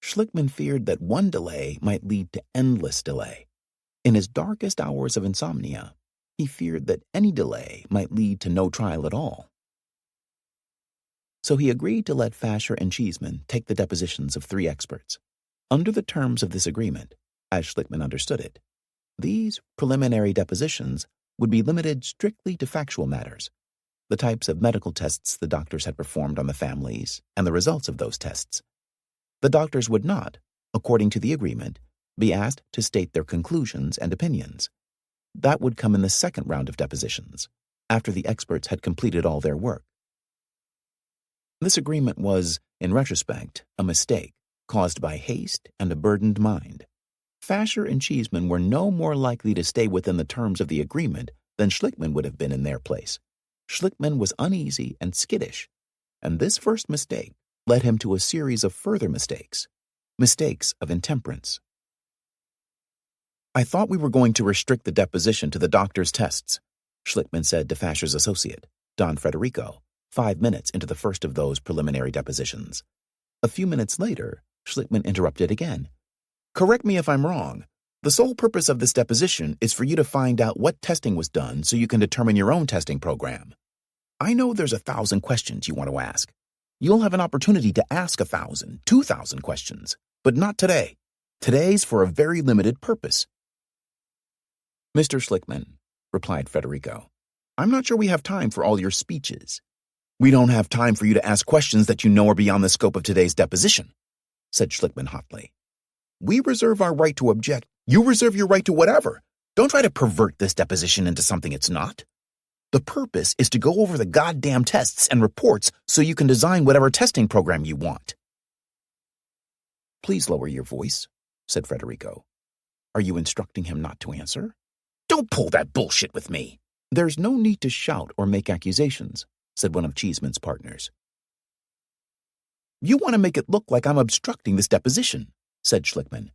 A: Schlickman feared that one delay might lead to endless delay. In his darkest hours of insomnia, he feared that any delay might lead to no trial at all. So he agreed to let Fasher and Cheeseman take the depositions of 3 experts. Under the terms of this agreement, as Schlickman understood it, these preliminary depositions would be limited strictly to factual matters, the types of medical tests the doctors had performed on the families and the results of those tests. The doctors would not, according to the agreement, be asked to state their conclusions and opinions. That would come in the second round of depositions, after the experts had completed all their work. This agreement was, in retrospect, a mistake caused by haste and a burdened mind. Fasher and Cheeseman were no more likely to stay within the terms of the agreement than Schlickman would have been in their place. Schlickman was uneasy and skittish, and this first mistake led him to a series of further mistakes of intemperance. "I thought we were going to restrict the deposition to the doctor's tests," Schlickman said to Fasher's associate, Don Federico, 5 minutes into the first of those preliminary depositions. A few minutes later, Schlickman interrupted again. "Correct me if I'm wrong. The sole purpose of this deposition is for you to find out what testing was done so you can determine your own testing program. I know there's 1,000 questions you want to ask. You'll have an opportunity to ask 1,000, 2,000 questions, but not today. Today's for a very limited purpose." "Mr. Schlickman," replied Federico, "I'm not sure we have time for all your speeches." "We don't have time for you to ask questions that you know are beyond the scope of today's deposition," said Schlickman hotly. "We reserve our right to object. You reserve your right to whatever. Don't try to pervert this deposition into something it's not. The purpose is to go over the goddamn tests and reports so you can design whatever testing program you want." "Please lower your voice," said Federico. "Are you instructing him not to answer?" "Don't pull that bullshit with me." "There's no need to shout or make accusations," said one of Cheeseman's partners. "You want to make it look like I'm obstructing this deposition," said Schlickman.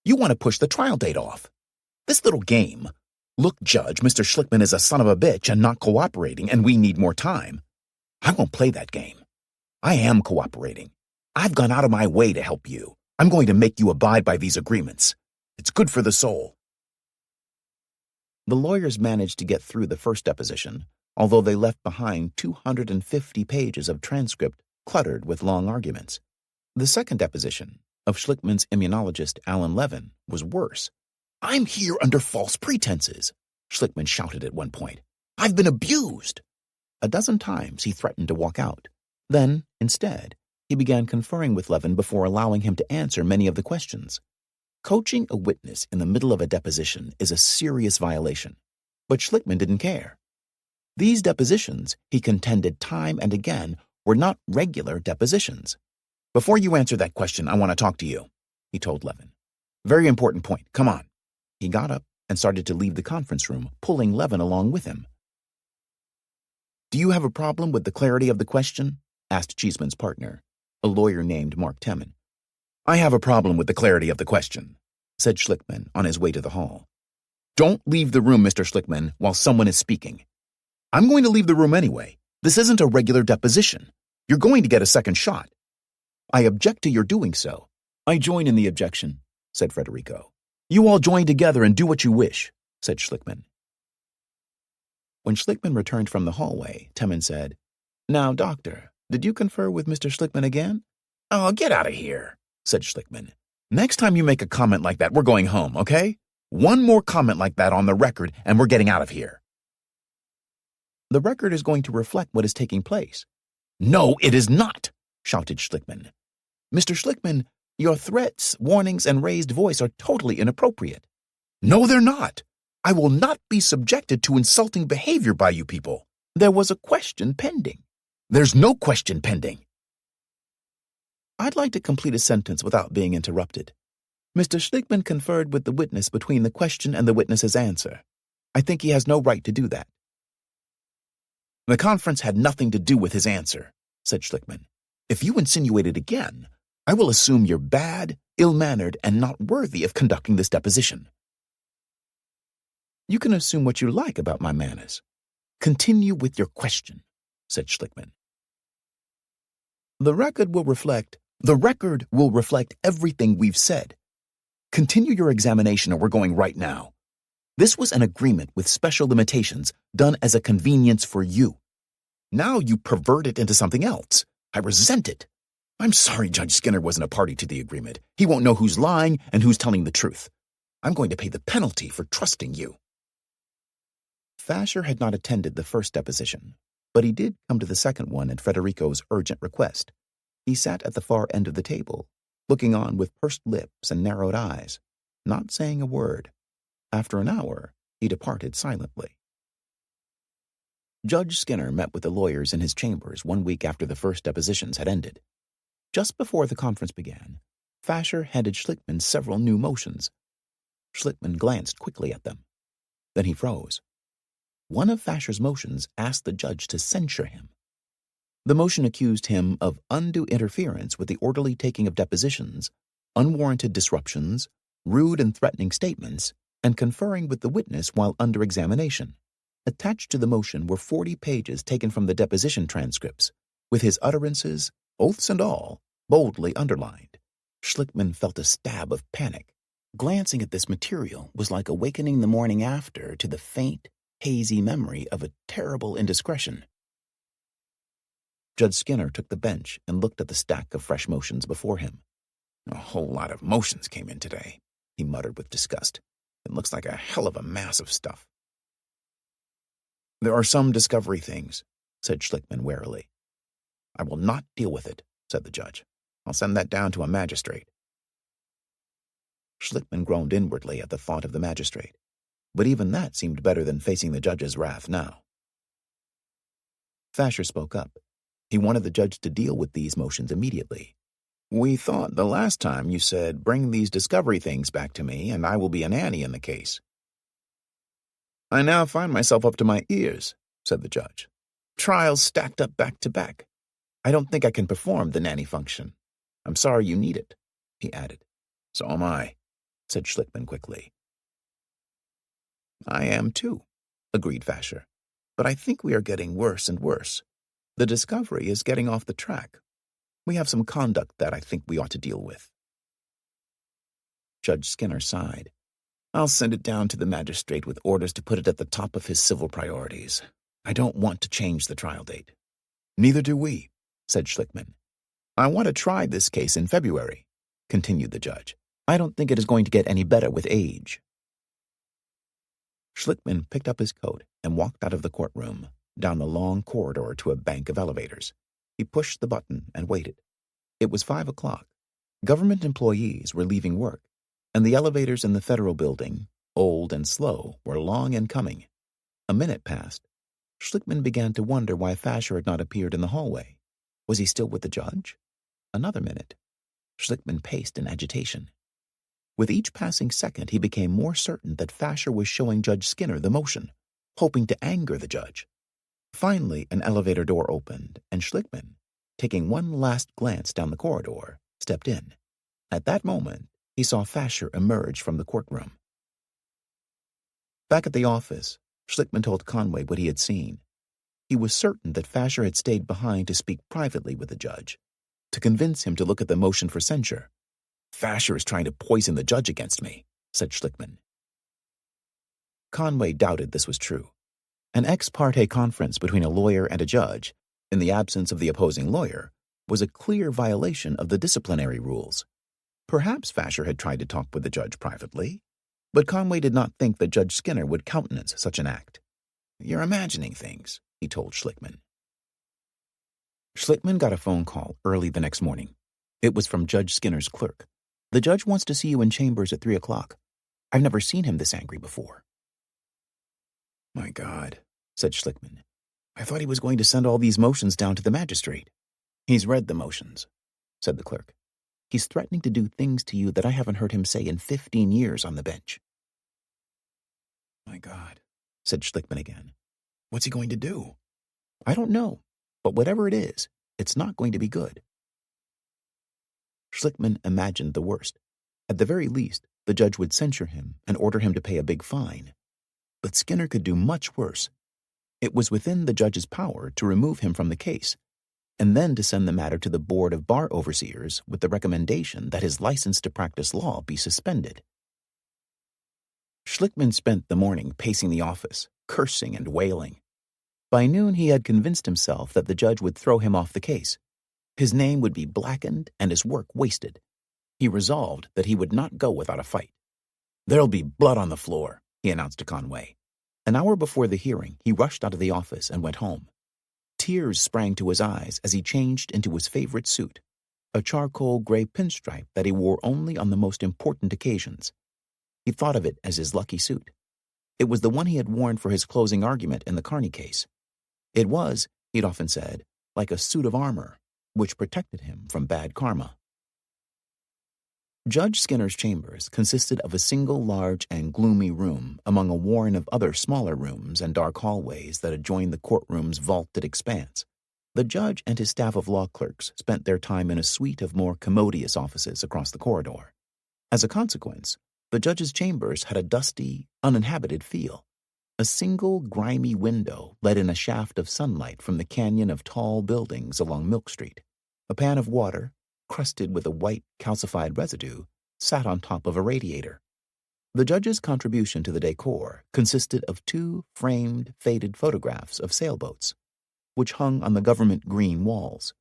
A: "You want to push the trial date off. This little game, look, Judge, Mr. Schlickman is a son of a bitch and not cooperating, and we need more time. I won't play that game. I am cooperating. I've gone out of my way to help you. I'm going to make you abide by these agreements. It's good for the soul." The lawyers managed to get through the first deposition, although they left behind 250 pages of transcript cluttered with long arguments. The second deposition, of Schlickman's immunologist Alan Levin, was worse. "I'm here under false pretenses," Schlickman shouted at one point. "I've been abused." A dozen times he threatened to walk out. Then, instead, he began conferring with Levin before allowing him to answer many of the questions. Coaching a witness in the middle of a deposition is a serious violation, but Schlickman didn't care. These depositions, he contended time and again, were not regular depositions. "Before you answer that question, I want to talk to you," he told Levin. "Very important point. Come on." He got up and started to leave the conference room, pulling Levin along with him. "Do you have a problem with the clarity of the question?" asked Cheeseman's partner, a lawyer named Mark Temin. "I have a problem with the clarity of the question," said Schlickman on his way to the hall. "Don't leave the room, Mr. Schlickman, while someone is speaking." "I'm going to leave the room anyway. This isn't a regular deposition. You're going to get a second shot." "I object to your doing so." "I join in the objection," said Federico. "You all join together and do what you wish," said Schlickman. When Schlickman returned from the hallway, Temin said, "Now, Doctor, did you confer with Mr. Schlickman again?" "Oh, get out of here," said Schlickman. "Next time you make a comment like that, we're going home, okay? One more comment like that on the record, and we're getting out of here." "The record is going to reflect what is taking place." "No, it is not," shouted Schlickman. "Mr. Schlickman, your threats, warnings, and raised voice are totally inappropriate." "No, they're not. I will not be subjected to insulting behavior by you people. There was a question pending." "There's no question pending." "I'd like to complete a sentence without being interrupted. Mr. Schlickman conferred with the witness between the question and the witness's answer. I think he has no right to do that." "The conference had nothing to do with his answer," said Schlickman. "If you insinuate it again, I will assume you're bad, ill-mannered, and not worthy of conducting this deposition." "You can assume what you like about my manners. Continue with your question," said Schlickman. The record will reflect everything we've said. Continue your examination or we're going right now. This was an agreement with special limitations done as a convenience for you. Now you pervert it into something else. I resent it. I'm sorry Judge Skinner wasn't a party to the agreement. He won't know who's lying and who's telling the truth. I'm going to pay the penalty for trusting you. Fasher had not attended the first deposition, but he did come to the second one at Federico's urgent request. He sat at the far end of the table, looking on with pursed lips and narrowed eyes, not saying a word. After an hour, he departed silently. Judge Skinner met with the lawyers in his chambers 1 week after the first depositions had ended. Just before the conference began, Fasher handed Schlickman several new motions. Schlickman glanced quickly at them. Then he froze. One of Fasher's motions asked the judge to censure him. The motion accused him of undue interference with the orderly taking of depositions, unwarranted disruptions, rude and threatening statements, and conferring with the witness while under examination. Attached to the motion were 40 pages taken from the deposition transcripts, with his utterances, oaths and all, boldly underlined. Schlickman felt a stab of panic. Glancing at this material was like awakening the morning after to the faint, hazy memory of a terrible indiscretion. Judge Skinner took the bench and looked at the stack of fresh motions before him. "A whole lot of motions came in today," he muttered with disgust. "It looks like a hell of a mass of stuff." "There are some discovery things," said Schlickman warily. "I will not deal with it," said the judge. "I'll send that down to a magistrate." Schlickman groaned inwardly at the thought of the magistrate, but even that seemed better than facing the judge's wrath now. Fasher spoke up. He wanted the judge to deal with these motions immediately. "We thought the last time you said, 'Bring these discovery things back to me, and I will be a nanny in the case.'" "I now find myself up to my ears," said the judge. "Trials stacked up back to back. I don't think I can perform the nanny function. I'm sorry you need it," he added. "So am I," said Schlickman quickly. "I am too," agreed Fasher. "But I think we are getting worse and worse. The discovery is getting off the track. We have some conduct that I think we ought to deal with." Judge Skinner sighed. "I'll send it down to the magistrate with orders to put it at the top of his civil priorities. I don't want to change the trial date." "Neither do we," said Schlickman. "I want to try this case in February," continued the judge. "I don't think it is going to get any better with age." Schlickman picked up his coat and walked out of the courtroom, down the long corridor to a bank of elevators. He pushed the button and waited. It was 5 o'clock. Government employees were leaving work, and the elevators in the federal building, old and slow, were long in coming. A minute passed. Schlickman began to wonder why Fasher had not appeared in the hallway. Was he still with the judge? Another minute. Schlickman paced in agitation. With each passing second, he became more certain that Fasher was showing Judge Skinner the motion, hoping to anger the judge. Finally, an elevator door opened, and Schlickman, taking one last glance down the corridor, stepped in. At that moment, he saw Fasher emerge from the courtroom. Back at the office, Schlickman told Conway what he had seen. He was certain that Fasher had stayed behind to speak privately with the judge, to convince him to look at the motion for censure. "Fasher is trying to poison the judge against me," said Schlickman. Conway doubted this was true. An ex parte conference between a lawyer and a judge, in the absence of the opposing lawyer, was a clear violation of the disciplinary rules. Perhaps Fasher had tried to talk with the judge privately, but Conway did not think that Judge Skinner would countenance such an act. "You're imagining things," he told Schlickman. Schlickman got a phone call early the next morning. It was from Judge Skinner's clerk. "The judge wants to see you in chambers at 3 o'clock. I've never seen him this angry before." "My God," said Schlickman. "I thought he was going to send all these motions down to the magistrate." "He's read the motions," said the clerk. "He's threatening to do things to you that I haven't heard him say in 15 years on the bench." "My God," said Schlickman again. "What's he going to do?" "I don't know, but whatever it is, it's not going to be good." Schlickman imagined the worst. At the very least, the judge would censure him and order him to pay a big fine. But Skinner could do much worse. It was within the judge's power to remove him from the case, and then to send the matter to the Board of Bar Overseers with the recommendation that his license to practice law be suspended. Schlickman spent the morning pacing the office, cursing and wailing. By noon, he had convinced himself that the judge would throw him off the case. His name would be blackened and his work wasted. He resolved that he would not go without a fight. "There'll be blood on the floor," he announced to Conway. An hour before the hearing, he rushed out of the office and went home. Tears sprang to his eyes as he changed into his favorite suit, a charcoal gray pinstripe that he wore only on the most important occasions. He thought of it as his lucky suit. It was the one he had worn for his closing argument in the Carney case. It was, he'd often said, like a suit of armor, which protected him from bad karma. Judge Skinner's chambers consisted of a single large and gloomy room among a warren of other smaller rooms and dark hallways that adjoined the courtroom's vaulted expanse. The judge and his staff of law clerks spent their time in a suite of more commodious offices across the corridor. As a consequence, the judge's chambers had a dusty, uninhabited feel. A single grimy window let in a shaft of sunlight from the canyon of tall buildings along Milk Street. A pan of water, crusted with a white, calcified residue, sat on top of a radiator. The judge's contribution to the decor consisted of 2 framed, faded photographs of sailboats, which hung on the government green walls.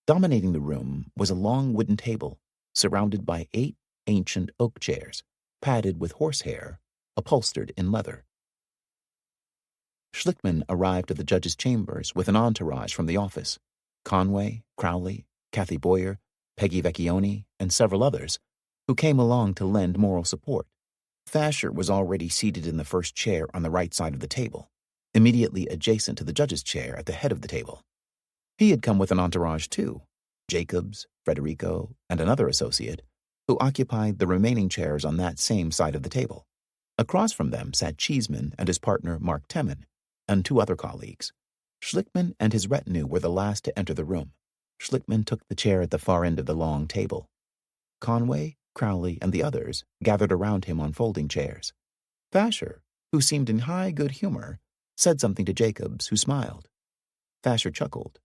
A: Dominating the room was a long wooden table, surrounded by 8 ancient oak chairs, padded with horsehair, upholstered in leather. Schlickman arrived at the judge's chambers with an entourage from the office. Conway, Crowley, Kathy Boyer, Peggy Vecchione, and several others, who came along to lend moral support. Fasher was already seated in the first chair on the right side of the table, immediately adjacent to the judge's chair at the head of the table. He had come with an entourage too, Jacobs, Federico, and another associate, who occupied the remaining chairs on that same side of the table. Across from them sat Cheeseman and his partner Mark Temin, and 2 other colleagues. Schlickman and his retinue were the last to enter the room. Schlickman took the chair at the far end of the long table. Conway, Crowley, and the others gathered around him on folding chairs. Fasher, who seemed in high good humor, said something to Jacobs, who smiled. Fasher chuckled.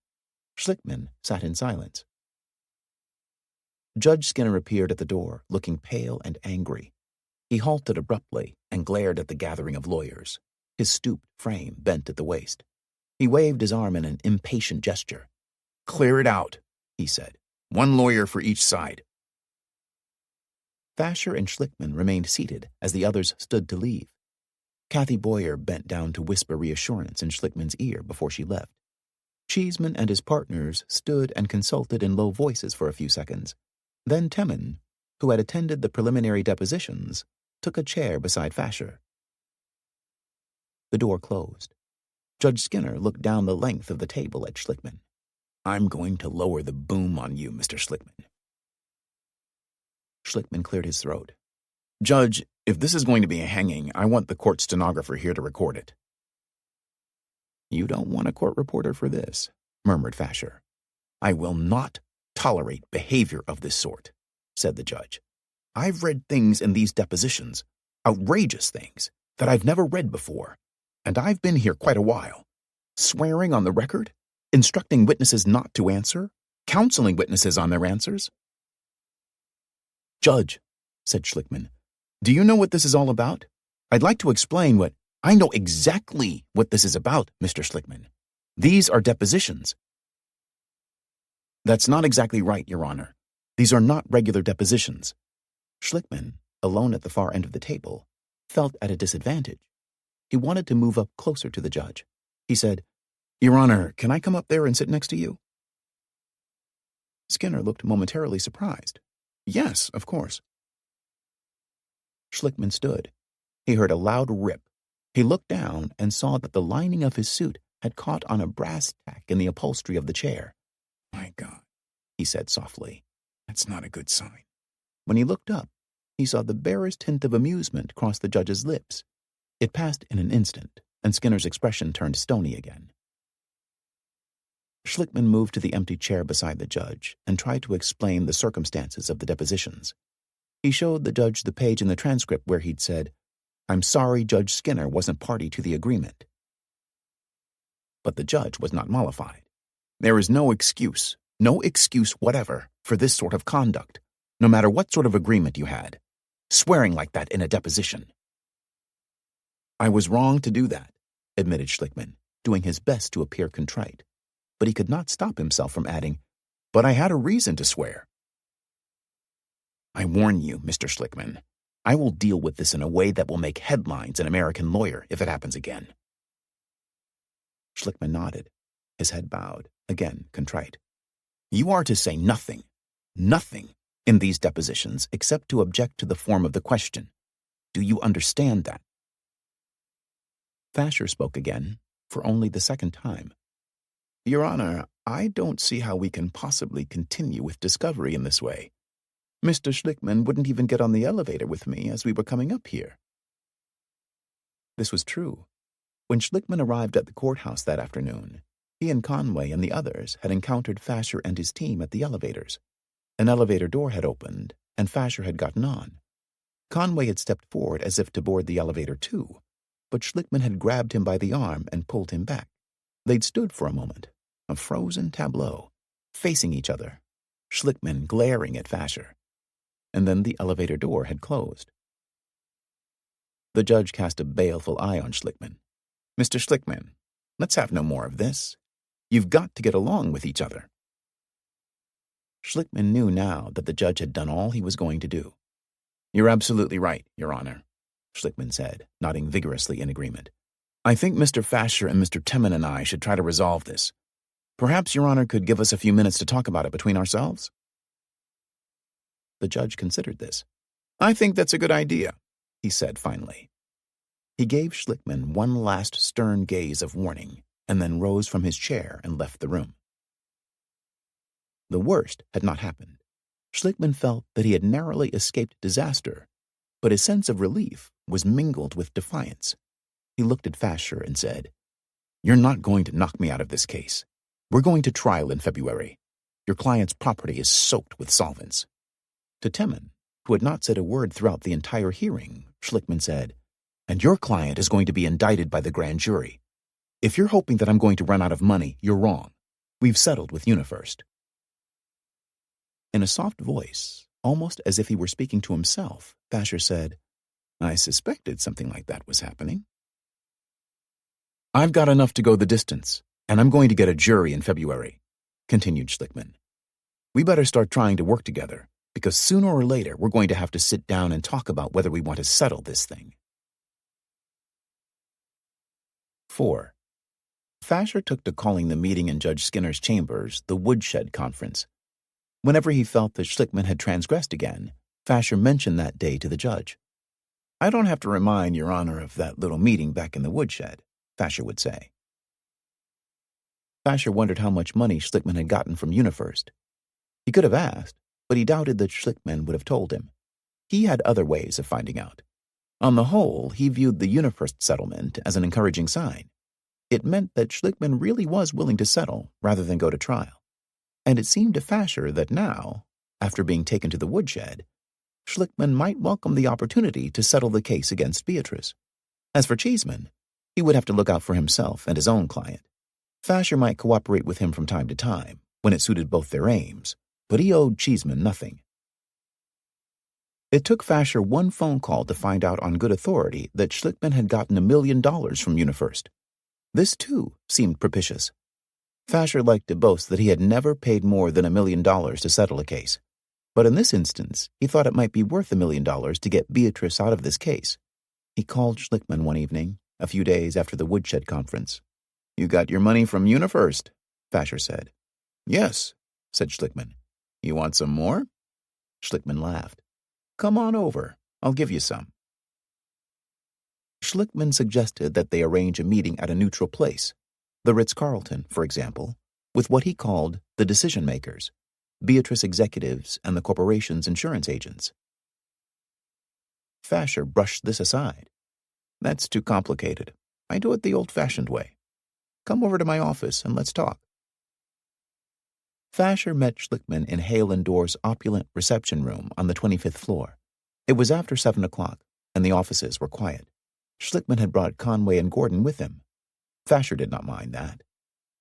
A: Schlickman sat in silence. Judge Skinner appeared at the door, looking pale and angry. He halted abruptly and glared at the gathering of lawyers, his stooped frame bent at the waist. He waved his arm in an impatient gesture. "Clear it out," he said. "1 lawyer for each side." Fasher and Schlickman remained seated as the others stood to leave. Kathy Boyer bent down to whisper reassurance in Schlickman's ear before she left. Cheeseman and his partners stood and consulted in low voices for a few seconds. Then Temin, who had attended the preliminary depositions, took a chair beside Fasher. The door closed. Judge Skinner looked down the length of the table at Schlickman. "I'm going to lower the boom on you, Mr. Schlickman." Schlickman cleared his throat. Judge, if this is going to be a hanging, I want the court stenographer here to record it. You don't want a court reporter for this, murmured Fasher. I will not tolerate behavior of this sort, said the judge. I've read things in these depositions, outrageous things, that I've never read before, and I've been here quite a while. Swearing on the record, instructing witnesses not to answer, counseling witnesses on their answers. Judge, said Schlickman, do you know what this is all about? I'd like to explain what... I know exactly what this is about, Mr. Schlickman. These are depositions. That's not exactly right, Your Honor. These are not regular depositions. Schlickman, alone at the far end of the table, felt at a disadvantage. He wanted to move up closer to the judge. He said, Your Honor, can I come up there and sit next to you? Skinner looked momentarily surprised. Yes, of course. Schlickman stood. He heard a loud rip. He looked down and saw that the lining of his suit had caught on a brass tack in the upholstery of the chair. My God, he said softly. That's not a good sign. When he looked up, he saw the barest hint of amusement cross the judge's lips. It passed in an instant, and Skinner's expression turned stony again. Schlickman moved to the empty chair beside the judge and tried to explain the circumstances of the depositions. He showed the judge the page in the transcript where he'd said, I'm sorry Judge Skinner wasn't party to the agreement. But the judge was not mollified. There is no excuse whatever, for this sort of conduct, no matter what sort of agreement you had. Swearing like that in a deposition. I was wrong to do that, admitted Schlickman, doing his best to appear contrite. But he could not stop himself from adding, but I had a reason to swear. I warn you, Mr. Schlickman, I will deal with this in a way that will make headlines in American Lawyer if it happens again. Schlickman nodded, his head bowed, again contrite. You are to say nothing in these depositions except to object to the form of the question. Do you understand that? Fasher spoke again, for only the second time. Your Honor, I don't see how we can possibly continue with discovery in this way. Mr. Schlickman wouldn't even get on the elevator with me as we were coming up here. This was true. When Schlickman arrived at the courthouse that afternoon, he and Conway and the others had encountered Fasher and his team at the elevators. An elevator door had opened, and Fasher had gotten on. Conway had stepped forward as if to board the elevator too, but Schlickman had grabbed him by the arm and pulled him back. They'd stood for a moment, a frozen tableau, facing each other, Schlickman glaring at Fasher. And then the elevator door had closed. The judge cast a baleful eye on Schlickman. Mr. Schlickman, let's have no more of this. You've got to get along with each other. Schlickman knew now that the judge had done all he was going to do. You're absolutely right, Your Honor, Schlickman said, nodding vigorously in agreement. I think Mr. Fasher and Mr. Timon and I should try to resolve this. Perhaps Your Honor could give us a few minutes to talk about it between ourselves? The judge considered this. I think that's a good idea, he said finally. He gave Schlickman one last stern gaze of warning and then rose from his chair and left the room. The worst had not happened. Schlickman felt that he had narrowly escaped disaster, but his sense of relief was mingled with defiance. He looked at Fasher and said, You're not going to knock me out of this case. We're going to trial in February. Your client's property is soaked with solvents. To Timon, who had not said a word throughout the entire hearing, Schlickman said, And your client is going to be indicted by the grand jury. If you're hoping that I'm going to run out of money, you're wrong. We've settled with UniFirst. In a soft voice, almost as if he were speaking to himself, Fasher said, I suspected something like that was happening. I've got enough to go the distance, and I'm going to get a jury in February, continued Schlickman. We better start trying to work together, because sooner or later we're going to have to sit down and talk about whether we want to settle this thing. 4. Fasher took to calling the meeting in Judge Skinner's chambers the Woodshed Conference. Whenever he felt that Schlickman had transgressed again, Fasher mentioned that day to the judge. I don't have to remind Your Honor of that little meeting back in the woodshed, Fasher would say. Fasher wondered how much money Schlickman had gotten from UniFirst. He could have asked, but he doubted that Schlickman would have told him. He had other ways of finding out. On the whole, he viewed the UniFirst settlement as an encouraging sign. It meant that Schlickman really was willing to settle rather than go to trial. And it seemed to Fasher that now, after being taken to the woodshed, Schlickman might welcome the opportunity to settle the case against Beatrice. As for Cheeseman, he would have to look out for himself and his own client. Fasher might cooperate with him from time to time, when it suited both their aims, but he owed Cheeseman nothing. It took Fasher one phone call to find out on good authority that Schlickman had gotten $1 million from UniFirst. This, too, seemed propitious. Fasher liked to boast that he had never paid more than $1 million to settle a case. But in this instance, he thought it might be worth $1 million to get Beatrice out of this case. He called Schlickman one evening, a few days after the woodshed conference. "You got your money from UniFirst," Fasher said. "Yes," said Schlickman. "You want some more?" Schlickman laughed. "Come on over. I'll give you some." Schlickman suggested that they arrange a meeting at a neutral place, the Ritz-Carlton, for example, with what he called the decision-makers, Beatrice executives and the corporation's insurance agents. Fasher brushed this aside. "That's too complicated. I do it the old-fashioned way. Come over to my office and let's talk." Fasher met Schlickman in Hale & Dorr's opulent reception room on the 25th floor. It was after 7 o'clock, and the offices were quiet. Schlickman had brought Conway and Gordon with him. Fasher did not mind that.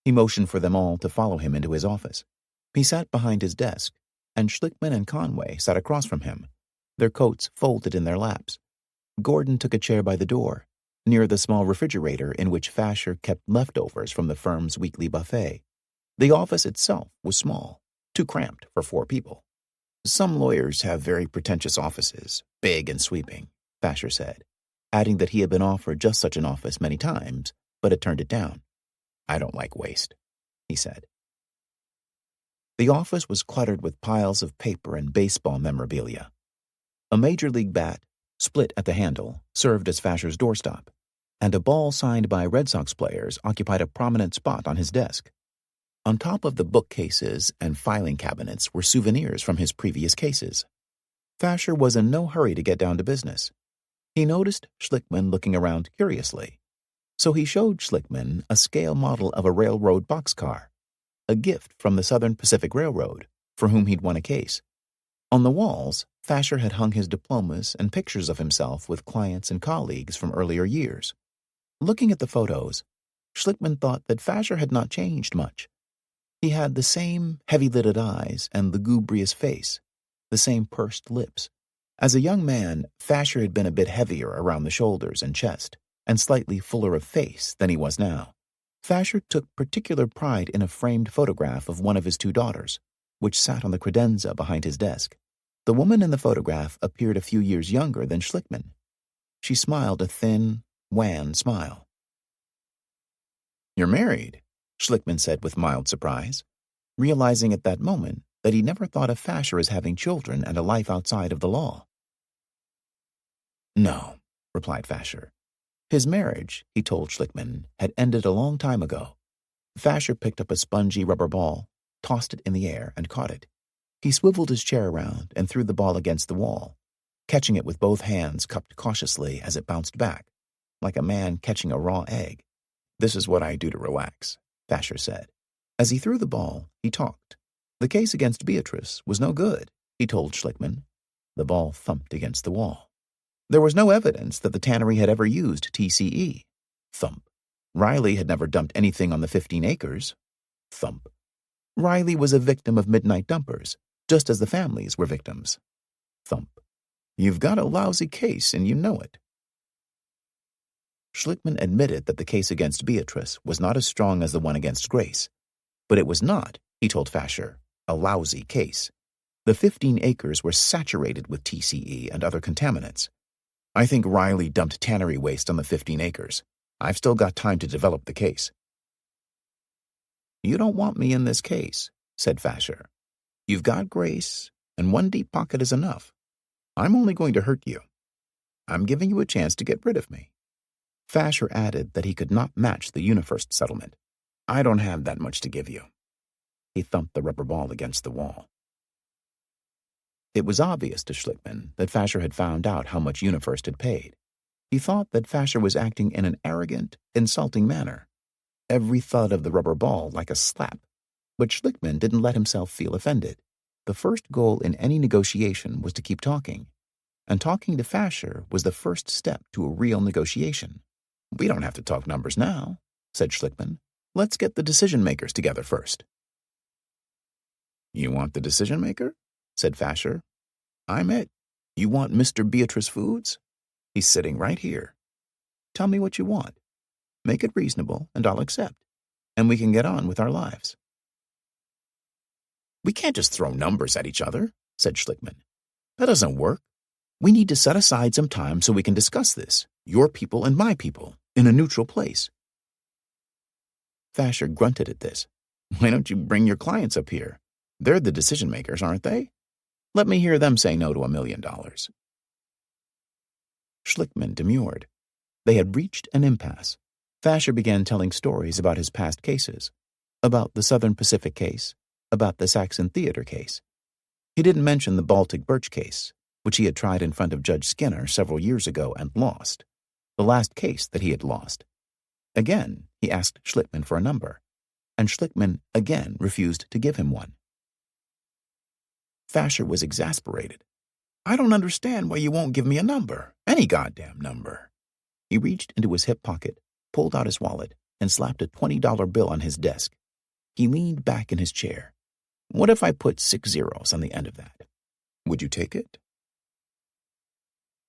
A: He motioned for them all to follow him into his office. He sat behind his desk, and Schlickman and Conway sat across from him, their coats folded in their laps. Gordon took a chair by the door, near the small refrigerator in which Fasher kept leftovers from the firm's weekly buffet. The office itself was small, too cramped for 4 people. "Some lawyers have very pretentious offices, big and sweeping," Fasher said, adding that he had been offered just such an office many times, but had turned it down. "I don't like waste," he said. The office was cluttered with piles of paper and baseball memorabilia. A Major League bat, split at the handle, served as Fasher's doorstop, and a ball signed by Red Sox players occupied a prominent spot on his desk. On top of the bookcases and filing cabinets were souvenirs from his previous cases. Fasher was in no hurry to get down to business. He noticed Schlickman looking around curiously, so he showed Schlickman a scale model of a railroad boxcar, a gift from the Southern Pacific Railroad, for whom he'd won a case. On the walls, Fasher had hung his diplomas and pictures of himself with clients and colleagues from earlier years. Looking at the photos, Schlickman thought that Fasher had not changed much. He had the same heavy-lidded eyes and lugubrious face, the same pursed lips. As a young man, Fasher had been a bit heavier around the shoulders and chest, and slightly fuller of face than he was now. Fasher took particular pride in a framed photograph of one of his 2 daughters, which sat on the credenza behind his desk. The woman in the photograph appeared a few years younger than Schlickman. She smiled a thin, wan smile. "You're married," Schlickman said with mild surprise, realizing at that moment that he never thought of Fasher as having children and a life outside of the law. "No," replied Fasher. His marriage, he told Schlickman, had ended a long time ago. Fasher picked up a spongy rubber ball, tossed it in the air, and caught it. He swiveled his chair around and threw the ball against the wall, catching it with both hands cupped cautiously as it bounced back, like a man catching a raw egg. "This is what I do to relax," Fasher said. As he threw the ball, he talked. The case against Beatrice was no good, he told Schlickman. The ball thumped against the wall. There was no evidence that the tannery had ever used TCE. Thump. Riley had never dumped anything on the 15 acres. Thump. Riley was a victim of midnight dumpers, just as the families were victims. Thump. You've got a lousy case, and you know it. Schlickman admitted that the case against Beatrice was not as strong as the one against Grace, but it was not, he told Fasher, a lousy case. The 15 acres were saturated with TCE and other contaminants. I think Riley dumped tannery waste on the 15 acres. I've still got time to develop the case. You don't want me in this case, said Fasher. You've got Grace, and one deep pocket is enough. I'm only going to hurt you. I'm giving you a chance to get rid of me. Fasher added that he could not match the UniFirst settlement. I don't have that much to give you. He thumped the rubber ball against the wall. It was obvious to Schlickman that Fasher had found out how much UniFirst had paid. He thought that Fasher was acting in an arrogant, insulting manner. Every thud of the rubber ball like a slap. But Schlickman didn't let himself feel offended. The first goal in any negotiation was to keep talking. And talking to Fasher was the first step to a real negotiation. "We don't have to talk numbers now," said Schlickman. "Let's get the decision-makers together first." "You want the decision-maker?" said Fasher. "I'm it. You want Mr. Beatrice Foods? He's sitting right here. Tell me what you want. Make it reasonable, and I'll accept. And we can get on with our lives." "We can't just throw numbers at each other," said Schlickman. "That doesn't work. We need to set aside some time so we can discuss this, your people and my people, in a neutral place." Fasher grunted at this. "Why don't you bring your clients up here? They're the decision-makers, aren't they? Let me hear them say no to $1 million. Schlickman demurred. They had reached an impasse. Fasher began telling stories about his past cases, about the Southern Pacific case, about the Saxon Theater case. He didn't mention the Baltic Birch case, which he had tried in front of Judge Skinner several years ago and lost, the last case that he had lost. Again, he asked Schlickman for a number, and Schlickman again refused to give him one. Fasher was exasperated. "I don't understand why you won't give me a number, any goddamn number." He reached into his hip pocket, pulled out his wallet, and slapped a $20 bill on his desk. He leaned back in his chair. "What if I put 6 zeros on the end of that? Would you take it?"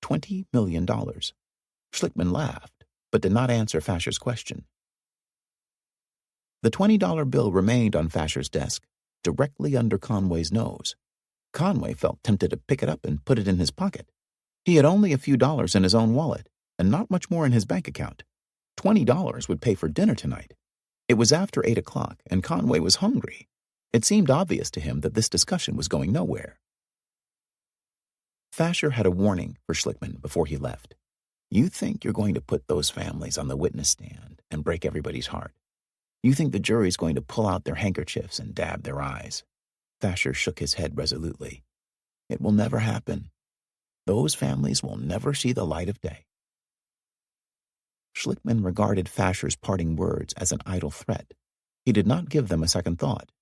A: $20 million. Schlickman laughed, but did not answer Fasher's question. The $20 bill remained on Fasher's desk, directly under Conway's nose. Conway felt tempted to pick it up and put it in his pocket. He had only a few dollars in his own wallet, and not much more in his bank account. $20 would pay for dinner tonight. It was after 8 o'clock, and Conway was hungry. It seemed obvious to him that this discussion was going nowhere. Fasher had a warning for Schlickman before he left. "You think you're going to put those families on the witness stand and break everybody's heart. You think the jury's going to pull out their handkerchiefs and dab their eyes." Fasher shook his head resolutely. "It will never happen. Those families will never see the light of day." Schlickman regarded Fasher's parting words as an idle threat. He did not give them a second thought.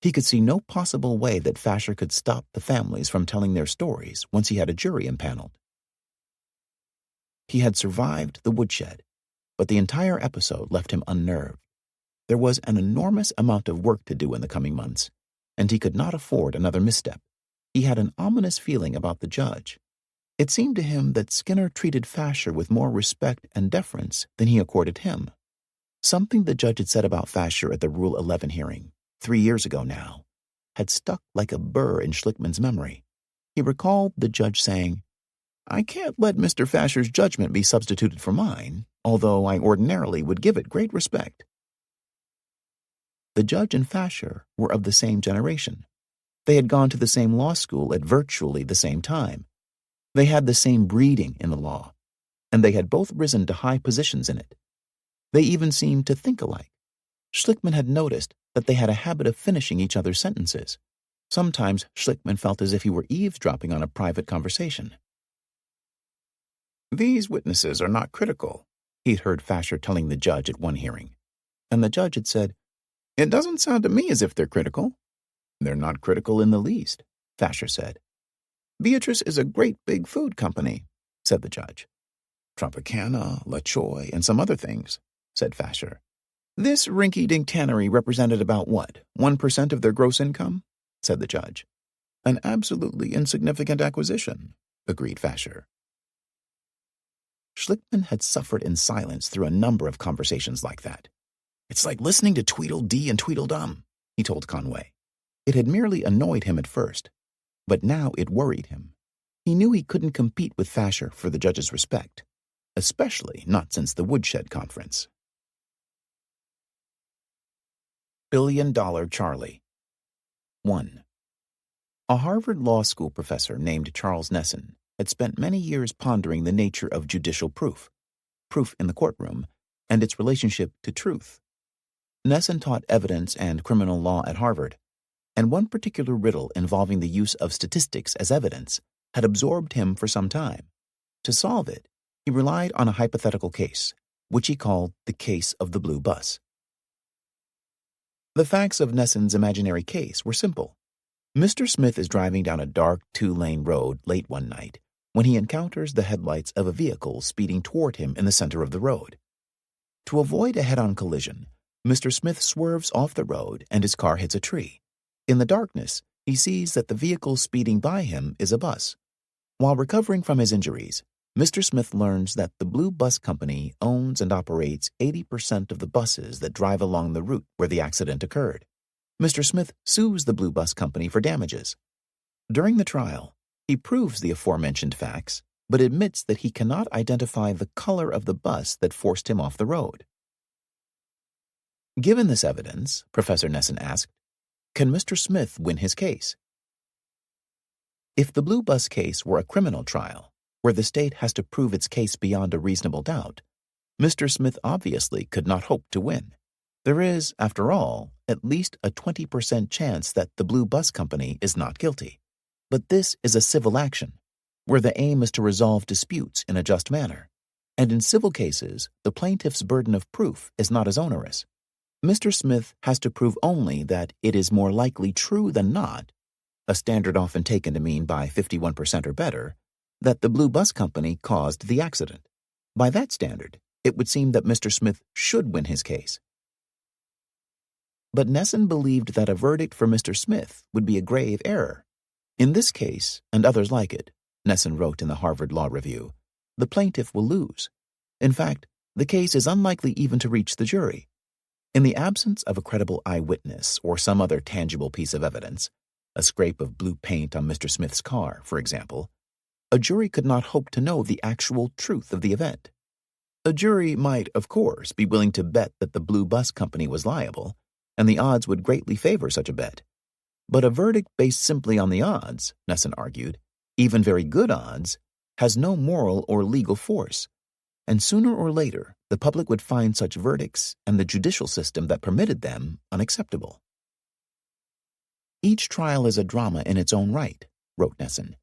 A: He could see no possible way that Fasher could stop the families from telling their stories once he had a jury impaneled. He had survived the woodshed, but the entire episode left him unnerved. There was an enormous amount of work to do in the coming months, and he could not afford another misstep. He had an ominous feeling about the judge. It seemed to him that Skinner treated Fasher with more respect and deference than he accorded him. Something the judge had said about Fasher at the Rule 11 hearing, 3 years ago now, had stuck like a burr in Schlickman's memory. He recalled the judge saying, "I can't let Mr. Fasher's judgment be substituted for mine, although I ordinarily would give it great respect." The judge and Fasher were of the same generation. They had gone to the same law school at virtually the same time. They had the same breeding in the law, and they had both risen to high positions in it. They even seemed to think alike. Schlickman had noticed that they had a habit of finishing each other's sentences. Sometimes Schlickman felt as if he were eavesdropping on a private conversation. "These witnesses are not critical," he'd heard Fasher telling the judge at one hearing. And the judge had said, "It doesn't sound to me as if they're critical." "They're not critical in the least," Fasher said. "Beatrice is a great big food company," said the judge. "Tropicana, La Choy, and some other things," said Fasher. "This rinky-dink tannery represented about what, 1% of their gross income?" said the judge. "An absolutely insignificant acquisition," agreed Fasher. Schlickman had suffered in silence through a number of conversations like that. "It's like listening to Tweedledee and Tweedledum," he told Conway. It had merely annoyed him at first, but now it worried him. He knew he couldn't compete with Fasher for the judge's respect, especially not since the Woodshed Conference. $1 Billion Charlie. 1. A Harvard Law School professor named Charles Nesson had spent many years pondering the nature of judicial proof in the courtroom, and its relationship to truth. Nesson taught evidence and criminal law at Harvard. and one particular riddle involving the use of statistics as evidence had absorbed him for some time. To solve it, he relied on a hypothetical case, which he called the case of the blue bus. The facts of Nesson's imaginary case were simple. Mr. Smith is driving down a dark two-lane road late one night when he encounters the headlights of a vehicle speeding toward him in the center of the road. To avoid a head-on collision, Mr. Smith swerves off the road and his car hits a tree. In the darkness, he sees that the vehicle speeding by him is a bus. While recovering from his injuries, Mr. Smith learns that the Blue Bus Company owns and operates 80% of the buses that drive along the route where the accident occurred. Mr. Smith sues the Blue Bus Company for damages. During the trial, he proves the aforementioned facts, but admits that he cannot identify the color of the bus that forced him off the road. Given this evidence, Professor Nesson asked, can Mr. Smith win his case? If the Blue Bus case were a criminal trial, where the state has to prove its case beyond a reasonable doubt, Mr. Smith obviously could not hope to win. There is, after all, at least a 20% chance that the Blue Bus Company is not guilty. But this is a civil action, where the aim is to resolve disputes in a just manner, and in civil cases, the plaintiff's burden of proof is not as onerous. Mr. Smith has to prove only that it is more likely true than not, a standard often taken to mean by 51% or better, that the Blue Bus Company caused the accident. By that standard, it would seem that Mr. Smith should win his case. But Nesson believed that a verdict for Mr. Smith would be a grave error. In this case, and others like it, Nesson wrote in the Harvard Law Review, the plaintiff will lose. In fact, the case is unlikely even to reach the jury. In the absence of a credible eyewitness or some other tangible piece of evidence, a scrape of blue paint on Mr. Smith's car, for example, a jury could not hope to know the actual truth of the event. A jury might, of course, be willing to bet that the Blue Bus Company was liable, and the odds would greatly favor such a bet. But a verdict based simply on the odds, Nesson argued, even very good odds, has no moral or legal force, and sooner or later the public would find such verdicts and the judicial system that permitted them unacceptable. Each trial is a drama in its own right, wrote Nesson,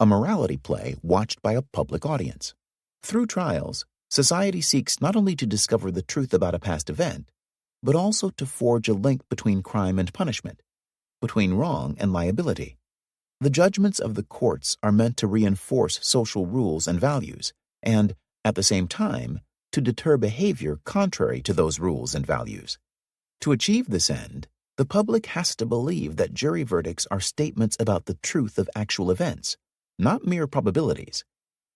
A: a morality play watched by a public audience. Through trials, society seeks not only to discover the truth about a past event, but also to forge a link between crime and punishment, between wrong and liability. The judgments of the courts are meant to reinforce social rules and values, and, at the same time, to deter behavior contrary to those rules and values. To achieve this end, the public has to believe that jury verdicts are statements about the truth of actual events, not mere probabilities.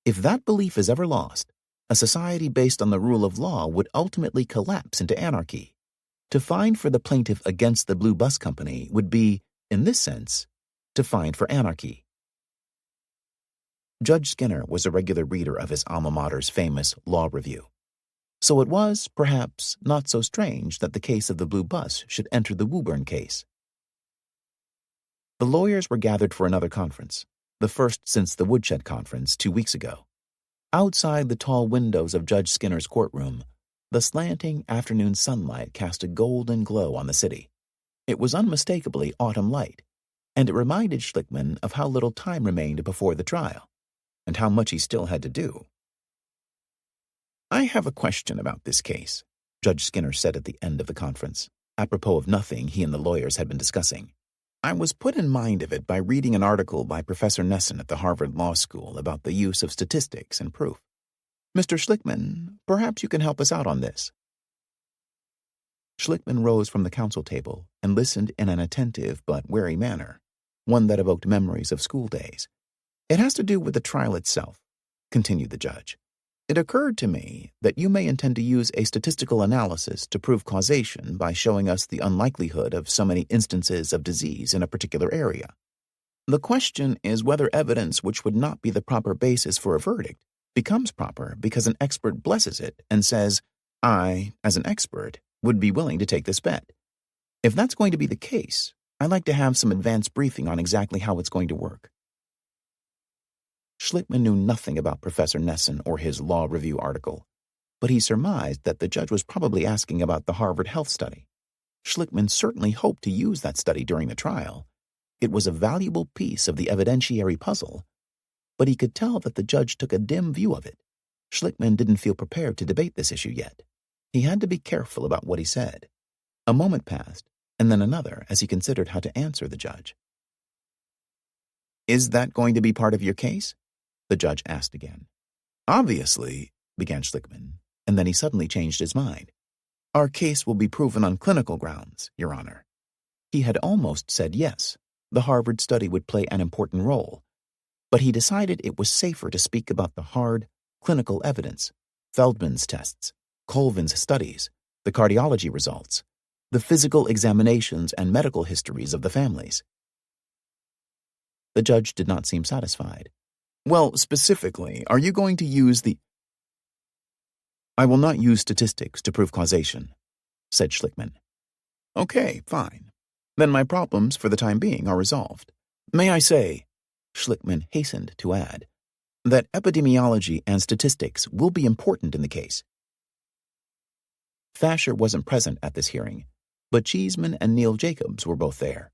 A: If that belief is ever lost, a society based on the rule of law would ultimately collapse into anarchy. To find for the plaintiff against the Blue Bus Company would be, in this sense, to find for anarchy. Judge Skinner was a regular reader of his alma mater's famous Law Review. So it was, perhaps, not so strange that the case of the Blue Bus should enter the Woburn case. The lawyers were gathered for another conference, the first since the Woodshed Conference 2 weeks ago. Outside the tall windows of Judge Skinner's courtroom, the slanting afternoon sunlight cast a golden glow on the city. It was unmistakably autumn light, and it reminded Schlickman of how little time remained before the trial, and how much he still had to do. "I have a question about this case," Judge Skinner said at the end of the conference, apropos of nothing he and the lawyers had been discussing. "I was put in mind of it by reading an article by Professor Nesson at the Harvard Law School about the use of statistics and proof. Mr. Schlickman, perhaps you can help us out on this." Schlickman rose from the counsel table and listened in an attentive but wary manner, one that evoked memories of school days. "It has to do with the trial itself," continued the judge. "It occurred to me that you may intend to use a statistical analysis to prove causation by showing us the unlikelihood of so many instances of disease in a particular area. The question is whether evidence which would not be the proper basis for a verdict becomes proper because an expert blesses it and says, 'I, as an expert, would be willing to take this bet.' If that's going to be the case, I'd like to have some advance briefing on exactly how it's going to work." Schlickman knew nothing about Professor Nesson or his Law Review article, but he surmised that the judge was probably asking about the Harvard Health Study. Schlickman certainly hoped to use that study during the trial. It was a valuable piece of the evidentiary puzzle, but he could tell that the judge took a dim view of it. Schlickman didn't feel prepared to debate this issue yet. He had to be careful about what he said. A moment passed, and then another as he considered how to answer the judge. "Is that going to be part of your case?" the judge asked again. "Obviously," began Schlickman, and then he suddenly changed his mind. "Our case will be proven on clinical grounds, Your Honor." He had almost said yes, the Harvard study would play an important role, but he decided it was safer to speak about the hard, clinical evidence, Feldman's tests, Colvin's studies, the cardiology results, the physical examinations and medical histories of the families. The judge did not seem satisfied. "Well, specifically, are you going to use the—" "I will not use statistics to prove causation," said Schlickman. "Okay, fine. Then my problems for the time being are resolved. May I say," Schlickman hastened to add, "that epidemiology and statistics will be important in the case." Fasher wasn't present at this hearing, but Cheeseman and Neil Jacobs were both there.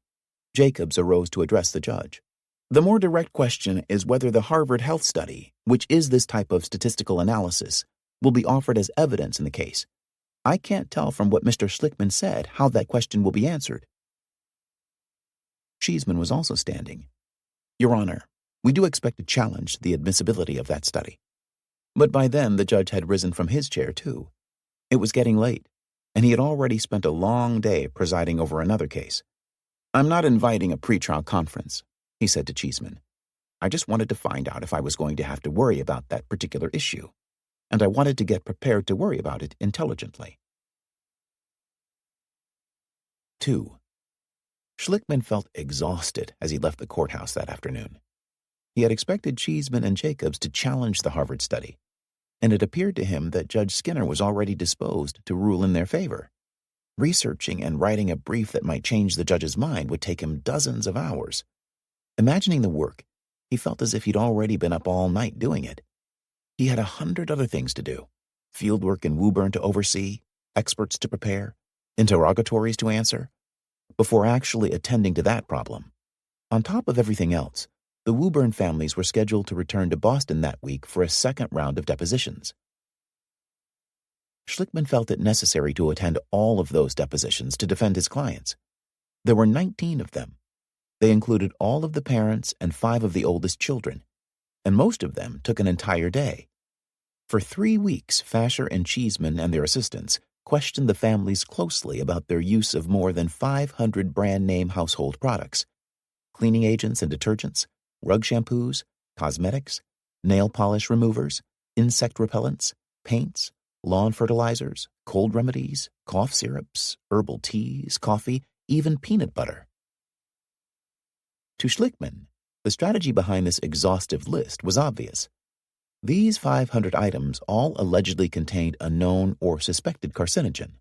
A: Jacobs arose to address the judge. "The more direct question is whether the Harvard Health Study, which is this type of statistical analysis, will be offered as evidence in the case. I can't tell from what Mr. Schlickman said how that question will be answered." Cheeseman was also standing. "Your Honor, we do expect to challenge the admissibility of that study." But by then the judge had risen from his chair too. It was getting late, and he had already spent a long day presiding over another case. "I'm not inviting a pretrial conference," he said to Cheeseman. "I just wanted to find out if I was going to have to worry about that particular issue, and I wanted to get prepared to worry about it intelligently." 2. Schlickman felt exhausted as he left the courthouse that afternoon. He had expected Cheeseman and Jacobs to challenge the Harvard study, and it appeared to him that Judge Skinner was already disposed to rule in their favor. Researching and writing a brief that might change the judge's mind would take him dozens of hours. Imagining the work, he felt as if he'd already been up all night doing it. He had 100 other things to do: fieldwork in Woburn to oversee, experts to prepare, interrogatories to answer, before actually attending to that problem. On top of everything else, the Woburn families were scheduled to return to Boston that week for a second round of depositions. Schlickman felt it necessary to attend all of those depositions to defend his clients. There were 19 of them. They included all of the parents and 5 of the oldest children, and most of them took an entire day. For 3 weeks, Fasher and Cheeseman and their assistants questioned the families closely about their use of more than 500 brand-name household products, cleaning agents and detergents, rug shampoos, cosmetics, nail polish removers, insect repellents, paints, lawn fertilizers, cold remedies, cough syrups, herbal teas, coffee, even peanut butter. To Schlickman, the strategy behind this exhaustive list was obvious. These 500 items all allegedly contained a known or suspected carcinogen.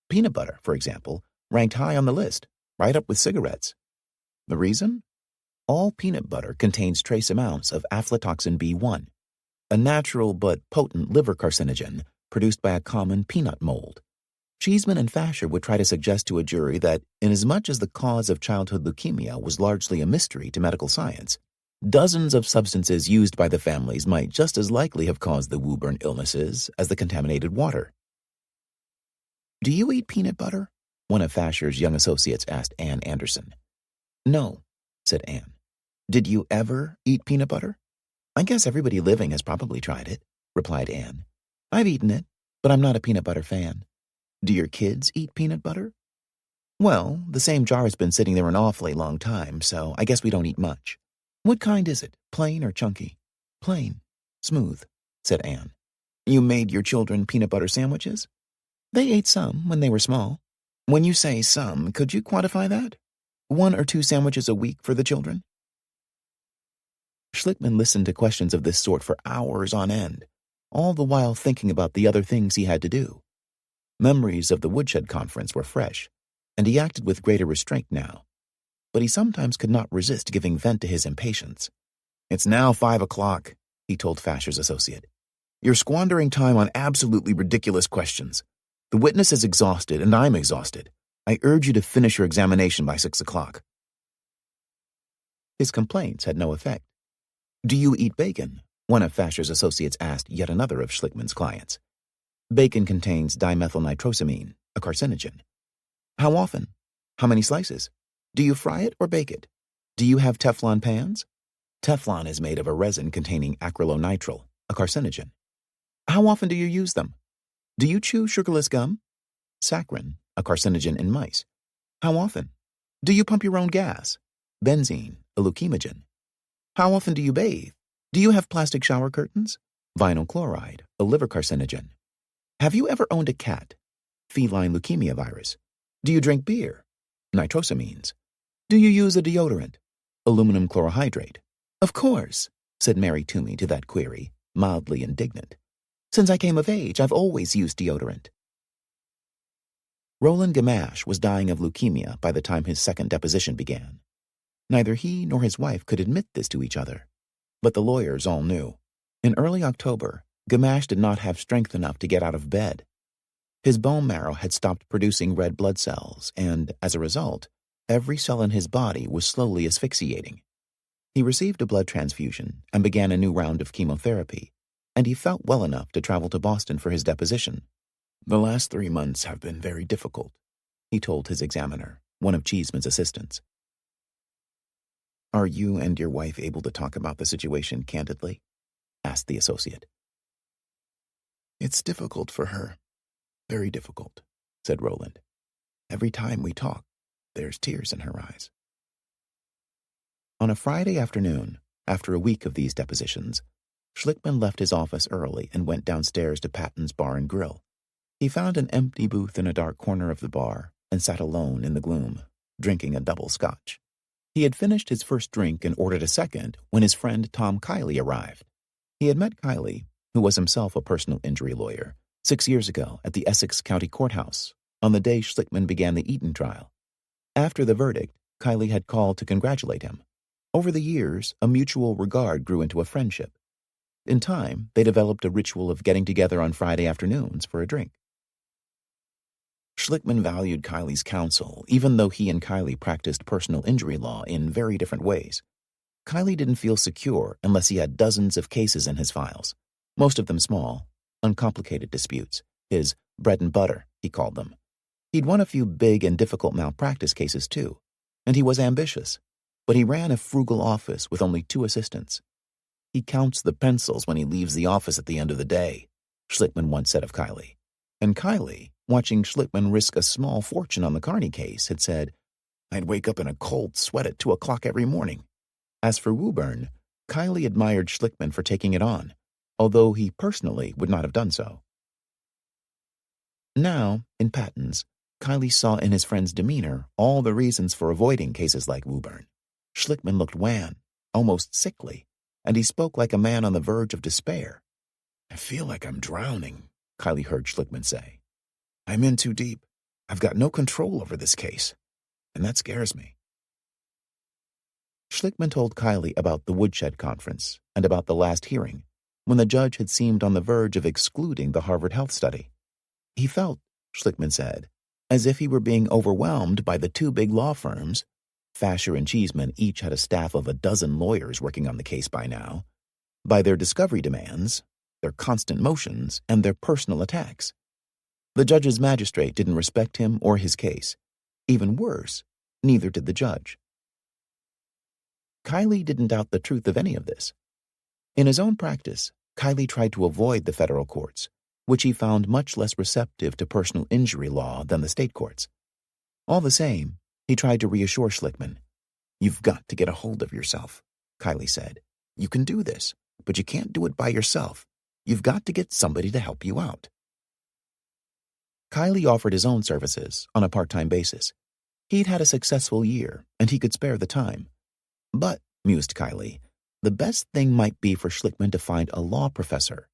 A: Peanut butter, for example, ranked high on the list, right up with cigarettes. The reason? All peanut butter contains trace amounts of aflatoxin B1, a natural but potent liver carcinogen produced by a common peanut mold. Cheeseman and Fasher would try to suggest to a jury that, inasmuch as the cause of childhood leukemia was largely a mystery to medical science, dozens of substances used by the families might just as likely have caused the Woburn illnesses as the contaminated water. "Do you eat peanut butter?" one of Fasher's young associates asked Ann Anderson. "No," said Ann. "Did you ever eat peanut butter?" "I guess everybody living has probably tried it," replied Ann. "I've eaten it, but I'm not a peanut butter fan." "Do your kids eat peanut butter?" "Well, the same jar has been sitting there an awfully long time, so I guess we don't eat much." "What kind is it, plain or chunky?" "Plain. Smooth," said Ann. "You made your children peanut butter sandwiches?" "They ate some when they were small." "When you say some, could you quantify that? 1 or 2 sandwiches a week for the children?" Schlickman listened to questions of this sort for hours on end, all the while thinking about the other things he had to do. Memories of the woodshed conference were fresh, and he acted with greater restraint now. But he sometimes could not resist giving vent to his impatience. "It's now 5 o'clock, he told Fasher's associate. "You're squandering time on absolutely ridiculous questions. The witness is exhausted, and I'm exhausted. I urge you to finish your examination by 6 o'clock. His complaints had no effect. Do you eat bacon? One of Fasher's associates asked yet another of Schlickman's clients. Bacon contains dimethylnitrosamine, a carcinogen. How often? How many slices? Do you fry it or bake it? Do you have Teflon pans? Teflon is made of a resin containing acrylonitrile, a carcinogen. How often do you use them? Do you chew sugarless gum? Saccharin, a carcinogen in mice. How often? Do you pump your own gas? Benzene, a leukemogen. How often do you bathe? Do you have plastic shower curtains? Vinyl chloride, a liver carcinogen. Have you ever owned a cat? Feline leukemia virus. Do you drink beer? Nitrosamines. Do you use a deodorant? Aluminum chlorohydrate. Of course, said Mary Toomey to that query, mildly indignant. Since I came of age, I've always used deodorant. Roland Gamache was dying of leukemia by the time his second deposition began. Neither he nor his wife could admit this to each other, but the lawyers all knew. In early October, Gamache did not have strength enough to get out of bed. His bone marrow had stopped producing red blood cells, and, as a result, every cell in his body was slowly asphyxiating. He received a blood transfusion and began a new round of chemotherapy, and he felt well enough to travel to Boston for his deposition. The last 3 months have been very difficult, he told his examiner, one of Cheeseman's assistants. Are you and your wife able to talk about the situation candidly? Asked the associate. It's difficult for her. Very difficult, said Roland. Every time we talk, there's tears in her eyes. On a Friday afternoon, after a week of these depositions, Schlickman left his office early and went downstairs to Patton's Bar and Grill. He found an empty booth in a dark corner of the bar and sat alone in the gloom, drinking a double scotch. He had finished his first drink and ordered a second when his friend Tom Kiley arrived. He had met Kiley, who was himself a personal injury lawyer, 6 years ago at the Essex County Courthouse, on the day Schlickman began the Eaton trial. After the verdict, Kiley had called to congratulate him. Over the years, a mutual regard grew into a friendship. In time, they developed a ritual of getting together on Friday afternoons for a drink. Schlickman valued Kiley's counsel, even though he and Kiley practiced personal injury law in very different ways. Kiley didn't feel secure unless he had dozens of cases in his files, most of them small, uncomplicated disputes, his bread and butter, he called them. He'd won a few big and difficult malpractice cases too, and he was ambitious, but he ran a frugal office with only 2 assistants. He counts the pencils when he leaves the office at the end of the day, Schlickman once said of Kiley. And Kiley, watching Schlickman risk a small fortune on the Carney case, had said, I'd wake up in a cold sweat at 2 o'clock every morning. As for Woburn, Kiley admired Schlickman for taking it on, although he personally would not have done so. Now, in Patton's, Kiley saw in his friend's demeanor all the reasons for avoiding cases like Woburn. Schlickman looked wan, almost sickly, and he spoke like a man on the verge of despair. I feel like I'm drowning, Kiley heard Schlickman say. I'm in too deep. I've got no control over this case, and that scares me. Schlickman told Kiley about the Woodshed Conference and about the last hearing, when the judge had seemed on the verge of excluding the Harvard Health Study. He felt, Schlickman said, as if he were being overwhelmed by the 2 big law firms. Fasher and Cheeseman each had a staff of 12 lawyers working on the case by now, by their discovery demands, their constant motions, and their personal attacks. The judge's magistrate didn't respect him or his case. Even worse, neither did the judge. Kiley didn't doubt the truth of any of this. In his own practice, Kiley tried to avoid the federal courts, which he found much less receptive to personal injury law than the state courts. All the same, he tried to reassure Schlickman. You've got to get a hold of yourself, Kiley said. You can do this, but you can't do it by yourself. You've got to get somebody to help you out. Kiley offered his own services on a part-time basis. He'd had a successful year, and he could spare the time. But, mused Kiley, the best thing might be for Schlickman to find a law professor,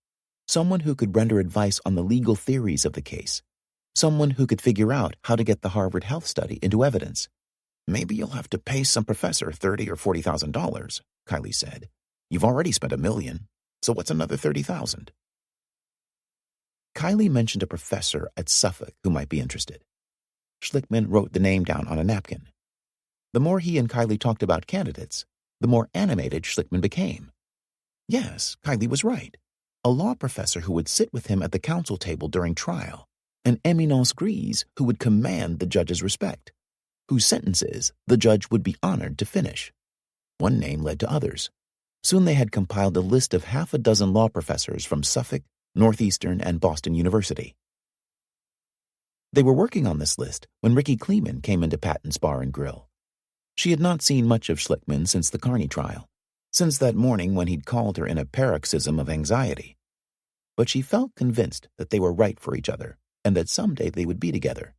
A: someone who could render advice on the legal theories of the case, someone who could figure out how to get the Harvard Health Study into evidence. Maybe you'll have to pay some professor $30,000 or $40,000, Kiley said. You've already spent $1 million, so what's another $30,000? Kiley mentioned a professor at Suffolk who might be interested. Schlickman wrote the name down on a napkin. The more he and Kylie talked about candidates, the more animated Schlickman became. Yes, Kylie was right. A law professor who would sit with him at the counsel table during trial, an eminence grise who would command the judge's respect, whose sentences the judge would be honored to finish. One name led to others. Soon they had compiled a list of half a dozen law professors from Suffolk, Northeastern, and Boston University. They were working on this list when Ricky Kleeman came into Patton's Bar and Grill. She had not seen much of Schlickman since the Carney trial, since that morning when he'd called her in a paroxysm of anxiety. But she felt convinced that they were right for each other and that someday they would be together.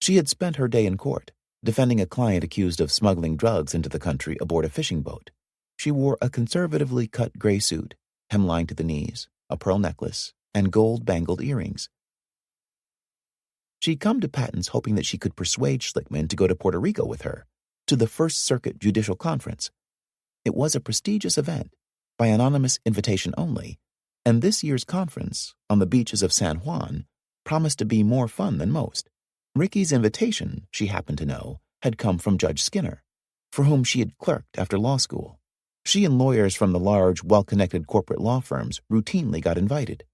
A: She had spent her day in court, defending a client accused of smuggling drugs into the country aboard a fishing boat. She wore a conservatively cut gray suit, hemline to the knees, a pearl necklace, and gold-bangled earrings. She'd come to Patton's hoping that she could persuade Schlickman to go to Puerto Rico with her, to the First Circuit Judicial Conference. It was a prestigious event, by anonymous invitation only, and this year's conference, on the beaches of San Juan, promised to be more fun than most. Ricky's invitation, she happened to know, had come from Judge Skinner, for whom she had clerked after law school. She and lawyers from the large, well-connected corporate law firms routinely got invited.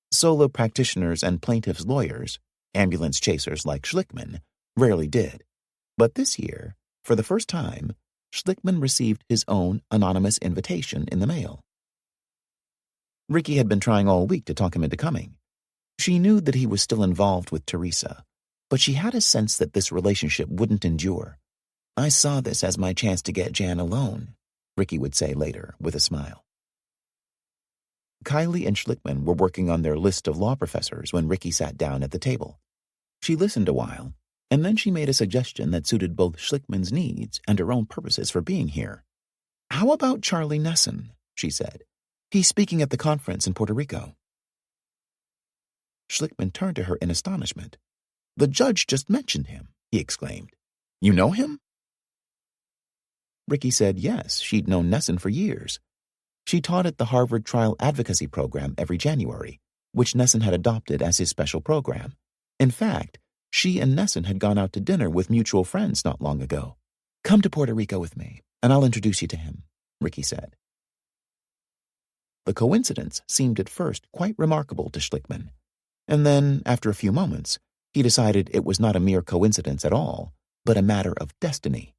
A: Solo practitioners and plaintiffs' lawyers, ambulance chasers like Schlickman, rarely did. But this year, for the first time, Schlickman received his own anonymous invitation in the mail. Ricky had been trying all week to talk him into coming. She knew that he was still involved with Teresa, but she had a sense that this relationship wouldn't endure. "I saw this as my chance to get Jan alone," Ricky would say later with a smile. Kylie and Schlickman were working on their list of law professors when Ricky sat down at the table. She listened a while, and then she made a suggestion that suited both Schlickman's needs and her own purposes for being here. "How about Charlie Nesson?" she said. "He's speaking at the conference in Puerto Rico." Schlickman turned to her in astonishment. "The judge just mentioned him," he exclaimed. "You know him?" Ricky said yes, she'd known Nesson for years. She taught at the Harvard Trial Advocacy Program every January, which Nesson had adopted as his special program. In fact, she and Nesson had gone out to dinner with mutual friends not long ago. "Come to Puerto Rico with me, and I'll introduce you to him," Ricky said. The coincidence seemed at first quite remarkable to Schlickman, and then, after a few moments, he decided it was not a mere coincidence at all, but a matter of destiny.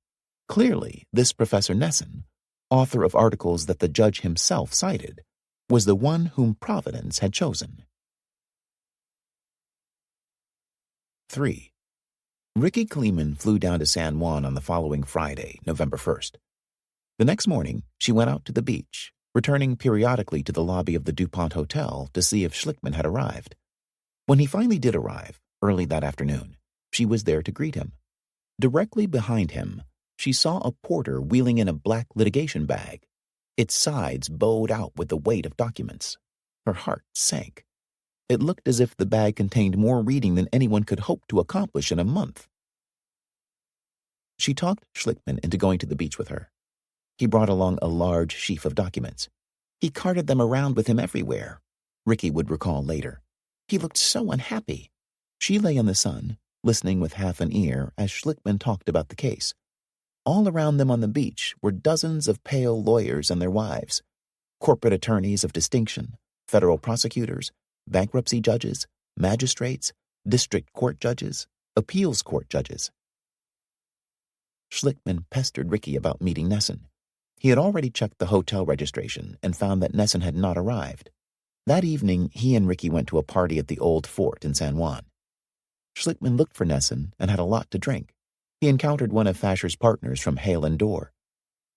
A: Clearly, this Professor Nesson, author of articles that the judge himself cited, was the one whom Providence had chosen. 3. Ricky Kleeman flew down to San Juan on the following Friday, November 1st. The next morning, she went out to the beach, returning periodically to the lobby of the DuPont Hotel to see if Schlickman had arrived. When he finally did arrive, early that afternoon, she was there to greet him. Directly behind him, she saw a porter wheeling in a black litigation bag, its sides bowed out with the weight of documents. Her heart sank. It looked as if the bag contained more reading than anyone could hope to accomplish in a month. She talked Schlickman into going to the beach with her. He brought along a large sheaf of documents. "He carted them around with him everywhere," Ricky would recall later. "He looked so unhappy." She lay in the sun, listening with half an ear as Schlickman talked about the case. All around them on the beach were dozens of pale lawyers and their wives, corporate attorneys of distinction, federal prosecutors, bankruptcy judges, magistrates, district court judges, appeals court judges. Schlickman pestered Ricky about meeting Nesson. He had already checked the hotel registration and found that Nesson had not arrived. That evening, he and Ricky went to a party at the Old Fort in San Juan. Schlickman looked for Nesson and had a lot to drink. He encountered one of Fasher's partners from Hale and Dorr.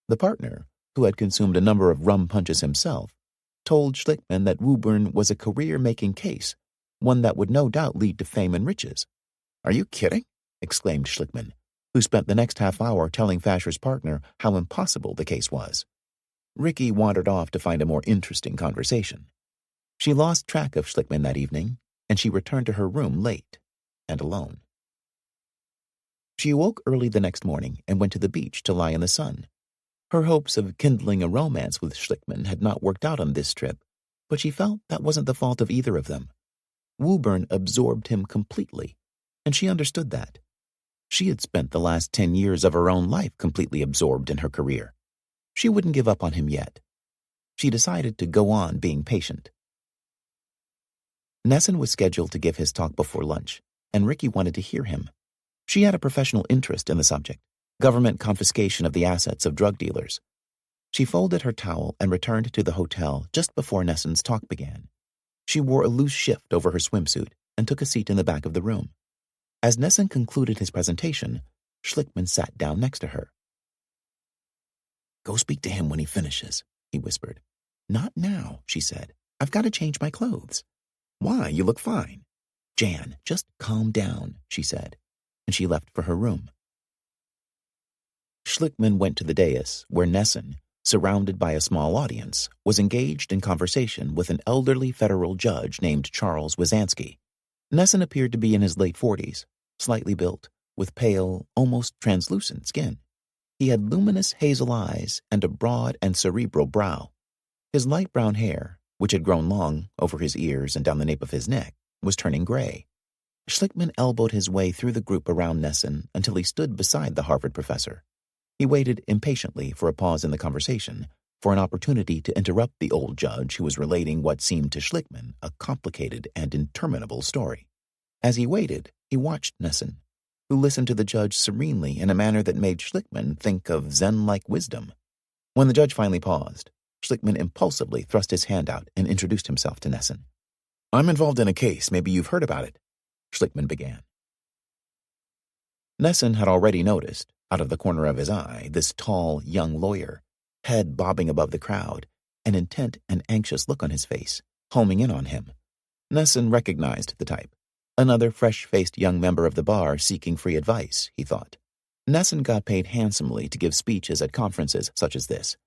A: The partner, who had consumed a number of rum punches himself, told Schlickman that Woburn was a career-making case, one that would no doubt lead to fame and riches. "Are you kidding?" exclaimed Schlickman, who spent the next half hour telling Fasher's partner how impossible the case was. Ricky wandered off to find a more interesting conversation. She lost track of Schlickman that evening, and she returned to her room late and alone. She awoke early the next morning and went to the beach to lie in the sun. Her hopes of kindling a romance with Schlickman had not worked out on this trip, but she felt that wasn't the fault of either of them. Woburn absorbed him completely, and she understood that. She had spent the last 10 years of her own life completely absorbed in her career. She wouldn't give up on him yet. She decided to go on being patient. Nesson was scheduled to give his talk before lunch, and Ricky wanted to hear him. She had a professional interest in the subject, government confiscation of the assets of drug dealers. She folded her towel and returned to the hotel just before Nesson's talk began. She wore a loose shift over her swimsuit and took a seat in the back of the room. As Nesson concluded his presentation, Schlickman sat down next to her. "Go speak to him when he finishes," he whispered. "Not now," she said. "I've got to change my clothes." "Why? You look fine." "Jan, just calm down," she said, and she left for her room. Schlickman went to the dais, where Nesson, surrounded by a small audience, was engaged in conversation with an elderly federal judge named Charles Wizanski. Nesson appeared to be in his late 40s, slightly built, with pale, almost translucent skin. He had luminous hazel eyes and a broad and cerebral brow. His light brown hair, which had grown long over his ears and down the nape of his neck, was turning gray. Schlickman elbowed his way through the group around Nesson until he stood beside the Harvard professor. He waited impatiently for a pause in the conversation, for an opportunity to interrupt the old judge who was relating what seemed to Schlickman a complicated and interminable story. As he waited, he watched Nesson, who listened to the judge serenely in a manner that made Schlickman think of Zen-like wisdom. When the judge finally paused, Schlickman impulsively thrust his hand out and introduced himself to Nesson. "I'm involved in a case. Maybe you've heard about it," Schlickman began. Nesson had already noticed, out of the corner of his eye, this tall, young lawyer, head bobbing above the crowd, an intent and anxious look on his face, homing in on him. Nesson recognized the type. Another fresh-faced young member of the bar seeking free advice, he thought. Nesson got paid handsomely to give speeches at conferences such as this,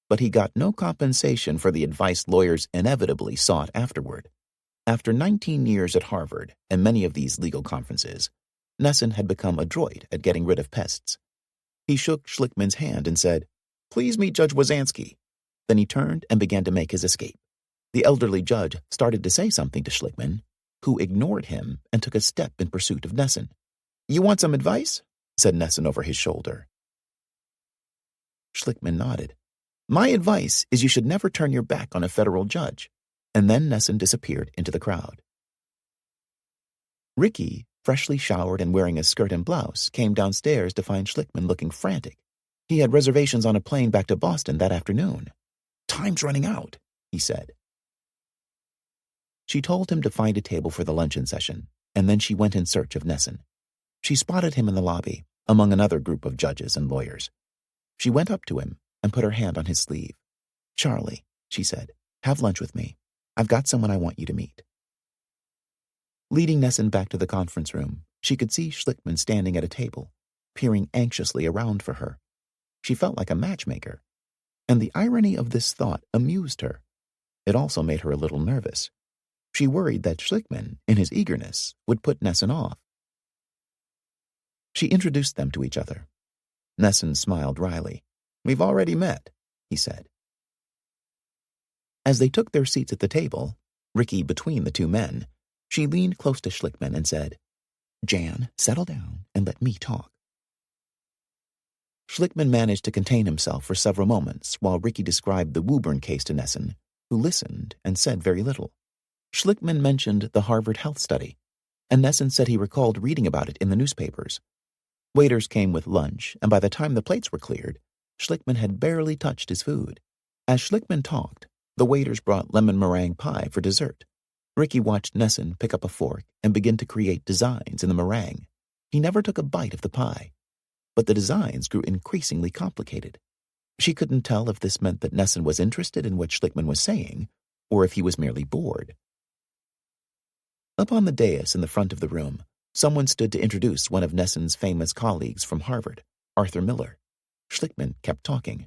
A: but he got no compensation for the advice lawyers inevitably sought afterward. After 19 years at Harvard and many of these legal conferences, Nesson had become adroit at getting rid of pests. He shook Schlickman's hand and said, "Please meet Judge Wizanski." Then he turned and began to make his escape. The elderly judge started to say something to Schlickman, who ignored him and took a step in pursuit of Nesson. "You want some advice?" said Nesson over his shoulder. Schlickman nodded. "My advice is you should never turn your back on a federal judge." And then Nesson disappeared into the crowd. Ricky, freshly showered and wearing a skirt and blouse, came downstairs to find Schlickman looking frantic. He had reservations on a plane back to Boston that afternoon. "Time's running out," he said. She told him to find a table for the luncheon session, and then she went in search of Nesson. She spotted him in the lobby, among another group of judges and lawyers. She went up to him and put her hand on his sleeve. "Charlie," she said, "have lunch with me. I've got someone I want you to meet." Leading Nesson back to the conference room, she could see Schlickman standing at a table, peering anxiously around for her. She felt like a matchmaker, and the irony of this thought amused her. It also made her a little nervous. She worried that Schlickman, in his eagerness, would put Nesson off. She introduced them to each other. Nesson smiled wryly. "We've already met," he said. As they took their seats at the table, Ricky between the two men, she leaned close to Schlickman and said, "Jan, settle down and let me talk." Schlickman managed to contain himself for several moments while Ricky described the Woburn case to Nesson, who listened and said very little. Schlickman mentioned the Harvard health study, and Nesson said he recalled reading about it in the newspapers. Waiters came with lunch, and by the time the plates were cleared, Schlickman had barely touched his food. As Schlickman talked, the waiters brought lemon meringue pie for dessert. Ricky watched Nesson pick up a fork and begin to create designs in the meringue. He never took a bite of the pie, but the designs grew increasingly complicated. She couldn't tell if this meant that Nesson was interested in what Schlickman was saying, or if he was merely bored. Up on the dais in the front of the room, someone stood to introduce one of Nesson's famous colleagues from Harvard, Arthur Miller. Schlickman kept talking.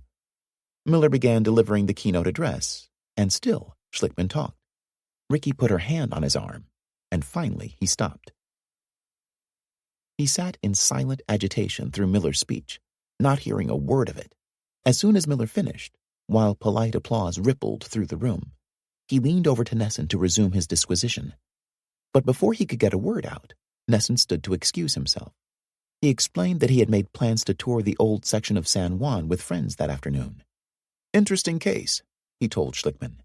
A: Miller began delivering the keynote address, and still Schlickman talked. Ricky put her hand on his arm, and finally he stopped. He sat in silent agitation through Miller's speech, not hearing a word of it. As soon as Miller finished, while polite applause rippled through the room, he leaned over to Nesson to resume his disquisition. But before he could get a word out, Nesson stood to excuse himself. He explained that he had made plans to tour the old section of San Juan with friends that afternoon. "Interesting case," he told Schlickman.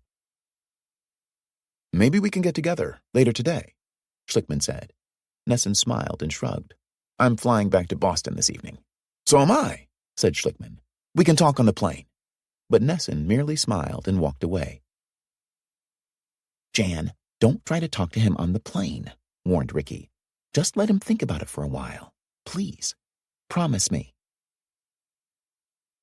A: "Maybe we can get together later today," Schlickman said. Nesson smiled and shrugged. "I'm flying back to Boston this evening." "So am I," said Schlickman. "We can talk on the plane." But Nesson merely smiled and walked away. "Jan, don't try to talk to him on the plane," warned Ricky. "Just let him think about it for a while. Please. Promise me."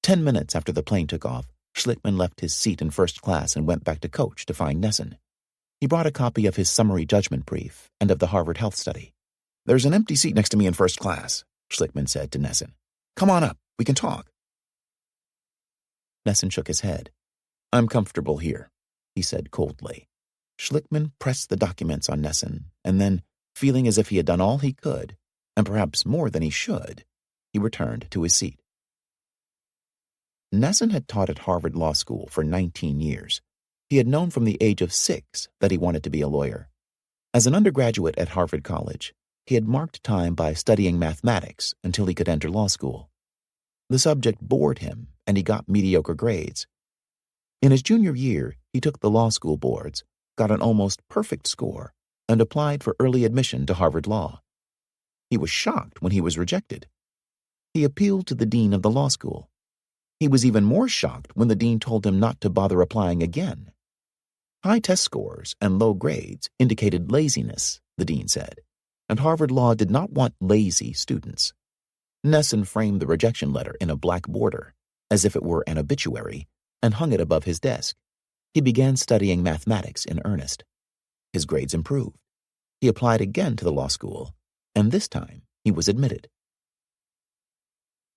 A: 10 minutes after the plane took off, Schlickman left his seat in first class and went back to coach to find Nesson. He brought a copy of his summary judgment brief and of the Harvard Health Study. "There's an empty seat next to me in first class," Schlickman said to Nesson. "Come on up. We can talk." Nesson shook his head. "I'm comfortable here," he said coldly. Schlickman pressed the documents on Nesson, and then, feeling as if he had done all he could, and perhaps more than he should, he returned to his seat. Nesson had taught at Harvard Law School for 19 years. He had known from the age of 6 that he wanted to be a lawyer. As an undergraduate at Harvard College, he had marked time by studying mathematics until he could enter law school. The subject bored him, and he got mediocre grades. In his junior year, he took the law school boards, got an almost perfect score, and applied for early admission to Harvard Law. He was shocked when he was rejected. He appealed to the dean of the law school. He was even more shocked when the dean told him not to bother applying again. High test scores and low grades indicated laziness, the dean said, and Harvard Law did not want lazy students. Nesson framed the rejection letter in a black border, as if it were an obituary, and hung it above his desk. He began studying mathematics in earnest. His grades improved. He applied again to the law school, and this time he was admitted.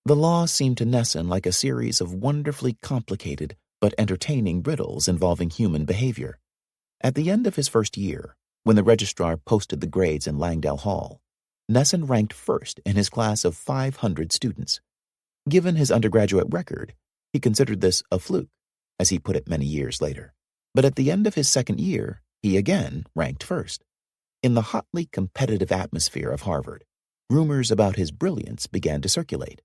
A: The law seemed to Nesson like a series of wonderfully complicated but entertaining riddles involving human behavior. At the end of his first year, when the registrar posted the grades in Langdale Hall, Nesson ranked first in his class of 500 students. Given his undergraduate record, he considered this a fluke, as he put it many years later. But at the end of his second year, he again ranked first. In the hotly competitive atmosphere of Harvard, rumors about his brilliance began to circulate.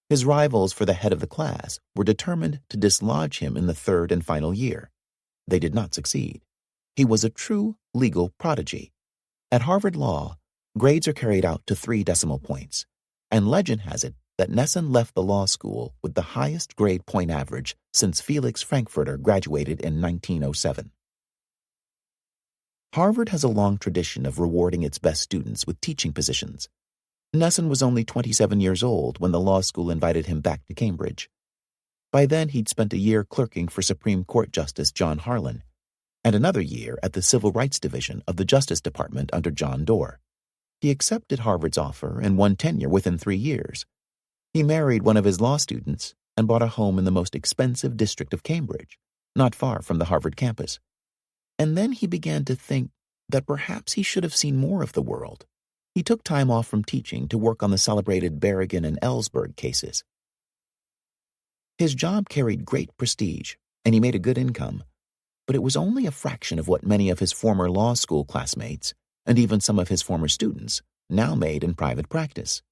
A: His rivals for the head of the class were determined to dislodge him in the third and final year. They did not succeed. He was a true legal prodigy. At Harvard Law, grades are carried out to 3 decimal points, and legend has it that Nesson left the law school with the highest grade point average since Felix Frankfurter graduated in 1907. Harvard has a long tradition of rewarding its best students with teaching positions. Nesson was only 27 years old when the law school invited him back to Cambridge. By then, he'd spent a year clerking for Supreme Court Justice John Harlan, and another year at the Civil Rights Division of the Justice Department under John Doerr. He accepted Harvard's offer and won tenure within 3 years. He married one of his law students and bought a home in the most expensive district of Cambridge, not far from the Harvard campus. And then he began to think that perhaps he should have seen more of the world. He took time off from teaching to work on the celebrated Berrigan and Ellsberg cases. His job carried great prestige, and he made a good income, but it was only a fraction of what many of his former law school classmates, and even some of his former students, now made in private practice.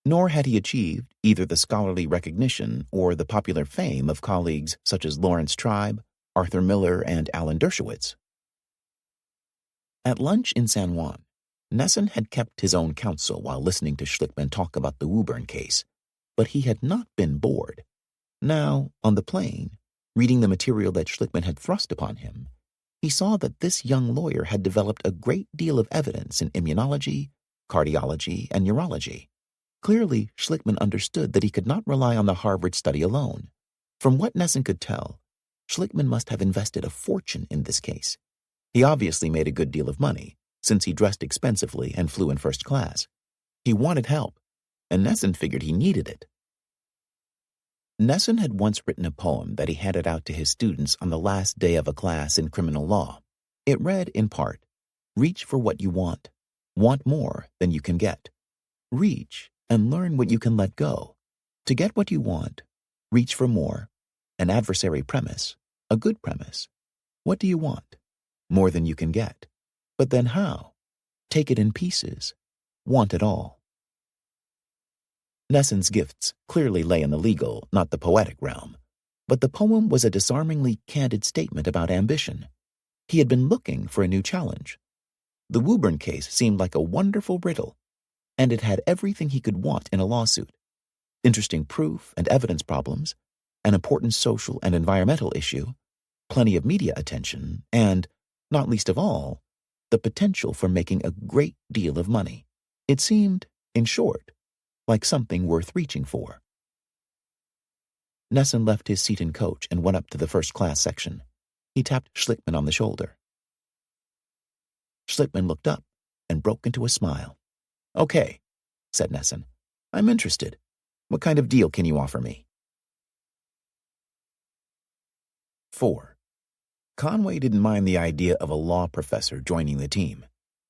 A: Nor had he achieved either the scholarly recognition or the popular fame of colleagues such as Lawrence Tribe, Arthur Miller, and Alan Dershowitz. At lunch in San Juan, Nesson had kept his own counsel while listening to Schlickman talk about the Woburn case, but he had not been bored. Now, on the plane, reading the material that Schlickman had thrust upon him, he saw that this young lawyer had developed a great deal of evidence in immunology, cardiology, and neurology. Clearly, Schlickman understood that he could not rely on the Harvard study alone. From what Nesson could tell, Schlickman must have invested a fortune in this case. He obviously made a good deal of money, since he dressed expensively and flew in first class. He wanted help, and Nesson figured he needed it. Nesson had once written a poem that he handed out to his students on the last day of a class in criminal law. It read, in part, "Reach for what you want more than you can get. Reach and learn what you can let go. To get what you want, reach for more, an adversary premise, a good premise. What do you want? More than you can get. But then how? Take it in pieces. Want it all." Nessen's gifts clearly lay in the legal, not the poetic realm, but the poem was a disarmingly candid statement about ambition. He had been looking for a new challenge. The Woburn case seemed like a wonderful riddle, and it had everything he could want in a lawsuit: interesting proof and evidence problems, an important social and environmental issue, plenty of media attention, and, not least of all, the potential for making a great deal of money. It seemed, in short, like something worth reaching for. Nessen left his seat in coach and went up to the first-class section. He tapped Schlickman on the shoulder. Schlickman looked up and broke into a smile. "Okay," said Nessen. "I'm interested. What kind of deal can you offer me?" 4. Conway didn't mind the idea of a law professor joining the team.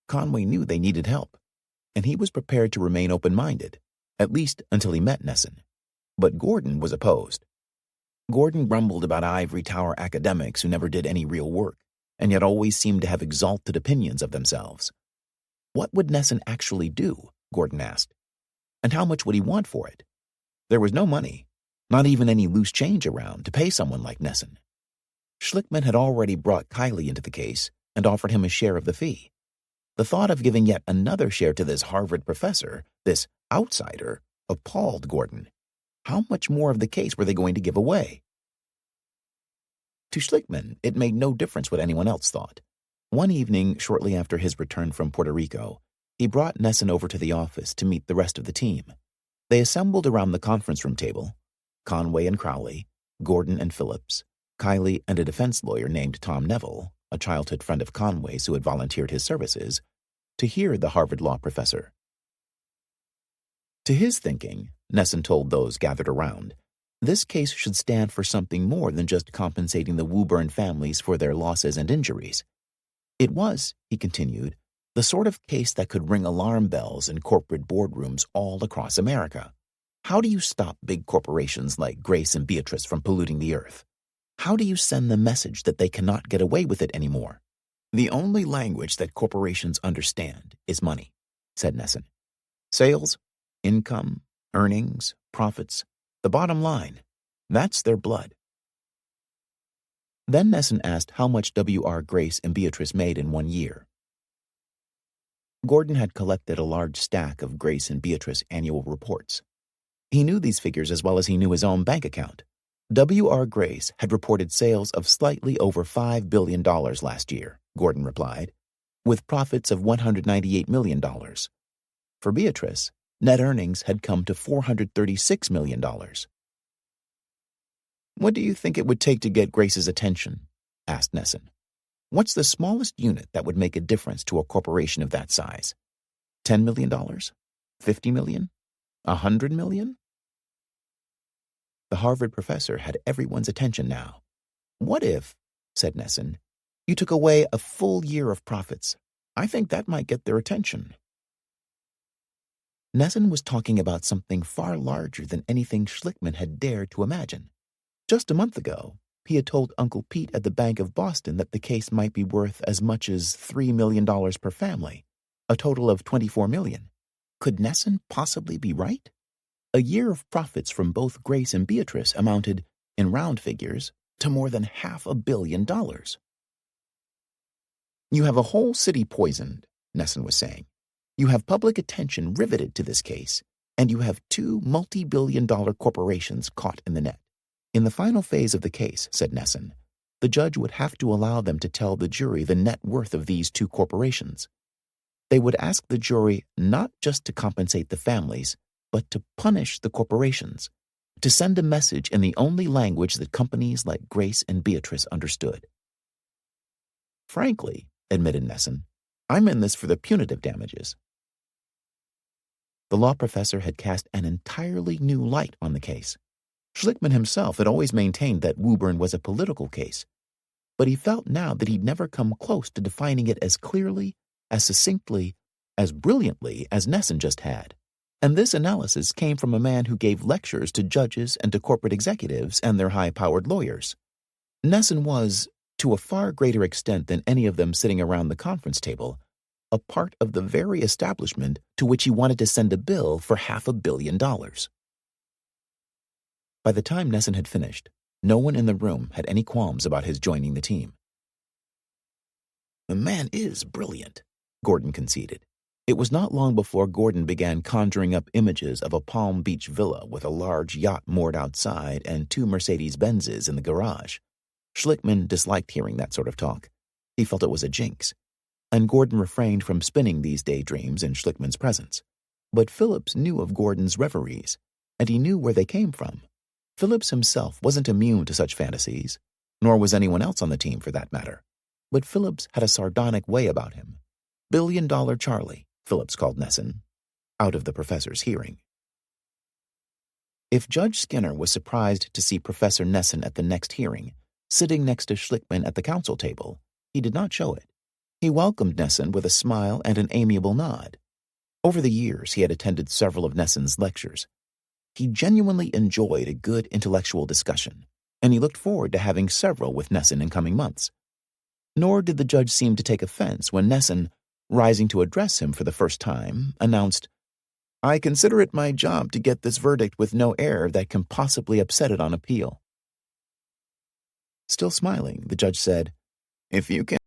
A: Conway knew they needed help, and he was prepared to remain open-minded, at least until he met Nessen. But Gordon was opposed. Gordon grumbled about ivory tower academics who never did any real work, and yet always seemed to have exalted opinions of themselves. What would Nessen actually do, Gordon asked, and how much would he want for it? There was no money, not even any loose change around, to pay someone like Nessen. Schlickman had already brought Kiley into the case and offered him a share of the fee. The thought of giving yet another share to this Harvard professor, this outsider, appalled Gordon. How much more of the case were they going to give away? To Schlickman, it made no difference what anyone else thought. One evening, shortly after his return from Puerto Rico, he brought Nessen over to the office to meet the rest of the team. They assembled around the conference room table: Conway and Crowley, Gordon and Phillips, Kiley and a defense lawyer named Tom Neville, a childhood friend of Conway's who had volunteered his services, to hear the Harvard law professor. To his thinking, Nessen told those gathered around, this case should stand for something more than just compensating the Woburn families for their losses and injuries. It was, he continued, the sort of case that could ring alarm bells in corporate boardrooms all across America. How do you stop big corporations like Grace and Beatrice from polluting the earth? How do you send the message that they cannot get away with it anymore? The only language that corporations understand is money, said Nessen. Sales, income, earnings, profits, the bottom line. That's their blood. Then Nessen asked how much W.R. Grace and Beatrice made in 1 year. Gordon had collected a large stack of Grace and Beatrice annual reports. He knew these figures as well as he knew his own bank account. W.R. Grace had reported sales of slightly over $5 billion last year, Gordon replied, with profits of $198 million. For Beatrice, net earnings had come to $436 million. What do you think it would take to get Grace's attention? Asked Nessen. What's the smallest unit that would make a difference to a corporation of that size? $10 million? $50 million? $100 million? The Harvard professor had everyone's attention now. What if, said Nessen, you took away a full year of profits? I think that might get their attention. Nessen was talking about something far larger than anything Schlickman had dared to imagine. Just a month ago, he had told Uncle Pete at the Bank of Boston that the case might be worth as much as $3 million per family, a total of $24 million. Could Nessen possibly be right? A year of profits from both Grace and Beatrice amounted, in round figures, to more than $500 million. You have a whole city poisoned, Nessen was saying. You have public attention riveted to this case, and you have 2 multi-billion-dollar corporations caught in the net. In the final phase of the case, said Nessen, the judge would have to allow them to tell the jury the net worth of these 2 corporations. They would ask the jury not just to compensate the families, but to punish the corporations, to send a message in the only language that companies like Grace and Beatrice understood. Frankly, admitted Nessen, I'm in this for the punitive damages. The law professor had cast an entirely new light on the case. Schlickman himself had always maintained that Woburn was a political case, but he felt now that he'd never come close to defining it as clearly, as succinctly, as brilliantly as Nessen just had. And this analysis came from a man who gave lectures to judges and to corporate executives and their high-powered lawyers. Nessen was, to a far greater extent than any of them sitting around the conference table, a part of the very establishment to which he wanted to send a bill for $500 million. By the time Nesson had finished, no one in the room had any qualms about his joining the team. "The man is brilliant," Gordon conceded. It was not long before Gordon began conjuring up images of a Palm Beach villa with a large yacht moored outside and 2 Mercedes-Benzes in the garage. Schlickman disliked hearing that sort of talk. He felt it was a jinx, and Gordon refrained from spinning these daydreams in Schlickman's presence. But Phillips knew of Gordon's reveries, and he knew where they came from. Phillips himself wasn't immune to such fantasies, nor was anyone else on the team for that matter. But Phillips had a sardonic way about him. "Billion-dollar Charlie," Phillips called Nesson, out of the professor's hearing. If Judge Skinner was surprised to see Professor Nesson at the next hearing, sitting next to Schlickman at the council table, he did not show it. He welcomed Nesson with a smile and an amiable nod. Over the years, he had attended several of Nesson's lectures. He genuinely enjoyed a good intellectual discussion, and he looked forward to having several with Nesson in coming months. Nor did the judge seem to take offense when Nesson, rising to address him for the first time, announced, "I consider it my job to get this verdict with no error that can possibly upset it on appeal." Still smiling, the judge said, "If you can